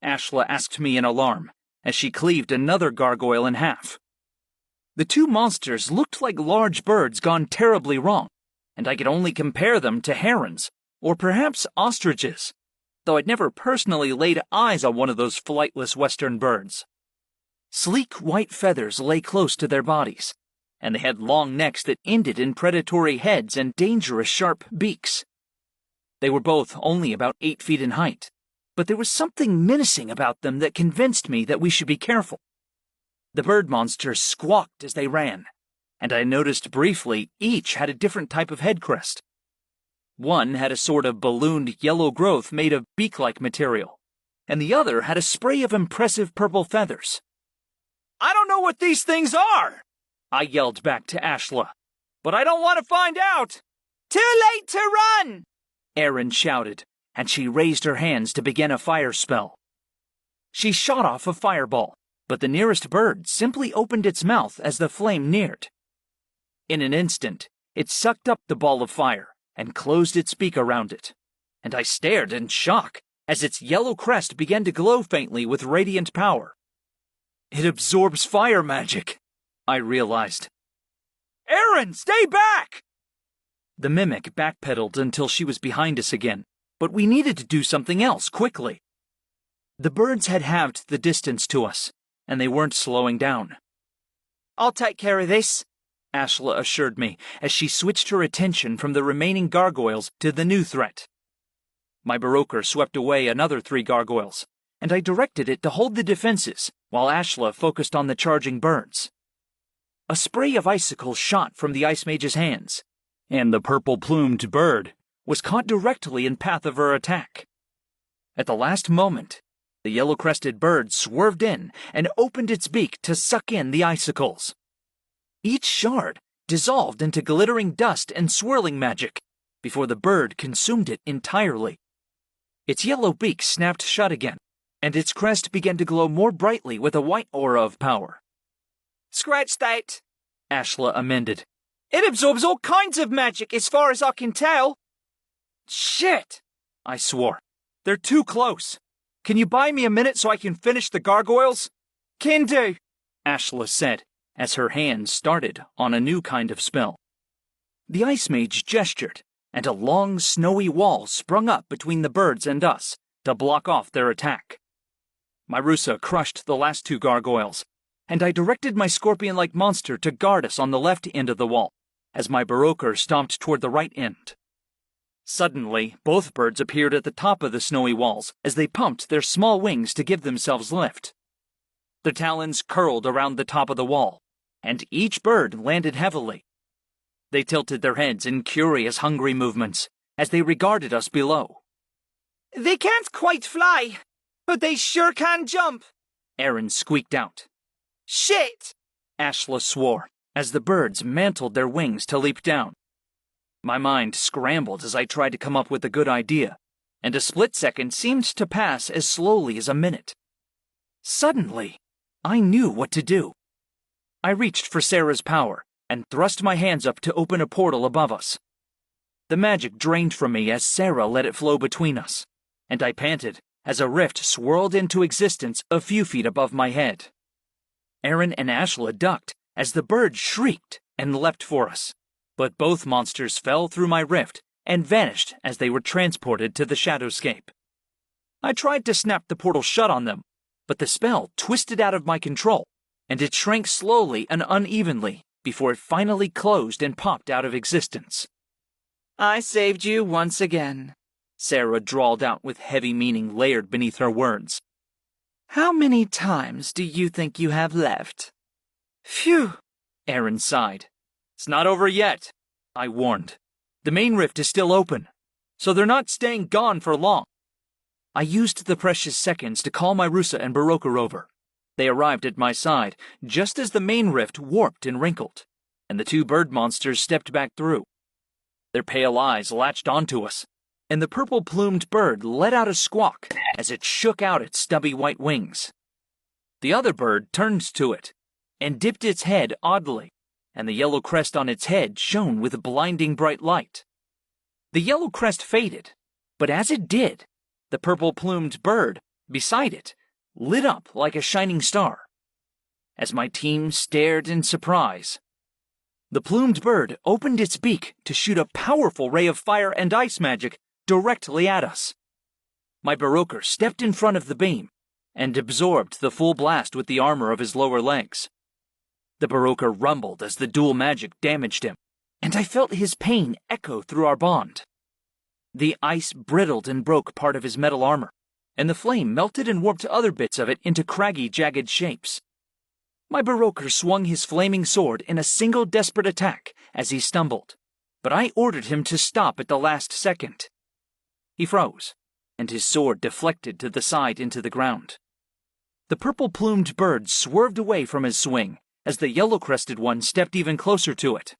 Ashla asked me in alarm as she cleaved another gargoyle in half. The 2 monsters looked like large birds gone terribly wrong, and I could only compare them to herons, or perhaps ostriches, though I'd never personally laid eyes on one of those flightless western birds. Sleek white feathers lay close to their bodies, and they had long necks that ended in predatory heads and dangerous sharp beaks. They were both only about 8 feet in height, but there was something menacing about them that convinced me that we should be careful. The bird monsters squawked as they ran, and I noticed briefly each had a different type of head crest. One had a sort of ballooned yellow growth made of beak-like material, and the other had a spray of impressive purple feathers. "I don't know what these things are," I yelled back to Ashla. "but I don't want to find out." "Too late to run!" Erin shouted, and she raised her hands to begin a fire spell. She shot off a fireball, but the nearest bird simply opened its mouth as the flame neared. In an instant, it sucked up the ball of fire and closed its beak around it, and I stared in shock as its yellow crest began to glow faintly with radiant power. It absorbs fire magic, I realized. "Erin, stay back!" The mimic backpedaled until she was behind us again, but we needed to do something else quickly. The birds had halved the distance to us, and they weren't slowing down. "I'll take care of this," Ashla assured me as she switched her attention from the remaining gargoyles to the new threat. My baroker swept away another 3 gargoyles, and I directed it to hold the defenses while Ashla focused on the charging birds. A spray of icicles shot from the Ice Mage's hands, and the purple-plumed bird was caught directly in path of her attack. At the last moment, the yellow-crested bird swerved in and opened its beak to suck in the icicles. Each shard dissolved into glittering dust and swirling magic before the bird consumed it entirely. Its yellow beak snapped shut again, and its crest began to glow more brightly with a white aura of power. "Scratch that," Ashla amended. "It absorbs all kinds of magic as far as I can tell." "Shit!" I swore. "They're too close. Can you buy me a minute so I can finish the gargoyles?" "Can do," Ashla said, as her hands started on a new kind of spell. The Ice Mage gestured, and a long, snowy wall sprung up between the birds and us to block off their attack. Myrusa crushed the last 2 gargoyles, and I directed my scorpion-like monster to guard us on the left end of the wall, as my baroker stomped toward the right end. Suddenly, both birds appeared at the top of the snowy walls as they pumped their small wings to give themselves lift. Their talons curled around the top of the wall, and each bird landed heavily. They tilted their heads in curious, hungry movements as they regarded us below. "They can't quite fly, but they sure can jump," Erin squeaked out. "Shit!" Ashla swore as the birds mantled their wings to leap down. My mind scrambled as I tried to come up with a good idea, and a split second seemed to pass as slowly as a minute. Suddenly, I knew what to do. I reached for Sarah's power and thrust my hands up to open a portal above us. The magic drained from me as Sarah let it flow between us, and I panted as a rift swirled into existence a few feet above my head. Erin and Ashla ducked as the bird shrieked and leapt for us, but both monsters fell through my rift and vanished as they were transported to the Shadowscape. I tried to snap the portal shut on them, but the spell twisted out of my control, and it shrank slowly and unevenly before it finally closed and popped out of existence. I saved you once again, Sarah drawled out with heavy meaning layered beneath her words. How many times do you think you have left? Phew, Aaron sighed. It's not over yet, I warned. The main rift is still open, so they're not staying gone for long. I used the precious seconds to call my Rusa and Baroka over. They arrived at my side just as the main rift warped and wrinkled, and the two bird monsters stepped back through. Their pale eyes latched onto us, and the purple-plumed bird let out a squawk as it shook out its stubby white wings. The other bird turned to it and dipped its head oddly, and the yellow crest on its head shone with a blinding bright light. The yellow crest faded, but as it did, the purple-plumed bird beside it lit up like a shining star. As my team stared in surprise, the plumed bird opened its beak to shoot a powerful ray of fire and ice magic directly at us. My Baroker stepped in front of the beam and absorbed the full blast with the armor of his lower legs. The Baroker rumbled as the dual magic damaged him, and I felt his pain echo through our bond. The ice brittled and broke part of his metal armor, and the flame melted and warped other bits of it into craggy, jagged shapes. My Baroker swung his flaming sword in a single desperate attack as he stumbled, but I ordered him to stop at the last second. He froze, and his sword deflected to the side into the ground. The purple-plumed bird swerved away from his swing as the yellow-crested one stepped even closer to it.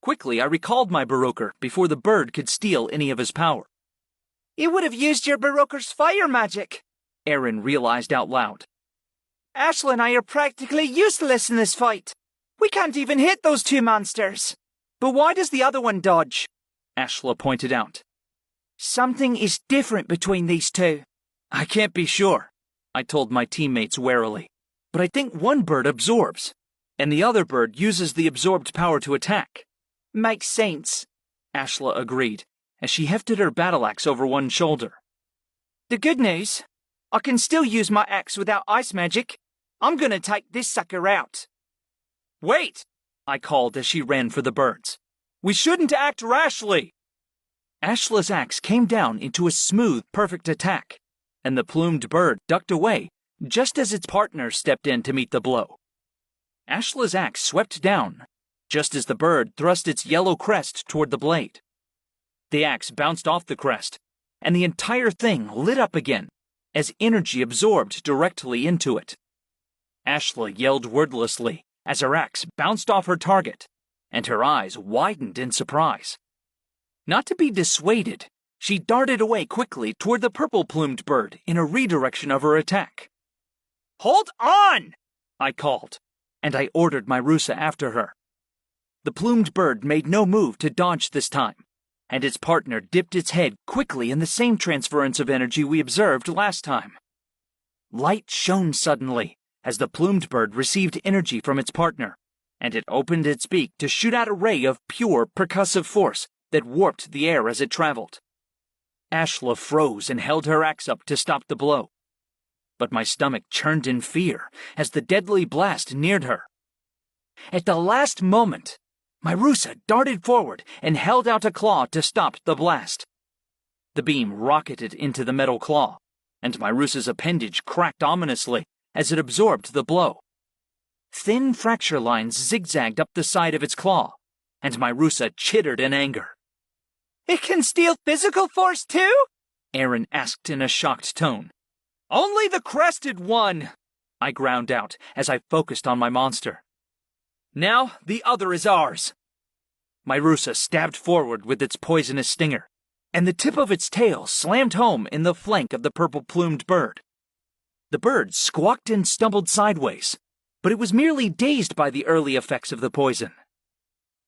Quickly, I recalled my Baroker before the bird could steal any of his power. You would have used your Baroker's fire magic, Aaron realized out loud. Ashla and I are practically useless in this fight. We can't even hit those two monsters. But why does the other one dodge? Ashla pointed out. Something is different between these two. I can't be sure, I told my teammates warily. But I think one bird absorbs, and the other bird uses the absorbed power to attack. Makes sense, Ashla agreed, as she hefted her battle axe over one shoulder. The good news, I can still use my axe without ice magic. I'm gonna take this sucker out. Wait, I called as she ran for the birds. We shouldn't act rashly. Ashla's axe came down into a smooth, perfect attack, and the plumed bird ducked away just as its partner stepped in to meet the blow. Ashla's axe swept down just as the bird thrust its yellow crest toward the blade. The axe bounced off the crest, and the entire thing lit up again as energy absorbed directly into it. Ashla yelled wordlessly as her axe bounced off her target, and her eyes widened in surprise. Not to be dissuaded, she darted away quickly toward the purple-plumed bird in a redirection of her attack. Hold on! I called, and I ordered my Rusa after her. The plumed bird made no move to dodge this time, and its partner dipped its head quickly in the same transference of energy we observed last time. Light shone suddenly as the plumed bird received energy from its partner, and it opened its beak to shoot out a ray of pure percussive force that warped the air as it traveled. Ashla froze and held her axe up to stop the blow, but my stomach churned in fear as the deadly blast neared her. At the last moment, my Rusa darted forward and held out a claw to stop the blast. The beam rocketed into the metal claw, and my Rusa's appendage cracked ominously as it absorbed the blow. Thin fracture lines zigzagged up the side of its claw, and my Rusa chittered in anger. It can steal physical force too? Aaron asked in a shocked tone. Only the crested one, I ground out as I focused on my monster. Now the other is ours. My Rusa stabbed forward with its poisonous stinger, and the tip of its tail slammed home in the flank of the purple-plumed bird. The bird squawked and stumbled sideways, but it was merely dazed by the early effects of the poison.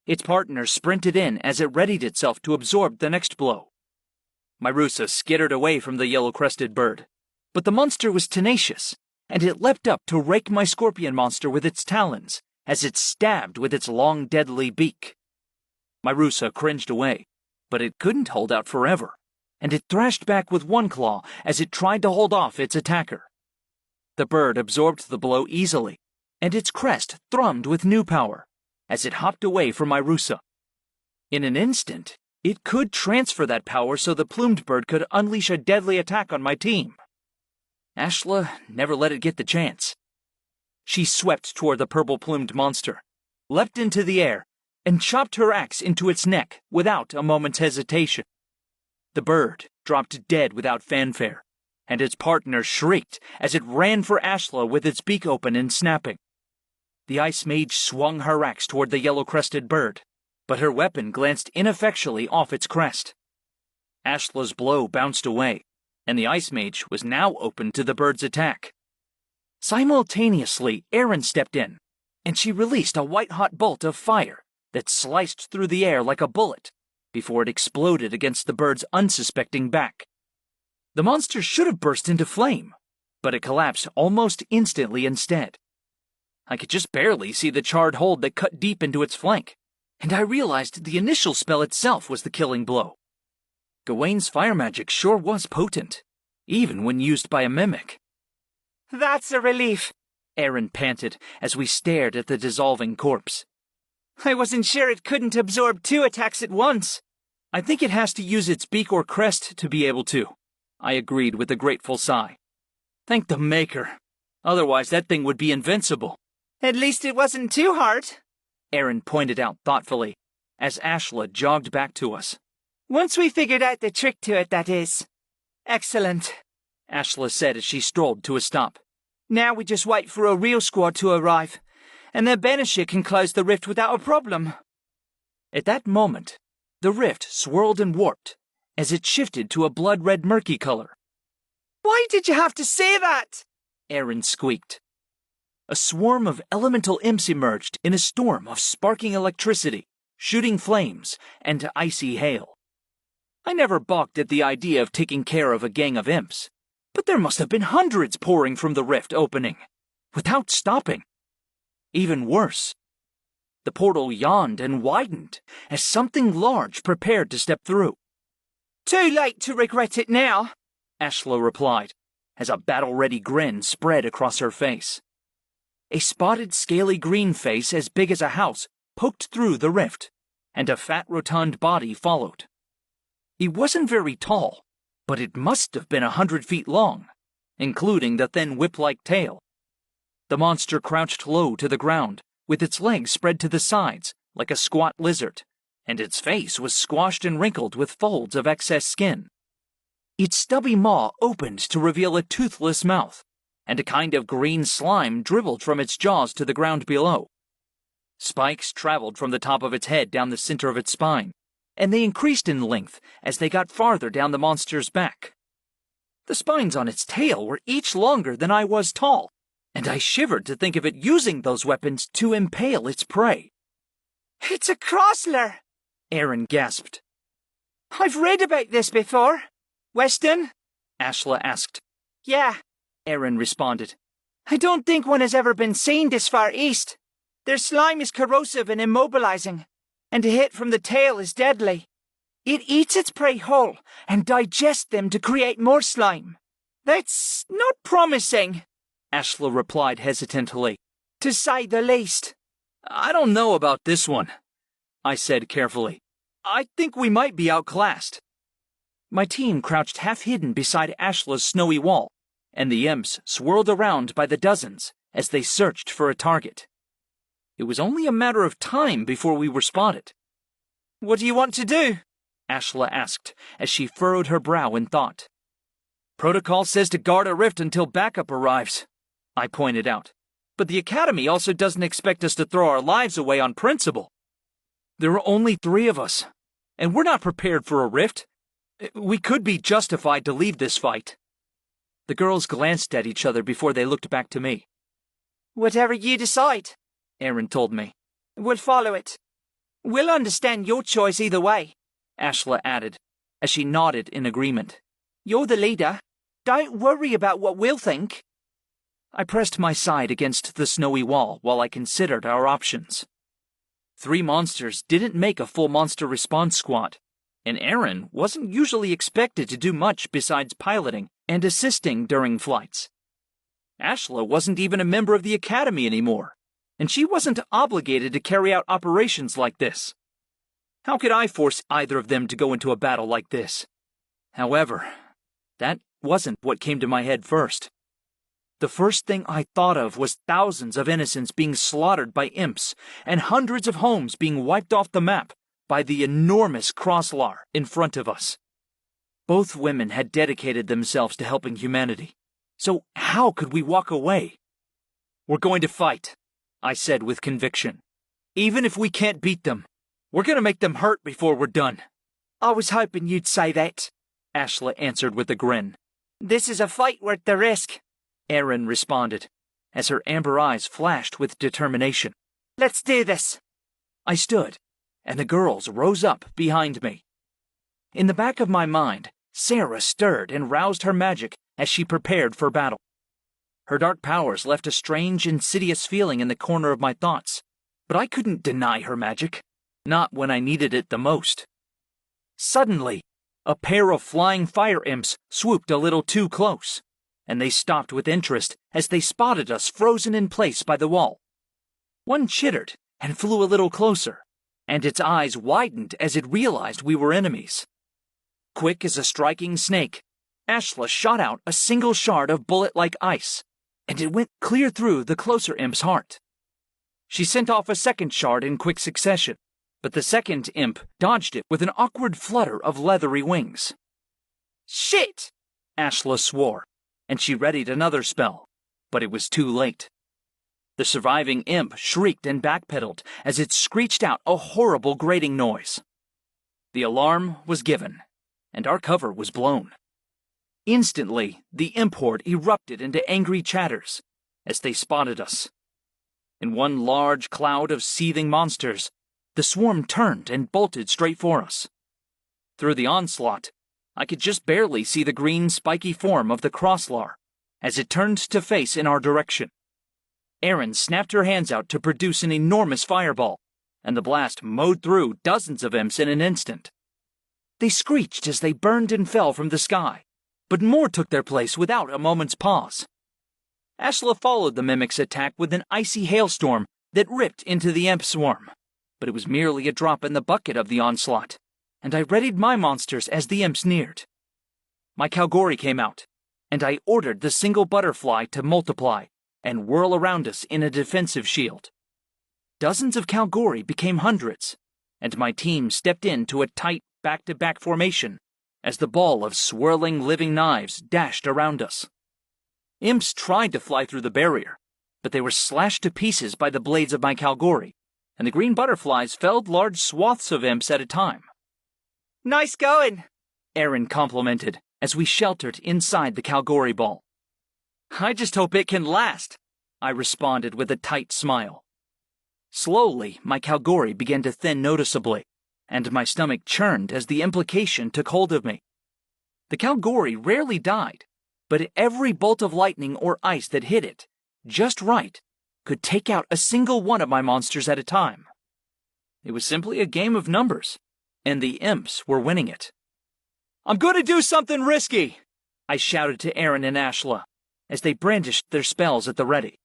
Its partner sprinted in as it readied itself to absorb the next blow. My Rusa skittered away from the yellow-crested bird, but the monster was tenacious, and it leapt up to rake my scorpion monster with its talons as it stabbed with its long, deadly beak. My Rusa cringed away, but it couldn't hold out forever, and it thrashed back with one claw as it tried to hold off its attacker. The bird absorbed the blow easily, and its crest thrummed with new power as it hopped away from Irusa. In an instant, it could transfer that power so the plumed bird could unleash a deadly attack on my team. Ashla never let it get the chance. She swept toward the purple-plumed monster, leapt into the air, and chopped her axe into its neck without a moment's hesitation. The bird dropped dead without fanfare, and its partner shrieked as it ran for Ashla with its beak open and snapping. The Ice Mage swung her axe toward the yellow-crested bird, but her weapon glanced ineffectually off its crest. Ashla's blow bounced away, and the Ice Mage was now open to the bird's attack. Simultaneously, Erin stepped in, and she released a white-hot bolt of fire that sliced through the air like a bullet before it exploded against the bird's unsuspecting back. The monster should have burst into flame, but it collapsed almost instantly instead. I could just barely see the charred hold that cut deep into its flank, and I realized the initial spell itself was the killing blow. Gawain's fire magic sure was potent, even when used by a mimic. That's a relief, Erin panted as we stared at the dissolving corpse. I wasn't sure it couldn't absorb 2 attacks at once. I think it has to use its beak or crest to be able to, I agreed with a grateful sigh. Thank the Maker. Otherwise that thing would be invincible. At least it wasn't too hard, Erin pointed out thoughtfully, as Ashla jogged back to us. Once we figured out the trick to it, that is. Excellent, Ashla said as she strolled to a stop. Now we just wait for a real squad to arrive, and then Banishir can close the rift without a problem. At that moment, the rift swirled and warped as it shifted to a blood-red murky color. Why did you have to say that? Erin squeaked. A swarm of elemental imps emerged in a storm of sparking electricity, shooting flames, and icy hail. I never balked at the idea of taking care of a gang of imps, but there must have been hundreds pouring from the rift opening, without stopping. Even worse, the portal yawned and widened as something large prepared to step through. Too late to regret it now, Ashla replied, as a battle-ready grin spread across her face. A spotted, scaly green face as big as a house poked through the rift, and a fat, rotund body followed. It wasn't very tall, but it must have been 100 feet long, including the thin whip-like tail. The monster crouched low to the ground, with its legs spread to the sides, like a squat lizard, and its face was squashed and wrinkled with folds of excess skin. Its stubby maw opened to reveal a toothless mouth, and a kind of green slime dribbled from its jaws to the ground below. Spikes traveled from the top of its head down the center of its spine, and they increased in length as they got farther down the monster's back. The spines on its tail were each longer than I was tall, and I shivered to think of it using those weapons to impale its prey. It's a Crossler, Erin gasped. I've read about this before. Weston? Ashla asked. Yeah, Erin responded. I don't think one has ever been seen this far east. Their slime is corrosive and immobilizing, and a hit from the tail is deadly. It eats its prey whole and digests them to create more slime. That's not promising, Ashla replied hesitantly. To say the least. I don't know about this one, I said carefully. I think we might be outclassed. My team crouched half-hidden beside Ashla's snowy wall, and the imps swirled around by the dozens as they searched for a target. It was only a matter of time before we were spotted. What do you want to do? Ashla asked as she furrowed her brow in thought. Protocol says to guard a rift until backup arrives, I pointed out. But the Academy also doesn't expect us to throw our lives away on principle. There are only 3 of us, and we're not prepared for a rift. We could be justified to leave this fight. The girls glanced at each other before they looked back to me. Whatever you decide, Erin told me. We'll follow it. We'll understand your choice either way, Ashla added, as she nodded in agreement. You're the leader. Don't worry about what we'll think. I pressed my side against the snowy wall while I considered our options. 3 monsters didn't make a full monster response squad, and Erin wasn't usually expected to do much besides piloting and assisting during flights. Ashla wasn't even a member of the Academy anymore, and she wasn't obligated to carry out operations like this. How could I force either of them to go into a battle like this? However, that wasn't what came to my head first. The first thing I thought of was thousands of innocents being slaughtered by imps, and hundreds of homes being wiped off the map by the enormous Crosslar in front of us. Both women had dedicated themselves to helping humanity, so how could we walk away? "We're going to fight," I said with conviction. "Even if we can't beat them, we're going to make them hurt before we're done." I was hoping you'd say that, Ashla answered with a grin. "This is a fight worth the risk," Erin responded, as her amber eyes flashed with determination. "Let's do this." I stood, and the girls rose up behind me. In the back of my mind, Sarah stirred and roused her magic as she prepared for battle. Her dark powers left a strange, insidious feeling in the corner of my thoughts, but I couldn't deny her magic, not when I needed it the most. Suddenly, a pair of flying fire imps swooped a little too close, and they stopped with interest as they spotted us frozen in place by the wall. One chittered and flew a little closer, and its eyes widened as it realized we were enemies. Quick as a striking snake, Ashla shot out a single shard of bullet-like ice, and it went clear through the closer imp's heart. She sent off a second shard in quick succession, but the second imp dodged it with an awkward flutter of leathery wings. "Shit!" Ashla swore, and she readied another spell, but it was too late. The surviving imp shrieked and backpedaled as it screeched out a horrible grating noise. The alarm was given, and our cover was blown. Instantly, the imp horde erupted into angry chatters as they spotted us. In one large cloud of seething monsters, the swarm turned and bolted straight for us. Through the onslaught, I could just barely see the green, spiky form of the Crosslar as it turned to face in our direction. Erin snapped her hands out to produce an enormous fireball, and the blast mowed through dozens of imps in an instant. They screeched as they burned and fell from the sky, but more took their place without a moment's pause. Ashla followed the mimic's attack with an icy hailstorm that ripped into the imp swarm, but it was merely a drop in the bucket of the onslaught, and I readied my monsters as the imps neared. My Kalgori came out, and I ordered the single butterfly to multiply and whirl around us in a defensive shield. Dozens of Kalgori became hundreds, and my team stepped into a tight back-to-back formation as the ball of swirling living knives dashed around us. Imps tried to fly through the barrier, but they were slashed to pieces by the blades of my Kalgori, and the green butterflies felled large swaths of imps at a time. "Nice going," Erin complimented as we sheltered inside the Kalgori ball. "I just hope it can last," I responded with a tight smile. Slowly, my Kalgori began to thin noticeably, and my stomach churned as the implication took hold of me. The Kalgori rarely died, but every bolt of lightning or ice that hit it, just right, could take out a single one of my monsters at a time. It was simply a game of numbers, and the imps were winning it. "I'm going to do something risky," I shouted to Erin and Ashla as they brandished their spells at the ready.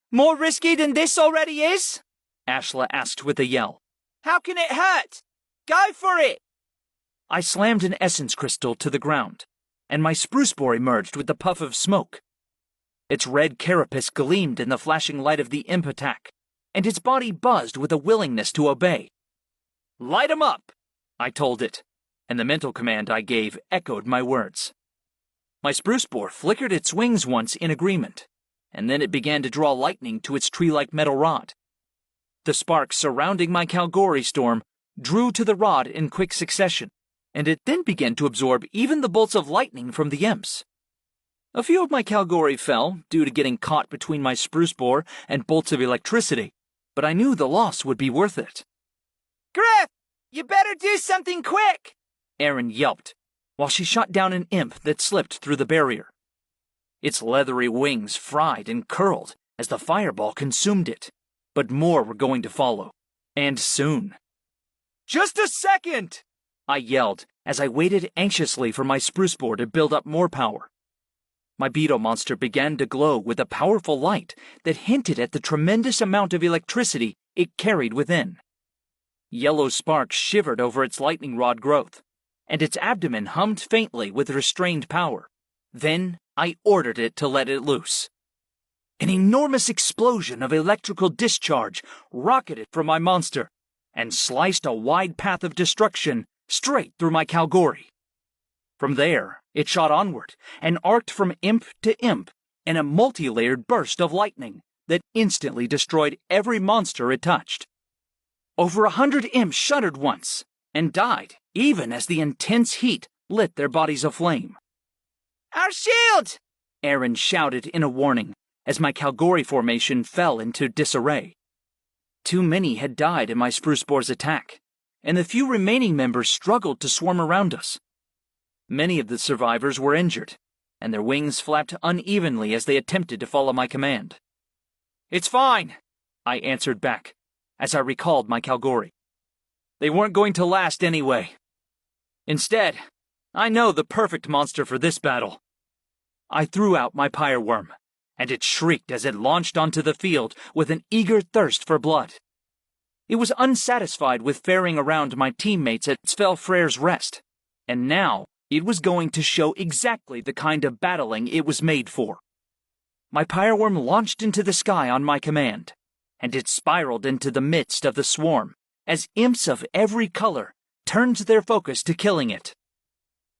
More risky than this already is?" Ashla asked with a yell. "How can it hurt? Go for it!" I slammed an essence crystal to the ground, and my spruce boar emerged with a puff of smoke. Its red carapace gleamed in the flashing light of the imp attack, and its body buzzed with a willingness to obey. "Light 'em up," I told it, and the mental command I gave echoed my words. My spruce boar flickered its wings once in agreement, and then it began to draw lightning to its tree-like metal rod. The sparks surrounding my Kalgori storm drew to the rod in quick succession, and it then began to absorb even the bolts of lightning from the imps. A few of my Kalgori fell due to getting caught between my spruce boar and bolts of electricity, but I knew the loss would be worth it. "Griff, you better do something quick!" Erin yelped, while she shot down an imp that slipped through the barrier. Its leathery wings fried and curled as the fireball consumed it, but more were going to follow, and soon. "Just a second!" I yelled as I waited anxiously for my spruce boar to build up more power. My beetle monster began to glow with a powerful light that hinted at the tremendous amount of electricity it carried within. Yellow sparks shivered over its lightning rod growth, and its abdomen hummed faintly with restrained power. Then I ordered it to let it loose. An enormous explosion of electrical discharge rocketed from my monster and sliced a wide path of destruction straight through my Kalgori. From there, it shot onward and arced from imp to imp in a multi-layered burst of lightning that instantly destroyed every monster it touched. Over 100 imps shuddered once and died even as the intense heat lit their bodies aflame. Our shield! Aaron shouted in a warning as my Kalgori formation fell into disarray. Too many had died in my spruce boar's attack, and the few remaining members struggled to swarm around us. Many of the survivors were injured, and their wings flapped unevenly as they attempted to follow my command. "It's fine," I answered back, as I recalled my Kalgori. "They weren't going to last anyway. Instead, I know the perfect monster for this battle." I threw out my pyreworm, and it shrieked as it launched onto the field with an eager thirst for blood. It was unsatisfied with ferrying around my teammates at Svelfreyr's Rest, and now it was going to show exactly the kind of battling it was made for. My pyreworm launched into the sky on my command, and it spiraled into the midst of the swarm as imps of every color turned their focus to killing it.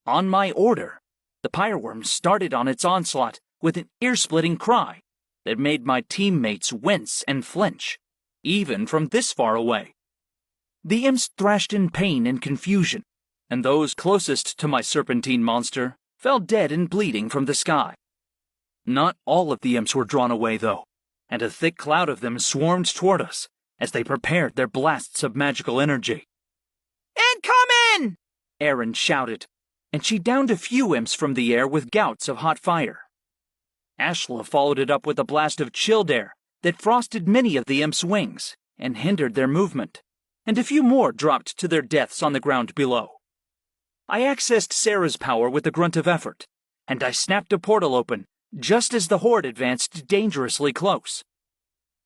On my order, the pyreworm started on its onslaught with an ear-splitting cry that made my teammates wince and flinch, even from this far away. The imps thrashed in pain and confusion, and those closest to my serpentine monster fell dead and bleeding from the sky. Not all of the imps were drawn away, though, and a thick cloud of them swarmed toward us as they prepared their blasts of magical energy. Incoming! Aaron shouted, and she downed a few imps from the air with gouts of hot fire. Ashla followed it up with a blast of chilled air that frosted many of the imps' wings and hindered their movement, and a few more dropped to their deaths on the ground below. I accessed Sarah's power with a grunt of effort, and I snapped a portal open just as the horde advanced dangerously close.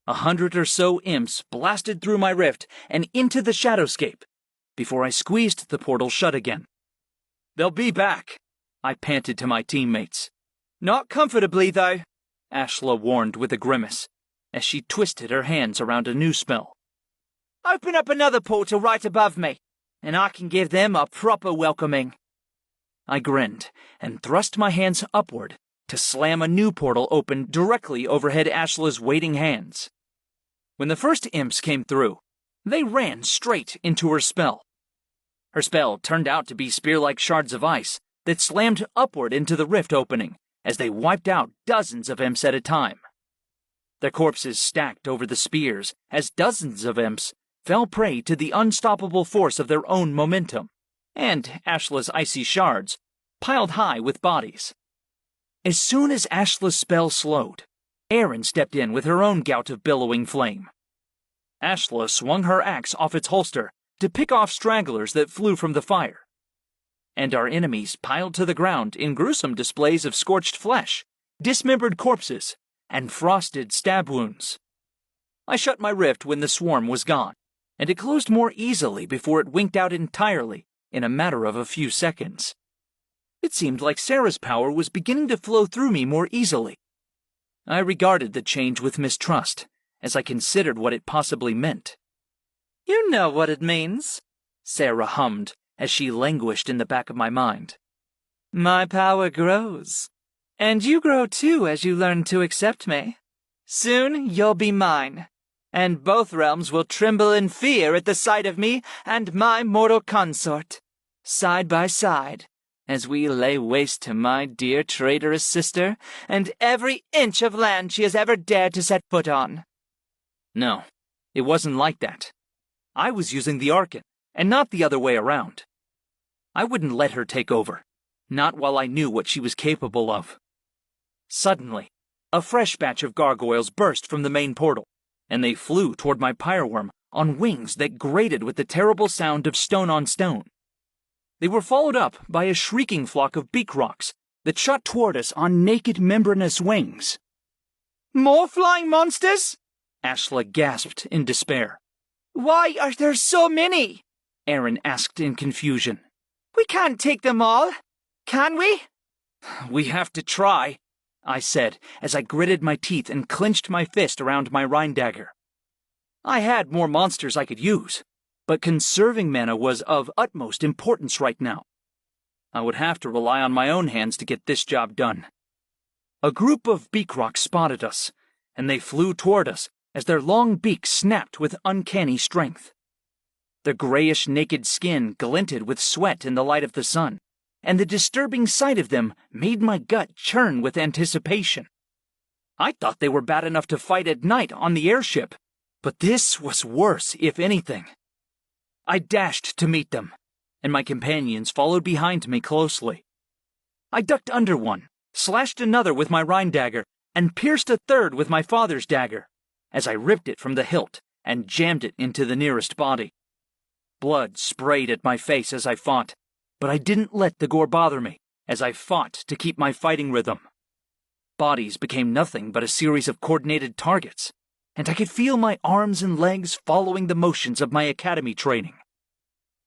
100 or so imps blasted through my rift and into the Shadowscape before I squeezed the portal shut again. "They'll be back," I panted to my teammates. Not comfortably, though, Ashla warned with a grimace as she twisted her hands around a new spell. Open up another portal right above me, and I can give them a proper welcoming. I grinned and thrust my hands upward to slam a new portal open directly overhead Ashla's waiting hands. When the first imps came through, they ran straight into her spell. Her spell turned out to be spear-like shards of ice that slammed upward into the rift opening as they wiped out dozens of imps at a time. Their corpses stacked over the spears as dozens of imps fell prey to the unstoppable force of their own momentum, and Ashla's icy shards piled high with bodies. As soon as Ashla's spell slowed, Aaron stepped in with her own gout of billowing flame. Ashla swung her axe off its holster to pick off stragglers that flew from the fire, and our enemies piled to the ground in gruesome displays of scorched flesh, dismembered corpses, and frosted stab wounds. I shut my rift when the swarm was gone, and it closed more easily before it winked out entirely in a matter of a few seconds. It seemed like Sarah's power was beginning to flow through me more easily. I regarded the change with mistrust as I considered what it possibly meant. You know what it means, Sarah hummed as she languished in the back of my mind. My power grows, and you grow too as you learn to accept me. Soon you'll be mine, and both realms will tremble in fear at the sight of me and my mortal consort, side by side, as we lay waste to my dear traitorous sister and every inch of land she has ever dared to set foot on. No, it wasn't like that. I was using the Arcan, and not the other way around. I wouldn't let her take over, not while I knew what she was capable of. Suddenly, a fresh batch of gargoyles burst from the main portal, and they flew toward my pyreworm on wings that grated with the terrible sound of stone on stone. They were followed up by a shrieking flock of beak rocks that shot toward us on naked membranous wings. More flying monsters? Ashla gasped in despair. Why are there so many? Aaron asked in confusion. We can't take them all, can we? We have to try, I said as I gritted my teeth and clenched my fist around my Rhine dagger. I had more monsters I could use, but conserving mana was of utmost importance right now. I would have to rely on my own hands to get this job done. A group of beakrocs spotted us, and they flew toward us as their long beaks snapped with uncanny strength. Their grayish naked skin glinted with sweat in the light of the sun, and the disturbing sight of them made my gut churn with anticipation. I thought they were bad enough to fight at night on the airship, but this was worse, if anything. I dashed to meet them, and my companions followed behind me closely. I ducked under one, slashed another with my Rhine dagger, and pierced a third with my father's dagger, as I ripped it from the hilt and jammed it into the nearest body. Blood sprayed at my face as I fought, but I didn't let the gore bother me as I fought to keep my fighting rhythm. Bodies became nothing but a series of coordinated targets, and I could feel my arms and legs following the motions of my academy training.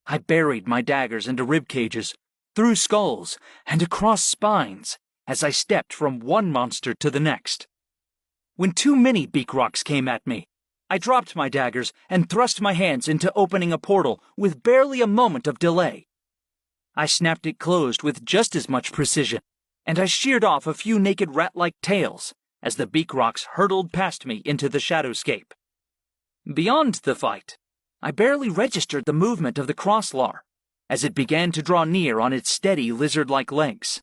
I buried my daggers into rib cages, through skulls, and across spines as I stepped from one monster to the next. When too many beakrocs came at me, I dropped my daggers and thrust my hands into opening a portal with barely a moment of delay. I snapped it closed with just as much precision, and I sheared off a few naked rat-like tails as the beakrocs hurtled past me into the Shadowscape. Beyond the fight, I barely registered the movement of the crosslar as it began to draw near on its steady lizard-like legs.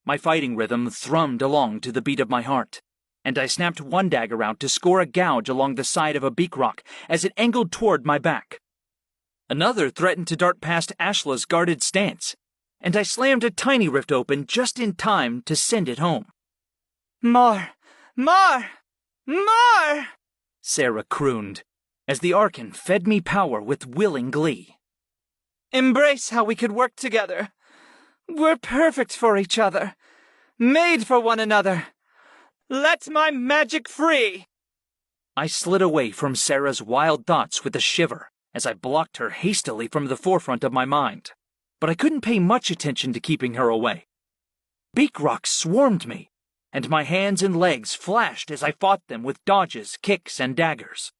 My fighting rhythm thrummed along to the beat of my heart, and I snapped one dagger out to score a gouge along the side of a beakroc as it angled toward my back. Another threatened to dart past Ashla's guarded stance, and I slammed a tiny rift open just in time to send it home. More! More! More! Sarah crooned, as the Archon fed me power with willing glee. Embrace how we could work together. We're perfect for each other, made for one another. Let my magic free! I slid away from Sarah's wild thoughts with a shiver as I blocked her hastily from the forefront of my mind, but I couldn't pay much attention to keeping her away. Beakrocs swarmed me, and my hands and legs flashed as I fought them with dodges, kicks, and daggers.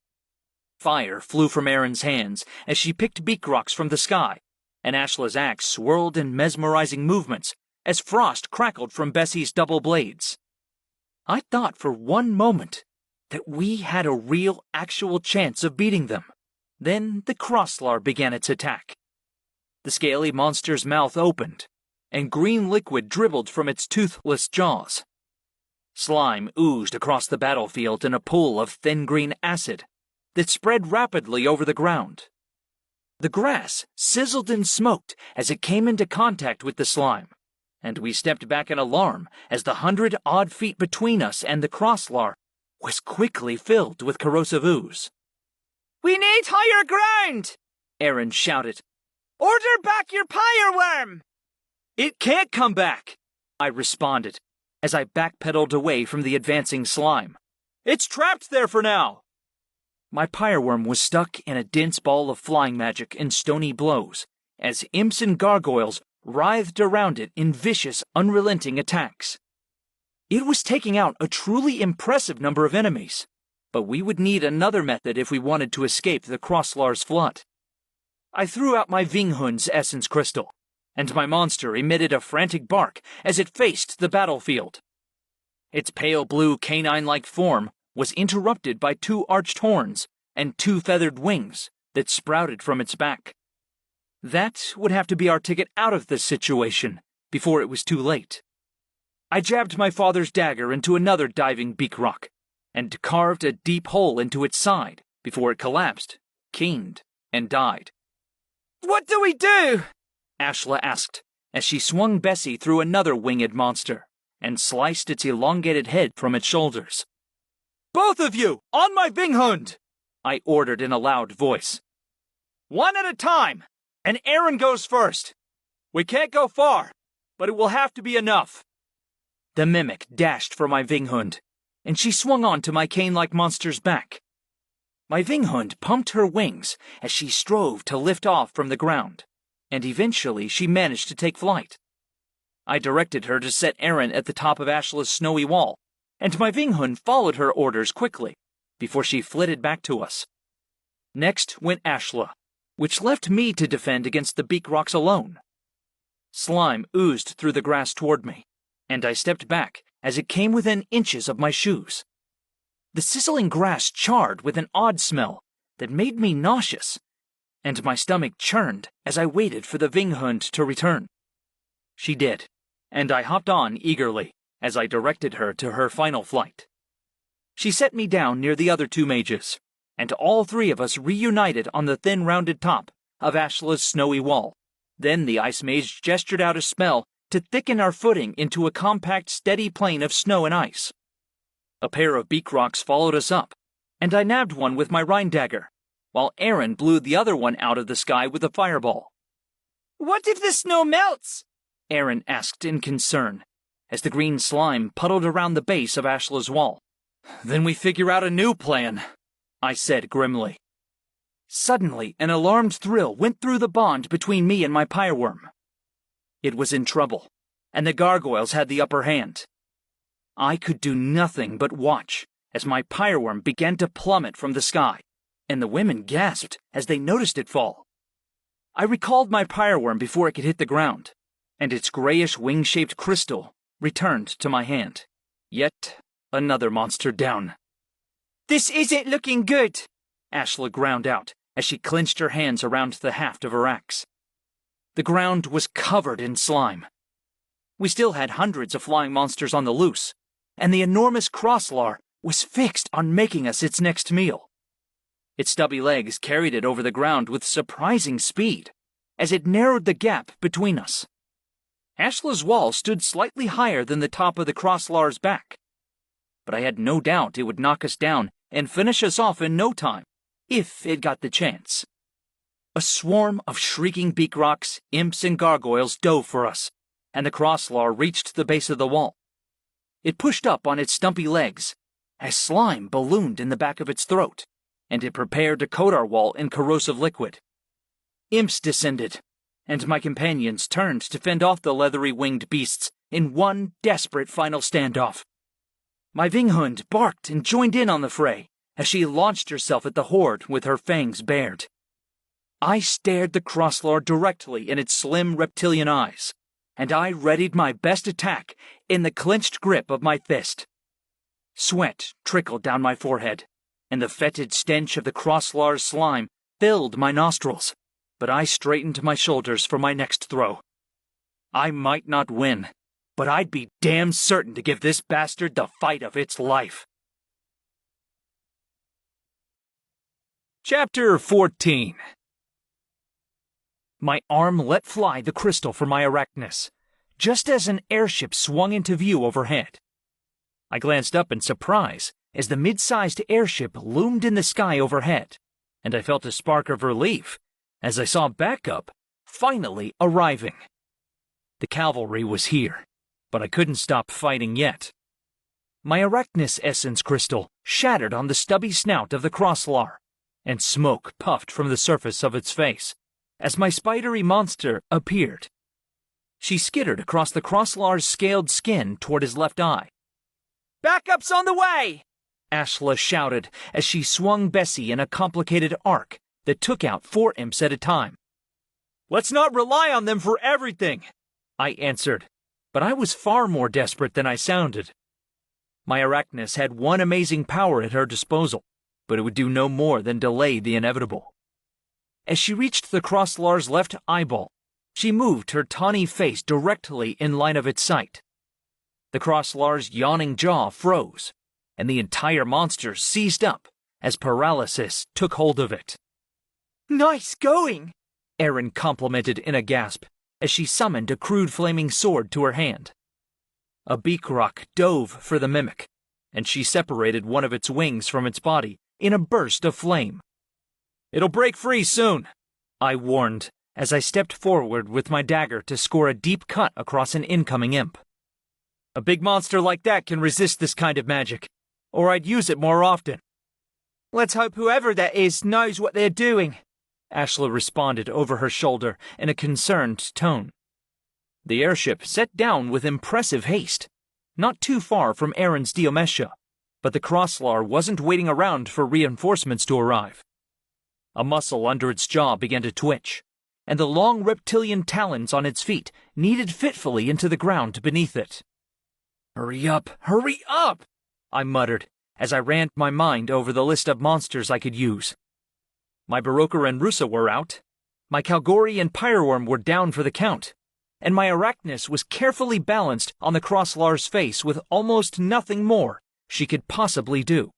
Fire flew from Erin's hands as she picked beakrocs from the sky, and Ashla's axe swirled in mesmerizing movements as frost crackled from Bessie's double blades. I thought for one moment that we had a real, actual chance of beating them. Then the crosslar began its attack. The scaly monster's mouth opened, and green liquid dribbled from its toothless jaws. Slime oozed across the battlefield in a pool of thin green acid that spread rapidly over the ground. The grass sizzled and smoked as it came into contact with the slime, and we stepped back in alarm as the 100-odd feet between us and the crosslar was quickly filled with corrosive ooze. We need higher ground! Aaron shouted. Order back your pyreworm! It can't come back, I responded as I backpedaled away from the advancing slime. It's trapped there for now. My pyreworm was stuck in a dense ball of flying magic and stony blows as imps and gargoyles writhed around it in vicious, unrelenting attacks. It was taking out a truly impressive number of enemies, but we would need another method if we wanted to escape the Crosslar's flood. I threw out my Vinghund's essence crystal, and my monster emitted a frantic bark as it faced the battlefield. Its pale blue canine-like form was interrupted by 2 arched horns and 2 feathered wings that sprouted from its back. That would have to be our ticket out of this situation before it was too late. I jabbed my father's dagger into another diving beakroc and carved a deep hole into its side before it collapsed, keened, and died. What do we do? Ashla asked as she swung Bessie through another winged monster and sliced its elongated head from its shoulders. Both of you, on my Vinghund! I ordered in a loud voice. One at a time, and Aaron goes first. We can't go far, but it will have to be enough. The mimic dashed for my Vinghund, and she swung on to my cane-like monster's back. My Vinghund pumped her wings as she strove to lift off from the ground, and eventually she managed to take flight. I directed her to set Aaron at the top of Ashla's snowy wall, and my Vinghund followed her orders quickly before she flitted back to us. Next went Ashla, which left me to defend against the beak rocks alone. Slime oozed through the grass toward me, and I stepped back as it came within inches of my shoes. The sizzling grass charred with an odd smell that made me nauseous, and my stomach churned as I waited for the Vinghund to return. She did, and I hopped on eagerly as I directed her to her final flight. She set me down near the other two mages, and all three of us reunited on the thin rounded top of Ashla's snowy wall. Then the ice mage gestured out a spell to thicken our footing into a compact, steady plane of snow and ice. A pair of beak rocks followed us up, and I nabbed one with my Rhine dagger, while Aaron blew the other one out of the sky with a fireball. What if the snow melts? Aaron asked in concern, as the green slime puddled around the base of Ashla's wall. Then we figure out a new plan, I said grimly. Suddenly, an alarmed thrill went through the bond between me and my pyreworm. It was in trouble, and the gargoyles had the upper hand. I could do nothing but watch as my pyreworm began to plummet from the sky, and the women gasped as they noticed it fall. I recalled my pyreworm before it could hit the ground, and its grayish wing-shaped crystal returned to my hand. Yet another monster down. This isn't looking good, Ashla ground out as she clenched her hands around the haft of her axe. The ground was covered in slime. We still had hundreds of flying monsters on the loose, and the enormous crosslar was fixed on making us its next meal. Its stubby legs carried it over the ground with surprising speed, as it narrowed the gap between us. Ashla's wall stood slightly higher than the top of the crosslar's back, but I had no doubt it would knock us down and finish us off in no time, if it got the chance. A swarm of shrieking beak rocks, imps, and gargoyles dove for us, and the crosslar reached the base of the wall. It pushed up on its stumpy legs, as slime ballooned in the back of its throat, and it prepared to coat our wall in corrosive liquid. Imps descended, and my companions turned to fend off the leathery winged beasts in one desperate final standoff. My Vinghund barked and joined in on the fray as she launched herself at the horde with her fangs bared. I stared the crosslar directly in its slim reptilian eyes, and I readied my best attack in the clenched grip of my fist. Sweat trickled down my forehead, and the fetid stench of the crosslar's slime filled my nostrils, but I straightened my shoulders for my next throw. I might not win, but I'd be damn certain to give this bastard the fight of its life. Chapter 14. My arm let fly the crystal from my arachnus, just as an airship swung into view overhead. I glanced up in surprise as the mid-sized airship loomed in the sky overhead, and I felt a spark of relief as I saw backup finally arriving. The cavalry was here, but I couldn't stop fighting yet. My arachnus essence crystal shattered on the stubby snout of the crosslar, and smoke puffed from the surface of its face as my spidery monster appeared. She skittered across the crosslar's scaled skin toward his left eye. "Backup's on the way!" Ashla shouted as she swung Bessie in a complicated arc that took out 4 imps at a time. "Let's not rely on them for everything," I answered, but I was far more desperate than I sounded. My arachnus had one amazing power at her disposal, but it would do no more than delay the inevitable. As she reached the crosslar's left eyeball, she moved her tawny face directly in line of its sight. The crosslar's yawning jaw froze, and the entire monster seized up as paralysis took hold of it. "Nice going," Erin complimented in a gasp as she summoned a crude flaming sword to her hand. A beak rock dove for the mimic, and she separated one of its wings from its body in a burst of flame. "It'll break free soon," I warned as I stepped forward with my dagger to score a deep cut across an incoming imp. A big monster like that can resist this kind of magic, or I'd use it more often. Let's hope whoever that is knows what they're doing, Ashla responded over her shoulder in a concerned tone. The airship set down with impressive haste, not too far from Aaron's Diomesha, but the Crosslar wasn't waiting around for reinforcements to arrive. A muscle under its jaw began to twitch, and the long reptilian talons on its feet kneaded fitfully into the ground beneath it. Hurry up, I muttered as I ran my mind over the list of monsters I could use. My Baroka and Rusa were out, my Kalgori and Pyreworm were down for the count, and my Arachnus was carefully balanced on the Crosslar's face with almost nothing more she could possibly do.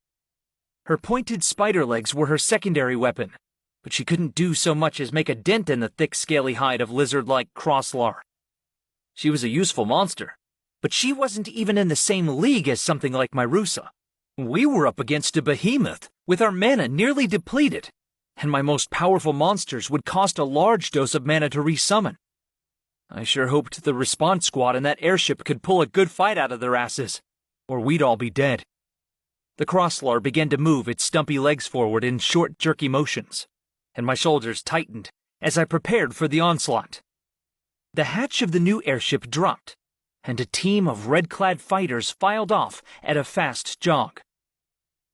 Her pointed spider legs were her secondary weapon, but she couldn't do so much as make a dent in the thick scaly hide of lizard-like Crosslar. She was a useful monster, but she wasn't even in the same league as something like my Rusa. We were up against a behemoth, with our mana nearly depleted, and my most powerful monsters would cost a large dose of mana to resummon. I sure hoped the response squad in that airship could pull a good fight out of their asses, or we'd all be dead. The Crosslar began to move its stumpy legs forward in short, jerky motions, and my shoulders tightened as I prepared for the onslaught. The hatch of the new airship dropped, and a team of red-clad fighters filed off at a fast jog.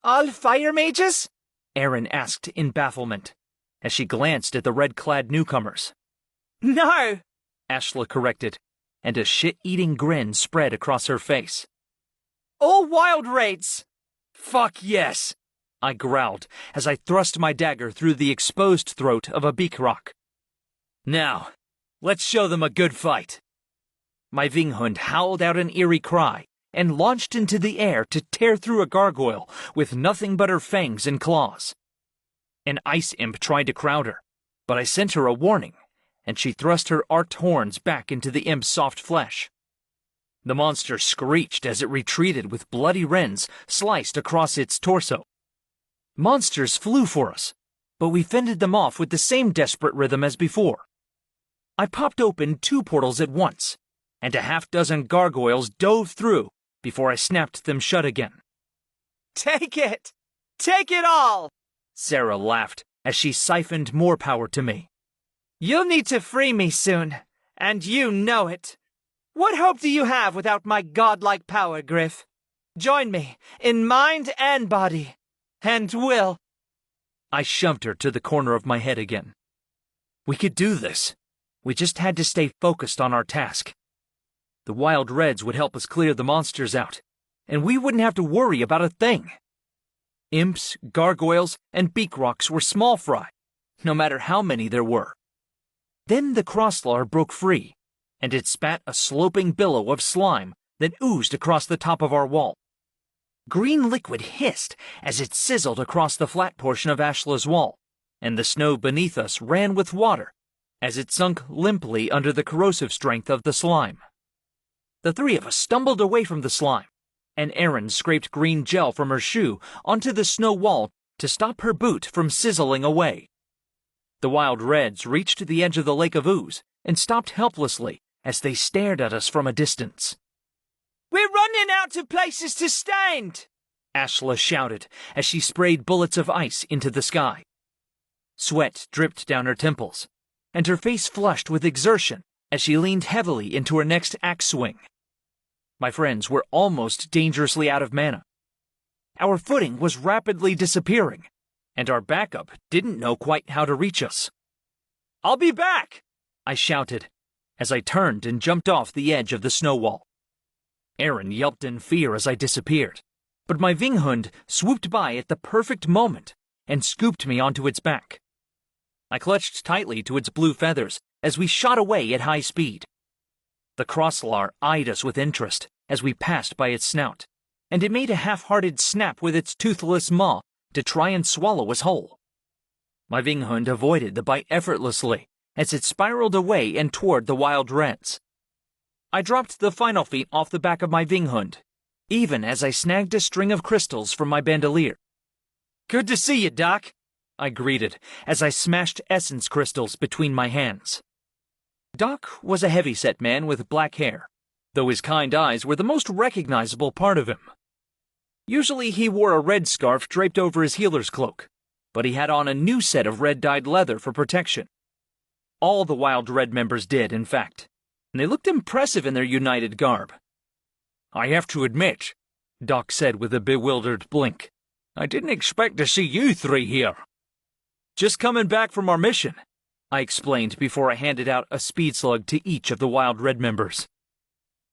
All fire mages? Aaron asked in bafflement, as she glanced at the red-clad newcomers. No, Ashla corrected, and a shit-eating grin spread across her face. All wild raids! Fuck yes, I growled as I thrust my dagger through the exposed throat of a beakrock. Now, let's show them a good fight. My Vinghund howled out an eerie cry and launched into the air to tear through a gargoyle with nothing but her fangs and claws. An ice imp tried to crowd her, but I sent her a warning, and she thrust her arced horns back into the imp's soft flesh. The monster screeched as it retreated with bloody rends sliced across its torso. Monsters flew for us, but we fended them off with the same desperate rhythm as before. I popped open 2 portals at once, and a half-dozen gargoyles dove through before I snapped them shut again. Take it! Take it all! Sarah laughed as she siphoned more power to me. You'll need to free me soon, and you know it. What hope do you have without my godlike power, Griff? Join me, in mind and body, and will. I shoved her to the corner of my head again. We could do this. We just had to stay focused on our task. The Wild Reds would help us clear the monsters out, and we wouldn't have to worry about a thing. Imps, gargoyles, and beakrocks were small fry, no matter how many there were. Then the Crosslar broke free, and it spat a sloping billow of slime that oozed across the top of our wall. Green liquid hissed as it sizzled across the flat portion of Ashla's wall, and the snow beneath us ran with water as it sunk limply under the corrosive strength of the slime. The 3 of us stumbled away from the slime, and Erin scraped green gel from her shoe onto the snow wall to stop her boot from sizzling away. The Wild Reds reached the edge of the lake of ooze and stopped helplessly as they stared at us from a distance. We're running out of places to stand! Ashla shouted as she sprayed bullets of ice into the sky. Sweat dripped down her temples, and her face flushed with exertion as she leaned heavily into her next axe swing. My friends were almost dangerously out of mana. Our footing was rapidly disappearing, and our backup didn't know quite how to reach us. I'll be back! I shouted as I turned and jumped off the edge of the snow wall. Aaron yelped in fear as I disappeared, but my Vinghund swooped by at the perfect moment and scooped me onto its back. I clutched tightly to its blue feathers as we shot away at high speed. The Crosslar eyed us with interest as we passed by its snout, and it made a half-hearted snap with its toothless maw to try and swallow us whole. My Vinghund avoided the bite effortlessly as it spiraled away and toward the Wild Reds. I dropped the final feet off the back of my Vinghund, even as I snagged a string of crystals from my bandolier. Good to see you, Doc. I greeted as I smashed essence crystals between my hands. Doc was a heavy-set man with black hair, though his kind eyes were the most recognizable part of him. Usually he wore a red scarf draped over his healer's cloak, but he had on a new set of red-dyed leather for protection. All the Wild Red members did, in fact, and they looked impressive in their united garb. I have to admit, Doc said with a bewildered blink, I didn't expect to see you three here. Just coming back from our mission, I explained before I handed out a speed slug to each of the Wild Red members.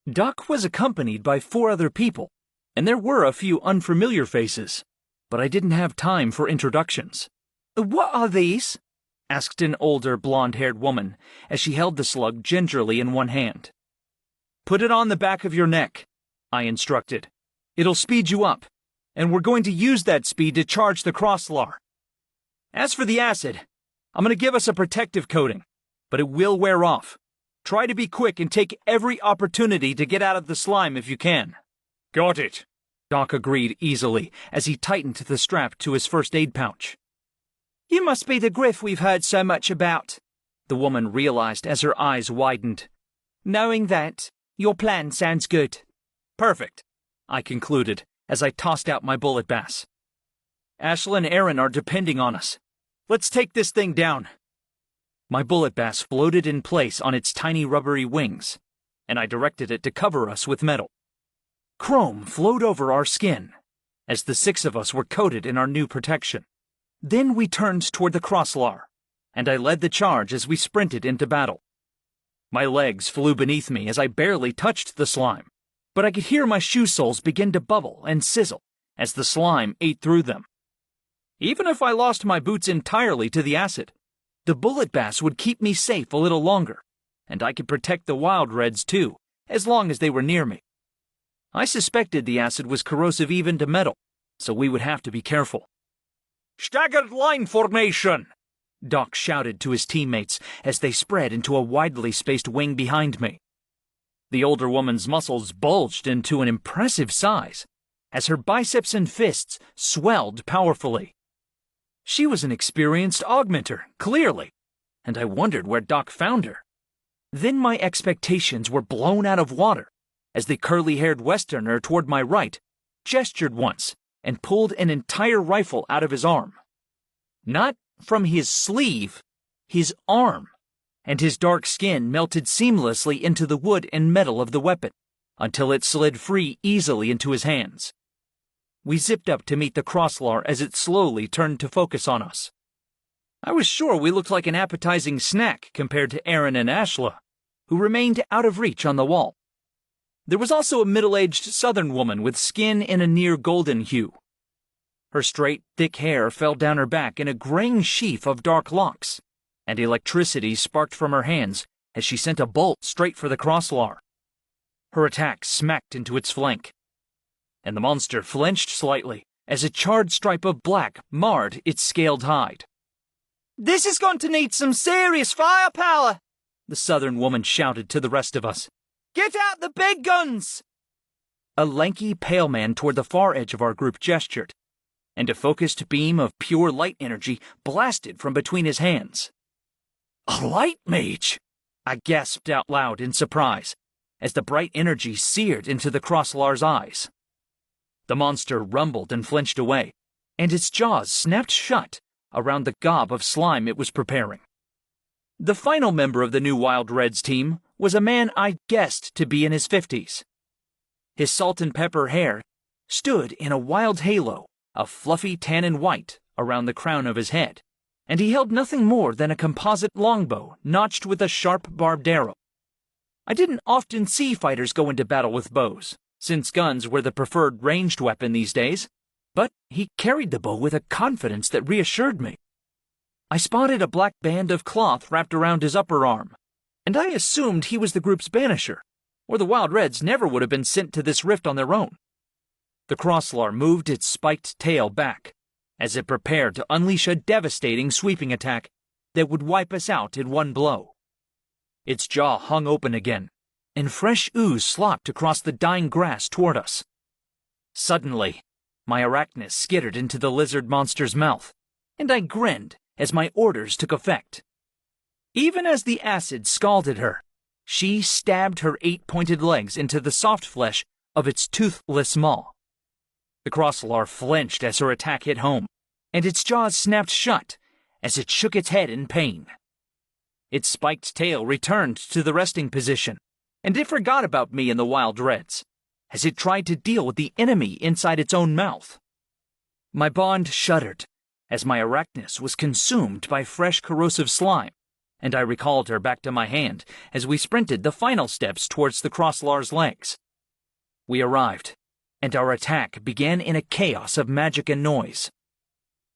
Doc was accompanied by 4 other people, and there were a few unfamiliar faces, but I didn't have time for introductions. What are these? Asked an older blonde-haired woman as she held the slug gingerly in one hand. Put it on the back of your neck, I instructed. It'll speed you up, and we're going to use that speed to charge the Crosslar. As for the acid, I'm going to give us a protective coating, but it will wear off. Try to be quick and take every opportunity to get out of the slime if you can. Got it, Doc agreed easily as he tightened the strap to his first aid pouch. You must be the Griff we've heard so much about, the woman realized as her eyes widened. Knowing that, your plan sounds good. Perfect, I concluded as I tossed out my bullet bass. Ashla and Aaron are depending on us. Let's take this thing down. My bullet bass floated in place on its tiny rubbery wings, and I directed it to cover us with metal. Chrome flowed over our skin as the 6 of us were coated in our new protection. Then we turned toward the Crosslar, and I led the charge as we sprinted into battle. My legs flew beneath me as I barely touched the slime, but I could hear my shoe soles begin to bubble and sizzle as the slime ate through them. Even if I lost my boots entirely to the acid, the bullet bass would keep me safe a little longer, and I could protect the Wild Reds too, as long as they were near me. I suspected the acid was corrosive even to metal, so we would have to be careful. Staggered line formation, Doc shouted to his teammates as they spread into a widely spaced wing behind me. The older woman's muscles bulged into an impressive size as her biceps and fists swelled powerfully. She was an experienced augmenter, clearly, and I wondered where Doc found her. Then my expectations were blown out of water as the curly-haired Westerner toward my right gestured once and pulled an entire rifle out of his arm. Not from his sleeve, his arm, and his dark skin melted seamlessly into the wood and metal of the weapon until it slid free easily into his hands. We zipped up to meet the Crosslar as it slowly turned to focus on us. I was sure we looked like an appetizing snack compared to Aaron and Ashla, who remained out of reach on the wall. There was also a middle-aged southern woman with skin in a near golden hue. Her straight, thick hair fell down her back in a graying sheaf of dark locks, and electricity sparked from her hands as she sent a bolt straight for the Crosslar. Her attack smacked into its flank, and the monster flinched slightly as a charred stripe of black marred its scaled hide. This is going to need some serious firepower, the southern woman shouted to the rest of us. Get out the big guns! A lanky, pale man toward the far edge of our group gestured, and a focused beam of pure light energy blasted from between his hands. A light mage! I gasped out loud in surprise as the bright energy seared into the Crosslar's eyes. The monster rumbled and flinched away, and its jaws snapped shut around the gob of slime it was preparing. The final member of the new Wild Reds team was a man I guessed to be in his 50s. His salt and pepper hair stood in a wild halo of fluffy tan and white around the crown of his head, and he held nothing more than a composite longbow notched with a sharp barbed arrow. I didn't often see fighters go into battle with bows, since guns were the preferred ranged weapon these days, but he carried the bow with a confidence that reassured me. I spotted a black band of cloth wrapped around his upper arm, and I assumed he was the group's banisher, or the Wild Reds never would have been sent to this rift on their own. The Crosslar moved its spiked tail back, as it prepared to unleash a devastating sweeping attack that would wipe us out in one blow. Its jaw hung open again, and fresh ooze slopped across the dying grass toward us. Suddenly, my arachnus skittered into the lizard monster's mouth, and I grinned as my orders took effect. Even as the acid scalded her, she stabbed her 8-pointed legs into the soft flesh of its toothless maw. The crosslar flinched as her attack hit home, and its jaws snapped shut as it shook its head in pain. Its spiked tail returned to the resting position, and it forgot about me and the wild reds, as it tried to deal with the enemy inside its own mouth. My bond shuddered as my arachnus was consumed by fresh corrosive slime, and I recalled her back to my hand as we sprinted the final steps towards the crosslar's legs. We arrived, and our attack began in a chaos of magic and noise.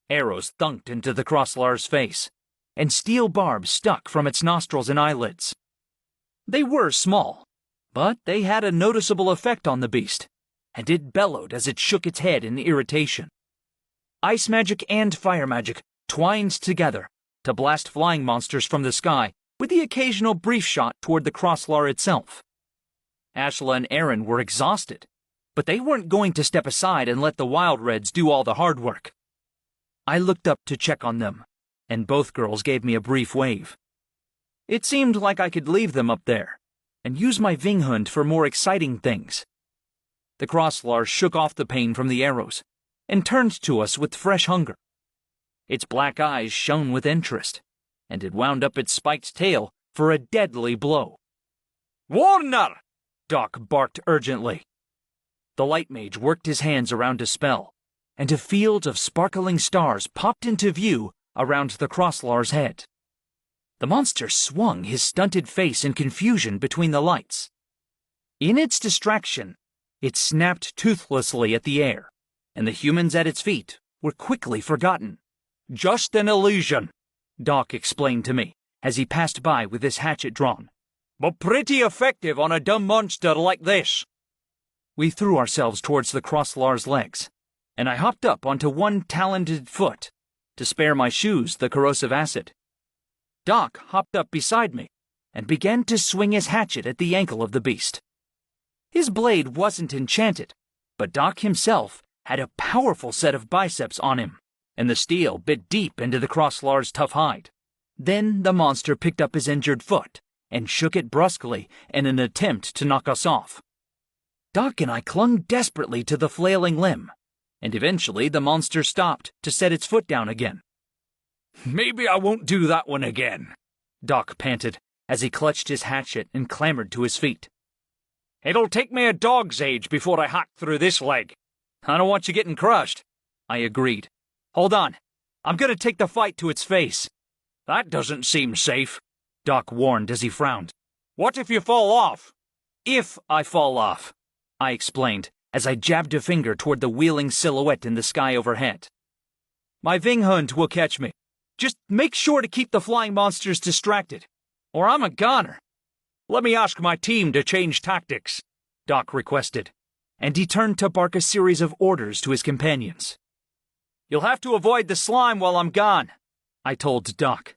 Arrows thunked into the crosslar's face, and steel barbs stuck from its nostrils and eyelids. They were small, but they had a noticeable effect on the beast, and it bellowed as it shook its head in irritation. Ice magic and fire magic twined together to blast flying monsters from the sky with the occasional brief shot toward the crosslar itself. Ashla and Aaron were exhausted, but they weren't going to step aside and let the wild reds do all the hard work. I looked up to check on them, and both girls gave me a brief wave. It seemed like I could leave them up there and use my Vinghund for more exciting things. The crosslar shook off the pain from the arrows and turned to us with fresh hunger. Its black eyes shone with interest, and it wound up its spiked tail for a deadly blow. "Warner!" Doc barked urgently. The light mage worked his hands around a spell, and a field of sparkling stars popped into view around the crosslar's head. The monster swung his stunted face in confusion between the lights. In its distraction, it snapped toothlessly at the air, and the humans at its feet were quickly forgotten. "Just an illusion," Doc explained to me as he passed by with his hatchet drawn. "But pretty effective on a dumb monster like this." We threw ourselves towards the crosslar's legs, and I hopped up onto one talented foot to spare my shoes the corrosive acid. Doc hopped up beside me and began to swing his hatchet at the ankle of the beast. His blade wasn't enchanted, but Doc himself had a powerful set of biceps on him, and the steel bit deep into the crosslar's tough hide. Then the monster picked up his injured foot and shook it brusquely in an attempt to knock us off. Doc and I clung desperately to the flailing limb, and eventually the monster stopped to set its foot down again. "Maybe I won't do that one again," Doc panted as he clutched his hatchet and clambered to his feet. "It'll take me a dog's age before I hack through this leg. I don't want you getting crushed," I agreed. "Hold on, I'm gonna take the fight to its face." "That doesn't seem safe," Doc warned as he frowned. "What if you fall off?" "If I fall off," I explained as I jabbed a finger toward the wheeling silhouette in the sky overhead. "My Vinghund will catch me. Just make sure to keep the flying monsters distracted, or I'm a goner." "Let me ask my team to change tactics," Doc requested, and he turned to bark a series of orders to his companions. "You'll have to avoid the slime while I'm gone," I told Doc.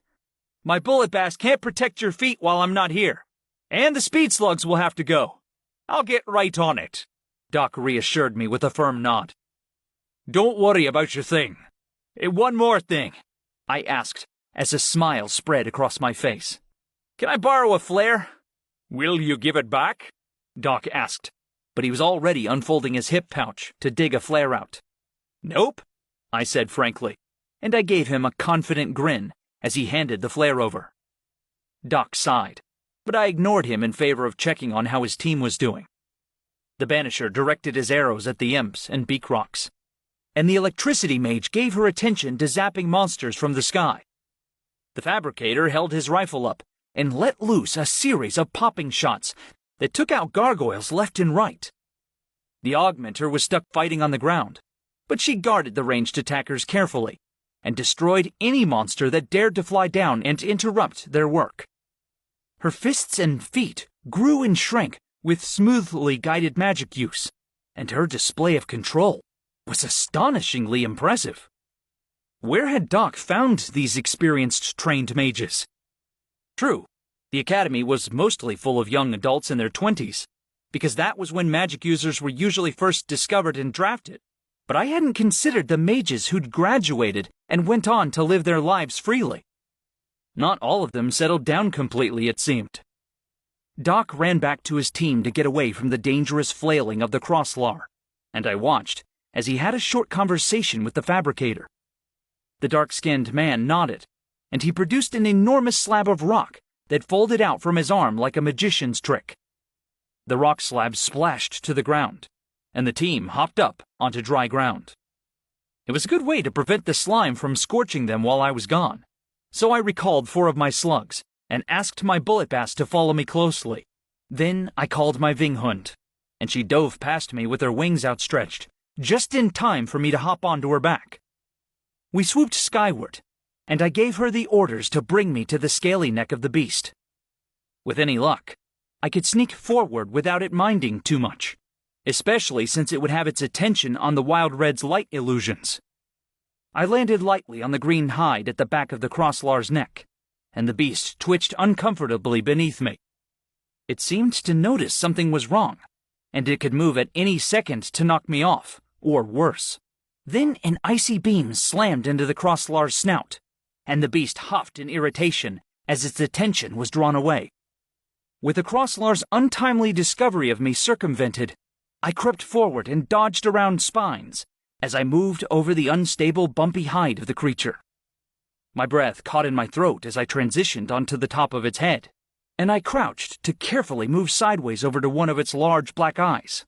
"My bullet bass can't protect your feet while I'm not here, and the speed slugs will have to go." "I'll get right on it," Doc reassured me with a firm nod. "Don't worry about your thing. One more thing," I asked as a smile spread across my face. "Can I borrow a flare?" "Will you give it back?" Doc asked, but he was already unfolding his hip pouch to dig a flare out. "Nope," I said frankly, and I gave him a confident grin as he handed the flare over. Doc sighed, but I ignored him in favor of checking on how his team was doing. The Banisher directed his arrows at the imps and beak rocks, and the electricity mage gave her attention to zapping monsters from the sky. The fabricator held his rifle up and let loose a series of popping shots that took out gargoyles left and right. The augmenter was stuck fighting on the ground, but she guarded the ranged attackers carefully and destroyed any monster that dared to fly down and interrupt their work. Her fists and feet grew and shrank with smoothly guided magic use, and her display of control was astonishingly impressive. Where had Doc found these experienced trained mages? True, the academy was mostly full of young adults in their 20s, because that was when magic users were usually first discovered and drafted. but I hadn't considered the mages who'd graduated and went on to live their lives freely. Not all of them settled down completely, it seemed. Doc ran back to his team to get away from the dangerous flailing of the Crosslar, and I watched as he had a short conversation with the fabricator. The dark-skinned man nodded, and he produced an enormous slab of rock that folded out from his arm like a magician's trick. The rock slab splashed to the ground, and the team hopped up onto dry ground. It was a good way to prevent the slime from scorching them while I was gone, so I recalled 4 of my slugs and asked my bullet bass to follow me closely. Then I called my Vinghund, and she dove past me with her wings outstretched, just in time for me to hop onto her back. We swooped skyward, and I gave her the orders to bring me to the scaly neck of the beast. With any luck, I could sneak forward without it minding too much, especially since it would have its attention on the Wild Red's light illusions. I landed lightly on the green hide at the back of the Crosslar's neck, and the beast twitched uncomfortably beneath me. It seemed to notice something was wrong, and it could move at any second to knock me off, or worse. Then an icy beam slammed into the Crosslar's snout, and the beast huffed in irritation as its attention was drawn away. With the Crosslar's untimely discovery of me circumvented, I crept forward and dodged around spines as I moved over the unstable, bumpy hide of the creature. My breath caught in my throat as I transitioned onto the top of its head, and I crouched to carefully move sideways over to one of its large black eyes.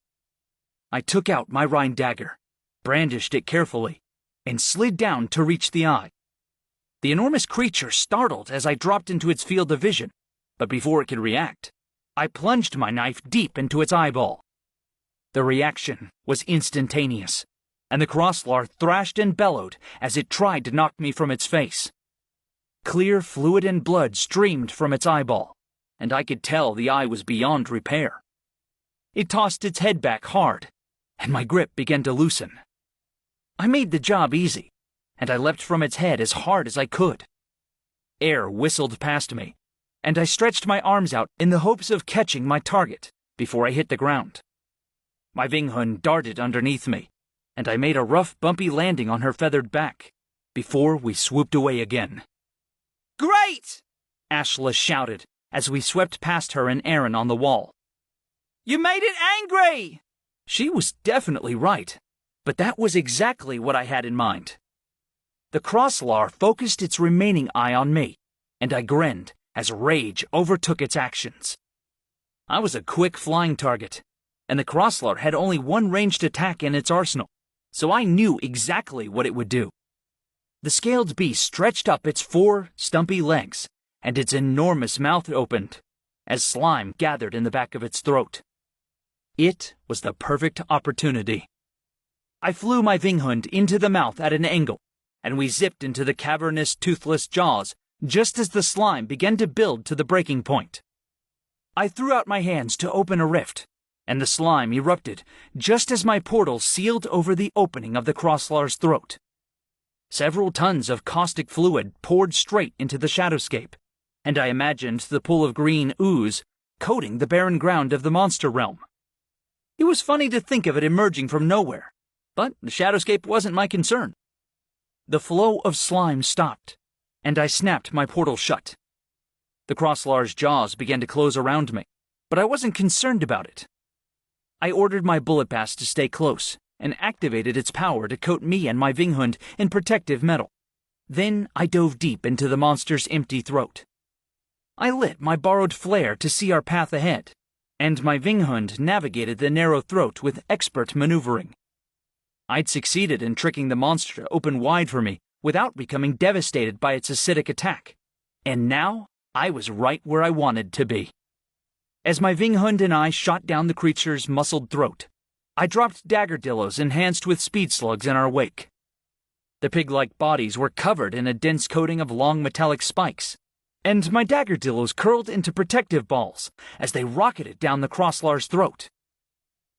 I took out my Rhine dagger, brandished it carefully, and slid down to reach the eye. The enormous creature startled as I dropped into its field of vision, but before it could react, I plunged my knife deep into its eyeball. The reaction was instantaneous, and the Crosslar thrashed and bellowed as it tried to knock me from its face. Clear fluid and blood streamed from its eyeball, and I could tell the eye was beyond repair. It tossed its head back hard, and my grip began to loosen. I made the job easy, and I leapt from its head as hard as I could. Air whistled past me, and I stretched my arms out in the hopes of catching my target before I hit the ground. My Vinghund darted underneath me, and I made a rough, bumpy landing on her feathered back before we swooped away again. Great! Ashla shouted as we swept past her and Aaron on the wall. You made it angry! She was definitely right, but that was exactly what I had in mind. The Crosslar focused its remaining eye on me, and I grinned as rage overtook its actions. I was a quick flying target, and the Crosslar had only one ranged attack in its arsenal, so I knew exactly what it would do. The scaled beast stretched up its 4 stumpy legs, and its enormous mouth opened as slime gathered in the back of its throat. It was the perfect opportunity. I flew my Vinghund into the mouth at an angle, and we zipped into the cavernous, toothless jaws just as the slime began to build to the breaking point. I threw out my hands to open a rift, and the slime erupted just as my portal sealed over the opening of the Crosslar's throat. Several tons of caustic fluid poured straight into the Shadowscape, and I imagined the pool of green ooze coating the barren ground of the monster realm. It was funny to think of it emerging from nowhere, but the Shadowscape wasn't my concern. The flow of slime stopped, and I snapped my portal shut. The Crosslar's jaws began to close around me, but I wasn't concerned about it. I ordered my bullet bass to stay close, and activated its power to coat me and my Vinghund in protective metal. Then I dove deep into the monster's empty throat. I lit my borrowed flare to see our path ahead, and my Vinghund navigated the narrow throat with expert maneuvering. I'd succeeded in tricking the monster to open wide for me without becoming devastated by its acidic attack, and now I was right where I wanted to be. As my Vinghund and I shot down the creature's muscled throat, I dropped daggerdillos enhanced with speed slugs in our wake. The pig-like bodies were covered in a dense coating of long metallic spikes, and my daggerdillos curled into protective balls as they rocketed down the Crosslar's throat.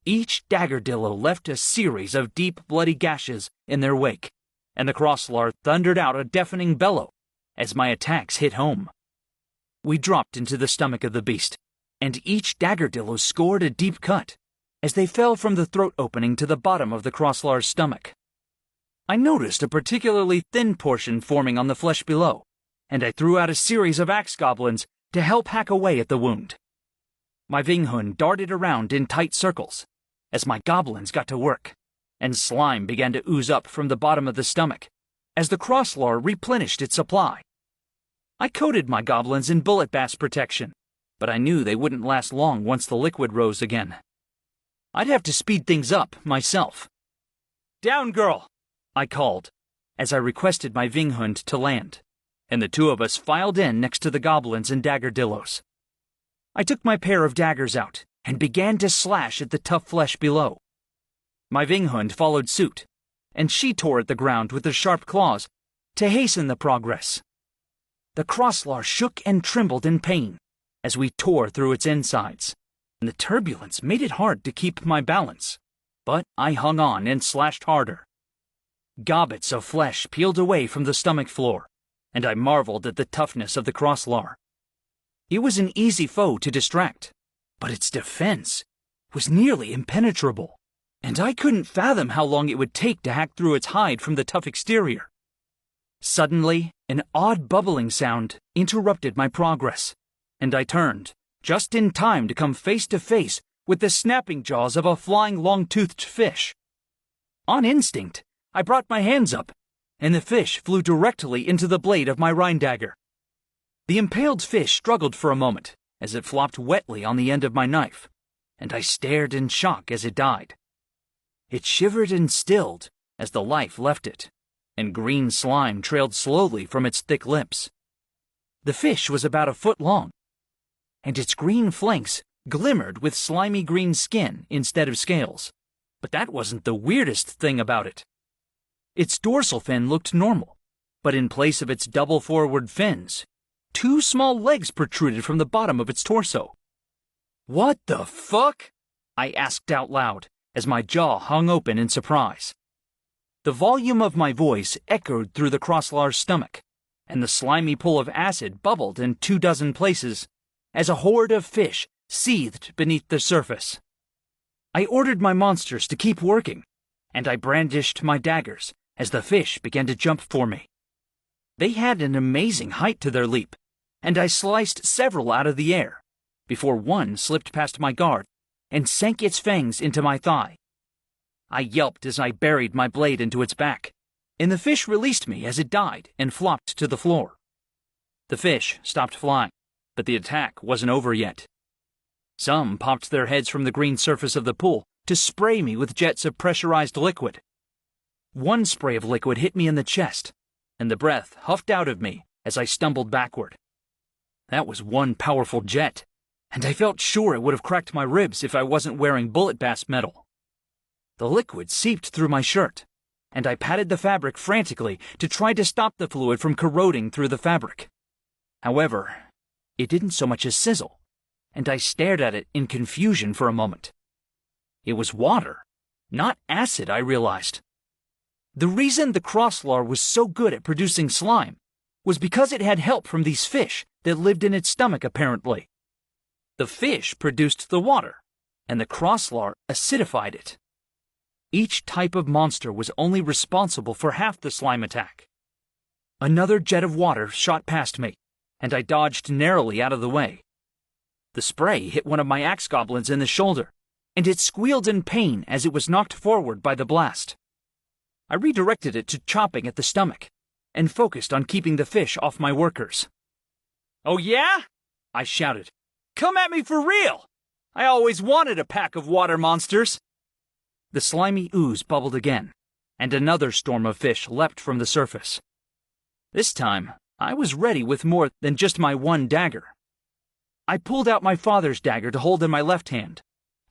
Each daggerdillo left a series of deep, bloody gashes in their wake, and the Crosslar thundered out a deafening bellow as my attacks hit home. We dropped into the stomach of the beast, and each daggerdillo scored a deep cut, as they fell from the throat opening to the bottom of the crosslar's stomach. I noticed a particularly thin portion forming on the flesh below, and I threw out a series of axe goblins to help hack away at the wound. My Vinghund darted around in tight circles as my goblins got to work, and slime began to ooze up from the bottom of the stomach as the crosslar replenished its supply. I coated my goblins in bullet bass protection, but I knew they wouldn't last long once the liquid rose again. I'd have to speed things up myself. "Down, girl!" I called, as I requested my Vinghund to land, and the two of us filed in next to the goblins and daggerdillos. I took my pair of daggers out and began to slash at the tough flesh below. My Vinghund followed suit, and she tore at the ground with her sharp claws to hasten the progress. The crosslar shook and trembled in pain as we tore through its insides, and the turbulence made it hard to keep my balance, but I hung on and slashed harder. Gobbets of flesh peeled away from the stomach floor, and I marveled at the toughness of the crosslar. It was an easy foe to distract, but its defense was nearly impenetrable, and I couldn't fathom how long it would take to hack through its hide from the tough exterior. Suddenly, an odd bubbling sound interrupted my progress, and I turned, just in time to come face to face with the snapping jaws of a flying long-toothed fish. On instinct, I brought my hands up, and the fish flew directly into the blade of my Rhine dagger. The impaled fish struggled for a moment as it flopped wetly on the end of my knife, and I stared in shock as it died. It shivered and stilled as the life left it, and green slime trailed slowly from its thick lips. The fish was about a foot long, and its green flanks glimmered with slimy green skin instead of scales. But that wasn't the weirdest thing about it. Its dorsal fin looked normal, but in place of its double forward fins, two small legs protruded from the bottom of its torso. "What the fuck?" I asked out loud as my jaw hung open in surprise. The volume of my voice echoed through the crosslar's stomach, and the slimy pool of acid bubbled in 24 places as a horde of fish seethed beneath the surface. I ordered my monsters to keep working, and I brandished my daggers as the fish began to jump for me. They had an amazing height to their leap, and I sliced several out of the air before one slipped past my guard and sank its fangs into my thigh. I yelped as I buried my blade into its back, and the fish released me as it died and flopped to the floor. The fish stopped flying, but the attack wasn't over yet. Some popped their heads from the green surface of the pool to spray me with jets of pressurized liquid. One spray of liquid hit me in the chest, and the breath huffed out of me as I stumbled backward. That was one powerful jet, and I felt sure it would have cracked my ribs if I wasn't wearing bullet bass metal. The liquid seeped through my shirt, and I patted the fabric frantically to try to stop the fluid from corroding through the fabric. However, it didn't so much as sizzle, and I stared at it in confusion for a moment. It was water, not acid, I realized. The reason the crosslar was so good at producing slime was because it had help from these fish that lived in its stomach, apparently. The fish produced the water, and the crosslar acidified it. Each type of monster was only responsible for half the slime attack. Another jet of water shot past me, and I dodged narrowly out of the way. The spray hit one of my axe goblins in the shoulder, and it squealed in pain as it was knocked forward by the blast. I redirected it to chopping at the stomach, and focused on keeping the fish off my workers. "Oh yeah?" I shouted. "Come at me for real! I always wanted a pack of water monsters!" The slimy ooze bubbled again, and another storm of fish leapt from the surface. This time, I was ready with more than just my one dagger. I pulled out my father's dagger to hold in my left hand,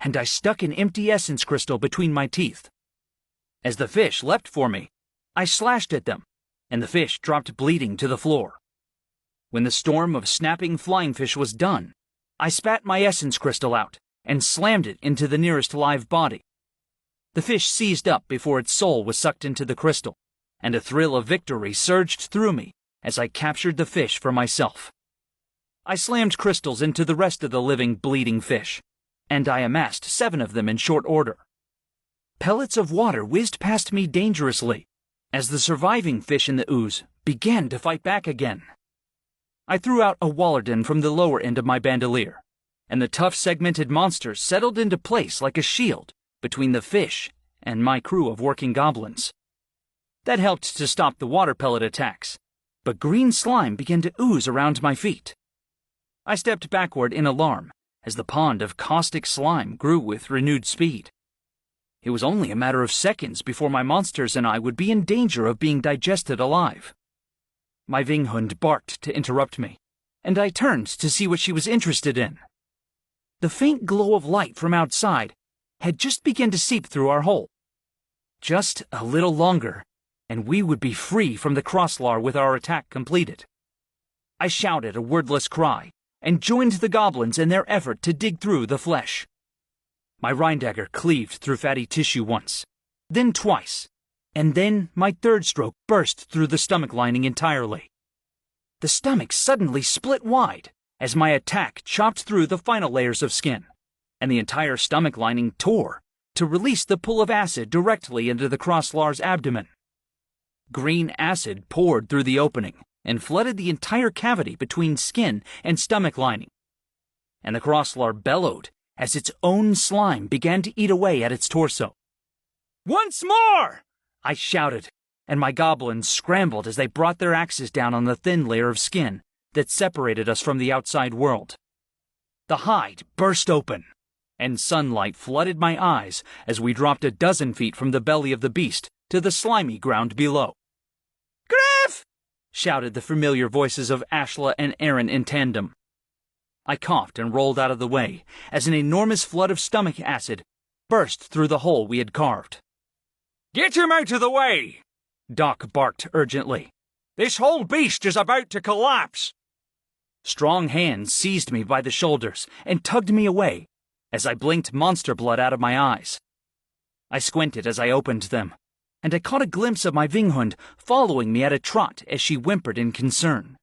and I stuck an empty essence crystal between my teeth. As the fish leapt for me, I slashed at them, and the fish dropped bleeding to the floor. When the storm of snapping flying fish was done, I spat my essence crystal out and slammed it into the nearest live body. The fish seized up before its soul was sucked into the crystal, and a thrill of victory surged through me as I captured the fish for myself. I slammed crystals into the rest of the living, bleeding fish, and I amassed 7 of them in short order. Pellets of water whizzed past me dangerously as the surviving fish in the ooze began to fight back again. I threw out a Wallerden from the lower end of my bandolier, and the tough segmented monsters settled into place like a shield between the fish and my crew of working goblins. That helped to stop the water pellet attacks, but green slime began to ooze around my feet. I stepped backward in alarm as the pond of caustic slime grew with renewed speed. It was only a matter of seconds before my monsters and I would be in danger of being digested alive. My Vinghund barked to interrupt me, and I turned to see what she was interested in. The faint glow of light from outside had just begun to seep through our hole. Just a little longer, and we would be free from the Crosslar with our attack completed. I shouted a wordless cry and joined the goblins in their effort to dig through the flesh. My Rhine-dagger cleaved through fatty tissue once, then twice, and then my third stroke burst through the stomach lining entirely. The stomach suddenly split wide as my attack chopped through the final layers of skin, and the entire stomach lining tore to release the pool of acid directly into the Crosslar's abdomen. Green acid poured through the opening and flooded the entire cavity between skin and stomach lining, and the Crosslar bellowed as its own slime began to eat away at its torso. "Once more!" I shouted, and my goblins scrambled as they brought their axes down on the thin layer of skin that separated us from the outside world. The hide burst open, and sunlight flooded my eyes as we dropped a dozen feet from the belly of the beast to the slimy ground below. "Griff!" shouted the familiar voices of Ashla and Aaron in tandem. I coughed and rolled out of the way as an enormous flood of stomach acid burst through the hole we had carved. "Get him out of the way!" Doc barked urgently. "This whole beast is about to collapse!" Strong hands seized me by the shoulders and tugged me away as I blinked monster blood out of my eyes. I squinted as I opened them, and I caught a glimpse of my Vinghund following me at a trot as she whimpered in concern.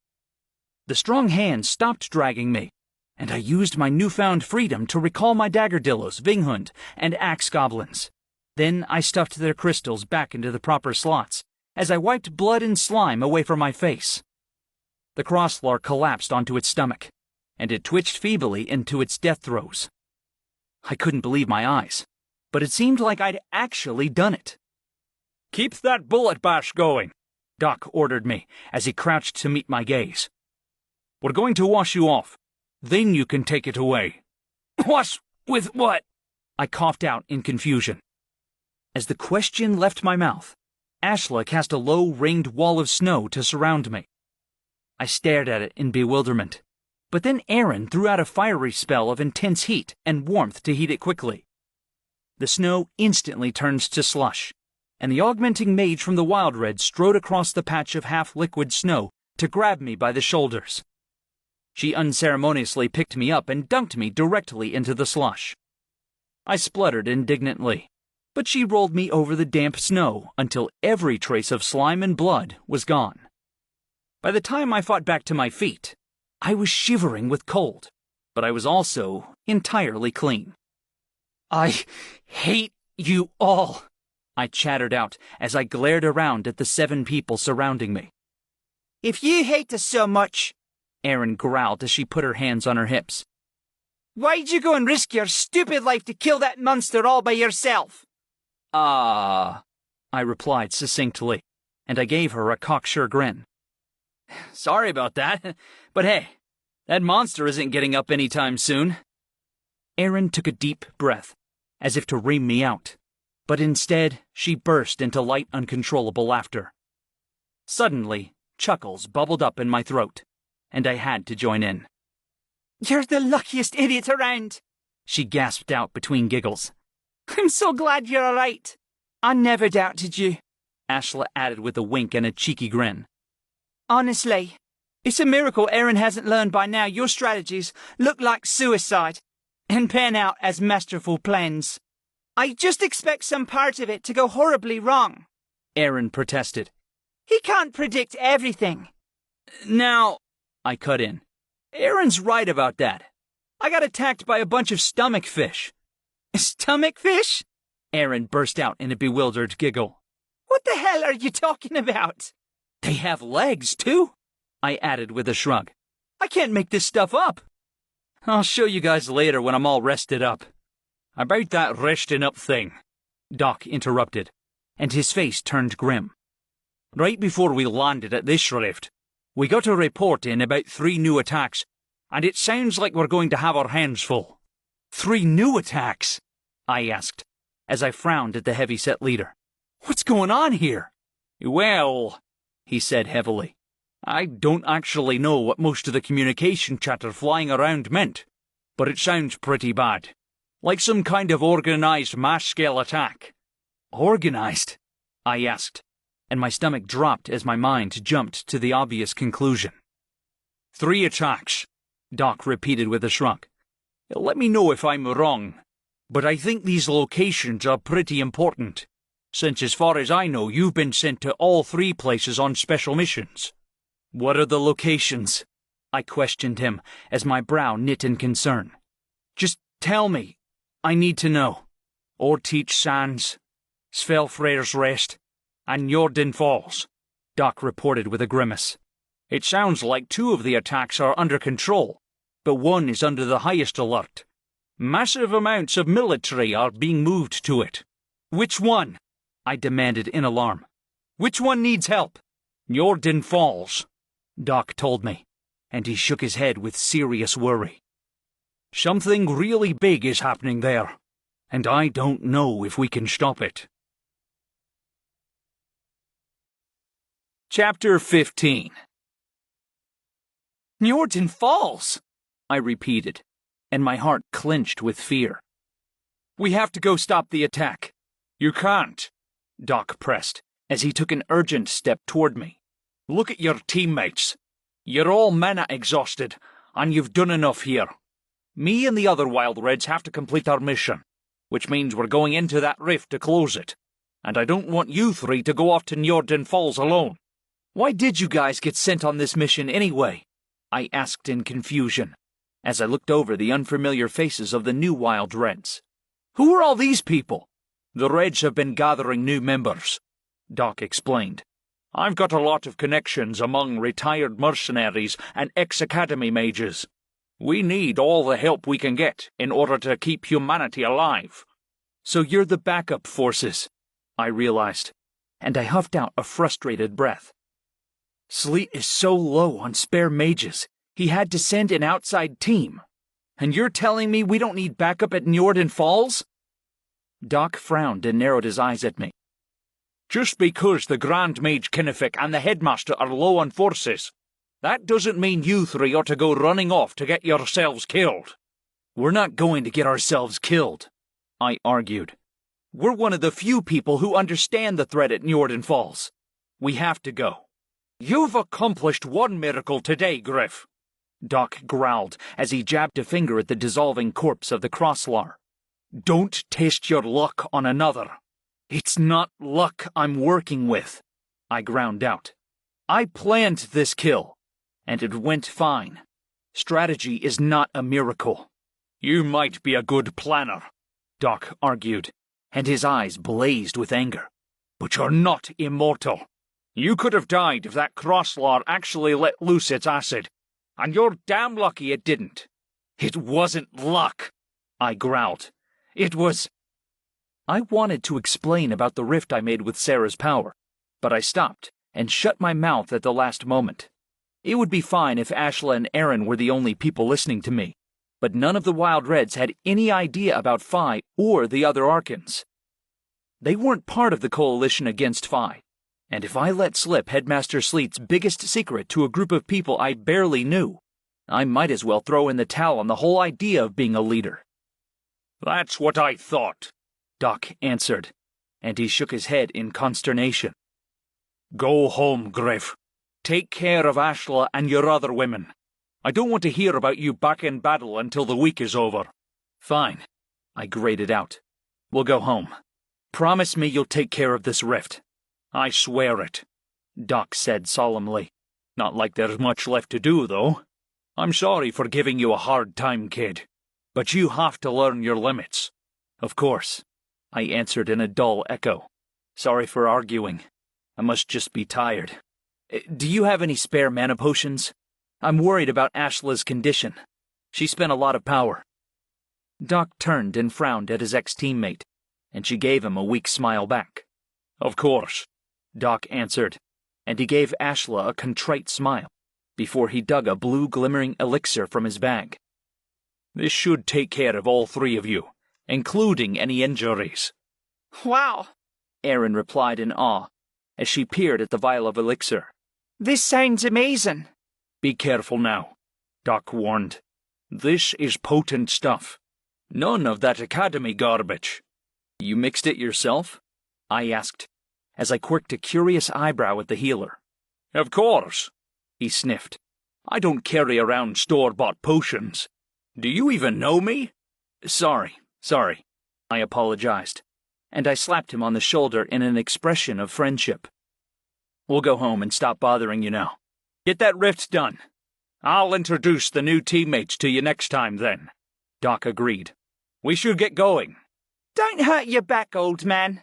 The strong hands stopped dragging me, and I used my newfound freedom to recall my daggerdillos, Vinghund, and axe goblins. Then I stuffed their crystals back into the proper slots as I wiped blood and slime away from my face. The Crosslar collapsed onto its stomach, and it twitched feebly into its death throes. I couldn't believe my eyes, but it seemed like I'd actually done it. "Keep that bullet bash going," Doc ordered me as he crouched to meet my gaze. "We're going to wash you off. Then you can take it away." "Wash with what?" I coughed out in confusion. As the question left my mouth, Ashla cast a low, ringed wall of snow to surround me. I stared at it in bewilderment, but then Aaron threw out a fiery spell of intense heat and warmth to heat it quickly. The snow instantly turned to slush, and the augmenting mage from the Wild Red strode across the patch of half-liquid snow to grab me by the shoulders. She unceremoniously picked me up and dunked me directly into the slush. I spluttered indignantly, but she rolled me over the damp snow until every trace of slime and blood was gone. By the time I fought back to my feet, I was shivering with cold, but I was also entirely clean. "I hate you all," I chattered out as I glared around at the 7 people surrounding me. "If you hate us so much," Erin growled as she put her hands on her hips, "why'd you go and risk your stupid life to kill that monster all by yourself?" I replied succinctly, and I gave her a cocksure grin. "Sorry about that, but hey, that monster isn't getting up anytime soon." Erin took a deep breath, as if to ream me out, but instead she burst into light, uncontrollable laughter. Suddenly, chuckles bubbled up in my throat, and I had to join in. "You're the luckiest idiot around," she gasped out between giggles. "I'm so glad you're all right. I never doubted you," Ashla added with a wink and a cheeky grin. "Honestly, it's a miracle Erin hasn't learned by now your strategies look like suicide and pan out as masterful plans. I just expect some part of it to go horribly wrong," Erin protested. "He can't predict everything." "Now," I cut in, "Erin's right about that. I got attacked by a bunch of stomach fish. Stomach fish? Aaron burst out in a bewildered giggle. What the hell are you talking about? They have legs, too, I added with a shrug. I can't make this stuff up. I'll show you guys later when I'm all rested up. About that resting up thing, Doc interrupted, and his face turned grim. Right before we landed at this rift, we got a report in about 3 new attacks, and it sounds like we're going to have our hands full. 3 new attacks? I asked, as I frowned at the heavy-set leader. What's going on here? Well, he said heavily, I don't actually know what most of the communication chatter flying around meant, but it sounds pretty bad. Like some kind of organized mass-scale attack. Organized? I asked, and my stomach dropped as my mind jumped to the obvious conclusion. 3 attacks, Doc repeated with a shrug. Let me know if I'm wrong, but I think these locations are pretty important, since as far as I know you've been sent to all 3 places on special missions. What are the locations? I questioned him as my brow knit in concern. Just tell me. I need to know. Orteach Sands, Svelfrey's Rest, and Njorden Falls, Doc reported with a grimace. It sounds like 2 of the attacks are under control, but 1 is under the highest alert. Massive amounts of military are being moved to it. Which one? I demanded in alarm. Which one needs help? Njorden Falls, Doc told me, and he shook his head with serious worry. Something really big is happening there, and I don't know if we can stop it. Chapter 15. Njorden Falls, I repeated, and my heart clenched with fear. We have to go stop the attack. You can't, Doc pressed, as he took an urgent step toward me. Look at your teammates. You're all mana exhausted, and you've done enough here. Me and the other Wild Reds have to complete our mission, which means we're going into that rift to close it, and I don't want you 3 to go off to Njorden Falls alone. Why did you guys get sent on this mission anyway? I asked in confusion, as I looked over the unfamiliar faces of the new Wild Reds. Who are all these people? The Reds have been gathering new members, Doc explained. I've got a lot of connections among retired mercenaries and ex-academy mages. We need all the help we can get in order to keep humanity alive. So you're the backup forces, I realized, and I huffed out a frustrated breath. Sleet is so low on spare mages, he had to send an outside team. And you're telling me we don't need backup at Njorden Falls? Doc frowned and narrowed his eyes at me. Just because the Grand Mage Kinnific and the Headmaster are low on forces, that doesn't mean you 3 ought to go running off to get yourselves killed. We're not going to get ourselves killed, I argued. We're one of the few people who understand the threat at Njorden Falls. We have to go. You've accomplished 1 miracle today, Griff, Doc growled as he jabbed a finger at the dissolving corpse of the Crosslar. Don't test your luck on another. It's not luck I'm working with, I ground out. I planned this kill, and it went fine. Strategy is not a miracle. You might be a good planner, Doc argued, and his eyes blazed with anger. But you're not immortal. You could have died if that Crosslar actually let loose its acid, and you're damn lucky it didn't. It wasn't luck, I growled. It was... I wanted to explain about the rift I made with Sarah's power, but I stopped and shut my mouth at the last moment. It would be fine if Ashla and Aaron were the only people listening to me, but none of the Wild Reds had any idea about Phi or the other Arkans. They weren't part of the coalition against Phi, and if I let slip Headmaster Sleet's biggest secret to a group of people I barely knew, I might as well throw in the towel on the whole idea of being a leader. That's what I thought, Doc answered, and he shook his head in consternation. Go home, Griff. Take care of Ashla and your other women. I don't want to hear about you back in battle until the week is over. Fine, I grated out. We'll go home. Promise me you'll take care of this rift. I swear it, Doc said solemnly. Not like there's much left to do, though. I'm sorry for giving you a hard time, kid. But you have to learn your limits. Of course, I answered in a dull echo. Sorry for arguing. I must just be tired. Do you have any spare mana potions? I'm worried about Ashla's condition. She spent a lot of power. Doc turned and frowned at his ex-teammate, and she gave him a weak smile back. Of course, Doc answered, and he gave Ashla a contrite smile before he dug a blue glimmering elixir from his bag. This should take care of all three of you, including any injuries. Wow, Erin replied in awe as she peered at the vial of elixir. this sounds amazing. Be careful now, Doc warned. This is potent stuff. None of that academy garbage. You mixed it yourself? I asked, as I quirked a curious eyebrow at the healer. Of course, he sniffed. I don't carry around store-bought potions. Do you even know me? Sorry, I apologized, and I slapped him on the shoulder in an expression of friendship. We'll go home and stop bothering you now. Get that rift done. I'll introduce the new teammates to you next time then. Doc agreed. We should get going. Don't hurt your back, old man,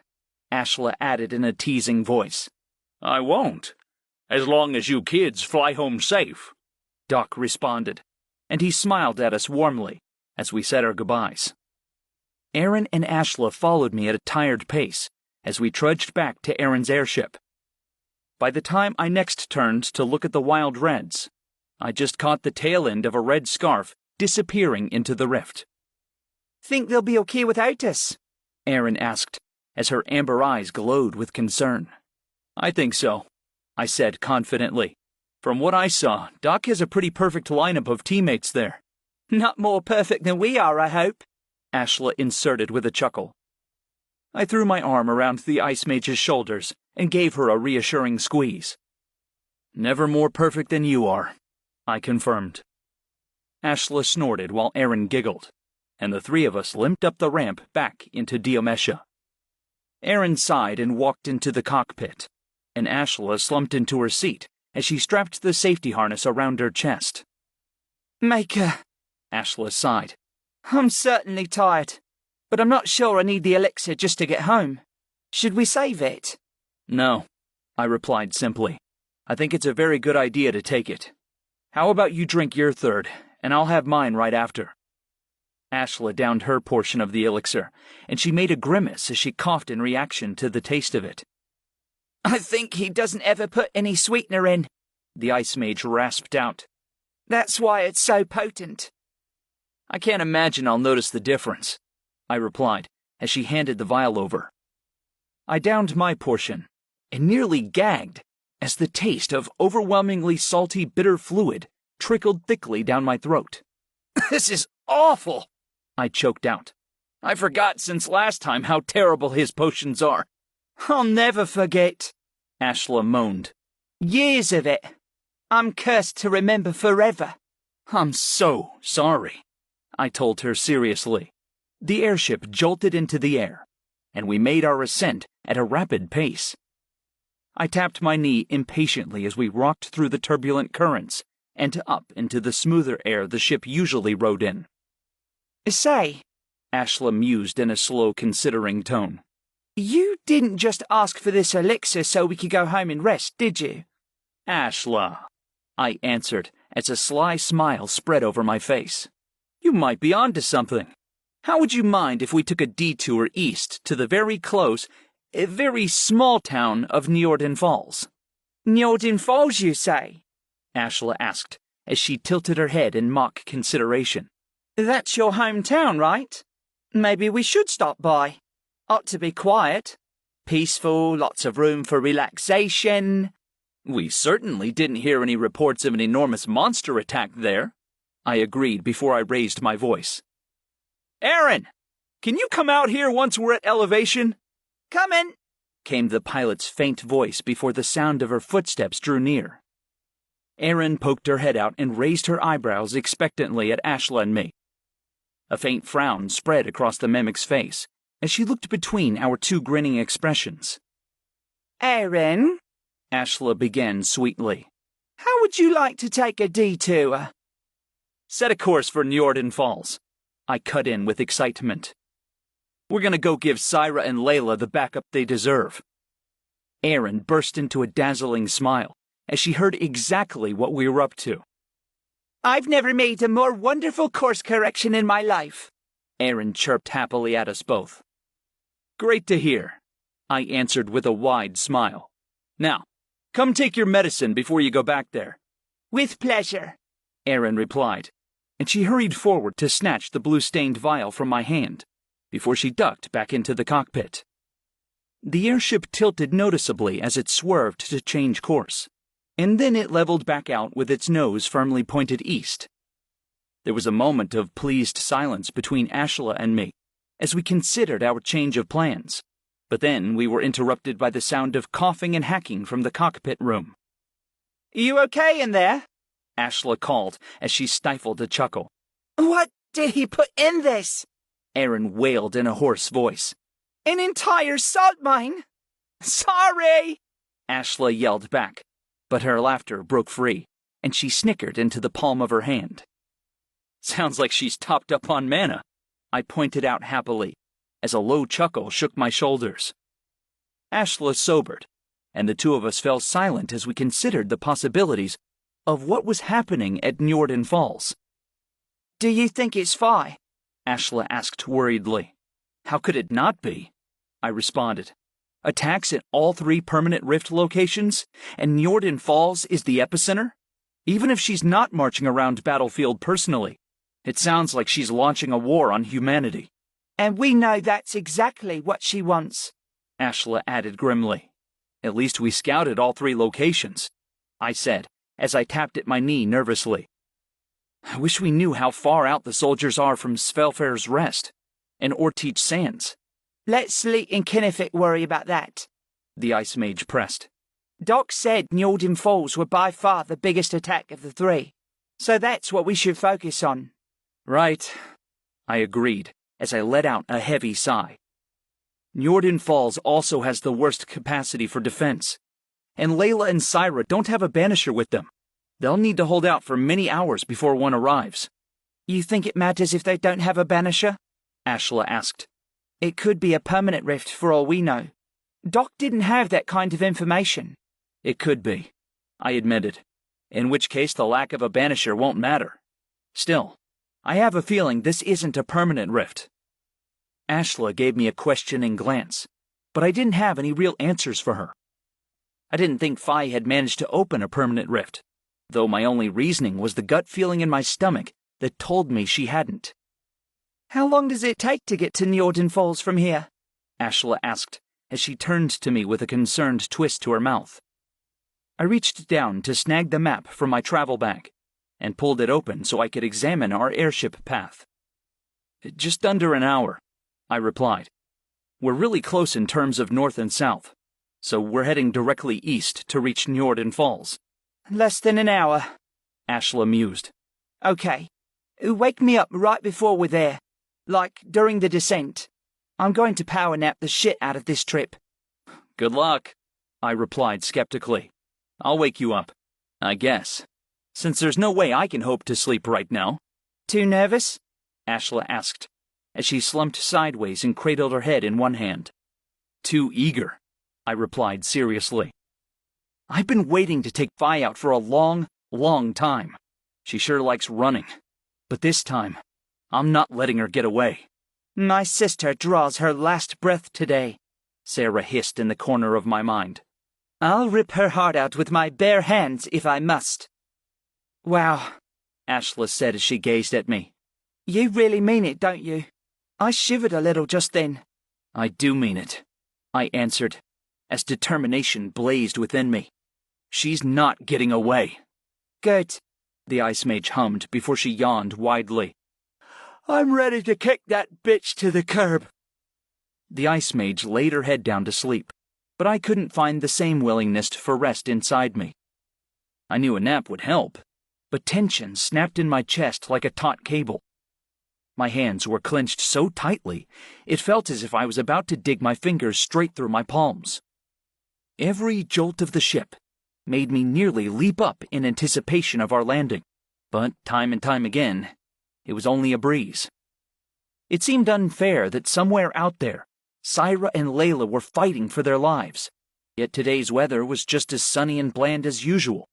Ashla added in a teasing voice. I won't, as long as you kids fly home safe, Doc responded, and he smiled at us warmly as we said our goodbyes. Erin and Ashla followed me at a tired pace as we trudged back to Erin's airship. By the time I next turned to look at the wild reds, I just caught the tail end of a red scarf disappearing into the rift. Think they'll be okay without us? Erin asked, as her amber eyes glowed with concern. I think so, I said confidently. From what I saw, Doc has a pretty perfect lineup of teammates there. Not more perfect than we are, I hope, Ashla inserted with a chuckle. I threw my arm around the Ice Mage's shoulders and gave her a reassuring squeeze. Never more perfect than you are, I confirmed. Ashla snorted while Erin giggled, and the three of us limped up the ramp back into Diomesha. Erin sighed and walked into the cockpit, and Ashla slumped into her seat as she strapped the safety harness around her chest. Maker, Ashla sighed. I'm certainly tired, but I'm not sure I need the elixir just to get home. Should we save it? No, I replied simply. I think it's a very good idea to take it. How about you drink your third, and I'll have mine right after. Ashla downed her portion of the elixir, and she made a grimace as she coughed in reaction to the taste of it. I think he doesn't ever put any sweetener in, the Ice Mage rasped out. That's why it's so potent. I can't imagine I'll notice the difference, I replied, as she handed the vial over. I downed my portion, and nearly gagged, as the taste of overwhelmingly salty, bitter fluid trickled thickly down my throat. This is awful, I choked out. I forgot since last time how terrible his potions are. I'll never forget, Ashla moaned. Years of it. I'm cursed to remember forever. I'm so sorry, I told her seriously. The airship jolted into the air, and we made our ascent at a rapid pace. I tapped my knee impatiently as we rocked through the turbulent currents and up into the smoother air the ship usually rode in. Say, Ashla mused in a slow, considering tone. You didn't just ask for this elixir so we could go home and rest, did you? Ashla, I answered as a sly smile spread over my face. You might be onto something. How would you mind if we took a detour east to the very close, very small town of Njorden Falls? Njorden Falls, you say? Ashla asked, as she tilted her head in mock consideration. That's your hometown, right? Maybe we should stop by. Ought to be quiet. Peaceful, lots of room for relaxation. We certainly didn't hear any reports of an enormous monster attack there, I agreed before I raised my voice. Erin, can you come out here once we're at elevation? Coming, came the pilot's faint voice before the sound of her footsteps drew near. Erin poked her head out and raised her eyebrows expectantly at Ashla and me. A faint frown spread across the mimic's face as she looked between our two grinning expressions. Erin, Ashla began sweetly. How would you like to take a detour? Set a course for Njorden Falls. I cut in with excitement. We're gonna go give Syra and Layla the backup they deserve. Erin burst into a dazzling smile as she heard exactly what we were up to. I've never made a more wonderful course correction in my life, Erin chirped happily at us both. Great to hear, I answered with a wide smile. Now, come take your medicine before you go back there. With pleasure, Erin replied, and she hurried forward to snatch the blue-stained vial from my hand before she ducked back into the cockpit. The airship tilted noticeably as it swerved to change course, and then it leveled back out with its nose firmly pointed east. There was a moment of pleased silence between Ashla and me as we considered our change of plans, but then we were interrupted by the sound of coughing and hacking from the cockpit room. You okay in there? Ashla called as she stifled a chuckle. What did he put in this? Erin wailed in a hoarse voice. An entire salt mine? Sorry! Ashla yelled back, but her laughter broke free, and she snickered into the palm of her hand. Sounds like she's topped up on mana, I pointed out happily, as a low chuckle shook my shoulders. Ashla sobered, and the two of us fell silent as we considered the possibilities of what was happening at Njorden Falls. Do you think it's Phi? Ashla asked worriedly. How could it not be? I responded. Attacks at all 3 permanent rift locations, and Njorden Falls is the epicenter? Even if she's not marching around Battlefield personally, it sounds like she's launching a war on humanity. And we know that's exactly what she wants, Ashla added grimly. At least we scouted all 3 locations, I said, as I tapped at my knee nervously. I wish we knew how far out the soldiers are from Svelfare's Rest and Orteach Sands. Let Sleet and Kinnefik worry about that, the Ice Mage pressed. Doc said Njorden Falls were by far the biggest attack of the 3, so that's what we should focus on. Right, I agreed as I let out a heavy sigh. Njorden Falls also has the worst capacity for defense, and Layla and Syra don't have a banisher with them. They'll need to hold out for many hours before one arrives. You think it matters if they don't have a banisher? Ashla asked. It could be a permanent rift for all we know. Doc didn't have that kind of information. It could be, I admitted, in which case the lack of a banisher won't matter. Still, I have a feeling this isn't a permanent rift. Ashla gave me a questioning glance, but I didn't have any real answers for her. I didn't think Phi had managed to open a permanent rift, though my only reasoning was the gut feeling in my stomach that told me she hadn't. How long does it take to get to Njorden Falls from here? Ashla asked, as she turned to me with a concerned twist to her mouth. I reached down to snag the map from my travel bag and pulled it open so I could examine our airship path. Just under an hour, I replied. We're really close in terms of north and south, so we're heading directly east to reach Njorden Falls. Less than an hour, Ashla mused. Okay. Wake me up right before we're there, like during the descent. I'm going to power nap the shit out of this trip. Good luck, I replied skeptically. I'll wake you up, I guess, since there's no way I can hope to sleep right now. Too nervous? Ashla asked, as she slumped sideways and cradled her head in one hand. Too eager, I replied seriously. I've been waiting to take Phi out for a long, long time. She sure likes running. But this time, I'm not letting her get away. My sister draws her last breath today, Sarah hissed in the corner of my mind. I'll rip her heart out with my bare hands if I must. Wow, Ashla said as she gazed at me. You really mean it, don't you? I shivered a little just then. I do mean it, I answered, as determination blazed within me. She's not getting away. Good, the Ice Mage hummed before she yawned widely. I'm ready to kick that bitch to the curb. The Ice Mage laid her head down to sleep, but I couldn't find the same willingness for rest inside me. I knew a nap would help, but tension snapped in my chest like a taut cable. My hands were clenched so tightly, it felt as if I was about to dig my fingers straight through my palms. Every jolt of the ship made me nearly leap up in anticipation of our landing, but time and time again, it was only a breeze. It seemed unfair that somewhere out there, Syra and Layla were fighting for their lives, yet today's weather was just as sunny and bland as usual.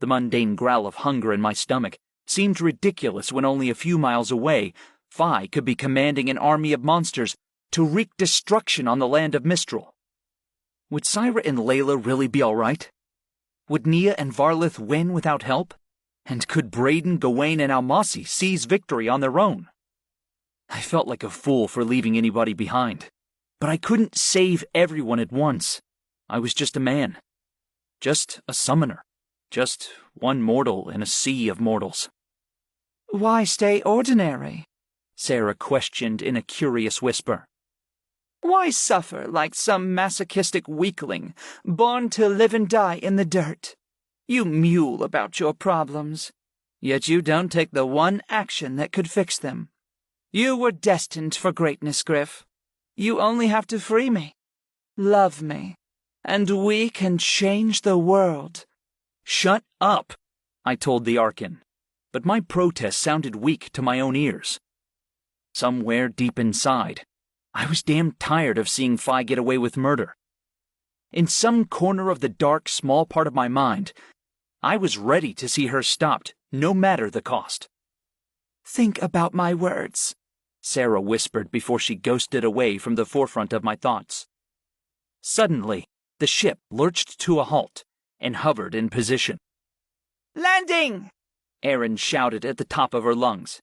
The mundane growl of hunger in my stomach seemed ridiculous when only a few miles away, Phi could be commanding an army of monsters to wreak destruction on the land of Mistral. Would Syra and Layla really be all right? Would Nia and Varlith win without help? And could Braden, Gawain, and Almasi seize victory on their own? I felt like a fool for leaving anybody behind, but I couldn't save everyone at once. I was just a man. Just a summoner. Just one mortal in a sea of mortals. Why stay ordinary? Sarah questioned in a curious whisper. Why suffer like some masochistic weakling, born to live and die in the dirt? You mule about your problems, yet you don't take the one action that could fix them. You were destined for greatness, Griff. You only have to free me, love me, and we can change the world. Shut up, I told the Archon, but my protest sounded weak to my own ears. Somewhere deep inside, I was damn tired of seeing Phi get away with murder. In some corner of the dark, small part of my mind, I was ready to see her stopped, no matter the cost. Think about my words, Sarah whispered before she ghosted away from the forefront of my thoughts. Suddenly, the ship lurched to a halt and hovered in position. Landing! Erin shouted at the top of her lungs.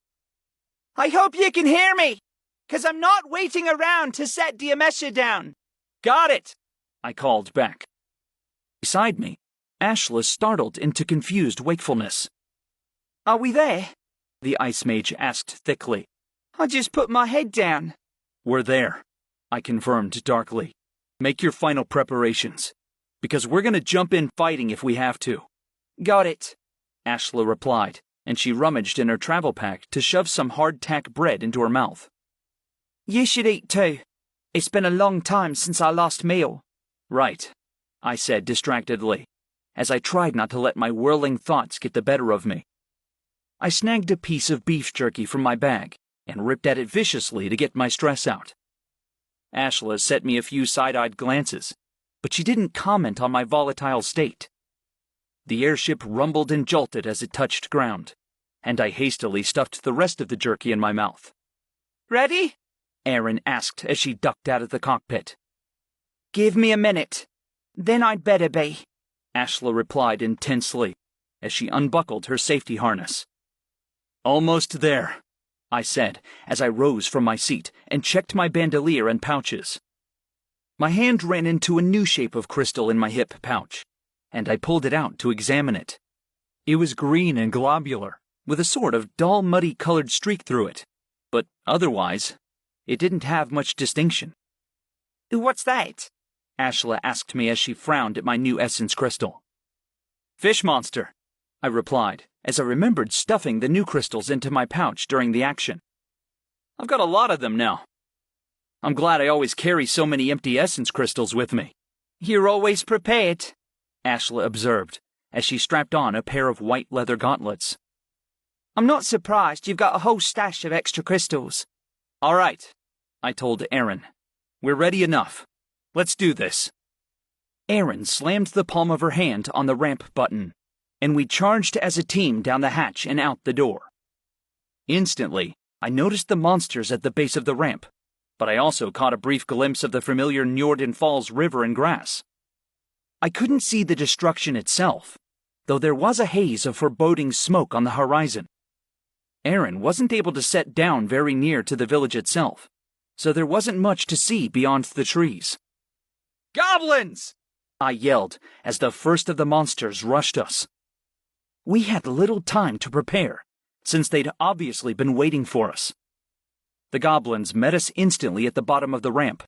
I hope you can hear me, 'cause I'm not waiting around to set Diamesha down. Got it, I called back. Beside me, Ashla startled into confused wakefulness. Are we there? The Ice Mage asked thickly. I just put my head down. We're there, I confirmed darkly. Make your final preparations, because we're going to jump in fighting if we have to. Got it, Ashla replied, and she rummaged in her travel pack to shove some hardtack bread into her mouth. You should eat too. It's been a long time since our last meal. Right, I said distractedly, as I tried not to let my whirling thoughts get the better of me. I snagged a piece of beef jerky from my bag and ripped at it viciously to get my stress out. Ashla sent me a few side-eyed glances, but she didn't comment on my volatile state. The airship rumbled and jolted as it touched ground, and I hastily stuffed the rest of the jerky in my mouth. Ready? Erin asked as she ducked out of the cockpit. Give me a minute. Then I'd better be, Ashla replied intensely as she unbuckled her safety harness. Almost there, I said as I rose from my seat and checked my bandolier and pouches. My hand ran into a new shape of crystal in my hip pouch, and I pulled it out to examine it. It was green and globular, with a sort of dull, muddy-colored streak through it, but otherwise, it didn't have much distinction. What's that? Ashla asked me as she frowned at my new essence crystal. Fish monster, I replied, as I remembered stuffing the new crystals into my pouch during the action. I've got a lot of them now. I'm glad I always carry so many empty essence crystals with me. You're always prepared, Ashla observed, as she strapped on a pair of white leather gauntlets. I'm not surprised you've got a whole stash of extra crystals. All right, I told Erin. We're ready enough. Let's do this. Erin slammed the palm of her hand on the ramp button, and we charged as a team down the hatch and out the door. Instantly, I noticed the monsters at the base of the ramp, but I also caught a brief glimpse of the familiar Njorden Falls river and grass. I couldn't see the destruction itself, though there was a haze of foreboding smoke on the horizon. Erin wasn't able to set down very near to the village itself, so there wasn't much to see beyond the trees. Goblins! I yelled as the first of the monsters rushed us. We had little time to prepare, since they'd obviously been waiting for us. The goblins met us instantly at the bottom of the ramp,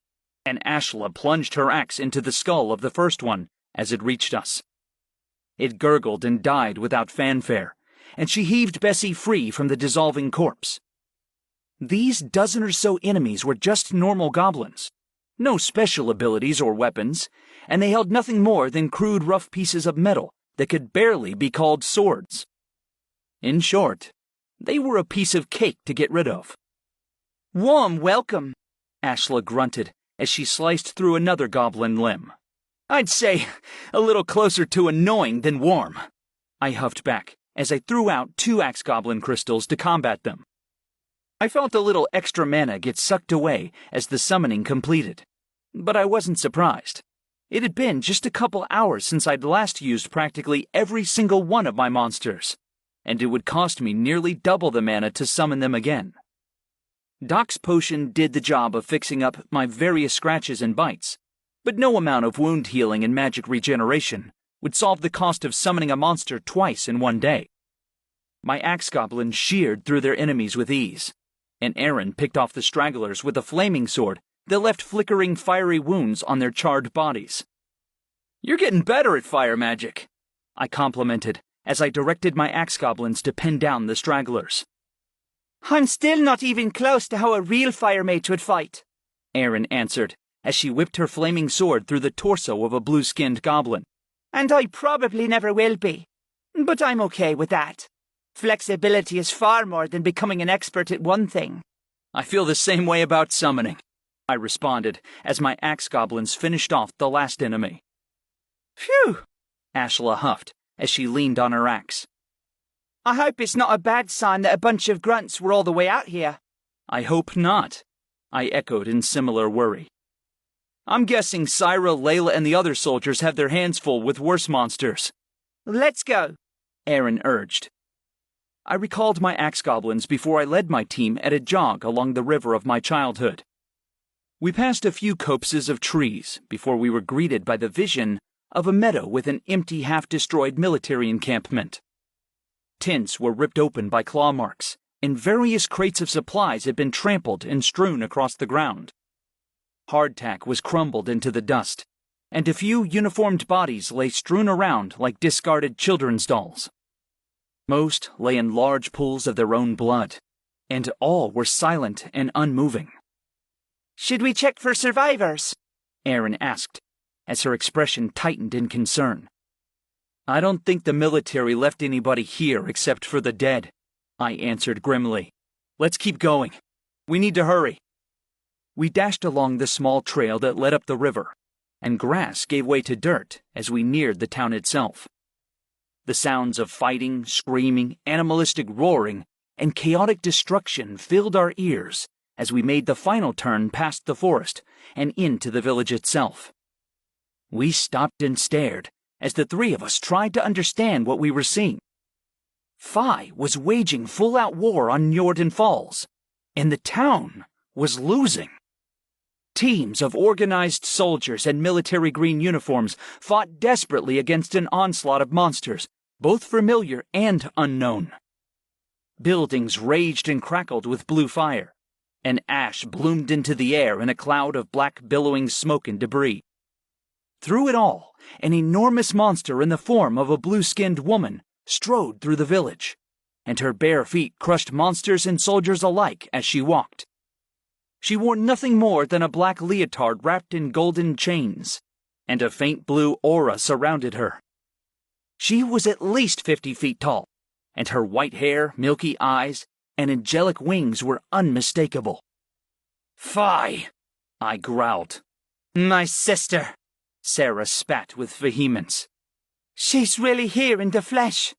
and Ashla plunged her axe into the skull of the first one as it reached us. It gurgled and died without fanfare, and she heaved Bessie free from the dissolving corpse. These dozen or so enemies were just normal goblins, no special abilities or weapons, and they held nothing more than crude rough pieces of metal that could barely be called swords. In short, they were a piece of cake to get rid of. Warm welcome, Ashla grunted as she sliced through another goblin limb. I'd say a little closer to annoying than warm. I huffed back as I threw out 2 axe goblin crystals to combat them. I felt a little extra mana get sucked away as the summoning completed, but I wasn't surprised. It had been just a couple hours since I'd last used practically every single one of my monsters, and it would cost me nearly double the mana to summon them again. Doc's potion did the job of fixing up my various scratches and bites, but no amount of wound healing and magic regeneration would solve the cost of summoning a monster twice in one day. My axe goblins sheared through their enemies with ease, and Aaron picked off the stragglers with a flaming sword that left flickering fiery wounds on their charred bodies. "You're getting better at fire magic," I complimented as I directed my axe goblins to pin down the stragglers. "I'm still not even close to how a real fire mage would fight," Aaron answered as she whipped her flaming sword through the torso of a blue-skinned goblin. "And I probably never will be. But I'm okay with that. Flexibility is far more than becoming an expert at one thing." "I feel the same way about summoning," I responded as my axe goblins finished off the last enemy. "Phew," Ashla huffed as she leaned on her axe. "I hope it's not a bad sign that a bunch of grunts were all the way out here." "I hope not," I echoed in similar worry. "I'm guessing Syra, Layla, and the other soldiers have their hands full with worse monsters." "Let's go," Aaron urged. I recalled my axe goblins before I led my team at a jog along the river of my childhood. We passed a few copses of trees before we were greeted by the vision of a meadow with an empty, half-destroyed military encampment. Tents were ripped open by claw marks, and various crates of supplies had been trampled and strewn across the ground. Hardtack was crumbled into the dust, and a few uniformed bodies lay strewn around like discarded children's dolls. Most lay in large pools of their own blood, and all were silent and unmoving. "Should we check for survivors?" Aaron asked, as her expression tightened in concern. "I don't think the military left anybody here except for the dead," I answered grimly. "Let's keep going. We need to hurry." We dashed along the small trail that led up the river, and grass gave way to dirt as we neared the town itself. The sounds of fighting, screaming, animalistic roaring, and chaotic destruction filled our ears as we made the final turn past the forest and into the village itself. We stopped and stared as the 3 of us tried to understand what we were seeing. Phi was waging full-out war on Njorden Falls, and the town was losing. Teams of organized soldiers in military green uniforms fought desperately against an onslaught of monsters, both familiar and unknown. Buildings raged and crackled with blue fire, and ash bloomed into the air in a cloud of black billowing smoke and debris. Through it all, an enormous monster in the form of a blue-skinned woman strode through the village, and her bare feet crushed monsters and soldiers alike as she walked. She wore nothing more than a black leotard wrapped in golden chains, and a faint blue aura surrounded her. She was at least 50 feet tall, and her white hair, milky eyes, and angelic wings were unmistakable. "Phi!" I growled. "My sister," Sarah spat with vehemence. "She's really here in the flesh,"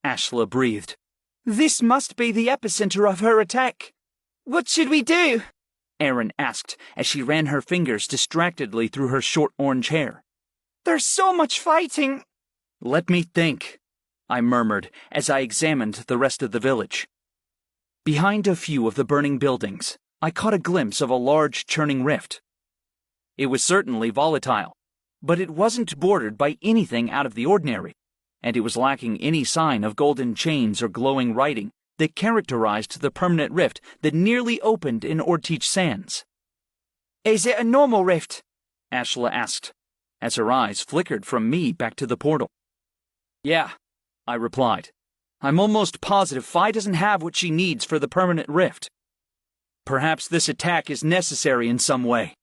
Ashla breathed. "This must be the epicenter of her attack. What should we do?" Aaron asked as she ran her fingers distractedly through her short orange hair. "There's so much fighting." "Let me think," I murmured as I examined the rest of the village. Behind a few of the burning buildings, I caught a glimpse of a large churning rift. It was certainly volatile, but it wasn't bordered by anything out of the ordinary, and it was lacking any sign of golden chains or glowing writing that characterized the permanent rift that nearly opened in Orteach Sands. "Is it a normal rift?" Ashla asked, as her eyes flickered from me back to the portal. "Yeah," I replied. "I'm almost positive Phi doesn't have what she needs for the permanent rift. Perhaps this attack is necessary in some way."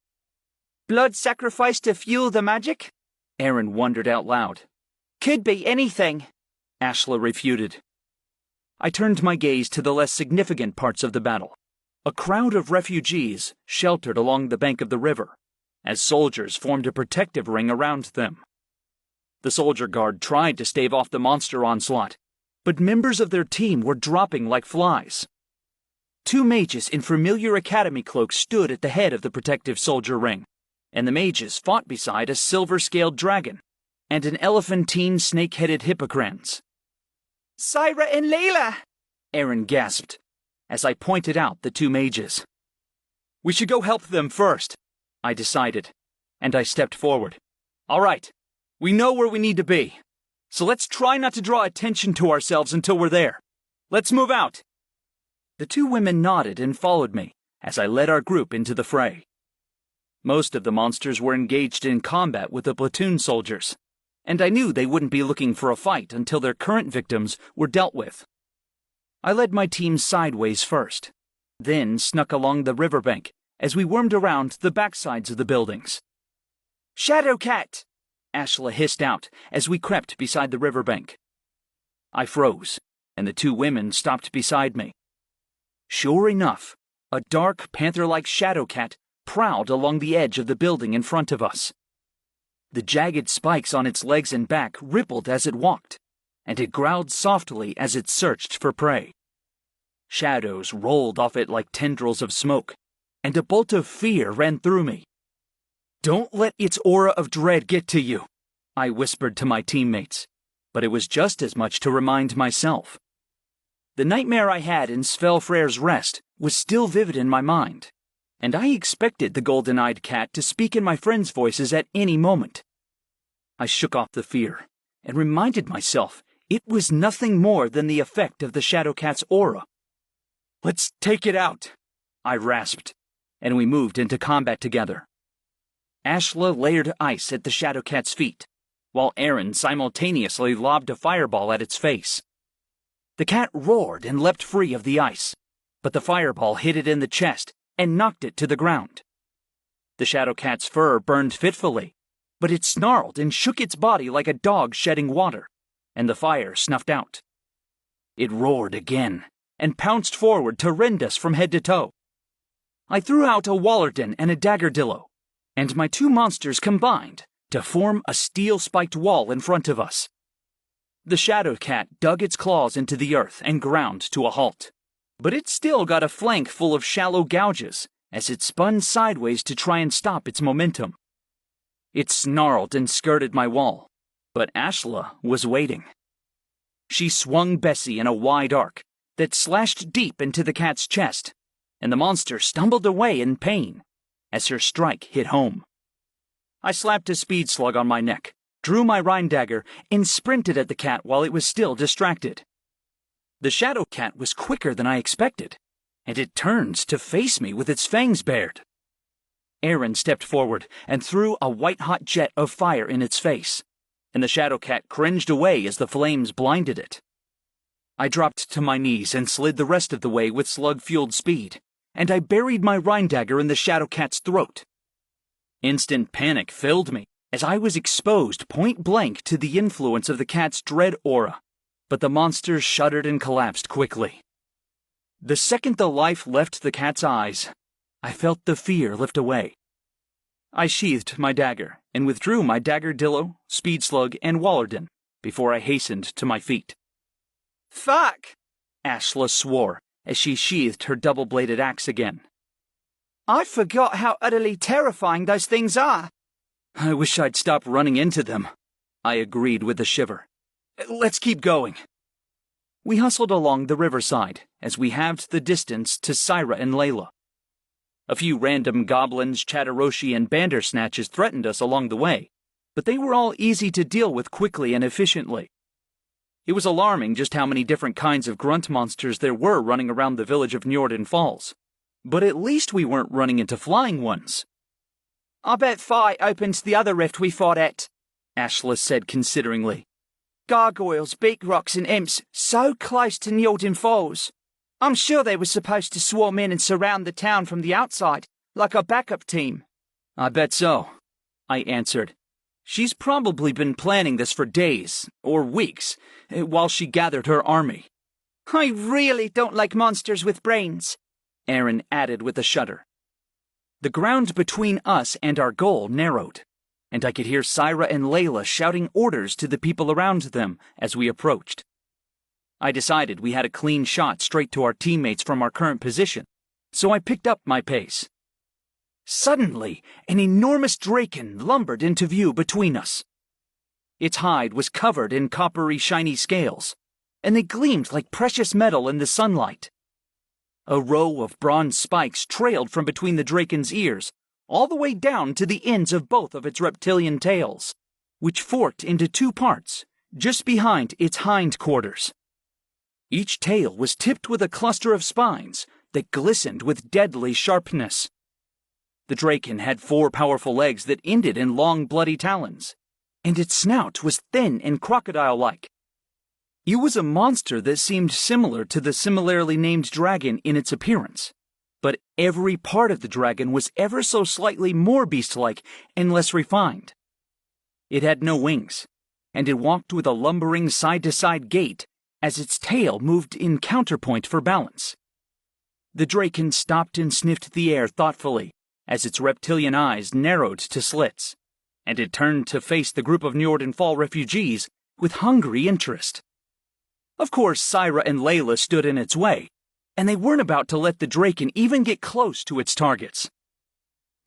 "Blood sacrifice to fuel the magic?" Aaron wondered out loud. "Could be anything," Ashla refuted. I turned my gaze to the less significant parts of the battle. A crowd of refugees sheltered along the bank of the river, as soldiers formed a protective ring around them. The soldier guard tried to stave off the monster onslaught, but members of their team were dropping like flies. 2 mages in familiar academy cloaks stood at the head of the protective soldier ring, and the mages fought beside a silver-scaled dragon and an elephantine snake-headed hippocrans. Syra and Layla! Aaron gasped, as I pointed out the 2 mages. We should go help them first, I decided, and I stepped forward. All right, we know where we need to be, so let's try not to draw attention to ourselves until we're there. Let's move out. The 2 women nodded and followed me as I led our group into the fray. Most of the monsters were engaged in combat with the platoon soldiers, and I knew they wouldn't be looking for a fight until their current victims were dealt with. I led my team sideways first, then snuck along the riverbank as we wormed around the backsides of the buildings. Shadowcat! Ashla hissed out as we crept beside the riverbank. I froze, and the 2 women stopped beside me. Sure enough, a dark, panther-like shadowcat prowled along the edge of the building in front of us. The jagged spikes on its legs and back rippled as it walked, and it growled softly as it searched for prey. Shadows rolled off it like tendrils of smoke, and a bolt of fear ran through me. Don't let its aura of dread get to you, I whispered to my teammates, but it was just as much to remind myself. The nightmare I had in Svelfreyr's Rest was still vivid in my mind, and I expected the golden-eyed cat to speak in my friends' voices at any moment. I shook off the fear and reminded myself it was nothing more than the effect of the Shadowcat's aura. Let's take it out, I rasped, and we moved into combat together. Ashla layered ice at the Shadowcat's feet, while Aaron simultaneously lobbed a fireball at its face. The cat roared and leapt free of the ice, but the fireball hit it in the chest and knocked it to the ground. The Shadowcat's fur burned fitfully, but it snarled and shook its body like a dog shedding water, and the fire snuffed out. It roared again and pounced forward to rend us from head to toe. I threw out a Wallerden and a Daggerdillo, and my 2 monsters combined to form a steel-spiked wall in front of us. The Shadowcat dug its claws into the earth and ground to a halt, but it still got a flank full of shallow gouges as it spun sideways to try and stop its momentum. It snarled and skirted my wall, but Ashla was waiting. She swung Bessie in a wide arc that slashed deep into the cat's chest, and the monster stumbled away in pain as her strike hit home. I slapped a speed slug on my neck, drew my Rhine dagger, and sprinted at the cat while it was still distracted. The Shadowcat was quicker than I expected, and it turned to face me with its fangs bared. Aaron stepped forward and threw a white-hot jet of fire in its face, and the Shadowcat cringed away as the flames blinded it. I dropped to my knees and slid the rest of the way with slug-fueled speed, and I buried my Rhine dagger in the Shadowcat's throat. Instant panic filled me as I was exposed point-blank to the influence of the cat's dread aura, but the monster shuddered and collapsed quickly. The second the life left the cat's eyes, I felt the fear lift away. I sheathed my dagger and withdrew my Daggerdillo, Speed Slug, and Wallerden before I hastened to my feet. Fuck! Ashla swore as she sheathed her double-bladed axe again. I forgot how utterly terrifying those things are. I wish I'd stopped running into them, I agreed with a shiver. Let's keep going. We hustled along the riverside as we halved the distance to Syra and Layla. A few random goblins, Chatteroshi, and Bandersnatches threatened us along the way, but they were all easy to deal with quickly and efficiently. It was alarming just how many different kinds of grunt monsters there were running around the village of Njorden Falls, but at least we weren't running into flying ones. I bet Fi opened the other rift we fought at, Ashla said consideringly. Gargoyles, beak rocks, and imps so close to Njorden Falls. I'm sure they were supposed to swarm in and surround the town from the outside, like a backup team. I bet so, I answered. She's probably been planning this for days, or weeks, while she gathered her army. I really don't like monsters with brains. Aaron added with a shudder. The ground between us and our goal narrowed, and I could hear Syra and Layla shouting orders to the people around them as we approached. I decided we had a clean shot straight to our teammates from our current position, so I picked up my pace. Suddenly, an enormous draken lumbered into view between us. Its hide was covered in coppery shiny scales, and they gleamed like precious metal in the sunlight. A row of bronze spikes trailed from between the draken's ears, all the way down to the ends of both of its reptilian tails, which forked into two parts, just behind its hindquarters. Each tail was tipped with a cluster of spines that glistened with deadly sharpness. The draken had 4 powerful legs that ended in long bloody talons, and its snout was thin and crocodile-like. It was a monster that seemed similar to the similarly named dragon in its appearance, but every part of the dragon was ever so slightly more beast-like and less refined. It had no wings, and it walked with a lumbering side-to-side gait as its tail moved in counterpoint for balance. The draken stopped and sniffed the air thoughtfully as its reptilian eyes narrowed to slits, and it turned to face the group of Njordenfall refugees with hungry interest. Of course, Syra and Layla stood in its way, and they weren't about to let the draken even get close to its targets.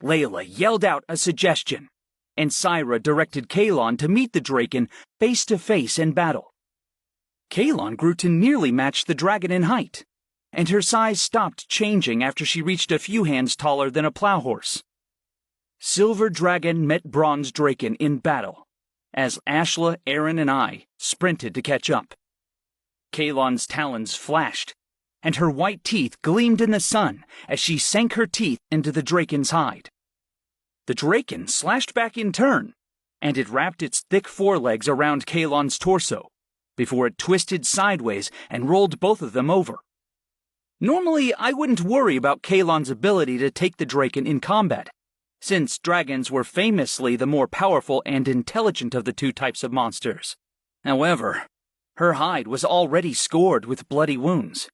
Layla yelled out a suggestion, and Syra directed Kalon to meet the draken face to face in battle. Kalon grew to nearly match the dragon in height, and her size stopped changing after she reached a few hands taller than a plow horse. Silver Dragon met Bronze Draken in battle, as Ashla, Aaron, and I sprinted to catch up. Kalon's talons flashed, and her white teeth gleamed in the sun as she sank her teeth into the draken's hide. The draken slashed back in turn, and it wrapped its thick forelegs around Kalon's torso, before it twisted sideways and rolled both of them over. Normally, I wouldn't worry about Kalon's ability to take the draken in combat, since dragons were famously the more powerful and intelligent of the two types of monsters. However, her hide was already scored with bloody wounds,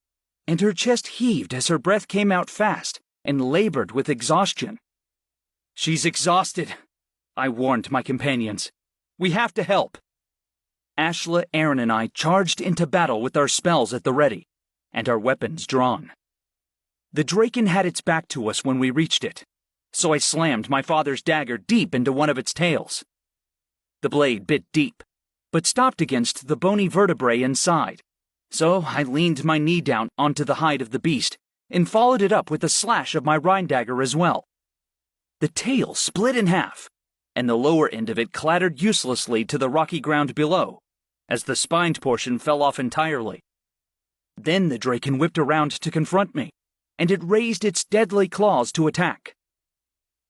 and her chest heaved as her breath came out fast and labored with exhaustion. "She's exhausted," I warned my companions. "We have to help." Ashla, Aaron, and I charged into battle with our spells at the ready, and our weapons drawn. The draken had its back to us when we reached it, so I slammed my father's dagger deep into one of its tails. The blade bit deep, but stopped against the bony vertebrae inside, so I leaned my knee down onto the hide of the beast and followed it up with a slash of my Rhine dagger as well. The tail split in half, and the lower end of it clattered uselessly to the rocky ground below, as the spined portion fell off entirely. Then the draken whipped around to confront me, and it raised its deadly claws to attack.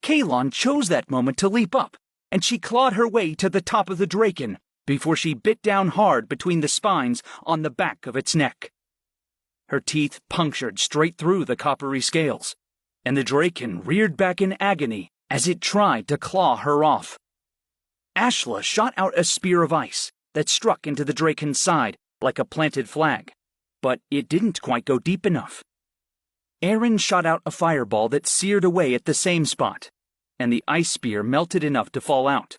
Kalon chose that moment to leap up, and she clawed her way to the top of the draken before she bit down hard between the spines on the back of its neck. Her teeth punctured straight through the coppery scales, and the draken reared back in agony as it tried to claw her off. Ashla shot out a spear of ice that struck into the draken's side like a planted flag, but it didn't quite go deep enough. Aaron shot out a fireball that seared away at the same spot, and the ice spear melted enough to fall out.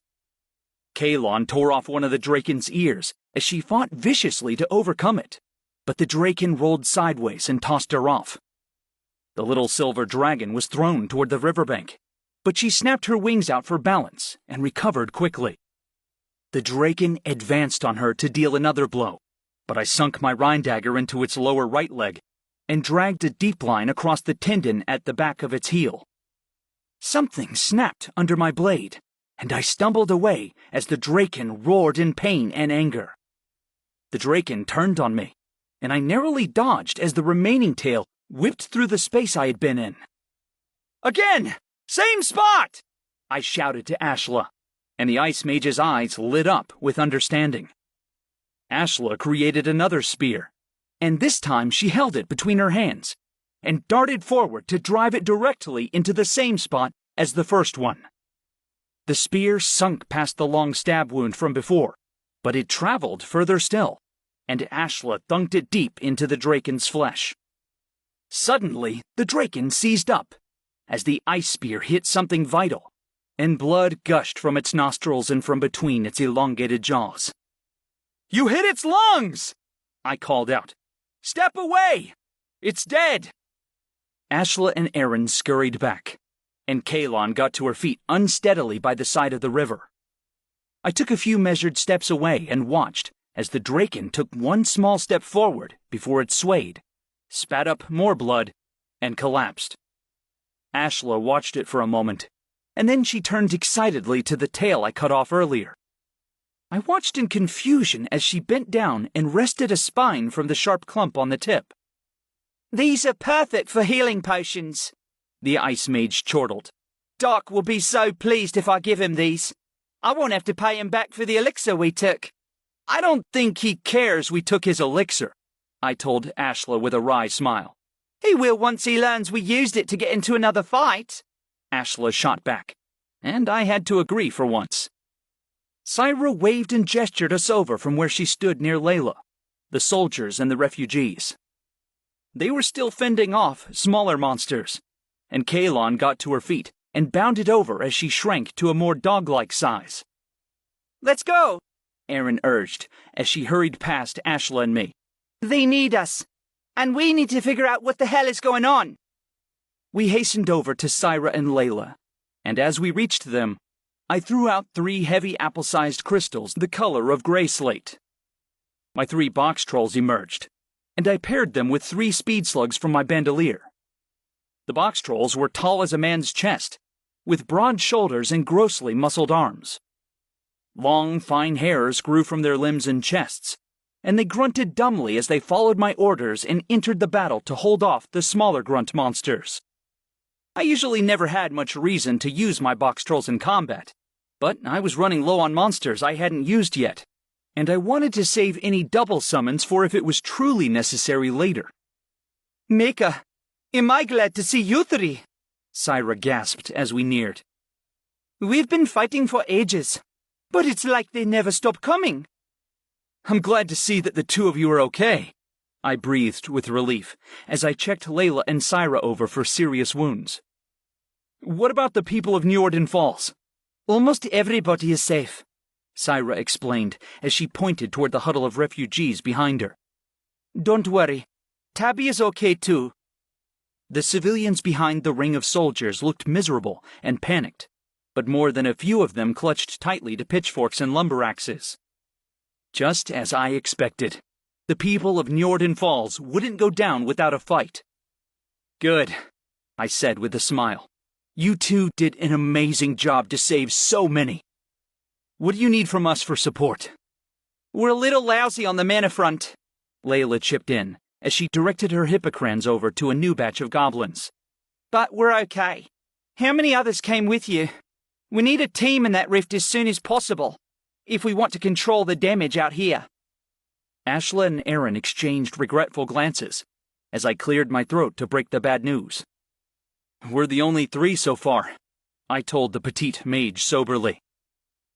Kalon tore off one of the draken's ears as she fought viciously to overcome it, but the draken rolled sideways and tossed her off. The little silver dragon was thrown toward the riverbank, but she snapped her wings out for balance and recovered quickly. The draken advanced on her to deal another blow, but I sunk my Rhine dagger into its lower right leg and dragged a deep line across the tendon at the back of its heel. Something snapped under my blade, and I stumbled away as the draken roared in pain and anger. The draken turned on me, and I narrowly dodged as the remaining tail whipped through the space I had been in. "Again! Same spot!" I shouted to Ashla, and the Ice Mage's eyes lit up with understanding. Ashla created another spear, and this time she held it between her hands and darted forward to drive it directly into the same spot as the first one. The spear sunk past the long stab wound from before, but it traveled further still, and Ashla thunked it deep into the draken's flesh. Suddenly, the Draken seized up, as the ice spear hit something vital, and blood gushed from its nostrils and from between its elongated jaws. "You hit its lungs!" I called out. "Step away! It's dead!" Ashla and Aaron scurried back, and Kalon got to her feet unsteadily by the side of the river. I took a few measured steps away and watched as the Draken took one small step forward before it swayed, spat up more blood, and collapsed. Ashla watched it for a moment, and then she turned excitedly to the tail I cut off earlier. I watched in confusion as she bent down and wrested a spine from the sharp clump on the tip. "These are perfect for healing potions," the ice mage chortled. "Doc will be so pleased if I give him these. I won't have to pay him back for the elixir we took." "I don't think he cares we took his elixir," I told Ashla with a wry smile. "He will once he learns we used it to get into another fight," Ashla shot back, and I had to agree for once. Syra waved and gestured us over from where she stood near Layla, the soldiers and the refugees. They were still fending off smaller monsters, and Kalon got to her feet and bounded over as she shrank to a more dog-like size. "Let's go," Aaron urged as she hurried past Ashla and me. "They need us, and we need to figure out what the hell is going on." We hastened over to Syra and Layla, and as we reached them, I threw out 3 heavy apple-sized crystals the color of gray slate. My 3 box trolls emerged, and I paired them with 3 speed slugs from my bandolier. The box trolls were tall as a man's chest, with broad shoulders and grossly muscled arms. Long, fine hairs grew from their limbs and chests, and they grunted dumbly as they followed my orders and entered the battle to hold off the smaller grunt monsters. I usually never had much reason to use my box trolls in combat, but I was running low on monsters I hadn't used yet, and I wanted to save any double summons for if it was truly necessary later. "Mika, am I glad to see you 3, Syra gasped as we neared. "We've been fighting for ages, but it's like they never stop coming." "I'm glad to see that the 2 of you are okay," I breathed with relief as I checked Layla and Syra over for serious wounds. "What about the people of Njorden Falls?" "Almost everybody is safe," Syra explained as she pointed toward the huddle of refugees behind her. "Don't worry. Tabby is okay too." The civilians behind the ring of soldiers looked miserable and panicked, but more than a few of them clutched tightly to pitchforks and lumber axes. Just as I expected, the people of Njorden Falls wouldn't go down without a fight. "Good," I said with a smile. "You 2 did an amazing job to save so many. What do you need from us for support?" "We're a little lousy on the mana front," Layla chipped in as she directed her hippocrans over to a new batch of goblins. "But we're okay. How many others came with you? We need a team in that rift as soon as possible, if we want to control the damage out here." Ashla and Aaron exchanged regretful glances as I cleared my throat to break the bad news. "We're the only 3 so far," I told the petite mage soberly.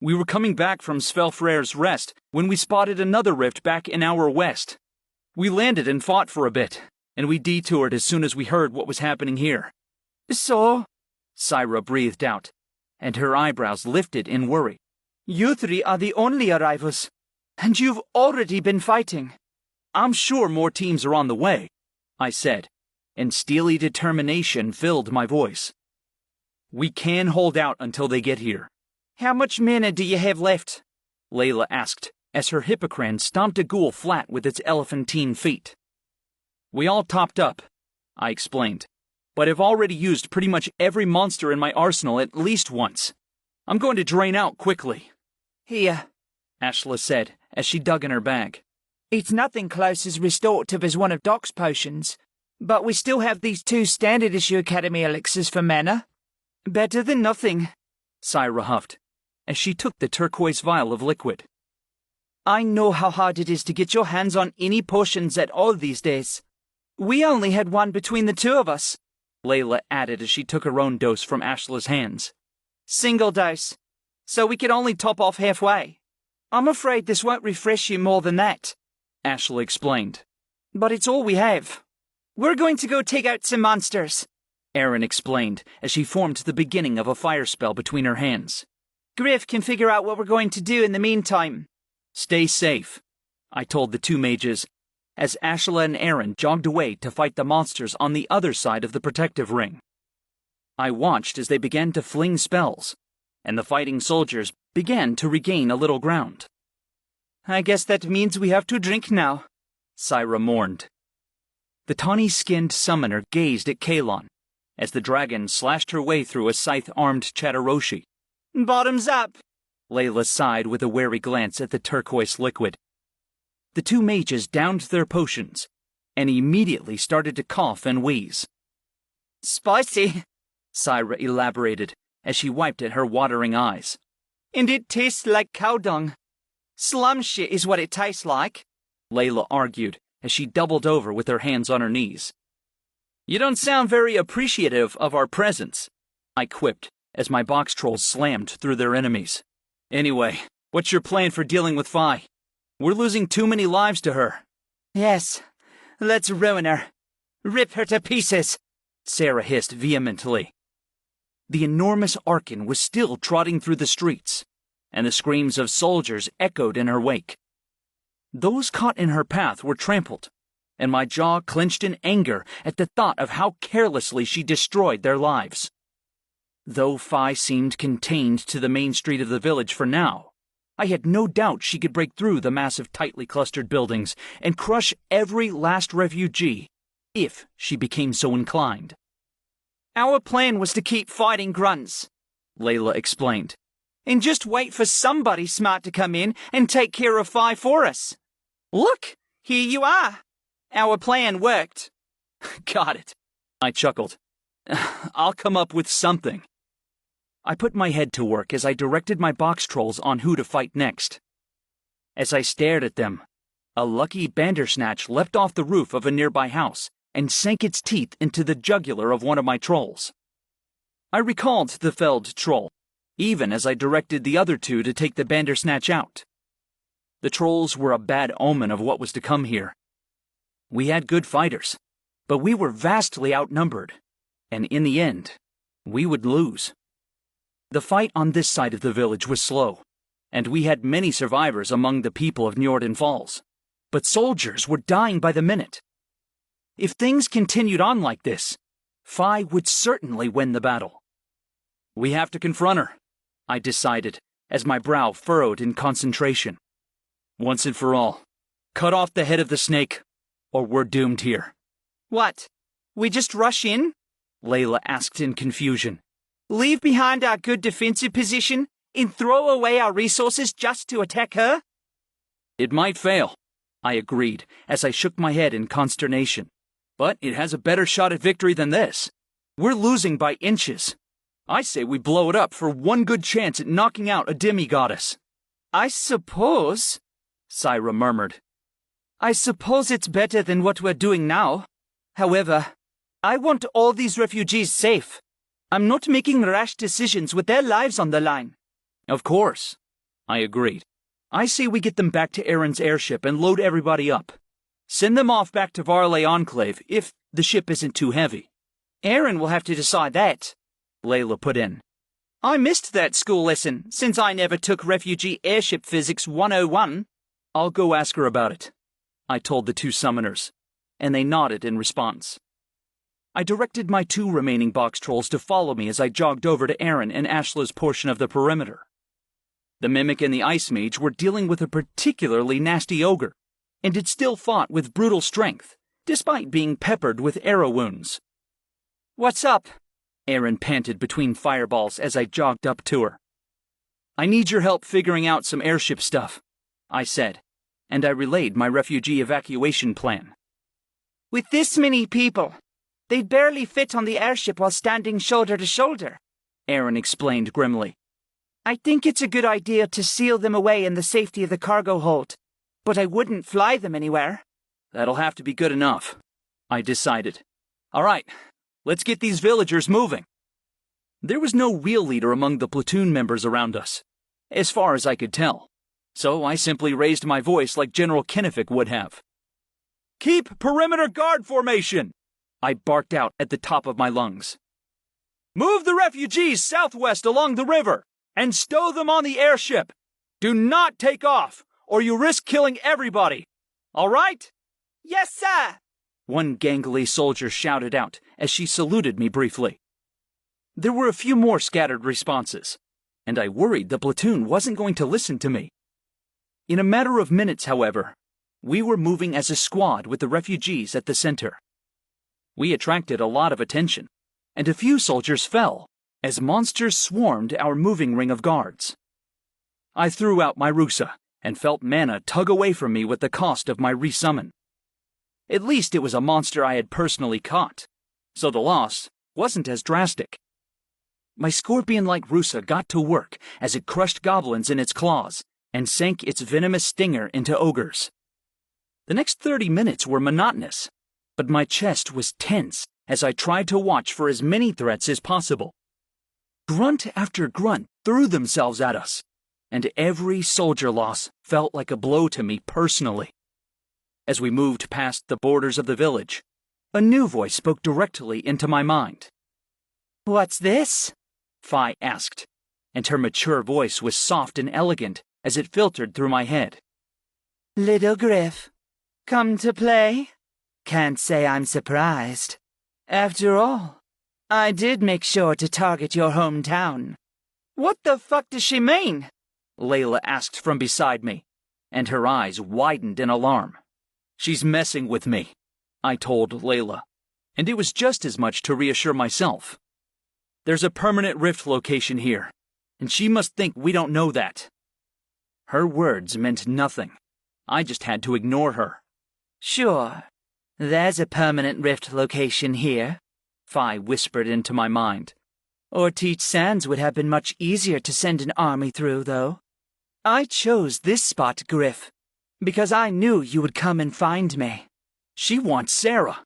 "We were coming back from Svelfrer's Rest when we spotted another rift back in our west. We landed and fought for a bit, and we detoured as soon as we heard what was happening here." "So?" Syra breathed out, and her eyebrows lifted in worry. "You 3 are the only arrivals, and you've already been fighting." "I'm sure more teams are on the way," I said, and steely determination filled my voice. "We can hold out until they get here." "How much mana do you have left?" Layla asked, as her hippocran stomped a ghoul flat with its elephantine feet. "We all topped up," I explained, "but have already used pretty much every monster in my arsenal at least once. I'm going to drain out quickly." "Here," Ashla said as she dug in her bag. "It's nothing close as restorative as one of Doc's potions, but we still have these 2 standard-issue Academy elixirs for mana. Better than nothing," Syra huffed, as she took the turquoise vial of liquid. "I know how hard it is to get your hands on any potions at all these days. We only had one between the 2 of us," Layla added as she took her own dose from Ashla's hands. "Single dose, so we could only top off halfway. I'm afraid this won't refresh you more than that," Ashla explained. "But it's all we have." We're going to go take out some monsters, Aaron explained as she formed the beginning of a fire spell between her hands. Griff can figure out what we're going to do in the meantime. Stay safe, I told the two mages, as Ashla and Aaron jogged away to fight the monsters on the other side of the protective ring. I watched as they began to fling spells, and the fighting soldiers began to regain a little ground. I guess that means we have to drink now, Syra mourned. The tawny-skinned summoner gazed at Kalon as the dragon slashed her way through a scythe-armed Chatteroshi. Bottoms up, Layla sighed with a wary glance at the turquoise liquid. The two mages downed their potions and immediately started to cough and wheeze. Spicy, Syra elaborated as she wiped at her watering eyes. And it tastes like cow dung. Slum shit is what it tastes like, Layla argued as she doubled over with her hands on her knees. You don't sound very appreciative of our presence, I quipped as my box trolls slammed through their enemies. Anyway, what's your plan for dealing with Fi? We're losing too many lives to her. Yes, let's ruin her. Rip her to pieces, Sarah hissed vehemently. The enormous Archon was still trotting through the streets, and the screams of soldiers echoed in her wake. Those caught in her path were trampled, and my jaw clenched in anger at the thought of how carelessly she destroyed their lives. Though Fi seemed contained to the main street of the village for now, I had no doubt she could break through the massive, tightly clustered buildings and crush every last refugee, if she became so inclined. Our plan was to keep fighting grunts, Layla explained, and just wait for somebody smart to come in and take care of Fi for us. Look, here you are. Our plan worked. Got it, I chuckled. I'll come up with something. I put my head to work as I directed my box trolls on who to fight next. As I stared at them, a lucky Bandersnatch leapt off the roof of a nearby house and sank its teeth into the jugular of one of my trolls. I recalled the felled troll, even as I directed the other two to take the Bandersnatch out. The trolls were a bad omen of what was to come here. We had good fighters, but we were vastly outnumbered, and in the end, we would lose. The fight on this side of the village was slow, and we had many survivors among the people of Njorden Falls, but soldiers were dying by the minute. If things continued on like this, Fi would certainly win the battle. We have to confront her, I decided, as my brow furrowed in concentration. Once and for all, cut off the head of the snake, or we're doomed here. What? We just rush in? Layla asked in confusion. Leave behind our good defensive position and throw away our resources just to attack her? It might fail, I agreed, as I shook my head in consternation. But it has a better shot at victory than this. We're losing by inches. I say we blow it up for one good chance at knocking out a demigoddess. I suppose, Syra murmured. I suppose it's better than what we're doing now. However, I want all these refugees safe. I'm not making rash decisions with their lives on the line. Of course, I agreed. I say we get them back to Aaron's airship and load everybody up. Send them off back to Varley Enclave if the ship isn't too heavy. Aaron will have to decide that, Layla put in. I missed that school lesson since I never took Refugee Airship Physics 101. I'll go ask her about it, I told the two summoners, and they nodded in response. I directed my two remaining box trolls to follow me as I jogged over to Aaron and Ashla's portion of the perimeter. The Mimic and the Ice Mage were dealing with a particularly nasty ogre, and it still fought with brutal strength, despite being peppered with arrow wounds. What's up? Aaron panted between fireballs as I jogged up to her. I need your help figuring out some airship stuff, I said, and I relayed my refugee evacuation plan. With this many people, they'd barely fit on the airship while standing shoulder to shoulder, Aaron explained grimly. I think it's a good idea to seal them away in the safety of the cargo hold, but I wouldn't fly them anywhere. That'll have to be good enough, I decided. All right, let's get these villagers moving. There was no real leader among the platoon members around us, as far as I could tell, so I simply raised my voice like General Kennefic would have. Keep perimeter guard formation, I barked out at the top of my lungs. "Move the refugees southwest along the river and stow them on the airship. Do not take off, or you risk killing everybody. All right?" Yes, sir. One gangly soldier shouted out as she saluted me briefly. There were a few more scattered responses, and I worried the platoon wasn't going to listen to me. In a matter of minutes, however, we were moving as a squad with the refugees at the center. We attracted a lot of attention, and a few soldiers fell as monsters swarmed our moving ring of guards. I threw out my Rusa and felt mana tug away from me with the cost of my resummon. At least it was a monster I had personally caught, so the loss wasn't as drastic. My scorpion-like Rusa got to work as it crushed goblins in its claws and sank its venomous stinger into ogres. The next 30 minutes were monotonous, but my chest was tense as I tried to watch for as many threats as possible. Grunt after grunt threw themselves at us, and every soldier loss felt like a blow to me personally. As we moved past the borders of the village, a new voice spoke directly into my mind. What's this? Fi asked, and her mature voice was soft and elegant as it filtered through my head. Little Griff, come to play? Can't say I'm surprised. After all, I did make sure to target your hometown. What the fuck does she mean? Layla asked from beside me, and her eyes widened in alarm. She's messing with me, I told Layla, and it was just as much to reassure myself. There's a permanent rift location here, and she must think we don't know that. Her words meant nothing. I just had to ignore her. Sure, there's a permanent rift location here, Fi whispered into my mind. Orteach Sands would have been much easier to send an army through, though. I chose this spot, Griff, because I knew you would come and find me. She wants Sarah,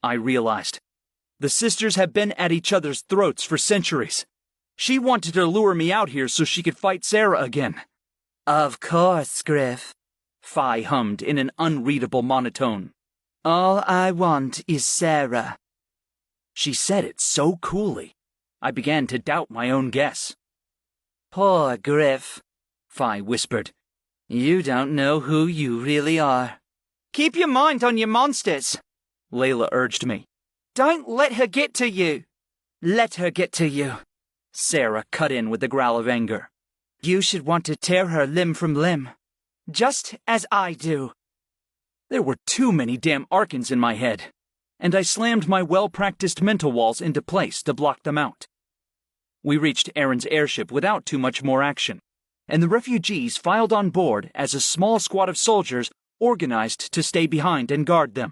I realized. The sisters have been at each other's throats for centuries. She wanted to lure me out here so she could fight Sarah again. Of course, Griff, Fi hummed in an unreadable monotone. All I want is Sarah. She said it so coolly. I began to doubt my own guess. Poor Griff, Fi whispered. You don't know who you really are. Keep your mind on your monsters, Layla urged me. Don't let her get to you. Let her get to you, Sarah cut in with a growl of anger. You should want to tear her limb from limb, just as I do. There were too many damn Arkans in my head, and I slammed my well-practiced mental walls into place to block them out. We reached Aaron's airship without too much more action, and the refugees filed on board as a small squad of soldiers organized to stay behind and guard them.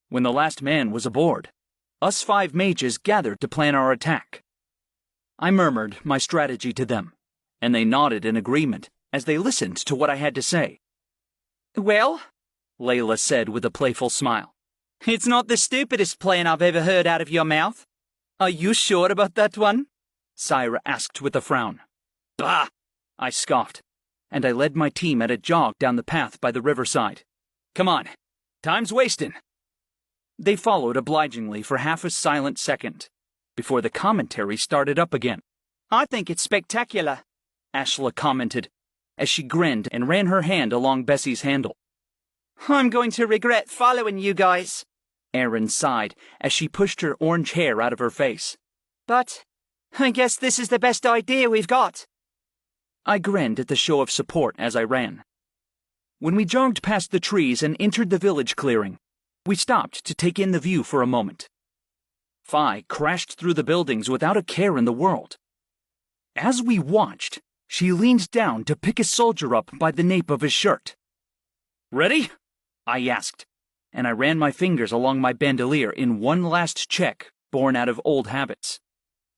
When the last man was aboard, us 5 mages gathered to plan our attack. I murmured my strategy to them, and they nodded in agreement as they listened to what I had to say. Well, Layla said with a playful smile, it's not the stupidest plan I've ever heard out of your mouth. Are you sure about that one? Syra asked with a frown. Bah! I scoffed, and I led my team at a jog down the path by the riverside. Come on, time's wasting. They followed obligingly for half a silent second, before the commentary started up again. I think it's spectacular, Ashla commented, as she grinned and ran her hand along Bessie's handle. I'm going to regret following you guys, Erin sighed as she pushed her orange hair out of her face. But I guess this is the best idea we've got. I grinned at the show of support as I ran. When we jogged past the trees and entered the village clearing, we stopped to take in the view for a moment. Fi crashed through the buildings without a care in the world. As we watched, she leaned down to pick a soldier up by the nape of his shirt. Ready? I asked, and I ran my fingers along my bandolier in one last check born out of old habits.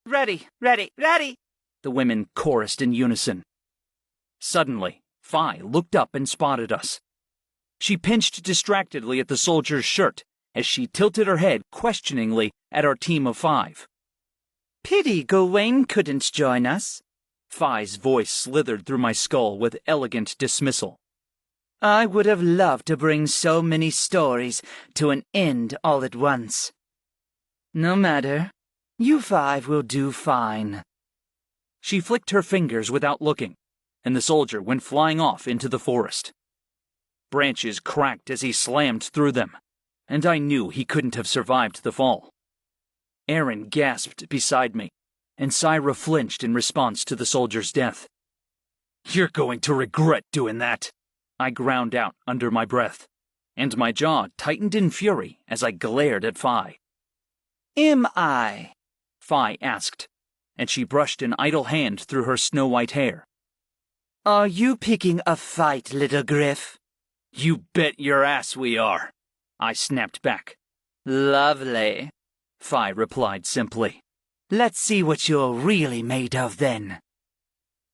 Ready, ready, ready, the women chorused in unison. Suddenly, Fi looked up and spotted us. She pinched distractedly at the soldier's shirt as she tilted her head questioningly at our team of 5. Pity Gawain couldn't join us. Fi's voice slithered through my skull with elegant dismissal. I would have loved to bring so many stories to an end all at once. No matter. You five will do fine. She flicked her fingers without looking, and the soldier went flying off into the forest. Branches cracked as he slammed through them, and I knew he couldn't have survived the fall. Aaron gasped beside me, and Syra flinched in response to the soldier's death. "You're going to regret doing that," I ground out under my breath, and my jaw tightened in fury as I glared at Fi. Am I? Fi asked, and she brushed an idle hand through her snow-white hair. Are you picking a fight, little Griff? "You bet your ass we are," I snapped back. Lovely, Fi replied simply. Let's see what you're really made of then.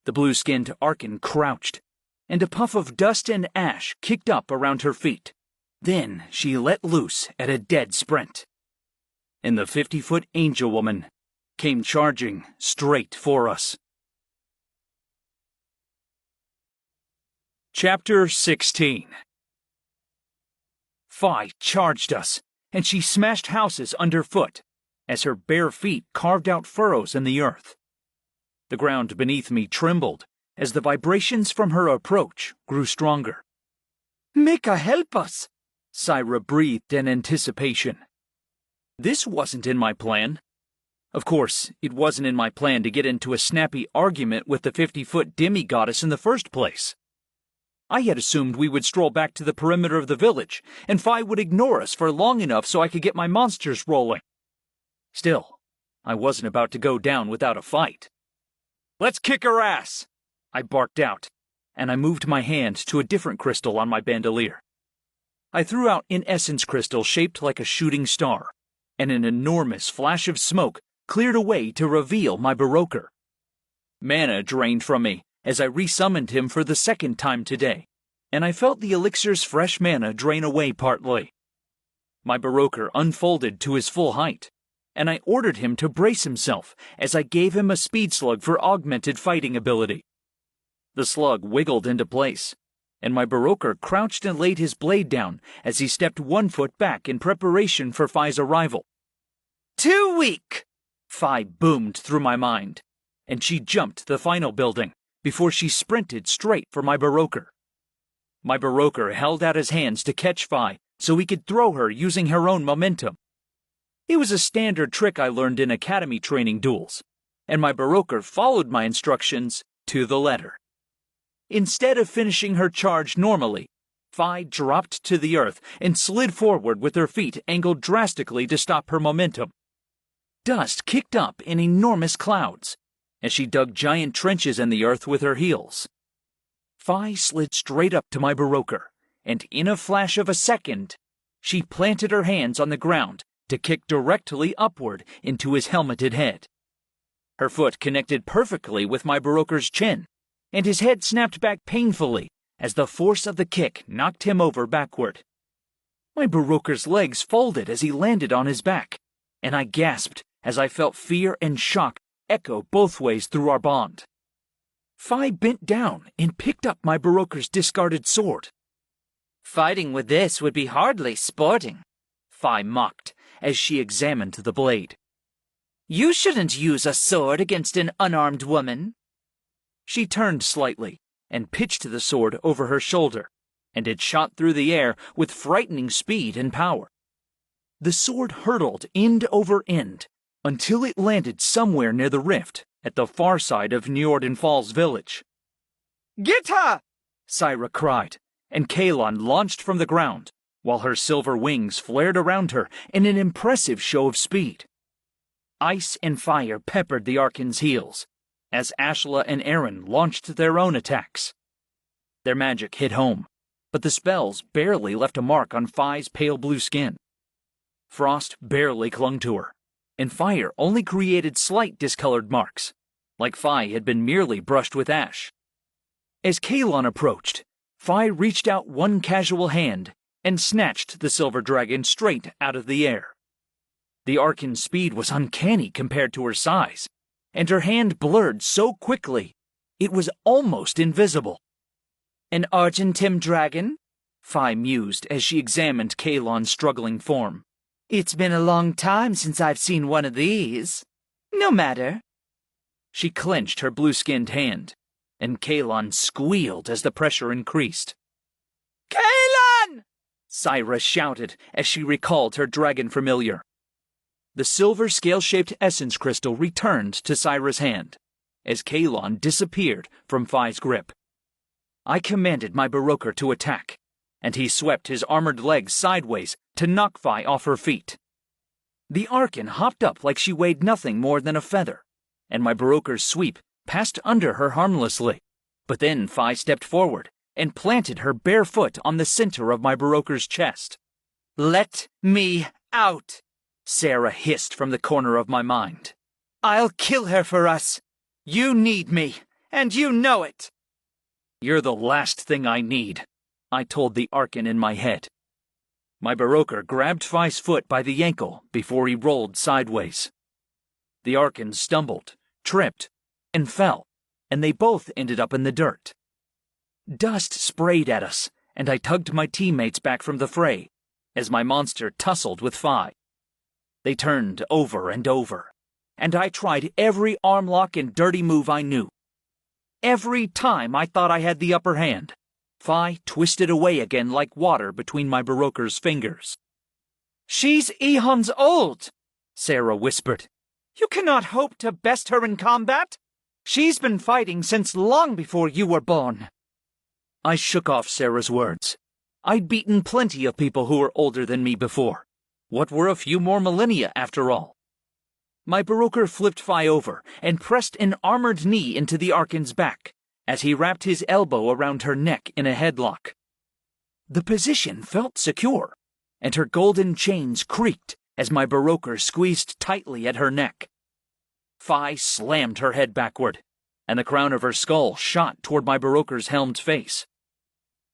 The blue-skinned Arkan crouched, and a puff of dust and ash kicked up around her feet. Then she let loose at a dead sprint. And the 50-foot angel woman came charging straight for us. Chapter 16. Fi charged us, and she smashed houses underfoot as her bare feet carved out furrows in the earth. The ground beneath me trembled as the vibrations from her approach grew stronger. Mika, help us! Syra breathed in anticipation. This wasn't in my plan. Of course, it wasn't in my plan to get into a snappy argument with the 50-foot demi-goddess in the first place. I had assumed we would stroll back to the perimeter of the village, and Fi would ignore us for long enough so I could get my monsters rolling. Still, I wasn't about to go down without a fight. "Let's kick her ass!" I barked out, and I moved my hand to a different crystal on my bandolier. I threw out an essence crystal shaped like a shooting star, and an enormous flash of smoke cleared away to reveal my Baroker. Mana drained from me as I resummoned him for the second time today, and I felt the elixir's fresh mana drain away partly. My Baroker unfolded to his full height, and I ordered him to brace himself as I gave him a speed slug for augmented fighting ability. The slug wiggled into place, and my Baroker crouched and laid his blade down as he stepped 1 foot back in preparation for Fi's arrival. Too weak! Fi boomed through my mind, and she jumped the final building before she sprinted straight for my Baroker. My Baroker held out his hands to catch Fi so he could throw her using her own momentum. It was a standard trick I learned in academy training duels, and my Baroker followed my instructions to the letter. Instead of finishing her charge normally, Fi dropped to the earth and slid forward with her feet angled drastically to stop her momentum. Dust kicked up in enormous clouds as she dug giant trenches in the earth with her heels. Fi slid straight up to my Baroker, and in a flash of a second, she planted her hands on the ground to kick directly upward into his helmeted head. Her foot connected perfectly with my Baroker's chin, and his head snapped back painfully as the force of the kick knocked him over backward. My Baroker's legs folded as he landed on his back, and I gasped as I felt fear and shock echo both ways through our bond. Fi bent down and picked up my Baroker's discarded sword. Fighting with this would be hardly sporting, Fi mocked as she examined the blade. You shouldn't use a sword against an unarmed woman. She turned slightly and pitched the sword over her shoulder, and it shot through the air with frightening speed and power. The sword hurtled end over end until it landed somewhere near the rift at the far side of Njorden Falls village. Get her! Syra cried, and Kalon launched from the ground, while her silver wings flared around her in an impressive show of speed. Ice and fire peppered the Arkan's heels, as Ashla and Aaron launched their own attacks. Their magic hit home, but the spells barely left a mark on Fi's pale blue skin. Frost barely clung to her, and fire only created slight discolored marks, like Fi had been merely brushed with ash. As Kalon approached, Fi reached out one casual hand and snatched the silver dragon straight out of the air. The Arkan's speed was uncanny compared to her size, and her hand blurred so quickly it was almost invisible. An Argentim dragon? Fi mused as she examined Kalon's struggling form. It's been a long time since I've seen one of these. No matter. She clenched her blue-skinned hand, and Kalon squealed as the pressure increased. Kalon! Syra shouted as she recalled her dragon familiar. The silver scale-shaped essence crystal returned to Syra's hand, as Kalon disappeared from Phi's grip. I commanded my Baroker to attack, and he swept his armored legs sideways to knock Phi off her feet. The Archon hopped up like she weighed nothing more than a feather, and my Baroker's sweep passed under her harmlessly. But then Phi stepped forward and planted her bare foot on the center of my Baroker's chest. Let me out, Sarah hissed from the corner of my mind. I'll kill her for us. You need me, and you know it. You're the last thing I need, I told the Archon in my head. My Baroker grabbed Phi's foot by the ankle before he rolled sideways. The Archon stumbled, tripped, and fell, and they both ended up in the dirt. Dust sprayed at us, and I tugged my teammates back from the fray as my monster tussled with Phi. They turned over and over, and I tried every arm lock and dirty move I knew. Every time I thought I had the upper hand, Phi twisted away again like water between my Baroker's fingers. She's eons old, Sarah whispered. You cannot hope to best her in combat. She's been fighting since long before you were born. I shook off Sarah's words. I'd beaten plenty of people who were older than me before. What were a few more millennia, after all? My Baroker flipped Phi over and pressed an armored knee into the Archon's back as he wrapped his elbow around her neck in a headlock. The position felt secure, and her golden chains creaked as my Baroker squeezed tightly at her neck. Phi slammed her head backward, and the crown of her skull shot toward my Baroker's helmed face.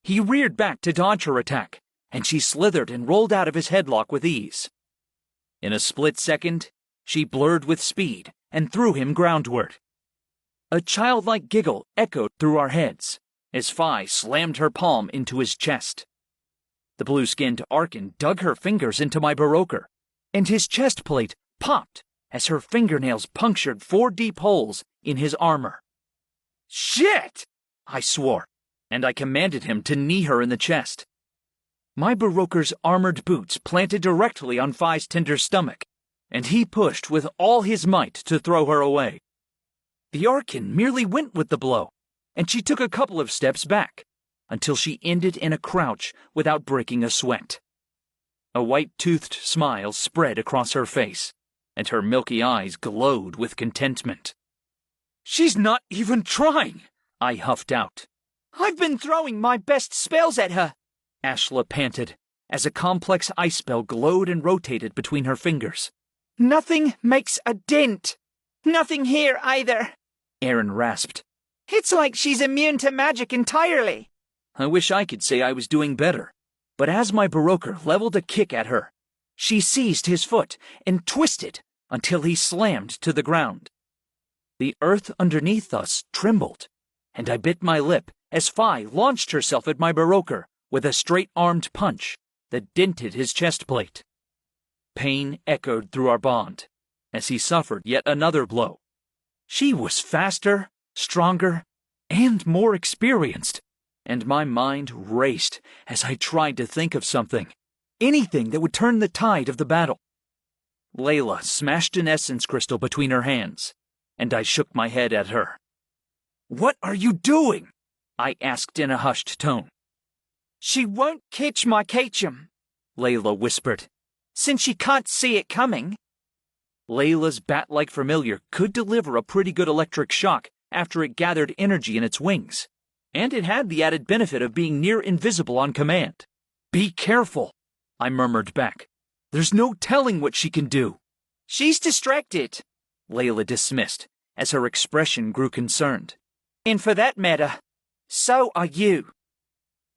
He reared back to dodge her attack, and she slithered and rolled out of his headlock with ease. In a split second, she blurred with speed and threw him groundward. A childlike giggle echoed through our heads as Phi slammed her palm into his chest. The blue-skinned Archon dug her fingers into my Baroker, and his chest plate popped as her fingernails punctured 4 deep holes in his armor. Shit! I swore, and I commanded him to knee her in the chest. My Baroker's armored boots planted directly on Phi's tender stomach, and he pushed with all his might to throw her away. The Archon merely went with the blow, and she took a couple of steps back, until she ended in a crouch without breaking a sweat. A white-toothed smile spread across her face, and her milky eyes glowed with contentment. She's not even trying, I huffed out. I've been throwing my best spells at her, Ashla panted, as a complex ice spell glowed and rotated between her fingers. Nothing makes a dent. Nothing here either, Aaron rasped. It's like she's immune to magic entirely. I wish I could say I was doing better, but as my Baroker leveled a kick at her, she seized his foot and twisted until he slammed to the ground. The earth underneath us trembled, and I bit my lip as Phi launched herself at my Baroker with a straight-armed punch that dented his chest plate. Pain echoed through our bond as he suffered yet another blow. She was faster, stronger, and more experienced, and my mind raced as I tried to think of something, anything that would turn the tide of the battle. Layla smashed an essence crystal between her hands, and I shook my head at her. "What are you doing?" I asked in a hushed tone. She won't catch my Kachum, Layla whispered. Since she can't see it coming. Layla's bat-like familiar could deliver a pretty good electric shock after it gathered energy in its wings, and it had the added benefit of being near invisible on command. "Be careful," I murmured back. "There's no telling what she can do." "She's distracted," Layla dismissed, as her expression grew concerned. "And for that matter, so are you."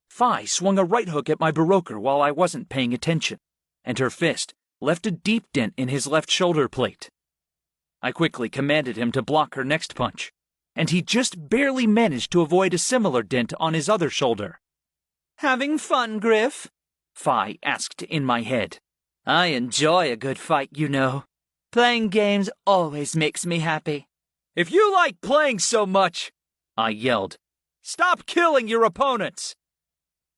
Phi swung a right hook at my Baroker while I wasn't paying attention, and her fist left a deep dent in his left shoulder plate. I quickly commanded him to block her next punch, and he just barely managed to avoid a similar dent on his other shoulder. "Having fun, Griff?" Phi asked in my head. I enjoy a good fight, you know. Playing games always makes me happy. If you like playing so much, I yelled, stop killing your opponents!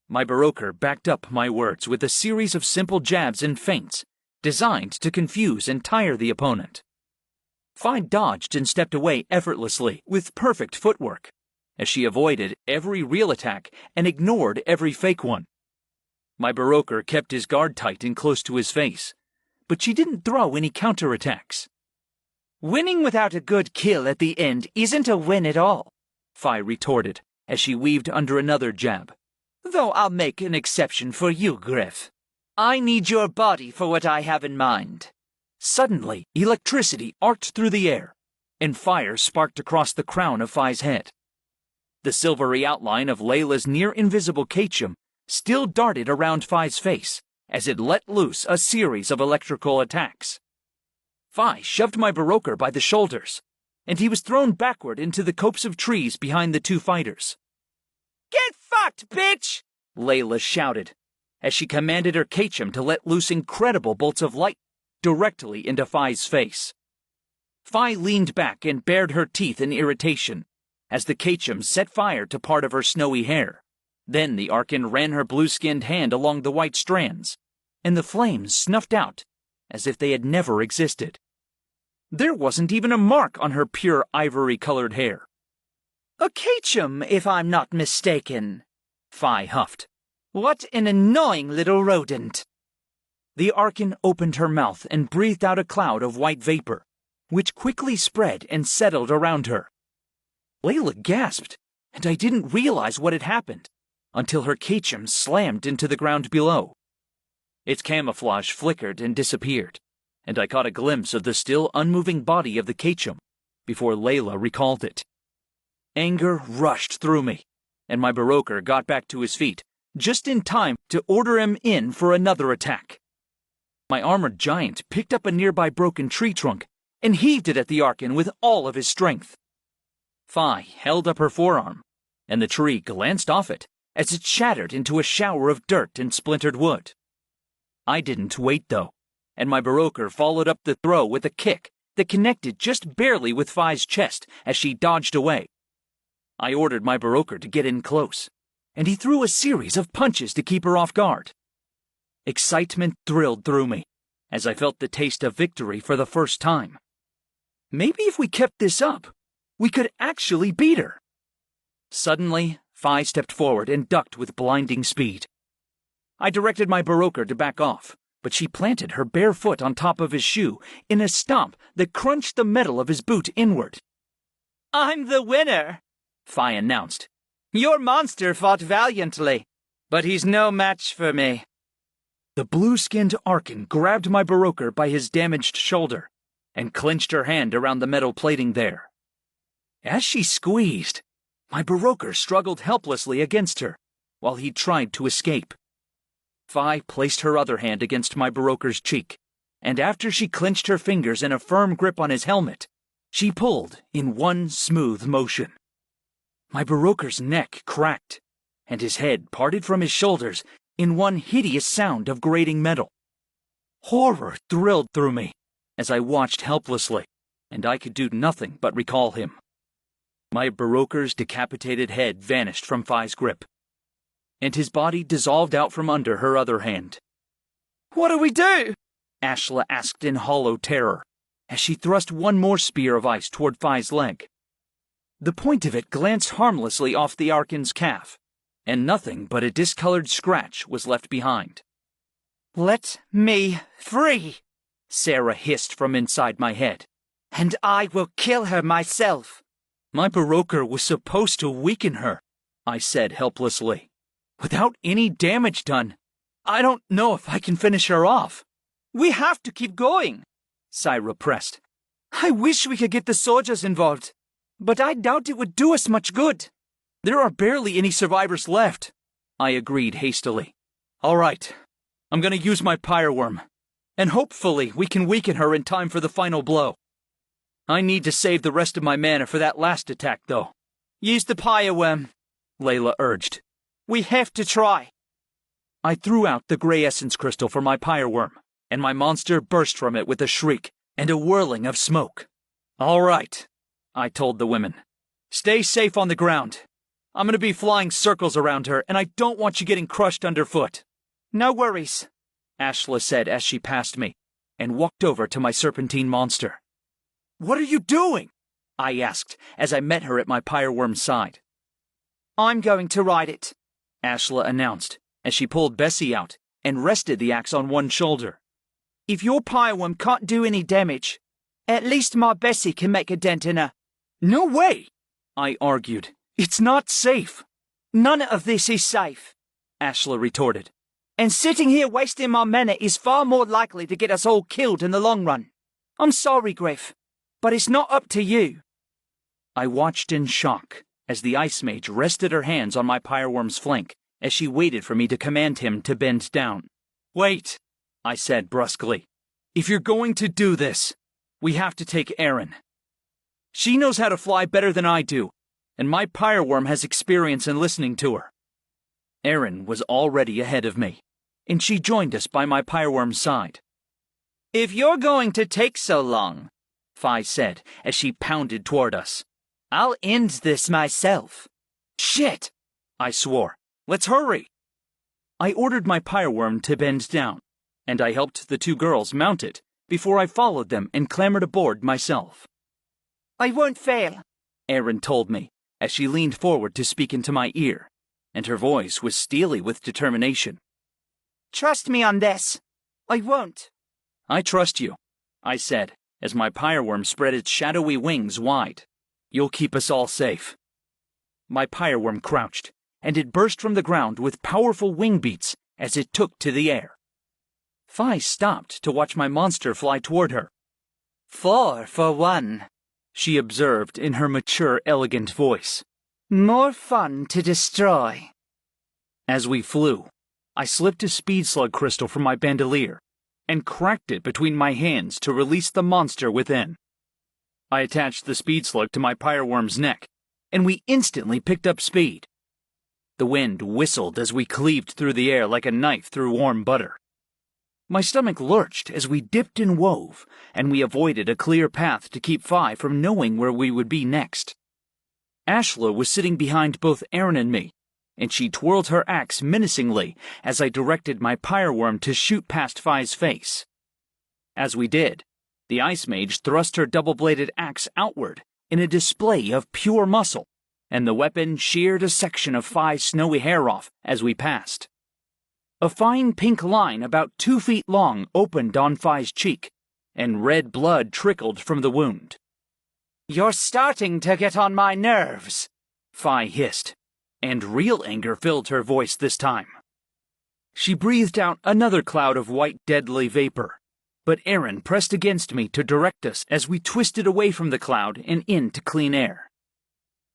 My Baroker backed up my words with a series of simple jabs and feints designed to confuse and tire the opponent. Fi dodged and stepped away effortlessly with perfect footwork, as she avoided every real attack and ignored every fake one. My Baroker kept his guard tight and close to his face, but she didn't throw any counterattacks. Winning without a good kill at the end isn't a win at all, Fi retorted as she weaved under another jab. Though I'll make an exception for you, Griff. I need your body for what I have in mind. Suddenly, electricity arced through the air, and fire sparked across the crown of Fi's head. The silvery outline of Layla's near-invisible Kachum still darted around Fi's face as it let loose a series of electrical attacks. Fi shoved my Baroker by the shoulders, and he was thrown backward into the copse of trees behind the two fighters. Get fucked, bitch! Layla shouted, as she commanded her Kachum to let loose incredible bolts of light directly into Fi's face. Fi leaned back and bared her teeth in irritation as the Kachum set fire to part of her snowy hair. Then the Archon ran her blue-skinned hand along the white strands, and the flames snuffed out as if they had never existed. There wasn't even a mark on her pure ivory-colored hair. A Kachum, if I'm not mistaken, Fi huffed. What an annoying little rodent. The Archon opened her mouth and breathed out a cloud of white vapor, which quickly spread and settled around her. Layla gasped, and I didn't realize what had happened until her Kachum slammed into the ground below. Its camouflage flickered and disappeared, and I caught a glimpse of the still unmoving body of the Kachum before Layla recalled it. Anger rushed through me, and my Baroker got back to his feet just in time to order him in for another attack. My armored giant picked up a nearby broken tree trunk and heaved it at the Archon with all of his strength. Fi held up her forearm, and the tree glanced off it as it shattered into a shower of dirt and splintered wood. I didn't wait, though, and my Baroker followed up the throw with a kick that connected just barely with Fi's chest as she dodged away. I ordered my Baroker to get in close, and he threw a series of punches to keep her off guard. Excitement thrilled through me as I felt the taste of victory for the first time. Maybe if we kept this up, we could actually beat her. Suddenly, Fi stepped forward and ducked with blinding speed. I directed my Baroker to back off, but she planted her bare foot on top of his shoe in a stomp that crunched the metal of his boot inward. I'm the winner, Fi announced. Your monster fought valiantly, but he's no match for me. The blue-skinned Archon grabbed my Baroker by his damaged shoulder and clenched her hand around the metal plating there. As she squeezed, my Baroker struggled helplessly against her while he tried to escape. Fi placed her other hand against my Baroker's cheek, and after she clenched her fingers in a firm grip on his helmet, she pulled in one smooth motion. My Baroker's neck cracked, and his head parted from his shoulders in one hideous sound of grating metal. Horror thrilled through me as I watched helplessly, and I could do nothing but recall him. My Baroker's decapitated head vanished from Fi's grip, and his body dissolved out from under her other hand. What do we do? Ashla asked in hollow terror as she thrust one more spear of ice toward Fi's leg. The point of it glanced harmlessly off the Archon's calf, and nothing but a discolored scratch was left behind. Let me free, Sarah hissed from inside my head. And I will kill her myself. My Baroker was supposed to weaken her, I said helplessly. Without any damage done, I don't know if I can finish her off. We have to keep going, Syra pressed. I wish we could get the soldiers involved, but I doubt it would do us much good. There are barely any survivors left, I agreed hastily. All right, I'm going to use my pyreworm, and hopefully we can weaken her in time for the final blow. I need to save the rest of my mana for that last attack, though. Use the pyreworm, Layla urged. We have to try. I threw out the gray essence crystal for my pyreworm, and my monster burst from it with a shriek and a whirling of smoke. "All right," I told the women. "Stay safe on the ground. I'm going to be flying circles around her, and I don't want you getting crushed underfoot." No worries, Ashla said as she passed me, and walked over to my serpentine monster. "What are you doing?" I asked as I met her at my pyreworm's side. I'm going to ride it, Ashla announced as she pulled Bessie out and rested the axe on one shoulder. If your pyreworm can't do any damage, at least my Bessie can make a dent in her. "No way," I argued. "It's not safe." None of this is safe, Ashla retorted. And sitting here wasting my mana is far more likely to get us all killed in the long run. I'm sorry, Griff, but it's not up to you. I watched in shock as the ice mage rested her hands on my pyreworm's flank as she waited for me to command him to bend down. "Wait," I said brusquely. "If you're going to do this, we have to take Erin. She knows how to fly better than I do, and my pyreworm has experience in listening to her." Erin was already ahead of me, and she joined us by my pyreworm's side. If you're going to take so long, Fi said as she pounded toward us, I'll end this myself. "Shit!" I swore. "Let's hurry!" I ordered my pyreworm to bend down, and I helped the two girls mount it before I followed them and clambered aboard myself. I won't fail, Erin told me as she leaned forward to speak into my ear, and her voice was steely with determination. Trust me on this. I won't. "I trust you," I said as my pyreworm spread its shadowy wings wide. "You'll keep us all safe." My pyreworm crouched, and it burst from the ground with powerful wing beats as it took to the air. Fi stopped to watch my monster fly toward her. 4 for 1, she observed in her mature, elegant voice. More fun to destroy. As we flew, I slipped a speed slug crystal from my bandolier and cracked it between my hands to release the monster within. I attached the speed slug to my pyreworm's neck, and we instantly picked up speed. The wind whistled as we cleaved through the air like a knife through warm butter. My stomach lurched as we dipped and wove, and we avoided a clear path to keep Fi from knowing where we would be next. Ashla was sitting behind both Erin and me, and she twirled her axe menacingly as I directed my pyreworm to shoot past Fi's face. As we did, the ice mage thrust her double-bladed axe outward in a display of pure muscle, and the weapon sheared a section of Fi's snowy hair off as we passed. A fine pink line about 2 feet long opened on Fi's cheek, and red blood trickled from the wound. You're starting to get on my nerves, Fi hissed, and real anger filled her voice this time. She breathed out another cloud of white deadly vapor, but Erin pressed against me to direct us as we twisted away from the cloud and into clean air.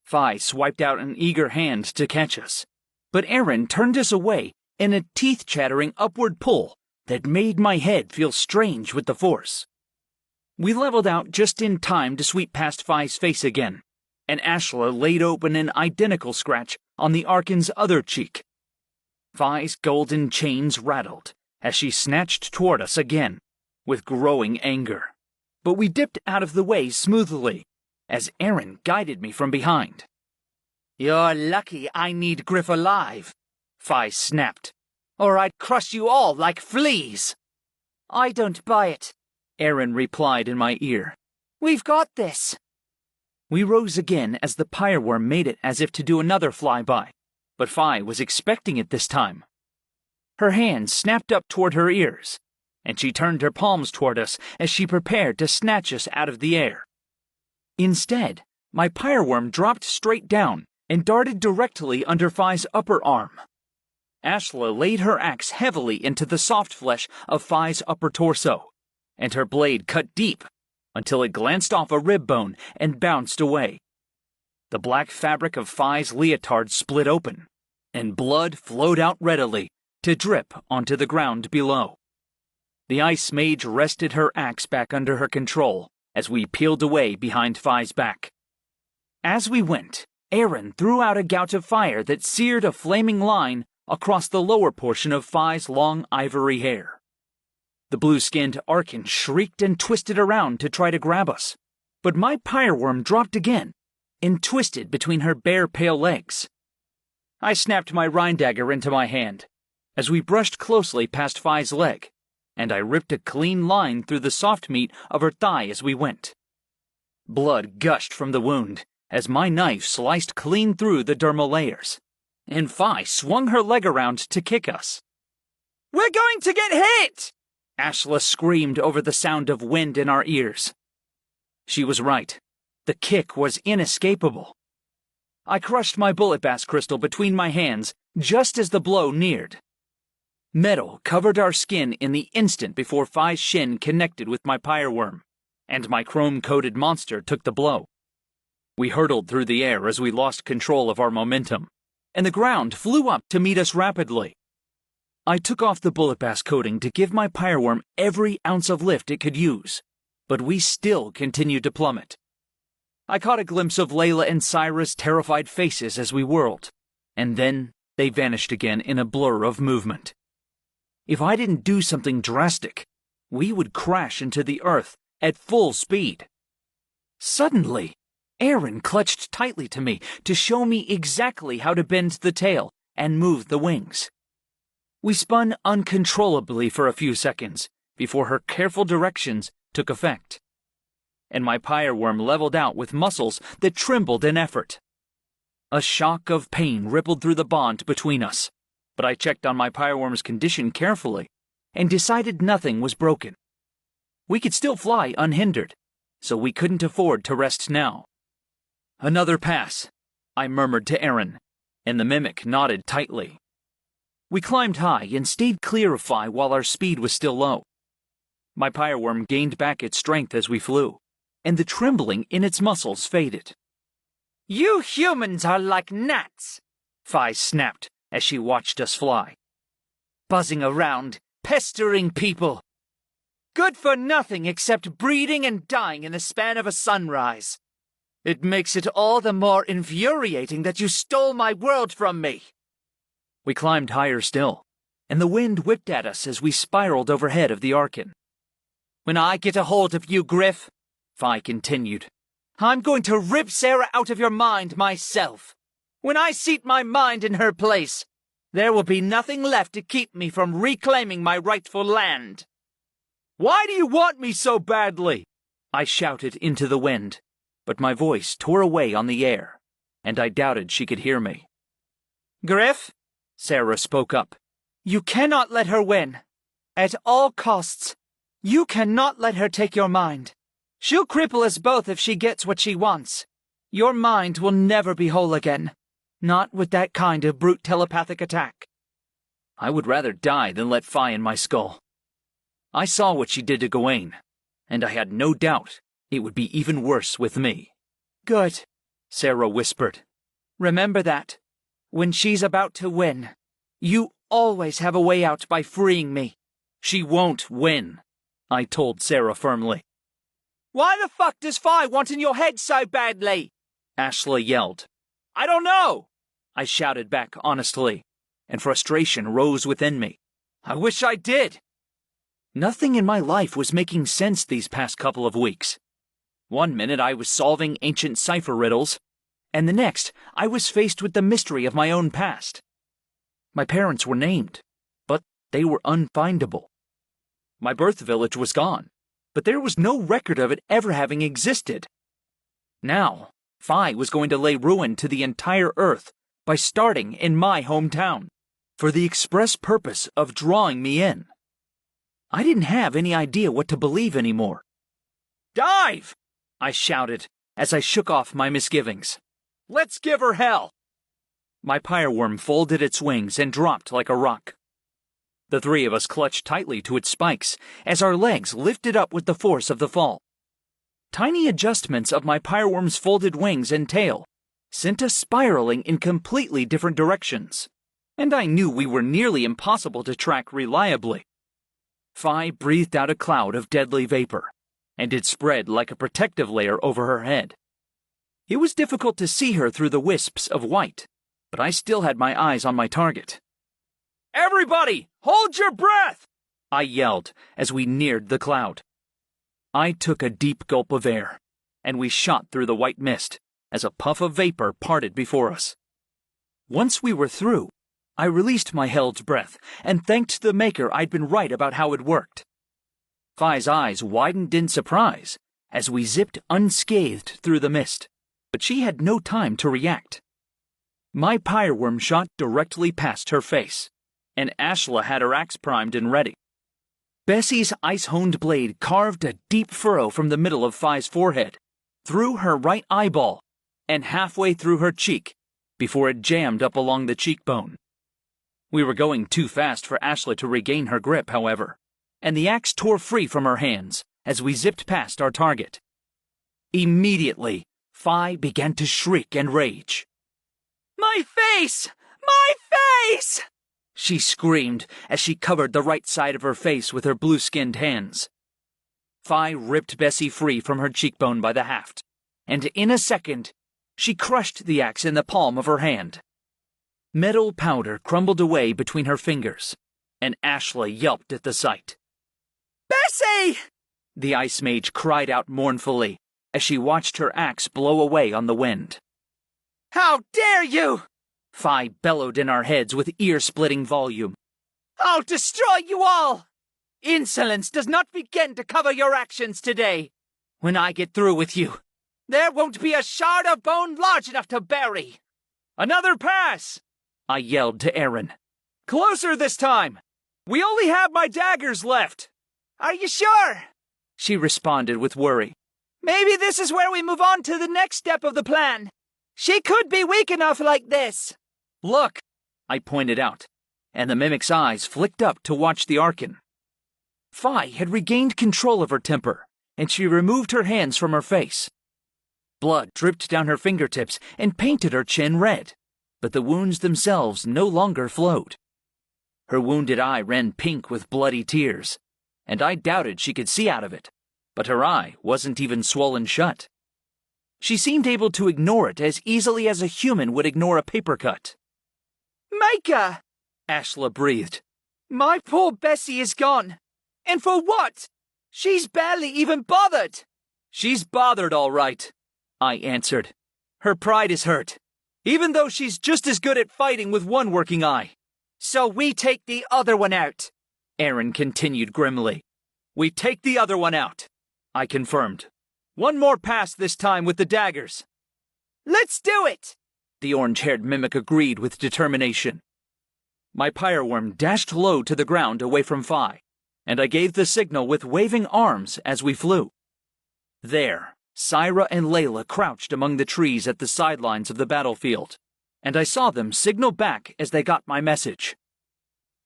Fi swiped out an eager hand to catch us, but Erin turned us away in a teeth-chattering upward pull that made my head feel strange with the force. We leveled out just in time to sweep past Fi's face again, and Ashla laid open an identical scratch on the Arkan's other cheek. Fi's golden chains rattled as she snatched toward us again, with growing anger. But we dipped out of the way smoothly, as Erin guided me from behind. You're lucky I need Griff alive, Fi snapped, or I'd crush you all like fleas. I don't buy it, Erin replied in my ear. We've got this. We rose again as the pyreworm made it as if to do another flyby, but Fi was expecting it this time. Her hands snapped up toward her ears, and she turned her palms toward us as she prepared to snatch us out of the air. Instead, my pyreworm dropped straight down and darted directly under Fi's upper arm. Ashla laid her axe heavily into the soft flesh of Fi's upper torso, and her blade cut deep until it glanced off a rib bone and bounced away. The black fabric of Fi's leotard split open, and blood flowed out readily to drip onto the ground below. The ice mage rested her axe back under her control as we peeled away behind Fi's back. As we went, Erin threw out a gout of fire that seared a flaming line across the lower portion of Fi's long ivory hair. The blue-skinned Arkan shrieked and twisted around to try to grab us, but my pyreworm dropped again and twisted between her bare, pale legs. I snapped my Rhine dagger into my hand as we brushed closely past Phi's leg, and I ripped a clean line through the soft meat of her thigh as we went. Blood gushed from the wound as my knife sliced clean through the dermal layers, and Phi swung her leg around to kick us. "We're going to get hit!" Ashla screamed over the sound of wind in our ears. She was right. The kick was inescapable. I crushed my bullet bass crystal between my hands just as the blow neared. Metal covered our skin in the instant before Phi's shin connected with my pyreworm, and my chrome-coated monster took the blow. We hurtled through the air as we lost control of our momentum, and the ground flew up to meet us rapidly. I took off the bullet bass coating to give my pyreworm every ounce of lift it could use, but we still continued to plummet. I caught a glimpse of Layla and Syra's terrified faces as we whirled, and then they vanished again in a blur of movement. If I didn't do something drastic, we would crash into the earth at full speed. Suddenly, Aaron clutched tightly to me to show me exactly how to bend the tail and move the wings. We spun uncontrollably for a few seconds before her careful directions took effect, and my pyreworm leveled out with muscles that trembled in effort. A shock of pain rippled through the bond between us, but I checked on my pyreworm's condition carefully and decided nothing was broken. We could still fly unhindered, so we couldn't afford to rest now. "Another pass," I murmured to Aaron, and the mimic nodded tightly. We climbed high and stayed clear of Phi while our speed was still low. My pyreworm gained back its strength as we flew, and the trembling in its muscles faded. "You humans are like gnats," Phi snapped as she watched us fly. "Buzzing around, pestering people. Good for nothing except breeding and dying in the span of a sunrise. It makes it all the more infuriating that you stole my world from me." We climbed higher still, and the wind whipped at us as we spiraled overhead of the Arkan. "When I get a hold of you, Griff," Phi continued, "I'm going to rip Sarah out of your mind myself. When I seat my mind in her place, there will be nothing left to keep me from reclaiming my rightful land." "Why do you want me so badly?" I shouted into the wind, but my voice tore away on the air, and I doubted she could hear me. "Griff," Sarah spoke up, "you cannot let her win. At all costs, you cannot let her take your mind. She'll cripple us both if she gets what she wants. Your mind will never be whole again. Not with that kind of brute telepathic attack." I would rather die than let Phi in my skull. I saw what she did to Gawain, and I had no doubt it would be even worse with me. "Good," Sarah whispered. "Remember that. When she's about to win, you always have a way out by freeing me." "She won't win," I told Sarah firmly. "Why the fuck does Phi want in your head so badly?" Ashla yelled. "I don't know," I shouted back honestly, and frustration rose within me. "I wish I did." Nothing in my life was making sense these past couple of weeks. One minute I was solving ancient cipher riddles, and the next I was faced with the mystery of my own past. My parents were named, but they were unfindable. My birth village was gone, but there was no record of it ever having existed. Now, Phi was going to lay ruin to the entire Earth by starting in my hometown, for the express purpose of drawing me in. I didn't have any idea what to believe anymore. "Dive!" I shouted as I shook off my misgivings. "Let's give her hell!" My pyreworm folded its wings and dropped like a rock. The three of us clutched tightly to its spikes as our legs lifted up with the force of the fall. Tiny adjustments of my pyreworm's folded wings and tail sent us spiraling in completely different directions, and I knew we were nearly impossible to track reliably. Phi breathed out a cloud of deadly vapor, and it spread like a protective layer over her head. It was difficult to see her through the wisps of white, but I still had my eyes on my target. "Everybody, hold your breath!" I yelled as we neared the cloud. I took a deep gulp of air, and we shot through the white mist as a puff of vapor parted before us. Once we were through, I released my held breath and thanked the Maker I'd been right about how it worked. Phi's eyes widened in surprise as we zipped unscathed through the mist, but she had no time to react. My pyreworm shot directly past her face, and Ashla had her axe primed and ready. Bessie's ice-honed blade carved a deep furrow from the middle of Phi's forehead, through her right eyeball, and halfway through her cheek, before it jammed up along the cheekbone. We were going too fast for Ashla to regain her grip, however, and the axe tore free from her hands as we zipped past our target. Immediately, Phi began to shriek and rage. My face! My face! She screamed as she covered the right side of her face with her blue-skinned hands. Phi ripped Bessie free from her cheekbone by the haft, and in a second, she crushed the axe in the palm of her hand. Metal powder crumbled away between her fingers, and Ashla yelped at the sight. Bessie! The Ice Mage cried out mournfully as she watched her axe blow away on the wind. How dare you! Phi bellowed in our heads with ear-splitting volume. I'll destroy you all! Insolence does not begin to cover your actions today. When I get through with you, there won't be a shard of bone large enough to bury. Another pass! I yelled to Aaron. Closer this time! We only have my daggers left! Are you sure? She responded with worry. Maybe this is where we move on to the next step of the plan. She could be weak enough like this. Look, I pointed out, and the mimic's eyes flicked up to watch the Archon. Phi had regained control of her temper, and she removed her hands from her face. Blood dripped down her fingertips and painted her chin red, but the wounds themselves no longer flowed. Her wounded eye ran pink with bloody tears, and I doubted she could see out of it, but her eye wasn't even swollen shut. She seemed able to ignore it as easily as a human would ignore a paper cut. Micah! Ashla breathed. My poor Bessie is gone. And for what? She's barely even bothered. She's bothered, all right, I answered. Her pride is hurt, even though she's just as good at fighting with one working eye. So we take the other one out, Aaron continued grimly. We take the other one out, I confirmed. One more pass this time with the daggers. Let's do it, the orange-haired mimic agreed with determination. My pyreworm dashed low to the ground away from Phi, and I gave the signal with waving arms as we flew. There, Syra and Layla crouched among the trees at the sidelines of the battlefield, and I saw them signal back as they got my message.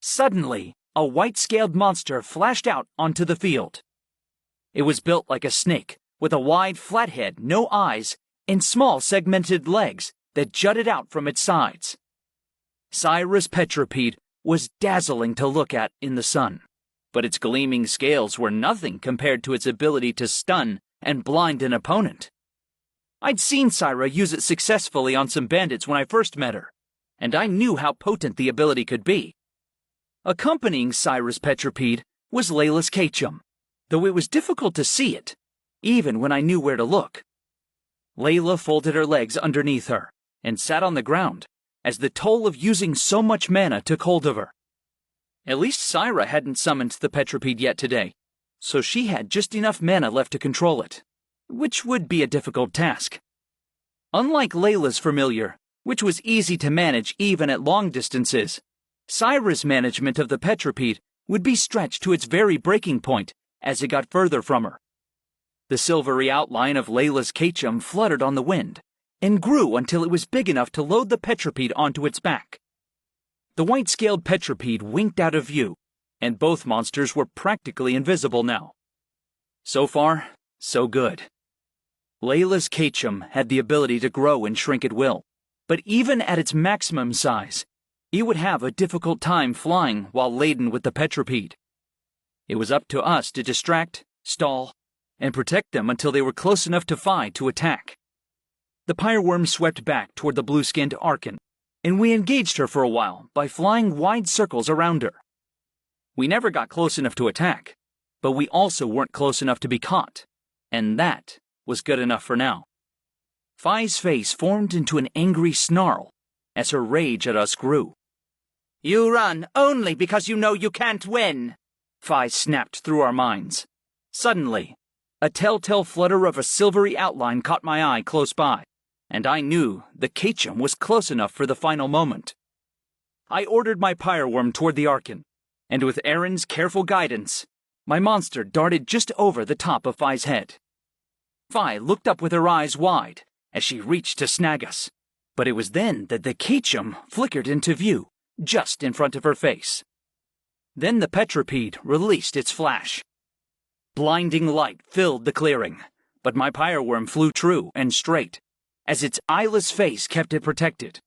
Suddenly, a white-scaled monster flashed out onto the field. It was built like a snake, with a wide flat head, no eyes, and small segmented legs that jutted out from its sides. Syra's petripede was dazzling to look at in the sun, but its gleaming scales were nothing compared to its ability to stun and blind an opponent. I'd seen Syra use it successfully on some bandits when I first met her, and I knew how potent the ability could be. Accompanying Syra's petripede was Layla's Kachum, though it was difficult to see it, even when I knew where to look. Layla folded her legs underneath her and sat on the ground as the toll of using so much mana took hold of her. At least Syra hadn't summoned the petripede yet today, so she had just enough mana left to control it, which would be a difficult task. Unlike Layla's familiar, which was easy to manage even at long distances, Syra's management of the petripede would be stretched to its very breaking point as it got further from her. The silvery outline of Layla's Kachum fluttered on the wind and grew until it was big enough to load the petripede onto its back. The white-scaled petripede winked out of view, and both monsters were practically invisible now. So far, so good. Layla's Kachum had the ability to grow and shrink at will, but even at its maximum size, it would have a difficult time flying while laden with the petripede. It was up to us to distract, stall, and protect them until they were close enough to Phi to attack. The pyreworm swept back toward the blue-skinned Archon, and we engaged her for a while by flying wide circles around her. We never got close enough to attack, but we also weren't close enough to be caught, and that was good enough for now. Fi's face formed into an angry snarl as her rage at us grew. You run only because you know you can't win, Fi snapped through our minds. Suddenly, a telltale flutter of a silvery outline caught my eye close by, and I knew the Kachum was close enough for the final moment. I ordered my pyreworm toward the Archon, and with Aaron's careful guidance, my monster darted just over the top of Fi's head. Fi looked up with her eyes wide as she reached to snag us, but it was then that the Kachum flickered into view, just in front of her face. Then the Petripede released its flash. Blinding light filled the clearing, but my pyreworm flew true and straight, as its eyeless face kept it protected.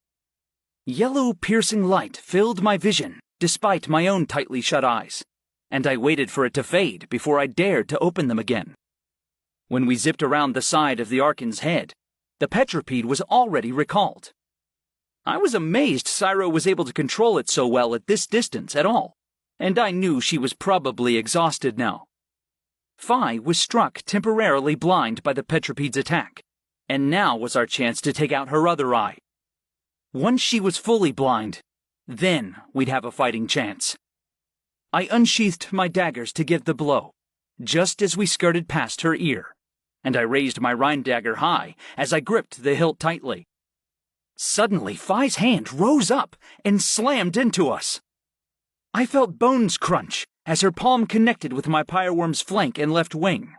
Yellow piercing light filled my vision despite my own tightly shut eyes, and I waited for it to fade before I dared to open them again. When we zipped around the side of the Archon's head, the Petripede was already recalled. I was amazed Syro was able to control it so well at this distance at all, and I knew she was probably exhausted now. Fi was struck temporarily blind by the Petripede's attack, and now was our chance to take out her other eye. Once she was fully blind, then we'd have a fighting chance. I unsheathed my daggers to give the blow, just as we skirted past her ear, and I raised my Rhine dagger high as I gripped the hilt tightly. Suddenly, Fi's hand rose up and slammed into us. I felt bones crunch as her palm connected with my pyreworm's flank and left wing.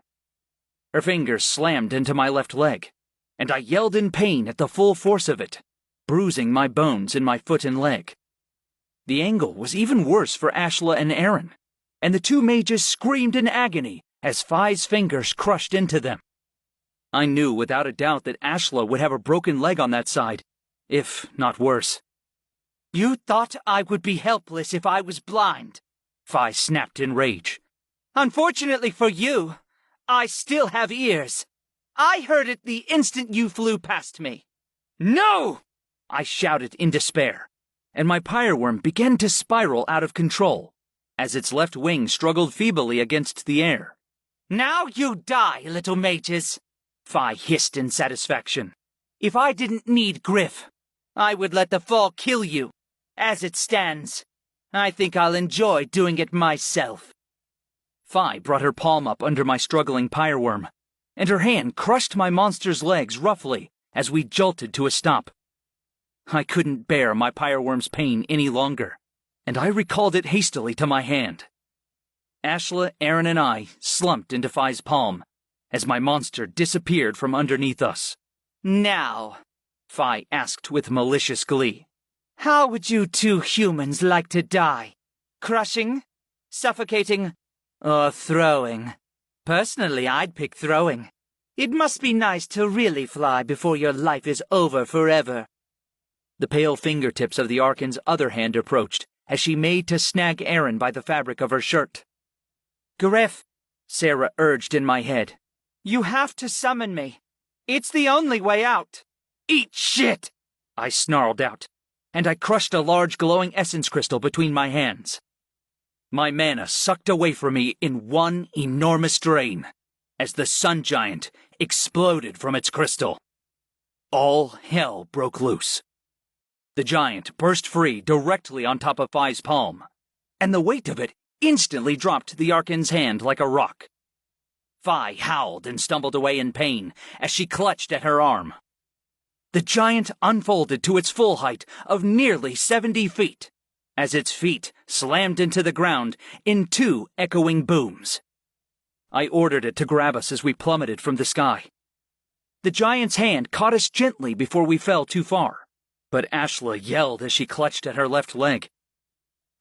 Her fingers slammed into my left leg, and I yelled in pain at the full force of it, bruising my bones in my foot and leg. The angle was even worse for Ashla and Aaron, and the two mages screamed in agony as Fi's fingers crushed into them. I knew without a doubt that Ashla would have a broken leg on that side, if not worse. You thought I would be helpless if I was blind, Fi snapped in rage. Unfortunately for you, I still have ears. I heard it the instant you flew past me. No! I shouted in despair, and my pyreworm began to spiral out of control as its left wing struggled feebly against the air. Now you die, little mages, Fi hissed in satisfaction. If I didn't need Griff, I would let the fall kill you. As it stands, I think I'll enjoy doing it myself. Fi brought her palm up under my struggling pyreworm, and her hand crushed my monster's legs roughly as we jolted to a stop. I couldn't bear my pyreworm's pain any longer, and I recalled it hastily to my hand. Ashla, Aaron, and I slumped into Fi's palm as my monster disappeared from underneath us. Now, Fi asked with malicious glee, how would you two humans like to die? Crushing? Suffocating? Or throwing? Personally, I'd pick throwing. It must be nice to really fly before your life is over forever. The pale fingertips of the Archon's other hand approached as she made to snag Aaron by the fabric of her shirt. Griff, Sarah urged in my head. You have to summon me. It's the only way out. Eat shit! I snarled out, and I crushed a large glowing essence crystal between my hands. My mana sucked away from me in one enormous drain as the sun giant exploded from its crystal. All hell broke loose. The giant burst free directly on top of Fi's palm, and the weight of it instantly dropped the Archon's hand like a rock. Fi howled and stumbled away in pain as she clutched at her arm. The giant unfolded to its full height of nearly 70 feet, as its feet slammed into the ground in two echoing booms. I ordered it to grab us as we plummeted from the sky. The giant's hand caught us gently before we fell too far, but Ashla yelled as she clutched at her left leg.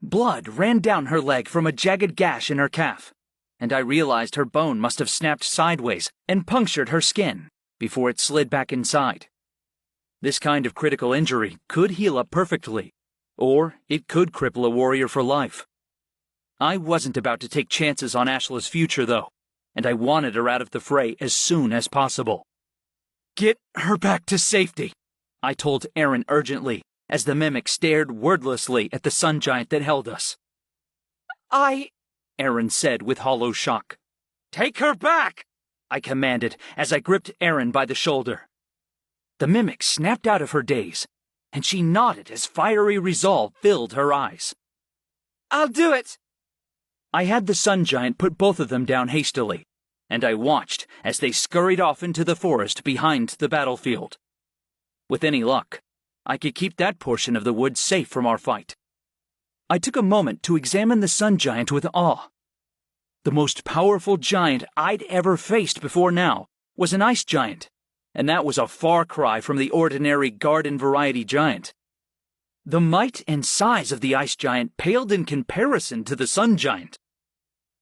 Blood ran down her leg from a jagged gash in her calf, and I realized her bone must have snapped sideways and punctured her skin before it slid back inside. This kind of critical injury could heal up perfectly, or it could cripple a warrior for life. I wasn't about to take chances on Ashla's future, though, and I wanted her out of the fray as soon as possible. Get her back to safety, I told Aaron urgently, as the mimic stared wordlessly at the sun giant that held us. Aaron said with hollow shock. "Take her back!" I commanded as I gripped Aaron by the shoulder. The mimic snapped out of her daze, and she nodded as fiery resolve filled her eyes. "I'll do it!" I had the sun giant put both of them down hastily, and I watched as they scurried off into the forest behind the battlefield. With any luck, I could keep that portion of the woods safe from our fight. I took a moment to examine the sun giant with awe. The most powerful giant I'd ever faced before now was an ice giant, and that was a far cry from the ordinary garden variety giant. The might and size of the ice giant paled in comparison to the sun giant.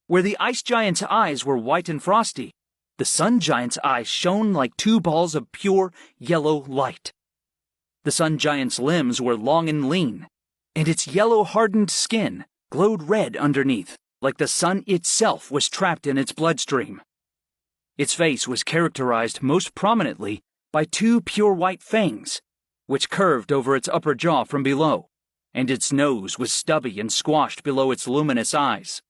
Where the ice giant's eyes were white and frosty, the sun giant's eyes shone like two balls of pure yellow light. The sun giant's limbs were long and lean, and its yellow-hardened skin glowed red underneath, like the sun itself was trapped in its bloodstream. Its face was characterized most prominently by two pure white fangs, which curved over its upper jaw from below, and its nose was stubby and squashed below its luminous eyes.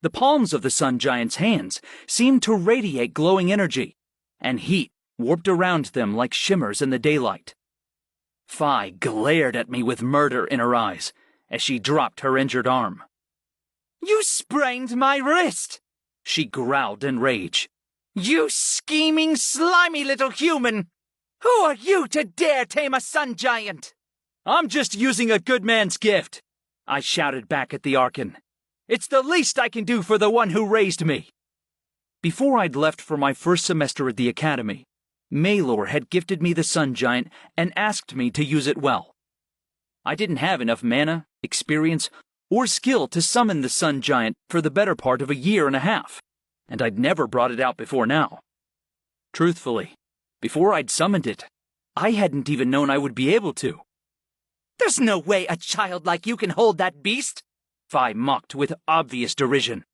The palms of the sun giant's hands seemed to radiate glowing energy, and heat warped around them like shimmers in the daylight. Fi glared at me with murder in her eyes as she dropped her injured arm. "You sprained my wrist!" she growled in rage. "You scheming, slimy little human! Who are you to dare tame a sun giant?" "I'm just using a good man's gift," I shouted back at the Archon. "It's the least I can do for the one who raised me." Before I'd left for my first semester at the academy, Maylor had gifted me the sun giant and asked me to use it well. I didn't have enough mana, experience, or skill to summon the sun giant for the better part of a year and a half, and I'd never brought it out before now. Truthfully, before I'd summoned it, I hadn't even known I would be able to. "There's no way a child like you can hold that beast," Fi mocked with obvious derision.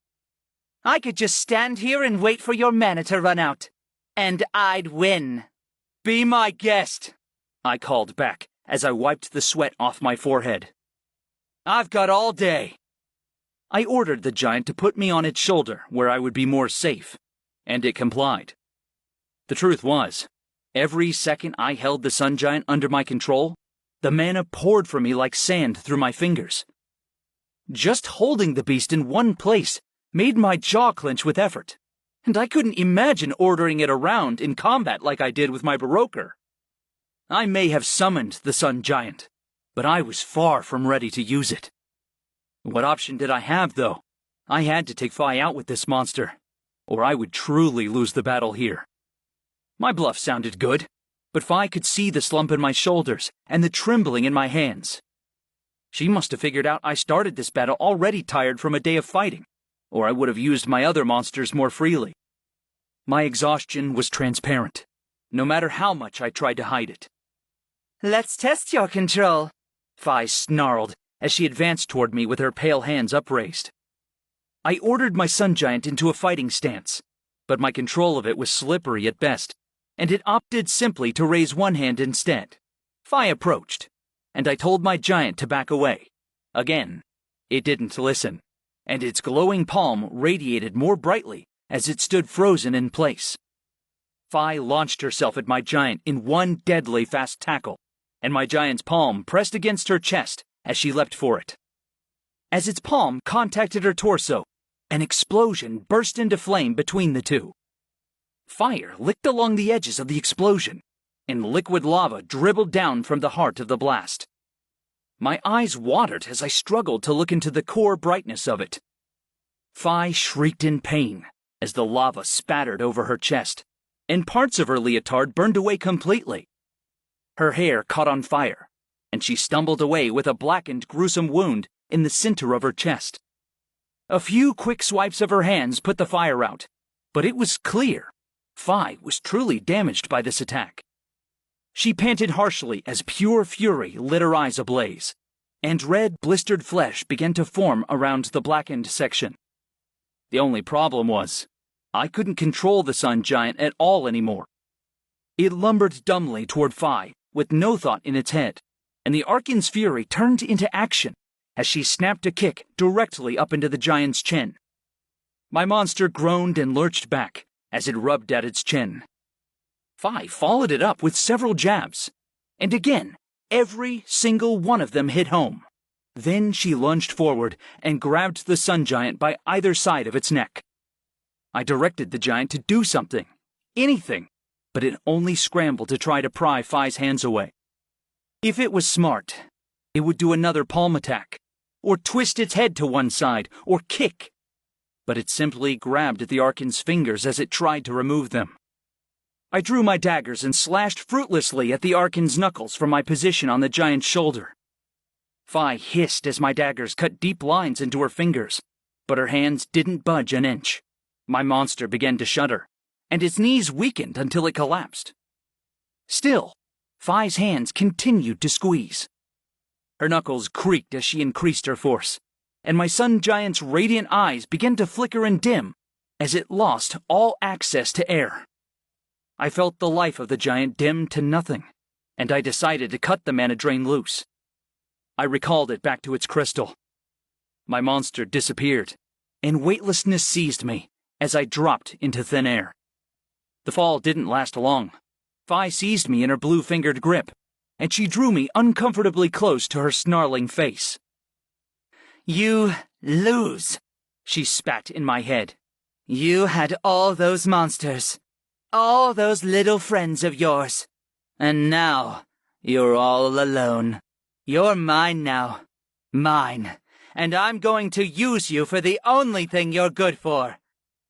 "I could just stand here and wait for your mana to run out, and I'd win." "Be my guest," I called back as I wiped the sweat off my forehead. "I've got all day." I ordered the giant to put me on its shoulder where I would be more safe, and it complied. The truth was, every second I held the sun giant under my control, the mana poured from me like sand through my fingers. Just holding the beast in one place made my jaw clench with effort, and I couldn't imagine ordering it around in combat like I did with my Baroker. I may have summoned the sun giant, but I was far from ready to use it. What option did I have, though? I had to take Fi out with this monster, or I would truly lose the battle here. My bluff sounded good, but Fi could see the slump in my shoulders and the trembling in my hands. She must have figured out I started this battle already tired from a day of fighting, or I would have used my other monsters more freely. My exhaustion was transparent, no matter how much I tried to hide it. "Let's test your control," Fi snarled as she advanced toward me with her pale hands upraised. I ordered my sun giant into a fighting stance, but my control of it was slippery at best, and it opted simply to raise one hand instead. Fi approached, and I told my giant to back away. Again, it didn't listen, and its glowing palm radiated more brightly as it stood frozen in place. Fi launched herself at my giant in one deadly fast tackle, and my giant's palm pressed against her chest as she leapt for it. As its palm contacted her torso, an explosion burst into flame between the two. Fire licked along the edges of the explosion, and liquid lava dribbled down from the heart of the blast. My eyes watered as I struggled to look into the core brightness of it. Fi shrieked in pain as the lava spattered over her chest, and parts of her leotard burned away completely. Her hair caught on fire, and she stumbled away with a blackened, gruesome wound in the center of her chest. A few quick swipes of her hands put the fire out, but it was clear Fi was truly damaged by this attack. She panted harshly as pure fury lit her eyes ablaze, and red, blistered flesh began to form around the blackened section. The only problem was, I couldn't control the sun giant at all anymore. It lumbered dumbly toward Fi, with no thought in its head, and the Archon's fury turned into action as she snapped a kick directly up into the giant's chin. My monster groaned and lurched back as it rubbed at its chin. Fi followed it up with several jabs, and again, every single one of them hit home. Then she lunged forward and grabbed the sun giant by either side of its neck. I directed the giant to do something, anything, but it only scrambled to try to pry Fi's hands away. If it was smart, it would do another palm attack, or twist its head to one side, or kick. But it simply grabbed at the Archon's fingers as it tried to remove them. I drew my daggers and slashed fruitlessly at the Archon's knuckles from my position on the giant's shoulder. Fi hissed as my daggers cut deep lines into her fingers, but her hands didn't budge an inch. My monster began to shudder, and its knees weakened until it collapsed. Still, Fi's hands continued to squeeze. Her knuckles creaked as she increased her force, and my sun giant's radiant eyes began to flicker and dim as it lost all access to air. I felt the life of the giant dim to nothing, and I decided to cut the mana drain loose. I recalled it back to its crystal. My monster disappeared, and weightlessness seized me as I dropped into thin air. The fall didn't last long. Fi seized me in her blue-fingered grip, and she drew me uncomfortably close to her snarling face. You lose, she spat in my head. You had all those monsters, all those little friends of yours, and now you're all alone. You're mine now, mine, and I'm going to use you for the only thing you're good for.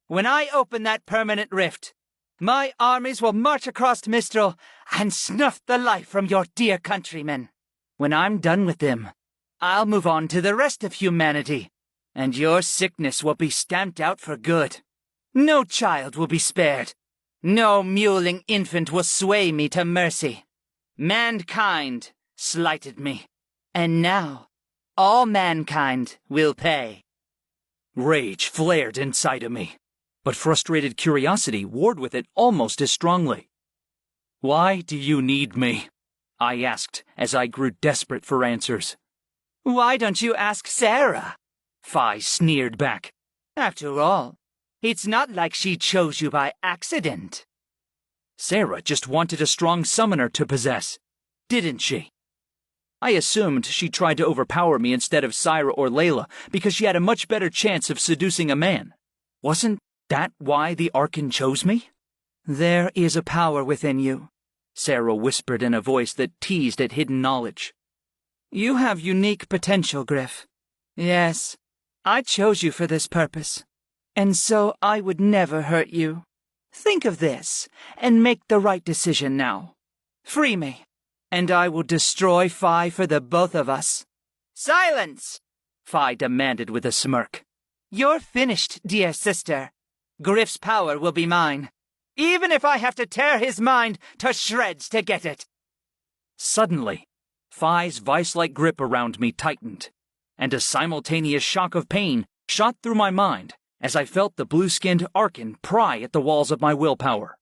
When I open that permanent rift, my armies will march across Mistral and snuff the life from your dear countrymen. When I'm done with them, I'll move on to the rest of humanity, and your sickness will be stamped out for good. No child will be spared. No mewling infant will sway me to mercy. Mankind slighted me, and now all mankind will pay. Rage flared inside of me, but frustrated curiosity warred with it almost as strongly. "Why do you need me?" I asked as I grew desperate for answers. Why don't you ask Sarah? Fi sneered back. After all, it's not like she chose you by accident. Sarah just wanted a strong summoner to possess, didn't she? I assumed she tried to overpower me instead of Syra or Layla because she had a much better chance of seducing a man. Wasn't that why the Archon chose me? There is a power within you, Sarah whispered in a voice that teased at hidden knowledge. You have unique potential, Griff. Yes, I chose you for this purpose, and so I would never hurt you. Think of this, and make the right decision now. Free me, and I will destroy Fi for the both of us. Silence! Fi demanded with a smirk. You're finished, dear sister. Griff's power will be mine, even if I have to tear his mind to shreds to get it. Suddenly, Fi's vice-like grip around me tightened, and a simultaneous shock of pain shot through my mind as I felt the blue-skinned Archon pry at the walls of my willpower.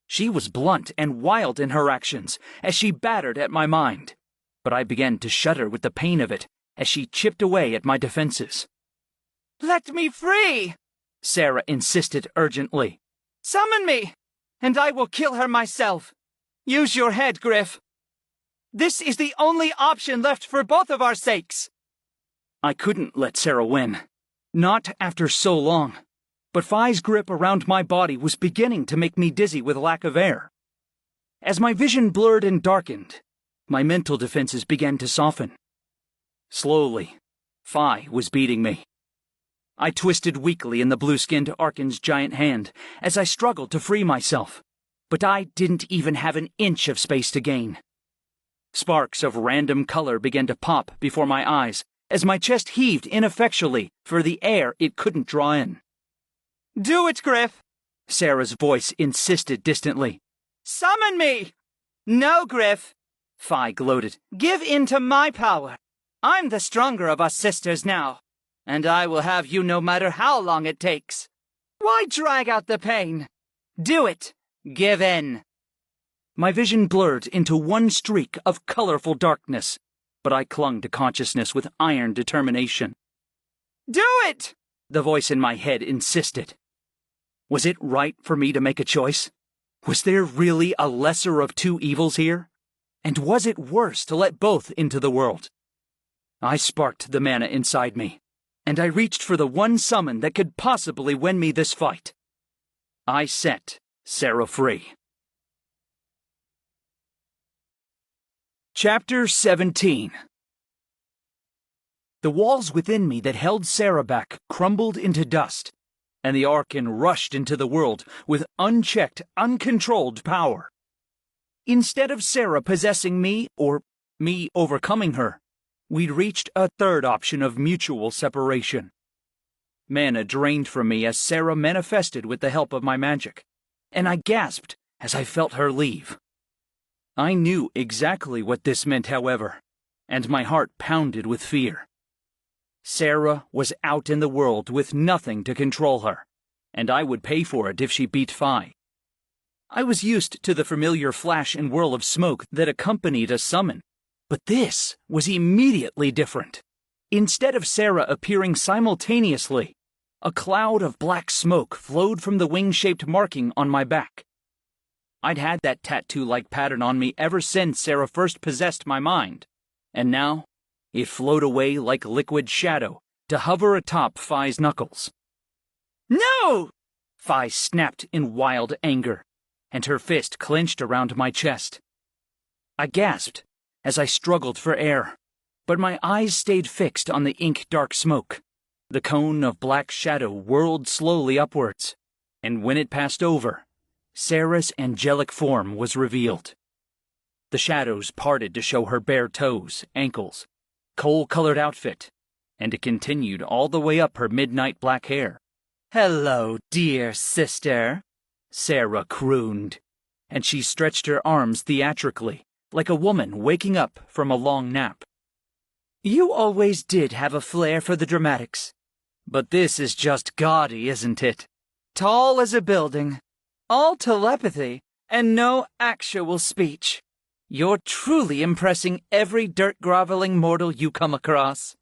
She was blunt and wild in her actions as she battered at my mind, but I began to shudder with the pain of it as she chipped away at my defenses. Let me free, Sarah insisted urgently. Summon me, and I will kill her myself. Use your head, Griff. This is the only option left for both of our sakes. I couldn't let Sarah win. Not after so long. But Fi's grip around my body was beginning to make me dizzy with lack of air. As my vision blurred and darkened, my mental defenses began to soften. Slowly, Fi was beating me. I twisted weakly in the blue-skinned Archon's giant hand as I struggled to free myself, but I didn't even have an inch of space to gain. Sparks of random color began to pop before my eyes as my chest heaved ineffectually for the air it couldn't draw in. Do it, Griff, Sarah's voice insisted distantly. Summon me! No, Griff, Fi gloated. Give in to my power. I'm the stronger of us sisters now, and I will have you no matter how long it takes. Why drag out the pain? Do it. Give in. My vision blurred into one streak of colorful darkness, but I clung to consciousness with iron determination. Do it! The voice in my head insisted. Was it right for me to make a choice? Was there really a lesser of two evils here? And was it worse to let both into the world? I sparked the mana inside me, and I reached for the one summon that could possibly win me this fight. I set Sarah free. Chapter 17. The walls within me that held Sarah back crumbled into dust, and the Archon rushed into the world with unchecked, uncontrolled power. Instead of Sarah possessing me, or me overcoming her, we'd reached a third option of mutual separation. Mana drained from me as Sarah manifested with the help of my magic, and I gasped as I felt her leave. I knew exactly what this meant, however, and my heart pounded with fear. Sarah was out in the world with nothing to control her, and I would pay for it if she beat Phi. I was used to the familiar flash and whirl of smoke that accompanied a summon, but this was immediately different. Instead of Sarah appearing simultaneously, a cloud of black smoke flowed from the wing-shaped marking on my back. I'd had that tattoo-like pattern on me ever since Sarah first possessed my mind, and now it flowed away like liquid shadow to hover atop Phi's knuckles. No! Phi snapped in wild anger, and her fist clenched around my chest. I gasped as I struggled for air, but my eyes stayed fixed on the ink-dark smoke. The cone of black shadow whirled slowly upwards, and when it passed over, Sarah's angelic form was revealed. The shadows parted to show her bare toes, ankles, coal-colored outfit, and it continued all the way up her midnight black hair. Hello, dear sister, Sarah crooned, and she stretched her arms theatrically, like a woman waking up from a long nap. You always did have a flair for the dramatics. But this is just gaudy, isn't it? Tall as a building, all telepathy, and no actual speech. You're truly impressing every dirt-groveling mortal you come across.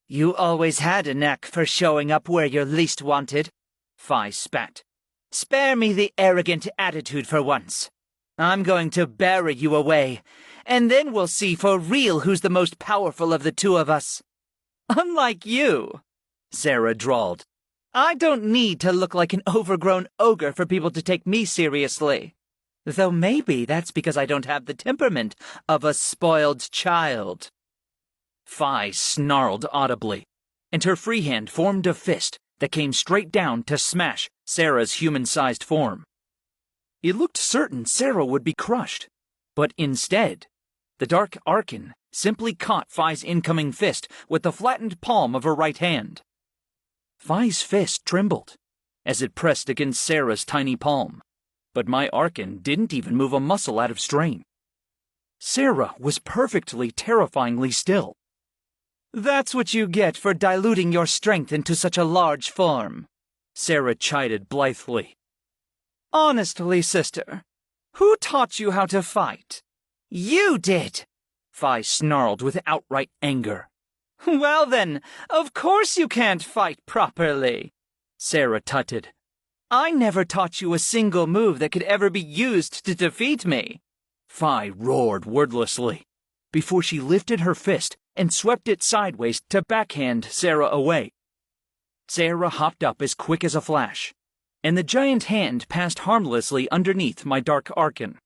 You always had a knack for showing up where you're least wanted, Phi spat. Spare me the arrogant attitude for once. I'm going to bury you away, and then we'll see for real who's the most powerful of the two of us. Unlike you, Sarah drawled. I don't need to look like an overgrown ogre for people to take me seriously. Though maybe that's because I don't have the temperament of a spoiled child. Phi snarled audibly, and her free hand formed a fist that came straight down to smash Sarah's human-sized form. It looked certain Sarah would be crushed, but instead, the Dark Archon simply caught Phi's incoming fist with the flattened palm of her right hand. Phi's fist trembled as it pressed against Sarah's tiny palm, but my Archon didn't even move a muscle out of strain. Sarah was perfectly, terrifyingly still. That's what you get for diluting your strength into such a large form, Sarah chided blithely. Honestly, sister, who taught you how to fight? You did, Phi snarled with outright anger. Well then, of course you can't fight properly, Sarah tutted. I never taught you a single move that could ever be used to defeat me. Phi roared wordlessly, before she lifted her fist and swept it sideways to backhand Sarah away. Sarah hopped up as quick as a flash, and the giant hand passed harmlessly underneath my Dark Archon.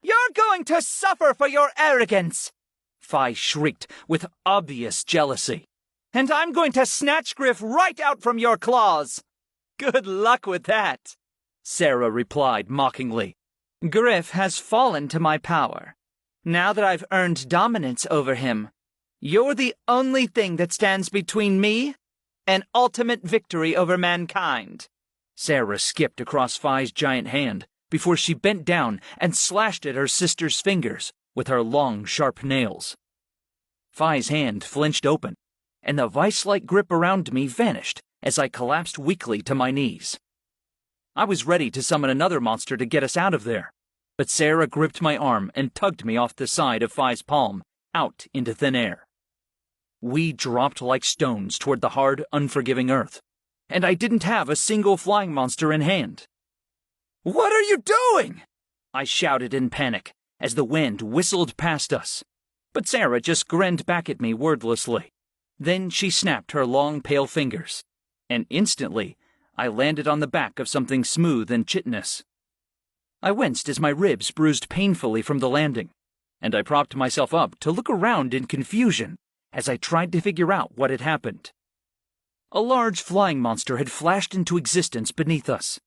You're going to suffer for your arrogance, Phi shrieked with obvious jealousy. And I'm going to snatch Griff right out from your claws. Good luck with that, Sarah replied mockingly. Griff has fallen to my power. Now that I've earned dominance over him, you're the only thing that stands between me and ultimate victory over mankind. Sarah skipped across Phi's giant hand before she bent down and slashed at her sister's fingers with her long, sharp nails. Phi's hand flinched open, and the vice-like grip around me vanished as I collapsed weakly to my knees. I was ready to summon another monster to get us out of there, but Sarah gripped my arm and tugged me off the side of Phi's palm out into thin air. We dropped like stones toward the hard, unforgiving earth, and I didn't have a single flying monster in hand. "What are you doing?" I shouted in panic as the wind whistled past us, but Sarah just grinned back at me wordlessly. Then she snapped her long, pale fingers, and instantly I landed on the back of something smooth and chitinous. I winced as my ribs bruised painfully from the landing, and I propped myself up to look around in confusion as I tried to figure out what had happened. A large flying monster had flashed into existence beneath us.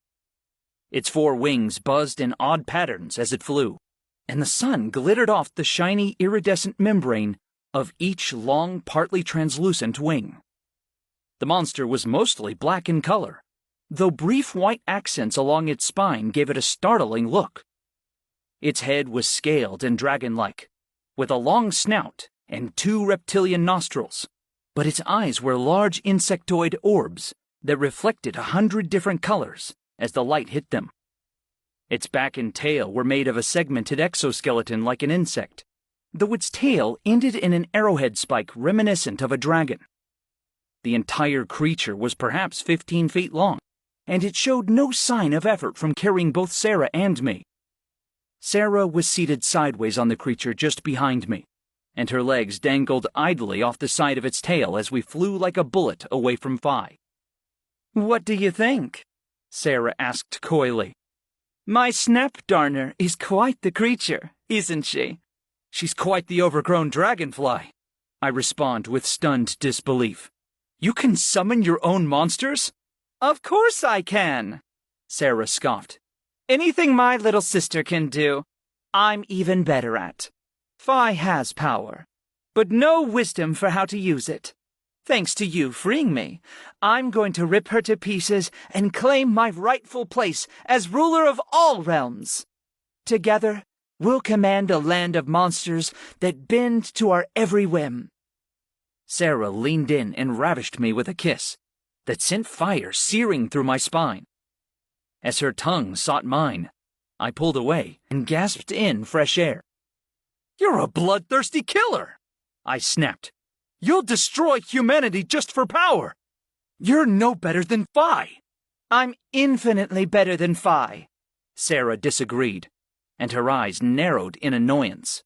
Its 4 wings buzzed in odd patterns as it flew, and the sun glittered off the shiny, iridescent membrane of each long, partly translucent wing. The monster was mostly black in color, though brief white accents along its spine gave it a startling look. Its head was scaled and dragon-like, with a long snout and 2 reptilian nostrils, but its eyes were large insectoid orbs that reflected 100 different colors as the light hit them. Its back and tail were made of a segmented exoskeleton like an insect, though its tail ended in an arrowhead spike reminiscent of a dragon. The entire creature was perhaps 15 feet long, and it showed no sign of effort from carrying both Sarah and me. Sarah was seated sideways on the creature just behind me, and her legs dangled idly off the side of its tail as we flew like a bullet away from Phi. "What do you think?" Sarah asked coyly. "My snapdarner is quite the creature, isn't she?" "She's quite the overgrown dragonfly," I respond with stunned disbelief. "You can summon your own monsters?" "Of course I can," Sarah scoffed. "Anything my little sister can do, I'm even better at. Phi has power, but no wisdom for how to use it. Thanks to you freeing me, I'm going to rip her to pieces and claim my rightful place as ruler of all realms. Together, we'll command a land of monsters that bend to our every whim." Sarah leaned in and ravished me with a kiss that sent fire searing through my spine. As her tongue sought mine, I pulled away and gasped in fresh air. "You're a bloodthirsty killer!" I snapped. "You'll destroy humanity just for power! You're no better than Phi!" "I'm infinitely better than Phi," Sarah disagreed, and her eyes narrowed in annoyance.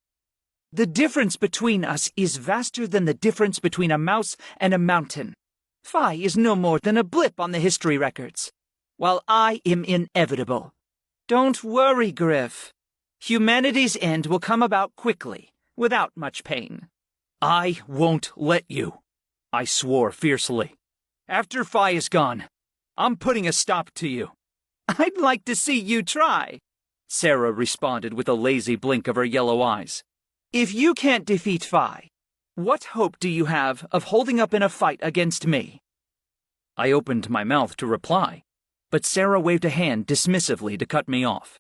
"The difference between us is vaster than the difference between a mouse and a mountain. Phi is no more than a blip on the history records, while I am inevitable. Don't worry, Griff. Humanity's end will come about quickly, without much pain." "I won't let you," I swore fiercely. "After Phi is gone, I'm putting a stop to you." "I'd like to see you try," Sarah responded with a lazy blink of her yellow eyes. "If you can't defeat Phi, what hope do you have of holding up in a fight against me?" I opened my mouth to reply, but Sarah waved a hand dismissively to cut me off.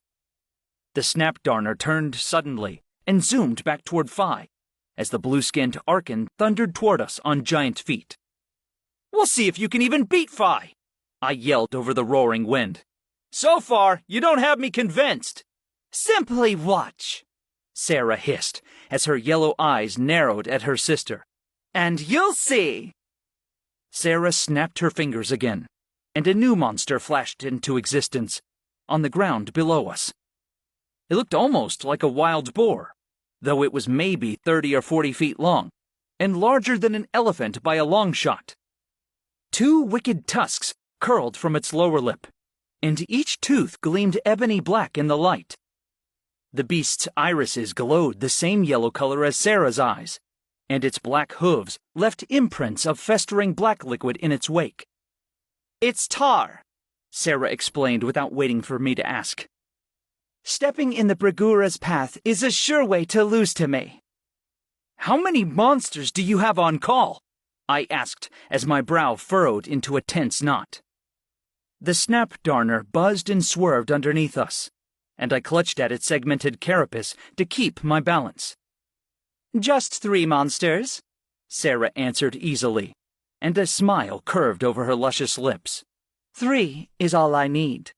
The snapdarner turned suddenly and zoomed back toward Phi as the blue-skinned Archon thundered toward us on giant feet. "We'll see if you can even beat Phi!" I yelled over the roaring wind. "So far, you don't have me convinced." "Simply watch," Sarah hissed as her yellow eyes narrowed at her sister. "and you'll see." Sarah snapped her fingers again, and a new monster flashed into existence on the ground below us. It looked almost like a wild boar, though it was maybe 30 or 40 feet long, and larger than an elephant by a long shot. 2 wicked tusks curled from its lower lip, and each tooth gleamed ebony black in the light. The beast's irises glowed the same yellow color as Sarah's eyes, and its black hooves left imprints of festering black liquid in its wake. "It's tar," Sarah explained without waiting for me to ask. "Stepping in the Bragura's path is a sure way to lose to me." "How many monsters do you have on call?" I asked as my brow furrowed into a tense knot. The snapdarner buzzed and swerved underneath us, and I clutched at its segmented carapace to keep my balance. "Just 3 monsters," Sarah answered easily, and a smile curved over her luscious lips. 3 is all I need."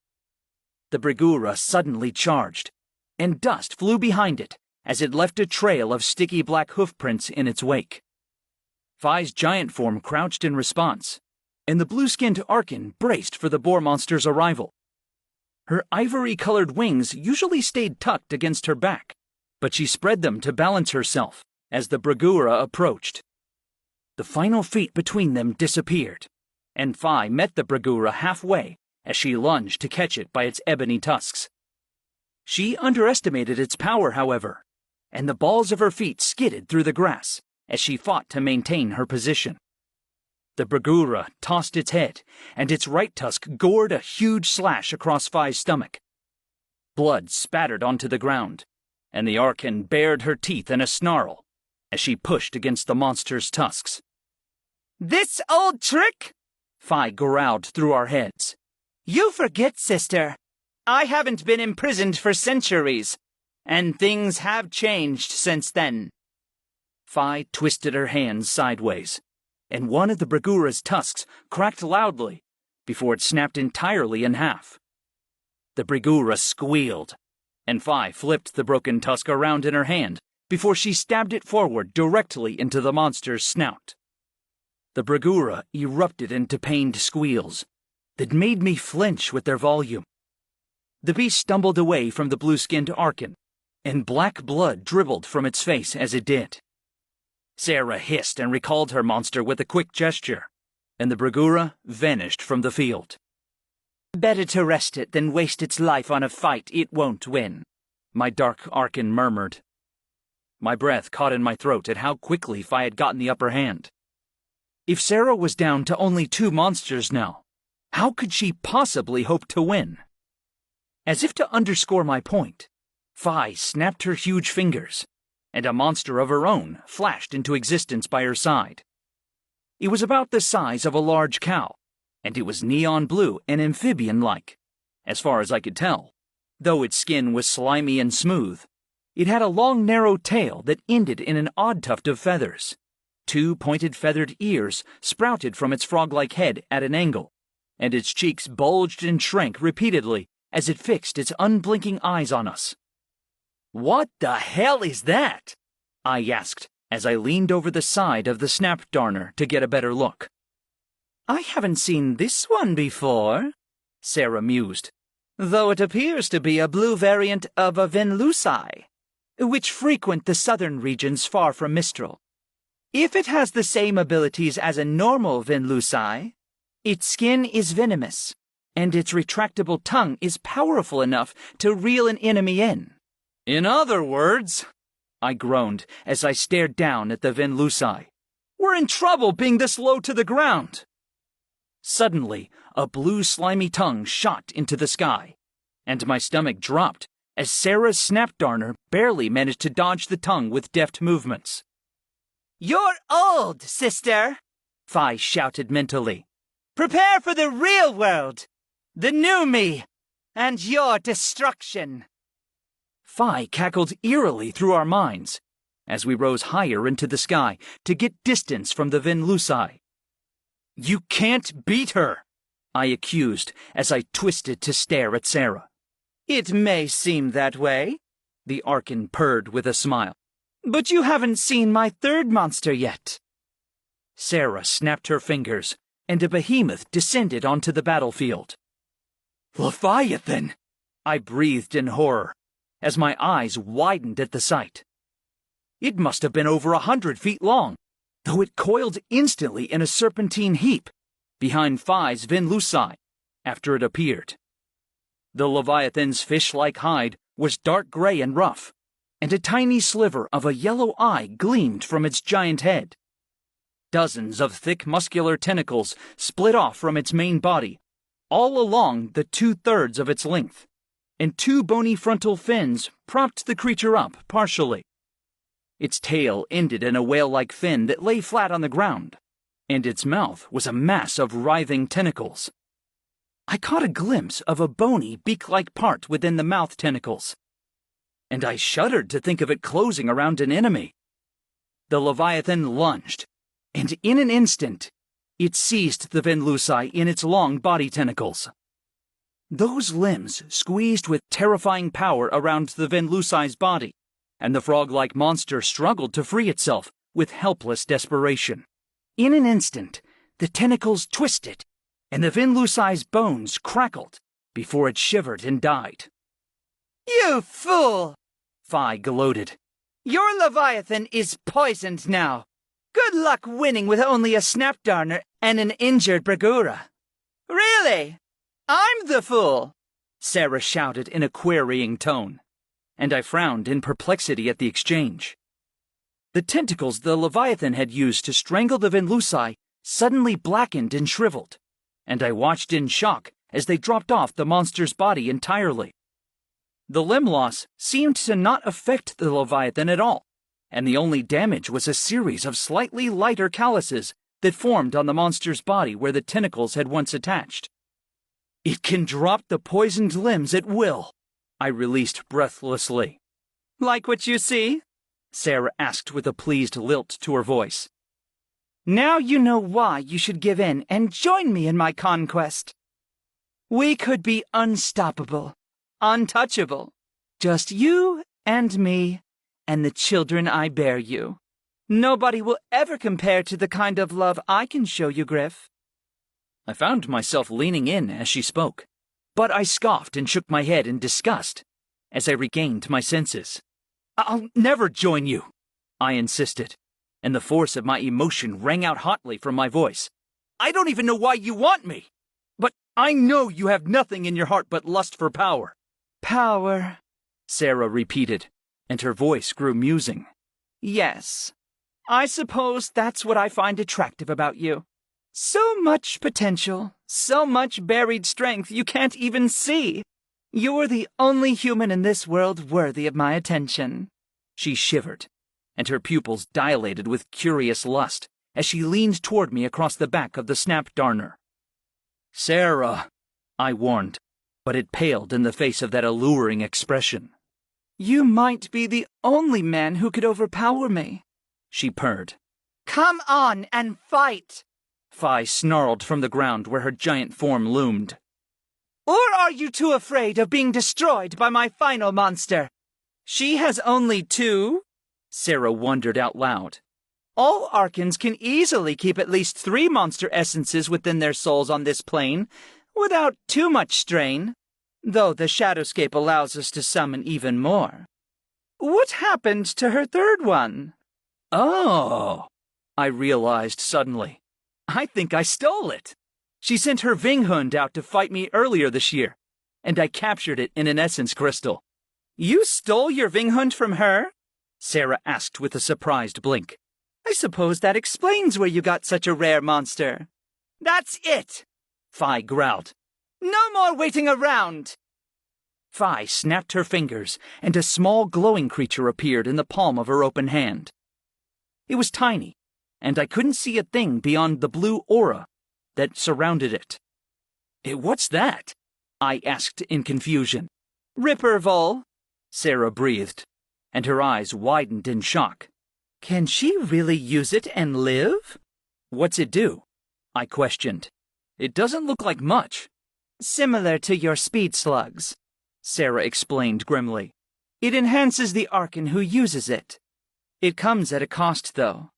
The Bragura suddenly charged, and dust flew behind it as it left a trail of sticky black hoofprints in its wake. Phi's giant form crouched in response, and the blue-skinned Arkan braced for the boar monster's arrival. Her ivory-colored wings usually stayed tucked against her back, but she spread them to balance herself as the Bragura approached. The final feet between them disappeared, and Phi met the Bragura halfway as she lunged to catch it by its ebony tusks. She underestimated its power, however, and the balls of her feet skidded through the grass as she fought to maintain her position. The Bragura tossed its head, and its right tusk gored a huge slash across Phi's stomach. Blood spattered onto the ground, and the Arkan bared her teeth in a snarl as she pushed against the monster's tusks. "This old trick?" Phi growled through our heads. "You forget, sister. I haven't been imprisoned for centuries, and things have changed since then." Phi twisted her hands sideways, and one of the Bragura's tusks cracked loudly before it snapped entirely in half. The Bragura squealed, and Phi flipped the broken tusk around in her hand before she stabbed it forward directly into the monster's snout. The Bragura erupted into pained squeals that made me flinch with their volume. The beast stumbled away from the blue-skinned Arkan, and black blood dribbled from its face as it did. Sarah hissed and recalled her monster with a quick gesture, and the Bragura vanished from the field. "Better to rest it than waste its life on a fight it won't win," my dark Arkan murmured. My breath caught in my throat at how quickly Phi had gotten the upper hand. If Sarah was down to only 2 monsters now, how could she possibly hope to win? As if to underscore my point, Phi snapped her huge fingers, and a monster of her own flashed into existence by her side. It was about the size of a large cow, and it was neon blue and amphibian-like, as far as I could tell. Though its skin was slimy and smooth, it had a long narrow tail that ended in an odd tuft of feathers. 2 pointed feathered ears sprouted from its frog-like head at an angle, and its cheeks bulged and shrank repeatedly as it fixed its unblinking eyes on us. "What the hell is that?" I asked as I leaned over the side of the snap darner to get a better look. "I haven't seen this one before," Sarah mused. "though it appears to be a blue variant of a Venlusi, which frequent the southern regions far from Mistral. If it has the same abilities as a normal Venlusi, its skin is venomous, and its retractable tongue is powerful enough to reel an enemy in." "In other words," I groaned as I stared down at the Venlusi, "we're in trouble being this low to the ground." Suddenly, a blue slimy tongue shot into the sky, and my stomach dropped as Sarah's snap darner barely managed to dodge the tongue with deft movements. "You're old, sister," Phi shouted mentally. "Prepare for the real world, the new me, and your destruction." Phi cackled eerily through our minds as we rose higher into the sky to get distance from the Venlusi. "You can't beat her," I accused as I twisted to stare at Sarah. "It may seem that way," the Arkan purred with a smile. "but you haven't seen my third monster yet." Sarah snapped her fingers, and a behemoth descended onto the battlefield. "Leviathan!" I breathed in horror as my eyes widened at the sight. It must have been over 100 feet long, though it coiled instantly in a serpentine heap behind Phi's Venlusi after it appeared. The Leviathan's fish-like hide was dark gray and rough, and a tiny sliver of a yellow eye gleamed from its giant head. Dozens of thick muscular tentacles split off from its main body, all along the 2/3 of its length, and 2 bony frontal fins propped the creature up partially. Its tail ended in a whale-like fin that lay flat on the ground, and its mouth was a mass of writhing tentacles. I caught a glimpse of a bony, beak-like part within the mouth tentacles, and I shuddered to think of it closing around an enemy. The Leviathan lunged, and in an instant, it seized the Venlusi in its long body tentacles. Those limbs squeezed with terrifying power around the Venlusi's body, and the frog-like monster struggled to free itself with helpless desperation. In an instant, the tentacles twisted, and the Vinluci's bones crackled before it shivered and died. You fool! Phi gloated. Your Leviathan is poisoned now. Good luck winning with only a Snapdarner and an injured Bregura. Really? I'm the fool! Sarah shouted in a querying tone, and I frowned in perplexity at the exchange. The tentacles the Leviathan had used to strangle the Vinluci suddenly blackened and shriveled, and I watched in shock as they dropped off the monster's body entirely. The limb loss seemed to not affect the Leviathan at all, and the only damage was a series of slightly lighter calluses that formed on the monster's body where the tentacles had once attached. It can drop the poisoned limbs at will, I released breathlessly. Like what you see? Sarah asked with a pleased lilt to her voice. Now you know why you should give in and join me in my conquest. We could be unstoppable, untouchable. Just you and me and the children I bear you. Nobody will ever compare to the kind of love I can show you, Griff. I found myself leaning in as she spoke, but I scoffed and shook my head in disgust as I regained my senses. I'll never join you, I insisted, and the force of my emotion rang out hotly from my voice. I don't even know why you want me, but I know you have nothing in your heart but lust for power. Power, Sarah repeated, and her voice grew musing. Yes, I suppose that's what I find attractive about you. So much potential, so much buried strength you can't even see. You're the only human in this world worthy of my attention. She shivered, and her pupils dilated with curious lust as she leaned toward me across the back of the Snapdarner. Sarah, I warned, but it paled in the face of that alluring expression. You might be the only man who could overpower me, she purred. Come on and fight! Phi snarled from the ground where her giant form loomed. Or are you too afraid of being destroyed by my final monster? She has only 2? Sarah wondered out loud. All Archons can easily keep at least 3 monster essences within their souls on this plane, without too much strain, though the Shadowscape allows us to summon even more. What happened to her 3rd one? Oh, I realized suddenly. I think I stole it. She sent her Vinghund out to fight me earlier this year, and I captured it in an essence crystal. You stole your Vinghund from her? Sarah asked with a surprised blink. I suppose that explains where you got such a rare monster. That's it! Phi growled. No more waiting around! Phi snapped her fingers, and a small glowing creature appeared in the palm of her open hand. It was tiny, and I couldn't see a thing beyond the blue aura that surrounded it. What's that? I asked in confusion. Rippervol, Sarah breathed, and her eyes widened in shock. Can she really use it and live? What's it do? I questioned. It doesn't look like much. Similar to your speed slugs, Sarah explained grimly. It enhances the Archon who uses it. It comes at a cost, though,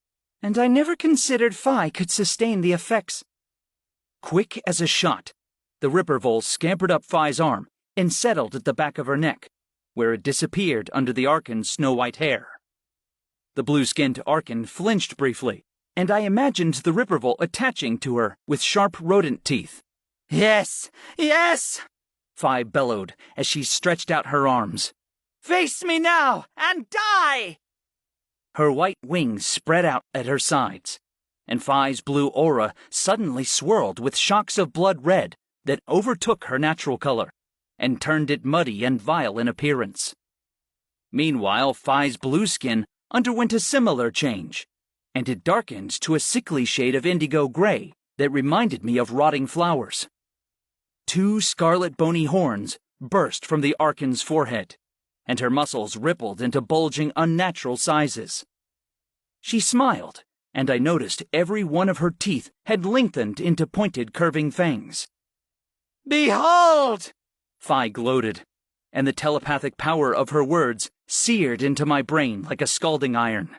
and I never considered Phi could sustain the effects. Quick as a shot, the Rippervol scampered up Phi's arm and settled at the back of her neck, where it disappeared under the Archon's snow-white hair. The blue-skinned Archon flinched briefly, and I imagined the Rippervol attaching to her with sharp rodent teeth. Yes, yes! Phi bellowed as she stretched out her arms. Face me now, and die! Her white wings spread out at her sides, and Phi's blue aura suddenly swirled with shocks of blood red that overtook her natural color and turned it muddy and vile in appearance. Meanwhile, Phi's blue skin underwent a similar change, and it darkened to a sickly shade of indigo gray that reminded me of rotting flowers. 2 scarlet bony horns burst from the Archon's forehead, and her muscles rippled into bulging unnatural sizes. She smiled, and I noticed every one of her teeth had lengthened into pointed curving fangs. Behold! Phi gloated. and the telepathic power of her words seared into my brain like a scalding iron.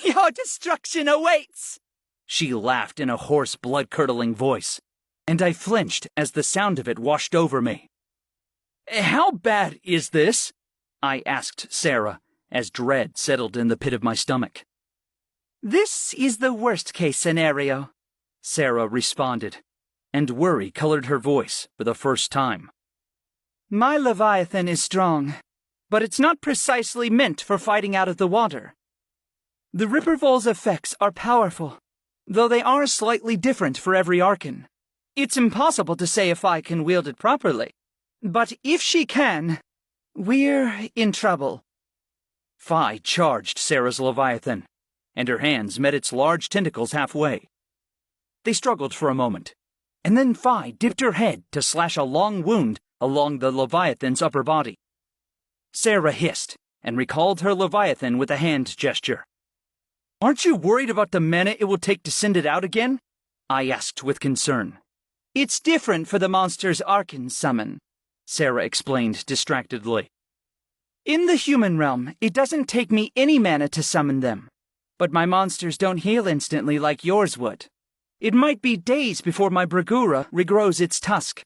Your destruction awaits! She laughed in a hoarse, blood-curdling voice, and I flinched as the sound of it washed over me. "How bad is this?" I asked Sarah, as dread settled in the pit of my stomach. This is the worst-case scenario, Sarah responded, and worry colored her voice for the first time. My Leviathan is strong, but it's not precisely meant for fighting out of the water. The Rippervol's effects are powerful, though they are slightly different for every Archon. It's impossible to say if I can wield it properly, but if she can, we're in trouble. Phi charged Sarah's Leviathan, and her hands met its large tentacles halfway. They struggled for a moment, and then Phi dipped her head to slash a long wound along the Leviathan's upper body. Sarah hissed and recalled her Leviathan with a hand gesture. "Aren't you worried about the mana it will take to send it out again?" I asked with concern. It's different for the monsters Archons summon, Sarah explained distractedly. In the human realm, it doesn't take me any mana to summon them, but my monsters don't heal instantly like yours would. It might be days before my Bragura regrows its tusk.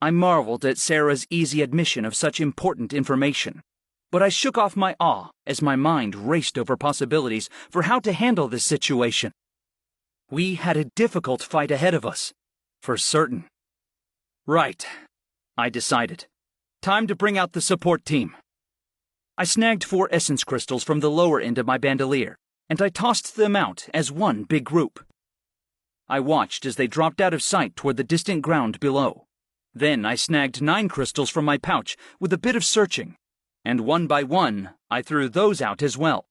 I marveled at Sarah's easy admission of such important information, but I shook off my awe as my mind raced over possibilities for how to handle this situation. We had a difficult fight ahead of us, for certain. Right, I decided. Time to bring out the support team. I snagged 4 essence crystals from the lower end of my bandolier, and I tossed them out as one big group. I watched as they dropped out of sight toward the distant ground below. Then I snagged 9 crystals from my pouch with a bit of searching, and one by one I threw those out as well.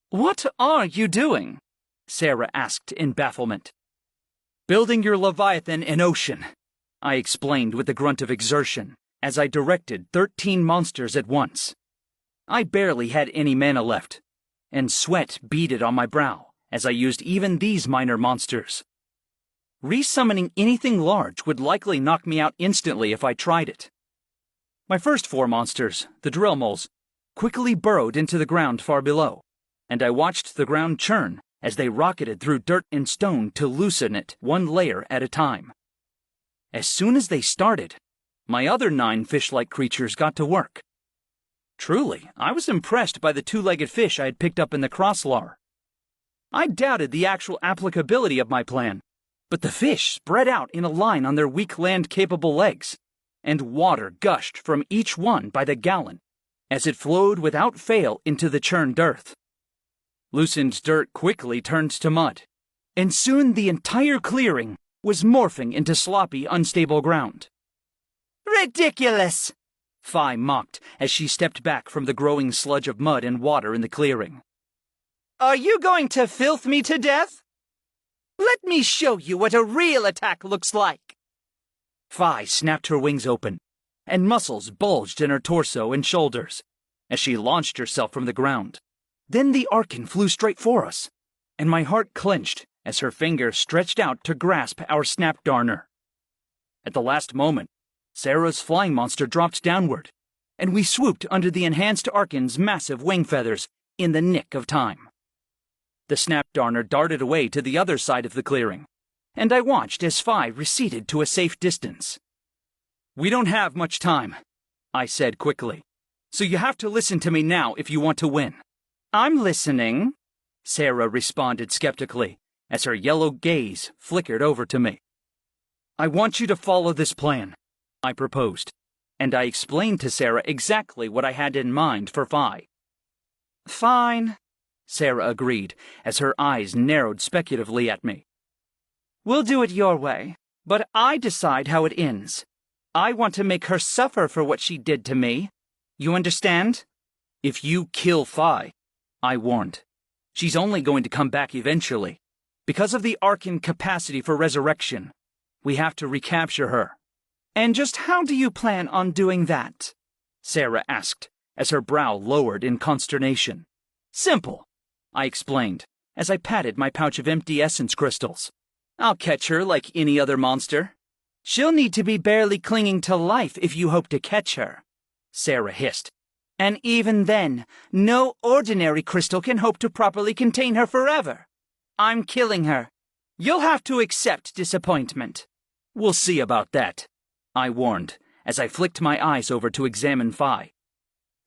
"What are you doing?" Sarah asked in bafflement. "Building your Leviathan in ocean," I explained with a grunt of exertion as I directed 13 monsters at once. I barely had any mana left, and sweat beaded on my brow as I used even these minor monsters. Resummoning anything large would likely knock me out instantly if I tried it. My first 4 monsters, the drill moles, quickly burrowed into the ground far below, and I watched the ground churn as they rocketed through dirt and stone to loosen it one layer at a time. As soon as they started, my other 9 fish-like creatures got to work. Truly, I was impressed by the 2-legged fish I had picked up in the crosslar. I doubted the actual applicability of my plan, but the fish spread out in a line on their weak land-capable legs, and water gushed from each one by the gallon as it flowed without fail into the churned earth. Loosened dirt quickly turned to mud, and soon the entire clearing was morphing into sloppy, unstable ground. "Ridiculous!" Phi mocked as she stepped back from the growing sludge of mud and water in the clearing. "Are you going to filth me to death? Let me show you what a real attack looks like." Phi snapped her wings open, and muscles bulged in her torso and shoulders as she launched herself from the ground. Then the Archon flew straight for us, and my heart clenched as her fingers stretched out to grasp our snapdarner. At the last moment, Sarah's flying monster dropped downward, and we swooped under the enhanced Archon's massive wing feathers in the nick of time. The snapdarner darted away to the other side of the clearing, and I watched as Phi receded to a safe distance. "We don't have much time," I said quickly, "so you have to listen to me now if you want to win." "I'm listening," Sarah responded skeptically as her yellow gaze flickered over to me. "I want you to follow this plan," I proposed, and I explained to Sarah exactly what I had in mind for Phi. "Fine," Sarah agreed as her eyes narrowed speculatively at me. "We'll do it your way, but I decide how it ends. I want to make her suffer for what she did to me. You understand?" "If you kill Phi," I warned, "she's only going to come back eventually. Because of the Archon capacity for resurrection, we have to recapture her." "And just how do you plan on doing that?" Sarah asked as her brow lowered in consternation. "Simple," I explained as I patted my pouch of empty essence crystals. "I'll catch her like any other monster." "She'll need to be barely clinging to life if you hope to catch her," Sarah hissed. And even then, no ordinary crystal can hope to properly contain her forever. I'm killing her. You'll have to accept disappointment. We'll see about that, I warned, as I flicked my eyes over to examine Phi.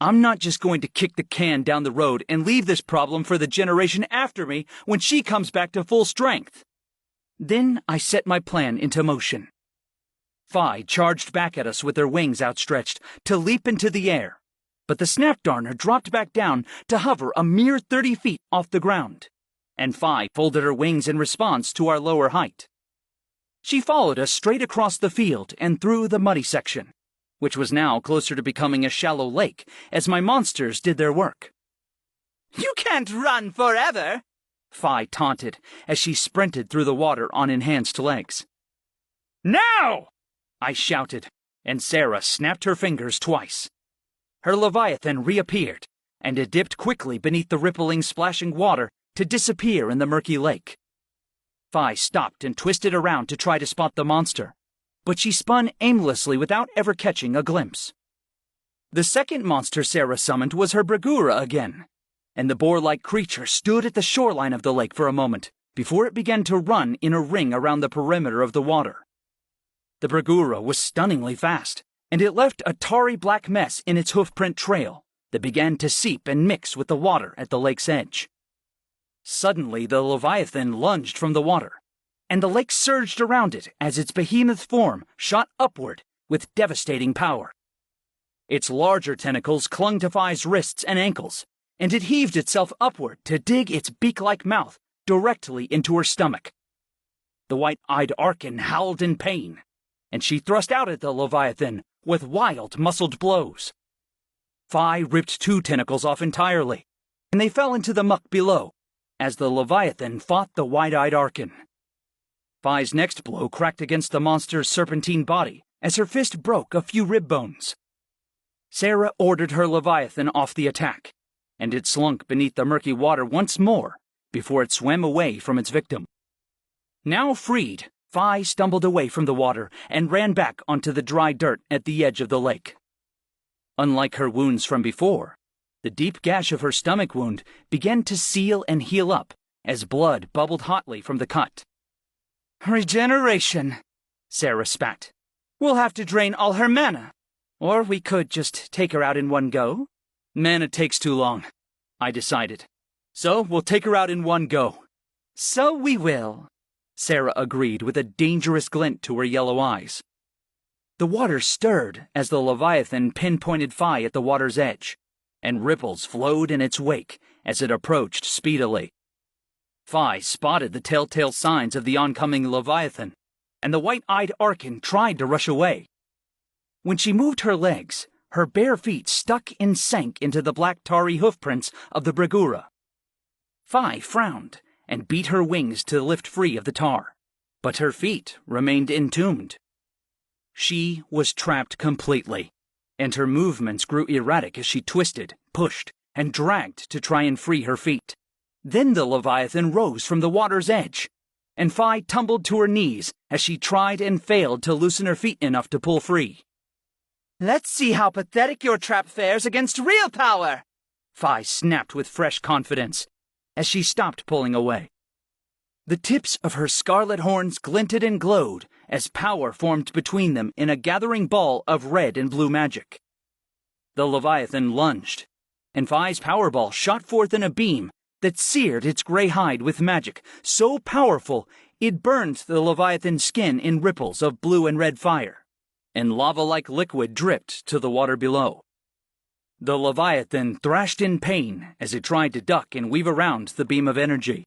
I'm not just going to kick the can down the road and leave this problem for the generation after me when she comes back to full strength. Then I set my plan into motion. Phi charged back at us with her wings outstretched to leap into the air, but the Snapdarner dropped back down to hover a mere 30 feet off the ground, and Phi folded her wings in response to our lower height. She followed us straight across the field and through the muddy section, which was now closer to becoming a shallow lake as my monsters did their work. You can't run forever, Phi taunted as she sprinted through the water on enhanced legs. Now! I shouted, and Sarah snapped her fingers twice. Her Leviathan reappeared, and it dipped quickly beneath the rippling, splashing water to disappear in the murky lake. Phi stopped and twisted around to try to spot the monster, but she spun aimlessly without ever catching a glimpse. The second monster Sarah summoned was her Bragura again, and the boar-like creature stood at the shoreline of the lake for a moment before it began to run in a ring around the perimeter of the water. The Bragura was stunningly fast, and it left a tarry black mess in its hoofprint trail that began to seep and mix with the water at the lake's edge. Suddenly, the Leviathan lunged from the water, and the lake surged around it as its behemoth form shot upward with devastating power. Its larger tentacles clung to Phi's wrists and ankles, and it heaved itself upward to dig its beak-like mouth directly into her stomach. The white-eyed Archon howled in pain, and she thrust out at the Leviathan with wild, muscled blows. Phi ripped 2 tentacles off entirely, and they fell into the muck below, as the Leviathan fought the wide-eyed Archon. Phi's next blow cracked against the monster's serpentine body as her fist broke a few rib bones. Sarah ordered her Leviathan off the attack, and it slunk beneath the murky water once more before it swam away from its victim. Now freed, Phi stumbled away from the water and ran back onto the dry dirt at the edge of the lake. Unlike her wounds from before, the deep gash of her stomach wound began to seal and heal up as blood bubbled hotly from the cut. Regeneration, Sarah spat. We'll have to drain all her mana. Or we could just take her out in one go. Mana takes too long, I decided. So we'll take her out in one go. So we will, Sarah agreed with a dangerous glint to her yellow eyes. The water stirred as the Leviathan pinpointed Phi at the water's edge, and ripples flowed in its wake as it approached speedily. Phi spotted the telltale signs of the oncoming Leviathan, and the white-eyed Archon tried to rush away. When she moved her legs, her bare feet stuck and sank into the black tarry hoofprints of the Bragura. Phi frowned and beat her wings to lift free of the tar, but her feet remained entombed. She was trapped completely, and her movements grew erratic as she twisted, pushed, and dragged to try and free her feet. Then the Leviathan rose from the water's edge, and Phi tumbled to her knees as she tried and failed to loosen her feet enough to pull free. Let's see how pathetic your trap fares against real power, Phi snapped with fresh confidence as she stopped pulling away. The tips of her scarlet horns glinted and glowed as power formed between them in a gathering ball of red and blue magic. The Leviathan lunged, and Phi's power ball shot forth in a beam that seared its gray hide with magic so powerful it burned the Leviathan's skin in ripples of blue and red fire, and lava-like liquid dripped to the water below. The Leviathan thrashed in pain as it tried to duck and weave around the beam of energy,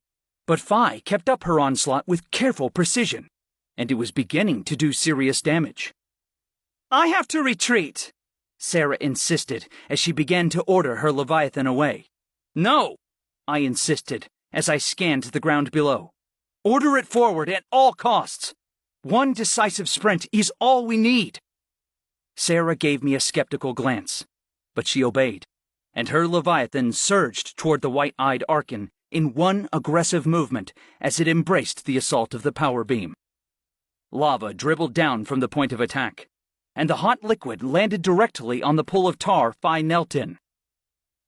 but Phi kept up her onslaught with careful precision, and it was beginning to do serious damage. I have to retreat, Sarah insisted as she began to order her Leviathan away. No, I insisted as I scanned the ground below. Order it forward at all costs. One decisive sprint is all we need. Sarah gave me a skeptical glance, but she obeyed, and her Leviathan surged toward the white-eyed Archon in one aggressive movement as it embraced the assault of the power beam. Lava dribbled down from the point of attack, and the hot liquid landed directly on the pool of tar Fi knelt in.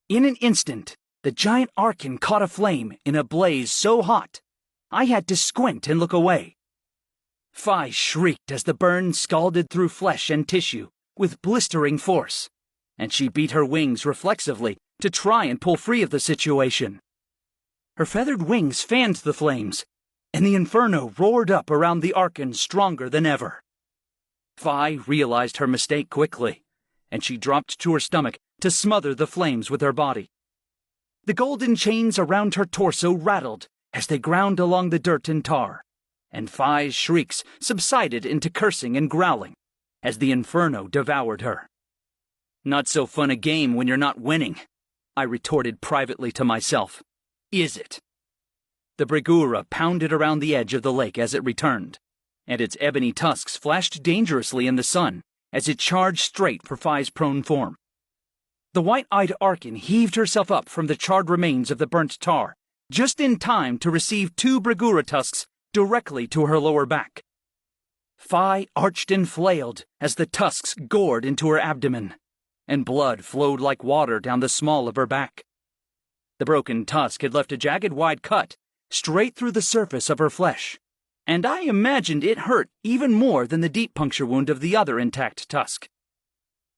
In an instant, the giant Arkan caught aflame in a blaze so hot, I had to squint and look away. Fi shrieked as the burn scalded through flesh and tissue with blistering force, and she beat her wings reflexively to try and pull free of the situation. Her feathered wings fanned the flames, and the inferno roared up around the Arkan stronger than ever. Fi realized her mistake quickly, and she dropped to her stomach to smother the flames with her body. The golden chains around her torso rattled as they ground along the dirt and tar, and Fi's shrieks subsided into cursing and growling as the inferno devoured her. "Not so fun a game when you're not winning," I retorted privately to myself. "Is it?" The Brigura pounded around the edge of the lake as it returned, and its ebony tusks flashed dangerously in the sun as it charged straight for Fi's prone form. The white-eyed Arkan heaved herself up from the charred remains of the burnt tar, just in time to receive 2 Brigura tusks directly to her lower back. Fi arched and flailed as the tusks gored into her abdomen, and blood flowed like water down the small of her back. The broken tusk had left a jagged wide cut straight through the surface of her flesh, and I imagined it hurt even more than the deep puncture wound of the other intact tusk.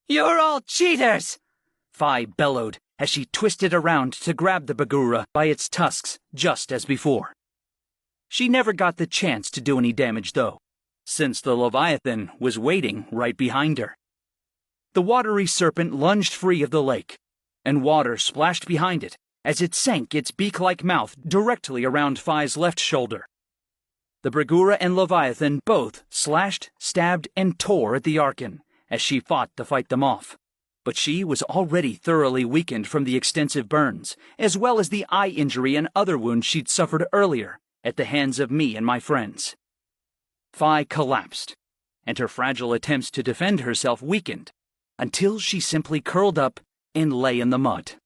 "You're all cheaters!" Fi bellowed as she twisted around to grab the Brigura by its tusks just as before. She never got the chance to do any damage, though, since the Leviathan was waiting right behind her. The watery serpent lunged free of the lake, and water splashed behind it as it sank its beak-like mouth directly around Fi's left shoulder. The Brigura and Leviathan both slashed, stabbed, and tore at the Arkan as she fought to fight them off, but she was already thoroughly weakened from the extensive burns, as well as the eye injury and other wounds she'd suffered earlier at the hands of me and my friends. Fi collapsed, and her fragile attempts to defend herself weakened, until she simply curled up and lay in the mud.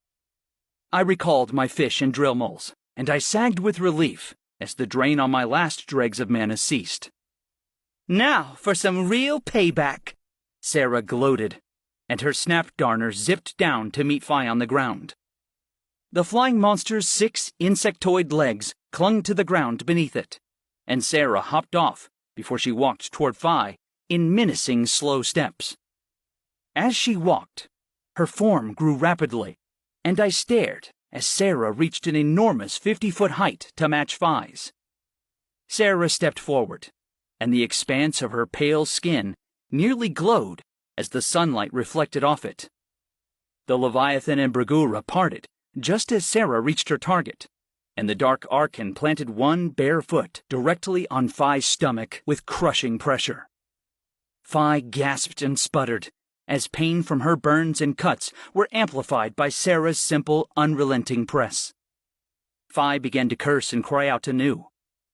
I recalled my fish and drill moles, and I sagged with relief as the drain on my last dregs of mana ceased. "Now for some real payback," Sarah gloated, and her snap darner zipped down to meet Fi on the ground. The flying monster's 6 insectoid legs clung to the ground beneath it, and Sarah hopped off before she walked toward Fi in menacing slow steps. As she walked, her form grew rapidly, and I stared as Sarah reached an enormous 50-foot height to match Fi's. Sarah stepped forward, and the expanse of her pale skin nearly glowed as the sunlight reflected off it. The Leviathan and Brigura parted just as Sarah reached her target, and the dark Arkan planted one bare foot directly on Fi's stomach with crushing pressure. Fi gasped and sputtered, as pain from her burns and cuts were amplified by Sarah's simple, unrelenting press. Fi began to curse and cry out anew,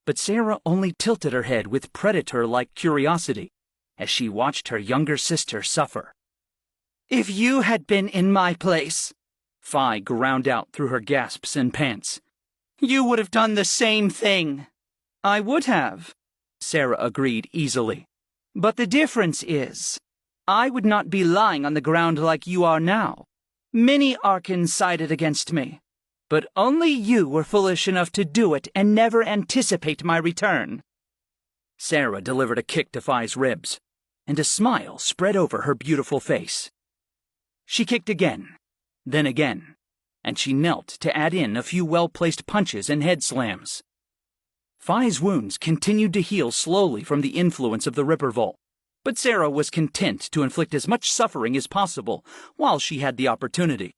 but Sarah only tilted her head with predator-like curiosity as she watched her younger sister suffer. "If you had been in my place," Fi ground out through her gasps and pants, "you would have done the same thing." "I would have," Sarah agreed easily. "But the difference is, I would not be lying on the ground like you are now. Many Arkans sided against me, but only you were foolish enough to do it and never anticipate my return." Sarah delivered a kick to Fi's ribs, and a smile spread over her beautiful face. She kicked again, then again, and she knelt to add in a few well-placed punches and head slams. Fi's wounds continued to heal slowly from the influence of the Rippervol, but Sarah was content to inflict as much suffering as possible while she had the opportunity.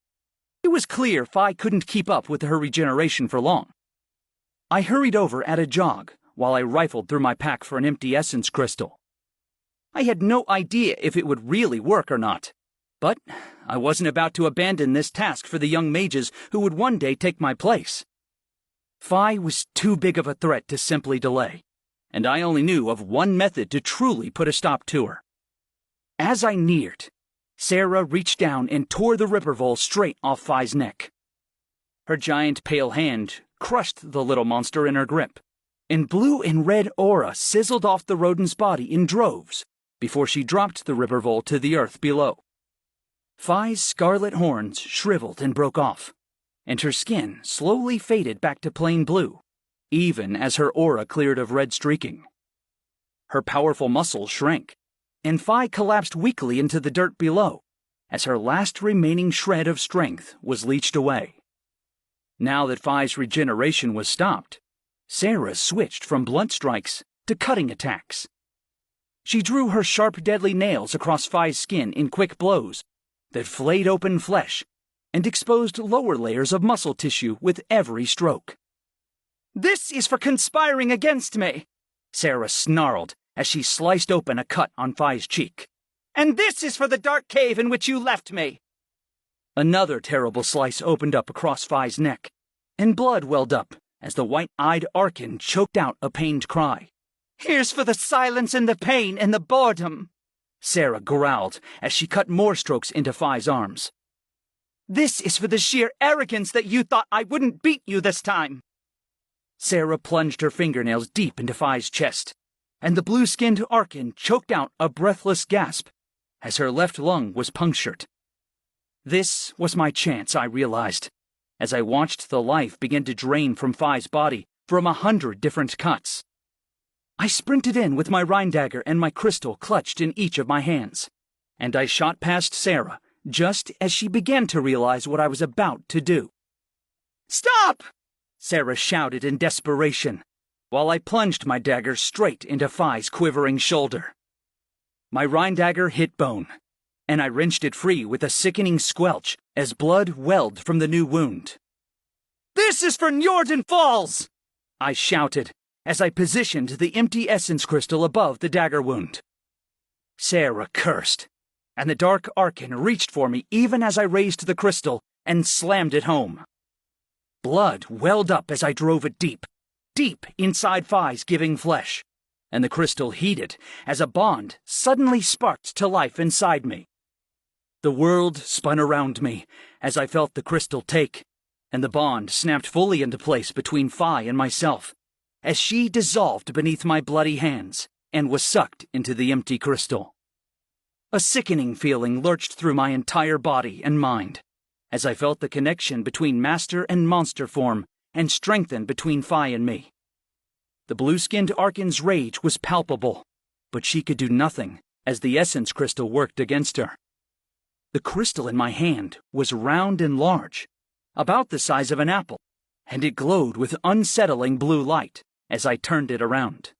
It was clear Fi couldn't keep up with her regeneration for long. I hurried over at a jog while I rifled through my pack for an empty essence crystal. I had no idea if it would really work or not, but I wasn't about to abandon this task for the young mages who would one day take my place. Fi was too big of a threat to simply delay, and I only knew of one method to truly put a stop to her. As I neared, Sarah reached down and tore the Rippervol straight off Fi's neck. Her giant pale hand crushed the little monster in her grip, and blue and red aura sizzled off the rodent's body in droves before she dropped the river vole to the earth below. Phi's scarlet horns shriveled and broke off, and her skin slowly faded back to plain blue, even as her aura cleared of red streaking. Her powerful muscles shrank, and Phi collapsed weakly into the dirt below, as her last remaining shred of strength was leached away. Now that Phi's regeneration was stopped, Sarah switched from blunt strikes to cutting attacks. She drew her sharp, deadly nails across Phi's skin in quick blows that flayed open flesh and exposed lower layers of muscle tissue with every stroke. "This is for conspiring against me," Sarah snarled as she sliced open a cut on Phi's cheek. "And this is for the dark cave in which you left me." Another terrible slice opened up across Phi's neck, and blood welled up as the white-eyed Arkan choked out a pained cry. "Here's for the silence and the pain and the boredom," Sarah growled as she cut more strokes into Phi's arms. "This is for the sheer arrogance that you thought I wouldn't beat you this time." Sarah plunged her fingernails deep into Phi's chest, and the blue-skinned Arkan choked out a breathless gasp as her left lung was punctured. This was my chance, I realized, as I watched the life begin to drain from Phi's body from 100 different cuts. I sprinted in with my Rhine dagger and my crystal clutched in each of my hands, and I shot past Sarah just as she began to realize what I was about to do. "Stop!" Sarah shouted in desperation, while I plunged my dagger straight into Phi's quivering shoulder. My Rhine dagger hit bone, and I wrenched it free with a sickening squelch as blood welled from the new wound. "This is for Njorden Falls!" I shouted as I positioned the empty essence crystal above the dagger wound. Sarah cursed, and the dark Arkan reached for me even as I raised the crystal and slammed it home. Blood welled up as I drove it deep, deep inside Phi's giving flesh, and the crystal heated as a bond suddenly sparked to life inside me. The world spun around me as I felt the crystal take, and the bond snapped fully into place between Phi and myself, as she dissolved beneath my bloody hands and was sucked into the empty crystal. A sickening feeling lurched through my entire body and mind, as I felt the connection between master and monster form and strengthened between Phi and me. The blue-skinned Arkan's rage was palpable, but she could do nothing as the essence crystal worked against her. The crystal in my hand was round and large, about the size of an apple, and it glowed with unsettling blue light as I turned it around.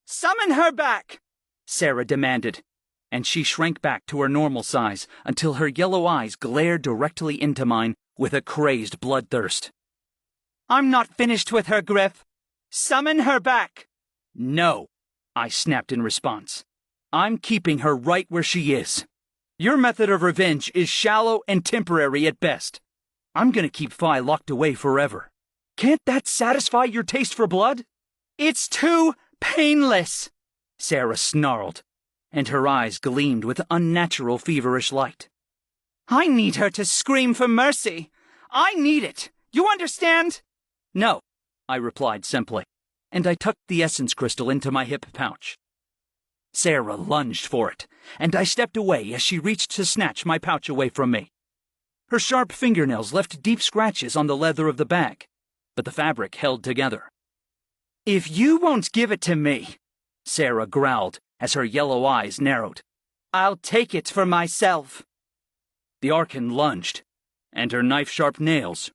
"Summon her back!" Sarah demanded, and she shrank back to her normal size until her yellow eyes glared directly into mine with a crazed bloodthirst. "I'm not finished with her, Griff. Summon her back!" "No," I snapped in response. "I'm keeping her right where she is. Your method of revenge is shallow and temporary at best. I'm gonna keep Phi locked away forever. Can't that satisfy your taste for blood?" "It's too painless," Sarah snarled, and her eyes gleamed with unnatural feverish light. "I need her to scream for mercy. I need it. You understand?" "No," I replied simply, and I tucked the essence crystal into my hip pouch. Sarah lunged for it, and I stepped away as she reached to snatch my pouch away from me. Her sharp fingernails left deep scratches on the leather of the bag, but the fabric held together. "If you won't give it to me," Sarah growled as her yellow eyes narrowed, "I'll take it for myself." The Arkan lunged, and her knife-sharp nails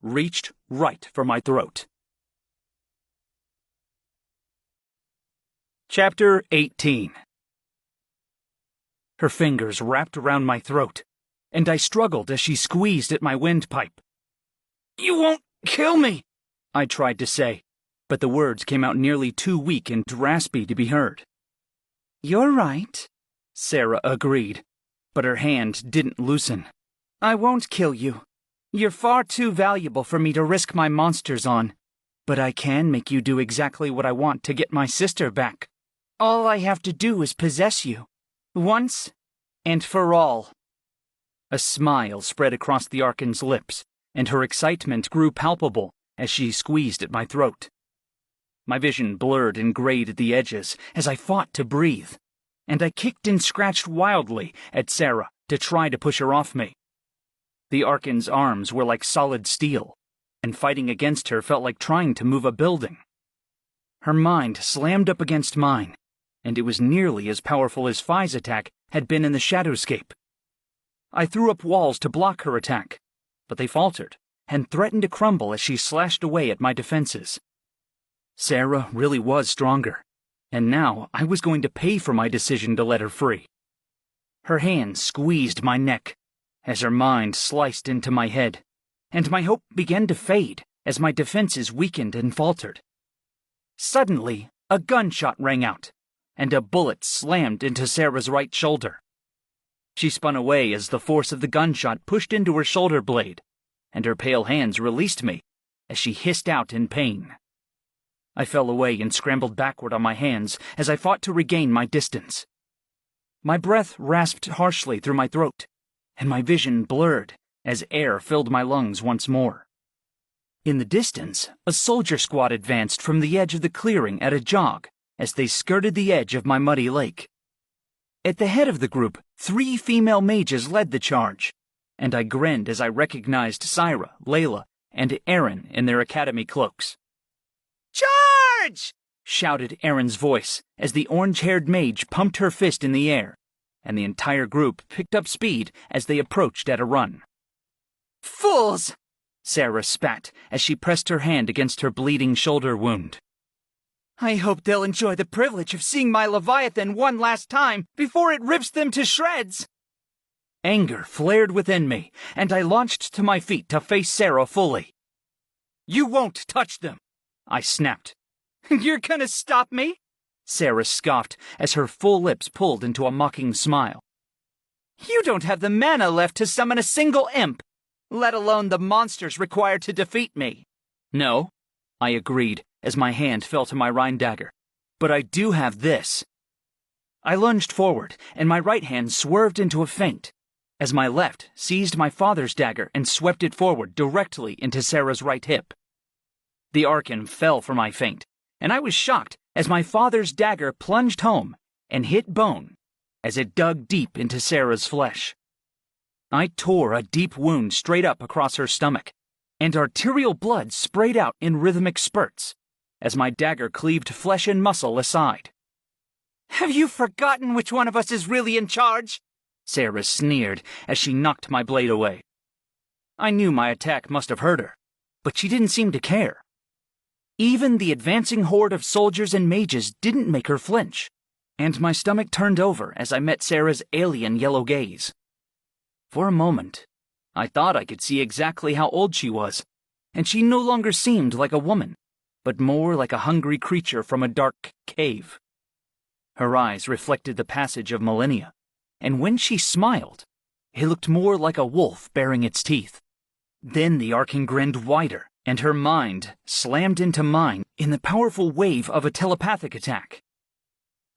reached right for my throat. Chapter 18. Her fingers wrapped around my throat, and I struggled as she squeezed at my windpipe. "You won't kill me," I tried to say, but the words came out nearly too weak and raspy to be heard. "You're right," Sarah agreed, but her hand didn't loosen. "I won't kill you. You're far too valuable for me to risk my monsters on. But I can make you do exactly what I want to get my sister back. All I have to do is possess you, once and for all." A smile spread across the Arkan's lips, and her excitement grew palpable as she squeezed at my throat. My vision blurred and grayed at the edges as I fought to breathe, and I kicked and scratched wildly at Sarah to try to push her off me. The Archon's arms were like solid steel, and fighting against her felt like trying to move a building. Her mind slammed up against mine, and it was nearly as powerful as Phi's attack had been in the Shadowscape. I threw up walls to block her attack, but they faltered and threatened to crumble as she slashed away at my defenses. Sarah really was stronger, and now I was going to pay for my decision to let her free. Her hand squeezed my neck as her mind sliced into my head, and my hope began to fade as my defenses weakened and faltered. Suddenly, a gunshot rang out, and a bullet slammed into Sarah's right shoulder. She spun away as the force of the gunshot pushed into her shoulder blade, and her pale hands released me as she hissed out in pain. I fell away and scrambled backward on my hands as I fought to regain my distance. My breath rasped harshly through my throat, and my vision blurred as air filled my lungs once more. In the distance, a soldier squad advanced from the edge of the clearing at a jog as they skirted the edge of my muddy lake. At the head of the group, 3 female mages led the charge, and I grinned as I recognized Syra, Layla, and Aaron in their academy cloaks. Charge! Shouted Aaron's voice as the orange-haired mage pumped her fist in the air, and the entire group picked up speed as they approached at a run. Fools! Sarah spat as she pressed her hand against her bleeding shoulder wound. I hope they'll enjoy the privilege of seeing my Leviathan one last time before it rips them to shreds. Anger flared within me, and I launched to my feet to face Sarah fully. You won't touch them, I snapped. You're gonna stop me? Sarah scoffed as her full lips pulled into a mocking smile. You don't have the mana left to summon a single imp, let alone the monsters required to defeat me. No, I agreed as my hand fell to my Rhine dagger. But I do have this. I lunged forward, and my right hand swerved into a feint, as my left seized my father's dagger and swept it forward directly into Sarah's right hip. The Archon fell for my feint, and I was shocked as my father's dagger plunged home and hit bone as it dug deep into Sarah's flesh. I tore a deep wound straight up across her stomach, and arterial blood sprayed out in rhythmic spurts as my dagger cleaved flesh and muscle aside. Have you forgotten which one of us is really in charge? Sarah sneered as she knocked my blade away. I knew my attack must have hurt her, but she didn't seem to care. Even the advancing horde of soldiers and mages didn't make her flinch, and my stomach turned over as I met Sarah's alien yellow gaze. For a moment, I thought I could see exactly how old she was, and she no longer seemed like a woman, but more like a hungry creature from a dark cave. Her eyes reflected the passage of millennia, and when she smiled, it looked more like a wolf baring its teeth. Then the Archon grinned wider, and her mind slammed into mine in the powerful wave of a telepathic attack.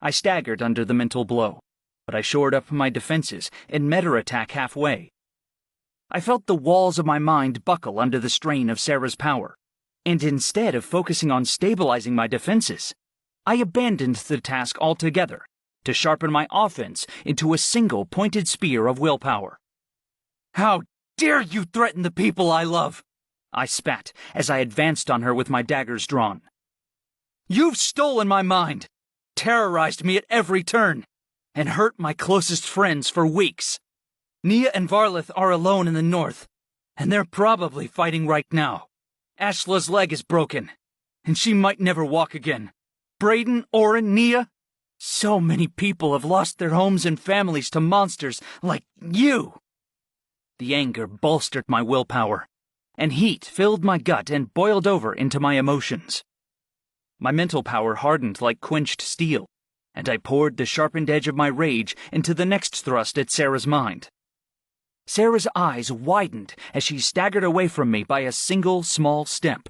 I staggered under the mental blow, but I shored up my defenses and met her attack halfway. I felt the walls of my mind buckle under the strain of Sarah's power, and instead of focusing on stabilizing my defenses, I abandoned the task altogether to sharpen my offense into a single pointed spear of willpower. How dare you threaten the people I love? I spat as I advanced on her with my daggers drawn. You've stolen my mind, terrorized me at every turn, and hurt my closest friends for weeks. Nia and Varlith are alone in the north, and they're probably fighting right now. Ashla's leg is broken, and she might never walk again. Brayden, Orin, Nia, so many people have lost their homes and families to monsters like you. The anger bolstered my willpower, and heat filled my gut and boiled over into my emotions. My mental power hardened like quenched steel, and I poured the sharpened edge of my rage into the next thrust at Sarah's mind. Sarah's eyes widened as she staggered away from me by a single small step.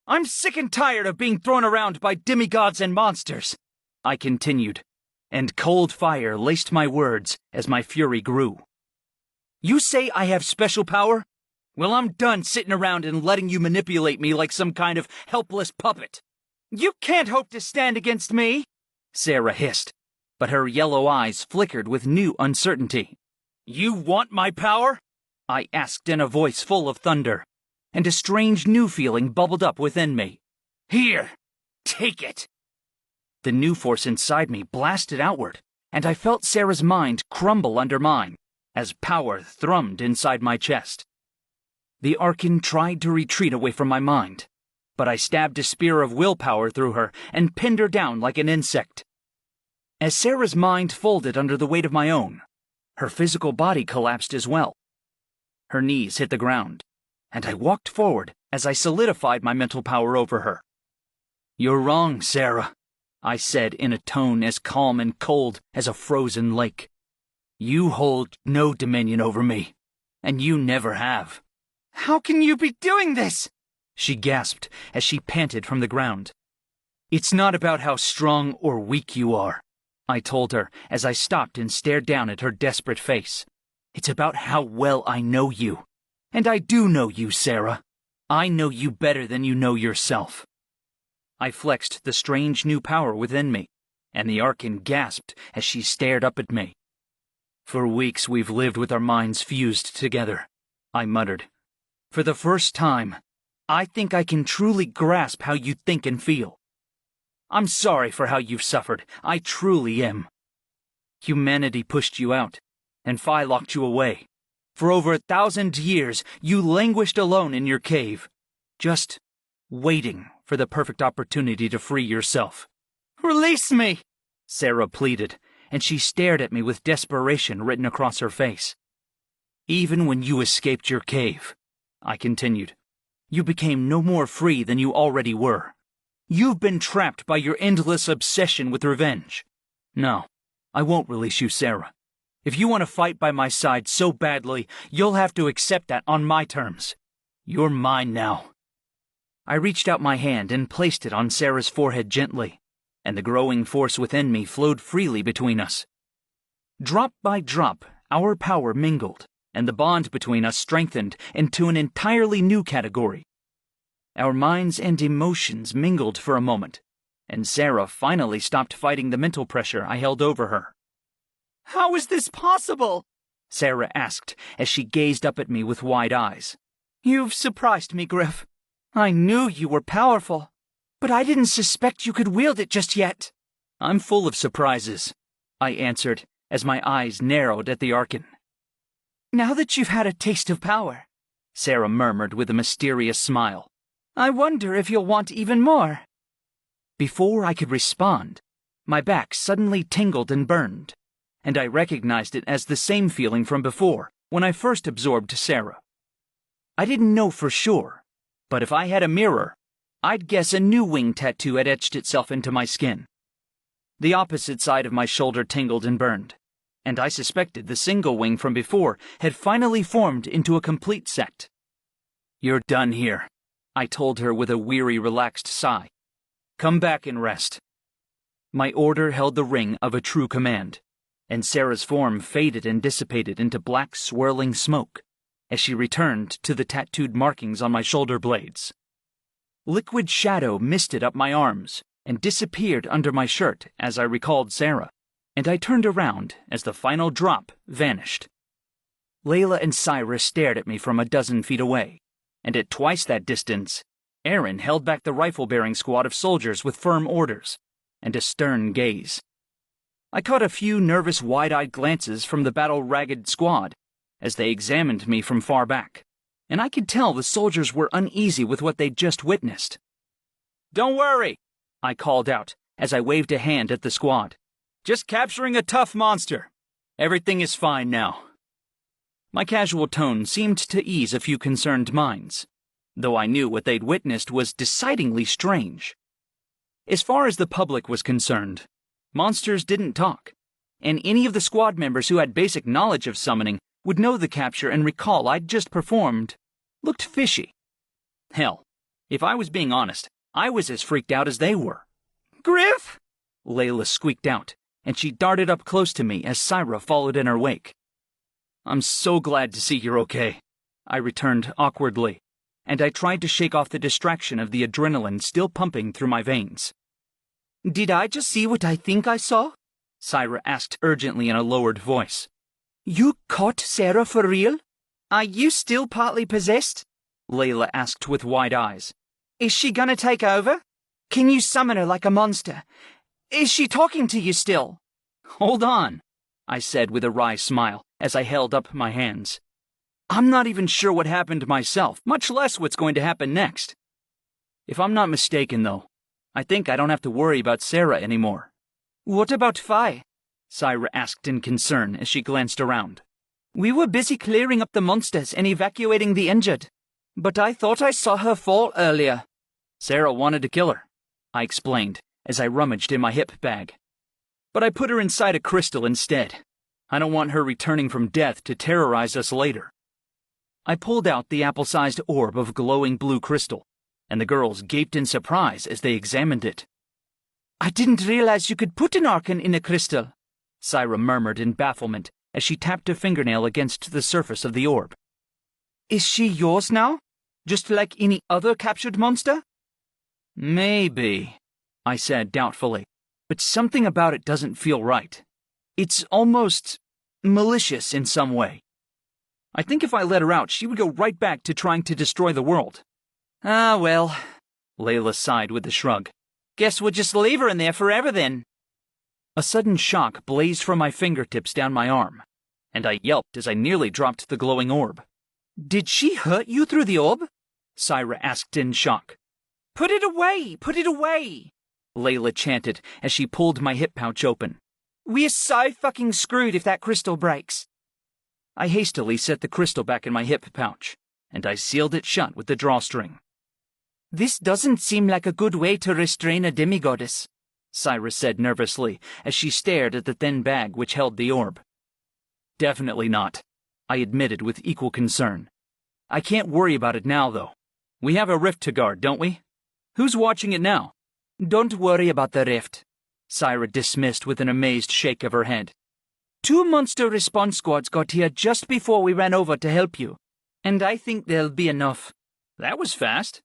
I'm sick and tired of being thrown around by demigods and monsters, I continued, and cold fire laced my words as my fury grew. You say I have special power? Well, I'm done sitting around and letting you manipulate me like some kind of helpless puppet. You can't hope to stand against me, Sarah hissed. but her yellow eyes flickered with new uncertainty. "You want my power?" I asked in a voice full of thunder, and a strange new feeling bubbled up within me. "Here, take it!" The new force inside me blasted outward, and I felt Sarah's mind crumble under mine as power thrummed inside my chest. The Archon tried to retreat away from my mind, but I stabbed a spear of willpower through her and pinned her down like an insect. As Sarah's mind folded under the weight of my own, her physical body collapsed as well. Her knees hit the ground, and I walked forward as I solidified my mental power over her. "You're wrong, Sarah," I said in a tone as calm and cold as a frozen lake. "You hold no dominion over me, and you never have." "How can you be doing this?" she gasped as she panted from the ground. "It's not about how strong or weak you are," I told her as I stopped and stared down at her desperate face. "It's about how well I know you. And I do know you, Sarah. I know you better than you know yourself." I flexed the strange new power within me, and the Archon gasped as she stared up at me. "For weeks we've lived with our minds fused together," I muttered. "For the first time, I think I can truly grasp how you think and feel. I'm sorry for how you've suffered. I truly am. Humanity pushed you out, and Phi locked you away. For over 1,000 years, you languished alone in your cave, just waiting for the perfect opportunity to free yourself." "Release me!" Sarah pleaded, and she stared at me with desperation written across her face. "Even when you escaped your cave," I continued, "you became no more free than you already were. You've been trapped by your endless obsession with revenge. No, I won't release you, Sarah. If you want to fight by my side so badly, you'll have to accept that on my terms. You're mine now." I reached out my hand and placed it on Sarah's forehead gently, and the growing force within me flowed freely between us. Drop by drop, our power mingled, and the bond between us strengthened into an entirely new category. Our minds and emotions mingled for a moment, and Sarah finally stopped fighting the mental pressure I held over her. "How is this possible?" Sarah asked as she gazed up at me with wide eyes. "You've surprised me, Griff. I knew you were powerful, but I didn't suspect you could wield it just yet." "I'm full of surprises," I answered as my eyes narrowed at the Archon. "Now that you've had a taste of power," Sarah murmured with a mysterious smile, "I wonder if you'll want even more." Before I could respond, my back suddenly tingled and burned, and I recognized it as the same feeling from before, when I first absorbed Sarah. I didn't know for sure, but if I had a mirror, I'd guess a new wing tattoo had etched itself into my skin. The opposite side of my shoulder tingled and burned, and I suspected the single wing from before had finally formed into a complete set. "You're done here," I told her with a weary, relaxed sigh. "Come back and rest." My order held the ring of a true command, and Sarah's form faded and dissipated into black, swirling smoke as she returned to the tattooed markings on my shoulder blades. Liquid shadow misted up my arms and disappeared under my shirt as I recalled Sarah, and I turned around as the final drop vanished. Layla and Cyrus stared at me from a dozen feet away, and at twice that distance, Aaron held back the rifle-bearing squad of soldiers with firm orders and a stern gaze. I caught a few nervous, wide-eyed glances from the battle-ragged squad as they examined me from far back, and I could tell the soldiers were uneasy with what they'd just witnessed. "Don't worry," I called out as I waved a hand at the squad. "Just capturing a tough monster. Everything is fine now." My casual tone seemed to ease a few concerned minds, though I knew what they'd witnessed was decidedly strange. As far as the public was concerned, monsters didn't talk, and any of the squad members who had basic knowledge of summoning would know the capture and recall I'd just performed looked fishy. Hell, if I was being honest, I was as freaked out as they were. "Griff!" Layla squeaked out, and she darted up close to me as Syra followed in her wake. "I'm so glad to see you're okay," I returned awkwardly, and I tried to shake off the distraction of the adrenaline still pumping through my veins. "Did I just see what I think I saw?" Syra asked urgently in a lowered voice. You caught Sarah for real? Are you still partly possessed? Layla asked with wide eyes. Is she gonna take over? Can you summon her like a monster? Is she talking to you still? Hold on, I said with a wry smile as I held up my hands. I'm not even sure what happened myself, much less what's going to happen next. If I'm not mistaken, though, I think I don't have to worry about Sarah anymore. What about Fi? Syra asked in concern as she glanced around. We were busy clearing up the monsters and evacuating the injured, but I thought I saw her fall earlier. Sarah wanted to kill her, I explained as I rummaged in my hip bag. But I put her inside a crystal instead. I don't want her returning from death to terrorize us later. I pulled out the apple-sized orb of glowing blue crystal, and the girls gaped in surprise as they examined it. I didn't realize you could put an archon in a crystal, Syra murmured in bafflement as she tapped a fingernail against the surface of the orb. Is she yours now? Just like any other captured monster? Maybe, I said doubtfully, but something about it doesn't feel right. It's almost malicious in some way. I think if I let her out, she would go right back to trying to destroy the world. Ah, well, Layla sighed with a shrug. Guess we'll just leave her in there forever then. A sudden shock blazed from my fingertips down my arm, and I yelped as I nearly dropped the glowing orb. Did she hurt you through the orb? Syra asked in shock. Put it away! Put it away! Layla chanted as she pulled my hip pouch open. We're so fucking screwed if that crystal breaks. I hastily set the crystal back in my hip pouch, and I sealed it shut with the drawstring. This doesn't seem like a good way to restrain a demigoddess, Syra said nervously as she stared at the thin bag which held the orb. Definitely not, I admitted with equal concern. I can't worry about it now, though. We have a rift to guard, don't we? Who's watching it now? Don't worry about the rift, Syra dismissed with an amazed shake of her head. 2 monster response squads got here just before we ran over to help you, and I think there'll be enough. That was fast,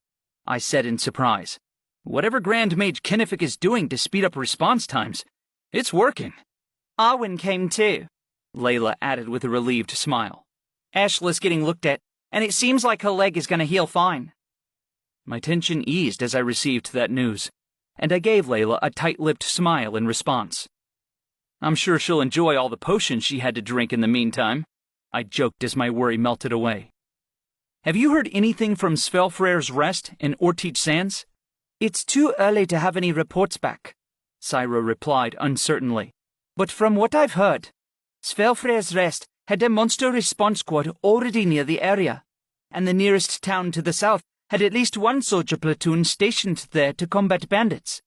I said in surprise. Whatever Grand Mage Kennefic is doing to speed up response times, it's working. Arwen came too, Layla added with a relieved smile. Ashla's getting looked at, and it seems like her leg is going to heal fine. My tension eased as I received that news, and I gave Layla a tight-lipped smile in response. I'm sure she'll enjoy all the potions she had to drink in the meantime, I joked as my worry melted away. Have you heard anything from Svelfrer's Rest in Orteach Sands? It's too early to have any reports back, Syra replied uncertainly. But from what I've heard, Svelfrer's Rest had a monster response squad already near the area, and the nearest town to the south had at least 1 soldier platoon stationed there to combat bandits.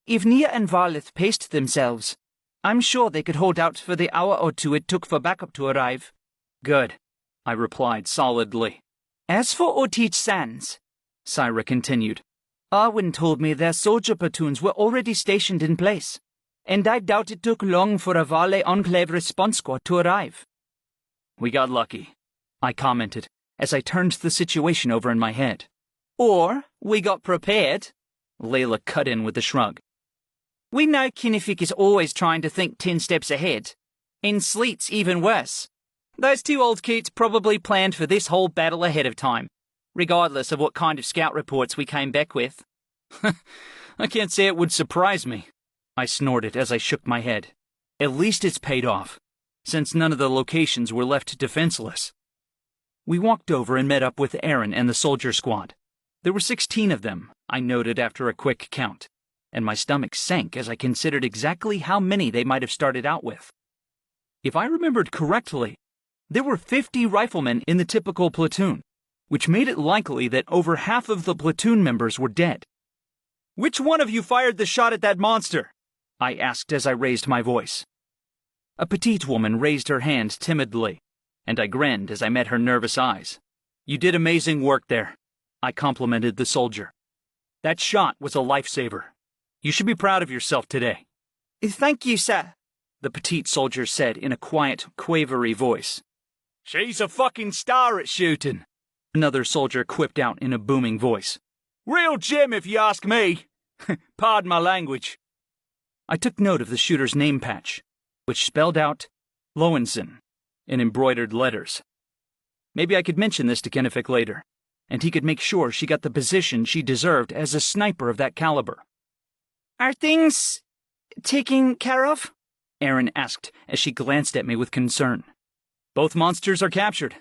If Nia and Varlith paced themselves, I'm sure they could hold out for the hour or 2 it took for backup to arrive. Good, I replied solidly. As for Orteach Sands, Syra continued, Arwen told me their soldier platoons were already stationed in place, and I doubt it took long for a Vale Enclave response squad to arrive. We got lucky, I commented as I turned the situation over in my head. Or we got prepared, Layla cut in with a shrug. We know Kennefic is always trying to think 10 steps ahead. In Sleet's even worse. Those 2 old coots probably planned for this whole battle ahead of time, regardless of what kind of scout reports we came back with. I can't say it would surprise me, I snorted as I shook my head. At least it's paid off, since none of the locations were left defenseless. We walked over and met up with Aaron and the soldier squad. There were 16 of them, I noted after a quick count, and my stomach sank as I considered exactly how many they might have started out with. If I remembered correctly, there were 50 riflemen in the typical platoon, which made it likely that over half of the platoon members were dead. "Which one of you fired the shot at that monster?" I asked as I raised my voice. A petite woman raised her hand timidly, and I grinned as I met her nervous eyes. "You did amazing work there," I complimented the soldier. "That shot was a lifesaver. You should be proud of yourself today." "Thank you, sir," the petite soldier said in a quiet, quavery voice. "She's a fucking star at shooting," another soldier quipped out in a booming voice. "Real gem if you ask me. Pardon my language." I took note of the shooter's name patch, which spelled out Lowenson in embroidered letters. Maybe I could mention this to Kennefic later, and he could make sure she got the position she deserved as a sniper of that caliber. Are things taken care of? Erin asked as she glanced at me with concern. Both monsters are captured,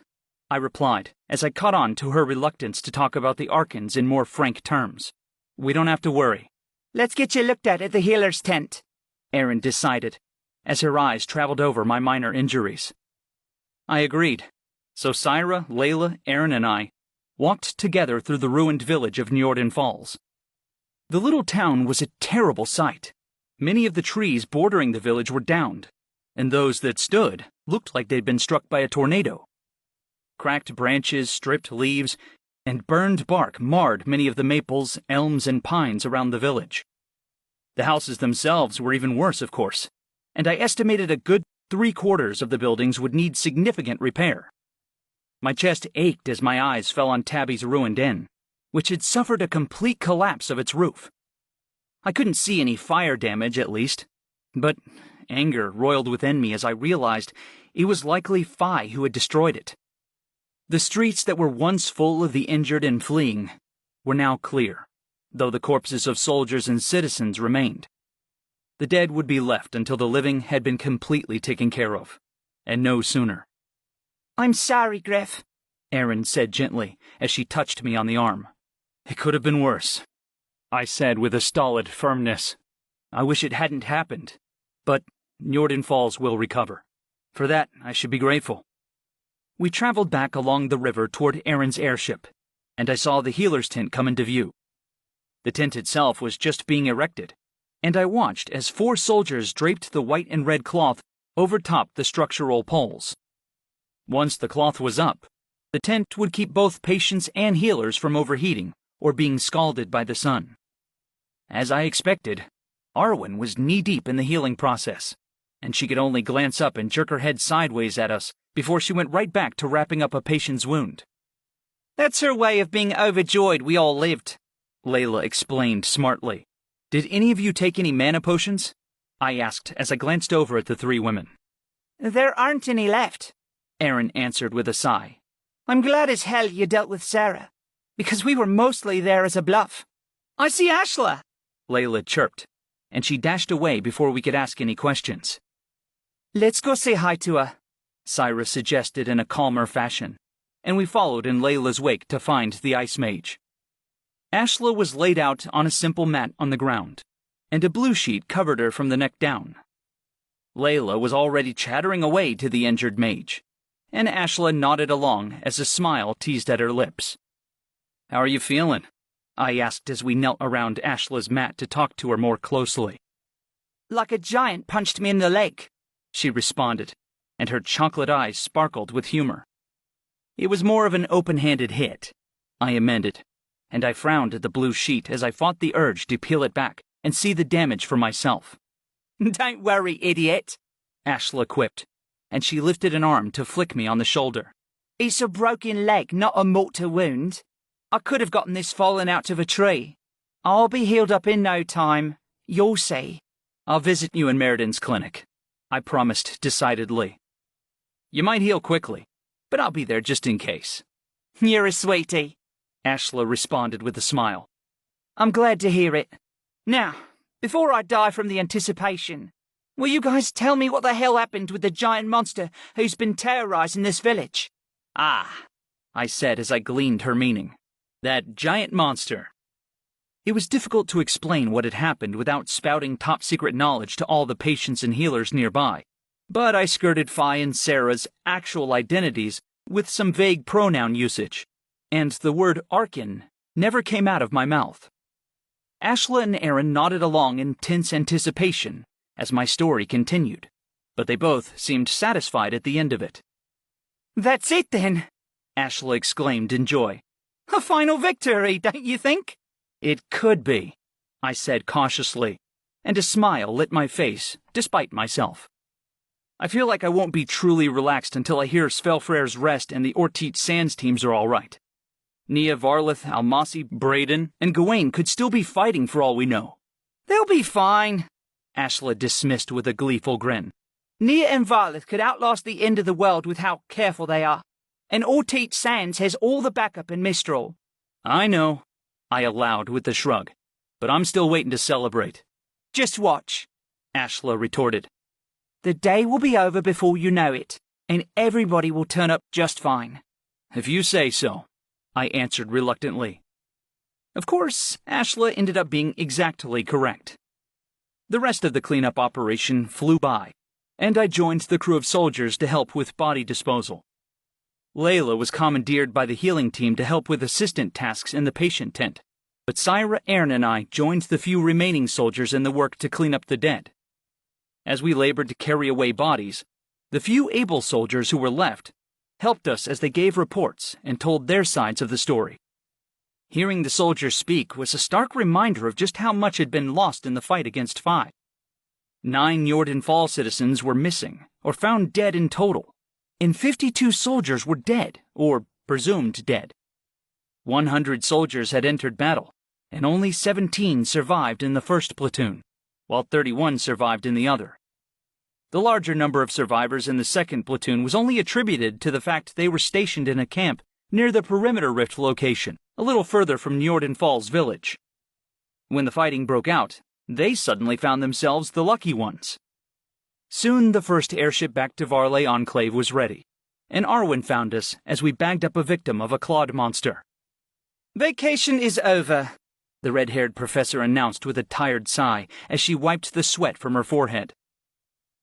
I replied, as I caught on to her reluctance to talk about the Arkans in more frank terms. We don't have to worry. Let's get you looked at the healer's tent, Erin decided, as her eyes traveled over my minor injuries. I agreed, so Syra, Layla, Erin, and I walked together through the ruined village of Njorden Falls. The little town was a terrible sight. Many of the trees bordering the village were downed, and those that stood looked like they'd been struck by a tornado. Cracked branches, stripped leaves, and burned bark marred many of the maples, elms, and pines around the village. The houses themselves were even worse, of course, and I estimated a good 3/4 of the buildings would need significant repair. My chest ached as my eyes fell on Tabby's ruined inn, which had suffered a complete collapse of its roof. I couldn't see any fire damage, at least, but anger roiled within me as I realized it was likely Phi who had destroyed it. The streets that were once full of the injured and fleeing were now clear, though the corpses of soldiers and citizens remained. The dead would be left until the living had been completely taken care of, and no sooner. I'm sorry, Griff, Erin said gently as she touched me on the arm. It could have been worse, I said with a stolid firmness. I wish it hadn't happened, but Njorden Falls will recover. For that, I should be grateful. We traveled back along the river toward Erin's airship, and I saw the healer's tent come into view. The tent itself was just being erected, and I watched as 4 soldiers draped the white and red cloth overtopped the structural poles. Once the cloth was up, the tent would keep both patients and healers from overheating or being scalded by the sun. As I expected, Arwen was knee-deep in the healing process, and she could only glance up and jerk her head sideways at us before she went right back to wrapping up a patient's wound. That's her way of being overjoyed we all lived, Layla explained smartly. Did any of you take any mana potions? I asked as I glanced over at the 3 women. There aren't any left, Erin answered with a sigh. I'm glad as hell you dealt with Sarah, because we were mostly there as a bluff. I see Ashla, Layla chirped, and she dashed away before we could ask any questions. Let's go say hi to her, Syra suggested in a calmer fashion, and we followed in Layla's wake to find the Ice Mage. Ashla was laid out on a simple mat on the ground, and a blue sheet covered her from the neck down. Layla was already chattering away to the injured mage, and Ashla nodded along as a smile teased at her lips. How are you feeling? I asked as we knelt around Ashla's mat to talk to her more closely. Like a giant punched me in the leg, she responded, and her chocolate eyes sparkled with humor. It was more of an open-handed hit, I amended, and I frowned at the blue sheet as I fought the urge to peel it back and see the damage for myself. Don't worry, idiot, Ashla quipped, and she lifted an arm to flick me on the shoulder. It's a broken leg, not a mortal wound. I could have gotten this falling out of a tree. I'll be healed up in no time. You'll see. I'll visit you in Meriden clinic, I promised decidedly. You might heal quickly, but I'll be there just in case. You're a sweetie, Ashla responded with a smile. I'm glad to hear it. Now, before I die from the anticipation, will you guys tell me what the hell happened with the giant monster who's been terrorizing this village? Ah, I said as I gleaned her meaning. That giant monster. It was difficult to explain what had happened without spouting top-secret knowledge to all the patients and healers nearby, but I skirted Phi and Sarah's actual identities with some vague pronoun usage, and the word Arkan never came out of my mouth. Ashla and Erin nodded along in tense anticipation as my story continued, but they both seemed satisfied at the end of it. That's it then, Ashla exclaimed in joy. A final victory, don't you think? It could be, I said cautiously, and a smile lit my face, despite myself. I feel like I won't be truly relaxed until I hear Svelfrer's Rest and the Ortiz Sands teams are all right. Nia, Varlith, Almasi, Braden, and Gawain could still be fighting for all we know. They'll be fine, Ashla dismissed with a gleeful grin. Nia and Varlith could outlast the end of the world with how careful they are. And Orteach Sands has all the backup in Mistral. I know, I allowed with a shrug, but I'm still waiting to celebrate. Just watch, Ashla retorted. The day will be over before you know it, and everybody will turn up just fine. If you say so, I answered reluctantly. Of course, Ashla ended up being exactly correct. The rest of the cleanup operation flew by, and I joined the crew of soldiers to help with body disposal. Layla was commandeered by the healing team to help with assistant tasks in the patient tent, but Syra, Aaron, and I joined the few remaining soldiers in the work to clean up the dead. As we labored to carry away bodies, the few able soldiers who were left helped us as they gave reports and told their sides of the story. Hearing the soldiers speak was a stark reminder of just how much had been lost in the fight against 5. 9 Jordanfall citizens were missing or found dead in total, and 52 soldiers were dead, or presumed dead. 100 soldiers had entered battle, and only 17 survived in the first platoon, while 31 survived in the other. The larger number of survivors in the second platoon was only attributed to the fact they were stationed in a camp near the perimeter rift location, a little further from Jordanfall's village. When the fighting broke out, they suddenly found themselves the lucky ones. Soon the first airship back to Varley Enclave was ready, and Arwen found us as we bagged up a victim of a clawed monster. Vacation is over, the red-haired professor announced with a tired sigh as she wiped the sweat from her forehead.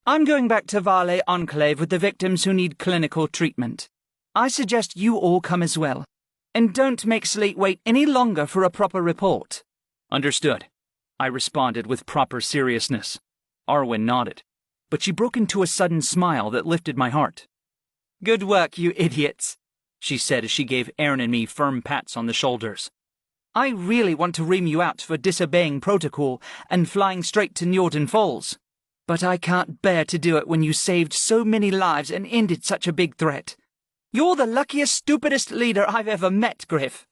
I'm going back to Varley Enclave with the victims who need clinical treatment. I suggest you all come as well, and don't make Sleet wait any longer for a proper report. Understood, I responded with proper seriousness. Arwen nodded, but she broke into a sudden smile that lifted my heart. Good work, you idiots, she said as she gave Aaron and me firm pats on the shoulders. I really want to ream you out for disobeying protocol and flying straight to Njorden Falls, but I can't bear to do it when you saved so many lives and ended such a big threat. You're the luckiest, stupidest leader I've ever met, Griff.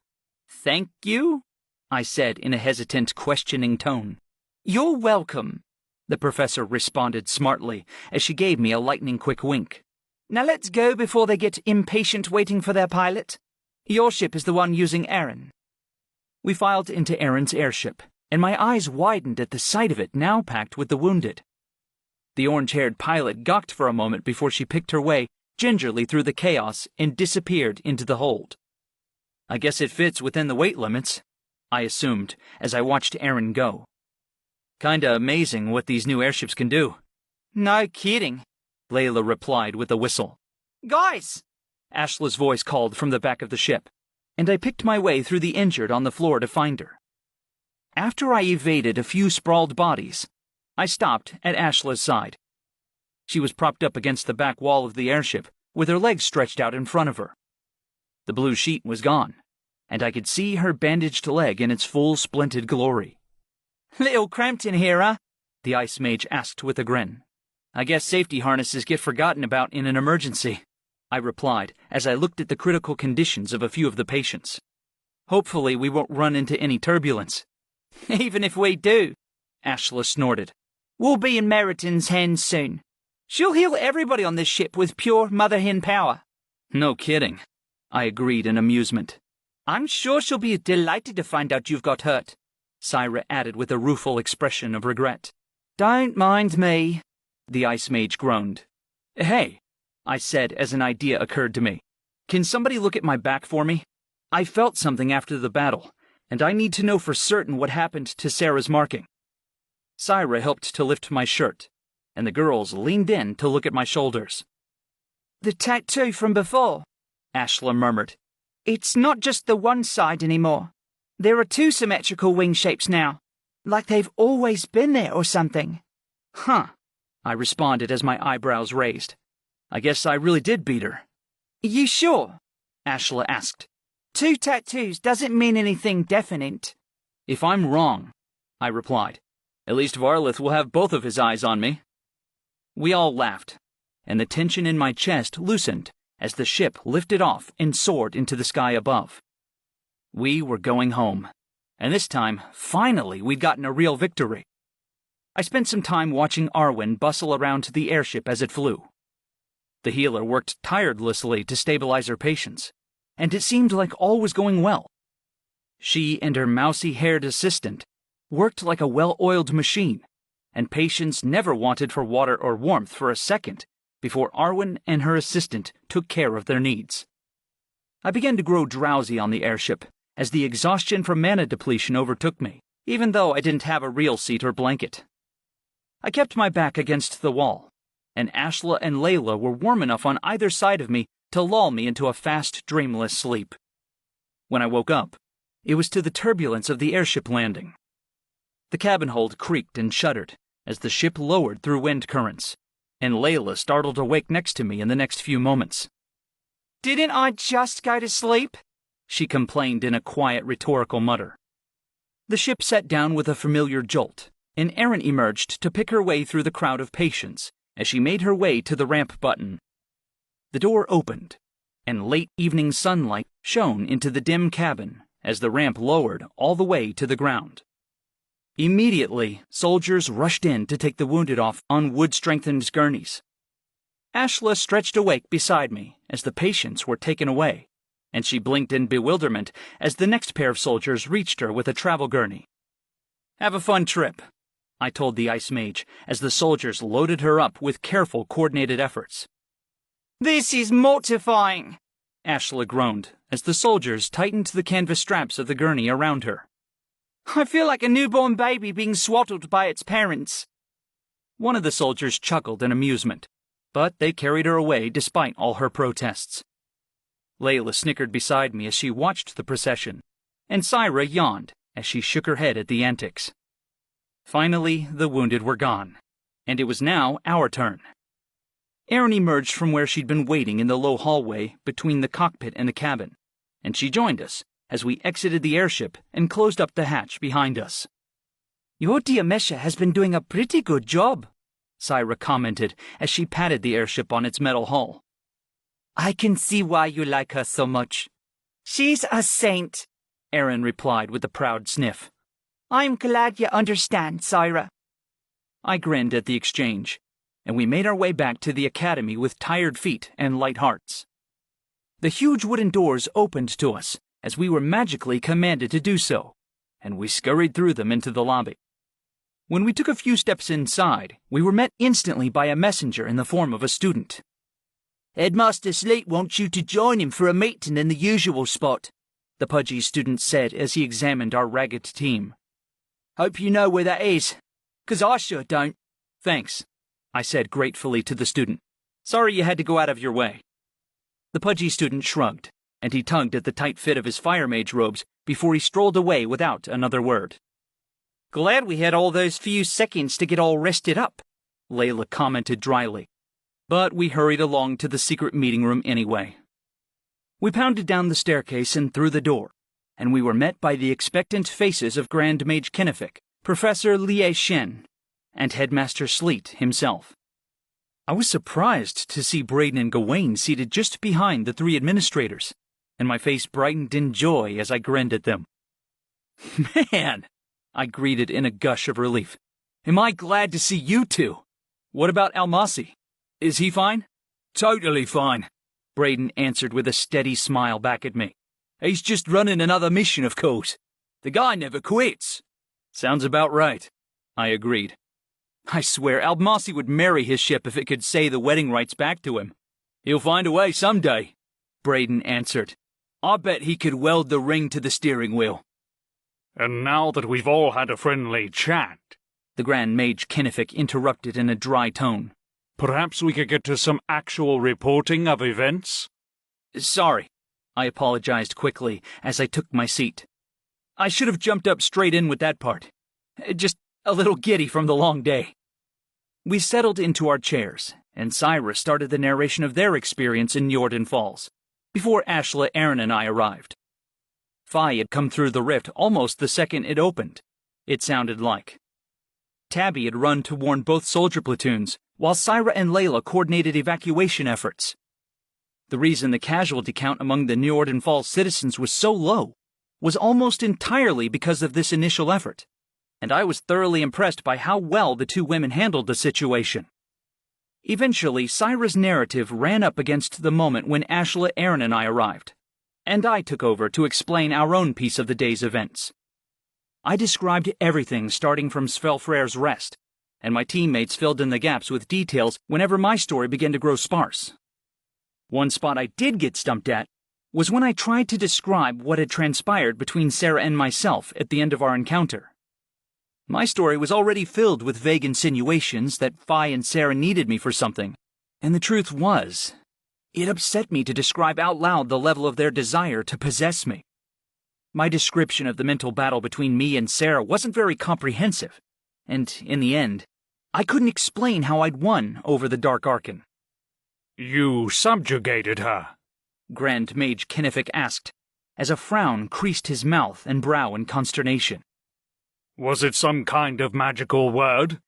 Thank you, I said in a hesitant, questioning tone. You're welcome, the professor responded smartly as she gave me a lightning-quick wink. Now let's go before they get impatient waiting for their pilot. Your ship is the one using Aaron. We filed into Aaron's airship, and my eyes widened at the sight of it now packed with the wounded. The orange-haired pilot gawked for a moment before she picked her way gingerly through the chaos and disappeared into the hold. I guess it fits within the weight limits, I assumed as I watched Aaron go. Kinda amazing what these new airships can do. No kidding, Layla replied with a whistle. Guys! Ashla's voice called from the back of the ship, and I picked my way through the injured on the floor to find her. After I evaded a few sprawled bodies, I stopped at Ashla's side. She was propped up against the back wall of the airship, with her legs stretched out in front of her. The blue sheet was gone, and I could see her bandaged leg in its full splinted glory. Little cramped in here, huh? The ice mage asked with a grin. I guess safety harnesses get forgotten about in an emergency, I replied as I looked at the critical conditions of a few of the patients. Hopefully we won't run into any turbulence. Even if we do, Ashla snorted. We'll be in Meriton's hands soon. She'll heal everybody on this ship with pure mother-hen power. No kidding, I agreed in amusement. I'm sure she'll be delighted to find out you've got hurt, Syra added with a rueful expression of regret. Don't mind me, the ice mage groaned. Hey, I said as an idea occurred to me. Can somebody look at my back for me? I felt something after the battle, and I need to know for certain what happened to Sarah's marking. Syra helped to lift my shirt, and the girls leaned in to look at my shoulders. The tattoo from before, Ashla murmured. It's not just the one side anymore. There are 2 symmetrical wing shapes now, like they've always been there or something. Huh, I responded as my eyebrows raised. I guess I really did beat her. You sure? Ashla asked. 2 tattoos doesn't mean anything definite. If I'm wrong, I replied, at least Varlith will have both of his eyes on me. We all laughed, and the tension in my chest loosened as the ship lifted off and soared into the sky above. We were going home, and this time, finally, we'd gotten a real victory. I spent some time watching Arwen bustle around the airship as it flew. The healer worked tirelessly to stabilize her patients, and it seemed like all was going well. She and her mousy-haired assistant worked like a well-oiled machine, and patients never wanted for water or warmth for a second before Arwen and her assistant took care of their needs. I began to grow drowsy on the airship as the exhaustion from mana depletion overtook me, even though I didn't have a real seat or blanket. I kept my back against the wall, and Ashla and Layla were warm enough on either side of me to lull me into a fast, dreamless sleep. When I woke up, it was to the turbulence of the airship landing. The cabin hold creaked and shuddered as the ship lowered through wind currents, and Layla startled awake next to me in the next few moments. Didn't I just go to sleep? She complained in a quiet, rhetorical mutter. The ship set down with a familiar jolt, and Erin emerged to pick her way through the crowd of patients as she made her way to the ramp button. The door opened, and late evening sunlight shone into the dim cabin as the ramp lowered all the way to the ground. Immediately, soldiers rushed in to take the wounded off on wood-strengthened gurneys. Ashla stretched awake beside me as the patients were taken away, and she blinked in bewilderment as the next pair of soldiers reached her with a travel gurney. "Have a fun trip," I told the ice mage as the soldiers loaded her up with careful, coordinated efforts. This is mortifying, Ashla groaned as the soldiers tightened the canvas straps of the gurney around her. I feel like a newborn baby being swaddled by its parents. One of the soldiers chuckled in amusement, but they carried her away despite all her protests. Layla snickered beside me as she watched the procession, and Syra yawned as she shook her head at the antics. Finally, the wounded were gone, and it was now our turn. Erin emerged from where she'd been waiting in the low hallway between the cockpit and the cabin, and she joined us as we exited the airship and closed up the hatch behind us. Your dear Mesha has been doing a pretty good job, Syra commented as she patted the airship on its metal hull. I can see why you like her so much. She's a saint, Erin replied with a proud sniff. I'm glad you understand, Syra. I grinned at the exchange, and we made our way back to the academy with tired feet and light hearts. The huge wooden doors opened to us as we were magically commanded to do so, and we scurried through them into the lobby. When we took a few steps inside, we were met instantly by a messenger in the form of a student. Headmaster Slate wants you to join him for a meeting in the usual spot, the pudgy student said as he examined our ragged team. Hope you know where that is, 'cause I sure don't. Thanks, I said gratefully to the student. Sorry you had to go out of your way. The pudgy student shrugged, and he tugged at the tight fit of his fire mage robes before he strolled away without another word. Glad we had all those few seconds to get all rested up, Layla commented dryly. But we hurried along to the secret meeting room anyway. We pounded down the staircase and through the door, and we were met by the expectant faces of Grand Mage Kennefic, Professor Lie Shen, and Headmaster Sleet himself. I was surprised to see Braden and Gawain seated just behind the three administrators, and my face brightened in joy as I grinned at them. "Man," I greeted in a gush of relief. "Am I glad to see you two? What about Almasi? Is he fine?" "Totally fine," Braden answered with a steady smile back at me. "He's just running another mission, of course. The guy never quits." "Sounds about right," I agreed. "I swear Almasi would marry his ship if it could say the wedding rights back to him." "He'll find a way someday," Braden answered. "I bet he could weld the ring to the steering wheel." "And now that we've all had a friendly chat," the Grand Mage Kennefic interrupted in a dry tone, "perhaps we could get to some actual reporting of events?" "Sorry," I apologized quickly as I took my seat. "I should have jumped up straight in with that part. Just a little giddy from the long day." We settled into our chairs, and Syra started the narration of their experience in Njorden Falls, before Ashla, Erin, and I arrived. Fi had come through the rift almost the second it opened, it sounded like. Tabby had run to warn both soldier platoons, while Syra and Layla coordinated evacuation efforts. The reason the casualty count among the Njorden Falls citizens was so low was almost entirely because of this initial effort. and I was thoroughly impressed by how well the two women handled the situation. Eventually, Syra's narrative ran up against the moment when Ashla, Aaron, and I arrived, and I took over to explain our own piece of the day's events. I described everything starting from Svelfrer's rest, and my teammates filled in the gaps with details whenever my story began to grow sparse. One spot I did get stumped at was when I tried to describe what had transpired between Sarah and myself at the end of our encounter. My story was already filled with vague insinuations that Phi and Sarah needed me for something, and the truth was, it upset me to describe out loud the level of their desire to possess me. My description of the mental battle between me and Sarah wasn't very comprehensive, and in the end, I couldn't explain how I'd won over the Dark Archon. You subjugated her? Grand Mage Kennefic asked, as a frown creased his mouth and brow in consternation. Was it some kind of magical word?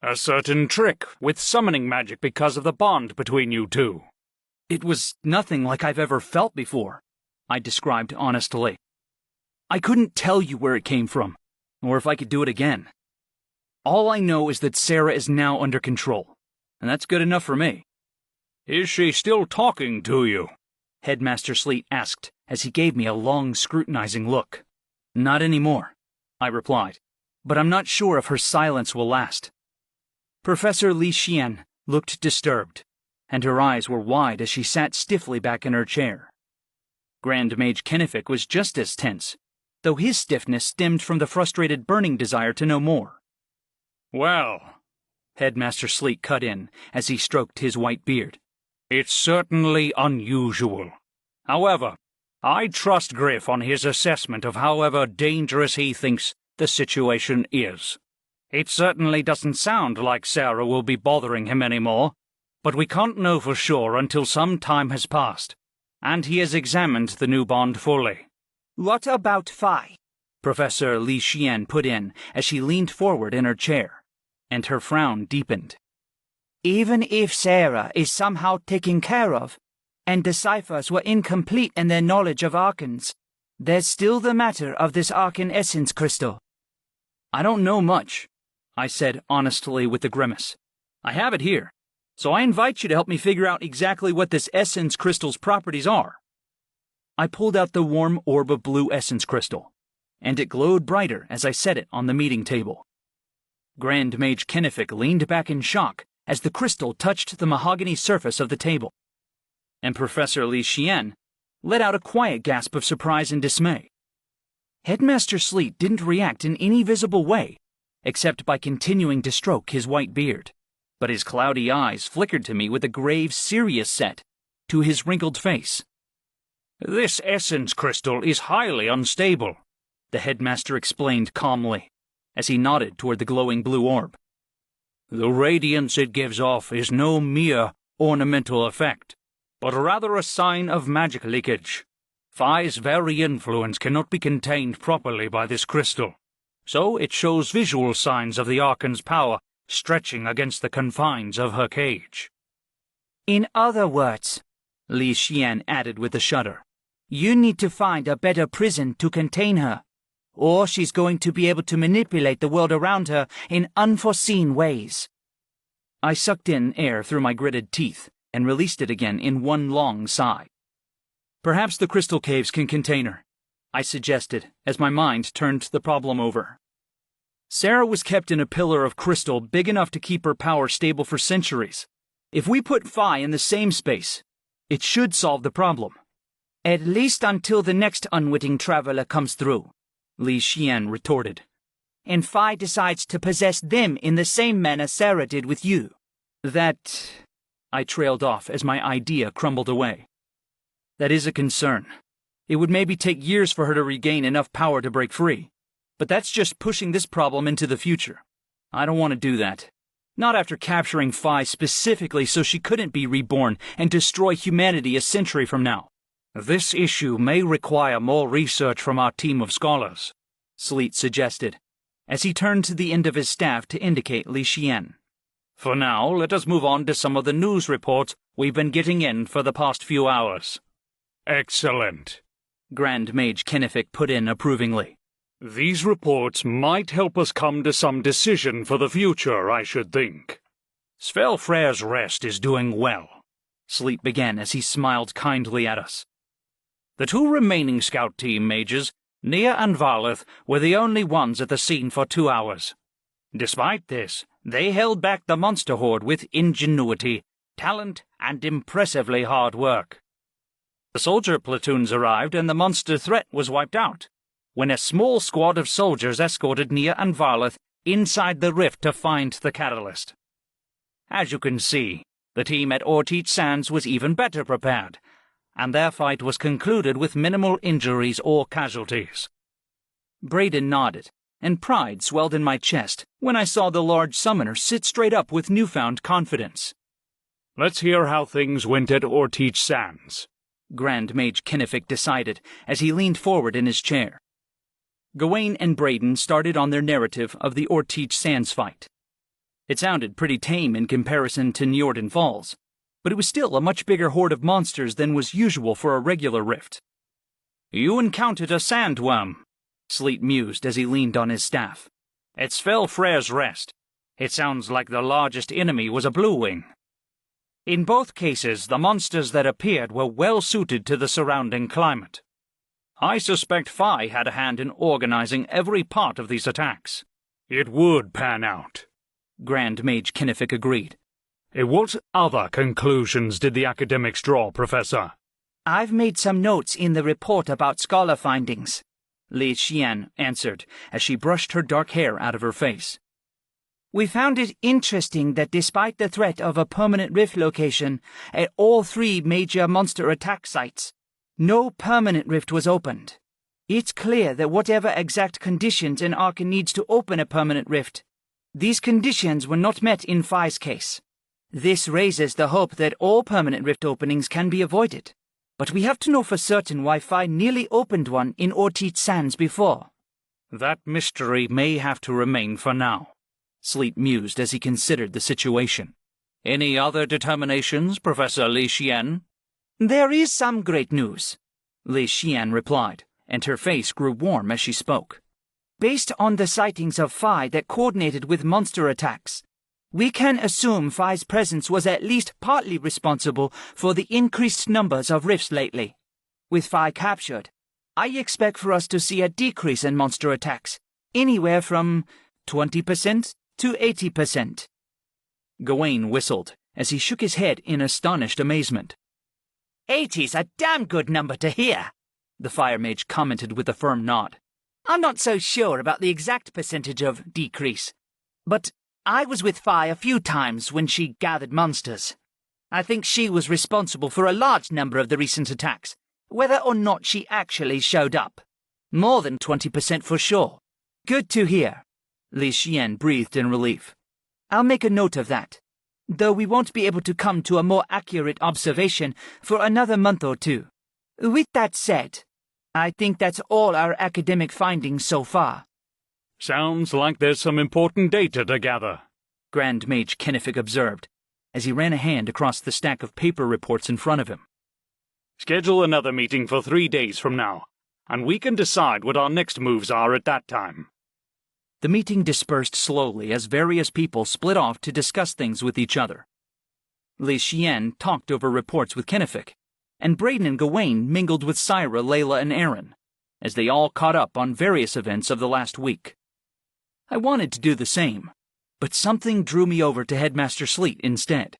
A certain trick with summoning magic because of the bond between you two? It was nothing like I've ever felt before, I described honestly. I couldn't tell you where it came from, or if I could do it again. All I know is that Sarah is now under control, and that's good enough for me. Is she still talking to you? Headmaster Sleet asked as he gave me a long, scrutinizing look. Not anymore, I replied, but I'm not sure if her silence will last. Professor Li Xian looked disturbed, and her eyes were wide as she sat stiffly back in her chair. Grand Mage Kennefic was just as tense, though his stiffness stemmed from the frustrated burning desire to know more. Well, Headmaster Sleet cut in as he stroked his white beard. It's certainly unusual. However, I trust Griff on his assessment of however dangerous he thinks the situation is. It certainly doesn't sound like Sarah will be bothering him anymore, but we can't know for sure until some time has passed, and he has examined the new bond fully. What about Phi? Professor Li Xian put in as she leaned forward in her chair, and her frown deepened. Even if Sarah is somehow taken care of, and the ciphers were incomplete in their knowledge of Archons, there's still the matter of this Archon Essence Crystal. I don't know much, I said honestly with a grimace. I have it here, so I invite you to help me figure out exactly what this Essence Crystal's properties are. I pulled out the warm orb of blue Essence Crystal, and it glowed brighter as I set it on the meeting table. Grand Mage Kennefic leaned back in shock as the crystal touched the mahogany surface of the table, and Professor Li Xian let out a quiet gasp of surprise and dismay. Headmaster Sleet didn't react in any visible way, except by continuing to stroke his white beard, but his cloudy eyes flickered to me with a grave, serious set to his wrinkled face. This essence crystal is highly unstable, the headmaster explained calmly, as he nodded toward the glowing blue orb. The radiance it gives off is no mere ornamental effect, but rather a sign of magic leakage. Phi's very influence cannot be contained properly by this crystal, so it shows visual signs of the Archon's power stretching against the confines of her cage. In other words, Li Xian added with a shudder, you need to find a better prison to contain her, or she's going to be able to manipulate the world around her in unforeseen ways. I sucked in air through my gritted teeth and released it again in one long sigh. Perhaps the crystal caves can contain her, I suggested as my mind turned the problem over. Sarah was kept in a pillar of crystal big enough to keep her power stable for centuries. If we put Phi in the same space, it should solve the problem. At least until the next unwitting traveler comes through, Li Xian retorted. And Phi decides to possess them in the same manner Sarah did with you. That... I trailed off as my idea crumbled away. That is a concern. It would maybe take years for her to regain enough power to break free. But that's just pushing this problem into the future. I don't want to do that. Not after capturing Phi specifically so she couldn't be reborn and destroy humanity a century from now. This issue may require more research from our team of scholars, Sleet suggested, as he turned to the end of his staff to indicate Li Xian. For now, let us move on to some of the news reports we've been getting in for the past few hours. Excellent, Grand Mage Kennefic put in approvingly. These reports might help us come to some decision for the future, I should think. Svelfrey's Rest is doing well, Sleet began as he smiled kindly at us. The two remaining scout team mages, Nia and Varlith, were the only ones at the scene for 2 hours. Despite this, they held back the monster horde with ingenuity, talent, and impressively hard work. The soldier platoons arrived and the monster threat was wiped out, when a small squad of soldiers escorted Nia and Varlith inside the rift to find the catalyst. As you can see, the team at Orteach Sands was even better prepared, and their fight was concluded with minimal injuries or casualties. Braden nodded, and pride swelled in my chest when I saw the large summoner sit straight up with newfound confidence. Let's hear how things went at Orteach Sands, Grand Mage Kennefic decided as he leaned forward in his chair. Gawain and Braden started on their narrative of the Orteach Sands fight. It sounded pretty tame in comparison to Njorden Falls, but it was still a much bigger horde of monsters than was usual for a regular rift. You encountered a sandworm, Sleet mused as he leaned on his staff. At Svelfrey's Rest, it sounds like the largest enemy was a blue wing. In both cases, the monsters that appeared were well suited to the surrounding climate. I suspect Phi had a hand in organizing every part of these attacks. It would pan out, Grand Mage Kennefic agreed. What other conclusions did the academics draw, Professor? I've made some notes in the report about scholar findings, Li Xian answered as she brushed her dark hair out of her face. We found it interesting that despite the threat of a permanent rift location at all 3 major monster attack sites, no permanent rift was opened. It's clear that whatever exact conditions an Archon needs to open a permanent rift, these conditions were not met in Phi's case. This raises the hope that all permanent rift openings can be avoided, but we have to know for certain why Phi nearly opened one in Orteach Sands before. That mystery may have to remain for now, Sleet mused as he considered the situation. Any other determinations, Professor Li Xian? There is some great news, Li Xian replied, and her face grew warm as she spoke. Based on the sightings of Phi that coordinated with monster attacks, we can assume Phi's presence was at least partly responsible for the increased numbers of rifts lately. With Phi captured, I expect for us to see a decrease in monster attacks, anywhere from 20% to 80%. Gawain whistled as he shook his head in astonished amazement. 80's a damn good number to hear, the fire mage commented with a firm nod. I'm not so sure about the exact percentage of decrease, but I was with Phi a few times when she gathered monsters. I think she was responsible for a large number of the recent attacks, whether or not she actually showed up. More than 20% for sure. Good to hear, Li Xian breathed in relief. I'll make a note of that, though we won't be able to come to a more accurate observation for another month or 2. With that said, I think that's all our academic findings so far. Sounds like there's some important data to gather, Grand Mage Kennefic observed, as he ran a hand across the stack of paper reports in front of him. Schedule another meeting for 3 days from now, and we can decide what our next moves are at that time. The meeting dispersed slowly as various people split off to discuss things with each other. Li Xian talked over reports with Kennefic, and Braden and Gawain mingled with Syra, Layla, and Aaron, as they all caught up on various events of the last week. I wanted to do the same, but something drew me over to Headmaster Sleet instead.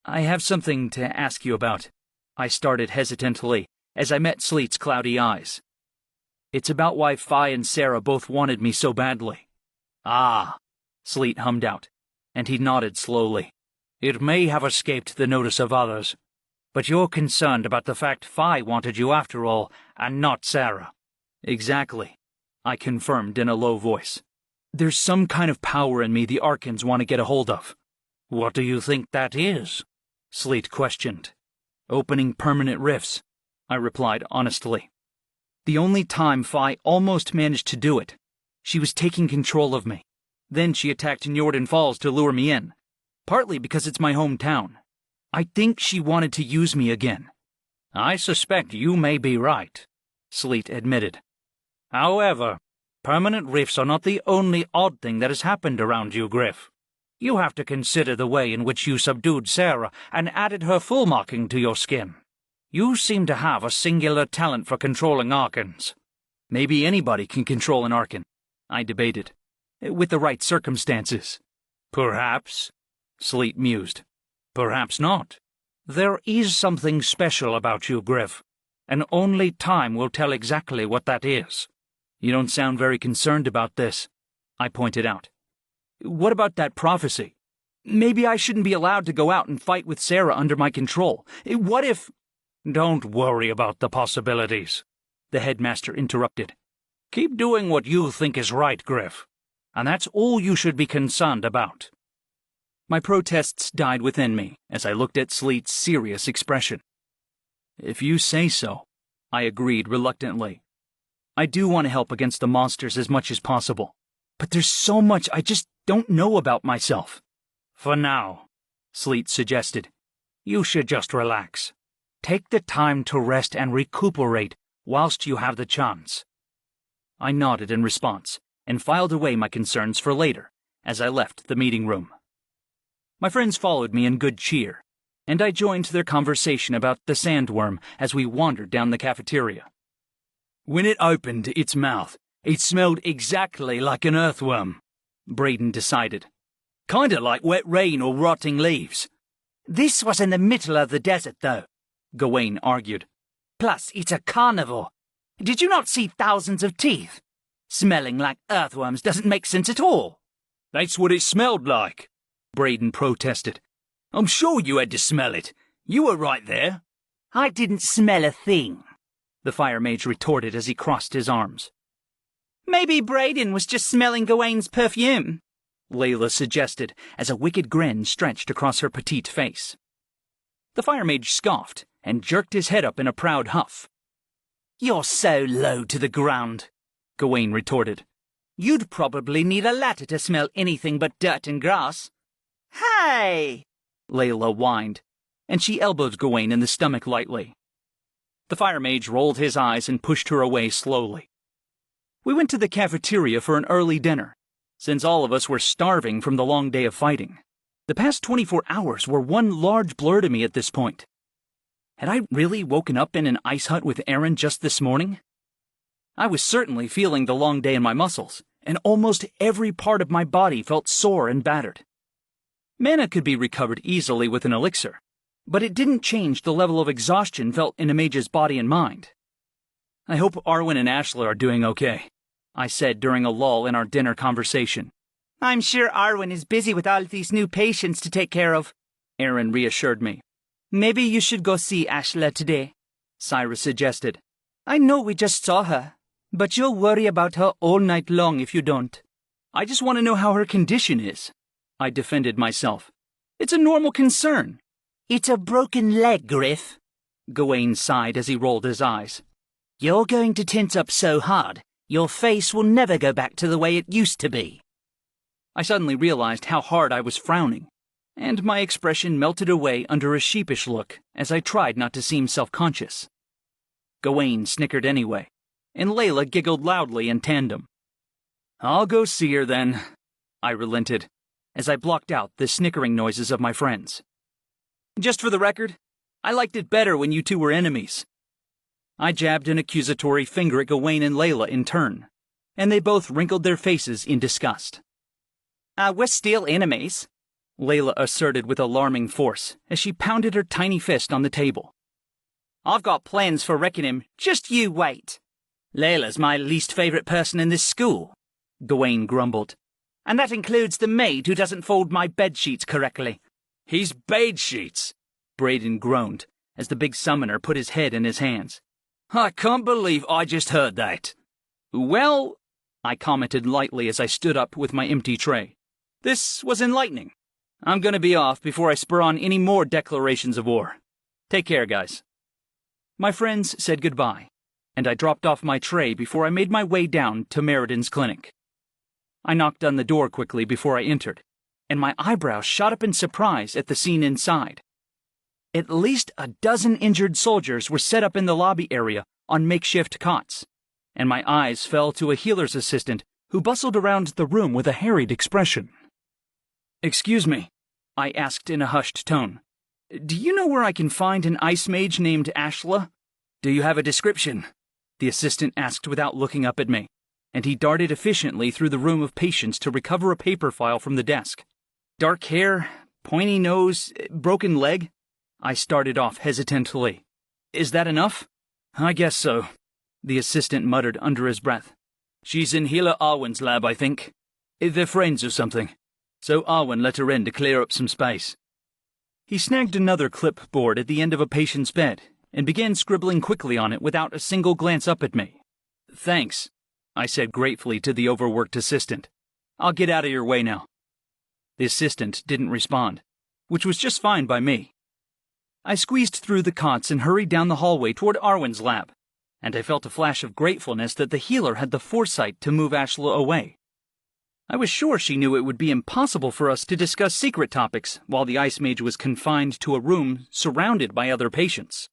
I have something to ask you about, I started hesitantly as I met Sleet's cloudy eyes. It's about why Phi and Sarah both wanted me so badly. Ah, Sleet hummed out, and he nodded slowly. It may have escaped the notice of others, but you're concerned about the fact Phi wanted you after all, and not Sarah. Exactly, I confirmed in a low voice. There's some kind of power in me the Archons want to get a hold of. What do you think that is? Sleet questioned. Opening permanent rifts, I replied honestly. The only time Phi almost managed to do it, she was taking control of me. Then she attacked Njorden Falls to lure me in, partly because it's my hometown. I think she wanted to use me again. I suspect you may be right, Sleet admitted. However, Permanent rifts are not the only odd thing that has happened around you, Griff. You have to consider the way in which you subdued Sarah and added her full marking to your skin. You seem to have a singular talent for controlling Archons. Maybe anybody can control an Archon, I debated, with the right circumstances. Perhaps, Sleet mused. Perhaps not. There is something special about you, Griff, and only time will tell exactly what that is. You don't sound very concerned about this, I pointed out. What about that prophecy? Maybe I shouldn't be allowed to go out and fight with Sarah under my control. What if... Don't worry about the possibilities, the headmaster interrupted. Keep doing what you think is right, Griff, and that's all you should be concerned about. My protests died within me as I looked at Sleet's serious expression. If you say so, I agreed reluctantly. I do want to help against the monsters as much as possible, but there's so much I just don't know about myself. For now, Sleet suggested, you should just relax. Take the time to rest and recuperate whilst you have the chance. I nodded in response and filed away my concerns for later as I left the meeting room. My friends followed me in good cheer, and I joined their conversation about the sandworm as we wandered down the cafeteria. When it opened its mouth, it smelled exactly like an earthworm, Braden decided. Kinda like wet rain or rotting leaves. This was in the middle of the desert, though, Gawain argued. Plus, it's a carnivore. Did you not see thousands of teeth? Smelling like earthworms doesn't make sense at all. That's what it smelled like, Braden protested. I'm sure you had to smell it. You were right there. I didn't smell a thing, the fire mage retorted as he crossed his arms. Maybe Braden was just smelling Gawain's perfume, Layla suggested as a wicked grin stretched across her petite face. The fire mage scoffed and jerked his head up in a proud huff. You're so low to the ground, Gawain retorted. You'd probably need a ladder to smell anything but dirt and grass. Hey! Layla whined, and she elbowed Gawain in the stomach lightly. The fire mage rolled his eyes and pushed her away slowly. We went to the cafeteria for an early dinner, since all of us were starving from the long day of fighting. The past 24 hours were one large blur to me at this point. Had I really woken up in an ice hut with Aaron just this morning? I was certainly feeling the long day in my muscles, and almost every part of my body felt sore and battered. Mana could be recovered easily with an elixir, but it didn't change the level of exhaustion felt in a mage's body and mind. I hope Arwen and Ashla are doing okay, I said during a lull in our dinner conversation. I'm sure Arwen is busy with all these new patients to take care of, Aaron reassured me. Maybe you should go see Ashla today, Cyrus suggested. I know we just saw her, but you'll worry about her all night long if you don't. I just want to know how her condition is, I defended myself. It's a normal concern. It's a broken leg, Griff, Gawain sighed as he rolled his eyes. You're going to tense up so hard, your face will never go back to the way it used to be. I suddenly realized how hard I was frowning, and my expression melted away under a sheepish look as I tried not to seem self-conscious. Gawain snickered anyway, and Layla giggled loudly in tandem. I'll go see her then, I relented, as I blocked out the snickering noises of my friends. Just for the record, I liked it better when you two were enemies. I jabbed an accusatory finger at Gawain and Layla in turn, and they both wrinkled their faces in disgust. We're still enemies, Layla asserted with alarming force as she pounded her tiny fist on the table. I've got plans for wrecking him, just you wait. Layla's my least favorite person in this school, Gawain grumbled. And that includes the maid who doesn't fold my bedsheets correctly. His bedsheets, Braden groaned as the big summoner put his head in his hands. I can't believe I just heard that. Well, I commented lightly as I stood up with my empty tray. This was enlightening. I'm going to be off before I spur on any more declarations of war. Take care, guys. My friends said goodbye, and I dropped off my tray before I made my way down to Meriden clinic. I knocked on the door quickly before I entered, and my eyebrows shot up in surprise at the scene inside. At least a dozen injured soldiers were set up in the lobby area on makeshift cots, and my eyes fell to a healer's assistant who bustled around the room with a harried expression. "Excuse me," I asked in a hushed tone. "Do you know where I can find an ice mage named Ashla? Do you have a description?" The assistant asked without looking up at me, and he darted efficiently through the room of patients to recover a paper file from the desk. "Dark hair, pointy nose, broken leg?" I started off hesitantly. "Is that enough?" "I guess so," the assistant muttered under his breath. "She's in Healer Arwen's lab, I think. They're friends or something, so Arwen let her in to clear up some space." He snagged another clipboard at the end of a patient's bed and began scribbling quickly on it without a single glance up at me. "Thanks," I said gratefully to the overworked assistant. "I'll get out of your way now." The assistant didn't respond, which was just fine by me. I squeezed through the cots and hurried down the hallway toward Arwen's lab, and I felt a flash of gratefulness that the healer had the foresight to move Ashla away. I was sure she knew it would be impossible for us to discuss secret topics while the ice mage was confined to a room surrounded by other patients.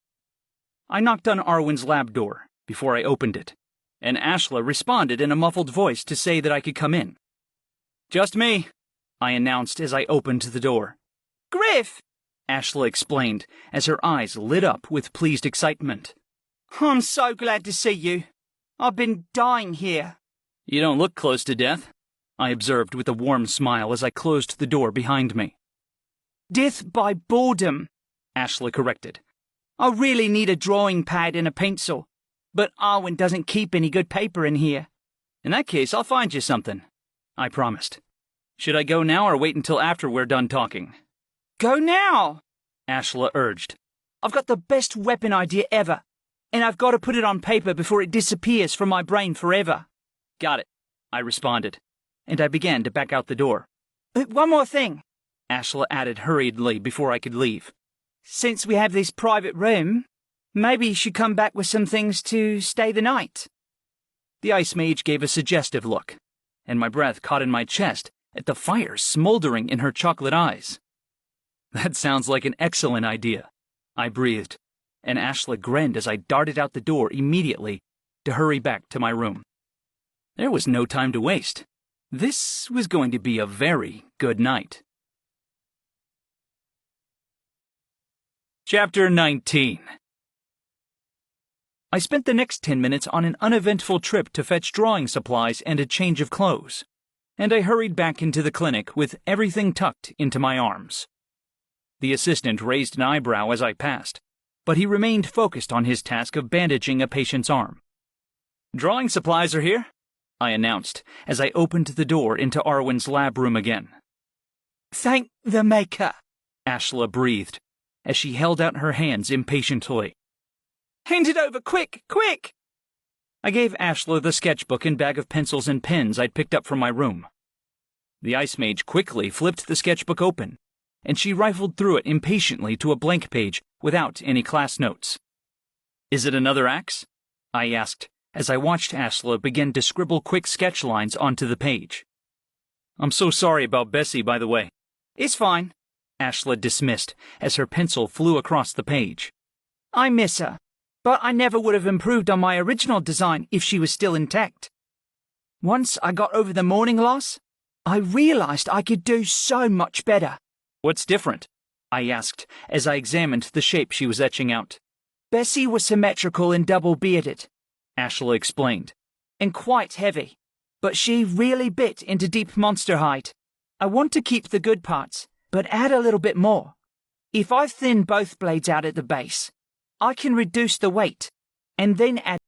I knocked on Arwen's lab door before I opened it, and Ashla responded in a muffled voice to say that I could come in. "Just me," I announced as I opened the door. Griff! Ashla explained as her eyes lit up with pleased excitement. I'm so glad to see you. I've been dying here. "You don't look close to death," I observed with a warm smile as I closed the door behind me. Death by boredom, Ashla corrected. I really need a drawing pad and a pencil, but Arwen doesn't keep any good paper in here. "In that case, I'll find you something," I promised. "Should I go now or wait until after we're done talking?" Go now, Ashla urged. I've got the best weapon idea ever, and I've got to put it on paper before it disappears from my brain forever. "Got it," I responded, and I began to back out the door. One more thing, Ashla added hurriedly before I could leave. Since we have this private room, maybe you should come back with some things to stay the night. The ice mage gave a suggestive look, and my breath caught in my chest at the fire smoldering in her chocolate eyes. "That sounds like an excellent idea," I breathed, and Ashla grinned as I darted out the door immediately to hurry back to my room. There was no time to waste. This was going to be a very good night. Chapter 19. I spent the next 10 minutes on an uneventful trip to fetch drawing supplies and a change of clothes, and I hurried back into the clinic with everything tucked into my arms. The assistant raised an eyebrow as I passed, but he remained focused on his task of bandaging a patient's arm. "Drawing supplies are here," I announced as I opened the door into Arwen's lab room again. Thank the Maker, Ashla breathed as she held out her hands impatiently. Hand it over, quick, quick! I gave Ashla the sketchbook and bag of pencils and pens I'd picked up from my room. The ice mage quickly flipped the sketchbook open, and she rifled through it impatiently to a blank page without any class notes. "Is it another axe?" I asked as I watched Ashla begin to scribble quick sketch lines onto the page. "I'm so sorry about Bessie, by the way." It's fine, Ashla dismissed as her pencil flew across the page. I miss her, but I never would have improved on my original design if she was still intact. Once I got over the morning loss, I realized I could do so much better. "What's different?" I asked as I examined the shape she was etching out. Bessie was symmetrical and double-bearded, Ashla explained, and quite heavy, but she really bit into deep monster hide. I want to keep the good parts, but add a little bit more. If I thin both blades out at the base, I can reduce the weight, and then add